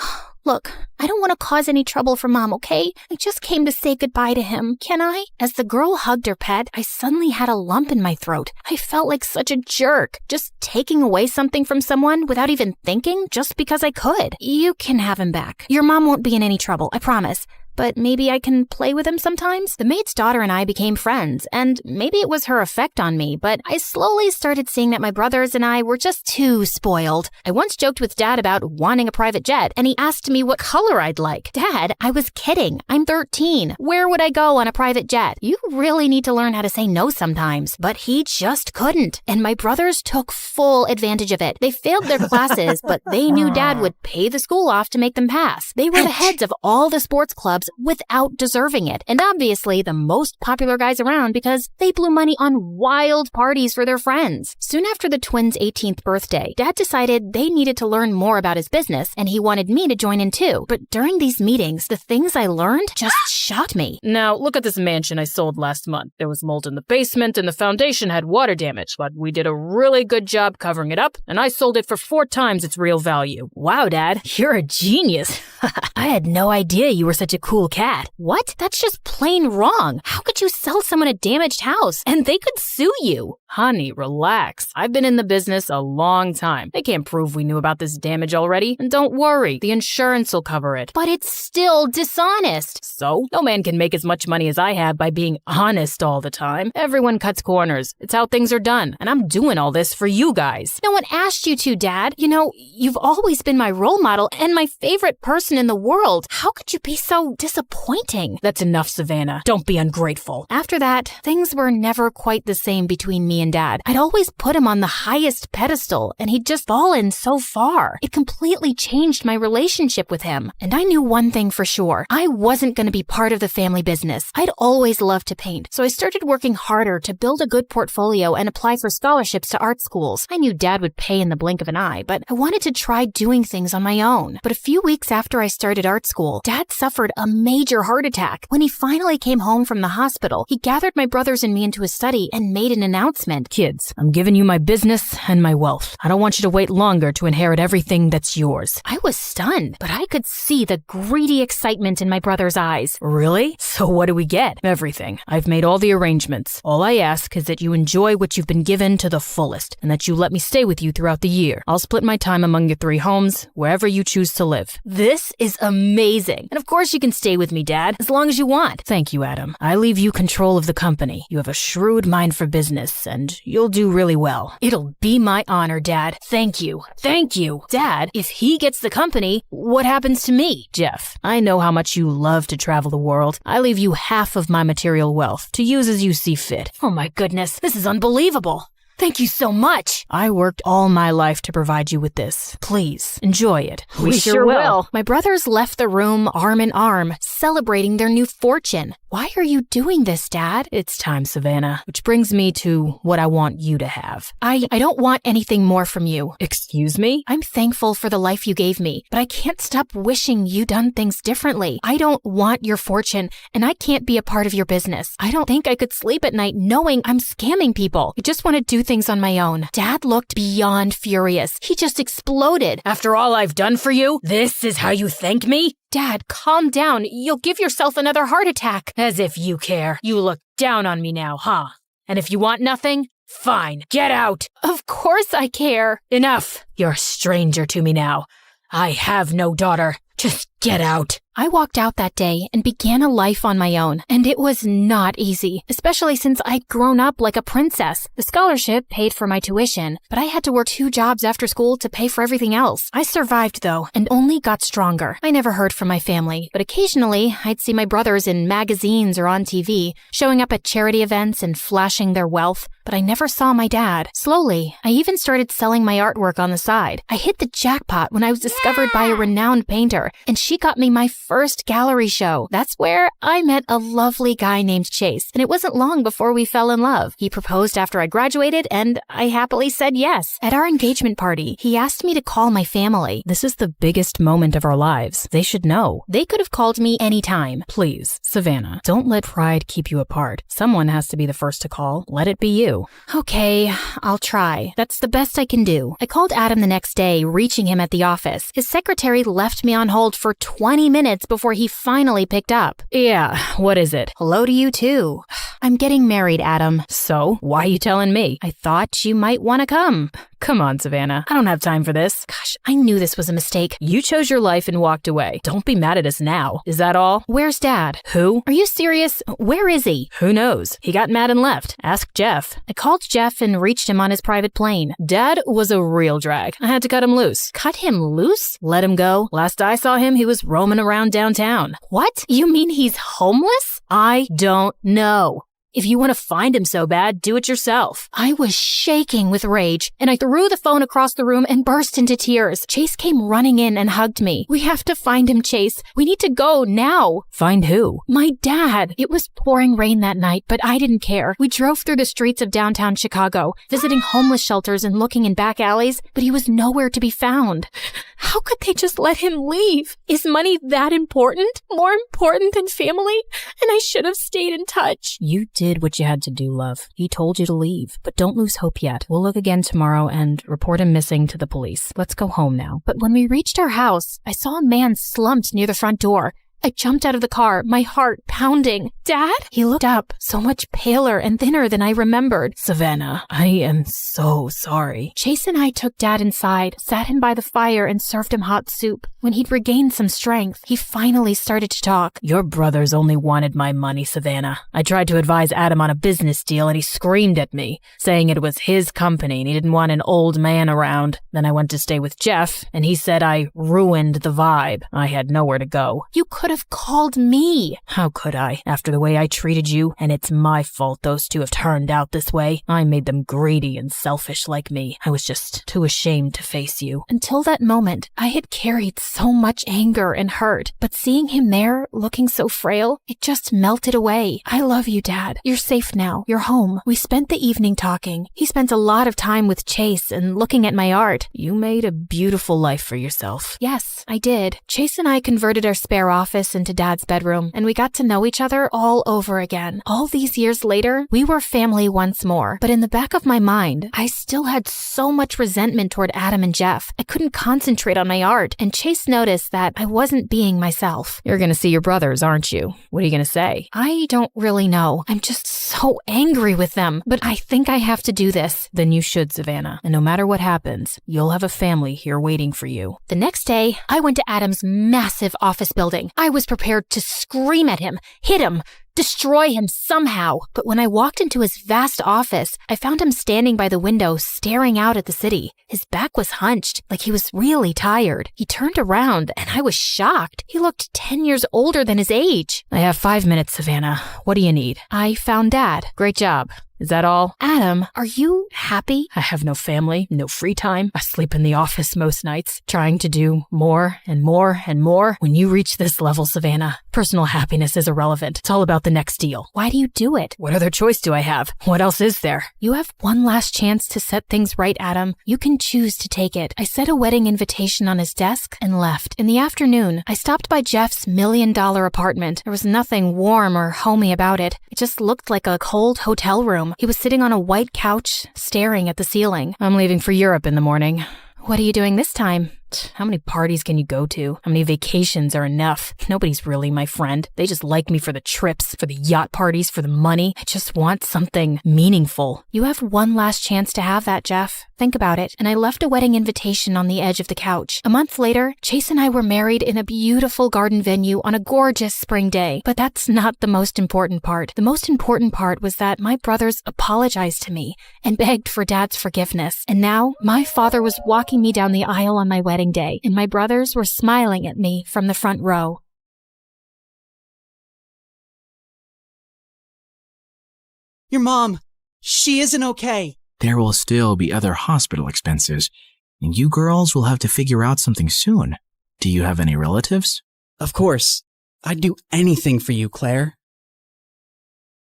Look, I don't want to cause any trouble for Mom, okay? I just came to say goodbye to him. Can I? As the girl hugged her pet, I suddenly had a lump in my throat. I felt like such a jerk, just taking away something from someone without even thinking, just because I could. You can have him back. Your mom won't be in any trouble, I promise. But maybe I can play with him sometimes? The maid's daughter and I became friends, and maybe it was her effect on me, but I slowly started seeing that my brothers and I were just too spoiled. I once joked with Dad about wanting a private jet, and he asked me what color I'd like. Dad, I was kidding. I'm 13. Where would I go on a private jet? You really need to learn how to say no sometimes. But he just couldn't, and my brothers took full advantage of it. They failed their classes, but they knew Dad would pay the school off to make them pass. They were the heads of all the sports clubs jobs without deserving it, and obviously the most popular guys around because they blew money on wild parties for their friends. Soon after the twins' 18th birthday, Dad decided they needed to learn more about his business, and he wanted me to join in too. But during these meetings, the things I learned just shocked me. Now, look at this mansion I sold last month. There was mold in the basement and the foundation had water damage, but we did a really good job covering it up, and I sold it for 4 times its real value. Wow, Dad, you're a genius. I had no idea you were such a cool cat. What? That's just plain wrong. How could you sell someone a damaged house? And they could sue you. Honey, relax. I've been in the business a long time. They can't prove we knew about this damage already. And don't worry, the insurance will cover it. But it's still dishonest. So, no man can make as much money as I have by being honest all the time. Everyone cuts corners. It's how things are done. And I'm doing all this for you guys. No one asked you to, Dad. You know, you've always been my role model and my favorite person in the world. How could you be so disappointing? That's enough, Savannah. Don't be ungrateful. After that, things were never quite the same between me and Dad. I'd always put him on the highest pedestal, and he'd just fallen so far. It completely changed my relationship with him. And I knew one thing for sure. I wasn't going to be part of the family business. I'd always loved to paint, so I started working harder to build a good portfolio and apply for scholarships to art schools. I knew Dad would pay in the blink of an eye, but I wanted to try doing things on my own. But a few weeks after I started art school, Dad suffered a major heart attack. When he finally came home from the hospital, he gathered my brothers and me into his study and made an announcement. Kids, I'm giving you my business and my wealth. I don't want you to wait longer to inherit everything that's yours. I was stunned, but I could see the greedy excitement in my brother's eyes. Really? So what do we get? Everything. I've made all the arrangements. All I ask is that you enjoy what you've been given to the fullest, and that you let me stay with you throughout the year. I'll split my time among your 3 homes, wherever you choose to live. This is amazing. And of course you can stay with me, Dad, as long as you want. Thank you, Adam. I leave you control of the company. You have a shrewd mind for business, and you'll do really well. It'll be my honor, Dad. Thank you. Thank you. Dad, if he gets the company, what happens to me? Jeff, I know how much you love to travel the world. I leave you half of my material wealth to use as you see fit. Oh my goodness, this is unbelievable. Thank you so much. I worked all my life to provide you with this. Please, enjoy it. We sure will. My brothers left the room arm in arm, celebrating their new fortune. Why are you doing this, Dad? It's time, Savannah. Which brings me to what I want you to have. I don't want anything more from you. Excuse me? I'm thankful for the life you gave me, but I can't stop wishing you'd done things differently. I don't want your fortune, and I can't be a part of your business. I don't think I could sleep at night knowing I'm scamming people. I just want to do things on my own. Dad looked beyond furious. He just exploded. After all I've done for you, this is how you thank me? Dad, calm down. You'll give yourself another heart attack. As if you care. You look down on me now, huh? And if you want nothing, fine. Get out. Of course I care. Enough. You're a stranger to me now. I have no daughter. Just get out. I walked out that day and began a life on my own, and it was not easy, especially since I'd grown up like a princess. The scholarship paid for my tuition, but I had to work 2 jobs after school to pay for everything else. I survived, though, and only got stronger. I never heard from my family, but occasionally I'd see my brothers in magazines or on TV, showing up at charity events and flashing their wealth, but I never saw my dad. Slowly, I even started selling my artwork on the side. I hit the jackpot when I was discovered by a renowned painter, and she got me my first gallery show. That's where I met a lovely guy named Chase, and it wasn't long before we fell in love. He proposed after I graduated, and I happily said yes. At our engagement party, he asked me to call my family. This is the biggest moment of our lives. They should know. They could have called me anytime. Please, Savannah, don't let pride keep you apart. Someone has to be the first to call. Let it be you. Okay, I'll try. That's the best I can do. I called Adam the next day, reaching him at the office. His secretary left me on hold for 20 minutes before he finally picked up. Yeah, what is it? Hello to you too. I'm getting married, Adam. So, why are you telling me? I thought you might want to come. Come on, Savannah. I don't have time for this. Gosh, I knew this was a mistake. You chose your life and walked away. Don't be mad at us now. Is that all? Where's Dad? Who? Are you serious? Where is he? Who knows? He got mad and left. Ask Jeff. I called Jeff and reached him on his private plane. Dad was a real drag. I had to cut him loose. Cut him loose? Let him go. Last I saw him, he was roaming around downtown. What? You mean he's homeless? I don't know. If you want to find him so bad, do it yourself. I was shaking with rage, and I threw the phone across the room and burst into tears. Chase came running in and hugged me. We have to find him, Chase. We need to go now. Find who? My dad. It was pouring rain that night, but I didn't care. We drove through the streets of downtown Chicago, visiting homeless shelters and looking in back alleys, but he was nowhere to be found. How could they just let him leave? Is money that important? More important than family? And I should have stayed in touch. You did what you had to do, love. He told you to leave, but don't lose hope yet. We'll look again tomorrow and report him missing to the police. Let's go home now. But when we reached our house, I saw a man slumped near the front door. I jumped out of the car, my heart pounding. Dad? He looked up, so much paler and thinner than I remembered. Savannah, I am so sorry. Chase and I took Dad inside, sat him by the fire, and served him hot soup. When he'd regained some strength, he finally started to talk. Your brothers only wanted my money, Savannah. I tried to advise Adam on a business deal, and he screamed at me, saying it was his company and he didn't want an old man around. Then I went to stay with Jeff, and he said I ruined the vibe. I had nowhere to go. You could have called me. How could I, after the way I treated you? And it's my fault those two have turned out this way. I made them greedy and selfish like me. I was just too ashamed to face you. Until that moment, I had carried so much anger and hurt, but seeing him there, looking so frail, it just melted away. I love you, Dad. You're safe now. You're home. We spent the evening talking. He spent a lot of time with Chase and looking at my art. You made a beautiful life for yourself. Yes, I did. Chase and I converted our spare office into Dad's bedroom, and we got to know each other all over again. All these years later, we were family once more, but in the back of my mind, I still had so much resentment toward Adam and Jeff. I couldn't concentrate on my art, and Chase noticed that I wasn't being myself. You're gonna see your brothers, aren't you? What are you gonna say? I don't really know. I'm just so angry with them, but I think I have to do this. Then you should, Savannah, and no matter what happens, you'll have a family here waiting for you. The next day, I went to Adam's massive office building. I was prepared to scream at him, hit him, destroy him somehow. But when I walked into his vast office, I found him standing by the window staring out at the city. His back was hunched, like he was really tired. He turned around, and I was shocked. He looked 10 years older than his age. I have 5 minutes, Savannah. What do you need? I found Dad. Great job. Is that all? Adam, are you happy? I have no family, no free time. I sleep in the office most nights, trying to do more and more and more. When you reach this level, Savannah, personal happiness is irrelevant. It's all about the next deal. Why do you do it? What other choice do I have? What else is there? You have one last chance to set things right, Adam. You can choose to take it. I set a wedding invitation on his desk and left. In the afternoon, I stopped by Jeff's $1 million apartment. There was nothing warm or homey about it. It just looked like a cold hotel room. He was sitting on a white couch, staring at the ceiling. I'm leaving for Europe in the morning. What are you doing this time? How many parties can you go to? How many vacations are enough? Nobody's really my friend. They just like me for the trips, for the yacht parties, for the money. I just want something meaningful. You have one last chance to have that, Jeff. Think about it. And I left a wedding invitation on the edge of the couch. A month later, Chase and I were married in a beautiful garden venue on a gorgeous spring day. But that's not the most important part. The most important part was that my brothers apologized to me and begged for Dad's forgiveness. And now, my father was walking me down the aisle on my wedding day, and my brothers were smiling at me from the front row. Your mom, she isn't okay. There will still be other hospital expenses, and you girls will have to figure out something soon. Do you have any relatives? Of course. I'd do anything for you, Claire.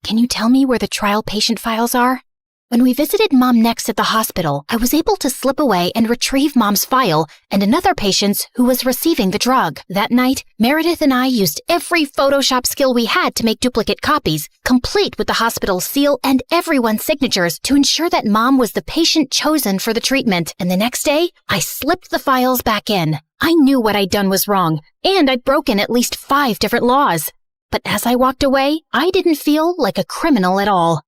Can you tell me where the trial patient files are? When we visited Mom next at the hospital, I was able to slip away and retrieve Mom's file and another patient's who was receiving the drug. That night, Meredith and I used every Photoshop skill we had to make duplicate copies, complete with the hospital's seal and everyone's signatures to ensure that Mom was the patient chosen for the treatment. And the next day, I slipped the files back in. I knew what I'd done was wrong, and I'd broken at least 5 different laws. But as I walked away, I didn't feel like a criminal at all.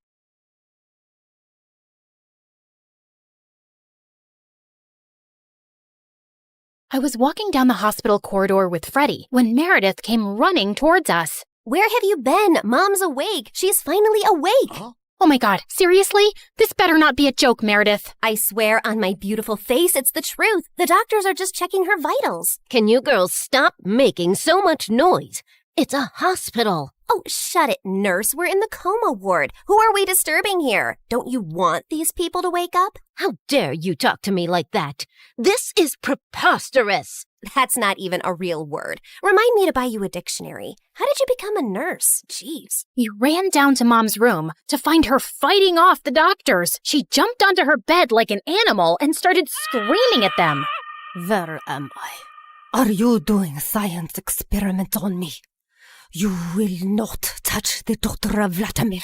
I was walking down the hospital corridor with Freddie when Meredith came running towards us. Where have you been? Mom's awake. She's finally awake. Oh my God, seriously? This better not be a joke, Meredith. I swear on my beautiful face, it's the truth. The doctors are just checking her vitals. Can you girls stop making so much noise? It's a hospital. Oh, shut it, nurse. We're in the coma ward. Who are we disturbing here? Don't you want these people to wake up? How dare you talk to me like that? This is preposterous. That's not even a real word. Remind me to buy you a dictionary. How did you become a nurse? Jeez. You ran down to Mom's room to find her fighting off the doctors. She jumped onto her bed like an animal and started screaming at them. Where am I? Are you doing a science experiment on me? You will not touch the daughter of Vladimir.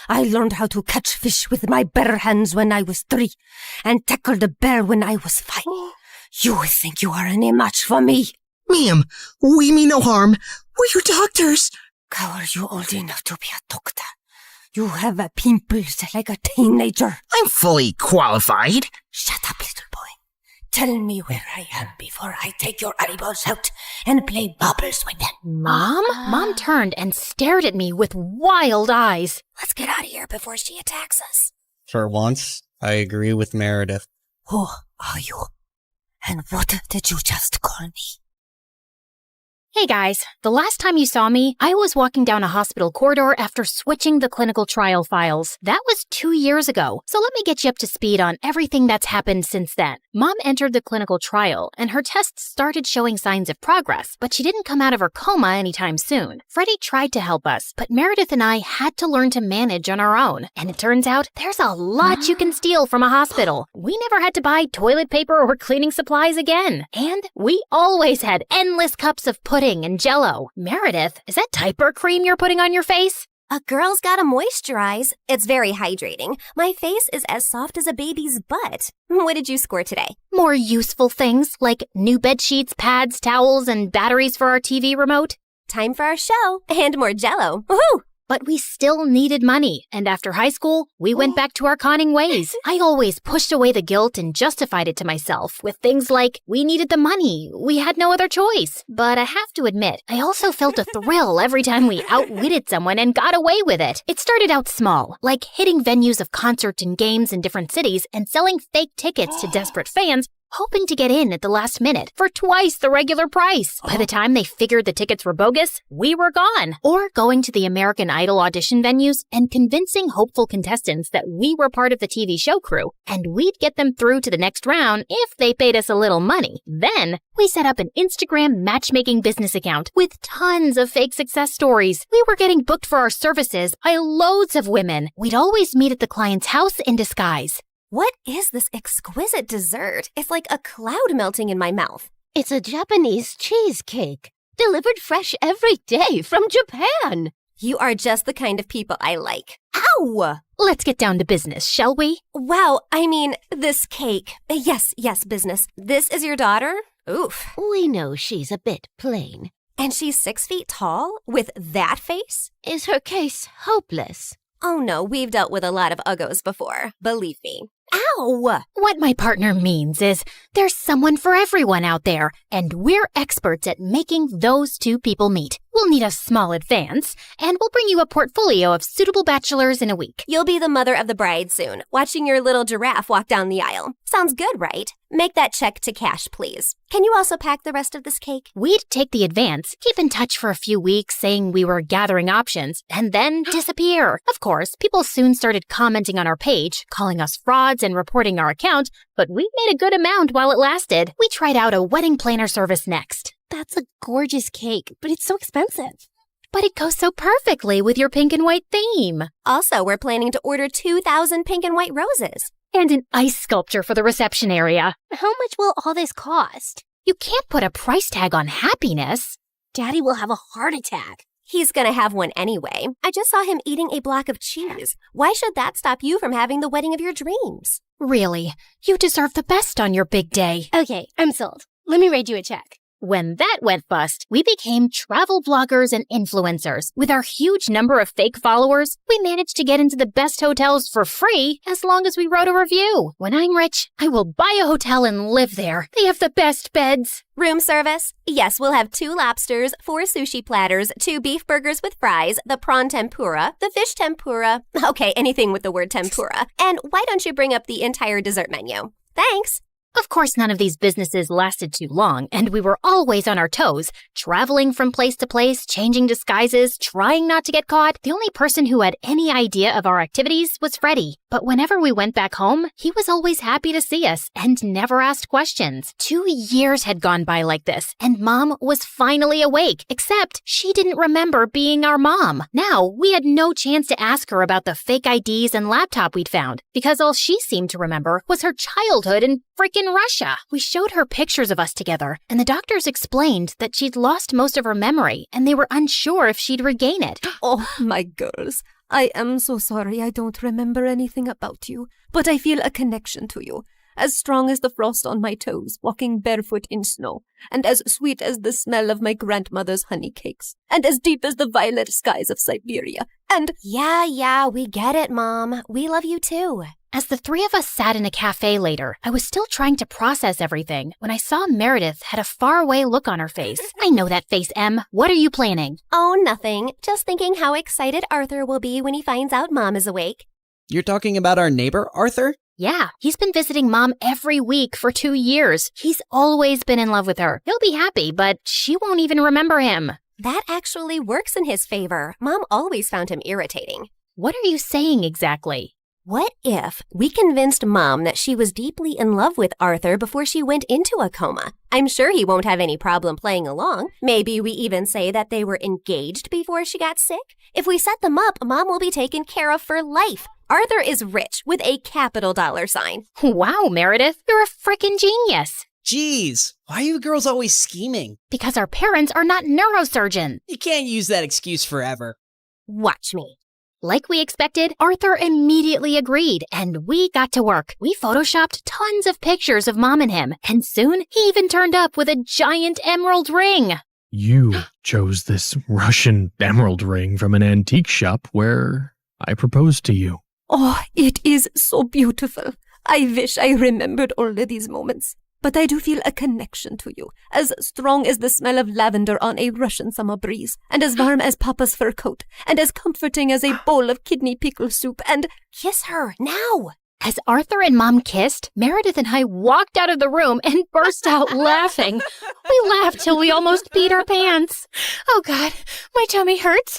I learned how to catch fish with my bare hands when I was 3 and tackled a bear when I was 5. You think you are any match for me? Ma'am, we mean no harm. We're your doctors. How are you old enough to be a doctor? You have a pimples like a teenager. I'm fully qualified. Shut up, little boy. Tell me where I am before I take your eyeballs out and play bubbles with them. Mom? Mom turned and stared at me with wild eyes. Let's get out of here before she attacks us. For once, I agree with Meredith. Who are you? And what did you just call me? Hey guys, the last time you saw me, I was walking down a hospital corridor after switching the clinical trial files. That was 2 years ago, so let me get you up to speed on everything that's happened since then. Mom entered the clinical trial, and her tests started showing signs of progress, but she didn't come out of her coma anytime soon. Freddie tried to help us, but Meredith and I had to learn to manage on our own. And it turns out, there's a lot you can steal from a hospital. We never had to buy toilet paper or cleaning supplies again. And we always had endless cups of pudding and Jell-O. Meredith, is that diaper cream you're putting on your face? A girl's gotta moisturize. It's very hydrating. My face is as soft as a baby's butt. What did you score today? More useful things like new bed sheets, pads, towels, and batteries for our TV remote. Time for our show and more Jell-O. Woohoo! But we still needed money, and after high school, we went back to our conning ways. I always pushed away the guilt and justified it to myself with things like, we needed the money, we had no other choice. But I have to admit, I also felt a thrill every time we outwitted someone and got away with it. It started out small, like hitting venues of concerts and games in different cities and selling fake tickets to desperate fans, hoping to get in at the last minute for twice the regular price. By the time they figured the tickets were bogus, we were gone. Or going to the American Idol audition venues and convincing hopeful contestants that we were part of the TV show crew, and we'd get them through to the next round if they paid us a little money. Then, we set up an Instagram matchmaking business account with tons of fake success stories. We were getting booked for our services by loads of women. We'd always meet at the client's house in disguise. What is this exquisite dessert? It's like a cloud melting in my mouth. It's a Japanese cheesecake, delivered fresh every day from Japan. You are just the kind of people I like. Ow! Let's get down to business, shall we? Wow, I mean, this cake. Yes, business. This is your daughter? Oof. We know she's a bit plain. And she's 6 feet tall? With that face? Is her case hopeless? Oh no, we've dealt with a lot of uggos before. Believe me. Ow! What my partner means is there's someone for everyone out there, and we're experts at making those two people meet. We'll need a small advance, and we'll bring you a portfolio of suitable bachelors in a week. You'll be the mother of the bride soon, watching your little giraffe walk down the aisle. Sounds good, right? Make that check to cash, please. Can you also pack the rest of this cake? We'd take the advance, keep in touch for a few weeks saying we were gathering options, and then disappear. Of course, people soon started commenting on our page, calling us frauds and reporting our account, but we made a good amount while it lasted. We tried out a wedding planner service next. That's a gorgeous cake, but it's so expensive. But it goes so perfectly with your pink and white theme. Also, we're planning to order 2,000 pink and white roses. And an ice sculpture for the reception area. How much will all this cost? You can't put a price tag on happiness. Daddy will have a heart attack. He's gonna have one anyway. I just saw him eating a block of cheese. Why should that stop you from having the wedding of your dreams? Really, you deserve the best on your big day. Okay, I'm sold. Let me write you a check. When that went bust, we became travel bloggers and influencers. With our huge number of fake followers, we managed to get into the best hotels for free as long as we wrote a review. When I'm rich, I will buy a hotel and live there. They have the best beds. Room service? Yes, we'll have 2 lobsters, 4 sushi platters, 2 beef burgers with fries, the prawn tempura, the fish tempura. Okay, anything with the word tempura. And why don't you bring up the entire dessert menu? Thanks. Of course, none of these businesses lasted too long, and we were always on our toes, traveling from place to place, changing disguises, trying not to get caught. The only person who had any idea of our activities was Freddie. But whenever we went back home, he was always happy to see us and never asked questions. 2 years had gone by like this, and Mom was finally awake, except she didn't remember being our mom. Now, we had no chance to ask her about the fake IDs and laptop we'd found, because all she seemed to remember was her childhood in frickin' Russia. We showed her pictures of us together, and the doctors explained that she'd lost most of her memory, and they were unsure if she'd regain it. Oh, my girls, I am so sorry I don't remember anything about you, but I feel a connection to you, as strong as the frost on my toes, walking barefoot in snow, and as sweet as the smell of my grandmother's honey cakes, and as deep as the violet skies of Siberia, and— Yeah, we get it, Mom. We love you too. As the three of us sat in a cafe later, I was still trying to process everything when I saw Meredith had a faraway look on her face. I know that face, Em. What are you planning? Oh, nothing. Just thinking how excited Arthur will be when he finds out Mom is awake. You're talking about our neighbor, Arthur? Yeah, he's been visiting Mom every week for 2 years. He's always been in love with her. He'll be happy, but she won't even remember him. That actually works in his favor. Mom always found him irritating. What are you saying exactly? What if we convinced Mom that she was deeply in love with Arthur before she went into a coma? I'm sure he won't have any problem playing along. Maybe we even say that they were engaged before she got sick. If we set them up, Mom will be taken care of for life. Arthur is rich with a capital $sign. Wow, Meredith, you're a frickin' genius. Jeez, why are you girls always scheming? Because our parents are not neurosurgeons. You can't use that excuse forever. Watch me. Like we expected, Arthur immediately agreed, and we got to work. We photoshopped tons of pictures of Mom and him, and soon he even turned up with a giant emerald ring. You chose this Russian emerald ring from an antique shop where I proposed to you. Oh, it is so beautiful. I wish I remembered all of these moments. But I do feel a connection to you, as strong as the smell of lavender on a Russian summer breeze, and as warm as Papa's fur coat, and as comforting as a bowl of kidney pickle soup, and— Kiss her, now! As Arthur and Mom kissed, Meredith and I walked out of the room and burst out laughing. We laughed till we almost peed our pants. Oh God, my tummy hurts.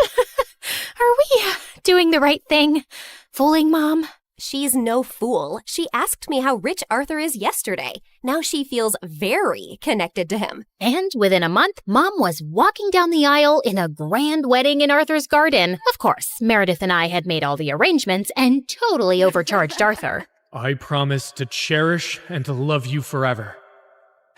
Are we doing the right thing? Fooling Mom? She's no fool. She asked me how rich Arthur is yesterday. Now she feels very connected to him. And within a month, Mom was walking down the aisle in a grand wedding in Arthur's garden. Of course, Meredith and I had made all the arrangements and totally overcharged Arthur. I promise to cherish and to love you forever,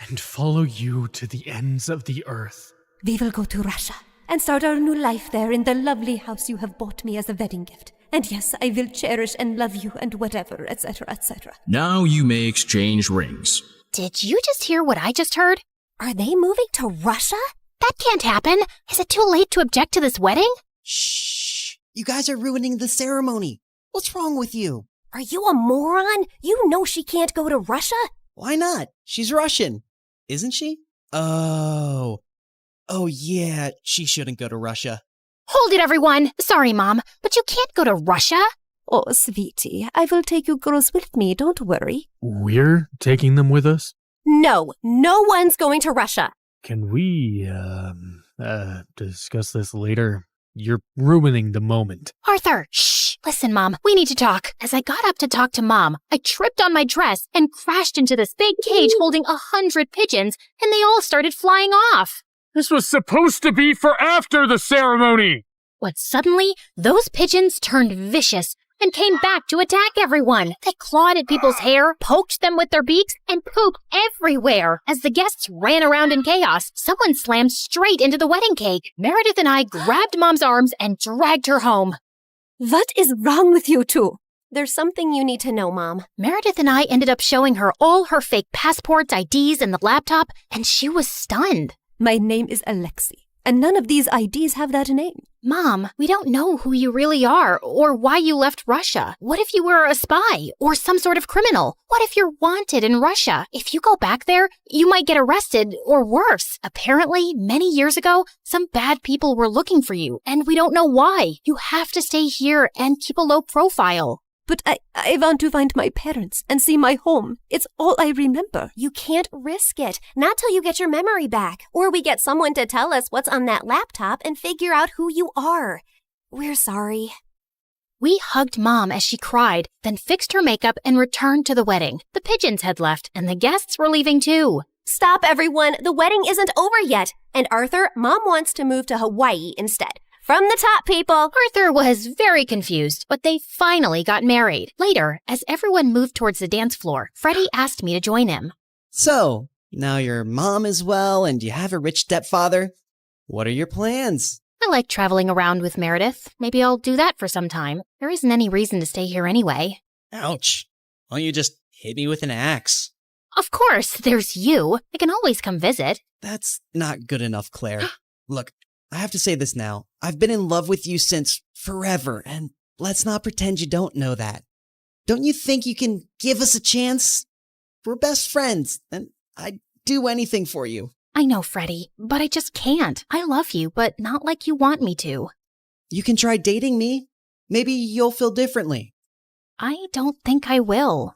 and follow you to the ends of the earth. We will go to Russia and start our new life there in the lovely house you have bought me as a wedding gift. And yes, I will cherish and love you and whatever, etc., etc. Now you may exchange rings. Did you just hear what I just heard? Are they moving to Russia? That can't happen. Is it too late to object to this wedding? Shh! You guys are ruining the ceremony. What's wrong with you? Are you a moron? You know she can't go to Russia? Why not? She's Russian, isn't she? Oh, yeah, she shouldn't go to Russia. Hold it, everyone! Sorry, Mom, but you can't go to Russia. Oh, sweetie, I will take you girls with me, don't worry. We're taking them with us? No one's going to Russia. Can we, discuss this later? You're ruining the moment. Arthur, shh! Listen, Mom, we need to talk. As I got up to talk to Mom, I tripped on my dress and crashed into this big cage holding 100 pigeons, and they all started flying off. This was supposed to be for after the ceremony! But suddenly, those pigeons turned vicious and came back to attack everyone. They clawed at people's hair, poked them with their beaks, and pooped everywhere. As the guests ran around in chaos, someone slammed straight into the wedding cake. Meredith and I grabbed Mom's arms and dragged her home. What is wrong with you two? There's something you need to know, Mom. Meredith and I ended up showing her all her fake passports, IDs, and the laptop, and she was stunned. My name is Alexei, and none of these IDs have that name. Mom, we don't know who you really are or why you left Russia. What if you were a spy or some sort of criminal? What if you're wanted in Russia? If you go back there, you might get arrested or worse. Apparently, many years ago, some bad people were looking for you, and we don't know why. You have to stay here and keep a low profile. But I want to find my parents and see my home. It's all I remember. You can't risk it. Not till you get your memory back. Or we get someone to tell us what's on that laptop and figure out who you are. We're sorry. We hugged Mom as she cried, then fixed her makeup and returned to the wedding. The pigeons had left, and the guests were leaving too. Stop, everyone. The wedding isn't over yet. And Arthur, Mom wants to move to Hawaii instead. From the top, people! Arthur was very confused, but they finally got married. Later, as everyone moved towards the dance floor, Freddie asked me to join him. So, now your mom is well and you have a rich stepfather. What are your plans? I like traveling around with Meredith. Maybe I'll do that for some time. There isn't any reason to stay here anyway. Ouch. Why don't you just hit me with an axe? Of course, there's you. I can always come visit. That's not good enough, Claire. Look, I have to say this now. I've been in love with you since forever, and let's not pretend you don't know that. Don't you think you can give us a chance? We're best friends, and I'd do anything for you. I know, Freddie, but I just can't. I love you, but not like you want me to. You can try dating me. Maybe you'll feel differently. I don't think I will.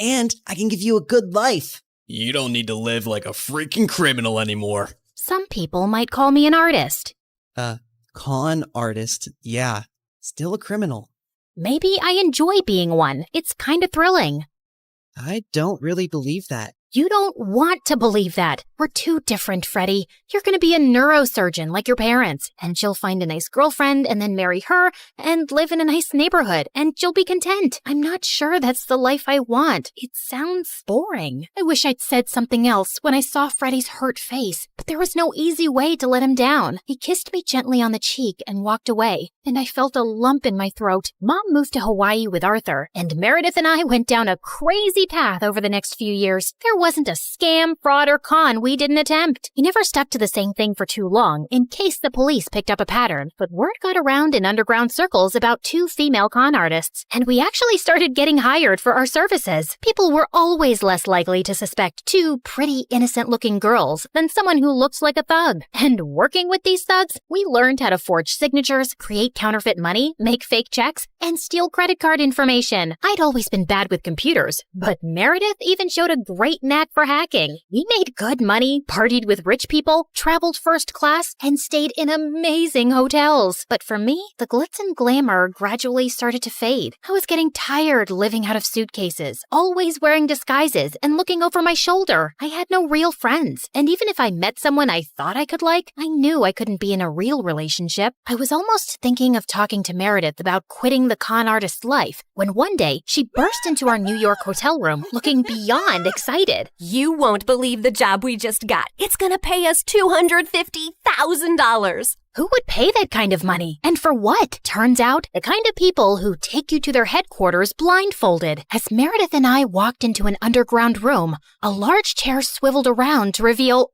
And I can give you a good life. You don't need to live like a freaking criminal anymore. Some people might call me an artist. Con artist, yeah. Still a criminal. Maybe I enjoy being one. It's kind of thrilling. I don't really believe that. You don't want to believe that. We're too different, Freddie. You're going to be a neurosurgeon like your parents, and she'll find a nice girlfriend and then marry her and live in a nice neighborhood, and you'll be content. I'm not sure that's the life I want. It sounds boring. I wish I'd said something else when I saw Freddie's hurt face, but there was no easy way to let him down. He kissed me gently on the cheek and walked away, and I felt a lump in my throat. Mom moved to Hawaii with Arthur, and Meredith and I went down a crazy path over the next few years. There wasn't a scam, fraud, or con we didn't attempt. We never stuck to the same thing for too long, in case the police picked up a pattern, but word got around in underground circles about 2 female con artists, and we actually started getting hired for our services. People were always less likely to suspect 2 pretty, innocent-looking girls than someone who looks like a thug. And working with these thugs, we learned how to forge signatures, create counterfeit money, make fake checks, and steal credit card information. I'd always been bad with computers, but Meredith even showed a great knack for hacking. We made good money, partied with rich people, traveled first class, and stayed in amazing hotels. But for me, the glitz and glamour gradually started to fade. I was getting tired living out of suitcases, always wearing disguises and looking over my shoulder. I had no real friends, and even if I met someone I thought I could like, I knew I couldn't be in a real relationship. I was almost thinking of talking to Meredith about quitting the con artist life, when one day she burst into our New York hotel room looking beyond excited. You won't believe the job we just got. It's gonna pay us $250,000. Who would pay that kind of money? And for what? Turns out, the kind of people who take you to their headquarters blindfolded. As Meredith and I walked into an underground room, a large chair swiveled around to reveal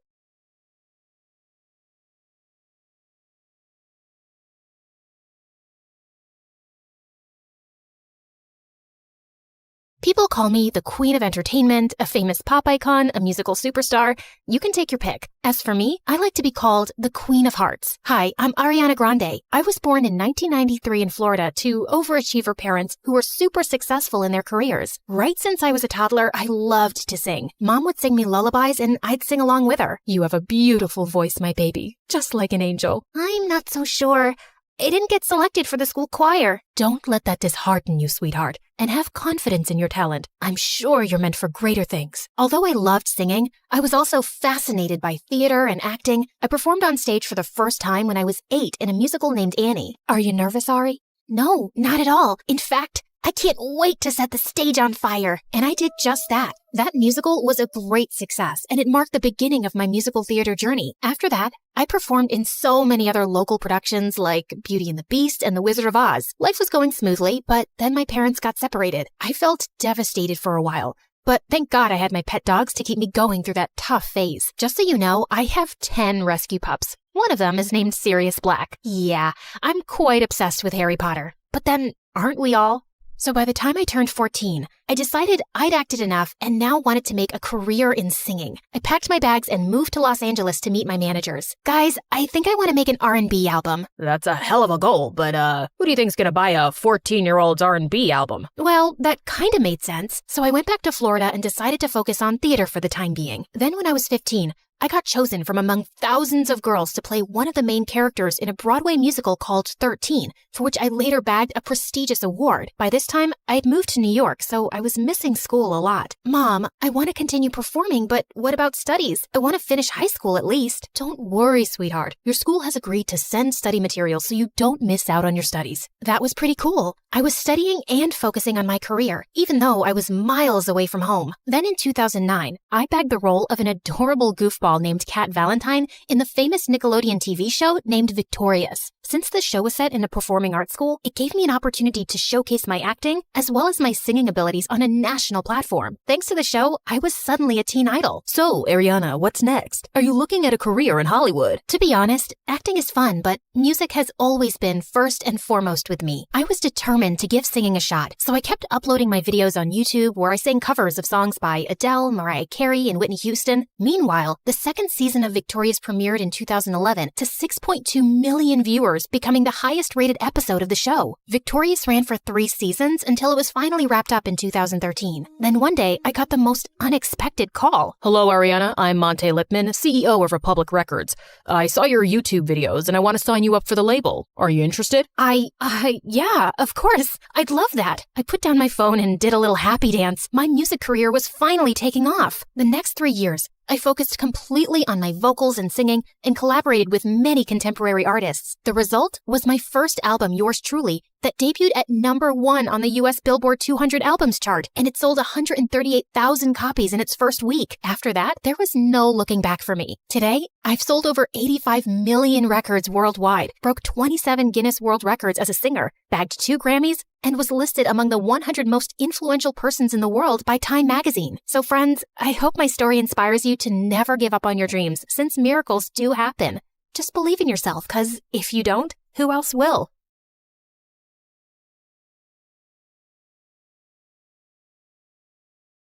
People call me the Queen of Entertainment, a famous pop icon, a musical superstar. You can take your pick. As for me, I like to be called the Queen of Hearts. Hi, I'm Ariana Grande. I was born in 1993 in Florida to overachiever parents who were super successful in their careers. Right since I was a toddler, I loved to sing. Mom would sing me lullabies and I'd sing along with her. You have a beautiful voice, my baby. Just like an angel. I'm not so sure. I didn't get selected for the school choir. Don't let that dishearten you, sweetheart, and have confidence in your talent. I'm sure you're meant for greater things. Although I loved singing, I was also fascinated by theater and acting. I performed on stage for the first time when I was 8 in a musical named Annie. Are you nervous, Ari? No, not at all. In fact, I can't wait to set the stage on fire. And I did just that. That musical was a great success, and it marked the beginning of my musical theater journey. After that, I performed in so many other local productions like Beauty and the Beast and The Wizard of Oz. Life was going smoothly, but then my parents got separated. I felt devastated for a while. But thank God I had my pet dogs to keep me going through that tough phase. Just so you know, I have 10 rescue pups. One of them is named Sirius Black. Yeah, I'm quite obsessed with Harry Potter. But then, aren't we all? So by the time I turned 14, I decided I'd acted enough and now wanted to make a career in singing. I packed my bags and moved to Los Angeles to meet my managers. Guys, I think I want to make an R&B album. That's a hell of a goal, but who do you think's gonna buy a 14-year-old's R&B album? Well, that kind of made sense. So I went back to Florida and decided to focus on theater for the time being. Then when I was 15, I got chosen from among thousands of girls to play one of the main characters in a Broadway musical called 13, for which I later bagged a prestigious award. By this time, I had moved to New York, so I was missing school a lot. Mom, I want to continue performing, but what about studies? I want to finish high school at least. Don't worry, sweetheart. Your school has agreed to send study materials so you don't miss out on your studies. That was pretty cool. I was studying and focusing on my career, even though I was miles away from home. Then in 2009, I bagged the role of an adorable goofball named Kat Valentine in the famous Nickelodeon TV show named Victorious. Since the show was set in a performing arts school, it gave me an opportunity to showcase my acting as well as my singing abilities on a national platform. Thanks to the show, I was suddenly a teen idol. So, Ariana, what's next? Are you looking at a career in Hollywood? To be honest, acting is fun, but music has always been first and foremost with me. I was determined to give singing a shot, so I kept uploading my videos on YouTube where I sang covers of songs by Adele, Mariah Carey, and Whitney Houston. Meanwhile, the second season of Victorious premiered in 2011 to 6.2 million viewers, becoming the highest-rated episode of the show. Victorious ran for 3 seasons until it was finally wrapped up in 2013. Then one day, I got the most unexpected call. Hello, Ariana. I'm Monte Lipman, CEO of Republic Records. I saw your YouTube videos and I want to sign you up for the label. Are you interested? Yeah, of course. I'd love that. I put down my phone and did a little happy dance. My music career was finally taking off. The next 3 years, I focused completely on my vocals and singing and collaborated with many contemporary artists. The result was my first album, Yours Truly, that debuted at #1 on the US Billboard 200 albums chart, and it sold 138,000 copies in its first week. After that, there was no looking back for me. Today, I've sold over 85 million records worldwide, broke 27 Guinness World Records as a singer, bagged 2 Grammys, and was listed among the 100 most influential persons in the world by Time magazine. So friends, I hope my story inspires you to never give up on your dreams, since miracles do happen. Just believe in yourself, because if you don't, who else will?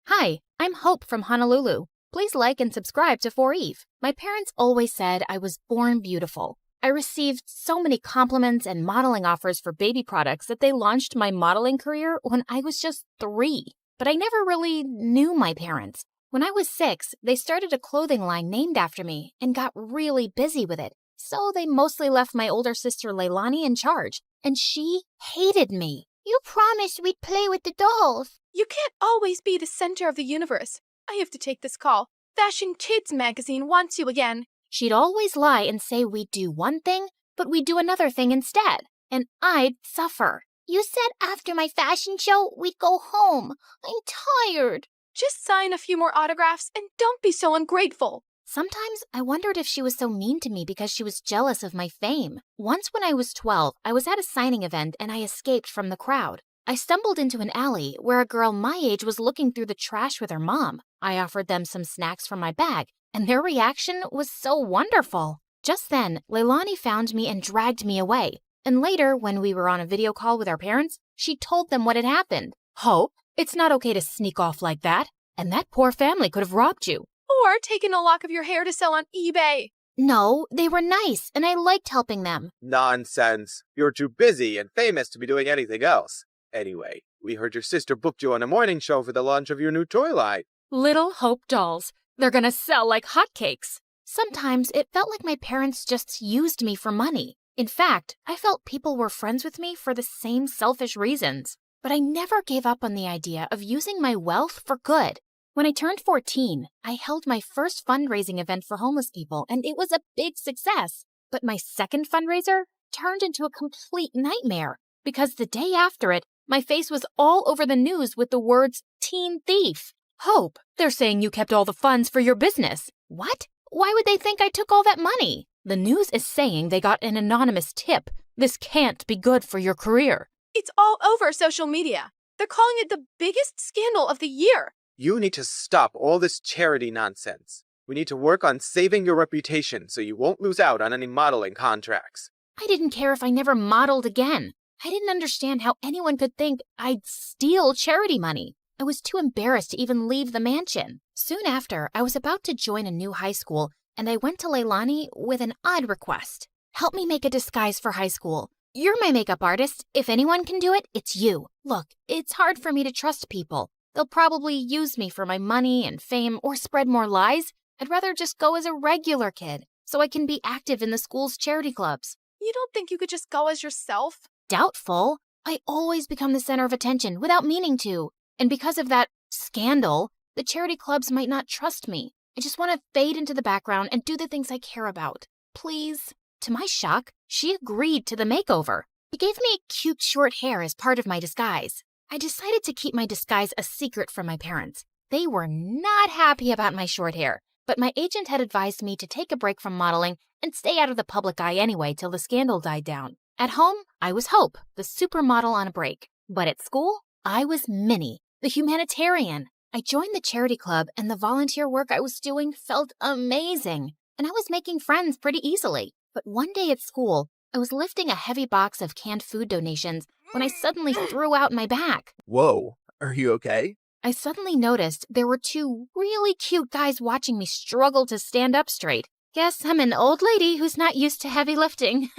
Hi, I'm Hope from Honolulu. Please like and subscribe to 4Eve. My parents always said I was born beautiful. I received so many compliments and modeling offers for baby products that they launched my modeling career when I was just 3. But I never really knew my parents. When I was 6, they started a clothing line named after me and got really busy with it. So they mostly left my older sister Leilani in charge, and she hated me. You promised we'd play with the dolls. You can't always be the center of the universe. I have to take this call. Fashion Kids magazine wants you again. She'd always lie and say we'd do one thing, but we'd do another thing instead, and I'd suffer. You said after my fashion show, we'd go home. I'm tired. Just sign a few more autographs and don't be so ungrateful. Sometimes I wondered if she was so mean to me because she was jealous of my fame. Once when I was 12, I was at a signing event and I escaped from the crowd. I stumbled into an alley where a girl my age was looking through the trash with her mom. I offered them some snacks from my bag, and their reaction was so wonderful. Just then, Leilani found me and dragged me away. And later, when we were on a video call with our parents, she told them what had happened. Hope, it's not okay to sneak off like that. And that poor family could have robbed you. Or taken a lock of your hair to sell on eBay. No, they were nice, and I liked helping them. Nonsense. You're too busy and famous to be doing anything else. Anyway, we heard your sister booked you on a morning show for the launch of your new toy line. Little Hope dolls. They're gonna sell like hotcakes. Sometimes it felt like my parents just used me for money. In fact, I felt people were friends with me for the same selfish reasons. But I never gave up on the idea of using my wealth for good. When I turned 14, I held my first fundraising event for homeless people, and it was a big success. But my second fundraiser turned into a complete nightmare, because the day after it, my face was all over the news with the words, "Teen Thief." Hope, they're saying you kept all the funds for your business. What? Why would they think I took all that money? The news is saying they got an anonymous tip. This can't be good for your career. It's all over social media. They're calling it the biggest scandal of the year. You need to stop all this charity nonsense. We need to work on saving your reputation so you won't lose out on any modeling contracts. I didn't care if I never modeled again. I didn't understand how anyone could think I'd steal charity money. I was too embarrassed to even leave the mansion. Soon after, I was about to join a new high school, and I went to Leilani with an odd request. Help me make a disguise for high school. You're my makeup artist. If anyone can do it, it's you. Look, it's hard for me to trust people. They'll probably use me for my money and fame or spread more lies. I'd rather just go as a regular kid so I can be active in the school's charity clubs. You don't think you could just go as yourself? Doubtful. I always become the center of attention without meaning to. And because of that scandal, the charity clubs might not trust me. I just want to fade into the background and do the things I care about. Please. To my shock, she agreed to the makeover. She gave me cute short hair as part of my disguise. I decided to keep my disguise a secret from my parents. They were not happy about my short hair, but my agent had advised me to take a break from modeling and stay out of the public eye anyway till the scandal died down. At home, I was Hope, the supermodel on a break. But at school, I was Minnie, the humanitarian. I joined the charity club, and the volunteer work I was doing felt amazing. And I was making friends pretty easily. But one day at school, I was lifting a heavy box of canned food donations when I suddenly threw out my back. Whoa, are you okay? I suddenly noticed there were two really cute guys watching me struggle to stand up straight. Guess I'm an old lady who's not used to heavy lifting.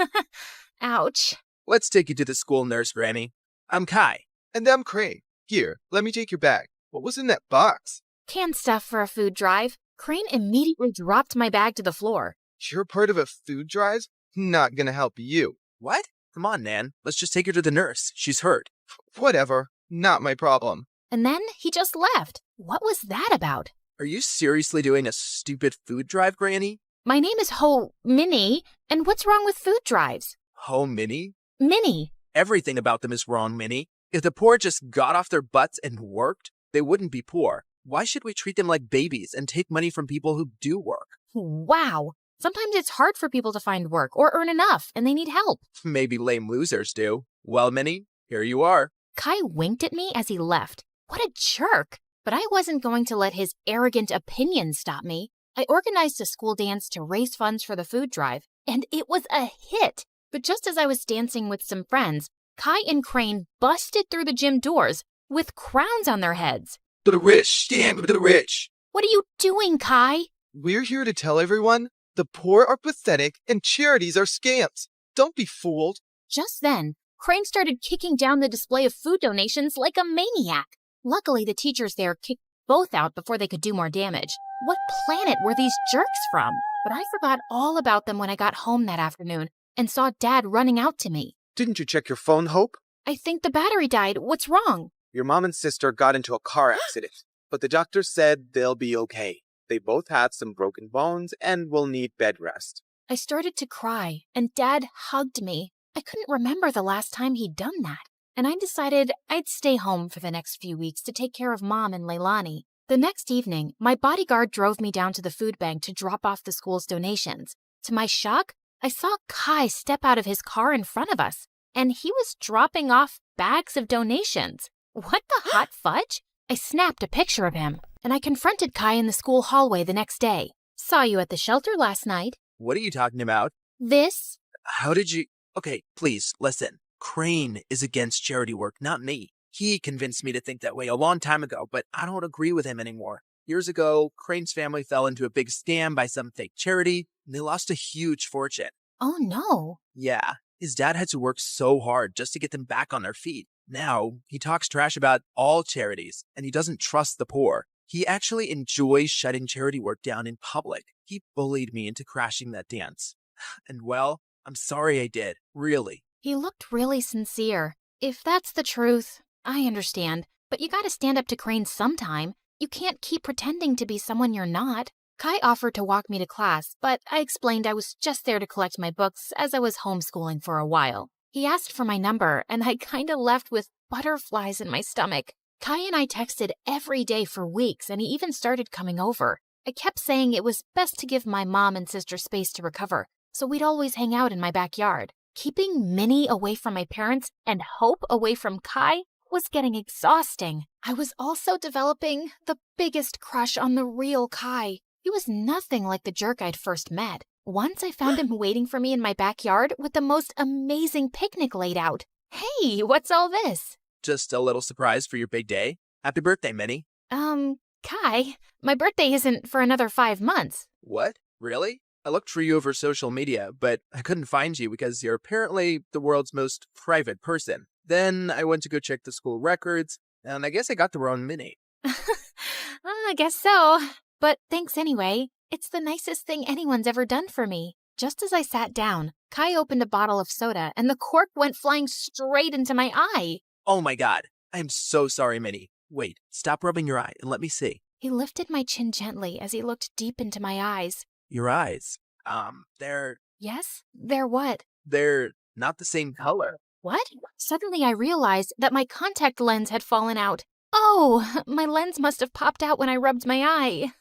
Ouch. Let's take you to the school nurse, Granny. I'm Kai. And I'm Crane. Here, let me take your bag. What was in that box? Canned stuff for a food drive. Crane immediately dropped my bag to the floor. You're part of a food drive? Not gonna help you. What? Come on, Nan. Let's just take her to the nurse. She's hurt. Whatever. Not my problem. And then he just left. What was that about? Are you seriously doing a stupid food drive, Granny? My name is Minnie, and what's wrong with food drives? Minnie? Minnie. Everything about them is wrong, Minnie. If the poor just got off their butts and worked, they wouldn't be poor. Why should we treat them like babies and take money from people who do work? Wow. Sometimes it's hard for people to find work or earn enough, and they need help. Maybe lame losers do. Well, Minnie, here you are. Kai winked at me as he left. What a jerk. But I wasn't going to let his arrogant opinion stop me. I organized a school dance to raise funds for the food drive, and it was a hit. But just as I was dancing with some friends, Kai and Crane busted through the gym doors with crowns on their heads. To the rich, stand with the rich. What are you doing, Kai? We're here to tell everyone the poor are pathetic and charities are scams. Don't be fooled. Just then, Crane started kicking down the display of food donations like a maniac. Luckily, the teachers there kicked both out before they could do more damage. What planet were these jerks from? But I forgot all about them when I got home that afternoon and saw Dad running out to me. Didn't you check your phone, Hope? I think the battery died. What's wrong? Your mom and sister got into a car accident, but the doctor said they'll be okay. They both had some broken bones and will need bed rest. I started to cry, and Dad hugged me. I couldn't remember the last time he'd done that, and I decided I'd stay home for the next few weeks to take care of Mom and Leilani. The next evening, my bodyguard drove me down to the food bank to drop off the school's donations. To my shock, I saw Kai step out of his car in front of us, and he was dropping off bags of donations. What the hot fudge? I snapped a picture of him, and I confronted Kai in the school hallway the next day. Saw you at the shelter last night. What are you talking about? This? How did you... Okay, please, listen. Crane is against charity work, not me. He convinced me to think that way a long time ago, but I don't agree with him anymore. Years ago, Crane's family fell into a big scam by some fake charity, and they lost a huge fortune. Oh, no. Yeah, his dad had to work so hard just to get them back on their feet. Now, he talks trash about all charities, and he doesn't trust the poor. He actually enjoys shutting charity work down in public. He bullied me into crashing that dance. And well, I'm sorry I did, really. He looked really sincere. If that's the truth, I understand. But you gotta stand up to Crane sometime. You can't keep pretending to be someone you're not. Kai offered to walk me to class, but I explained I was just there to collect my books as I was homeschooling for a while. He asked for my number, and I kinda left with butterflies in my stomach. Kai and I texted every day for weeks, and he even started coming over. I kept saying it was best to give my mom and sister space to recover, so we'd always hang out in my backyard. Keeping Minnie away from my parents and Hope away from Kai was getting exhausting. I was also developing the biggest crush on the real Kai. He was nothing like the jerk I'd first met. Once I found him waiting for me in my backyard with the most amazing picnic laid out. Hey, what's all this? Just a little surprise for your big day. Happy birthday, Minnie. Kai, my birthday isn't for another 5 months. What? Really? I looked for you over social media, but I couldn't find you because you're apparently the world's most private person. Then I went to go check the school records, and I guess I got the wrong Minnie. I guess so. But thanks anyway. It's the nicest thing anyone's ever done for me. Just as I sat down, Kai opened a bottle of soda, and the cork went flying straight into my eye. Oh my god. I am so sorry, Minnie. Wait, stop rubbing your eye and let me see. He lifted my chin gently as he looked deep into my eyes. Your eyes. They're... Yes? They're what? They're not the same color. What? Suddenly I realized that my contact lens had fallen out. Oh, my lens must have popped out when I rubbed my eye.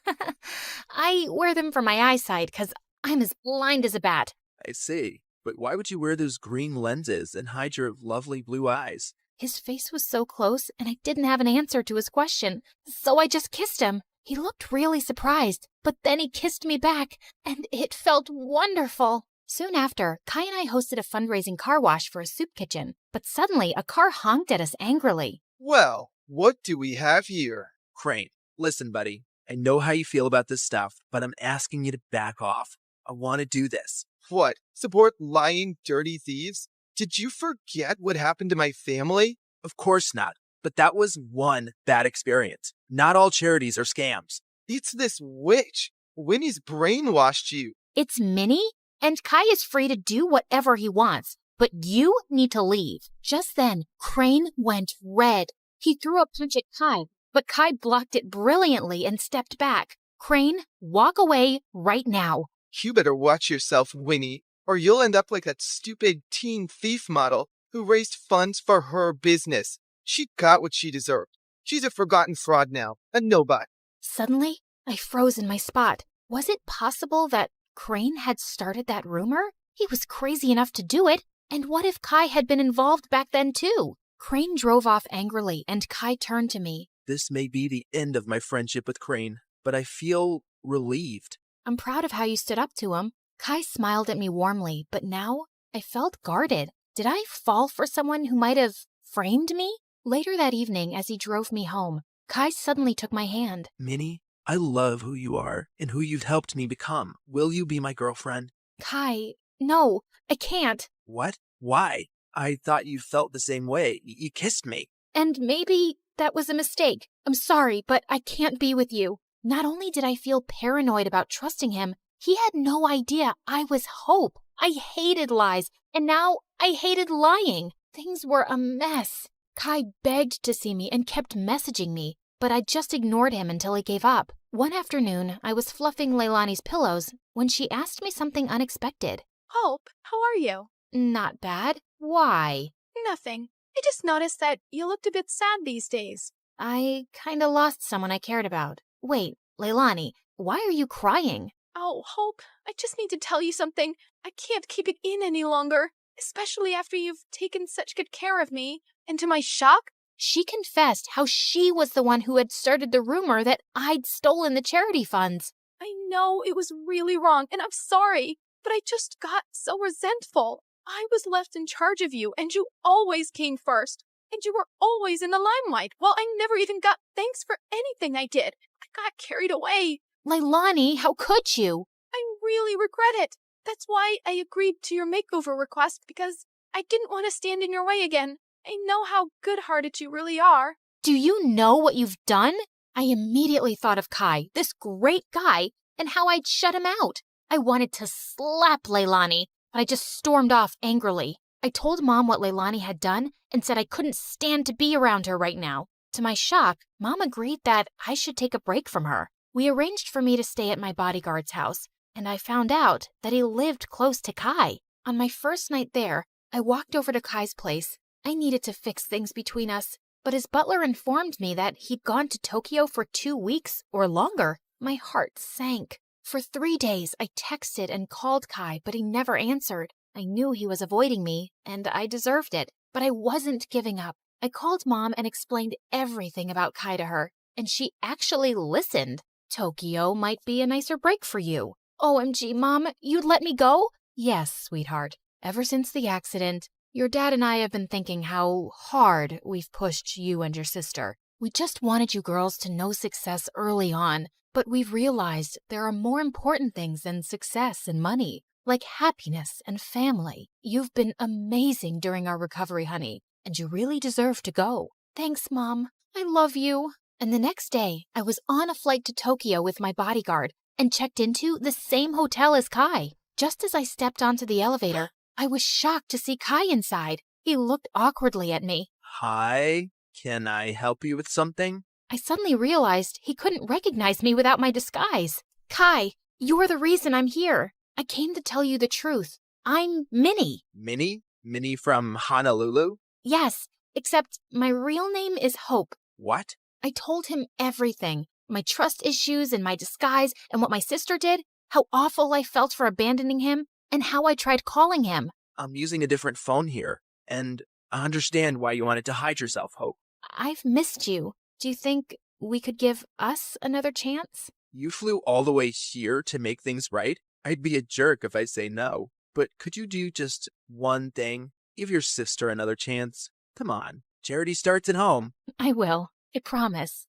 I wear them for my eyesight because I'm as blind as a bat. I see. But why would you wear those green lenses and hide your lovely blue eyes? His face was so close, and I didn't have an answer to his question, so I just kissed him. He looked really surprised, but then he kissed me back, and it felt wonderful. Soon after, Kai and I hosted a fundraising car wash for a soup kitchen, but suddenly a car honked at us angrily. Well, what do we have here? Crane, listen, buddy. I know how you feel about this stuff, but I'm asking you to back off. I want to do this. What? Support lying, dirty thieves? Did you forget what happened to my family? Of course not. But that was one bad experience. Not all charities are scams. It's this witch. Winnie's brainwashed you. It's Minnie, and Kai is free to do whatever he wants, but you need to leave. Just then, Crane went red. He threw a punch at Kai, but Kai blocked it brilliantly and stepped back. Crane, walk away right now. You better watch yourself, Winnie, or you'll end up like that stupid teen thief model who raised funds for her business. She got what she deserved. She's a forgotten fraud now, a nobody. Suddenly, I froze in my spot. Was it possible that Crane had started that rumor? He was crazy enough to do it. And what if Kai had been involved back then too? Crane drove off angrily, and Kai turned to me. This may be the end of my friendship with Crane, but I feel relieved. I'm proud of how you stood up to him. Kai smiled at me warmly, but now I felt guarded. Did I fall for someone who might have framed me? Later that evening, as he drove me home, Kai suddenly took my hand. Minnie, I love who you are and who you've helped me become. Will you be my girlfriend? Kai, no, I can't. What? Why? I thought you felt the same way. You kissed me. And maybe that was a mistake. I'm sorry, but I can't be with you. Not only did I feel paranoid about trusting him, he had no idea I was Hope. I hated lies, and now I hated lying. Things were a mess. Kai begged to see me and kept messaging me, but I just ignored him until he gave up. One afternoon, I was fluffing Leilani's pillows when she asked me something unexpected. Hope, how are you? Not bad. Why? Nothing. I just noticed that you looked a bit sad these days. I kinda lost someone I cared about. Wait, Leilani, why are you crying? Oh, Hope, I just need to tell you something. I can't keep it in any longer, especially after you've taken such good care of me. And to my shock, she confessed how she was the one who had started the rumor that I'd stolen the charity funds. I know it was really wrong, and I'm sorry, but I just got so resentful. I was left in charge of you, and you always came first. And you were always in the limelight, while I never even got thanks for anything I did. I got carried away. Leilani, how could you? I really regret it. That's why I agreed to your makeover request, because I didn't want to stand in your way again. I know how good-hearted you really are. Do you know what you've done? I immediately thought of Kai, this great guy, and how I'd shut him out. I wanted to slap Leilani, but I just stormed off angrily. I told Mom what Leilani had done and said I couldn't stand to be around her right now. To my shock, Mom agreed that I should take a break from her. We arranged for me to stay at my bodyguard's house, and I found out that he lived close to Kai. On my first night there, I walked over to Kai's place. I needed to fix things between us, but his butler informed me that he'd gone to Tokyo for 2 weeks or longer. My heart sank. For 3 days, I texted and called Kai, but he never answered. I knew he was avoiding me, and I deserved it, but I wasn't giving up. I called Mom and explained everything about Kai to her, and she actually listened. Tokyo might be a nicer break for you. OMG, Mom, you'd let me go? Yes, sweetheart. Ever since the accident, Your dad and I have been thinking how hard we've pushed you and your sister. We just wanted you girls to know success early on, but we've realized there are more important things than success and money, like happiness and family. You've been amazing during our recovery, honey, and you really deserve to go. Thanks, Mom. I love you. And the next day, I was on a flight to Tokyo with my bodyguard and checked into the same hotel as Kai. Just as I stepped onto the elevator, I was shocked to see Kai inside. He looked awkwardly at me. Hi, can I help you with something? I suddenly realized he couldn't recognize me without my disguise. Kai, you're the reason I'm here. I came to tell you the truth. I'm Minnie. Minnie? Minnie from Honolulu? Yes, except my real name is Hope. What? I told him everything. My trust issues and my disguise and what my sister did, how awful I felt for abandoning him, and how I tried calling him. I'm using a different phone here, and I understand why you wanted to hide yourself, Hope. I've missed you. Do you think we could give us another chance? You flew all the way here to make things right? I'd be a jerk if I say no. But could you do just one thing? Give your sister another chance. Come on. Charity starts at home. I will. I promise.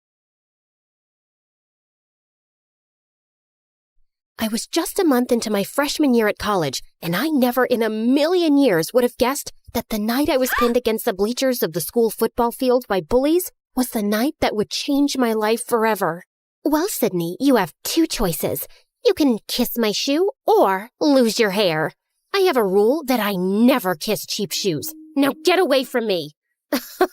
I was just a month into my freshman year at college, and I never in a million years would have guessed that the night I was pinned against the bleachers of the school football field by bullies was the night that would change my life forever. Well, Sydney, you have two choices. You can kiss my shoe or lose your hair. I have a rule that I never kiss cheap shoes. Now get away from me.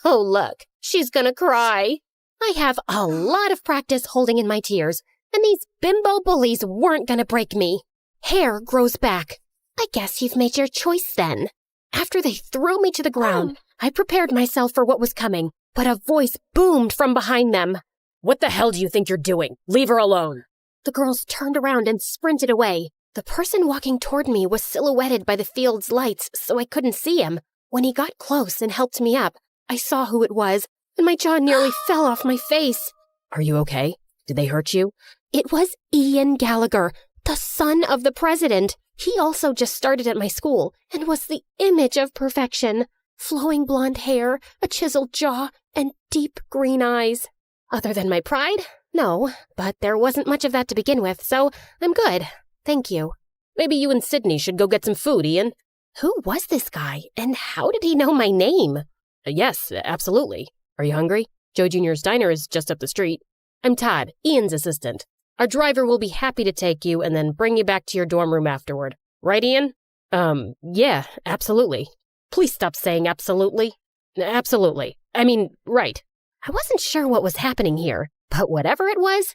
Oh, look, she's gonna cry. I have a lot of practice holding in my tears, and these bimbo bullies weren't gonna break me. Hair grows back. I guess you've made your choice then. After they threw me to the ground, I prepared myself for what was coming, but a voice boomed from behind them. What the hell do you think you're doing? Leave her alone. The girls turned around and sprinted away. The person walking toward me was silhouetted by the field's lights, so I couldn't see him. When he got close and helped me up, I saw who it was, and my jaw nearly fell off my face. Are you okay? Did they hurt you? It was Ian Gallagher, the son of the president. He also just started at my school and was the image of perfection. Flowing blonde hair, a chiseled jaw, and deep green eyes. Other than my pride? No, but there wasn't much of that to begin with, so I'm good. Thank you. Maybe you and Sydney should go get some food, Ian. Who was this guy, and how did he know my name? Yes, absolutely. Are you hungry? Joe Jr.'s Diner is just up the street. I'm Todd, Ian's assistant. Our driver will be happy to take you and then bring you back to your dorm room afterward. Right, Ian? Yeah, absolutely. Please stop saying absolutely. Absolutely. I mean, right. I wasn't sure what was happening here, but whatever it was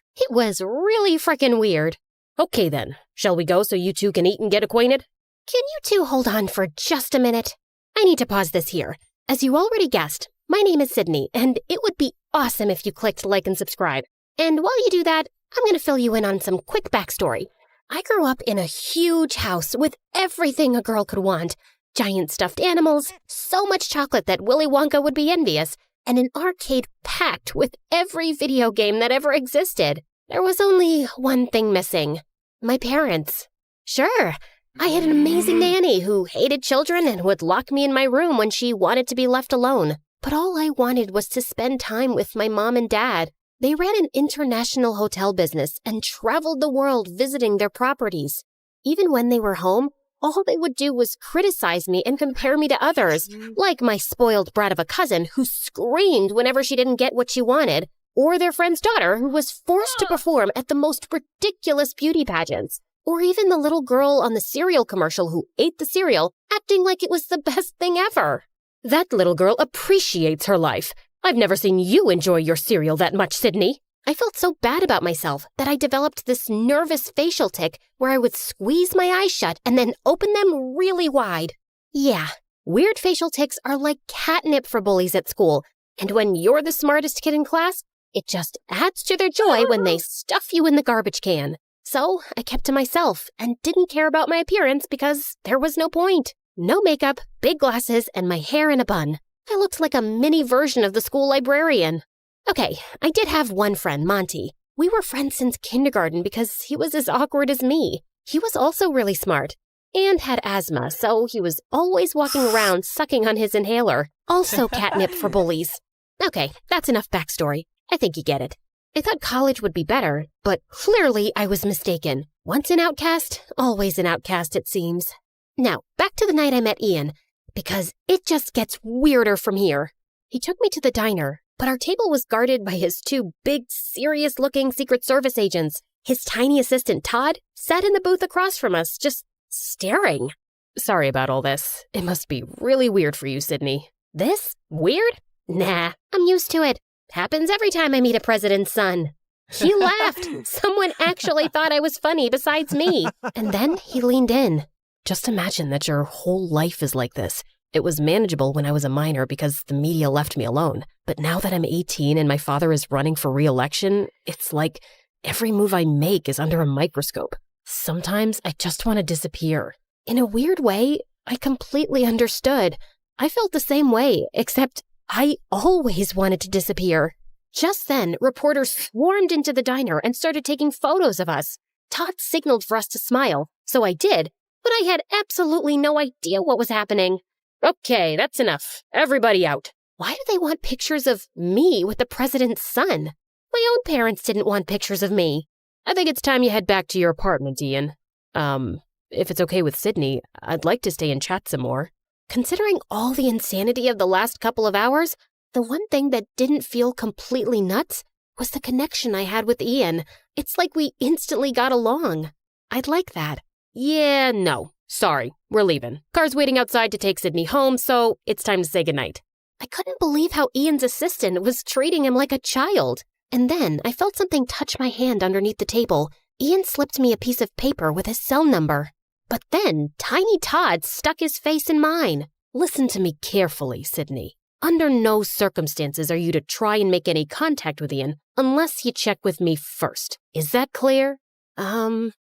really frickin' weird. Okay then, shall we go so you two can eat and get acquainted? Can you two hold on for just a minute? I need to pause this here. As you already guessed, my name is Sydney, and it would be awesome if you clicked like and subscribe. And while you do that, I'm going to fill you in on some quick backstory. I grew up in a huge house with everything a girl could want. Giant stuffed animals, so much chocolate that Willy Wonka would be envious, and an arcade packed with every video game that ever existed. There was only one thing missing. My parents. Sure, I had an amazing nanny who hated children and would lock me in my room when she wanted to be left alone. But all I wanted was to spend time with my mom and dad. They ran an international hotel business and traveled the world visiting their properties. Even when they were home, all they would do was criticize me and compare me to others, like my spoiled brat of a cousin who screamed whenever she didn't get what she wanted, or their friend's daughter who was forced to perform at the most ridiculous beauty pageants, or even the little girl on the cereal commercial who ate the cereal, acting like it was the best thing ever. That little girl appreciates her life. I've never seen you enjoy your cereal that much, Sydney. I felt so bad about myself that I developed this nervous facial tic where I would squeeze my eyes shut and then open them really wide. Yeah, weird facial tics are like catnip for bullies at school, and when you're the smartest kid in class, it just adds to their joy when they stuff you in the garbage can. So I kept to myself and didn't care about my appearance because there was no point. No makeup, big glasses, and my hair in a bun. I looked like a mini version of the school librarian. Okay, I did have one friend, Monty. We were friends since kindergarten because he was as awkward as me. He was also really smart. and had asthma, so he was always walking around sucking on his inhaler. Also catnip for bullies. Okay, that's enough backstory. I think you get it. I thought college would be better, but clearly I was mistaken. Once an outcast, always an outcast, it seems. Now, back to the night I met Ian, because it just gets weirder from here. He took me to the diner, but our table was guarded by his two big, serious-looking Secret Service agents. His tiny assistant, Todd, sat in the booth across from us, just staring. Sorry about all this. It must be really weird for you, Sydney. This? Weird? Nah, I'm used to it. Happens every time I meet a president's son. He laughed. Someone actually thought I was funny besides me. And then he leaned in. Just imagine that your whole life is like this. It was manageable when I was a minor because the media left me alone. But now that I'm 18 and my father is running for re-election, it's like every move I make is under a microscope. Sometimes I just want to disappear. In a weird way, I completely understood. I felt the same way, except I always wanted to disappear. Just then, reporters swarmed into the diner and started taking photos of us. Todd signaled for us to smile, so I did, but I had absolutely no idea what was happening. Okay, that's enough. Everybody out. Why do they want pictures of me with the president's son? My own parents didn't want pictures of me. I think it's time you head back to your apartment, Ian. If it's okay with Sydney, I'd like to stay and chat some more. Considering all the insanity of the last couple of hours, the one thing that didn't feel completely nuts was the connection I had with Ian. It's like we instantly got along. I'd like that. Yeah, no. Sorry, we're leaving. Car's waiting outside to take Sydney home, so it's time to say goodnight. I couldn't believe how Ian's assistant was treating him like a child. And then I felt something touch my hand underneath the table. Ian slipped me a piece of paper with his cell number. But then Tiny Todd stuck his face in mine. Listen to me carefully, Sydney. Under no circumstances are you to try and make any contact with Ian unless you check with me first. Is that clear?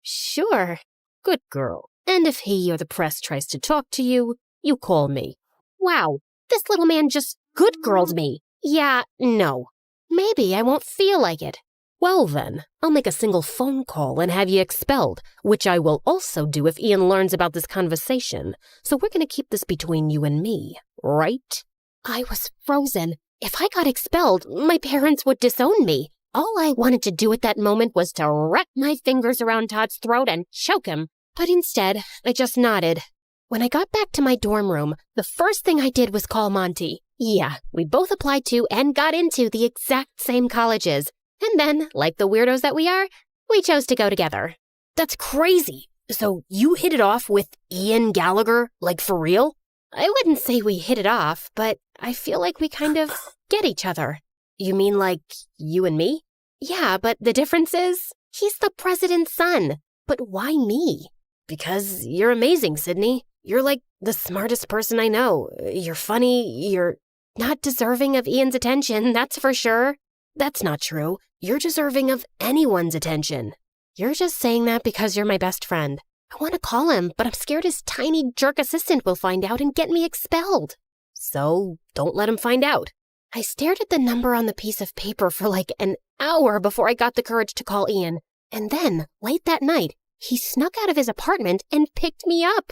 Sure. Good girl. And if he or the press tries to talk to you, you call me. Wow, this little man just good girled me. Yeah, no. Maybe I won't feel like it. Well then, I'll make a single phone call and have you expelled, which I will also do if Ian learns about this conversation. So we're going to keep this between you and me, right? I was frozen. If I got expelled, my parents would disown me. All I wanted to do at that moment was to wrap my fingers around Todd's throat and choke him. But instead, I just nodded. When I got back to my dorm room, the first thing I did was call Monty. Yeah, we both applied to and got into the exact same colleges. And then, like the weirdos that we are, we chose to go together. That's crazy. So you hit it off with Ian Gallagher, like for real? I wouldn't say we hit it off, but I feel like we kind of get each other. You mean like you and me? Yeah, but the difference is, he's the president's son. But why me? Because you're amazing, Sydney. You're like the smartest person I know. You're funny, you're not deserving of Ian's attention, that's for sure. That's not true. You're deserving of anyone's attention. You're just saying that because you're my best friend. I want to call him, but I'm scared his tiny jerk assistant will find out and get me expelled. So don't let him find out. I stared at the number on the piece of paper for like an hour before I got the courage to call Ian. And then, late that night, he snuck out of his apartment and picked me up.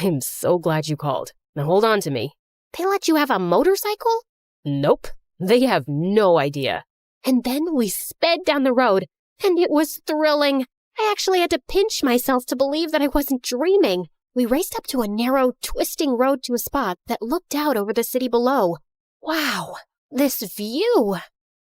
I'm so glad you called. Now hold on to me. They let you have a motorcycle? Nope. They have no idea. And then we sped down the road, and it was thrilling. I actually had to pinch myself to believe that I wasn't dreaming. We raced up to a narrow, twisting road to a spot that looked out over the city below. Wow, this view!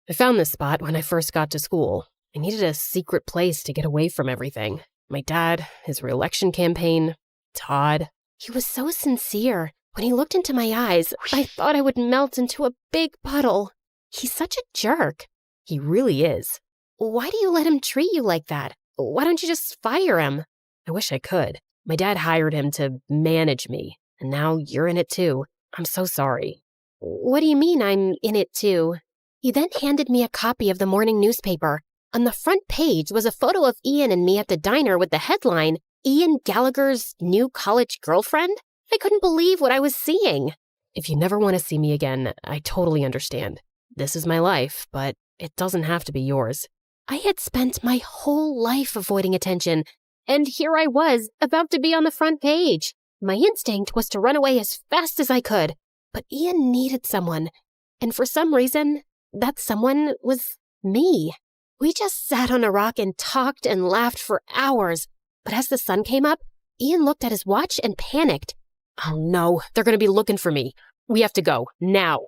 I found this spot when I first got to school. I needed a secret place to get away from everything. My dad, his re-election campaign, Todd. He was so sincere. When he looked into my eyes, I thought I would melt into a big puddle. He's such a jerk. He really is. Why do you let him treat you like that? Why don't you just fire him? I wish I could. My dad hired him to manage me, and now you're in it too. I'm so sorry. What do you mean I'm in it too? He then handed me a copy of the morning newspaper. On the front page was a photo of Ian and me at the diner with the headline, Ian Gallagher's new college girlfriend? I couldn't believe what I was seeing. If you never want to see me again, I totally understand. This is my life, but it doesn't have to be yours. I had spent my whole life avoiding attention, And here I was, about to be on the front page. My instinct was to run away as fast as I could, but Ian needed someone. And for some reason, that someone was me. We just sat on a rock and talked and laughed for hours. But as the sun came up, Ian looked at his watch and panicked. Oh no, they're going to be looking for me. We have to go, now.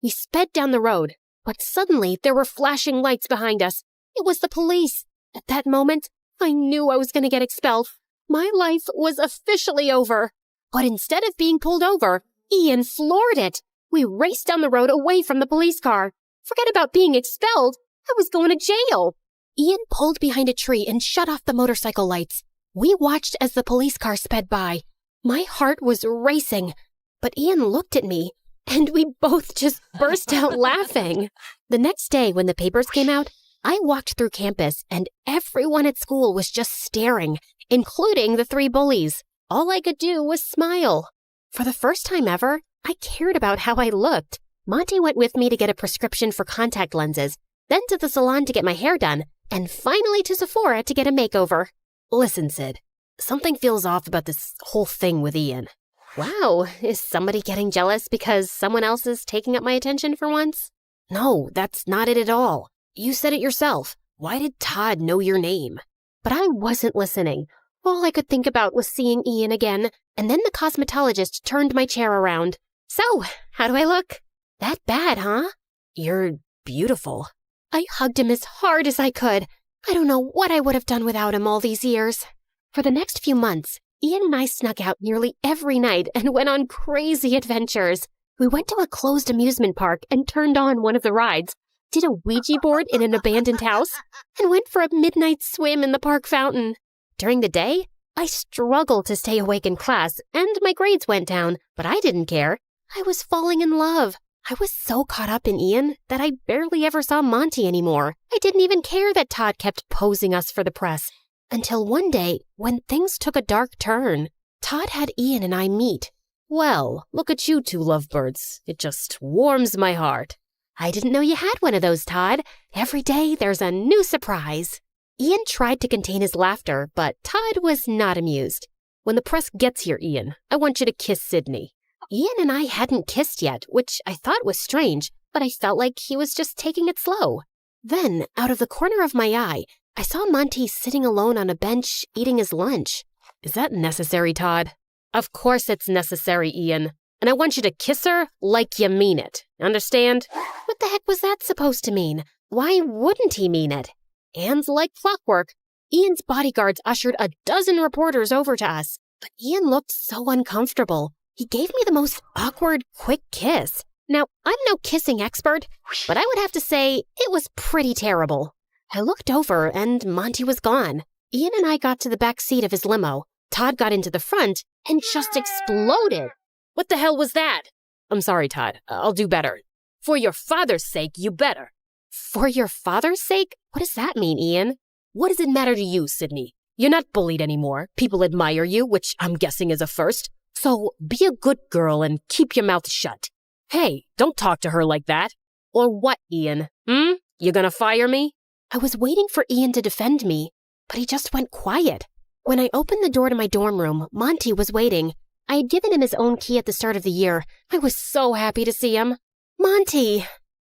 We sped down the road, but suddenly there were flashing lights behind us. It was the police. At that moment, I knew I was going to get expelled. My life was officially over. But instead of being pulled over, Ian floored it. We raced down the road away from the police car. Forget about being expelled. I was going to jail. Ian pulled behind a tree and shut off the motorcycle lights. We watched as the police car sped by. My heart was racing, but Ian looked at me, and we both just burst out laughing. The next day, when the papers came out, I walked through campus, and everyone at school was just staring, including the 3 bullies. All I could do was smile. For the first time ever, I cared about how I looked. Monty went with me to get a prescription for contact lenses, then to the salon to get my hair done, and finally to Sephora to get a makeover. Listen, Sid, something feels off about this whole thing with Ian. Wow, is somebody getting jealous because someone else is taking up my attention for once? No, that's not it at all. You said it yourself. Why did Todd know your name? But I wasn't listening. All I could think about was seeing Ian again, and then the cosmetologist turned my chair around. So, how do I look? That bad, huh? You're beautiful. I hugged him as hard as I could. I don't know what I would have done without him all these years. For the next few months, Ian and I snuck out nearly every night and went on crazy adventures. We went to a closed amusement park and turned on one of the rides, did a Ouija board in an abandoned house, and went for a midnight swim in the park fountain. During the day, I struggled to stay awake in class, and my grades went down, but I didn't care. I was falling in love. I was so caught up in Ian that I barely ever saw Monty anymore. I didn't even care that Todd kept posing us for the press. Until one day, when things took a dark turn, Todd had Ian and I meet. Well, look at you 2 lovebirds. It just warms my heart. I didn't know you had one of those, Todd. Every day there's a new surprise. Ian tried to contain his laughter, but Todd was not amused. When the press gets here, Ian, I want you to kiss Sydney. Ian and I hadn't kissed yet, which I thought was strange, but I felt like he was just taking it slow. Then, out of the corner of my eye, I saw Monty sitting alone on a bench eating his lunch. Is that necessary, Todd? Of course it's necessary, Ian. And I want you to kiss her like you mean it. Understand? What the heck was that supposed to mean? Why wouldn't he mean it? And like clockwork, Ian's bodyguards ushered a dozen reporters over to us. But Ian looked so uncomfortable. He gave me the most awkward, quick kiss. Now, I'm no kissing expert, but I would have to say it was pretty terrible. I looked over and Monty was gone. Ian and I got to the back seat of his limo. Todd got into the front and just exploded. What the hell was that? I'm sorry, Todd. I'll do better. For your father's sake, you better. For your father's sake? What does that mean, Ian? What does it matter to you, Sydney? You're not bullied anymore. People admire you, which I'm guessing is a first. So be a good girl and keep your mouth shut. Hey, don't talk to her like that. Or what, Ian? You gonna fire me? I was waiting for Ian to defend me, but he just went quiet. When I opened the door to my dorm room, Monty was waiting. I had given him his own key at the start of the year. I was so happy to see him. Monty!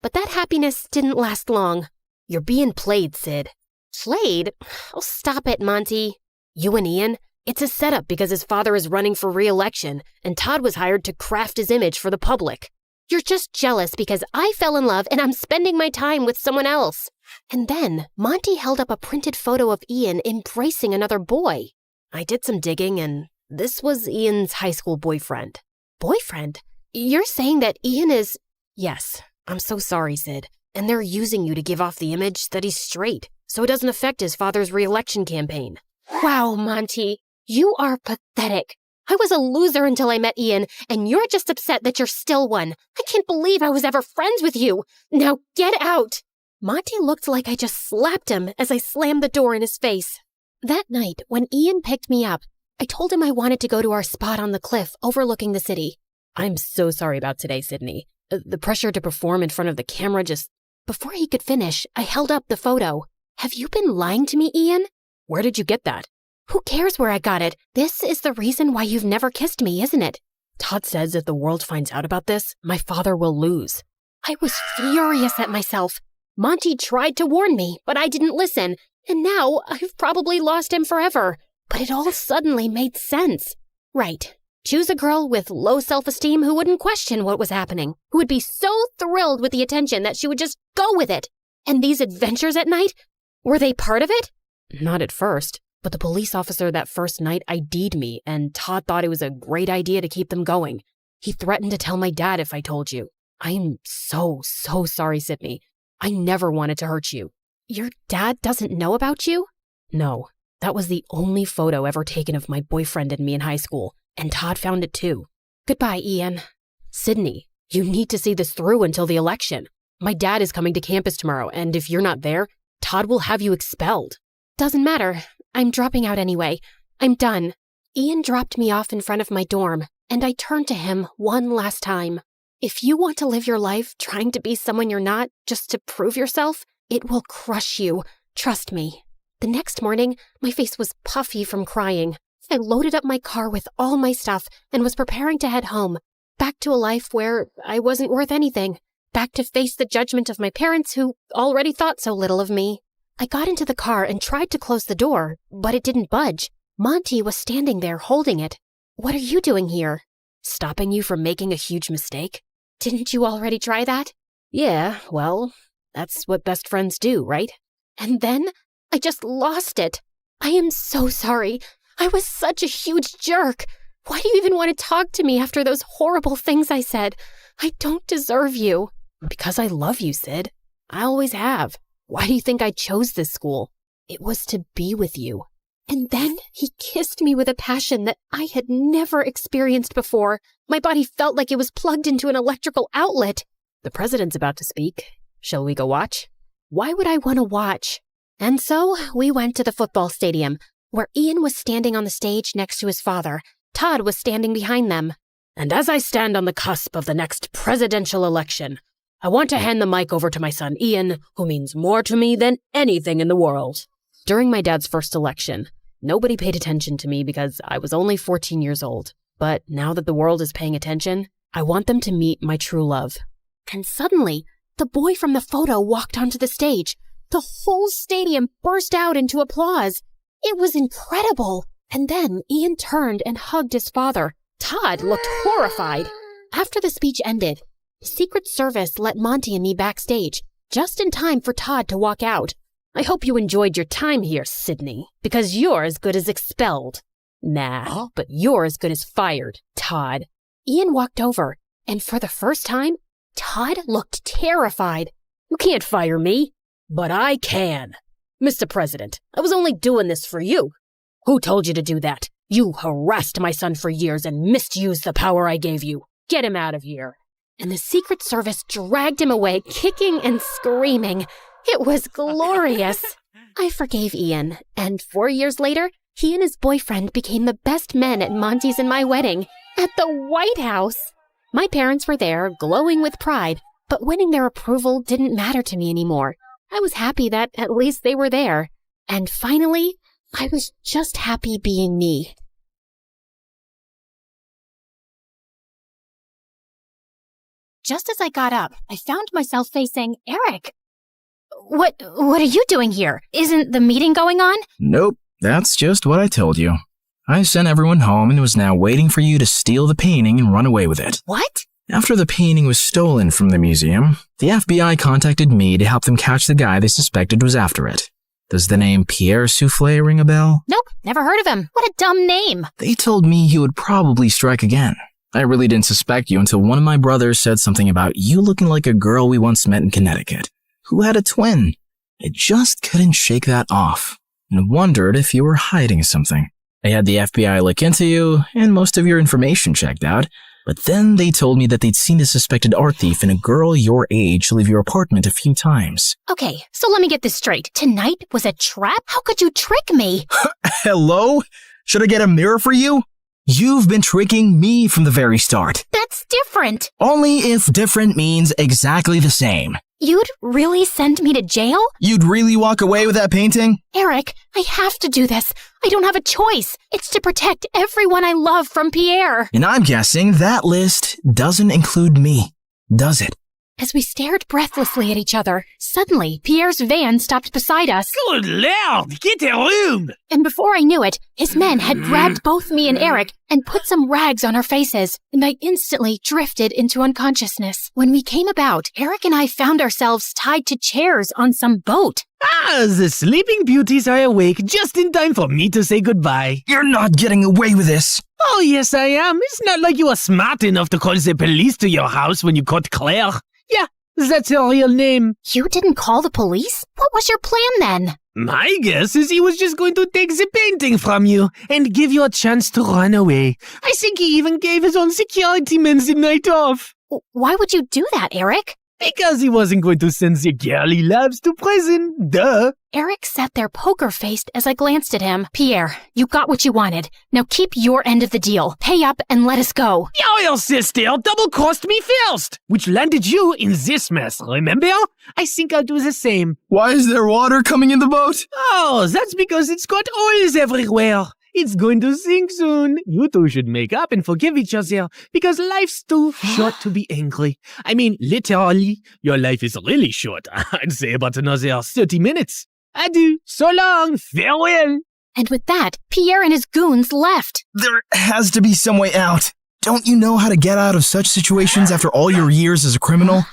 But that happiness didn't last long. You're being played, Sid. Played? Oh, stop it, Monty. You and Ian? It's a setup because his father is running for re-election, and Todd was hired to craft his image for the public. You're just jealous because I fell in love and I'm spending my time with someone else. And then Monty held up a printed photo of Ian embracing another boy. I did some digging, and this was Ian's high school boyfriend. Boyfriend? You're saying that Ian is... Yes, I'm so sorry, Sid. And they're using you to give off the image that he's straight, so it doesn't affect his father's re-election campaign. Wow, Monty, you are pathetic. I was a loser until I met Ian, and you're just upset that you're still one. I can't believe I was ever friends with you. Now get out. Monty looked like I just slapped him as I slammed the door in his face. That night, when Ian picked me up, I told him I wanted to go to our spot on the cliff overlooking the city. I'm so sorry about today, Sydney. The pressure to perform in front of the camera just... Before he could finish, I held up the photo. Have you been lying to me, Ian? Where did you get that? Who cares where I got it? This is the reason why you've never kissed me, isn't it? Todd says if the world finds out about this, my father will lose. I was furious at myself. Monty tried to warn me, but I didn't listen, and now I've probably lost him forever. But it all suddenly made sense. Right. Choose a girl with low self-esteem who wouldn't question what was happening, who would be so thrilled with the attention that she would just go with it. And these adventures at night, were they part of it? Not at first, but the police officer that first night ID'd me, and Todd thought it was a great idea to keep them going. He threatened to tell my dad if I told you. I'm so sorry, Sydney. I never wanted to hurt you. Your dad doesn't know about you? No, that was the only photo ever taken of my boyfriend and me in high school. And Todd found it too. Goodbye, Ian. Sydney, you need to see this through until the election. My dad is coming to campus tomorrow, and if you're not there, Todd will have you expelled. Doesn't matter. I'm dropping out anyway. I'm done. Ian dropped me off in front of my dorm, and I turned to him one last time. If you want to live your life trying to be someone you're not just to prove yourself, it will crush you. Trust me. The next morning, my face was puffy from crying. I loaded up my car with all my stuff and was preparing to head home, back to a life where I wasn't worth anything, back to face the judgment of my parents who already thought so little of me. I got into the car and tried to close the door, but it didn't budge. Monty was standing there holding it. What are you doing here? Stopping you from making a huge mistake? Didn't you already try that? Yeah, well, that's what best friends do, right? And then I just lost it. I am so sorry. I was such a huge jerk. Why do you even want to talk to me after those horrible things I said? I don't deserve you. Because I love you, Sid. I always have. Why do you think I chose this school? It was to be with you. And then he kissed me with a passion that I had never experienced before. My body felt like it was plugged into an electrical outlet. The president's about to speak. Shall we go watch? Why would I want to watch? And so we went to the football stadium, where Ian was standing on the stage next to his father. Todd was standing behind them. And as I stand on the cusp of the next presidential election, I want to hand the mic over to my son Ian, who means more to me than anything in the world. During my dad's first election, nobody paid attention to me because I was only 14 years old. But now that the world is paying attention, I want them to meet my true love. And suddenly, the boy from the photo walked onto the stage. The whole stadium burst out into applause. It was incredible. And then Ian turned and hugged his father. Todd looked horrified. After the speech ended, the Secret Service let Monty and me backstage, just in time for Todd to walk out. I hope you enjoyed your time here, Sydney, because you're as good as expelled. Nah, but you're as good as fired, Todd. Ian walked over, and for the first time, Todd looked terrified. You can't fire me. But I can. Mr. President, I was only doing this for you. Who told you to do that? You harassed my son for years and misused the power I gave you. Get him out of here. And the Secret Service dragged him away, kicking and screaming. It was glorious. I forgave Ian, and 4 years later, he and his boyfriend became the best men at Monty's and my wedding, at the White House. My parents were there, glowing with pride, but winning their approval didn't matter to me anymore. I was happy that at least they were there. And finally, I was just happy being me. Just as I got up, I found myself facing Eric. What are you doing here? Isn't the meeting going on? Nope, that's just what I told you. I sent everyone home and was now waiting for you to steal the painting and run away with it. What? After the painting was stolen from the museum, the FBI contacted me to help them catch the guy they suspected was after it. Does the name Pierre Souffle ring a bell? Nope, never heard of him. What a dumb name. They told me he would probably strike again. I really didn't suspect you until one of my brothers said something about you looking like a girl we once met in Connecticut, who had a twin. I just couldn't shake that off, and wondered if you were hiding something. I had the FBI look into you, and most of your information checked out, but then they told me that they'd seen the suspected art thief and a girl your age leave your apartment a few times. Okay, so let me get this straight. Tonight was a trap? How could you trick me? Hello? Should I get a mirror for you? You've been tricking me from the very start. That's different. Only if different means exactly the same. You'd really send me to jail? You'd really walk away with that painting? Eric, I have to do this. I don't have a choice. It's to protect everyone I love from Pierre. And I'm guessing that list doesn't include me, does it? As we stared breathlessly at each other, suddenly Pierre's van stopped beside us. Good Lord, get a room! And before I knew it, his men had grabbed both me and Eric and put some rags on our faces, and I instantly drifted into unconsciousness. When we came about, Eric and I found ourselves tied to chairs on some boat. Ah, the Sleeping Beauties are awake just in time for me to say goodbye. You're not getting away with this. Oh, yes, I am. It's not like you are smart enough to call the police to your house when you caught Claire. Yeah, that's her real name. You didn't call the police? What was your plan then? My guess is he was just going to take the painting from you and give you a chance to run away. I think he even gave his own security men the night off. Why would you do that, Eric? Because he wasn't going to send the girly labs to prison. Duh. Eric sat there poker-faced as I glanced at him. Pierre, you got what you wanted. Now keep your end of the deal. Pay up and let us go. Your sister double-crossed me first, which landed you in this mess, remember? I think I'll do the same. Why is there water coming in the boat? Oh, that's because it's got oils everywhere. It's going to sink soon. You two should make up and forgive each other because life's too short to be angry. I mean, literally, your life is really short. I'd say about another 30 minutes. Adieu. So long. Farewell. And with that, Pierre and his goons left. There has to be some way out. Don't you know how to get out of such situations after all your years as a criminal?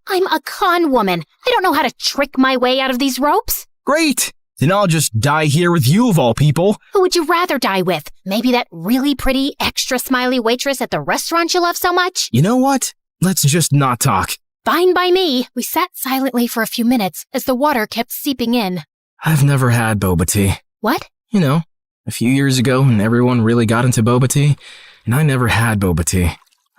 I'm a con woman. I don't know how to trick my way out of these ropes. Great. Then I'll just die here with you of all people. Who would you rather die with? Maybe that really pretty, extra smiley waitress at the restaurant you love so much? You know what? Let's just not talk. Fine by me. We sat silently for a few minutes as the water kept seeping in. I've never had boba tea. What? You know, a few years ago when everyone really got into boba tea, and I never had boba tea.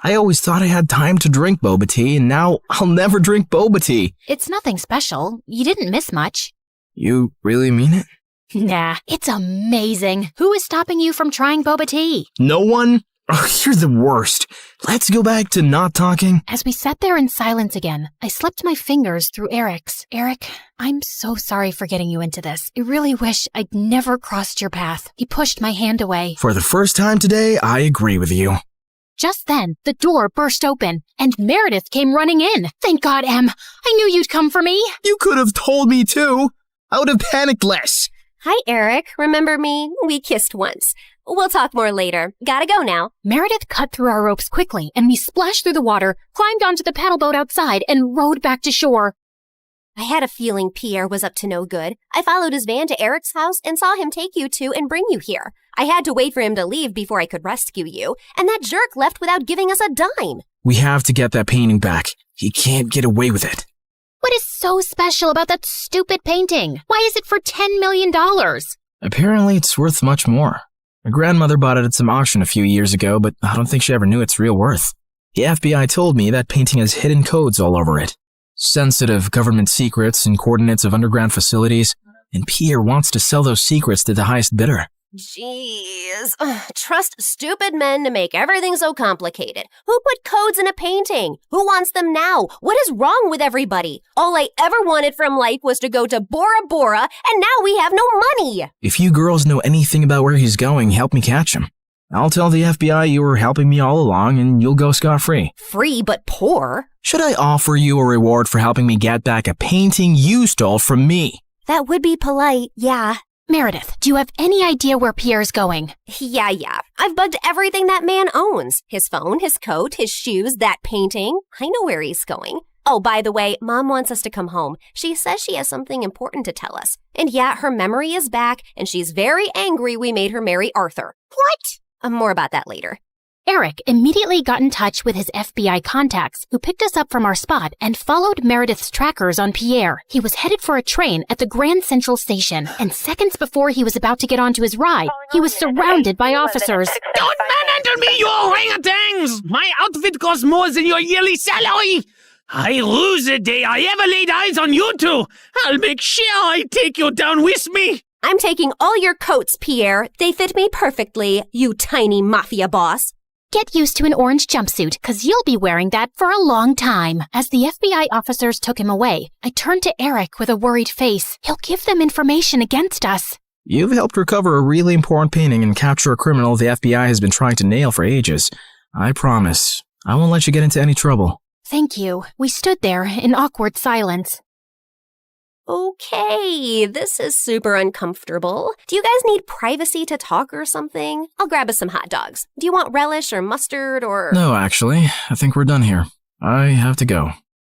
I always thought I had time to drink boba tea, and now I'll never drink boba tea. It's nothing special. You didn't miss much. You really mean it? Nah, it's amazing. Who is stopping you from trying boba tea? No one? Oh, you're the worst. Let's go back to not talking. As we sat there in silence again, I slipped my fingers through Eric's. Eric, I'm so sorry for getting you into this. I really wish I'd never crossed your path. He pushed my hand away. For the first time today, I agree with you. Just then, the door burst open, and Meredith came running in. Thank God, Em. I knew you'd come for me. You could have told me too. I would have panicked less. Hi, Eric. Remember me? We kissed once. We'll talk more later. Gotta go now. Meredith cut through our ropes quickly, and we splashed through the water, climbed onto the paddle boat outside, and rowed back to shore. I had a feeling Pierre was up to no good. I followed his van to Eric's house and saw him take you two and bring you here. I had to wait for him to leave before I could rescue you, and that jerk left without giving us a dime. We have to get that painting back. He can't get away with it. What is so special about that stupid painting? Why is it for $10 million? Apparently, it's worth much more. My grandmother bought it at some auction a few years ago, but I don't think she ever knew its real worth. The FBI told me that painting has hidden codes all over it. Sensitive government secrets and coordinates of underground facilities, and Pierre wants to sell those secrets to the highest bidder. Jeez. Trust stupid men to make everything so complicated. Who put codes in a painting? Who wants them now? What is wrong with everybody? All I ever wanted from life was to go to Bora Bora, and now we have no money. If you girls know anything about where he's going, help me catch him. I'll tell the FBI you were helping me all along, and you'll go scot-free. Free but poor? Should I offer you a reward for helping me get back a painting you stole from me? That would be polite, yeah. Meredith, do you have any idea where Pierre's going? Yeah. I've bugged everything that man owns. His phone, his coat, his shoes, that painting. I know where he's going. Oh, by the way, Mom wants us to come home. She says she has something important to tell us. And yeah, her memory is back, and she's very angry we made her marry Arthur. What? More about that later. Eric immediately got in touch with his FBI contacts, who picked us up from our spot and followed Meredith's trackers on Pierre. He was headed for a train at the Grand Central Station, and seconds before he was about to get onto his ride, he was surrounded by officers. Don't manhandle me, you orangutans! My outfit costs more than your yearly salary! I lose the day I ever laid eyes on you two! I'll make sure I take you down with me! I'm taking all your coats, Pierre. They fit me perfectly, you tiny mafia boss. Get used to an orange jumpsuit, cause you'll be wearing that for a long time. As the FBI officers took him away, I turned to Eric with a worried face. He'll give them information against us. You've helped recover a really important painting and capture a criminal the FBI has been trying to nail for ages. I promise, I won't let you get into any trouble. Thank you. We stood there in awkward silence. Okay, this is super uncomfortable. Do you guys need privacy to talk or something? I'll grab us some hot dogs. Do you want relish or mustard or... No, actually, I think we're done here. I have to go.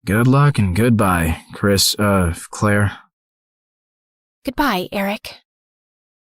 Good luck and goodbye, Claire. Goodbye, Eric.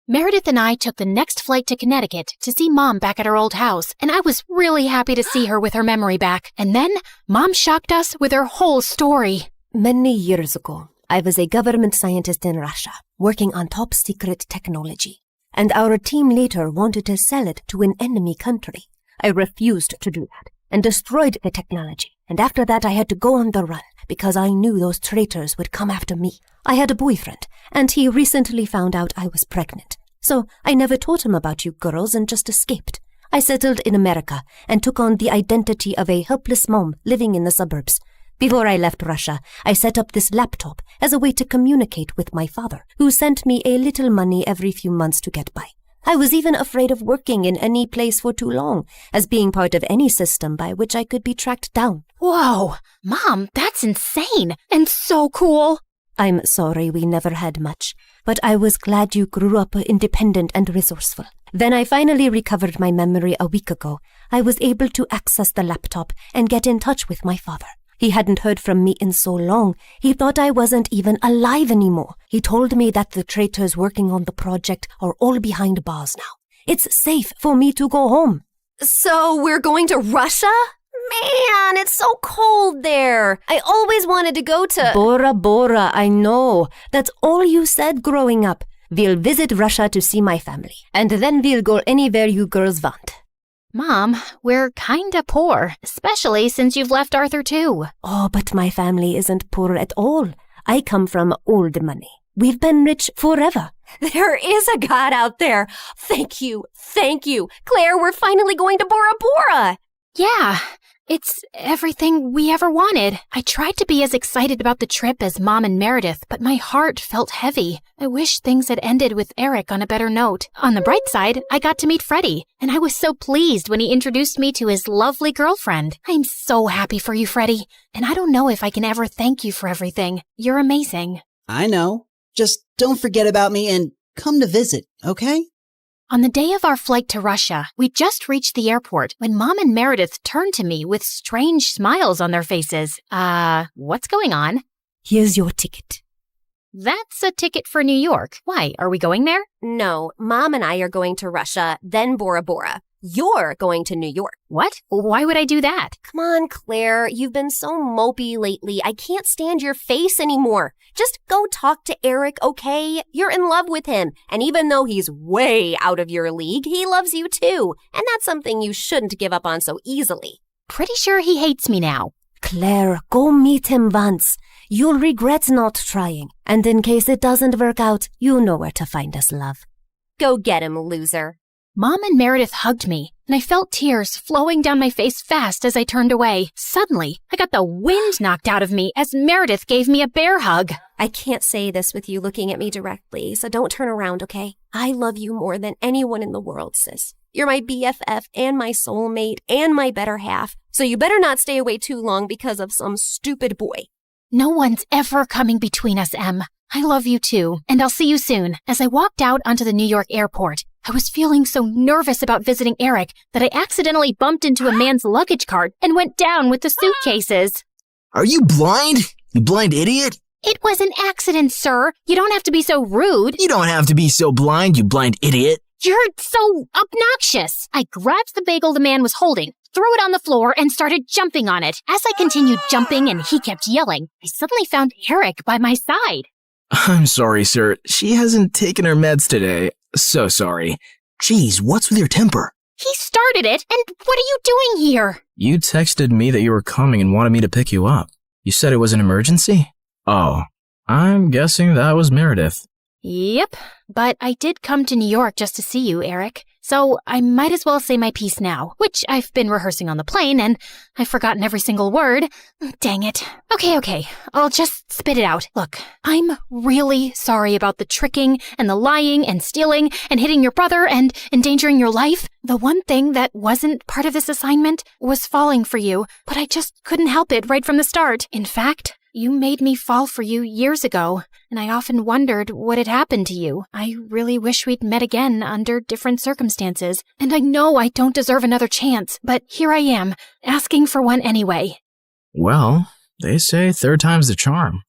Meredith and I took the next flight to Connecticut to see Mom back at her old house, and I was really happy to see her with her memory back. And then, Mom shocked us with her whole story. Many years ago, I was a government scientist in Russia, working on top secret technology. And our team later wanted to sell it to an enemy country. I refused to do that and destroyed the technology. And after that, I had to go on the run because I knew those traitors would come after me. I had a boyfriend, and he recently found out I was pregnant. So I never told him about you girls and just escaped. I settled in America and took on the identity of a helpless mom living in the suburbs. Before I left Russia, I set up this laptop as a way to communicate with my father, who sent me a little money every few months to get by. I was even afraid of working in any place for too long, as being part of any system by which I could be tracked down. Whoa! Mom, that's insane and so cool! I'm sorry we never had much, but I was glad you grew up independent and resourceful. Then I finally recovered my memory a week ago. I was able to access the laptop and get in touch with my father. He hadn't heard from me in so long, he thought I wasn't even alive anymore. He told me that the traitors working on the project are all behind bars now. It's safe for me to go home. So we're going to Russia? Man, it's so cold there. I always wanted to go to... Bora Bora, I know. That's all you said growing up. We'll visit Russia to see my family, and then we'll go anywhere you girls want. Mom, we're kinda poor, especially since you've left Arthur too. Oh, but my family isn't poor at all. I come from old money. We've been rich forever. There is a God out there. Thank you. Claire, we're finally going to Bora Bora. Yeah, it's everything we ever wanted. I tried to be as excited about the trip as Mom and Meredith, but my heart felt heavy. I wish things had ended with Eric on a better note. On the bright side, I got to meet Freddie, and I was so pleased when he introduced me to his lovely girlfriend. I'm so happy for you, Freddie, and I don't know if I can ever thank you for everything. You're amazing. I know. Just don't forget about me and come to visit, okay? On the day of our flight to Russia, we just reached the airport when Mom and Meredith turned to me with strange smiles on their faces. What's going on? Here's your ticket. That's a ticket for New York. Why, are we going there? No, Mom and I are going to Russia, then Bora Bora. You're going to New York. What? Why would I do that? Come on, Claire. You've been so mopey lately. I can't stand your face anymore. Just go talk to Eric, okay? You're in love with him. And even though he's way out of your league, he loves you too. And that's something you shouldn't give up on so easily. Pretty sure he hates me now. Claire, go meet him once. You'll regret not trying. And in case it doesn't work out, you know where to find us, love. Go get him, loser. Mom and Meredith hugged me, and I felt tears flowing down my face fast as I turned away. Suddenly, I got the wind knocked out of me as Meredith gave me a bear hug. I can't say this with you looking at me directly, so don't turn around, okay? I love you more than anyone in the world, sis. You're my BFF and my soulmate and my better half, so you better not stay away too long because of some stupid boy. No one's ever coming between us, Em. I love you too, and I'll see you soon. As I walked out onto the New York airport, I was feeling so nervous about visiting Eric that I accidentally bumped into a man's luggage cart and went down with the suitcases. Are you blind? You blind idiot? It was an accident, sir. You don't have to be so rude. You don't have to be so blind, you blind idiot. You're so obnoxious. I grabbed the bagel the man was holding, threw it on the floor, and started jumping on it. As I continued jumping and he kept yelling, I suddenly found Eric by my side. I'm sorry, sir. She hasn't taken her meds today. So sorry. Jeez, what's with your temper? He started it, and what are you doing here? You texted me that you were coming and wanted me to pick you up. You said it was an emergency? Oh, I'm guessing that was Meredith. Yep, but I did come to New York just to see you, Eric. So I might as well say my piece now, which I've been rehearsing on the plane and I've forgotten every single word. Dang it. Okay, I'll just spit it out. Look, I'm really sorry about the tricking and the lying and stealing and hitting your brother and endangering your life. The one thing that wasn't part of this assignment was falling for you, but I just couldn't help it right from the start. In fact, you made me fall for you years ago, and I often wondered what had happened to you. I really wish we'd met again under different circumstances, and I know I don't deserve another chance, but here I am, asking for one anyway. Well, they say third time's the charm.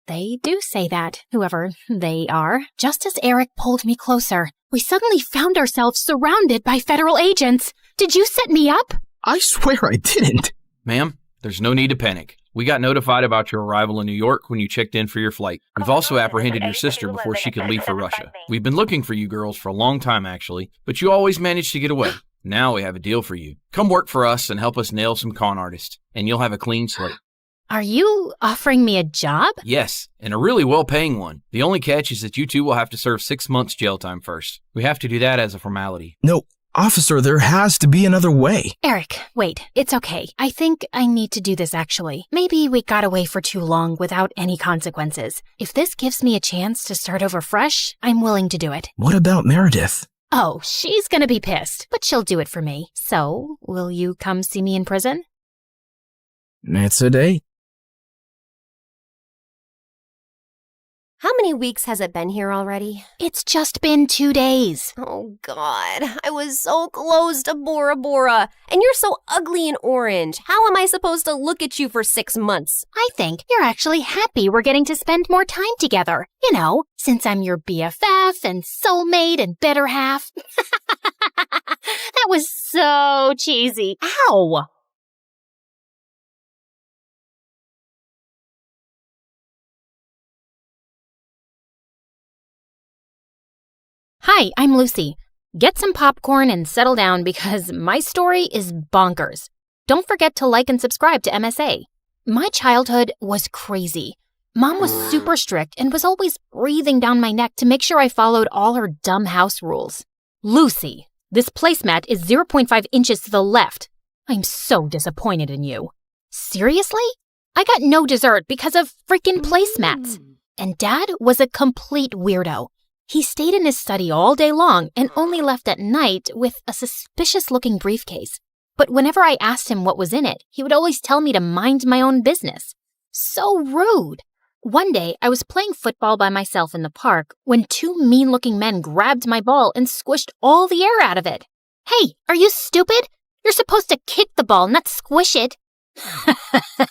They do say that, whoever they are. Just as Eric pulled me closer, we suddenly found ourselves surrounded by federal agents. Did you set me up? I swear I didn't. Ma'am, there's no need to panic. We got notified about your arrival in New York when you checked in for your flight. We've also apprehended your sister before she could leave for Russia. We've been looking for you girls for a long time, actually, but you always managed to get away. Now we have a deal for you. Come work for us and help us nail some con artists, and you'll have a clean slate. Are you offering me a job? Yes, and a really well-paying one. The only catch is that you two will have to serve 6 months jail time first. We have to do that as a formality. No, officer, there has to be another way. Eric, wait, it's okay. I think I need to do this actually. Maybe we got away for too long without any consequences. If this gives me a chance to start over fresh, I'm willing to do it. What about Meredith? Oh, she's gonna be pissed, but she'll do it for me. So, will you come see me in prison? It's a date. How many weeks has it been here already? It's just been 2 days. Oh, God. I was so close to Bora Bora. And you're so ugly and orange. How am I supposed to look at you for 6 months? I think you're actually happy we're getting to spend more time together. You know, since I'm your BFF and soulmate and better half. That was so cheesy. Ow! Hi, I'm Lucy. Get some popcorn and settle down because my story is bonkers. Don't forget to like and subscribe to MSA. My childhood was crazy. Mom was super strict and was always breathing down my neck to make sure I followed all her dumb house rules. Lucy, this placemat is 0.5 inches to the left. I'm so disappointed in you. Seriously? I got no dessert because of freaking placemats. And Dad was a complete weirdo. He stayed in his study all day long and only left at night with a suspicious-looking briefcase. But whenever I asked him what was in it, he would always tell me to mind my own business. So rude. One day, I was playing football by myself in the park when 2 mean-looking men grabbed my ball and squished all the air out of it. Hey, are you stupid? You're supposed to kick the ball, not squish it.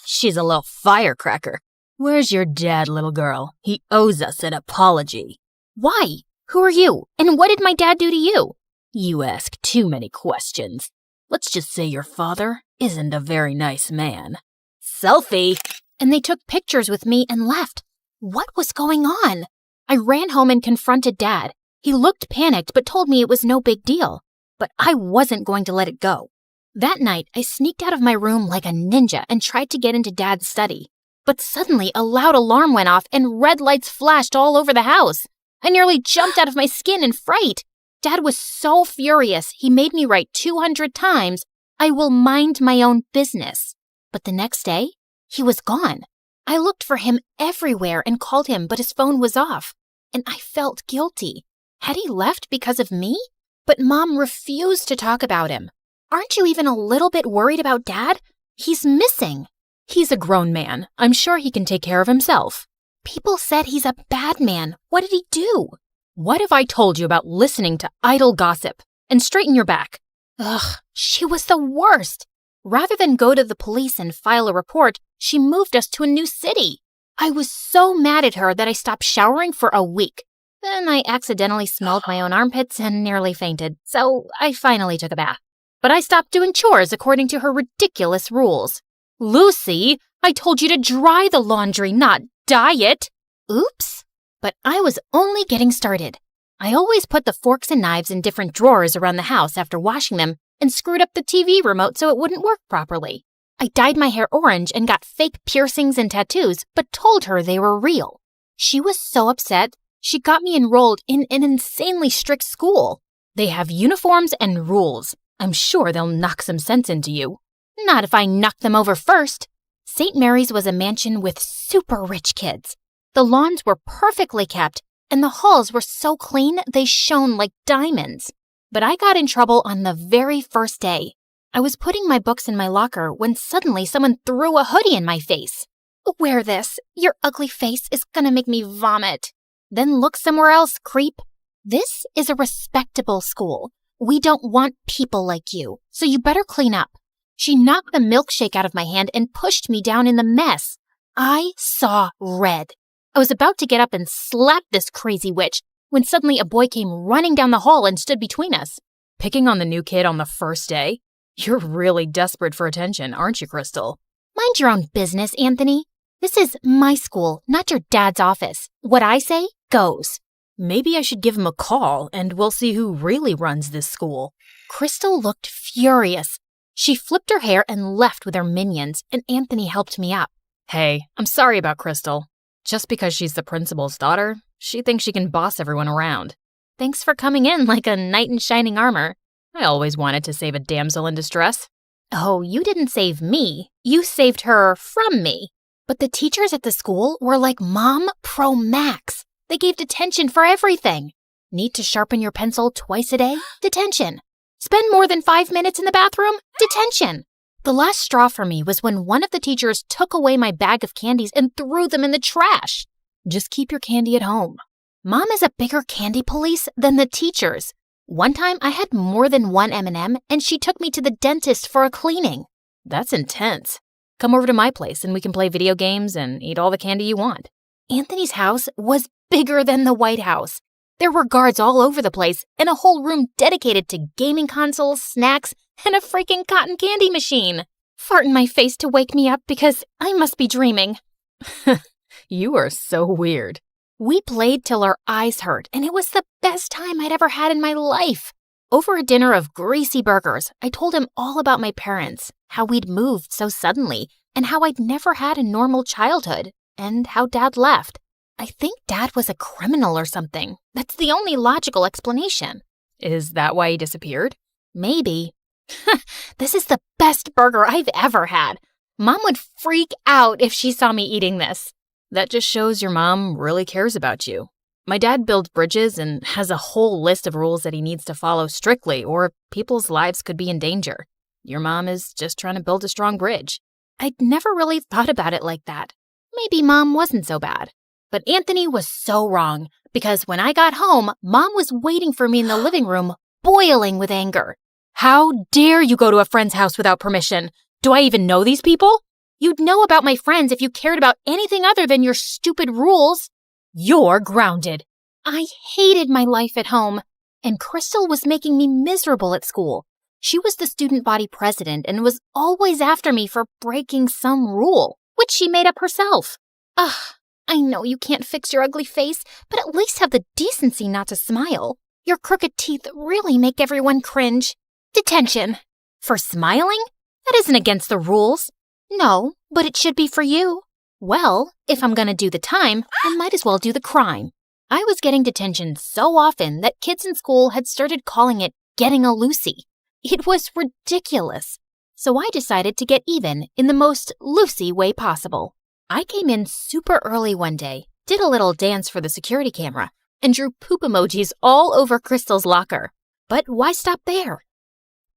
She's a little firecracker. Where's your dad, little girl? He owes us an apology. Why? Who are you? And what did my dad do to you? You ask too many questions. Let's just say your father isn't a very nice man. Selfie! And they took pictures with me and left. What was going on? I ran home and confronted Dad. He looked panicked but told me it was no big deal. But I wasn't going to let it go. That night, I sneaked out of my room like a ninja and tried to get into Dad's study. But suddenly, a loud alarm went off and red lights flashed all over the house. I nearly jumped out of my skin in fright. Dad was so furious, he made me write 200 times, "I will mind my own business." But the next day, he was gone. I looked for him everywhere and called him, but his phone was off. And I felt guilty. Had he left because of me? But Mom refused to talk about him. Aren't you even a little bit worried about Dad? He's missing. He's a grown man. I'm sure he can take care of himself. People said he's a bad man. What did he do? What have I told you about listening to idle gossip? And straighten your back. Ugh, she was the worst. Rather than go to the police and file a report, she moved us to a new city. I was so mad at her that I stopped showering for a week. Then I accidentally smelled my own armpits and nearly fainted, so I finally took a bath. But I stopped doing chores according to her ridiculous rules. Lucy, I told you to dry the laundry, not dye it. Oops. But I was only getting started. I always put the forks and knives in different drawers around the house after washing them and screwed up the TV remote so it wouldn't work properly. I dyed my hair orange and got fake piercings and tattoos, but told her they were real. She was so upset, she got me enrolled in an insanely strict school. They have uniforms and rules. I'm sure they'll knock some sense into you. Not if I knock them over first. St. Mary's was a mansion with super rich kids. The lawns were perfectly kept, and the halls were so clean they shone like diamonds. But I got in trouble on the very first day. I was putting my books in my locker when suddenly someone threw a hoodie in my face. Wear this. Your ugly face is gonna make me vomit. Then look somewhere else, creep. This is a respectable school. We don't want people like you, so you better clean up. She knocked the milkshake out of my hand and pushed me down in the mess. I saw red. I was about to get up and slap this crazy witch when suddenly a boy came running down the hall and stood between us. Picking on the new kid on the first day? You're really desperate for attention, aren't you, Crystal? Mind your own business, Anthony. This is my school, not your dad's office. What I say goes. Maybe I should give him a call and we'll see who really runs this school. Crystal looked furious. She flipped her hair and left with her minions, and Anthony helped me up. Hey, I'm sorry about Crystal. Just because she's the principal's daughter, she thinks she can boss everyone around. Thanks for coming in like a knight in shining armor. I always wanted to save a damsel in distress. Oh, you didn't save me. You saved her from me. But the teachers at the school were like Mom Pro Max. They gave detention for everything. Need to sharpen your pencil twice a day? Detention. Spend more than 5 minutes in the bathroom? Detention. The last straw for me was when one of the teachers took away my bag of candies and threw them in the trash. Just keep your candy at home. Mom is a bigger candy police than the teachers. One time I had more than one M&M and she took me to the dentist for a cleaning. That's intense. Come over to my place and we can play video games and eat all the candy you want. Anthony's house was bigger than the White House. There were guards all over the place and a whole room dedicated to gaming consoles, snacks, and a freaking cotton candy machine. Fart in my face to wake me up because I must be dreaming. You are so weird. We played till our eyes hurt, and it was the best time I'd ever had in my life. Over a dinner of greasy burgers, I told him all about my parents, how we'd moved so suddenly, and how I'd never had a normal childhood, and how Dad left. I think Dad was a criminal or something. That's the only logical explanation. Is that why he disappeared? Maybe. This is the best burger I've ever had. Mom would freak out if she saw me eating this. That just shows your mom really cares about you. My dad builds bridges and has a whole list of rules that he needs to follow strictly, or people's lives could be in danger. Your mom is just trying to build a strong bridge. I'd never really thought about it like that. Maybe Mom wasn't so bad. But Anthony was so wrong, because when I got home, Mom was waiting for me in the living room, boiling with anger. How dare you go to a friend's house without permission? Do I even know these people? You'd know about my friends if you cared about anything other than your stupid rules. You're grounded. I hated my life at home, and Crystal was making me miserable at school. She was the student body president and was always after me for breaking some rule, which she made up herself. Ugh, I know you can't fix your ugly face, but at least have the decency not to smile. Your crooked teeth really make everyone cringe. Detention. For smiling? That isn't against the rules. No, but it should be for you. Well, if I'm gonna do the time, I might as well do the crime. I was getting detention so often that kids in school had started calling it getting a Lucy. It was ridiculous. So I decided to get even in the most Lucy way possible. I came in super early one day, did a little dance for the security camera, and drew poop emojis all over Crystal's locker. But why stop there?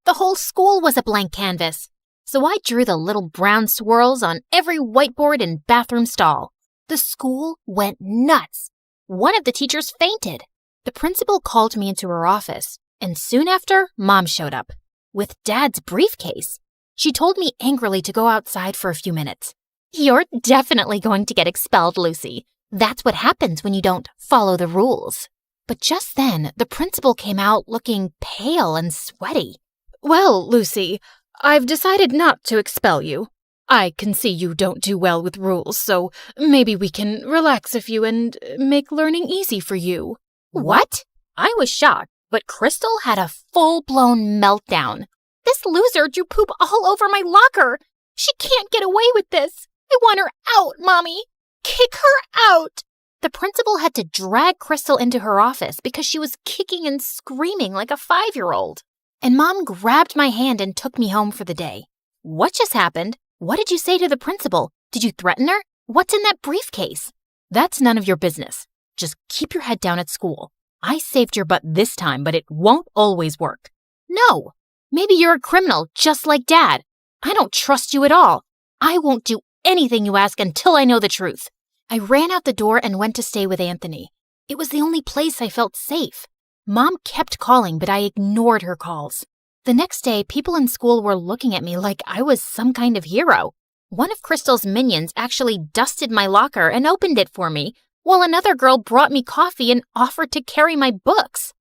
The whole school was a blank canvas. So I drew the little brown swirls on every whiteboard and bathroom stall. The school went nuts. One of the teachers fainted. The principal called me into her office, and soon after, Mom showed up with Dad's briefcase. She told me angrily to go outside for a few minutes. You're definitely going to get expelled, Lucy. That's what happens when you don't follow the rules. But just then, the principal came out looking pale and sweaty. Well, Lucy, I've decided not to expel you. I can see you don't do well with rules, so maybe we can relax a few and make learning easy for you. What? I was shocked, but Crystal had a full-blown meltdown. This loser drew poop all over my locker. She can't get away with this. I want her out, Mommy. Kick her out. The principal had to drag Crystal into her office because she was kicking and screaming like a 5-year-old. And Mom grabbed my hand and took me home for the day. What just happened? What did you say to the principal? Did you threaten her? What's in that briefcase? That's none of your business. Just keep your head down at school. I saved your butt this time, but it won't always work. No, maybe you're a criminal just like Dad. I don't trust you at all. I won't do anything you ask until I know the truth. I ran out the door and went to stay with Anthony. It was the only place I felt safe. Mom kept calling, but I ignored her calls. The next day, people in school were looking at me like I was some kind of hero. One of Crystal's minions actually dusted my locker and opened it for me, while another girl brought me coffee and offered to carry my books.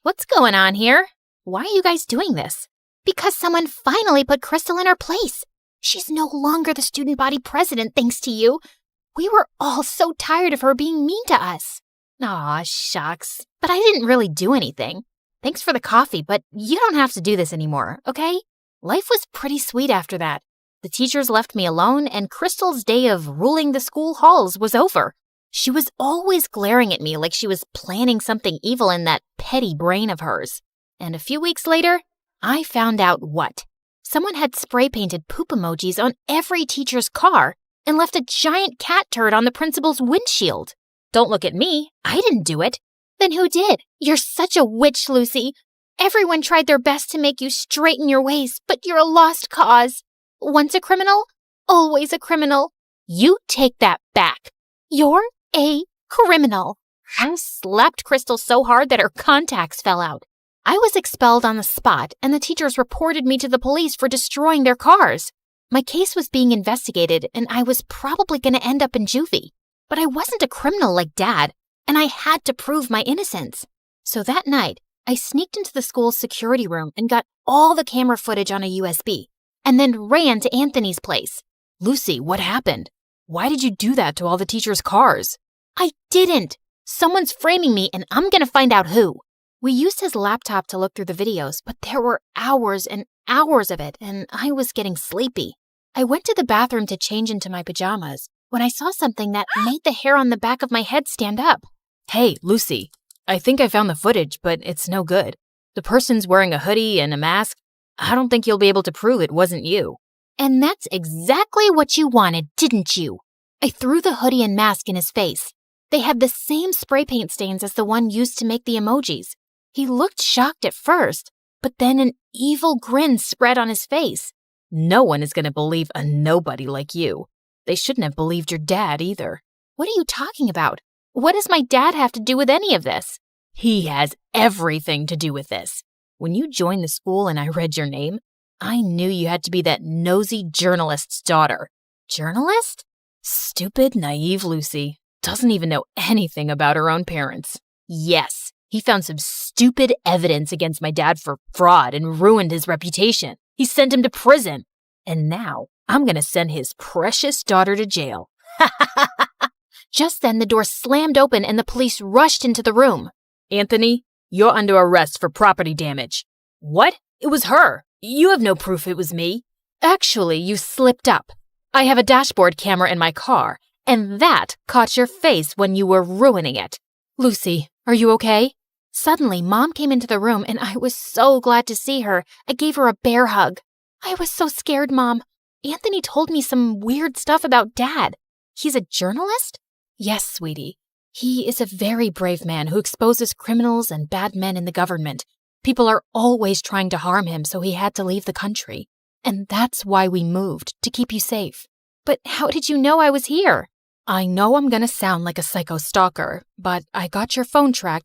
What's going on here? Why are you guys doing this? Because someone finally put Crystal in her place. She's no longer the student body president thanks to you. We were all so tired of her being mean to us. Aw, shucks. But I didn't really do anything. Thanks for the coffee, but you don't have to do this anymore, okay? Life was pretty sweet after that. The teachers left me alone, and Crystal's day of ruling the school halls was over. She was always glaring at me like she was planning something evil in that petty brain of hers. And a few weeks later, I found out what. Someone had spray-painted poop emojis on every teacher's car and left a giant cat turd on the principal's windshield. Don't look at me. I didn't do it. Then who did? You're such a witch, Lucy. Everyone tried their best to make you straighten your ways, but you're a lost cause. Once a criminal, always a criminal. You take that back. You're a criminal. I slapped Crystal so hard that her contacts fell out. I was expelled on the spot, and the teachers reported me to the police for destroying their cars. My case was being investigated, and I was probably going to end up in juvie. But I wasn't a criminal like Dad, and I had to prove my innocence. So that night, I sneaked into the school's security room and got all the camera footage on a USB, and then ran to Anthony's place. Lucy, what happened? Why did you do that to all the teachers' cars? I didn't. Someone's framing me, and I'm going to find out who. We used his laptop to look through the videos, but there were hours and hours of it, and I was getting sleepy. I went to the bathroom to change into my pajamas when I saw something that made the hair on the back of my head stand up. Hey, Lucy, I think I found the footage, but it's no good. The person's wearing a hoodie and a mask. I don't think you'll be able to prove it wasn't you. And that's exactly what you wanted, didn't you? I threw the hoodie and mask in his face. They had the same spray paint stains as the one used to make the emojis. He looked shocked at first, but then an evil grin spread on his face. No one is going to believe a nobody like you. They shouldn't have believed your dad either. What are you talking about? What does my dad have to do with any of this? He has everything to do with this. When you joined the school and I read your name, I knew you had to be that nosy journalist's daughter. Journalist? Stupid, naive Lucy. Doesn't even know anything about her own parents. Yes, he found some stupid evidence against my dad for fraud and ruined his reputation. He sent him to prison. And now I'm going to send his precious daughter to jail. Just then, the door slammed open and the police rushed into the room. Anthony, you're under arrest for property damage. What? It was her. You have no proof it was me. Actually, you slipped up. I have a dashboard camera in my car, and that caught your face when you were ruining it. Lucy, are you okay? Suddenly, Mom came into the room, and I was so glad to see her. I gave her a bear hug. I was so scared, Mom. Anthony told me some weird stuff about Dad. He's a journalist? Yes, sweetie. He is a very brave man who exposes criminals and bad men in the government. People are always trying to harm him, so he had to leave the country. And that's why we moved, to keep you safe. But how did you know I was here? I know I'm gonna sound like a psycho stalker, but I got your phone tracked.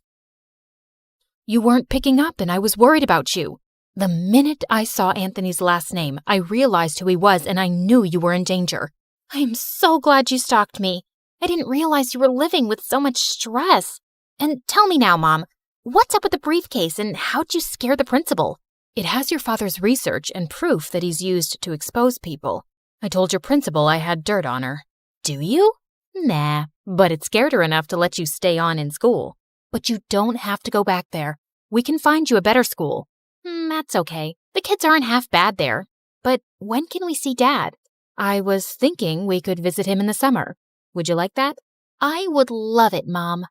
You weren't picking up and I was worried about you. The minute I saw Anthony's last name, I realized who he was and I knew you were in danger. I am so glad you stalked me. I didn't realize you were living with so much stress. And tell me now, Mom, what's up with the briefcase and how'd you scare the principal? It has your father's research and proof that he's used to expose people. I told your principal I had dirt on her. Do you? Nah, but it scared her enough to let you stay on in school. But you don't have to go back there. We can find you a better school. That's okay. The kids aren't half bad there. But when can we see Dad? I was thinking we could visit him in the summer. Would you like that? I would love it, Mom.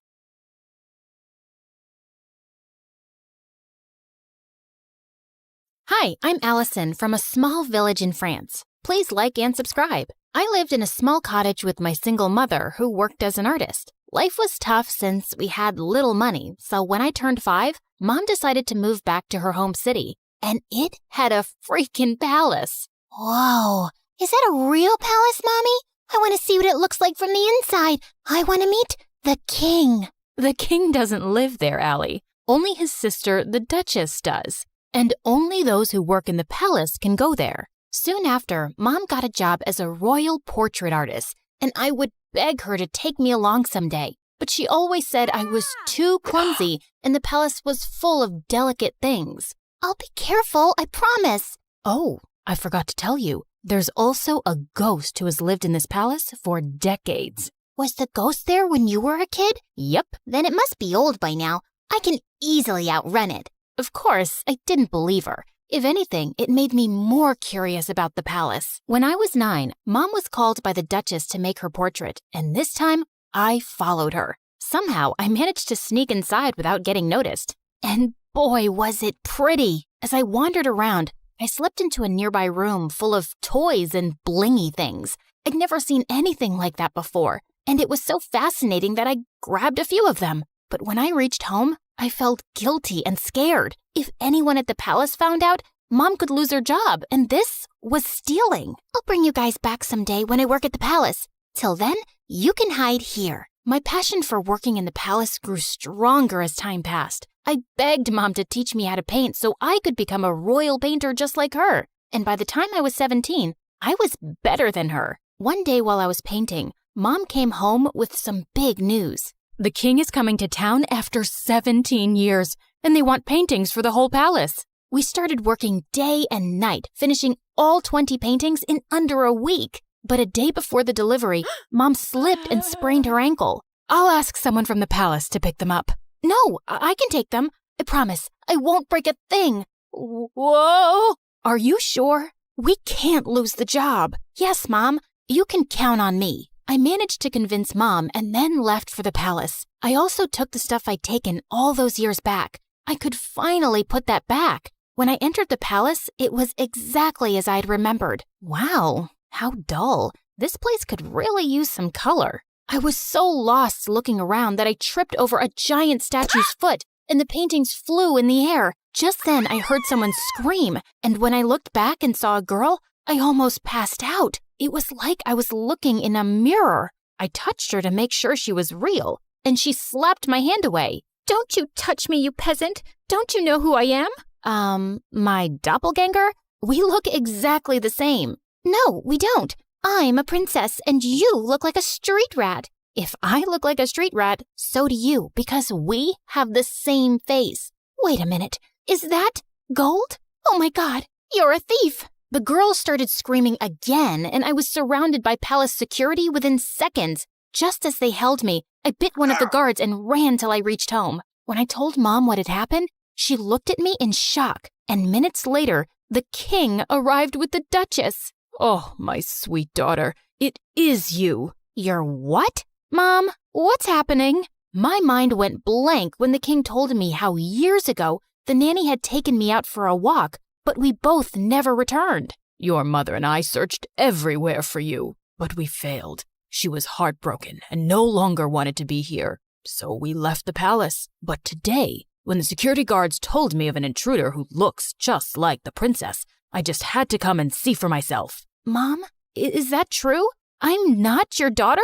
Hi, I'm Allison from a small village in France. Please like and subscribe. I lived in a small cottage with my single mother who worked as an artist. Life was tough since we had little money, so when I turned 5, Mom decided to move back to her home city, and it had a freaking palace. Whoa, is that a real palace, Mommy? I want to see what it looks like from the inside. I want to meet the king. The king doesn't live there, Allie. Only his sister, the Duchess, does. And only those who work in the palace can go there. Soon after, Mom got a job as a royal portrait artist, and I would beg her to take me along someday. But she always said I was too clumsy, and the palace was full of delicate things. I'll be careful, I promise. Oh, I forgot to tell you. There's also a ghost who has lived in this palace for decades. Was the ghost there when you were a kid? Yep. Then it must be old by now. I can easily outrun it. Of course, I didn't believe her. If anything, it made me more curious about the palace. When I was 9, Mom was called by the Duchess to make her portrait, and this time, I followed her. Somehow, I managed to sneak inside without getting noticed. And boy, was it pretty! As I wandered around, I slipped into a nearby room full of toys and blingy things. I'd never seen anything like that before, and it was so fascinating that I grabbed a few of them. But when I reached home, I felt guilty and scared. If anyone at the palace found out, Mom could lose her job, and this was stealing. I'll bring you guys back someday when I work at the palace. Till then, you can hide here. My passion for working in the palace grew stronger as time passed. I begged Mom to teach me how to paint so I could become a royal painter just like her. And by the time I was 17, I was better than her. One day while I was painting, Mom came home with some big news. The king is coming to town after 17 years, and they want paintings for the whole palace. We started working day and night, finishing all 20 paintings in under a week. But a day before the delivery, Mom slipped and sprained her ankle. I'll ask someone from the palace to pick them up. No, I can take them. I promise. I won't break a thing. Whoa! Are you sure? We can't lose the job. Yes, Mom. You can count on me. I managed to convince Mom and then left for the palace. I also took the stuff I'd taken all those years back. I could finally put that back. When I entered the palace, it was exactly as I'd remembered. Wow, how dull. This place could really use some color. I was so lost looking around that I tripped over a giant statue's foot, and the paintings flew in the air. Just then, I heard someone scream, and when I looked back and saw a girl, I almost passed out. It was like I was looking in a mirror. I touched her to make sure she was real, and she slapped my hand away. Don't you touch me, you peasant. Don't you know who I am? My doppelganger? We look exactly the same. No, we don't. I'm a princess, and you look like a street rat. If I look like a street rat, so do you, because we have the same face. Wait a minute. Is that gold? Oh my God, you're a thief. The girl started screaming again, and I was surrounded by palace security within seconds. Just as they held me, I bit one of the guards and ran till I reached home. When I told Mom what had happened, she looked at me in shock, and minutes later, the king arrived with the Duchess. Oh, my sweet daughter, it is you. You're what? Mom, what's happening? My mind went blank when the king told me how years ago the nanny had taken me out for a walk, but we both never returned. Your mother and I searched everywhere for you, but we failed. She was heartbroken and no longer wanted to be here, so we left the palace. But today, when the security guards told me of an intruder who looks just like the princess, I just had to come and see for myself. Mom, is that true? I'm not your daughter?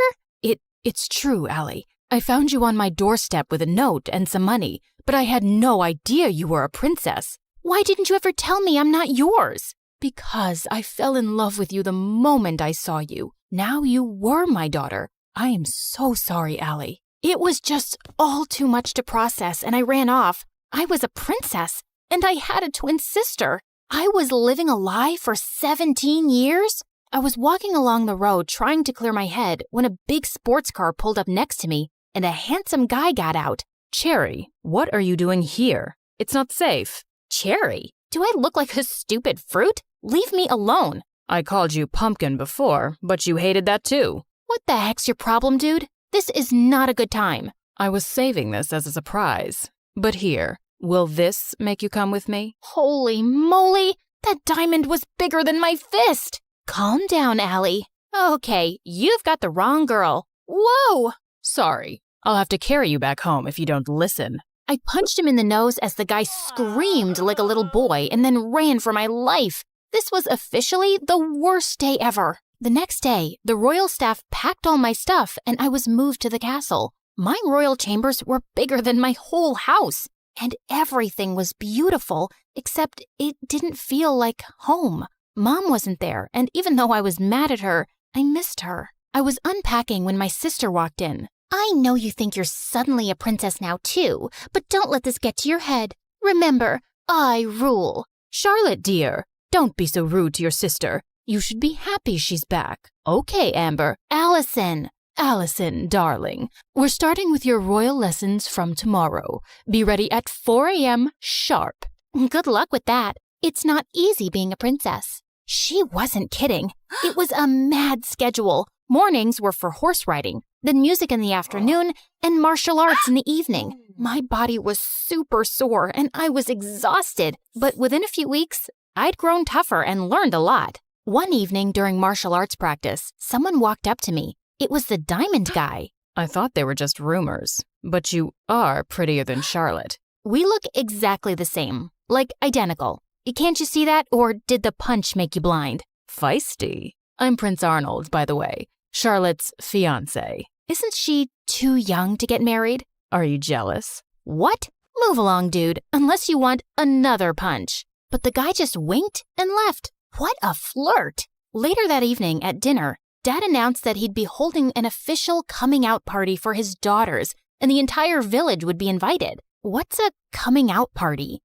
It's true, Allie. I found you on my doorstep with a note and some money, but I had no idea you were a princess. Why didn't you ever tell me I'm not yours? Because I fell in love with you the moment I saw you. Now you were my daughter. I am so sorry, Allie. It was just all too much to process, and I ran off. I was a princess, and I had a twin sister. I was living a lie for 17 years? I was walking along the road trying to clear my head when a big sports car pulled up next to me, and a handsome guy got out. Cherry, what are you doing here? It's not safe. Cherry? Do I look like a stupid fruit? Leave me alone. I called you pumpkin before, but you hated that too. What the heck's your problem, dude? This is not a good time. I was saving this as a surprise. But here, will this make you come with me? Holy moly! That diamond was bigger than my fist! Calm down, Allie. Okay, you've got the wrong girl. Whoa! Sorry, I'll have to carry you back home if you don't listen. I punched him in the nose as the guy screamed like a little boy and then ran for my life. This was officially the worst day ever. The next day, the royal staff packed all my stuff and I was moved to the castle. My royal chambers were bigger than my whole house, and everything was beautiful, except it didn't feel like home. Mom wasn't there, and even though I was mad at her, I missed her. I was unpacking when my sister walked in. I know you think you're suddenly a princess now too, but don't let this get to your head. Remember, I rule. Charlotte, dear, don't be so rude to your sister. You should be happy she's back. Okay, Amber. Allison, darling, we're starting with your royal lessons from tomorrow. Be ready at 4 a.m. sharp. Good luck with that. It's not easy being a princess. She wasn't kidding. It was a mad schedule. Mornings were for horse riding, then music in the afternoon, and martial arts in the evening. My body was super sore and I was exhausted, but within a few weeks, I'd grown tougher and learned a lot. One evening during martial arts practice, someone walked up to me. It was the diamond guy. I thought they were just rumors, but you are prettier than Charlotte. We look exactly the same, like identical. Can't you see that, or did the punch make you blind? Feisty. I'm Prince Arnold, by the way, Charlotte's fiancé. Isn't she too young to get married? Are you jealous? What? Move along, dude, unless you want another punch. But the guy just winked and left. What a flirt! Later that evening at dinner, Dad announced that he'd be holding an official coming out party for his daughters, and the entire village would be invited. What's a coming out party?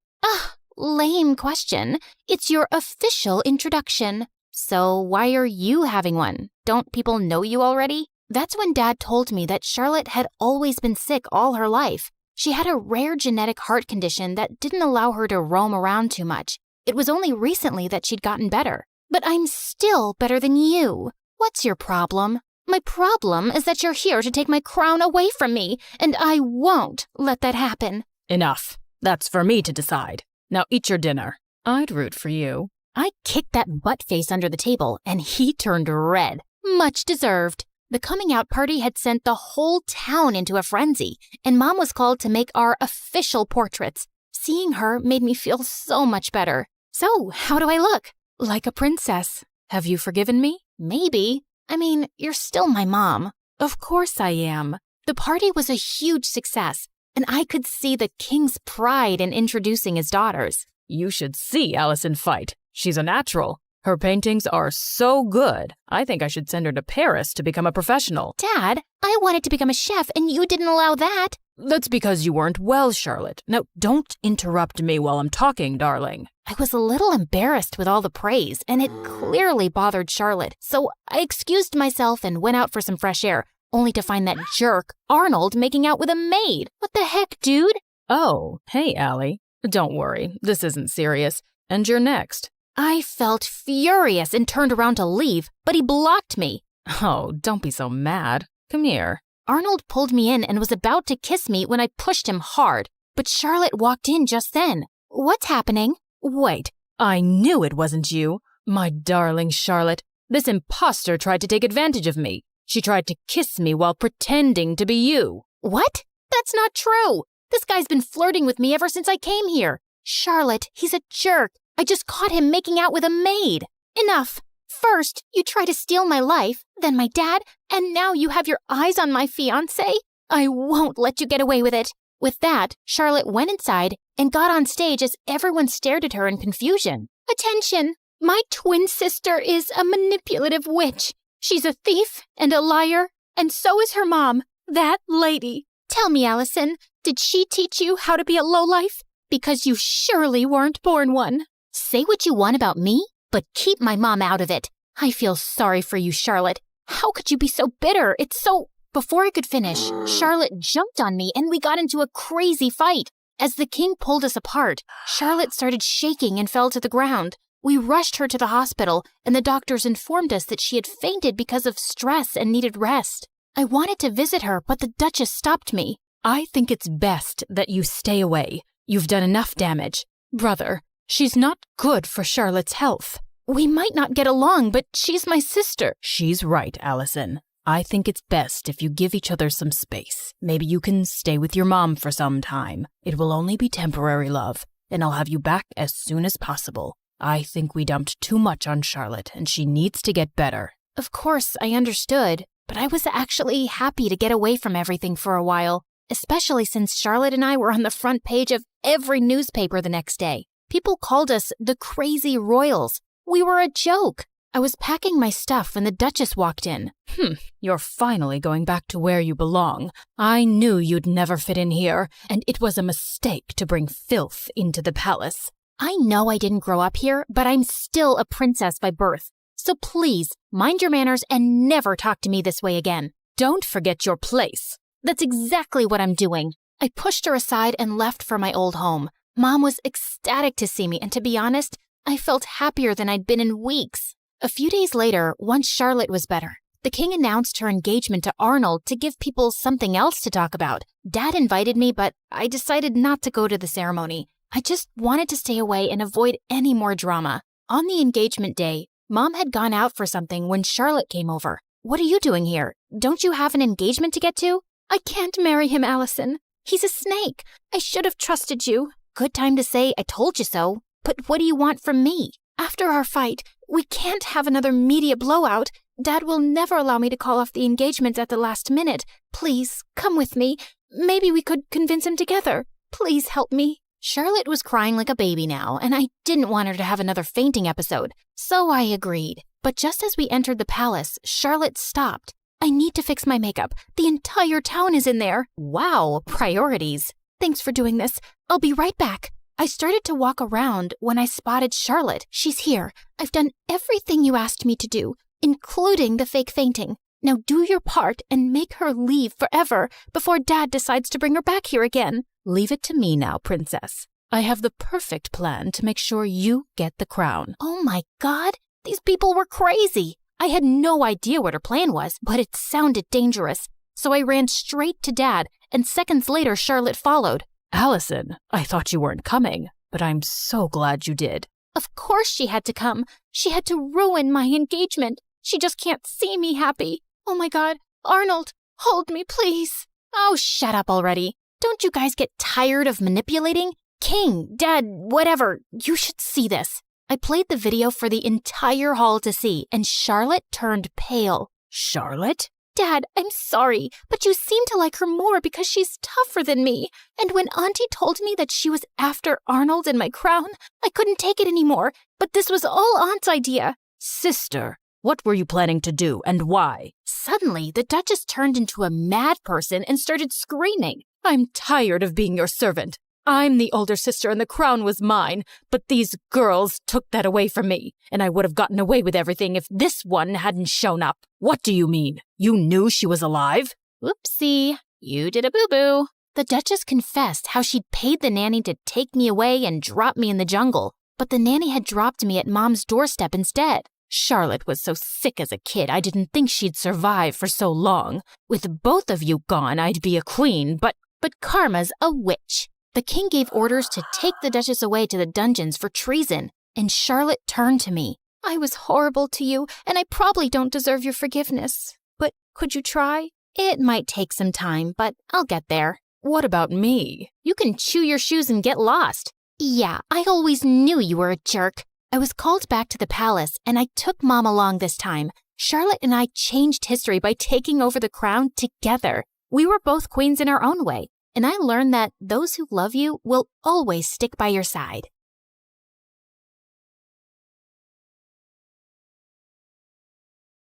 Lame question. It's your official introduction. So why are you having one? Don't people know you already? That's when Dad told me that Charlotte had always been sick all her life. She had a rare genetic heart condition that didn't allow her to roam around too much. It was only recently that she'd gotten better. But I'm still better than you. What's your problem? My problem is that you're here to take my crown away from me, and I won't let that happen. Enough. That's for me to decide. Now eat your dinner. I'd root for you. I kicked that butt face under the table, and he turned red. Much deserved. The coming out party had sent the whole town into a frenzy, and Mom was called to make our official portraits. Seeing her made me feel so much better. So, how do I look? Like a princess. Have you forgiven me? Maybe. I mean, you're still my mom. Of course I am. The party was a huge success, and I could see the king's pride in introducing his daughters. You should see Allison fight. She's a natural. Her paintings are so good, I think I should send her to Paris to become a professional. Dad, I wanted to become a chef and you didn't allow that. That's because you weren't well, Charlotte. Now, don't interrupt me while I'm talking, darling. I was a little embarrassed with all the praise, and it clearly bothered Charlotte, so I excused myself and went out for some fresh air, only to find that jerk, Arnold, making out with a maid. What the heck, dude? Oh, hey, Allie. Don't worry, this isn't serious. And you're next. I felt furious and turned around to leave, but he blocked me. Oh, don't be so mad. Come here. Arnold pulled me in and was about to kiss me when I pushed him hard, but Charlotte walked in just then. What's happening? Wait, I knew it wasn't you. My darling Charlotte, this imposter tried to take advantage of me. She tried to kiss me while pretending to be you. What? That's not true. This guy's been flirting with me ever since I came here. Charlotte, he's a jerk. I just caught him making out with a maid. Enough. First, you try to steal my life, then my dad, and now you have your eyes on my fiancé? I won't let you get away with it. With that, Charlotte went inside and got on stage as everyone stared at her in confusion. Attention! My twin sister is a manipulative witch. She's a thief and a liar, and so is her mom, that lady. Tell me, Allison, did she teach you how to be a lowlife? Because you surely weren't born one. Say what you want about me, but keep my mom out of it. I feel sorry for you, Charlotte. How could you be so bitter? It's so... Before I could finish, Charlotte jumped on me and we got into a crazy fight. As the king pulled us apart, Charlotte started shaking and fell to the ground. We rushed her to the hospital, and the doctors informed us that she had fainted because of stress and needed rest. I wanted to visit her, but the Duchess stopped me. I think it's best that you stay away. You've done enough damage. Brother, she's not good for Charlotte's health. We might not get along, but she's my sister. She's right, Allison. I think it's best if you give each other some space. Maybe you can stay with your mom for some time. It will only be temporary, love, and I'll have you back as soon as possible. I think we dumped too much on Charlotte, and she needs to get better. Of course, I understood, but I was actually happy to get away from everything for a while, especially since Charlotte and I were on the front page of every newspaper the next day. People called us the Crazy Royals. We were a joke. I was packing my stuff when the Duchess walked in. You're finally going back to where you belong. I knew you'd never fit in here, and it was a mistake to bring filth into the palace. I know I didn't grow up here, but I'm still a princess by birth. So please, mind your manners and never talk to me this way again. Don't forget your place. That's exactly what I'm doing. I pushed her aside and left for my old home. Mom was ecstatic to see me, and to be honest, I felt happier than I'd been in weeks. A few days later, once Charlotte was better, the king announced her engagement to Arnold to give people something else to talk about. Dad invited me, but I decided not to go to the ceremony. I just wanted to stay away and avoid any more drama. On the engagement day, Mom had gone out for something when Charlotte came over. What are you doing here? Don't you have an engagement to get to? I can't marry him, Allison. He's a snake. I should have trusted you. Good time to say I told you so. But what do you want from me? After our fight, we can't have another media blowout. Dad will never allow me to call off the engagement at the last minute. Please, come with me. Maybe we could convince him together. Please help me. Charlotte was crying like a baby now, and I didn't want her to have another fainting episode, so I agreed. But just as we entered the palace, Charlotte stopped. I need to fix my makeup. The entire town is in there. Wow, priorities. Thanks for doing this. I'll be right back. I started to walk around when I spotted Charlotte. She's here. I've done everything you asked me to do, including the fake fainting. Now do your part and make her leave forever before Dad decides to bring her back here again. Leave it to me now, princess. I have the perfect plan to make sure you get the crown. Oh my God, these people were crazy. I had no idea what her plan was, but it sounded dangerous. So I ran straight to Dad, and seconds later Charlotte followed. Allison, I thought you weren't coming, but I'm so glad you did. Of course she had to come. She had to ruin my engagement. She just can't see me happy. Oh my God, Arnold, hold me, please. Oh, shut up already. Don't you guys get tired of manipulating? King, Dad, whatever, you should see this. I played the video for the entire hall to see, and Charlotte turned pale. Charlotte? Dad, I'm sorry, but you seem to like her more because she's tougher than me. And when Auntie told me that she was after Arnold and my crown, I couldn't take it anymore. But this was all Aunt's idea. Sister, what were you planning to do and why? Suddenly, the Duchess turned into a mad person and started screaming. I'm tired of being your servant. I'm the older sister and the crown was mine, but these girls took that away from me, and I would have gotten away with everything if this one hadn't shown up. What do you mean? You knew she was alive? Whoopsie, you did a boo-boo. The Duchess confessed how she'd paid the nanny to take me away and drop me in the jungle, but the nanny had dropped me at Mom's doorstep instead. Charlotte was so sick as a kid, I didn't think she'd survive for so long. With both of you gone, I'd be a queen, but Karma's a witch. The king gave orders to take the Duchess away to the dungeons for treason, and Charlotte turned to me. I was horrible to you, and I probably don't deserve your forgiveness. But could you try? It might take some time, but I'll get there. What about me? You can chew your shoes and get lost. Yeah, I always knew you were a jerk. I was called back to the palace, and I took Mom along this time. Charlotte and I changed history by taking over the crown together. We were both queens in our own way. And I learned that those who love you will always stick by your side.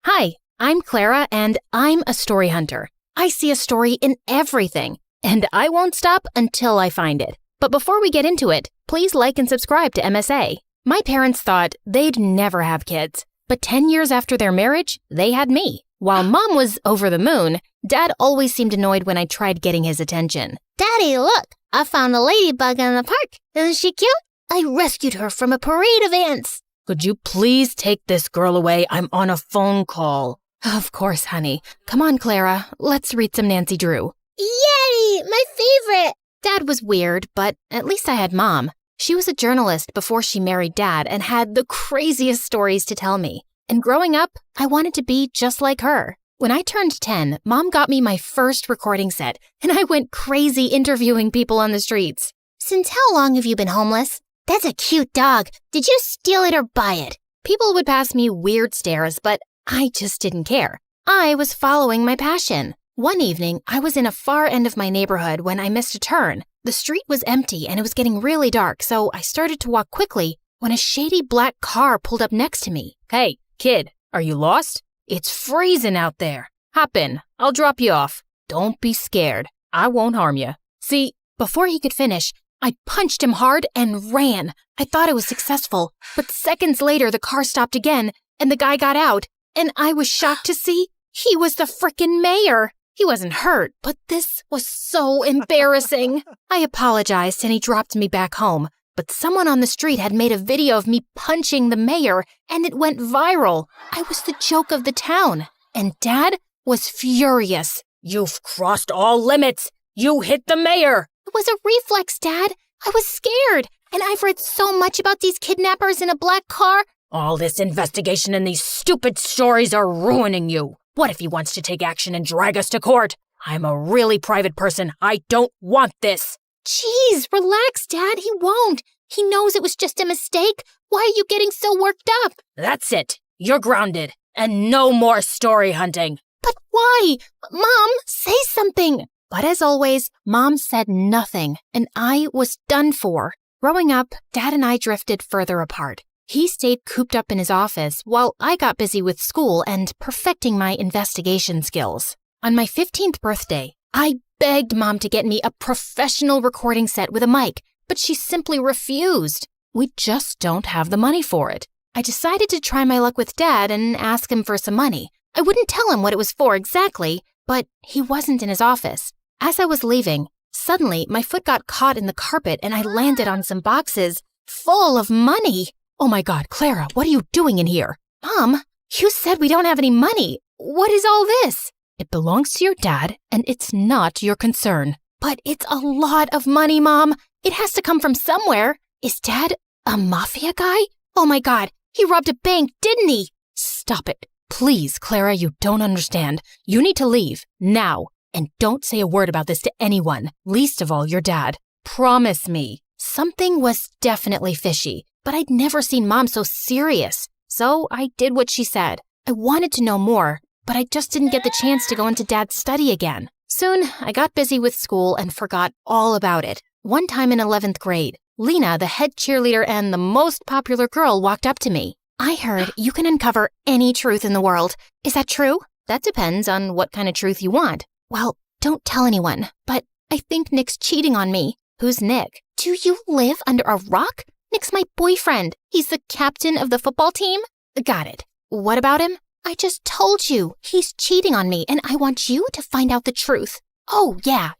Hi, I'm Clara, and I'm a story hunter. I see a story in everything, and I won't stop until I find it. But before we get into it, please like and subscribe to MSA. My parents thought they'd never have kids, but 10 years after their marriage, they had me. While Mom was over the moon, Dad always seemed annoyed when I tried getting his attention. Daddy, look! I found a ladybug in the park. Isn't she cute? I rescued her from a parade of ants. Could you please take this girl away? I'm on a phone call. Of course, honey. Come on, Clara. Let's read some Nancy Drew. Yay! My favorite! Dad was weird, but at least I had Mom. She was a journalist before she married Dad and had the craziest stories to tell me. And growing up, I wanted to be just like her. When I turned 10, Mom got me my first recording set, and I went crazy interviewing people on the streets. Since how long have you been homeless? That's a cute dog. Did you steal it or buy it? People would pass me weird stares, but I just didn't care. I was following my passion. One evening, I was in a far end of my neighborhood when I missed a turn. The street was empty and it was getting really dark, so I started to walk quickly when a shady black car pulled up next to me. Hey, kid, are you lost? It's freezing out there. Hop in. I'll drop you off. Don't be scared. I won't harm you. See, before he could finish, I punched him hard and ran. I thought I was successful, but seconds later the car stopped again and the guy got out, and I was shocked to see he was the frickin' mayor. He wasn't hurt, but this was so embarrassing. I apologized and he dropped me back home, but someone on the street had made a video of me punching the mayor and it went viral. I was the joke of the town, and Dad was furious. You've crossed all limits. You hit the mayor. It was a reflex, Dad. I was scared, and I've read so much about these kidnappers in a black car. All this investigation and these stupid stories are ruining you. What if he wants to take action and drag us to court? I'm a really private person. I don't want this. Jeez, relax, Dad. He won't. He knows it was just a mistake. Why are you getting so worked up? That's it. You're grounded. And no more story hunting. But why? Mom, say something. But as always, Mom said nothing, and I was done for. Growing up, Dad and I drifted further apart. He stayed cooped up in his office while I got busy with school and perfecting my investigation skills. On my 15th birthday, I begged Mom to get me a professional recording set with a mic, but she simply refused. We just don't have the money for it. I decided to try my luck with Dad and ask him for some money. I wouldn't tell him what it was for exactly, but he wasn't in his office. As I was leaving, suddenly my foot got caught in the carpet and I landed on some boxes full of money. Oh my God, Clara, what are you doing in here? Mom, you said we don't have any money. What is all this? It belongs to your dad, and it's not your concern. But it's a lot of money, Mom. It has to come from somewhere. Is Dad a mafia guy? Oh my God, he robbed a bank, didn't he? Stop it. Please, Clara, you don't understand. You need to leave, now. And don't say a word about this to anyone, least of all your dad. Promise me. Something was definitely fishy, but I'd never seen Mom so serious. So I did what she said. I wanted to know more, but I just didn't get the chance to go into Dad's study again. Soon, I got busy with school and forgot all about it. One time in 11th grade, Lena, the head cheerleader and the most popular girl, walked up to me. I heard you can uncover any truth in the world. Is that true? That depends on what kind of truth you want. Well, don't tell anyone, but I think Nick's cheating on me. Who's Nick? Do you live under a rock? Nick's my boyfriend. He's the captain of the football team. Got it. What about him? I just told you. He's cheating on me, and I want you to find out the truth. Oh, yeah.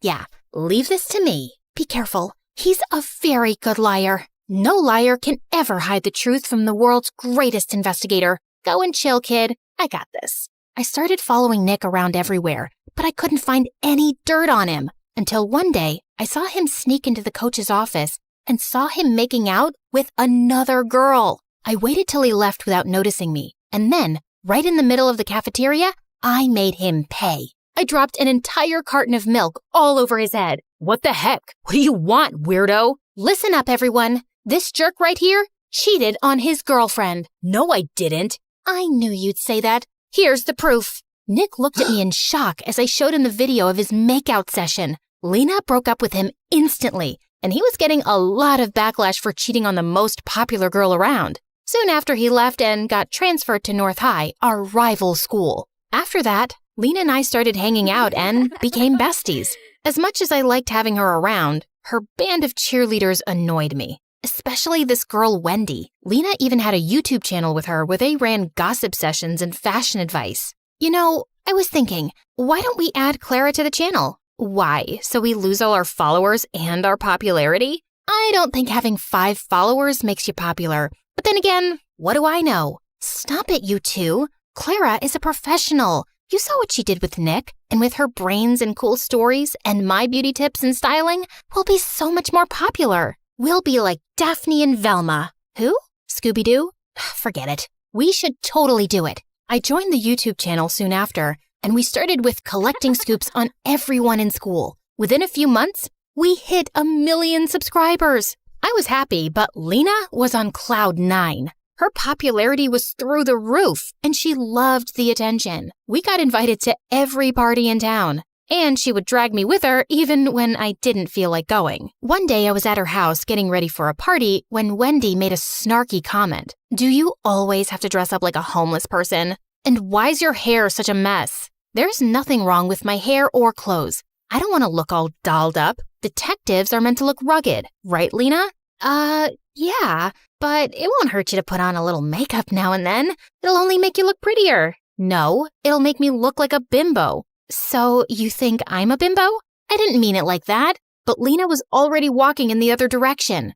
Leave this to me. Be careful. He's a very good liar. No liar can ever hide the truth from the world's greatest investigator. Go and chill, kid. I got this. I started following Nick around everywhere, but I couldn't find any dirt on him. Until one day, I saw him sneak into the coach's office and saw him making out with another girl. I waited till he left without noticing me, and then, right in the middle of the cafeteria, I made him pay. I dropped an entire carton of milk all over his head. What the heck? What do you want, weirdo? Listen up, everyone. This jerk right here cheated on his girlfriend. No, I didn't. I knew you'd say that. Here's the proof. Nick looked at me in shock as I showed him the video of his makeout session. Lena broke up with him instantly, and he was getting a lot of backlash for cheating on the most popular girl around. Soon after, he left and got transferred to North High, our rival school. After that, Lena and I started hanging out and became besties. As much as I liked having her around, her band of cheerleaders annoyed me. Especially this girl, Wendy. Lena even had a YouTube channel with her where they ran gossip sessions and fashion advice. You know, I was thinking, why don't we add Clara to the channel? Why? So we lose all our followers and our popularity? I don't think having 5 followers makes you popular. But then again, what do I know? Stop it, you two. Clara is a professional. You saw what she did with Nick, and with her brains and cool stories and my beauty tips and styling, we'll be so much more popular. We'll be like Daphne and Velma. Who? Scooby-Doo? Forget it. We should totally do it. I joined the YouTube channel soon after, and we started with collecting scoops on everyone in school. Within a few months, we hit 1 million subscribers. I was happy, but Lena was on cloud 9. Her popularity was through the roof, and she loved the attention. We got invited to every party in town, and she would drag me with her even when I didn't feel like going. One day I was at her house getting ready for a party when Wendy made a snarky comment. Do you always have to dress up like a homeless person? And why's your hair such a mess? There's nothing wrong with my hair or clothes. I don't want to look all dolled up. Detectives are meant to look rugged, right, Lena? Yeah, but it won't hurt you to put on a little makeup now and then. It'll only make you look prettier. No, it'll make me look like a bimbo. So you think I'm a bimbo? I didn't mean it like that. But Lena was already walking in the other direction.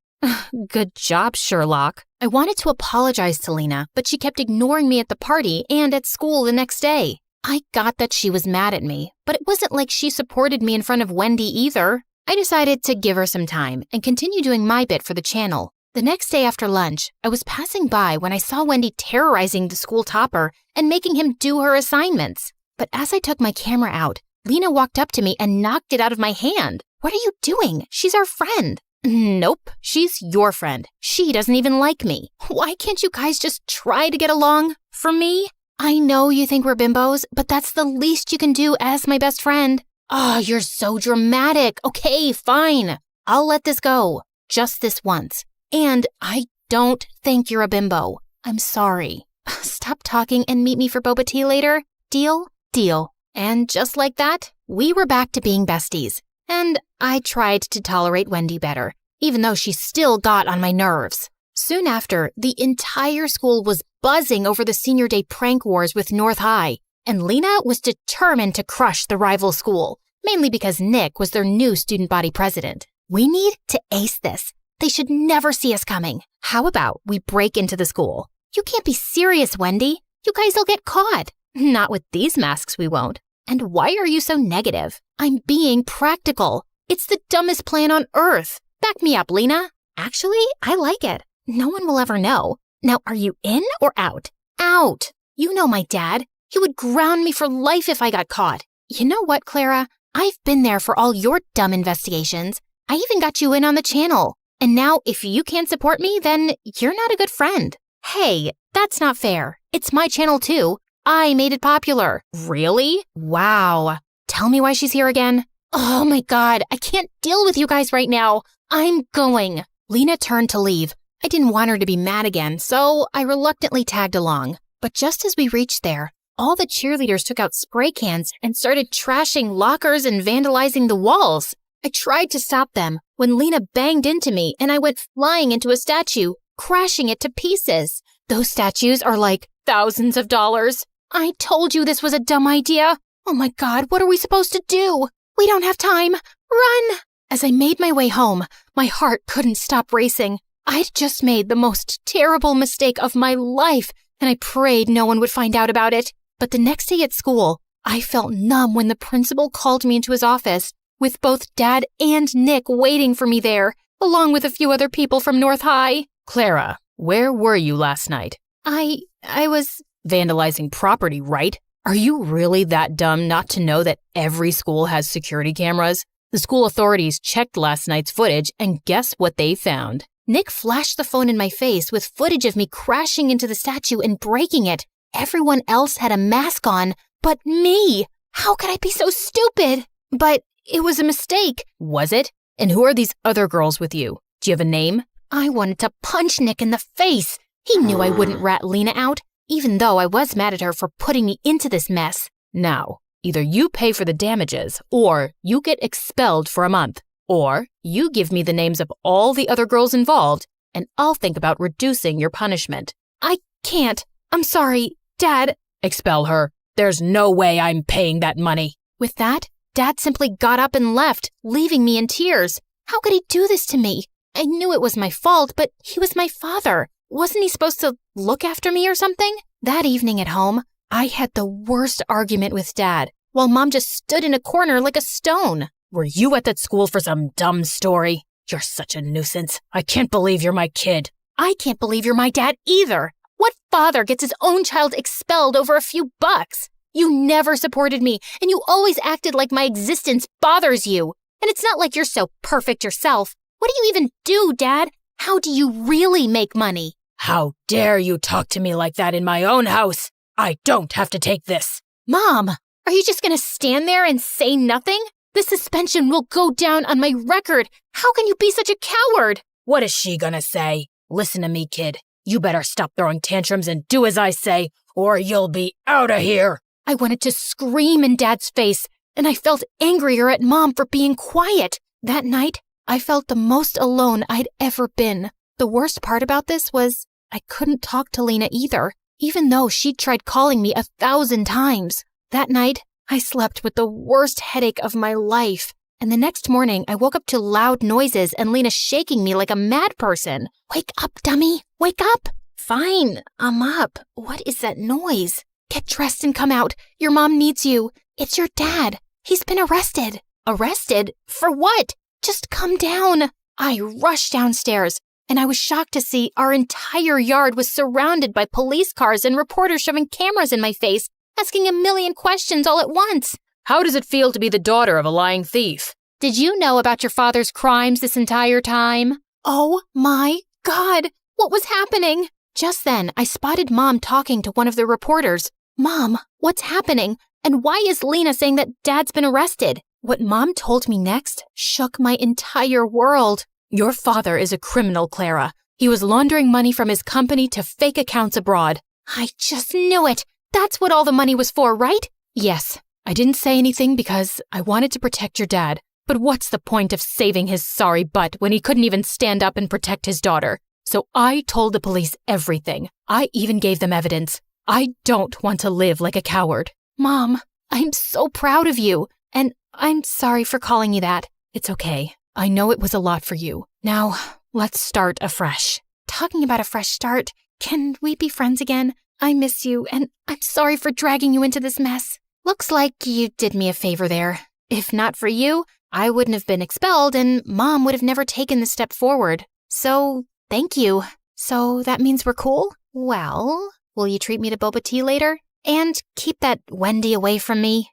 Good job, Sherlock. I wanted to apologize to Lena, but she kept ignoring me at the party and at school the next day. I got that she was mad at me, but it wasn't like she supported me in front of Wendy either. I decided to give her some time and continue doing my bit for the channel. The next day after lunch, I was passing by when I saw Wendy terrorizing the school topper and making him do her assignments. But as I took my camera out, Lena walked up to me and knocked it out of my hand. What are you doing? She's our friend. Nope, she's your friend. She doesn't even like me. Why can't you guys just try to get along? For me? I know you think we're bimbos, but that's the least you can do as my best friend. Oh, you're so dramatic. Okay, fine. I'll let this go. Just this once. And I don't think you're a bimbo. I'm sorry. Stop talking and meet me for boba tea later. Deal? Deal. And just like that, we were back to being besties. And I tried to tolerate Wendy better, even though she still got on my nerves. Soon after, the entire school was buzzing over the senior day prank wars with North High, and Lena was determined to crush the rival school, mainly because Nick was their new student body president. We need to ace this. They should never see us coming. How about we break into the school? You can't be serious, Wendy. You guys will get caught. Not with these masks, we won't. And why are you so negative? I'm being practical. It's the dumbest plan on earth. Back me up, Lena. Actually, I like it. No one will ever know. Now, are you in or out? Out. You know my dad. He would ground me for life if I got caught. You know what, Clara? I've been there for all your dumb investigations. I even got you in on the channel. And now, if you can't support me, then you're not a good friend. Hey, that's not fair. It's my channel too. I made it popular. Really? Wow. Tell me why she's here again. Oh my God, I can't deal with you guys right now. I'm going. Lena turned to leave. I didn't want her to be mad again, so I reluctantly tagged along. But just as we reached there, all the cheerleaders took out spray cans and started trashing lockers and vandalizing the walls. I tried to stop them when Lena banged into me and I went flying into a statue, crashing it to pieces. Those statues are like thousands of dollars. I told you this was a dumb idea. Oh my God, what are we supposed to do? We don't have time. Run! As I made my way home, my heart couldn't stop racing. I'd just made the most terrible mistake of my life, and I prayed no one would find out about it. But the next day at school, I felt numb when the principal called me into his office, with both Dad and Nick waiting for me there, along with a few other people from North High. Clara, where were you last night? I was vandalizing property, right? Are you really that dumb not to know that every school has security cameras? The school authorities checked last night's footage, and guess what they found? Nick flashed the phone in my face with footage of me crashing into the statue and breaking it. Everyone else had a mask on, but me. How could I be so stupid? But it was a mistake. Was it? And who are these other girls with you? Do you have a name? I wanted to punch Nick in the face. He knew I wouldn't rat Lena out, even though I was mad at her for putting me into this mess. Now, either you pay for the damages, or you get expelled for a month. Or you give me the names of all the other girls involved, and I'll think about reducing your punishment. I can't. I'm sorry, Dad. Expel her. There's no way I'm paying that money. With that, Dad simply got up and left, leaving me in tears. How could he do this to me? I knew it was my fault, but he was my father. Wasn't he supposed to look after me or something? That evening at home, I had the worst argument with Dad, while Mom just stood in a corner like a stone. Were you at that school for some dumb story? You're such a nuisance. I can't believe you're my kid. I can't believe you're my dad either. What father gets his own child expelled over a few bucks? You never supported me, and you always acted like my existence bothers you. And it's not like you're so perfect yourself. What do you even do, Dad? How do you really make money? How dare you talk to me like that in my own house? I don't have to take this. Mom, are you just gonna stand there and say nothing? This suspension will go down on my record. How can you be such a coward? What is she gonna say? Listen to me, kid. You better stop throwing tantrums and do as I say, or you'll be out of here. I wanted to scream in Dad's face, and I felt angrier at Mom for being quiet. That night, I felt the most alone I'd ever been. The worst part about this was I couldn't talk to Lena either, even though she'd tried calling me 1,000 times. That night, I slept with the worst headache of my life. And the next morning, I woke up to loud noises and Lena shaking me like a mad person. Wake up, dummy. Wake up. Fine, I'm up. What is that noise? Get dressed and come out. Your mom needs you. It's your dad. He's been arrested. Arrested? For what? Just come down. I rushed downstairs, and I was shocked to see our entire yard was surrounded by police cars and reporters shoving cameras in my face, asking a million questions all at once. How does it feel to be the daughter of a lying thief? Did you know about your father's crimes this entire time? Oh my God, what was happening? Just then, I spotted Mom talking to one of the reporters. Mom, what's happening? And why is Lena saying that Dad's been arrested? What Mom told me next shook my entire world. Your father is a criminal, Clara. He was laundering money from his company to fake accounts abroad. I just knew it. That's what all the money was for, right? Yes. I didn't say anything because I wanted to protect your dad. But what's the point of saving his sorry butt when he couldn't even stand up and protect his daughter? So I told the police everything. I even gave them evidence. I don't want to live like a coward. Mom, I'm so proud of you. And I'm sorry for calling you that. It's okay. I know it was a lot for you. Now, let's start afresh. Talking about a fresh start, can we be friends again? I miss you, and I'm sorry for dragging you into this mess. Looks like you did me a favor there. If not for you, I wouldn't have been expelled, and Mom would have never taken this step forward. So, thank you. So that means we're cool? Well, will you treat me to boba tea later? And keep that Wendy away from me?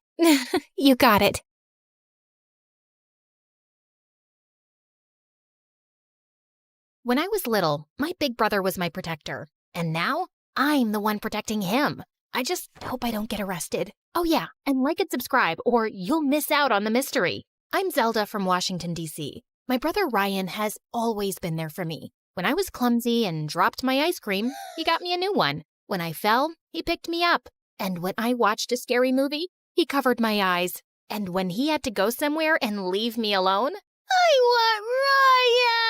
You got it. When I was little, my big brother was my protector. And now, I'm the one protecting him. I just hope I don't get arrested. Oh yeah, and like and subscribe or you'll miss out on the mystery. I'm Zelda from Washington, D.C. My brother Ryan has always been there for me. When I was clumsy and dropped my ice cream, he got me a new one. When I fell, he picked me up. And when I watched a scary movie, he covered my eyes. And when he had to go somewhere and leave me alone, I want Ryan!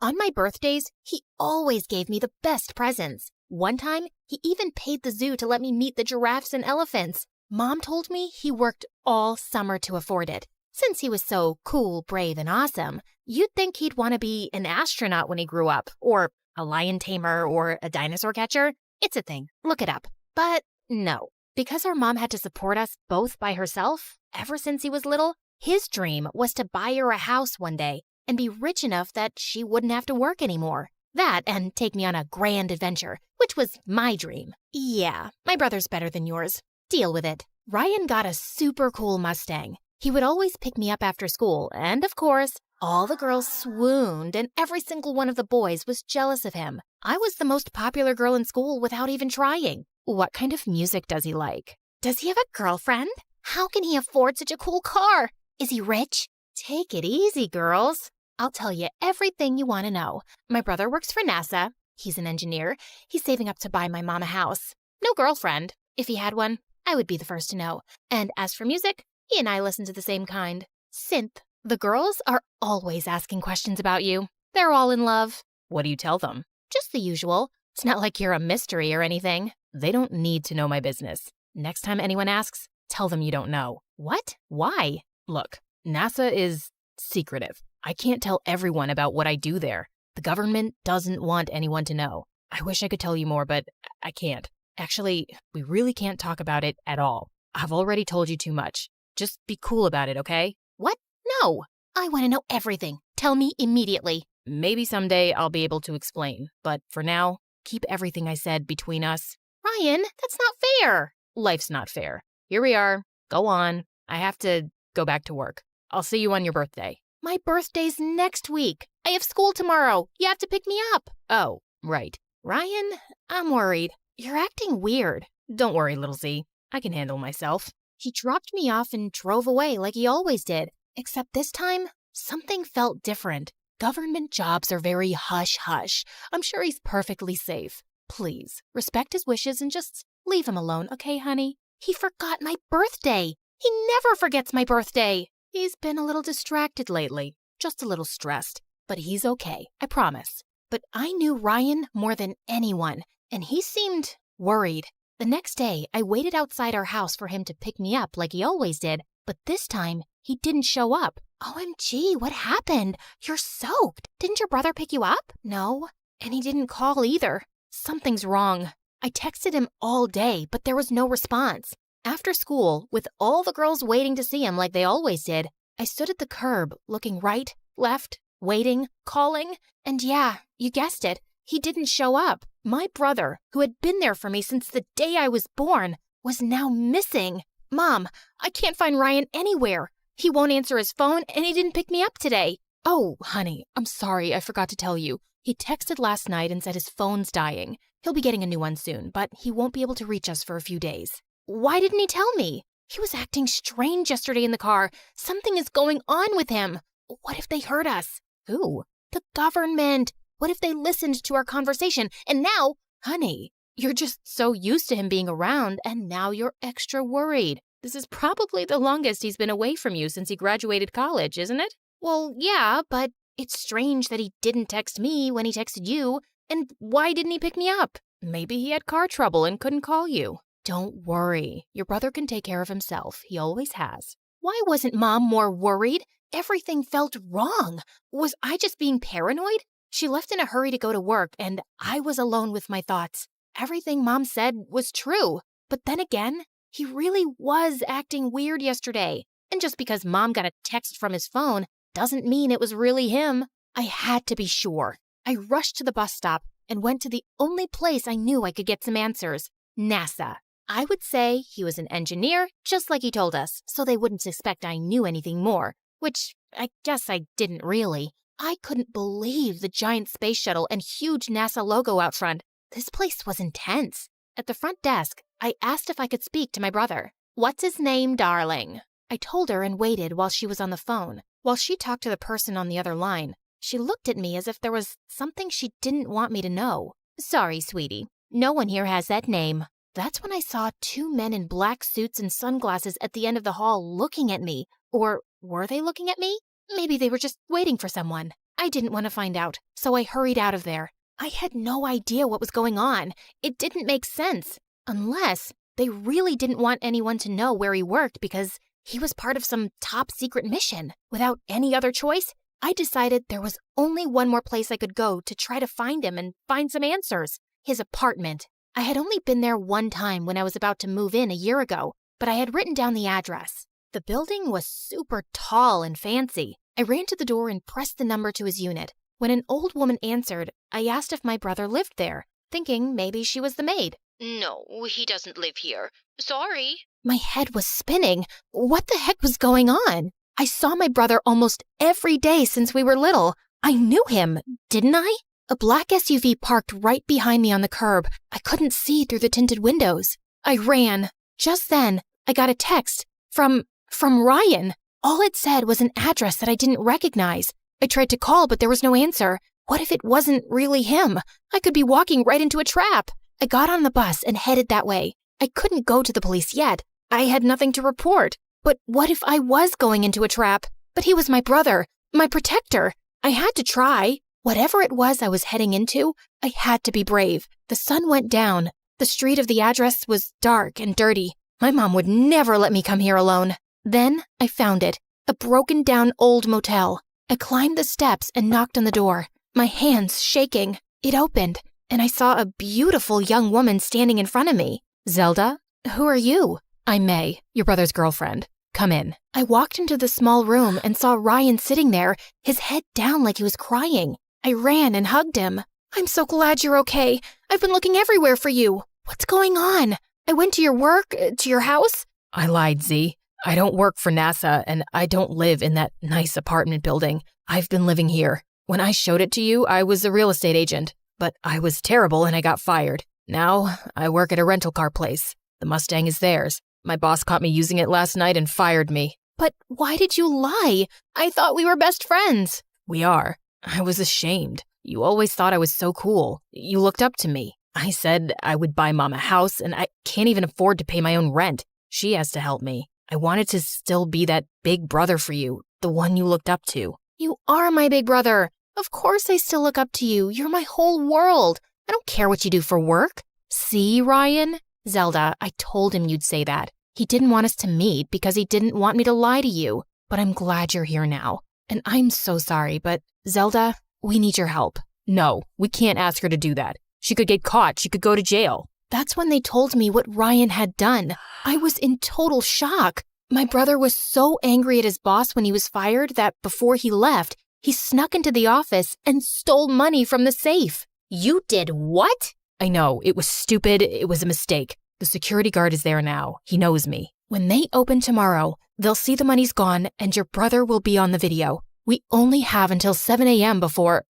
On my birthdays, he always gave me the best presents. One time, he even paid the zoo to let me meet the giraffes and elephants. Mom told me he worked all summer to afford it. Since he was so cool, brave, and awesome, you'd think he'd want to be an astronaut when he grew up, or a lion tamer, or a dinosaur catcher. It's a thing. Look it up. But no. Because our mom had to support us both by herself, ever since he was little, his dream was to buy her a house one day and be rich enough that she wouldn't have to work anymore. That and take me on a grand adventure, which was my dream. Yeah, my brother's better than yours. Deal with it. Ryan got a super cool Mustang. He would always pick me up after school, and of course, all the girls swooned and every single one of the boys was jealous of him. I was the most popular girl in school without even trying. What kind of music does he like? Does he have a girlfriend? How can he afford such a cool car? Is he rich? Take it easy, girls. I'll tell you everything you want to know. My brother works for NASA. He's an engineer. He's saving up to buy my mom a house. No girlfriend. If he had one, I would be the first to know. And as for music, he and I listen to the same kind. Synth. The girls are always asking questions about you. They're all in love. What do you tell them? Just the usual. It's not like you're a mystery or anything. They don't need to know my business. Next time anyone asks, tell them you don't know. What? Why? Look, NASA is secretive. I can't tell everyone about what I do there. The government doesn't want anyone to know. I wish I could tell you more, but I can't. Actually, we really can't talk about it at all. I've already told you too much. Just be cool about it, okay? What? No. I want to know everything. Tell me immediately. Maybe someday I'll be able to explain, but for now, keep everything I said between us. Ryan, that's not fair. Life's not fair. Here we are. Go on. I have to go back to work. I'll see you on your birthday. My birthday's next week. I have school tomorrow. You have to pick me up. Oh, right. Ryan, I'm worried. You're acting weird. Don't worry, little Z. I can handle myself. He dropped me off and drove away like he always did. Except this time, something felt different. Government jobs are very hush-hush. I'm sure he's perfectly safe. Please, respect his wishes and just leave him alone, okay, honey? He forgot my birthday. He never forgets my birthday. He's been a little distracted lately, just a little stressed. But he's okay, I promise. But I knew Ryan more than anyone, and he seemed worried. The next day, I waited outside our house for him to pick me up like he always did, but this time, he didn't show up. OMG, what happened? You're soaked. Didn't your brother pick you up? No, and he didn't call either. Something's wrong. I texted him all day, but there was no response. After school, with all the girls waiting to see him like they always did, I stood at the curb, looking right, left, waiting, calling, and yeah, you guessed it, he didn't show up. My brother, who had been there for me since the day I was born, was now missing. Mom, I can't find Ryan anywhere. He won't answer his phone, and he didn't pick me up today. Oh, honey, I'm sorry, I forgot to tell you. He texted last night and said his phone's dying. He'll be getting a new one soon, but he won't be able to reach us for a few days. Why didn't he tell me? He was acting strange yesterday in the car. Something is going on with him. What if they heard us? Who? The government. What if they listened to our conversation? And now, honey, you're just so used to him being around, and now you're extra worried. This is probably the longest he's been away from you since he graduated college, isn't it? Well, yeah, but it's strange that he didn't text me when he texted you. And why didn't he pick me up? Maybe he had car trouble and couldn't call you. Don't worry. Your brother can take care of himself. He always has. Why wasn't Mom more worried? Everything felt wrong. Was I just being paranoid? She left in a hurry to go to work, and I was alone with my thoughts. Everything Mom said was true. But then again, he really was acting weird yesterday. And just because Mom got a text from his phone doesn't mean it was really him. I had to be sure. I rushed to the bus stop and went to the only place I knew I could get some answers, NASA. I would say he was an engineer, just like he told us, so they wouldn't suspect I knew anything more, which I guess I didn't really. I couldn't believe the giant space shuttle and huge NASA logo out front. This place was intense. At the front desk, I asked if I could speak to my brother. What's his name, darling? I told her and waited while she was on the phone. While she talked to the person on the other line, she looked at me as if there was something she didn't want me to know. Sorry, sweetie. No one here has that name. That's when I saw two men in black suits and sunglasses at the end of the hall looking at me. Or were they looking at me? Maybe they were just waiting for someone. I didn't want to find out, so I hurried out of there. I had no idea what was going on. It didn't make sense. Unless they really didn't want anyone to know where he worked because he was part of some top secret mission. Without any other choice, I decided there was only one more place I could go to try to find him and find some answers. His apartment. I had only been there one time when I was about to move in a year ago, but I had written down the address. The building was super tall and fancy. I ran to the door and pressed the number to his unit. When an old woman answered, I asked if my brother lived there, thinking maybe she was the maid. No, he doesn't live here. Sorry. My head was spinning. What the heck was going on? I saw my brother almost every day since we were little. I knew him, didn't I? A black SUV parked right behind me on the curb. I couldn't see through the tinted windows. I ran. Just then, I got a text from Ryan. All it said was an address that I didn't recognize. I tried to call, but there was no answer. What if it wasn't really him? I could be walking right into a trap. I got on the bus and headed that way. I couldn't go to the police yet. I had nothing to report. But what if I was going into a trap? But he was my brother, my protector. I had to try. Whatever it was I was heading into, I had to be brave. The sun went down. The street of the address was dark and dirty. My mom would never let me come here alone. Then I found it, a broken down old motel. I climbed the steps and knocked on the door, my hands shaking. It opened, and I saw a beautiful young woman standing in front of me. Zelda, who are you? I'm May, your brother's girlfriend. Come in. I walked into the small room and saw Ryan sitting there, his head down like he was crying. I ran and hugged him. I'm so glad you're okay. I've been looking everywhere for you. What's going on? I went to your work, to your house. I lied, Z. I don't work for NASA, and I don't live in that nice apartment building. I've been living here. When I showed it to you, I was a real estate agent, but I was terrible and I got fired. Now, I work at a rental car place. The Mustang is theirs. My boss caught me using it last night and fired me. But why did you lie? I thought we were best friends. We are. I was ashamed. You always thought I was so cool. You looked up to me. I said I would buy Mom a house, and I can't even afford to pay my own rent. She has to help me. I wanted to still be that big brother for you, the one you looked up to. You are my big brother. Of course I still look up to you. You're my whole world. I don't care what you do for work. See, Ryan? Zelda, I told him you'd say that. He didn't want us to meet because he didn't want me to lie to you. But I'm glad you're here now. And I'm so sorry, but Zelda, we need your help. No, we can't ask her to do that. She could get caught. She could go to jail. That's when they told me what Ryan had done. I was in total shock. My brother was so angry at his boss when he was fired that before he left, he snuck into the office and stole money from the safe. You did what? I know, it was stupid. It was a mistake. The security guard is there now. He knows me. When they open tomorrow, they'll see the money's gone and your brother will be on the video. We only have until 7 a.m. before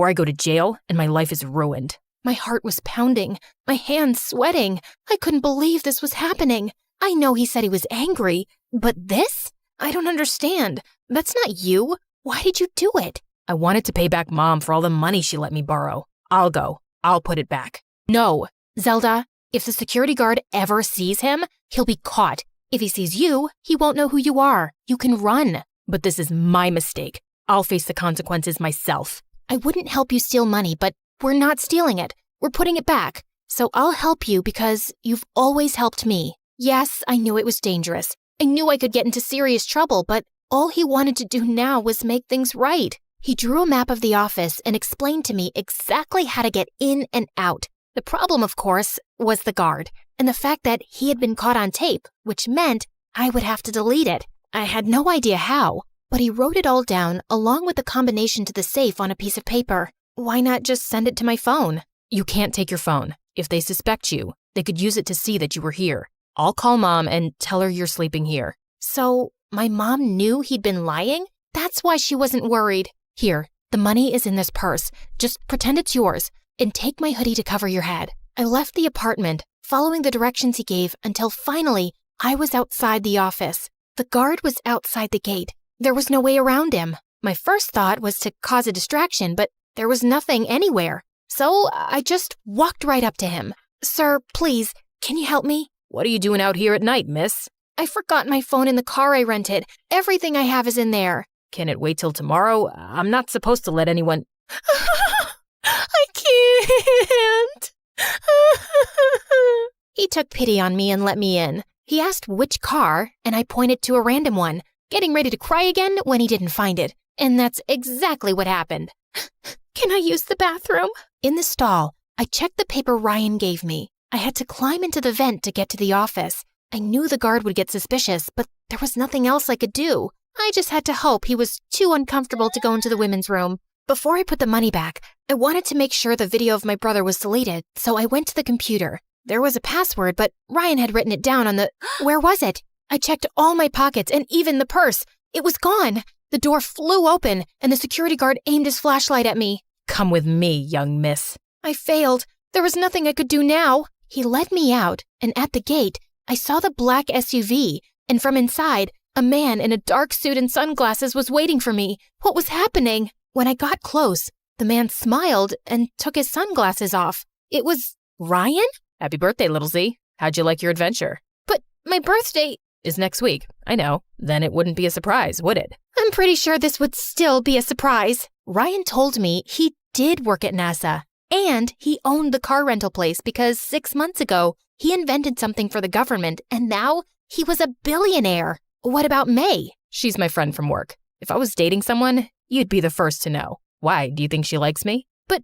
I go to jail and my life is ruined. My heart was pounding, my hands sweating. I couldn't believe this was happening. I know he said he was angry, but this? I don't understand. That's not you. Why did you do it? I wanted to pay back Mom for all the money she let me borrow. I'll go. I'll put it back. No, Zelda, if the security guard ever sees him, he'll be caught. If he sees you, he won't know who you are. You can run. But this is my mistake. I'll face the consequences myself. I wouldn't help you steal money, but we're not stealing it. We're putting it back. So I'll help you because you've always helped me. Yes, I knew it was dangerous. I knew I could get into serious trouble, but all he wanted to do now was make things right. He drew a map of the office and explained to me exactly how to get in and out. The problem, of course, was the guard and the fact that he had been caught on tape, which meant I would have to delete it. I had no idea how, but he wrote it all down along with the combination to the safe on a piece of paper. Why not just send it to my phone? You can't take your phone. If they suspect you, they could use it to see that you were here. I'll call Mom and tell her you're sleeping here. So my mom knew he'd been lying? That's why she wasn't worried. Here, the money is in this purse. Just pretend it's yours and take my hoodie to cover your head. I left the apartment, following the directions he gave until finally I was outside the office. The guard was outside the gate. There was no way around him. My first thought was to cause a distraction, but there was nothing anywhere. So I just walked right up to him. Sir, please, can you help me? What are you doing out here at night, miss? I forgot my phone in the car I rented. Everything I have is in there. Can it wait till tomorrow? I'm not supposed to let anyone... I can't. He took pity on me and let me in. He asked which car, and I pointed to a random one, getting ready to cry again when he didn't find it. And that's exactly what happened. Can I use the bathroom? In the stall, I checked the paper Ryan gave me. I had to climb into the vent to get to the office. I knew the guard would get suspicious, but there was nothing else I could do. I just had to hope he was too uncomfortable to go into the women's room. Before I put the money back, I wanted to make sure the video of my brother was deleted, so I went to the computer. There was a password, but Ryan had written it down on the... Where was it? I checked all my pockets and even the purse. It was gone. The door flew open, and the security guard aimed his flashlight at me. Come with me, young miss. I failed. There was nothing I could do now. He led me out, and at the gate, I saw the black SUV, and from inside, a man in a dark suit and sunglasses was waiting for me. What was happening? When I got close, the man smiled and took his sunglasses off. It was Ryan? Happy birthday, little Z. How'd you like your adventure? But my birthday is next week. I know. Then it wouldn't be a surprise, would it? I'm pretty sure this would still be a surprise. Ryan told me he did work at NASA, and he owned the car rental place because 6 months ago, he invented something for the government, and now he was a billionaire. What about May? She's my friend from work. If I was dating someone, you'd be the first to know. Why? Do you think she likes me? But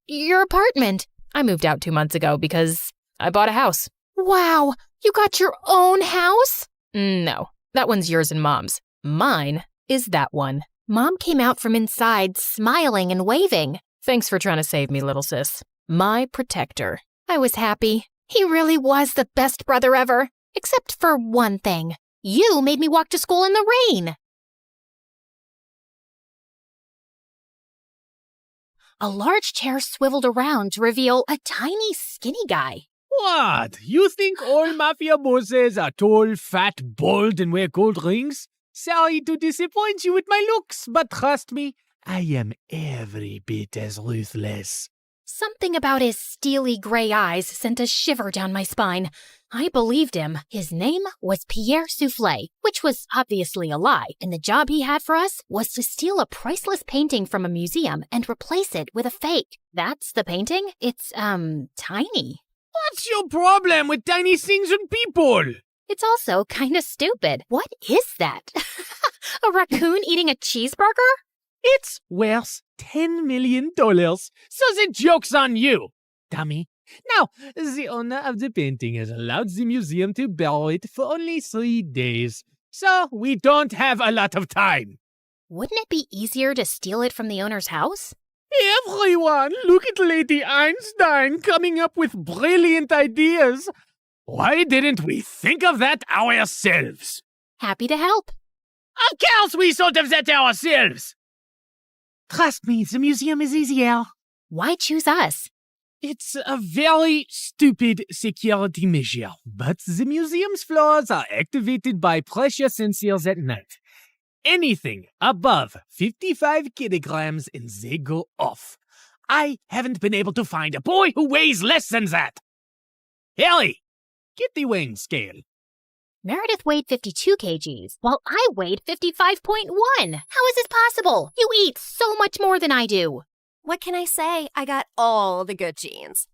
your apartment. I moved out 2 months ago because I bought a house. Wow, you got your own house? No, that one's yours and Mom's. Mine is that one. Mom came out from inside, smiling and waving. Thanks for trying to save me, little sis. My protector. I was happy. He really was the best brother ever. Except for one thing. You made me walk to school in the rain. A large chair swiveled around to reveal a tiny, skinny guy. What? You think all mafia bosses are tall, fat, bald, and wear gold rings? Sorry to disappoint you with my looks, but trust me, I am every bit as ruthless. Something about his steely gray eyes sent a shiver down my spine. I believed him. His name was Pierre Soufflé, which was obviously a lie, and the job he had for us was to steal a priceless painting from a museum and replace it with a fake. That's the painting? It's, tiny. What's your problem with tiny things and people? It's also kinda stupid. What is that? A raccoon eating a cheeseburger? It's worth $10 million, so the joke's on you, dummy. Now, the owner of the painting has allowed the museum to borrow it for only 3 days, so we don't have a lot of time. Wouldn't it be easier to steal it from the owner's house? Everyone, look at Lady Einstein coming up with brilliant ideas. Why didn't we think of that ourselves? Happy to help. Of course we thought of that ourselves. Trust me, the museum is easier. Why choose us? It's a very stupid security measure, but the museum's floors are activated by pressure sensors at night. Anything above 55 kilograms and they go off. I haven't been able to find a boy who weighs less than that. Harry, get the weighing scale. Meredith weighed 52 kgs, while I weighed 55.1. How is this possible? You eat so much more than I do. What can I say? I got all the good genes.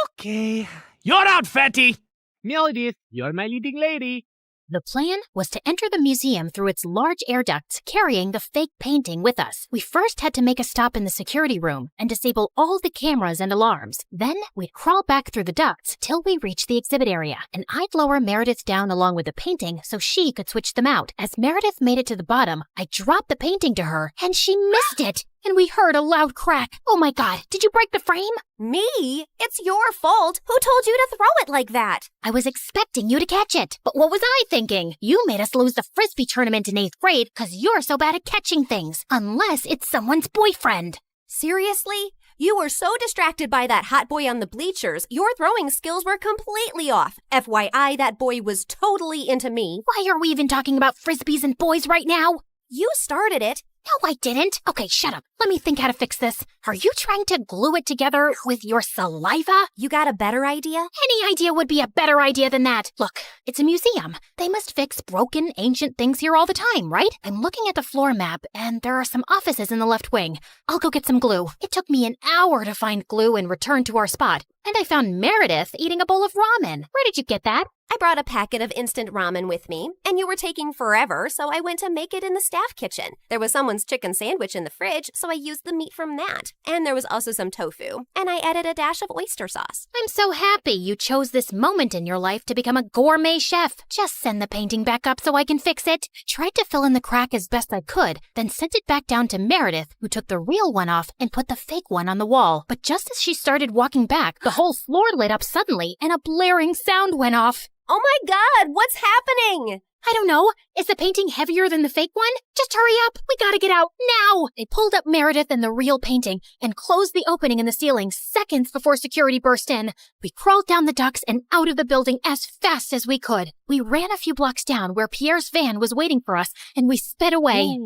Okay, you're out, fatty. Meredith, you're my leading lady. The plan was to enter the museum through its large air ducts, carrying the fake painting with us. We first had to make a stop in the security room and disable all the cameras and alarms. Then we'd crawl back through the ducts till we reached the exhibit area, and I'd lower Meredith down along with the painting so she could switch them out. As Meredith made it to the bottom, I dropped the painting to her, and she missed it. And we heard a loud crack. Oh my God, did you break the frame? Me? It's your fault. Who told you to throw it like that? I was expecting you to catch it. But what was I thinking? You made us lose the Frisbee tournament in 8th grade because you're so bad at catching things. Unless it's someone's boyfriend. Seriously? You were so distracted by that hot boy on the bleachers, your throwing skills were completely off. FYI, that boy was totally into me. Why are we even talking about Frisbees and boys right now? You started it. No, I didn't. Okay, shut up. Let me think how to fix this. Are you trying to glue it together with your saliva? You got a better idea? Any idea would be a better idea than that. Look, it's a museum. They must fix broken, ancient things here all the time, right? I'm looking at the floor map, and there are some offices in the left wing. I'll go get some glue. It took me an hour to find glue and return to our spot. And I found Meredith eating a bowl of ramen. Where did you get that? I brought a packet of instant ramen with me, and you were taking forever, so I went to make it in the staff kitchen. There was someone's chicken sandwich in the fridge, so I used the meat from that. And there was also some tofu, and I added a dash of oyster sauce. I'm so happy you chose this moment in your life to become a gourmet chef. Just send the painting back up so I can fix it. Tried to fill in the crack as best I could, then sent it back down to Meredith, who took the real one off and put the fake one on the wall. But just as she started walking back, the whole floor lit up suddenly, and a blaring sound went off. Oh my God, what's happening? I don't know. Is the painting heavier than the fake one? Just hurry up. We gotta get out now. They pulled up Meredith and the real painting and closed the opening in the ceiling seconds before security burst in. We crawled down the ducts and out of the building as fast as we could. We ran a few blocks down where Pierre's van was waiting for us, and we sped away.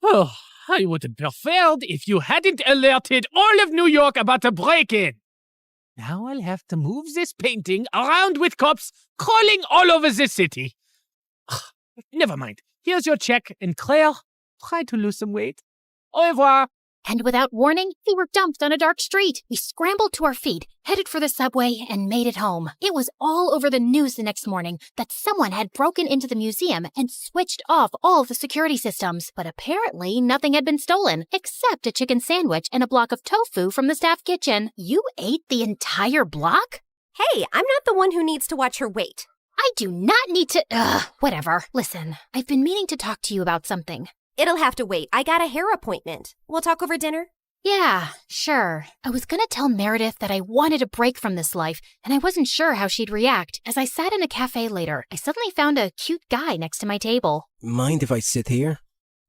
Oh, I would have preferred if you hadn't alerted all of New York about the break-in. Now I'll have to move this painting around with cops crawling all over the city. Never mind. Here's your check, and Claire, try to lose some weight. Au revoir. And without warning, we were dumped on a dark street. We scrambled to our feet, headed for the subway, and made it home. It was all over the news the next morning that someone had broken into the museum and switched off all the security systems. But apparently, nothing had been stolen, except a chicken sandwich and a block of tofu from the staff kitchen. You ate the entire block? Hey, I'm not the one who needs to watch her weight. I do not need to. Whatever. Listen, I've been meaning to talk to you about something. It'll have to wait. I got a hair appointment. We'll talk over dinner? Yeah, sure. I was gonna tell Meredith that I wanted a break from this life, and I wasn't sure how she'd react. As I sat in a cafe later, I suddenly found a cute guy next to my table. Mind if I sit here?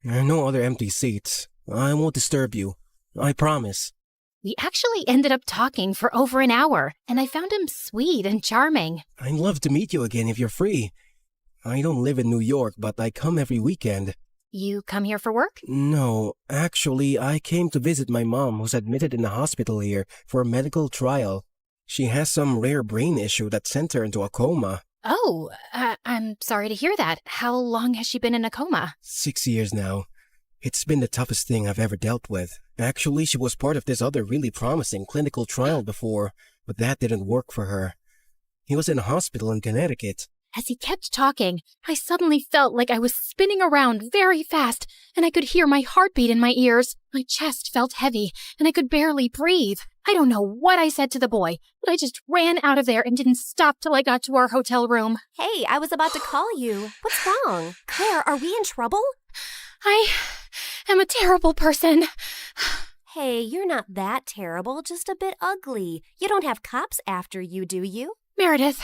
There are no other empty seats. I won't disturb you. I promise. We actually ended up talking for over an hour, and I found him sweet and charming. I'd love to meet you again if you're free. I don't live in New York, but I come every weekend. You come here for work? No, actually, I came to visit my mom who's admitted in the hospital here for a medical trial. She has some rare brain issue that sent her into a coma. Oh, I'm sorry to hear that. How long has she been in a coma? 6 years now. It's been the toughest thing I've ever dealt with. Actually, she was part of this other really promising clinical trial before, but that didn't work for her. He was in a hospital in Connecticut. As he kept talking, I suddenly felt like I was spinning around very fast, and I could hear my heartbeat in my ears. My chest felt heavy, and I could barely breathe. I don't know what I said to the boy, but I just ran out of there and didn't stop till I got to our hotel room. Hey, I was about to call you. What's wrong? Claire, are we in trouble? I am a terrible person. Hey, you're not that terrible, just a bit ugly. You don't have cops after you, do you? Meredith,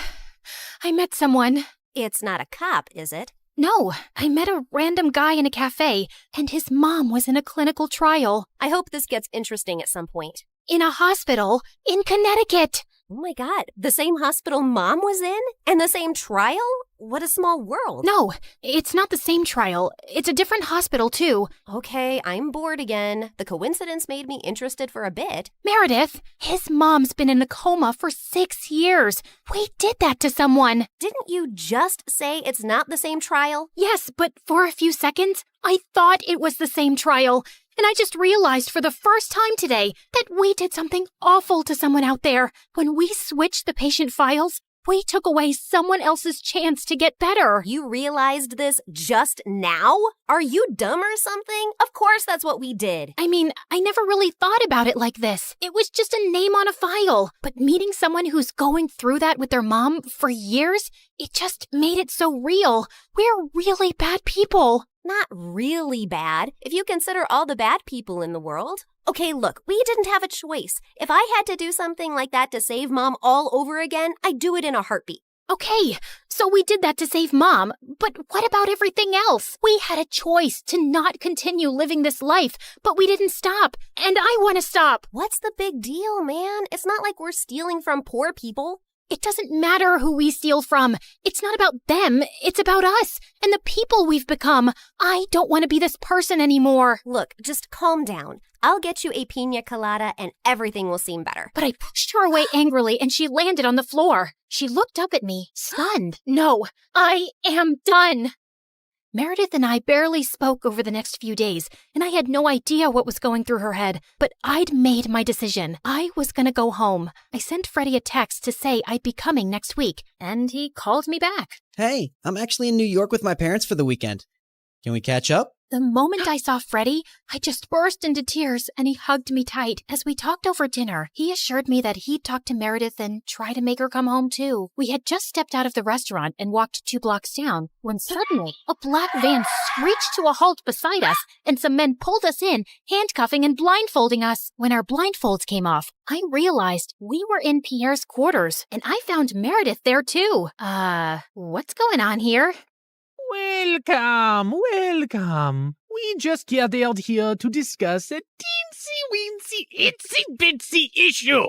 I met someone. It's not a cop, is it? No, I met a random guy in a cafe, and his mom was in a clinical trial. I hope this gets interesting at some point. In a hospital in Connecticut. Oh my God, the same hospital Mom was in? And the same trial? What a small world. No, it's not the same trial. It's a different hospital, too. Okay, I'm bored again. The coincidence made me interested for a bit. Meredith, his mom's been in a coma for 6 years. We did that to someone. Didn't you just say it's not the same trial? Yes, but for a few seconds, I thought it was the same trial. And I just realized for the first time today that we did something awful to someone out there. When we switched the patient files, we took away someone else's chance to get better. You realized this just now? Are you dumb or something? Of course that's what we did. I mean, I never really thought about it like this. It was just a name on a file. But meeting someone who's going through that with their mom for years, it just made it so real. We're really bad people. Not really bad, if you consider all the bad people in the world. Okay, look, we didn't have a choice. If I had to do something like that to save Mom all over again, I'd do it in a heartbeat. Okay, so we did that to save Mom, but what about everything else? We had a choice to not continue living this life, but we didn't stop, and I want to stop. What's the big deal, man? It's not like we're stealing from poor people. It doesn't matter who we steal from. It's not about them. It's about us and the people we've become. I don't want to be this person anymore. Look, just calm down. I'll get you a pina colada and everything will seem better. But I pushed her away angrily and she landed on the floor. She looked up at me, stunned. No, I am done. Meredith and I barely spoke over the next few days, and I had no idea what was going through her head. But I'd made my decision. I was gonna go home. I sent Freddie a text to say I'd be coming next week, and he called me back. Hey, I'm actually in New York with my parents for the weekend. Can we catch up? The moment I saw Freddie, I just burst into tears, and he hugged me tight. As we talked over dinner, he assured me that he'd talk to Meredith and try to make her come home too. We had just stepped out of the restaurant and walked 2 blocks down when suddenly a black van screeched to a halt beside us, and some men pulled us in, handcuffing and blindfolding us. When our blindfolds came off, I realized we were in Pierre's quarters, and I found Meredith there too. What's going on here? Welcome. We just gathered here to discuss a teensy-weensy, itsy-bitsy issue.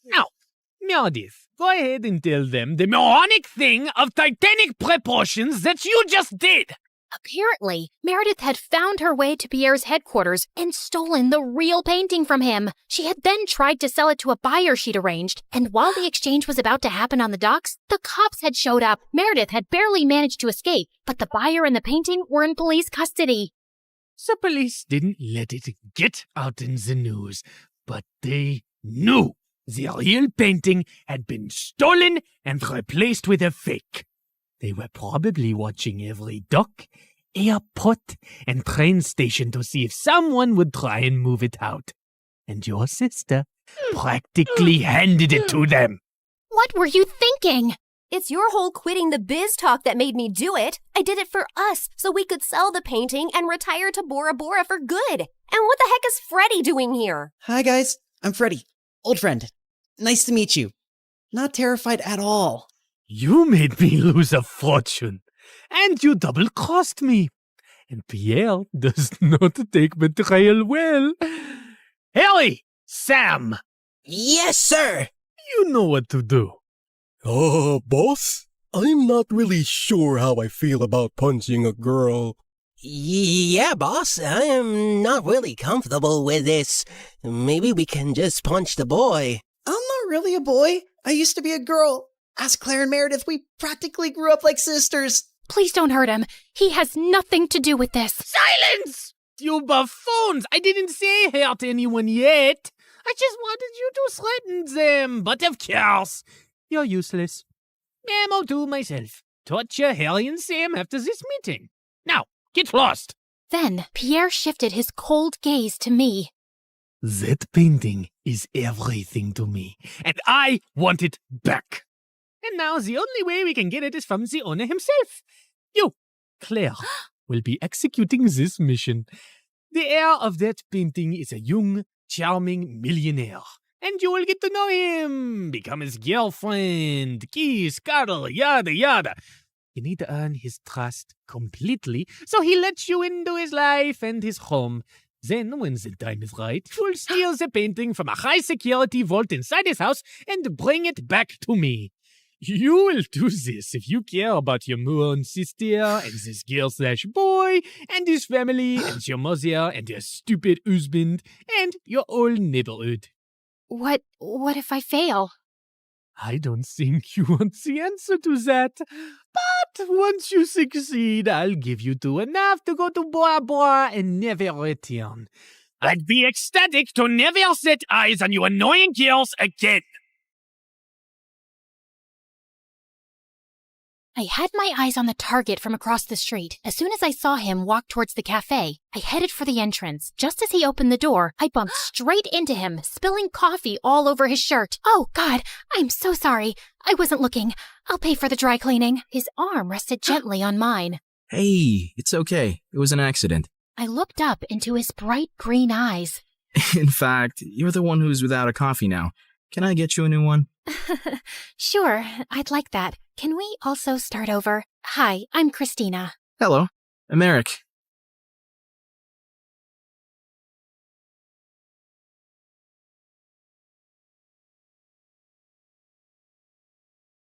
Now, Meredith, go ahead and tell them the moronic thing of titanic proportions that you just did. Apparently, Meredith had found her way to Pierre's headquarters and stolen the real painting from him. She had then tried to sell it to a buyer she'd arranged, and while the exchange was about to happen on the docks, the cops had showed up. Meredith had barely managed to escape, but the buyer and the painting were in police custody. The police didn't let it get out in the news, but they knew the real painting had been stolen and replaced with a fake. They were probably watching every dock, airport, and train station to see if someone would try and move it out. And your sister practically handed it to them. What were you thinking? It's your whole quitting the biz talk that made me do it. I did it for us, so we could sell the painting and retire to Bora Bora for good. And what the heck is Freddy doing here? Hi, guys. I'm Freddy. Old friend. Nice to meet you. Not terrified at all. You made me lose a fortune, and you double-crossed me. And Pierre does not take betrayal well. Harry! Sam! Yes, sir! You know what to do. Boss? I'm not really sure how I feel about punching a girl. Yeah, boss, I am not really comfortable with this. Maybe we can just punch the boy. I'm not really a boy. I used to be a girl. Ask Claire and Meredith, we practically grew up like sisters. Please don't hurt him. He has nothing to do with this. Silence! You buffoons! I didn't say hurt anyone yet. I just wanted you to threaten them. But of course, you're useless. I'll do myself. Torture Harry and Sam after this meeting. Now, get lost. Then Pierre shifted his cold gaze to me. That painting is everything to me, and I want it back. And now the only way we can get it is from the owner himself. You, Claire, will be executing this mission. The heir of that painting is a young, charming millionaire. And you will get to know him, become his girlfriend, kiss, cuddle, yada yada. You need to earn his trust completely, so he lets you into his life and his home. Then, when the time is right, you'll steal the painting from a high-security vault inside his house and bring it back to me. You will do this if you care about your moon sister and this girl/boy and his family and your mother and your stupid husband and your whole neighborhood. What if I fail? I don't think you want the answer to that. But once you succeed, I'll give you two enough to go to Bora Bora and never return. I'd be ecstatic to never set eyes on you annoying girls again. I had my eyes on the target from across the street. As soon as I saw him walk towards the cafe, I headed for the entrance. Just as he opened the door, I bumped straight into him, spilling coffee all over his shirt. Oh, God, I'm so sorry. I wasn't looking. I'll pay for the dry cleaning. His arm rested gently on mine. Hey, it's okay. It was an accident. I looked up into his bright green eyes. In fact, you're the one who's without a coffee now. Can I get you a new one? Sure, I'd like that. Can we also start over? Hi, I'm Christina. Hello, I'm Eric.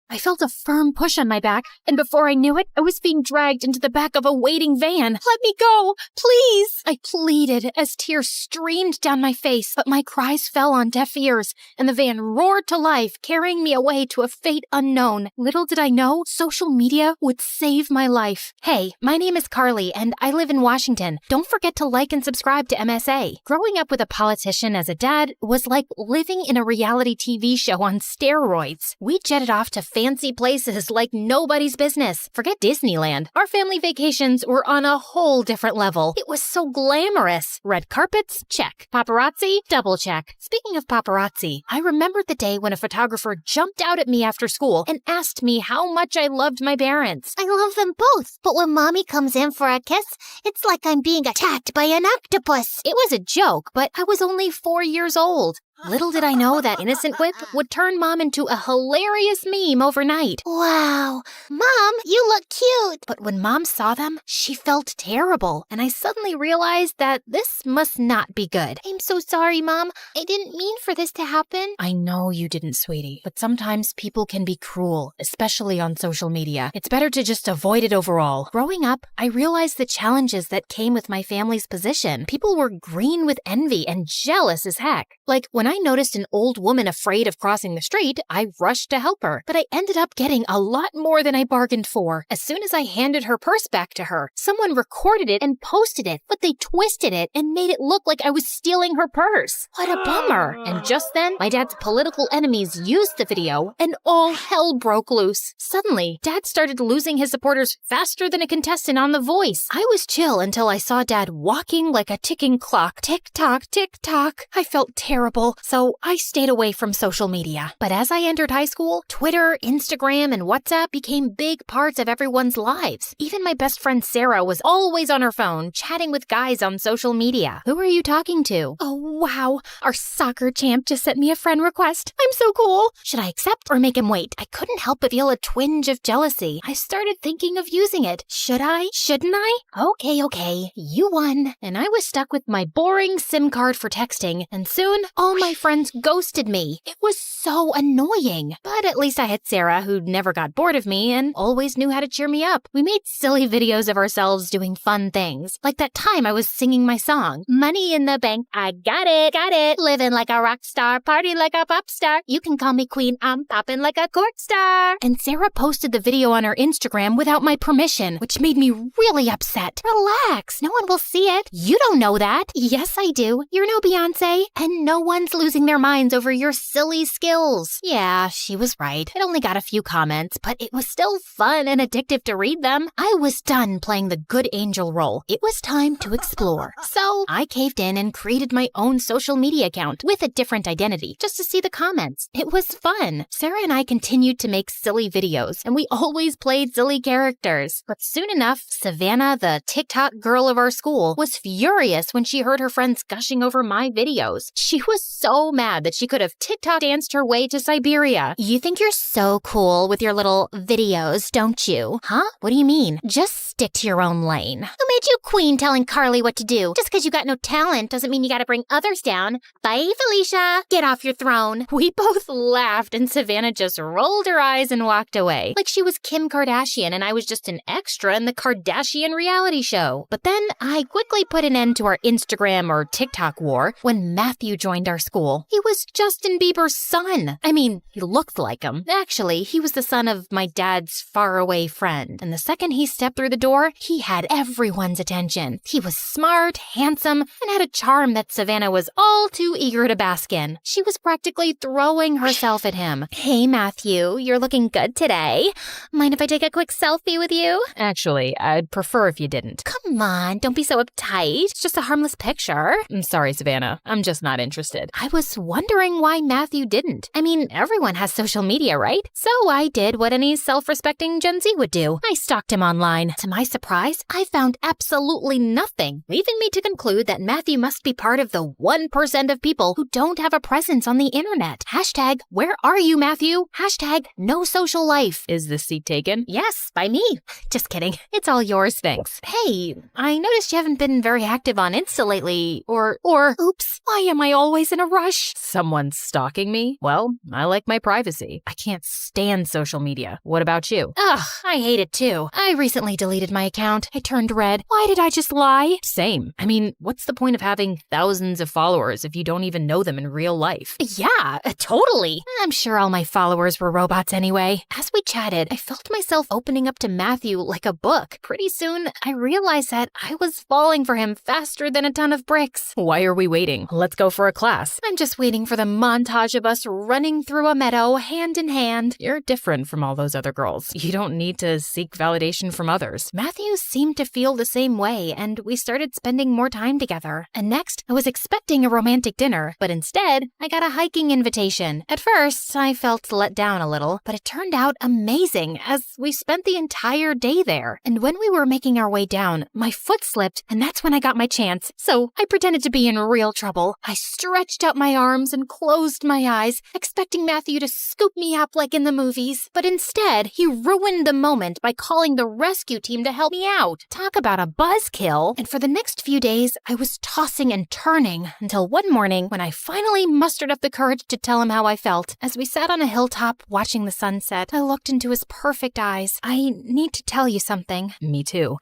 I felt a firm push on my back, and before I knew it, I was being dragged into the back of a waiting van. Let me go, please! I pleaded as tears streamed down my face, but my cries fell on deaf ears, and the van roared to life, carrying me away to a fate unknown. Little did I know, social media would save my life. Hey, my name is Carly, and I live in Washington. Don't forget to like and subscribe to MSA. Growing up with a politician as a dad was like living in a reality TV show on steroids. We jetted off to fancy places like nobody's business. Forget Disneyland. Our family vacations were on a whole different level. It was so glamorous. Red carpets? Check. Paparazzi? Double check. Speaking of paparazzi, I remembered the day when a photographer jumped out at me after school and asked me how much I loved my parents. I love them both, but when Mommy comes in for a kiss, it's like I'm being attacked by an octopus. It was a joke, but I was only 4 years old. Little did I know that innocent quip would turn Mom into a hilarious meme overnight. Wow. Mom, you look cute. But when Mom saw them, she felt terrible, and I suddenly realized that this must not be good. I'm so sorry, Mom. I didn't mean for this to happen. I know you didn't, sweetie, but sometimes people can be cruel, especially on social media. It's better to just avoid it overall. Growing up, I realized the challenges that came with my family's position. People were green with envy and jealous as heck. Like, when I I noticed an old woman afraid of crossing the street, I rushed to help her, but I ended up getting a lot more than I bargained for. As soon as I handed her purse back to her, someone recorded it and posted it, but they twisted it and made it look like I was stealing her purse. What a bummer. And just then, my dad's political enemies used the video and all hell broke loose. Suddenly, Dad started losing his supporters faster than a contestant on The Voice. I was chill until I saw Dad walking like a ticking clock. Tick-tock, tick-tock. I felt terrible, so I stayed away from social media. But as I entered high school, Twitter, Instagram, and WhatsApp became big parts of everyone's lives. Even my best friend Sarah was always on her phone, chatting with guys on social media. Who are you talking to? Oh, wow. Our soccer champ just sent me a friend request. I'm so cool. Should I accept or make him wait? I couldn't help but feel a twinge of jealousy. I started thinking of using it. Should I? Shouldn't I? Okay. You won. And I was stuck with my boring SIM card for texting, and soon all my friends ghosted me. It was so annoying. But at least I had Sarah, who never got bored of me and always knew how to cheer me up. We made silly videos of ourselves doing fun things. Like that time I was singing my song, Money in the Bank, I got it. Living like a rock star, party like a pop star. You can call me queen, I'm popping like a cork star. And Sarah posted the video on her Instagram without my permission, which made me really upset. Relax, no one will see it. You don't know that. Yes, I do. You're no Beyonce. And no one's losing their minds over your silly skills. Yeah, she was right. It only got a few comments, but it was still fun and addictive to read them. I was done playing the good angel role. It was time to explore. So I caved in and created my own social media account with a different identity just to see the comments. It was fun. Sarah and I continued to make silly videos, and we always played silly characters. But soon enough, Savannah, the TikTok girl of our school, was furious when she heard her friends gushing over my videos. She was so mad that she could have TikTok danced her way to Siberia. You think you're so cool with your little videos, don't you? Huh? What do you mean? Just stick to your own lane. Who made you queen telling Carly what to do? Just because you got no talent doesn't mean you gotta bring others down. Bye, Felicia. Get off your throne. We both laughed, and Savannah just rolled her eyes and walked away. Like she was Kim Kardashian and I was just an extra in the Kardashian reality show. But then I quickly put an end to our Instagram or TikTok war when Matthew joined our school. He was Justin Bieber's son. I mean, he looked like him. Actually, he was the son of my dad's faraway friend. And the second he stepped through the door, he had everyone's attention. He was smart, handsome, and had a charm that Savannah was all too eager to bask in. She was practically throwing herself at him. Hey, Matthew, you're looking good today. Mind if I take a quick selfie with you? Actually, I'd prefer if you didn't. Come on, don't be so uptight. It's just a harmless picture. I'm sorry, Savannah. I'm just not interested. I was wondering why Matthew didn't. I mean, everyone has social media, right? So I did what any self-respecting Gen Z would do. I stalked him online. To my surprise, I found absolutely nothing, leaving me to conclude that Matthew must be part of the 1% of people who don't have a presence on the internet. Hashtag, where are you, Matthew? Hashtag, no social life. Is this seat taken? Yes, by me. Just kidding. It's all yours, thanks. Hey, I noticed you haven't been very active on Insta lately, or, oops, why am I always in a rush? Someone's stalking me? Well, I like my privacy. I can't stand social media. What about you? Ugh, I hate it too. I recently deleted my account. I turned red. Why did I just lie? Same. I mean, what's the point of having thousands of followers if you don't even know them in real life? Yeah, totally. I'm sure all my followers were robots anyway. As we chatted, I felt myself opening up to Matthew like a book. Pretty soon, I realized that I was falling for him faster than a ton of bricks. Why are we waiting? Let's go for a class. I'm just waiting for the montage of us running through a meadow hand in hand. You're different from all those other girls. You don't need to seek validation from others. Matthew seemed to feel the same way, and we started spending more time together. And next, I was expecting a romantic dinner, but instead, I got a hiking invitation. At first, I felt let down a little, but it turned out amazing as we spent the entire day there. And when we were making our way down, my foot slipped, and that's when I got my chance. So I pretended to be in real trouble. I stretched out my arms and closed my eyes, expecting Matthew to scoop me up like in the movies. But instead, he ruined the moment by calling the rescue team to help me out. Talk about a buzzkill. And for the next few days, I was tossing and turning until one morning when I finally mustered up the courage to tell him how I felt. As we sat on a hilltop watching the sunset, I looked into his perfect eyes. I need to tell you something. Me too.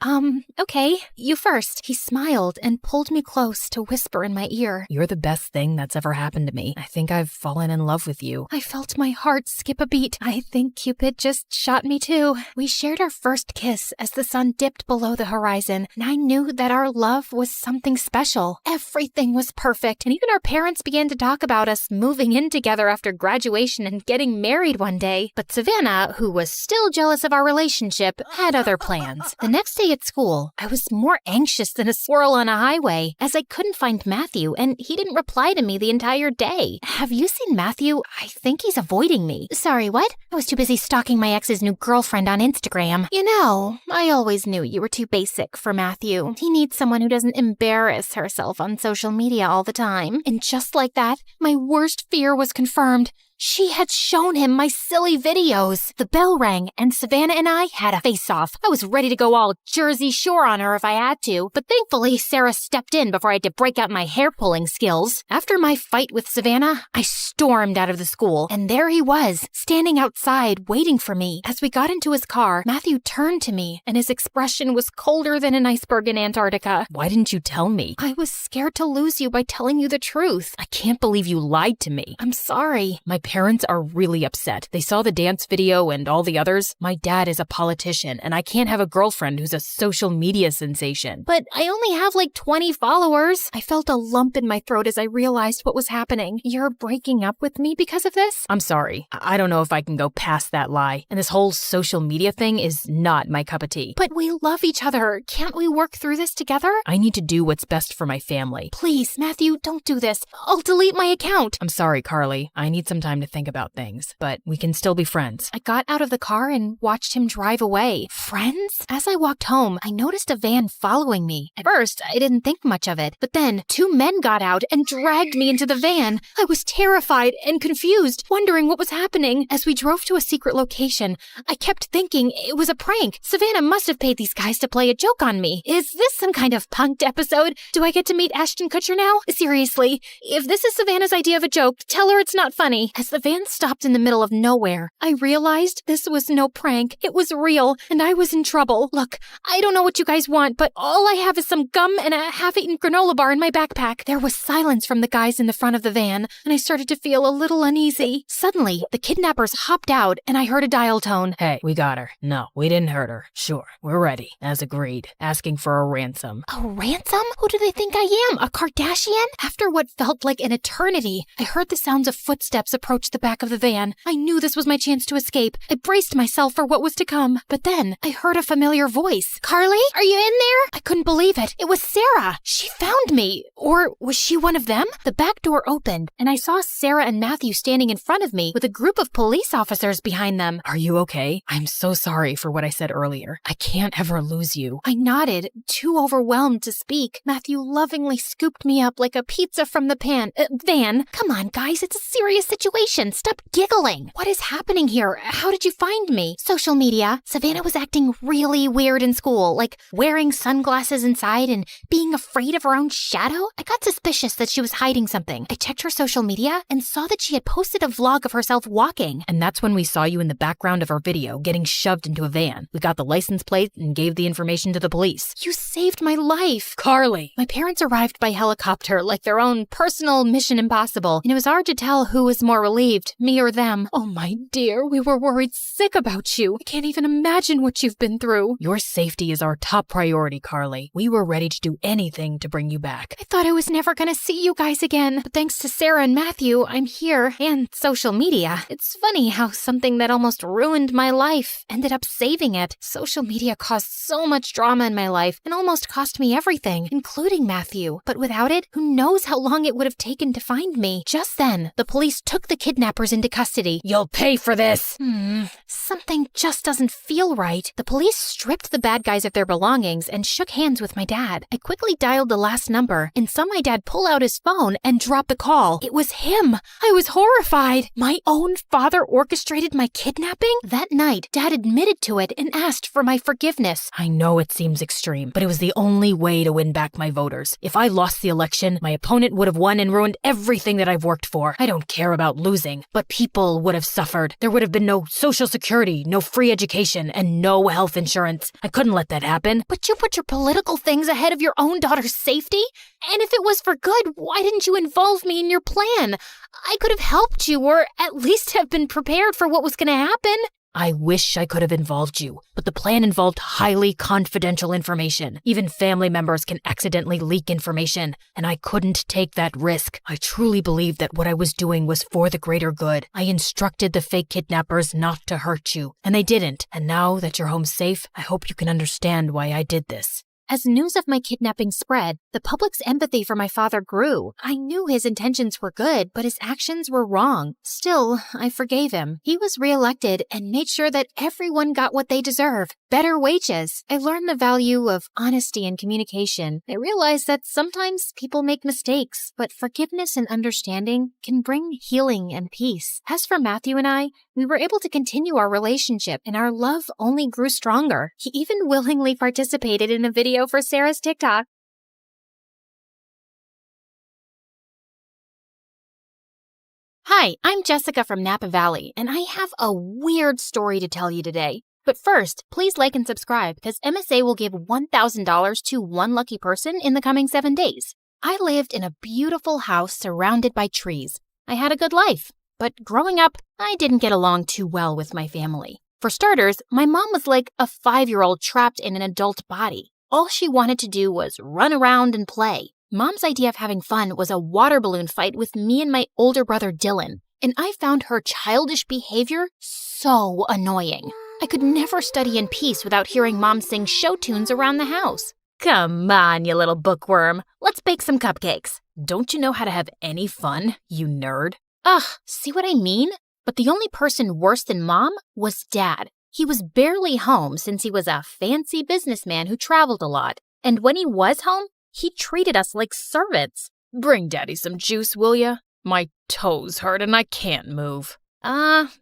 Okay, you first. He smiled and pulled me close to whisper in my ear. You're the best thing that's that's ever happened to me. I think I've fallen in love with you. I felt my heart skip a beat. I think Cupid just shot me too. We shared our first kiss as the sun dipped below the horizon, and I knew that our love was something special. Everything was perfect, and even our parents began to talk about us moving in together after graduation and getting married one day. But Savannah, who was still jealous of our relationship, had other plans. The next day at school, I was more anxious than a squirrel on a highway, as I couldn't find Matthew, and he didn't reply to me the entire day. Have you seen Matthew? I think he's avoiding me. Sorry, what? I was too busy stalking my ex's new girlfriend on Instagram. You know, I always knew you were too basic for Matthew. He needs someone who doesn't embarrass herself on social media all the time. And just like that, my worst fear was confirmed. She had shown him my silly videos. The bell rang, and Savannah and I had a face-off. I was ready to go all Jersey Shore on her if I had to, but thankfully Sarah stepped in before I had to break out my hair-pulling skills. After my fight with Savannah, I stormed out of the school, and there he was, standing outside, waiting for me. As we got into his car, Matthew turned to me, and his expression was colder than an iceberg in Antarctica. Why didn't you tell me? I was scared to lose you by telling you the truth. I can't believe you lied to me. I'm sorry. My parents are really upset. They saw the dance video and all the others. My dad is a politician, and I can't have a girlfriend who's a social media sensation. But I only have like 20 followers. I felt a lump in my throat as I realized what was happening. You're breaking up with me because of this? I'm sorry. I don't know if I can go past that lie. And this whole social media thing is not my cup of tea. But we love each other. Can't we work through this together? I need to do what's best for my family. Please, Matthew, don't do this. I'll delete my account. I'm sorry, Carly. I need some time to think about things, but we can still be friends. I got out of the car and watched him drive away. Friends? As I walked home, I noticed a van following me. At first, I didn't think much of it, but then 2 men got out and dragged me into the van. I was terrified and confused, wondering what was happening. As we drove to a secret location, I kept thinking it was a prank. Savannah must have paid these guys to play a joke on me. Is this some kind of punked episode? Do I get to meet Ashton Kutcher now? Seriously, if this is Savannah's idea of a joke, tell her it's not funny. As the van stopped in the middle of nowhere, I realized this was no prank. It was real, and I was in trouble. Look, I don't know what you guys want, but all I have is some gum and a half-eaten granola bar in my backpack. There was silence from the guys in the front of the van, and I started to feel a little uneasy. Suddenly, the kidnappers hopped out, and I heard a dial tone. Hey, we got her. No, we didn't hurt her. Sure, we're ready, as agreed, asking for a ransom. A ransom? Who do they think I am? A Kardashian? After what felt like an eternity, I heard the sounds of footsteps approach the back of the van. I knew this was my chance to escape. I braced myself for what was to come. But then I heard a familiar voice. Carly, are you in there? I couldn't believe it. It was Sarah. She found me. Or was she one of them? The back door opened, and I saw Sarah and Matthew standing in front of me with a group of police officers behind them. Are you okay? I'm so sorry for what I said earlier. I can't ever lose you. I nodded, too overwhelmed to speak. Matthew lovingly scooped me up like a pizza from the van. Come on, guys, it's a serious situation. Stop giggling. What is happening here? How did you find me? Social media. Savannah was acting really weird in school, like wearing sunglasses inside and being afraid of her own shadow. I got suspicious that she was hiding something. I checked her social media and saw that she had posted a vlog of herself walking. And that's when we saw you in the background of our video getting shoved into a van. We got the license plate and gave the information to the police. You saved my life. Carly. My parents arrived by helicopter like their own personal Mission Impossible, and it was hard to tell who was more relieved, me or them. Oh my dear, we were worried sick about you. I can't even imagine what you've been through. Your safety is our top priority, Carly. We were ready to do anything to bring you back. I thought I was never gonna see you guys again, but thanks to Sarah and Matthew, I'm here, and social media. It's funny how something that almost ruined my life ended up saving it. Social media caused so much drama in my life and almost cost me everything, including Matthew. But without it, who knows how long it would have taken to find me. Just then, the police took the kidnappers into custody. You'll pay for this! Something just doesn't feel right. The police stripped the bad guys of their belongings and shook hands with my dad. I quickly dialed the last number and saw my dad pull out his phone and drop the call. It was him. I was horrified. My own father orchestrated my kidnapping? That night, Dad admitted to it and asked for my forgiveness. I know it seems extreme, but it was the only way to win back my voters. If I lost the election, my opponent would have won and ruined everything that I've worked for. I don't care about losing losing, but people would have suffered. There would have been no social security, no free education, and no health insurance. I couldn't let that happen. But you put your political things ahead of your own daughter's safety? And if it was for good, why didn't you involve me in your plan? I could have helped you, or at least have been prepared for what was going to happen. I wish I could have involved you, but the plan involved highly confidential information. Even family members can accidentally leak information, and I couldn't take that risk. I truly believed that what I was doing was for the greater good. I instructed the fake kidnappers not to hurt you, and they didn't. And now that you're home safe, I hope you can understand why I did this. As news of my kidnapping spread, the public's empathy for my father grew. I knew his intentions were good, but his actions were wrong. Still, I forgave him. He was reelected and made sure that everyone got what they deserve. Better wages. I learned the value of honesty and communication. I realized that sometimes people make mistakes, but forgiveness and understanding can bring healing and peace. As for Matthew and I, we were able to continue our relationship, and our love only grew stronger. He even willingly participated in a video for Sarah's TikTok. Hi, I'm Jessica from Napa Valley, and I have a weird story to tell you today. But first, please like and subscribe, because MSA will give $1,000 to one lucky person in the coming 7 days. I lived in a beautiful house surrounded by trees. I had a good life. But growing up, I didn't get along too well with my family. For starters, my mom was like a 5-year-old trapped in an adult body. All she wanted to do was run around and play. Mom's idea of having fun was a water balloon fight with me and my older brother Dylan, and I found her childish behavior so annoying. I could never study in peace without hearing Mom sing show tunes around the house. Come on, you little bookworm. Let's bake some cupcakes. Don't you know how to have any fun, you nerd? Ugh, see what I mean? But the only person worse than Mom was Dad. He was barely home since he was a fancy businessman who traveled a lot. And when he was home, he treated us like servants. Bring Daddy some juice, will ya? My toes hurt and I can't move.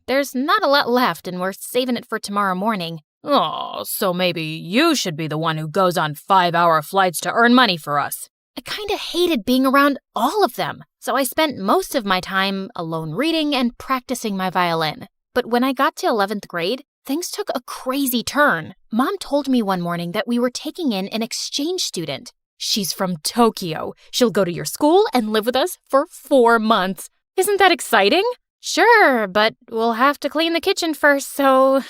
There's not a lot left and we're saving it for tomorrow morning. Oh, so maybe you should be the one who goes on 5-hour flights to earn money for us. I kinda hated being around all of them, so I spent most of my time alone reading and practicing my violin. But when I got to 11th grade, things took a crazy turn. Mom told me one morning that we were taking in an exchange student. She's from Tokyo. She'll go to your school and live with us for 4 months. Isn't that exciting? Sure, but we'll have to clean the kitchen first, so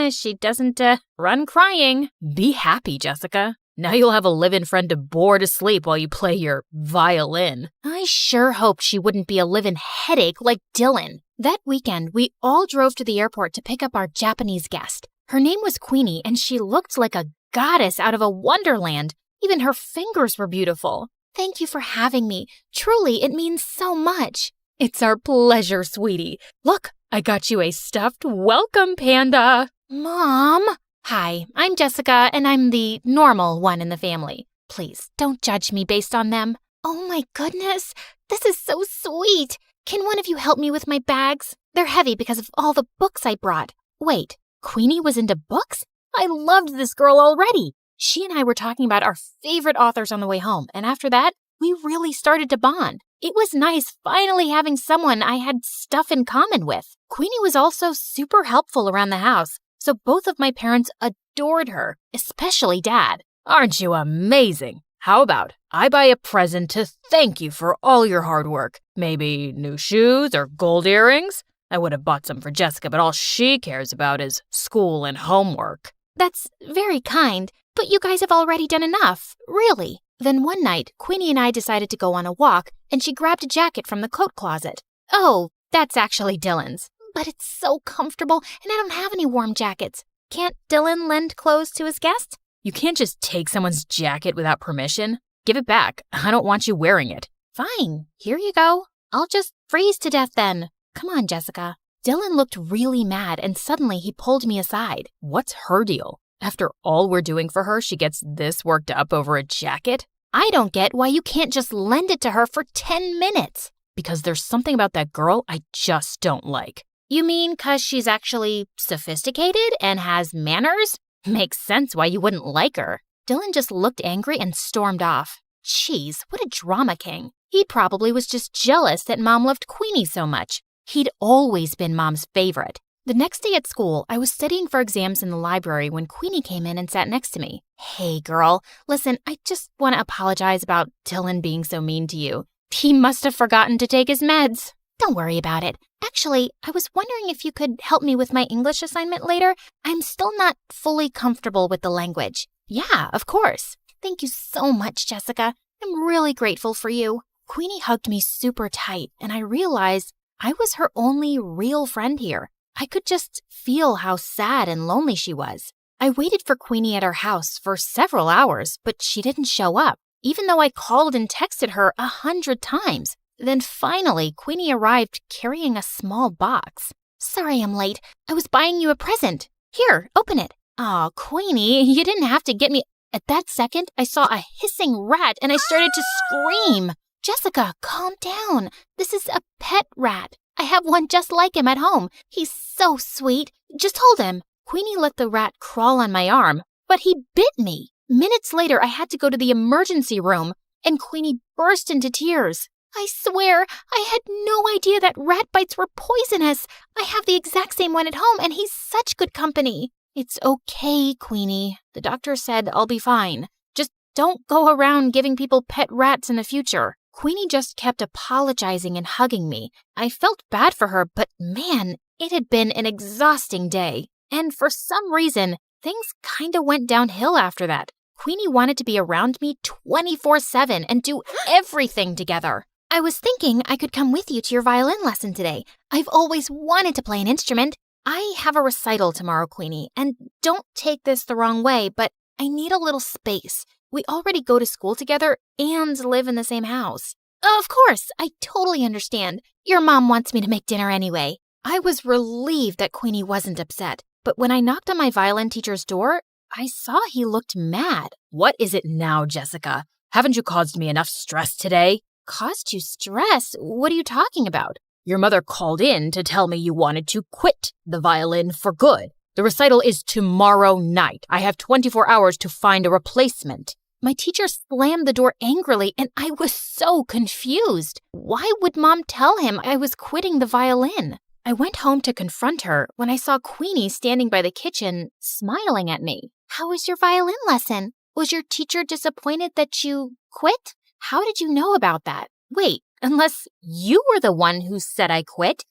she doesn't run crying. Be happy, Jessica. Now you'll have a live-in friend to bore to sleep while you play your violin. I sure hoped she wouldn't be a live-in headache like Dylan. That weekend, we all drove to the airport to pick up our Japanese guest. Her name was Queenie, and she looked like a goddess out of a wonderland. Even her fingers were beautiful. Thank you for having me. Truly, it means so much. It's our pleasure, sweetie. Look, I got you a stuffed welcome panda. Mom? Hi, I'm Jessica, and I'm the normal one in the family. Please, don't judge me based on them. Oh my goodness, this is so sweet. Can one of you help me with my bags? They're heavy because of all the books I brought. Wait, Queenie was into books? I loved this girl already. She and I were talking about our favorite authors on the way home, and after that, we really started to bond. It was nice finally having someone I had stuff in common with. Queenie was also super helpful around the house. So both of my parents adored her, especially Dad. Aren't you amazing? How about I buy a present to thank you for all your hard work? Maybe new shoes or gold earrings? I would have bought some for Jessica, but all she cares about is school and homework. That's very kind, but you guys have already done enough, really. Then one night, Queenie and I decided to go on a walk, and she grabbed a jacket from the coat closet. Oh, that's actually Dylan's. But it's so comfortable, and I don't have any warm jackets. Can't Dylan lend clothes to his guests? You can't just take someone's jacket without permission. Give it back. I don't want you wearing it. Fine. Here you go. I'll just freeze to death then. Come on, Jessica. Dylan looked really mad, and suddenly he pulled me aside. What's her deal? After all we're doing for her, she gets this worked up over a jacket? I don't get why you can't just lend it to her for 10 minutes. Because there's something about that girl I just don't like. You mean 'cause she's actually sophisticated and has manners? Makes sense why you wouldn't like her. Dylan just looked angry and stormed off. Jeez, what a drama king. He probably was just jealous that Mom loved Queenie so much. He'd always been Mom's favorite. The next day at school, I was studying for exams in the library when Queenie came in and sat next to me. Hey, girl. Listen, I just want to apologize about Dylan being so mean to you. He must have forgotten to take his meds. Don't worry about it. Actually, I was wondering if you could help me with my English assignment later. I'm still not fully comfortable with the language. Yeah, of course. Thank you so much, Jessica. I'm really grateful for you. Queenie hugged me super tight, and I realized I was her only real friend here. I could just feel how sad and lonely she was. I waited for Queenie at her house for several hours, but she didn't show up, even though I called and texted her 100 times. Then finally, Queenie arrived carrying a small box. Sorry I'm late. I was buying you a present. Here, open it. Aw, Queenie, you didn't have to get me. At that second, I saw a hissing rat and I started to scream. Jessica, calm down. This is a pet rat. I have one just like him at home. He's so sweet. Just hold him. Queenie let the rat crawl on my arm, but he bit me. Minutes later, I had to go to the emergency room, and Queenie burst into tears. I swear, I had no idea that rat bites were poisonous. I have the exact same one at home, and he's such good company. It's okay, Queenie. The doctor said I'll be fine. Just don't go around giving people pet rats in the future. Queenie just kept apologizing and hugging me. I felt bad for her, but man, it had been an exhausting day. And for some reason, things kinda went downhill after that. Queenie wanted to be around me 24/7 and do everything together. I was thinking I could come with you to your violin lesson today. I've always wanted to play an instrument. I have a recital tomorrow, Queenie, and don't take this the wrong way, but I need a little space. We already go to school together and live in the same house. Of course, I totally understand. Your mom wants me to make dinner anyway. I was relieved that Queenie wasn't upset, but when I knocked on my violin teacher's door, I saw he looked mad. What is it now, Jessica? Haven't you caused me enough stress today? Caused you stress? What are you talking about? Your mother called in to tell me you wanted to quit the violin for good. The recital is tomorrow night. I have 24 hours to find a replacement. My teacher slammed the door angrily, and I was so confused. Why would Mom tell him I was quitting the violin? I went home to confront her when I saw Queenie standing by the kitchen, smiling at me. How was your violin lesson? Was your teacher disappointed that you quit? How did you know about that? Wait, unless you were the one who said I quit?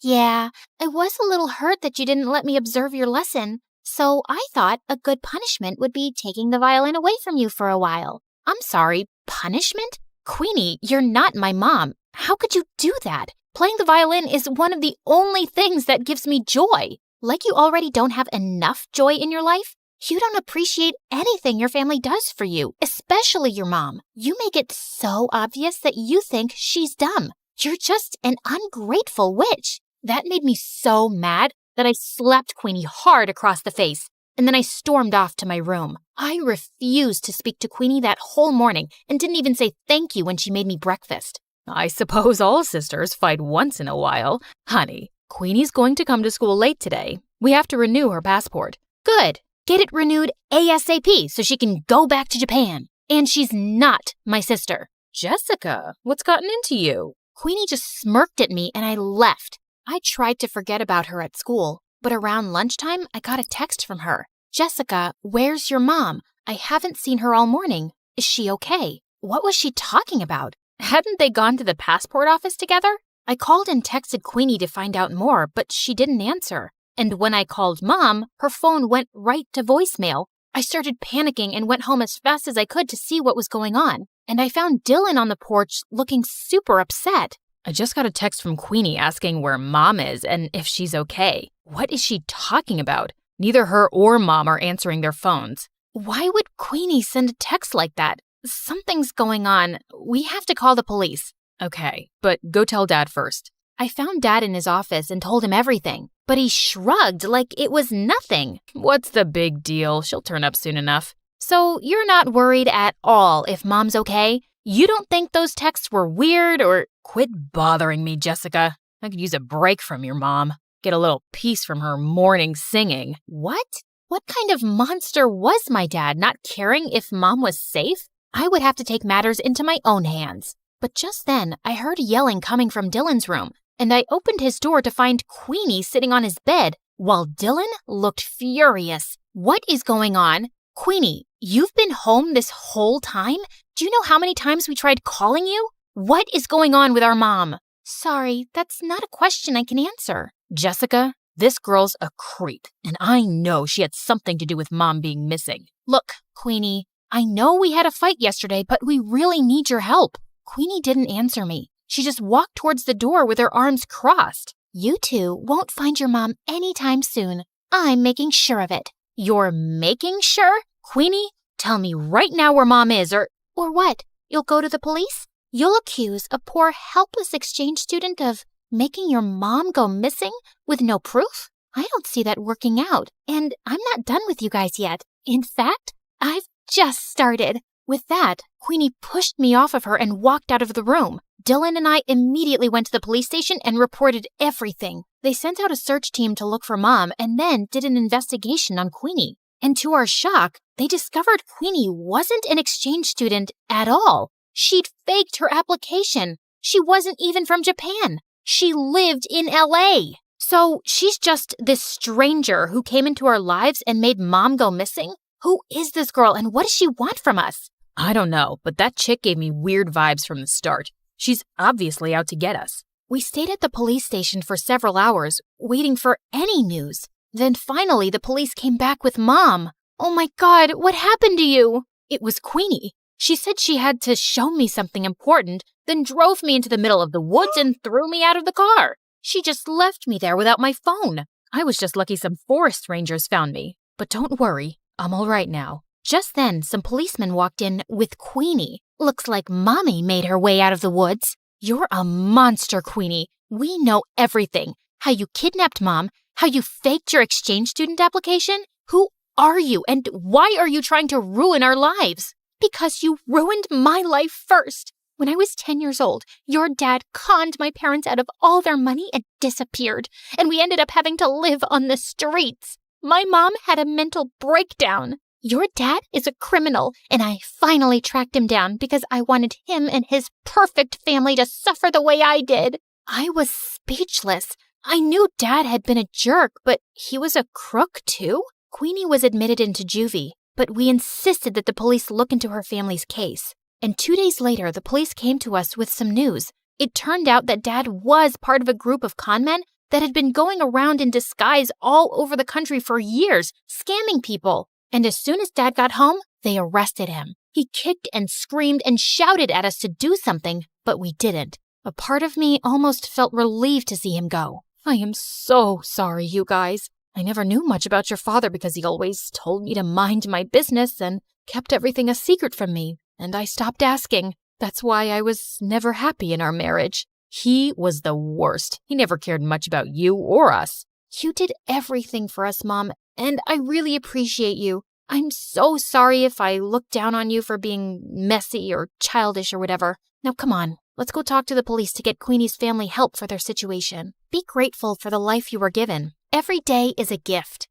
Yeah, I was a little hurt that you didn't let me observe your lesson. So I thought a good punishment would be taking the violin away from you for a while. I'm sorry, punishment? Queenie, you're not my mom. How could you do that? Playing the violin is one of the only things that gives me joy. Like you already don't have enough joy in your life? You don't appreciate anything your family does for you, especially your mom. You make it so obvious that you think she's dumb. You're just an ungrateful witch. That made me so mad that I slapped Queenie hard across the face, and then I stormed off to my room. I refused to speak to Queenie that whole morning and didn't even say thank you when she made me breakfast. I suppose all sisters fight once in a while. Honey, Queenie's going to come to school late today. We have to renew her passport. Good. Get it renewed ASAP so she can go back to Japan. And she's not my sister. Jessica, what's gotten into you? Queenie just smirked at me and I left. I tried to forget about her at school, but around lunchtime, I got a text from her. Jessica, where's your mom? I haven't seen her all morning. Is she okay? What was she talking about? Hadn't they gone to the passport office together? I called and texted Queenie to find out more, but she didn't answer. And when I called Mom, her phone went right to voicemail. I started panicking and went home as fast as I could to see what was going on. And I found Dylan on the porch looking super upset. I just got a text from Queenie asking where Mom is and if she's okay. What is she talking about? Neither her or Mom are answering their phones. Why would Queenie send a text like that? Something's going on. We have to call the police. Okay, but go tell Dad first. I found Dad in his office and told him everything, but he shrugged like it was nothing. What's the big deal? She'll turn up soon enough. So you're not worried at all if Mom's okay? You don't think those texts were weird or... Quit bothering me, Jessica. I could use a break from your mom. Get a little peace from her morning singing. What? What kind of monster was my dad, not caring if Mom was safe? I would have to take matters into my own hands. But just then, I heard yelling coming from Dylan's room. and I opened his door to find Queenie sitting on his bed, while Dylan looked furious. What is going on? Queenie, you've been home this whole time? Do you know how many times we tried calling you? What is going on with our mom? Sorry, that's not a question I can answer. Jessica, this girl's a creep, and I know she had something to do with Mom being missing. Look, Queenie, I know we had a fight yesterday, but we really need your help. Queenie didn't answer me. She just walked towards the door with her arms crossed. You two won't find your mom anytime soon. I'm making sure of it. You're making sure? Queenie, tell me right now where Mom is, or what? You'll go to the police? You'll accuse a poor, helpless exchange student of making your mom go missing with no proof? I don't see that working out, and I'm not done with you guys yet. In fact, I've just started. With that, Queenie pushed me off of her and walked out of the room. Dylan and I immediately went to the police station and reported everything. They sent out a search team to look for Mom and then did an investigation on Queenie. And to our shock, they discovered Queenie wasn't an exchange student at all. She'd faked her application. She wasn't even from Japan. She lived in LA. So she's just this stranger who came into our lives and made Mom go missing? Who is this girl and what does she want from us? I don't know, but that chick gave me weird vibes from the start. She's obviously out to get us. We stayed at the police station for several hours, waiting for any news. Then finally, the police came back with Mom. Oh my God, what happened to you? It was Queenie. She said she had to show me something important, then drove me into the middle of the woods and threw me out of the car. She just left me there without my phone. I was just lucky some forest rangers found me. But don't worry, I'm all right now. Just then, some policemen walked in with Queenie. Looks like Mommy made her way out of the woods. You're a monster, Queenie. We know everything. How you kidnapped Mom, how you faked your exchange student application. Who are you and why are you trying to ruin our lives? Because you ruined my life first. When I was 10 years old, your dad conned my parents out of all their money and disappeared, and we ended up having to live on the streets. My mom had a mental breakdown. Your dad is a criminal, and I finally tracked him down because I wanted him and his perfect family to suffer the way I did. I was speechless. I knew Dad had been a jerk, but he was a crook too? Queenie was admitted into juvie, but we insisted that the police look into her family's case. And 2 days later, the police came to us with some news. It turned out that Dad was part of a group of conmen that had been going around in disguise all over the country for years, scamming people. And as soon as Dad got home, they arrested him. He kicked and screamed and shouted at us to do something, but we didn't. A part of me almost felt relieved to see him go. I am so sorry, you guys. I never knew much about your father because he always told me to mind my business and kept everything a secret from me, and I stopped asking. That's why I was never happy in our marriage. He was the worst. He never cared much about you or us. You did everything for us, Mom, and I really appreciate you. I'm so sorry if I looked down on you for being messy or childish or whatever. Now come on, let's go talk to the police to get Queenie's family help for their situation. Be grateful for the life you were given. Every day is a gift.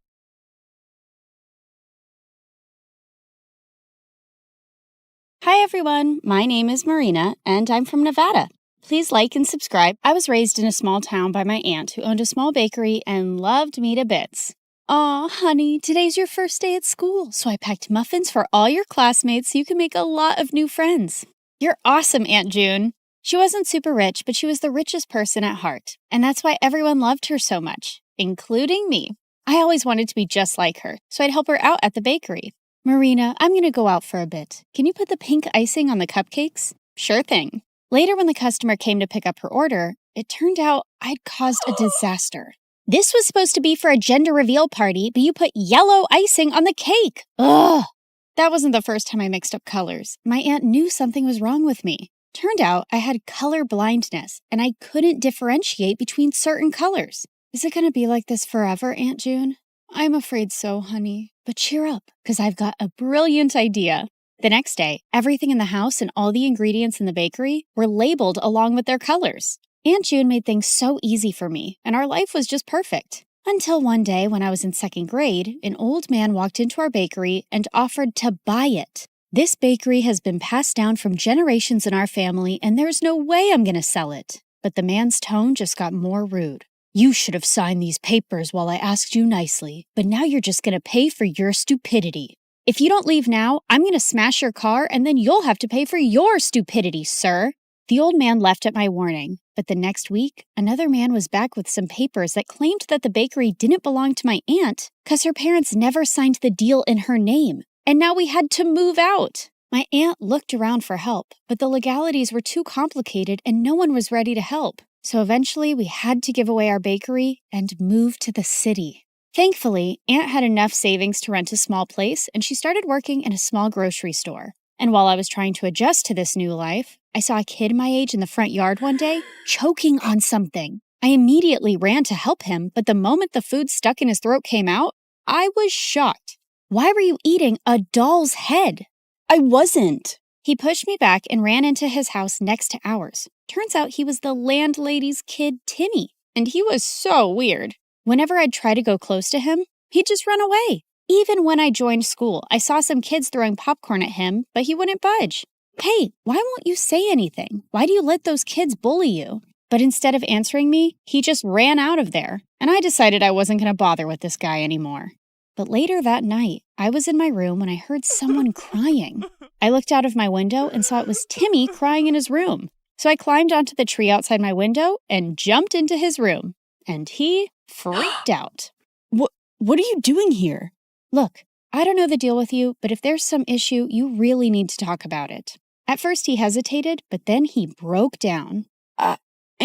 Hi everyone, my name is Marina and I'm from Nevada. Please like and subscribe. I was raised in a small town by my aunt who owned a small bakery and loved me to bits. Aw, honey, today's your first day at school, so I packed muffins for all your classmates so you can make a lot of new friends. You're awesome, Aunt June. She wasn't super rich, but she was the richest person at heart, and that's why everyone loved her so much, including me. I always wanted to be just like her, so I'd help her out at the bakery. Marina, I'm going to go out for a bit. Can you put the pink icing on the cupcakes? Sure thing. Later, when the customer came to pick up her order, it turned out I'd caused a disaster. This was supposed to be for a gender reveal party, but you put yellow icing on the cake. Ugh! That wasn't the first time I mixed up colors. My aunt knew something was wrong with me. Turned out I had color blindness, and I couldn't differentiate between certain colors. Is it going to be like this forever, Aunt June? I'm afraid so, honey. But cheer up, because I've got a brilliant idea. The next day, everything in the house and all the ingredients in the bakery were labeled along with their colors. Aunt June made things so easy for me, and our life was just perfect. Until one day, when I was in second grade, an old man walked into our bakery and offered to buy it. This bakery has been passed down from generations in our family, and there's no way I'm going to sell it. but the man's tone just got more rude. You should have signed these papers while I asked you nicely, but now you're just going to pay for your stupidity. If you don't leave now, I'm going to smash your car and then you'll have to pay for your stupidity, sir. The old man left at my warning, but the next week, another man was back with some papers that claimed that the bakery didn't belong to my aunt because her parents never signed the deal in her name, and now we had to move out. My aunt looked around for help, but the legalities were too complicated and no one was ready to help. So eventually we had to give away our bakery and move to the city. Thankfully, Aunt had enough savings to rent a small place and she started working in a small grocery store. And while I was trying to adjust to this new life, I saw a kid my age in the front yard one day choking on something. I immediately ran to help him, but the moment the food stuck in his throat came out, I was shocked. Why were you eating a doll's head? I wasn't. He pushed me back and ran into his house next to ours. Turns out he was the landlady's kid, Timmy, and he was so weird. Whenever I'd try to go close to him, he'd just run away. Even when I joined school, I saw some kids throwing popcorn at him, but he wouldn't budge. Hey, why won't you say anything? Why do you let those kids bully you? But instead of answering me, he just ran out of there, and I decided I wasn't going to bother with this guy anymore. But later that night, I was in my room when I heard someone crying. I looked out of my window and saw it was Timmy crying in his room. So I climbed onto the tree outside my window and jumped into his room. And he freaked out. What are you doing here? Look, I don't know the deal with you, but if there's some issue, you really need to talk about it. At first he hesitated, but then he broke down. I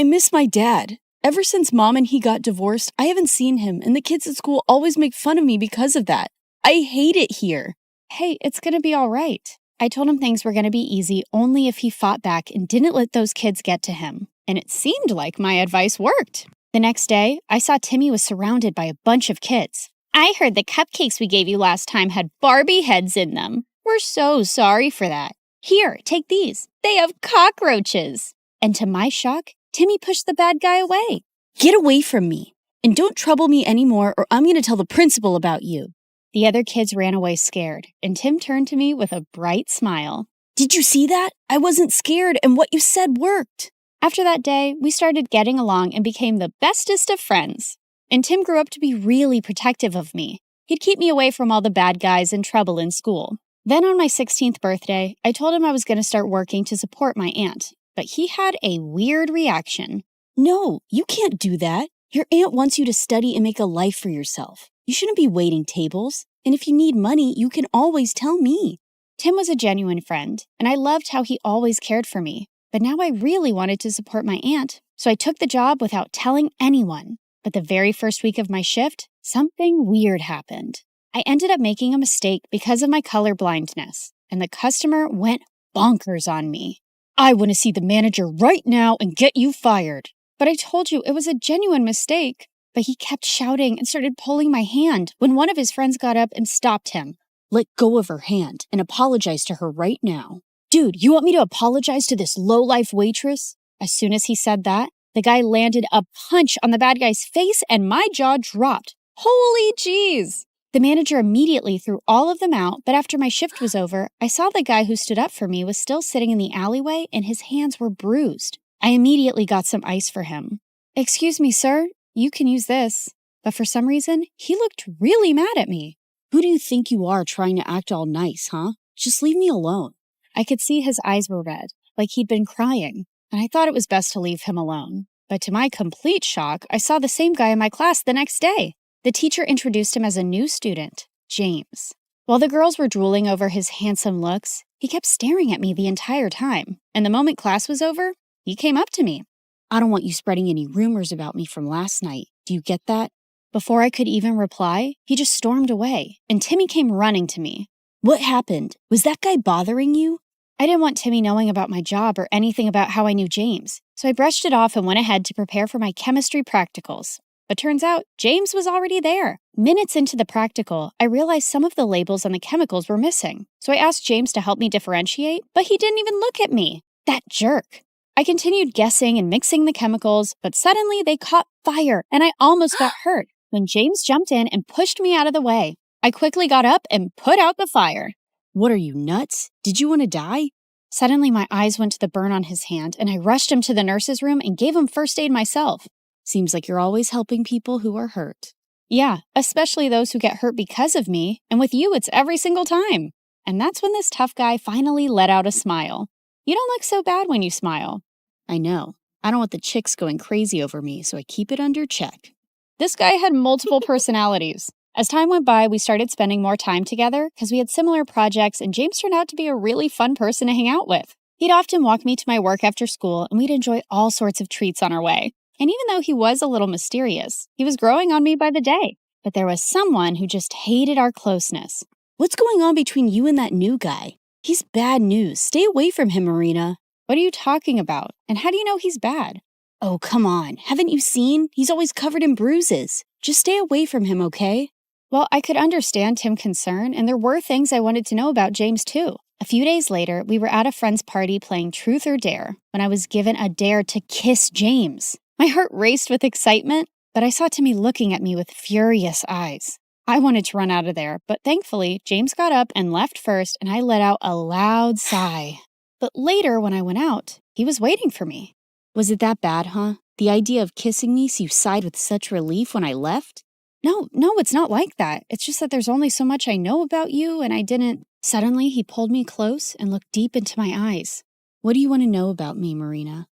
miss my dad. Ever since Mom and he got divorced, I haven't seen him, and the kids at school always make fun of me because of that. I hate it here. Hey, it's gonna be all right. I told him things were gonna be easy only if he fought back and didn't let those kids get to him. And it seemed like my advice worked. The next day, I saw Timmy was surrounded by a bunch of kids. I heard the cupcakes we gave you last time had Barbie heads in them. We're so sorry for that. Here, take these. They have cockroaches. And to my shock, Timmy pushed the bad guy away. Get away from me, and don't trouble me anymore or I'm going to tell the principal about you. The other kids ran away scared, and Tim turned to me with a bright smile. Did you see that? I wasn't scared, and what you said worked. After that day, we started getting along and became the bestest of friends. And Tim grew up to be really protective of me. He'd keep me away from all the bad guys and trouble in school. Then on my 16th birthday, I told him I was going to start working to support my aunt. But he had a weird reaction. No, you can't do that. Your aunt wants you to study and make a life for yourself. You shouldn't be waiting tables. And if you need money, you can always tell me. Tim was a genuine friend, and I loved how he always cared for me. But now I really wanted to support my aunt, so I took the job without telling anyone. But the very first week of my shift, something weird happened. I ended up making a mistake because of my color blindness, and the customer went bonkers on me. I want to see the manager right now and get you fired. But I told you it was a genuine mistake. But he kept shouting and started pulling my hand when one of his friends got up and stopped him. Let go of her hand and apologize to her right now. Dude, you want me to apologize to this low-life waitress? As soon as he said that, the guy landed a punch on the bad guy's face and my jaw dropped. Holy jeez! The manager immediately threw all of them out, but after my shift was over, I saw the guy who stood up for me was still sitting in the alleyway and his hands were bruised. I immediately got some ice for him. Excuse me, sir, you can use this. But for some reason, he looked really mad at me. Who do you think you are trying to act all nice, huh? Just leave me alone. I could see his eyes were red, like he'd been crying, and I thought it was best to leave him alone. But to my complete shock, I saw the same guy in my class the next day. The teacher introduced him as a new student, James. While the girls were drooling over his handsome looks, he kept staring at me the entire time, and the moment class was over, he came up to me. I don't want you spreading any rumors about me from last night. Do you get that? Before I could even reply, he just stormed away, and Timmy came running to me. What happened? Was that guy bothering you? I didn't want Timmy knowing about my job or anything about how I knew James, so I brushed it off and went ahead to prepare for my chemistry practicals. But turns out, James was already there. Minutes into the practical, I realized some of the labels on the chemicals were missing, so I asked James to help me differentiate, but he didn't even look at me. That jerk. I continued guessing and mixing the chemicals, but suddenly they caught fire, and I almost got hurt when James jumped in and pushed me out of the way. I quickly got up and put out the fire. What are you, nuts? Did you want to die? Suddenly, my eyes went to the burn on his hand, and I rushed him to the nurse's room and gave him first aid myself. Seems like you're always helping people who are hurt. Yeah, especially those who get hurt because of me, and with you, it's every single time. And that's when this tough guy finally let out a smile. You don't look so bad when you smile. I know. I don't want the chicks going crazy over me, so I keep it under check. This guy had multiple personalities. As time went by, we started spending more time together because we had similar projects, and James turned out to be a really fun person to hang out with. He'd often walk me to my work after school, and we'd enjoy all sorts of treats on our way. And even though he was a little mysterious, he was growing on me by the day. But there was someone who just hated our closeness. What's going on between you and that new guy? He's bad news. Stay away from him, Marina. What are you talking about? And how do you know he's bad? Oh, come on. Haven't you seen? He's always covered in bruises. Just stay away from him, okay? Well, I could understand Tim's concern, and there were things I wanted to know about James, too. A few days later, we were at a friend's party playing Truth or Dare when I was given a dare to kiss James. My heart raced with excitement, but I saw Timmy looking at me with furious eyes. I wanted to run out of there, but thankfully, James got up and left first, and I let out a loud sigh. But later, when I went out, he was waiting for me. Was it that bad, huh? The idea of kissing me so you sighed with such relief when I left? No, it's not like that. It's just that there's only so much I know about you, and I didn't... Suddenly, he pulled me close and looked deep into my eyes. What do you want to know about me, Marina?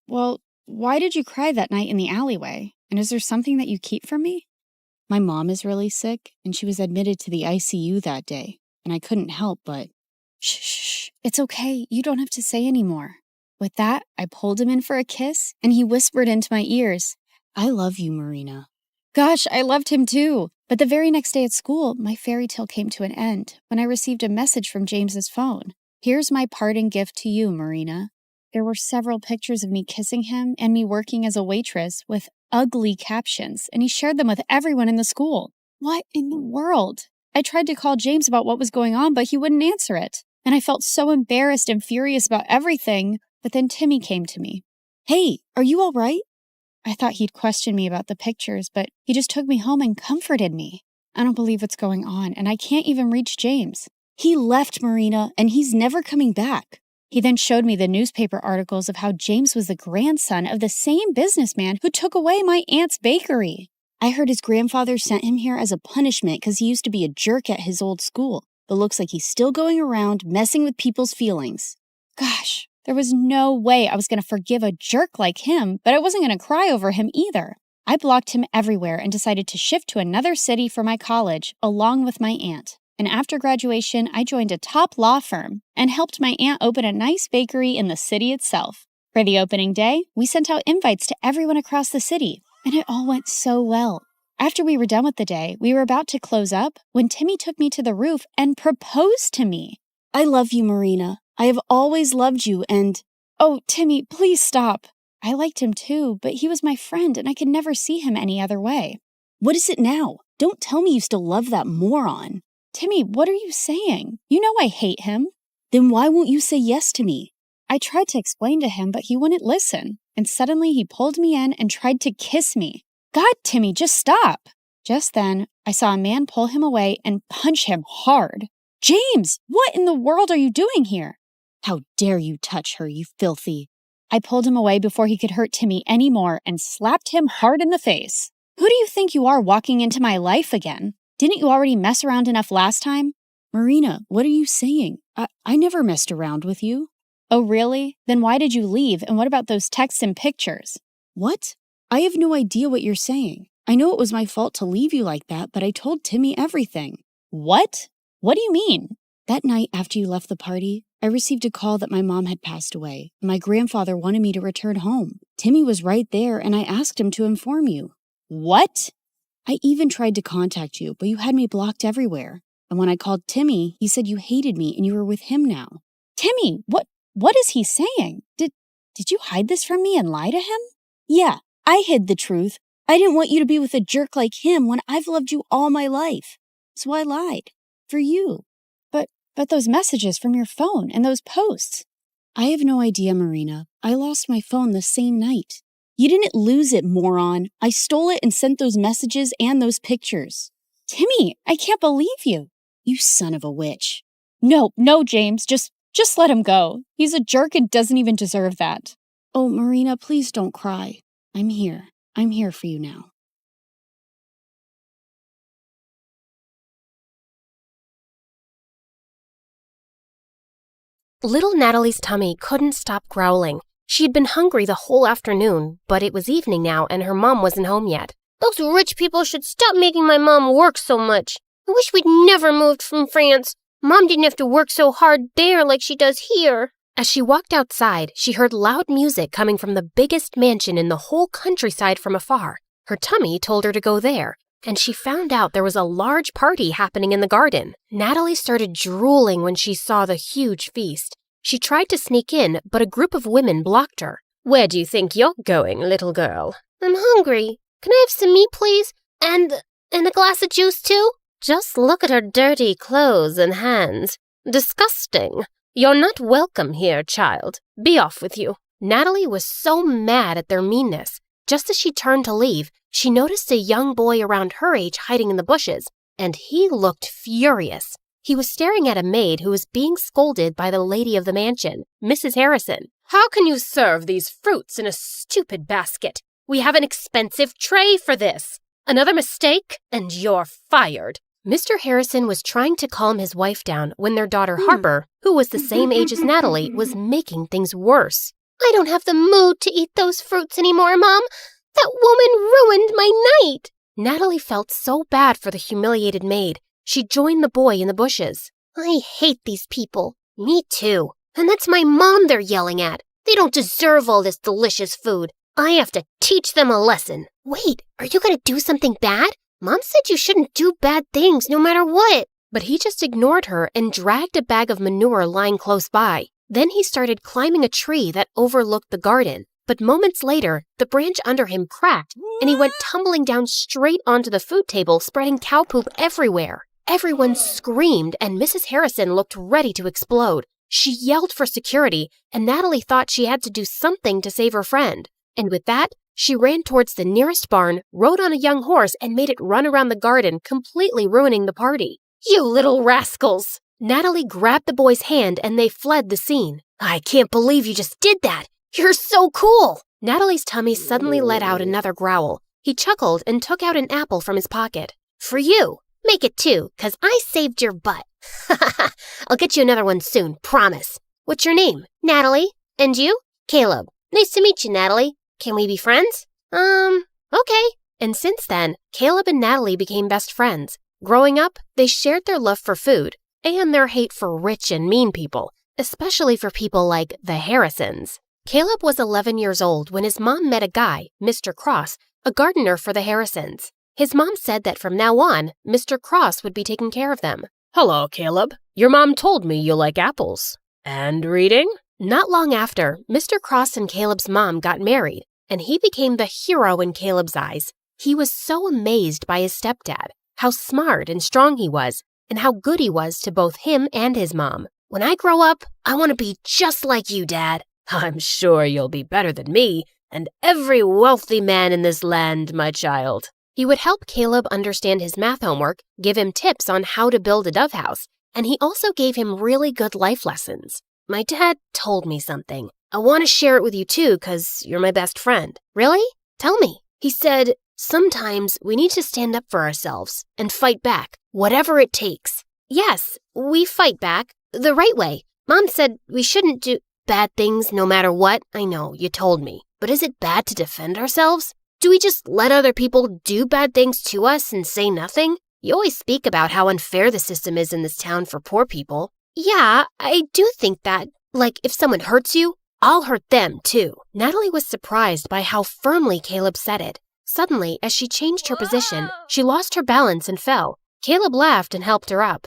Well, why did you cry that night in the alleyway? And is there something that you keep from me? My mom is really sick, and she was admitted to the ICU that day, and I couldn't help but... Shh, it's okay. You don't have to say any more. With that, I pulled him in for a kiss, and he whispered into my ears, I love you, Marina. Gosh, I loved him too. But the very next day at school, my fairy tale came to an end when I received a message from James's phone. Here's my parting gift to you, Marina. There were several pictures of me kissing him and me working as a waitress with ugly captions, and he shared them with everyone in the school. What in the world? I tried to call James about what was going on, but he wouldn't answer it. And I felt so embarrassed and furious about everything, but then Timmy came to me. Hey, are you all right? I thought he'd question me about the pictures, but he just took me home and comforted me. I don't believe what's going on, and I can't even reach James. He left Marina, and he's never coming back. He then showed me the newspaper articles of how James was the grandson of the same businessman who took away my aunt's bakery. I heard his grandfather sent him here as a punishment because he used to be a jerk at his old school, but looks like he's still going around messing with people's feelings. Gosh. There was no way I was going to forgive a jerk like him, but I wasn't going to cry over him either. I blocked him everywhere and decided to shift to another city for my college, along with my aunt. And after graduation, I joined a top law firm and helped my aunt open a nice bakery in the city itself. For the opening day, we sent out invites to everyone across the city, and it all went so well. After we were done with the day, we were about to close up when Timmy took me to the roof and proposed to me. I love you, Marina. I have always loved you and... Oh, Timmy, please stop. I liked him too, but he was my friend and I could never see him any other way. What is it now? Don't tell me you still love that moron. Timmy, what are you saying? You know I hate him. Then why won't you say yes to me? I tried to explain to him, but he wouldn't listen. And suddenly he pulled me in and tried to kiss me. God, Timmy, just stop. Just then, I saw a man pull him away and punch him hard. James, what in the world are you doing here? How dare you touch her, you filthy. I pulled him away before he could hurt Timmy anymore and slapped him hard in the face. Who do you think you are walking into my life again? Didn't you already mess around enough last time? Marina, what are you saying? I never messed around with you. Oh, really? Then why did you leave? And what about those texts and pictures? What? I have no idea what you're saying. I know it was my fault to leave you like that, but I told Timmy everything. What? What do you mean? That night after you left the party, I received a call that my mom had passed away. My grandfather wanted me to return home. Timmy was right there, and I asked him to inform you. What? I even tried to contact you, but you had me blocked everywhere. And when I called Timmy, he said you hated me and you were with him now. Timmy, what is he saying? Did you hide this from me and lie to him? Yeah, I hid the truth. I didn't want you to be with a jerk like him when I've loved you all my life. So I lied. For you. But those messages from your phone and those posts. I have no idea, Marina. I lost my phone the same night. You didn't lose it, moron. I stole it and sent those messages and those pictures. Timmy, I can't believe you. You son of a witch. No, James, just Just let him go. He's a jerk and doesn't even deserve that. Oh, Marina, please don't cry. I'm here. I'm here for you now. Little Natalie's tummy couldn't stop growling. She had been hungry the whole afternoon, but it was evening now and her mom wasn't home yet. Those rich people should stop making my mom work so much. I wish we'd never moved from France. Mom didn't have to work so hard there like she does here. As she walked outside, she heard loud music coming from the biggest mansion in the whole countryside from afar. Her tummy told her to go there, and she found out there was a large party happening in the garden. Natalie started drooling when she saw the huge feast. She tried to sneak in, but a group of women blocked her. Where do you think you're going, little girl? I'm hungry. Can I have some meat, please? And a glass of juice, too? Just look at her dirty clothes and hands. Disgusting. You're not welcome here, child. Be off with you. Natalie was so mad at their meanness. Just as she turned to leave, she noticed a young boy around her age hiding in the bushes, and he looked furious. He was staring at a maid who was being scolded by the lady of the mansion, Mrs. Harrison. How can you serve these fruits in a stupid basket? We have an expensive tray for this. Another mistake, and you're fired. Mr. Harrison was trying to calm his wife down when their daughter Harper, who was the same age as Natalie, was making things worse. I don't have the mood to eat those fruits anymore, Mom. That woman ruined my night. Natalie felt so bad for the humiliated maid. She joined the boy in the bushes. I hate these people. Me too. And that's my mom they're yelling at. They don't deserve all this delicious food. I have to teach them a lesson. Wait, are you going to do something bad? Mom said you shouldn't do bad things no matter what. But he just ignored her and dragged a bag of manure lying close by. Then he started climbing a tree that overlooked the garden. But moments later, the branch under him cracked, and he went tumbling down straight onto the food table, spreading cow poop everywhere. Everyone screamed, and Mrs. Harrison looked ready to explode. She yelled for security, and Natalie thought she had to do something to save her friend. And with that, she ran towards the nearest barn, rode on a young horse, and made it run around the garden, completely ruining the party. You little rascals! Natalie grabbed the boy's hand, and they fled the scene. I can't believe you just did that! You're so cool! Natalie's tummy suddenly let out another growl. He chuckled and took out an apple from his pocket. For you! Make it 2, 'cause I saved your butt. I'll get you another one soon, promise. What's your name? Natalie. And you? Caleb. Nice to meet you, Natalie. Can we be friends? Okay. And since then, Caleb and Natalie became best friends. Growing up, they shared their love for food and their hate for rich and mean people, especially for people like the Harrisons. Caleb was 11 years old when his mom met a guy, Mr. Cross, a gardener for the Harrisons. His mom said that from now on, Mr. Cross would be taking care of them. Hello, Caleb. Your mom told me you like apples. And reading? Not long after, Mr. Cross and Caleb's mom got married, and he became the hero in Caleb's eyes. He was so amazed by his stepdad, how smart and strong he was, and how good he was to both him and his mom. When I grow up, I want to be just like you, Dad. I'm sure you'll be better than me, and every wealthy man in this land, my child. He would help Caleb understand his math homework, give him tips on how to build a dove house, and he also gave him really good life lessons. My dad told me something. I want to share it with you too, 'cause you're my best friend. Really? Tell me. He said, sometimes we need to stand up for ourselves and fight back, whatever it takes. Yes, we fight back, the right way. Mom said we shouldn't do bad things no matter what. I know, you told me. But is it bad to defend ourselves? Do we just let other people do bad things to us and say nothing? You always speak about how unfair the system is in this town for poor people. Yeah, I do think that. Like, if someone hurts you, I'll hurt them too. Natalie was surprised by how firmly Caleb said it. Suddenly, as she changed her position, she lost her balance and fell. Caleb laughed and helped her up.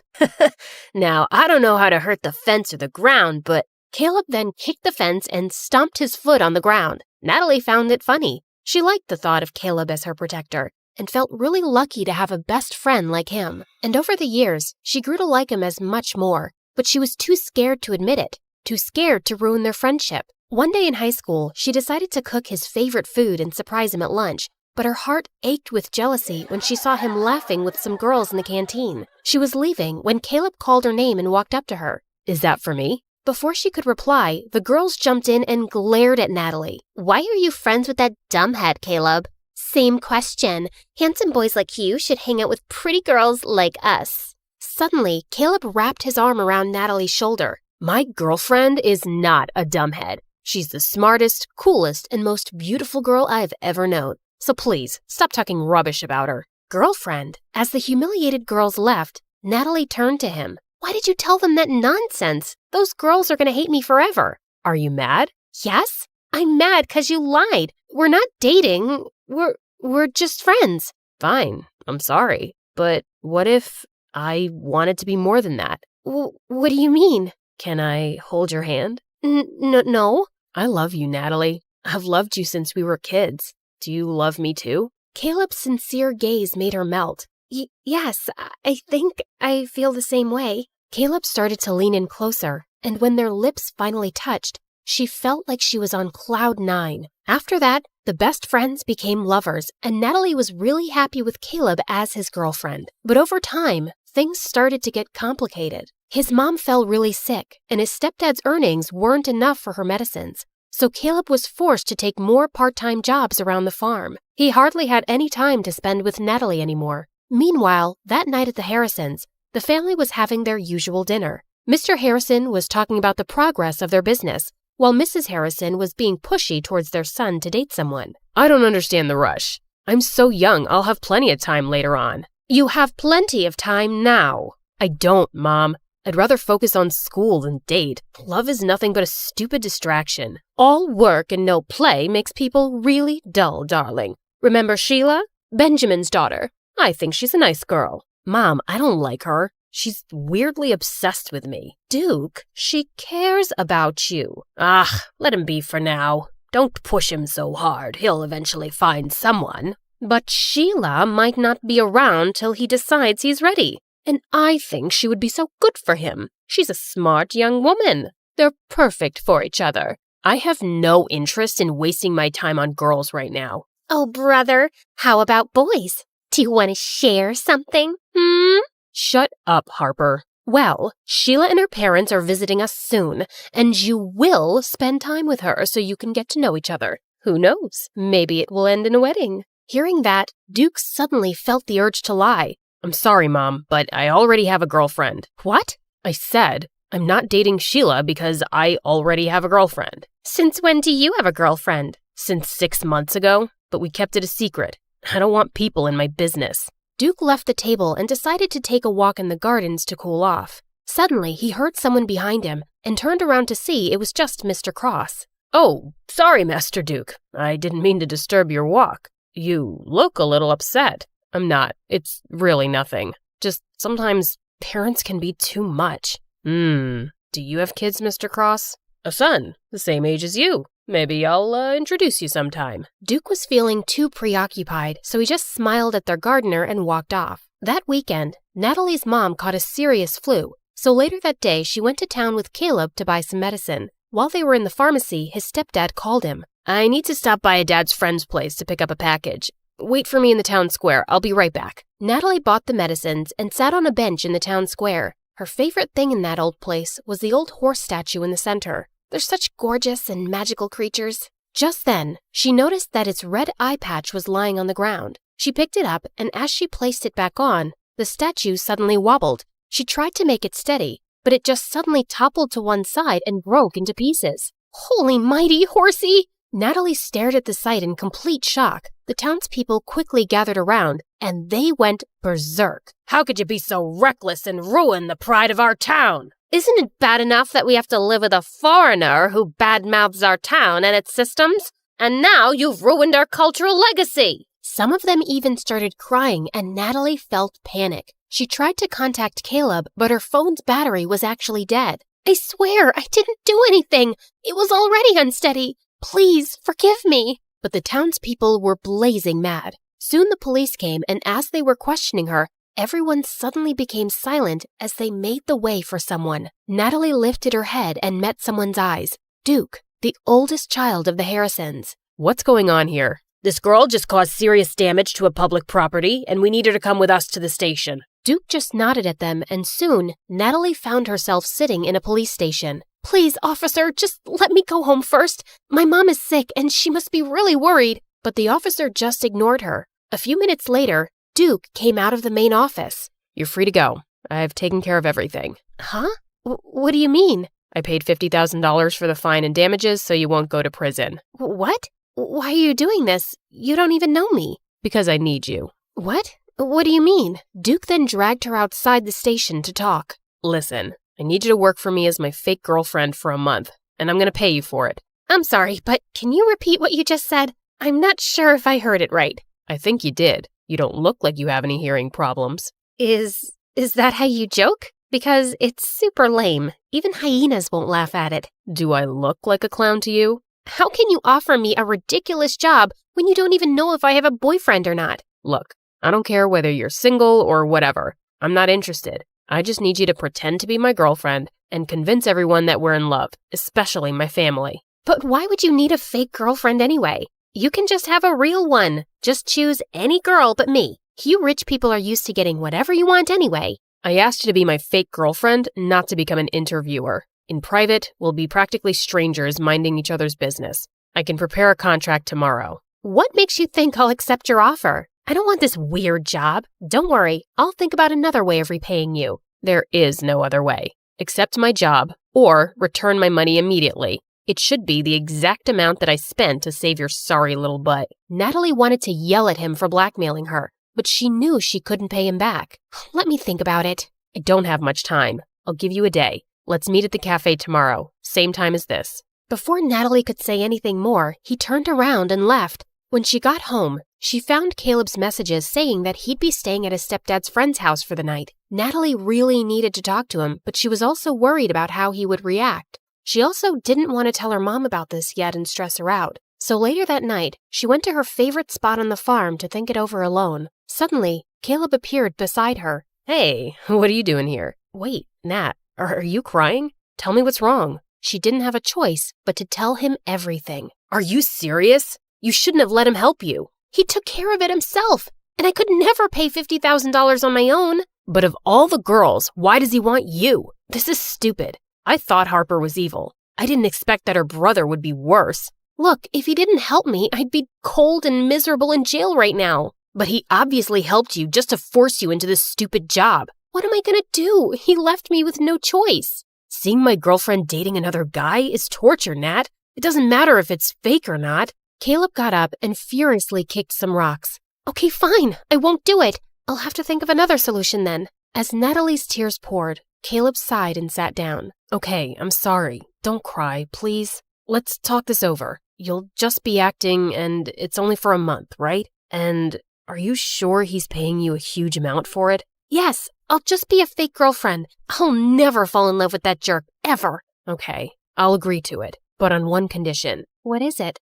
Now, I don't know how to hurt the fence or the ground, but Caleb then kicked the fence and stomped his foot on the ground. Natalie found it funny. She liked the thought of Caleb as her protector and felt really lucky to have a best friend like him. And over the years, she grew to like him as much more, but she was too scared to admit it, too scared to ruin their friendship. One day in high school, she decided to cook his favorite food and surprise him at lunch, but her heart ached with jealousy when she saw him laughing with some girls in the canteen. She was leaving when Caleb called her name and walked up to her. Is that for me? Before she could reply, the girls jumped in and glared at Natalie. Why are you friends with that dumbhead, Caleb? Same question. Handsome boys like you should hang out with pretty girls like us. Suddenly, Caleb wrapped his arm around Natalie's shoulder. My girlfriend is not a dumbhead. She's the smartest, coolest, and most beautiful girl I've ever known. So please, stop talking rubbish about her. Girlfriend? As the humiliated girls left, Natalie turned to him. Why did you tell them that nonsense? Those girls are going to hate me forever. Are you mad? Yes, I'm mad because you lied. We're not dating. We're just friends. Fine, I'm sorry. But what if I wanted to be more than that? What do you mean? Can I hold your hand? No. I love you, Natalie. I've loved you since we were kids. Do you love me too? Caleb's sincere gaze made her melt. Yes, I think I feel the same way. Caleb started to lean in closer, and when their lips finally touched, she felt like she was on cloud 9. After that, the best friends became lovers, and Natalie was really happy with Caleb as his girlfriend. But over time, things started to get complicated. His mom fell really sick, and his stepdad's earnings weren't enough for her medicines. So Caleb was forced to take more part-time jobs around the farm. He hardly had any time to spend with Natalie anymore. Meanwhile, that night at the Harrisons, the family was having their usual dinner. Mr. Harrison was talking about the progress of their business, while Mrs. Harrison was being pushy towards their son to date someone. I don't understand the rush. I'm so young, I'll have plenty of time later on. You have plenty of time now. I don't, Mom. I'd rather focus on school than date. Love is nothing but a stupid distraction. All work and no play makes people really dull, darling. Remember Sheila? Benjamin's daughter. I think she's a nice girl. Mom, I don't like her. She's weirdly obsessed with me. Duke, she cares about you. Let him be for now. Don't push him so hard. He'll eventually find someone. But Sheila might not be around till he decides he's ready. And I think she would be so good for him. She's a smart young woman. They're perfect for each other. I have no interest in wasting my time on girls right now. Oh, brother, how about boys? Do you want to share something? Shut up, Harper. Well, Sheila and her parents are visiting us soon, and you will spend time with her so you can get to know each other. Who knows? Maybe it will end in a wedding. Hearing that, Duke suddenly felt the urge to lie. I'm sorry, Mom, but I already have a girlfriend. What? I said, I'm not dating Sheila because I already have a girlfriend. Since when do you have a girlfriend? Since 6 months ago, but we kept it a secret. I don't want people in my business. Duke left the table and decided to take a walk in the gardens to cool off. Suddenly, he heard someone behind him and turned around to see it was just Mr. Cross. Oh, sorry, Master Duke. I didn't mean to disturb your walk. You look a little upset. I'm not. It's really nothing. Just sometimes parents can be too much. Do you have kids, Mr. Cross? A son, the same age as you. Maybe I'll introduce you sometime. Duke was feeling too preoccupied, so he just smiled at their gardener and walked off. That weekend, Natalie's mom caught a serious flu, so later that day she went to town with Caleb to buy some medicine. While they were in the pharmacy, his stepdad called him. I need to stop by a dad's friend's place to pick up a package. Wait for me in the town square. I'll be right back. Natalie bought the medicines and sat on a bench in the town square. Her favorite thing in that old place was the old horse statue in the center. They're such gorgeous and magical creatures. Just then, she noticed that its red eye patch was lying on the ground. She picked it up, and as she placed it back on, the statue suddenly wobbled. She tried to make it steady, but it just suddenly toppled to one side and broke into pieces. Holy mighty horsey! Natalie stared at the sight in complete shock. The townspeople quickly gathered around, and they went berserk. How could you be so reckless and ruin the pride of our town? Isn't it bad enough that we have to live with a foreigner who badmouths our town and its systems? And now you've ruined our cultural legacy! Some of them even started crying, and Natalie felt panic. She tried to contact Caleb, but her phone's battery was actually dead. I swear, I didn't do anything. It was already unsteady. Please, forgive me. But the townspeople were blazing mad. Soon the police came, and as they were questioning her, everyone suddenly became silent as they made the way for someone. Natalie lifted her head and met someone's eyes. Duke, the oldest child of the Harrisons. What's going on here? This girl just caused serious damage to a public property, and we need her to come with us to the station. Duke just nodded at them, and soon, Natalie found herself sitting in a police station. Please, officer, just let me go home first. My mom is sick and she must be really worried. But the officer just ignored her. A few minutes later, Duke came out of the main office. You're free to go. I've taken care of everything. Huh? What do you mean? I paid $50,000 for the fine and damages so you won't go to prison. What? Why are you doing this? You don't even know me. Because I need you. What? What do you mean? Duke then dragged her outside the station to talk. Listen, I need you to work for me as my fake girlfriend for a month, and I'm going to pay you for it. I'm sorry, but can you repeat what you just said? I'm not sure if I heard it right. I think you did. You don't look like you have any hearing problems. Is that how you joke? Because it's super lame. Even hyenas won't laugh at it. Do I look like a clown to you? How can you offer me a ridiculous job when you don't even know if I have a boyfriend or not? Look, I don't care whether you're single or whatever. I'm not interested. I just need you to pretend to be my girlfriend and convince everyone that we're in love, especially my family. But why would you need a fake girlfriend anyway? You can just have a real one. Just choose any girl but me. You rich people are used to getting whatever you want anyway. I asked you to be my fake girlfriend, not to become an interviewer. In private, we'll be practically strangers minding each other's business. I can prepare a contract tomorrow. What makes you think I'll accept your offer? I don't want this weird job. Don't worry, I'll think about another way of repaying you. There is no other way. Accept my job, or return my money immediately. It should be the exact amount that I spent to save your sorry little butt. Natalie wanted to yell at him for blackmailing her, but she knew she couldn't pay him back. Let me think about it. I don't have much time. I'll give you a day. Let's meet at the cafe tomorrow, same time as this. Before Natalie could say anything more, he turned around and left. When she got home, she found Caleb's messages saying that he'd be staying at his stepdad's friend's house for the night. Natalie really needed to talk to him, but she was also worried about how he would react. She also didn't want to tell her mom about this yet and stress her out. So later that night, she went to her favorite spot on the farm to think it over alone. Suddenly, Caleb appeared beside her. Hey, what are you doing here? Wait, Nat, are you crying? Tell me what's wrong. She didn't have a choice but to tell him everything. Are you serious? You shouldn't have let him help you. He took care of it himself, and I could never pay $50,000 on my own. But of all the girls, why does he want you? This is stupid. I thought Harper was evil. I didn't expect that her brother would be worse. Look, if he didn't help me, I'd be cold and miserable in jail right now. But he obviously helped you just to force you into this stupid job. What am I gonna do? He left me with no choice. Seeing my girlfriend dating another guy is torture, Nat. It doesn't matter if it's fake or not. Caleb got up and furiously kicked some rocks. Okay, fine. I won't do it. I'll have to think of another solution then. As Natalie's tears poured, Caleb sighed and sat down. Okay, I'm sorry. Don't cry, please. Let's talk this over. You'll just be acting, and it's only for a month, right? And are you sure he's paying you a huge amount for it? Yes, I'll just be a fake girlfriend. I'll never fall in love with that jerk, ever. Okay, I'll agree to it, but on one condition. What is it?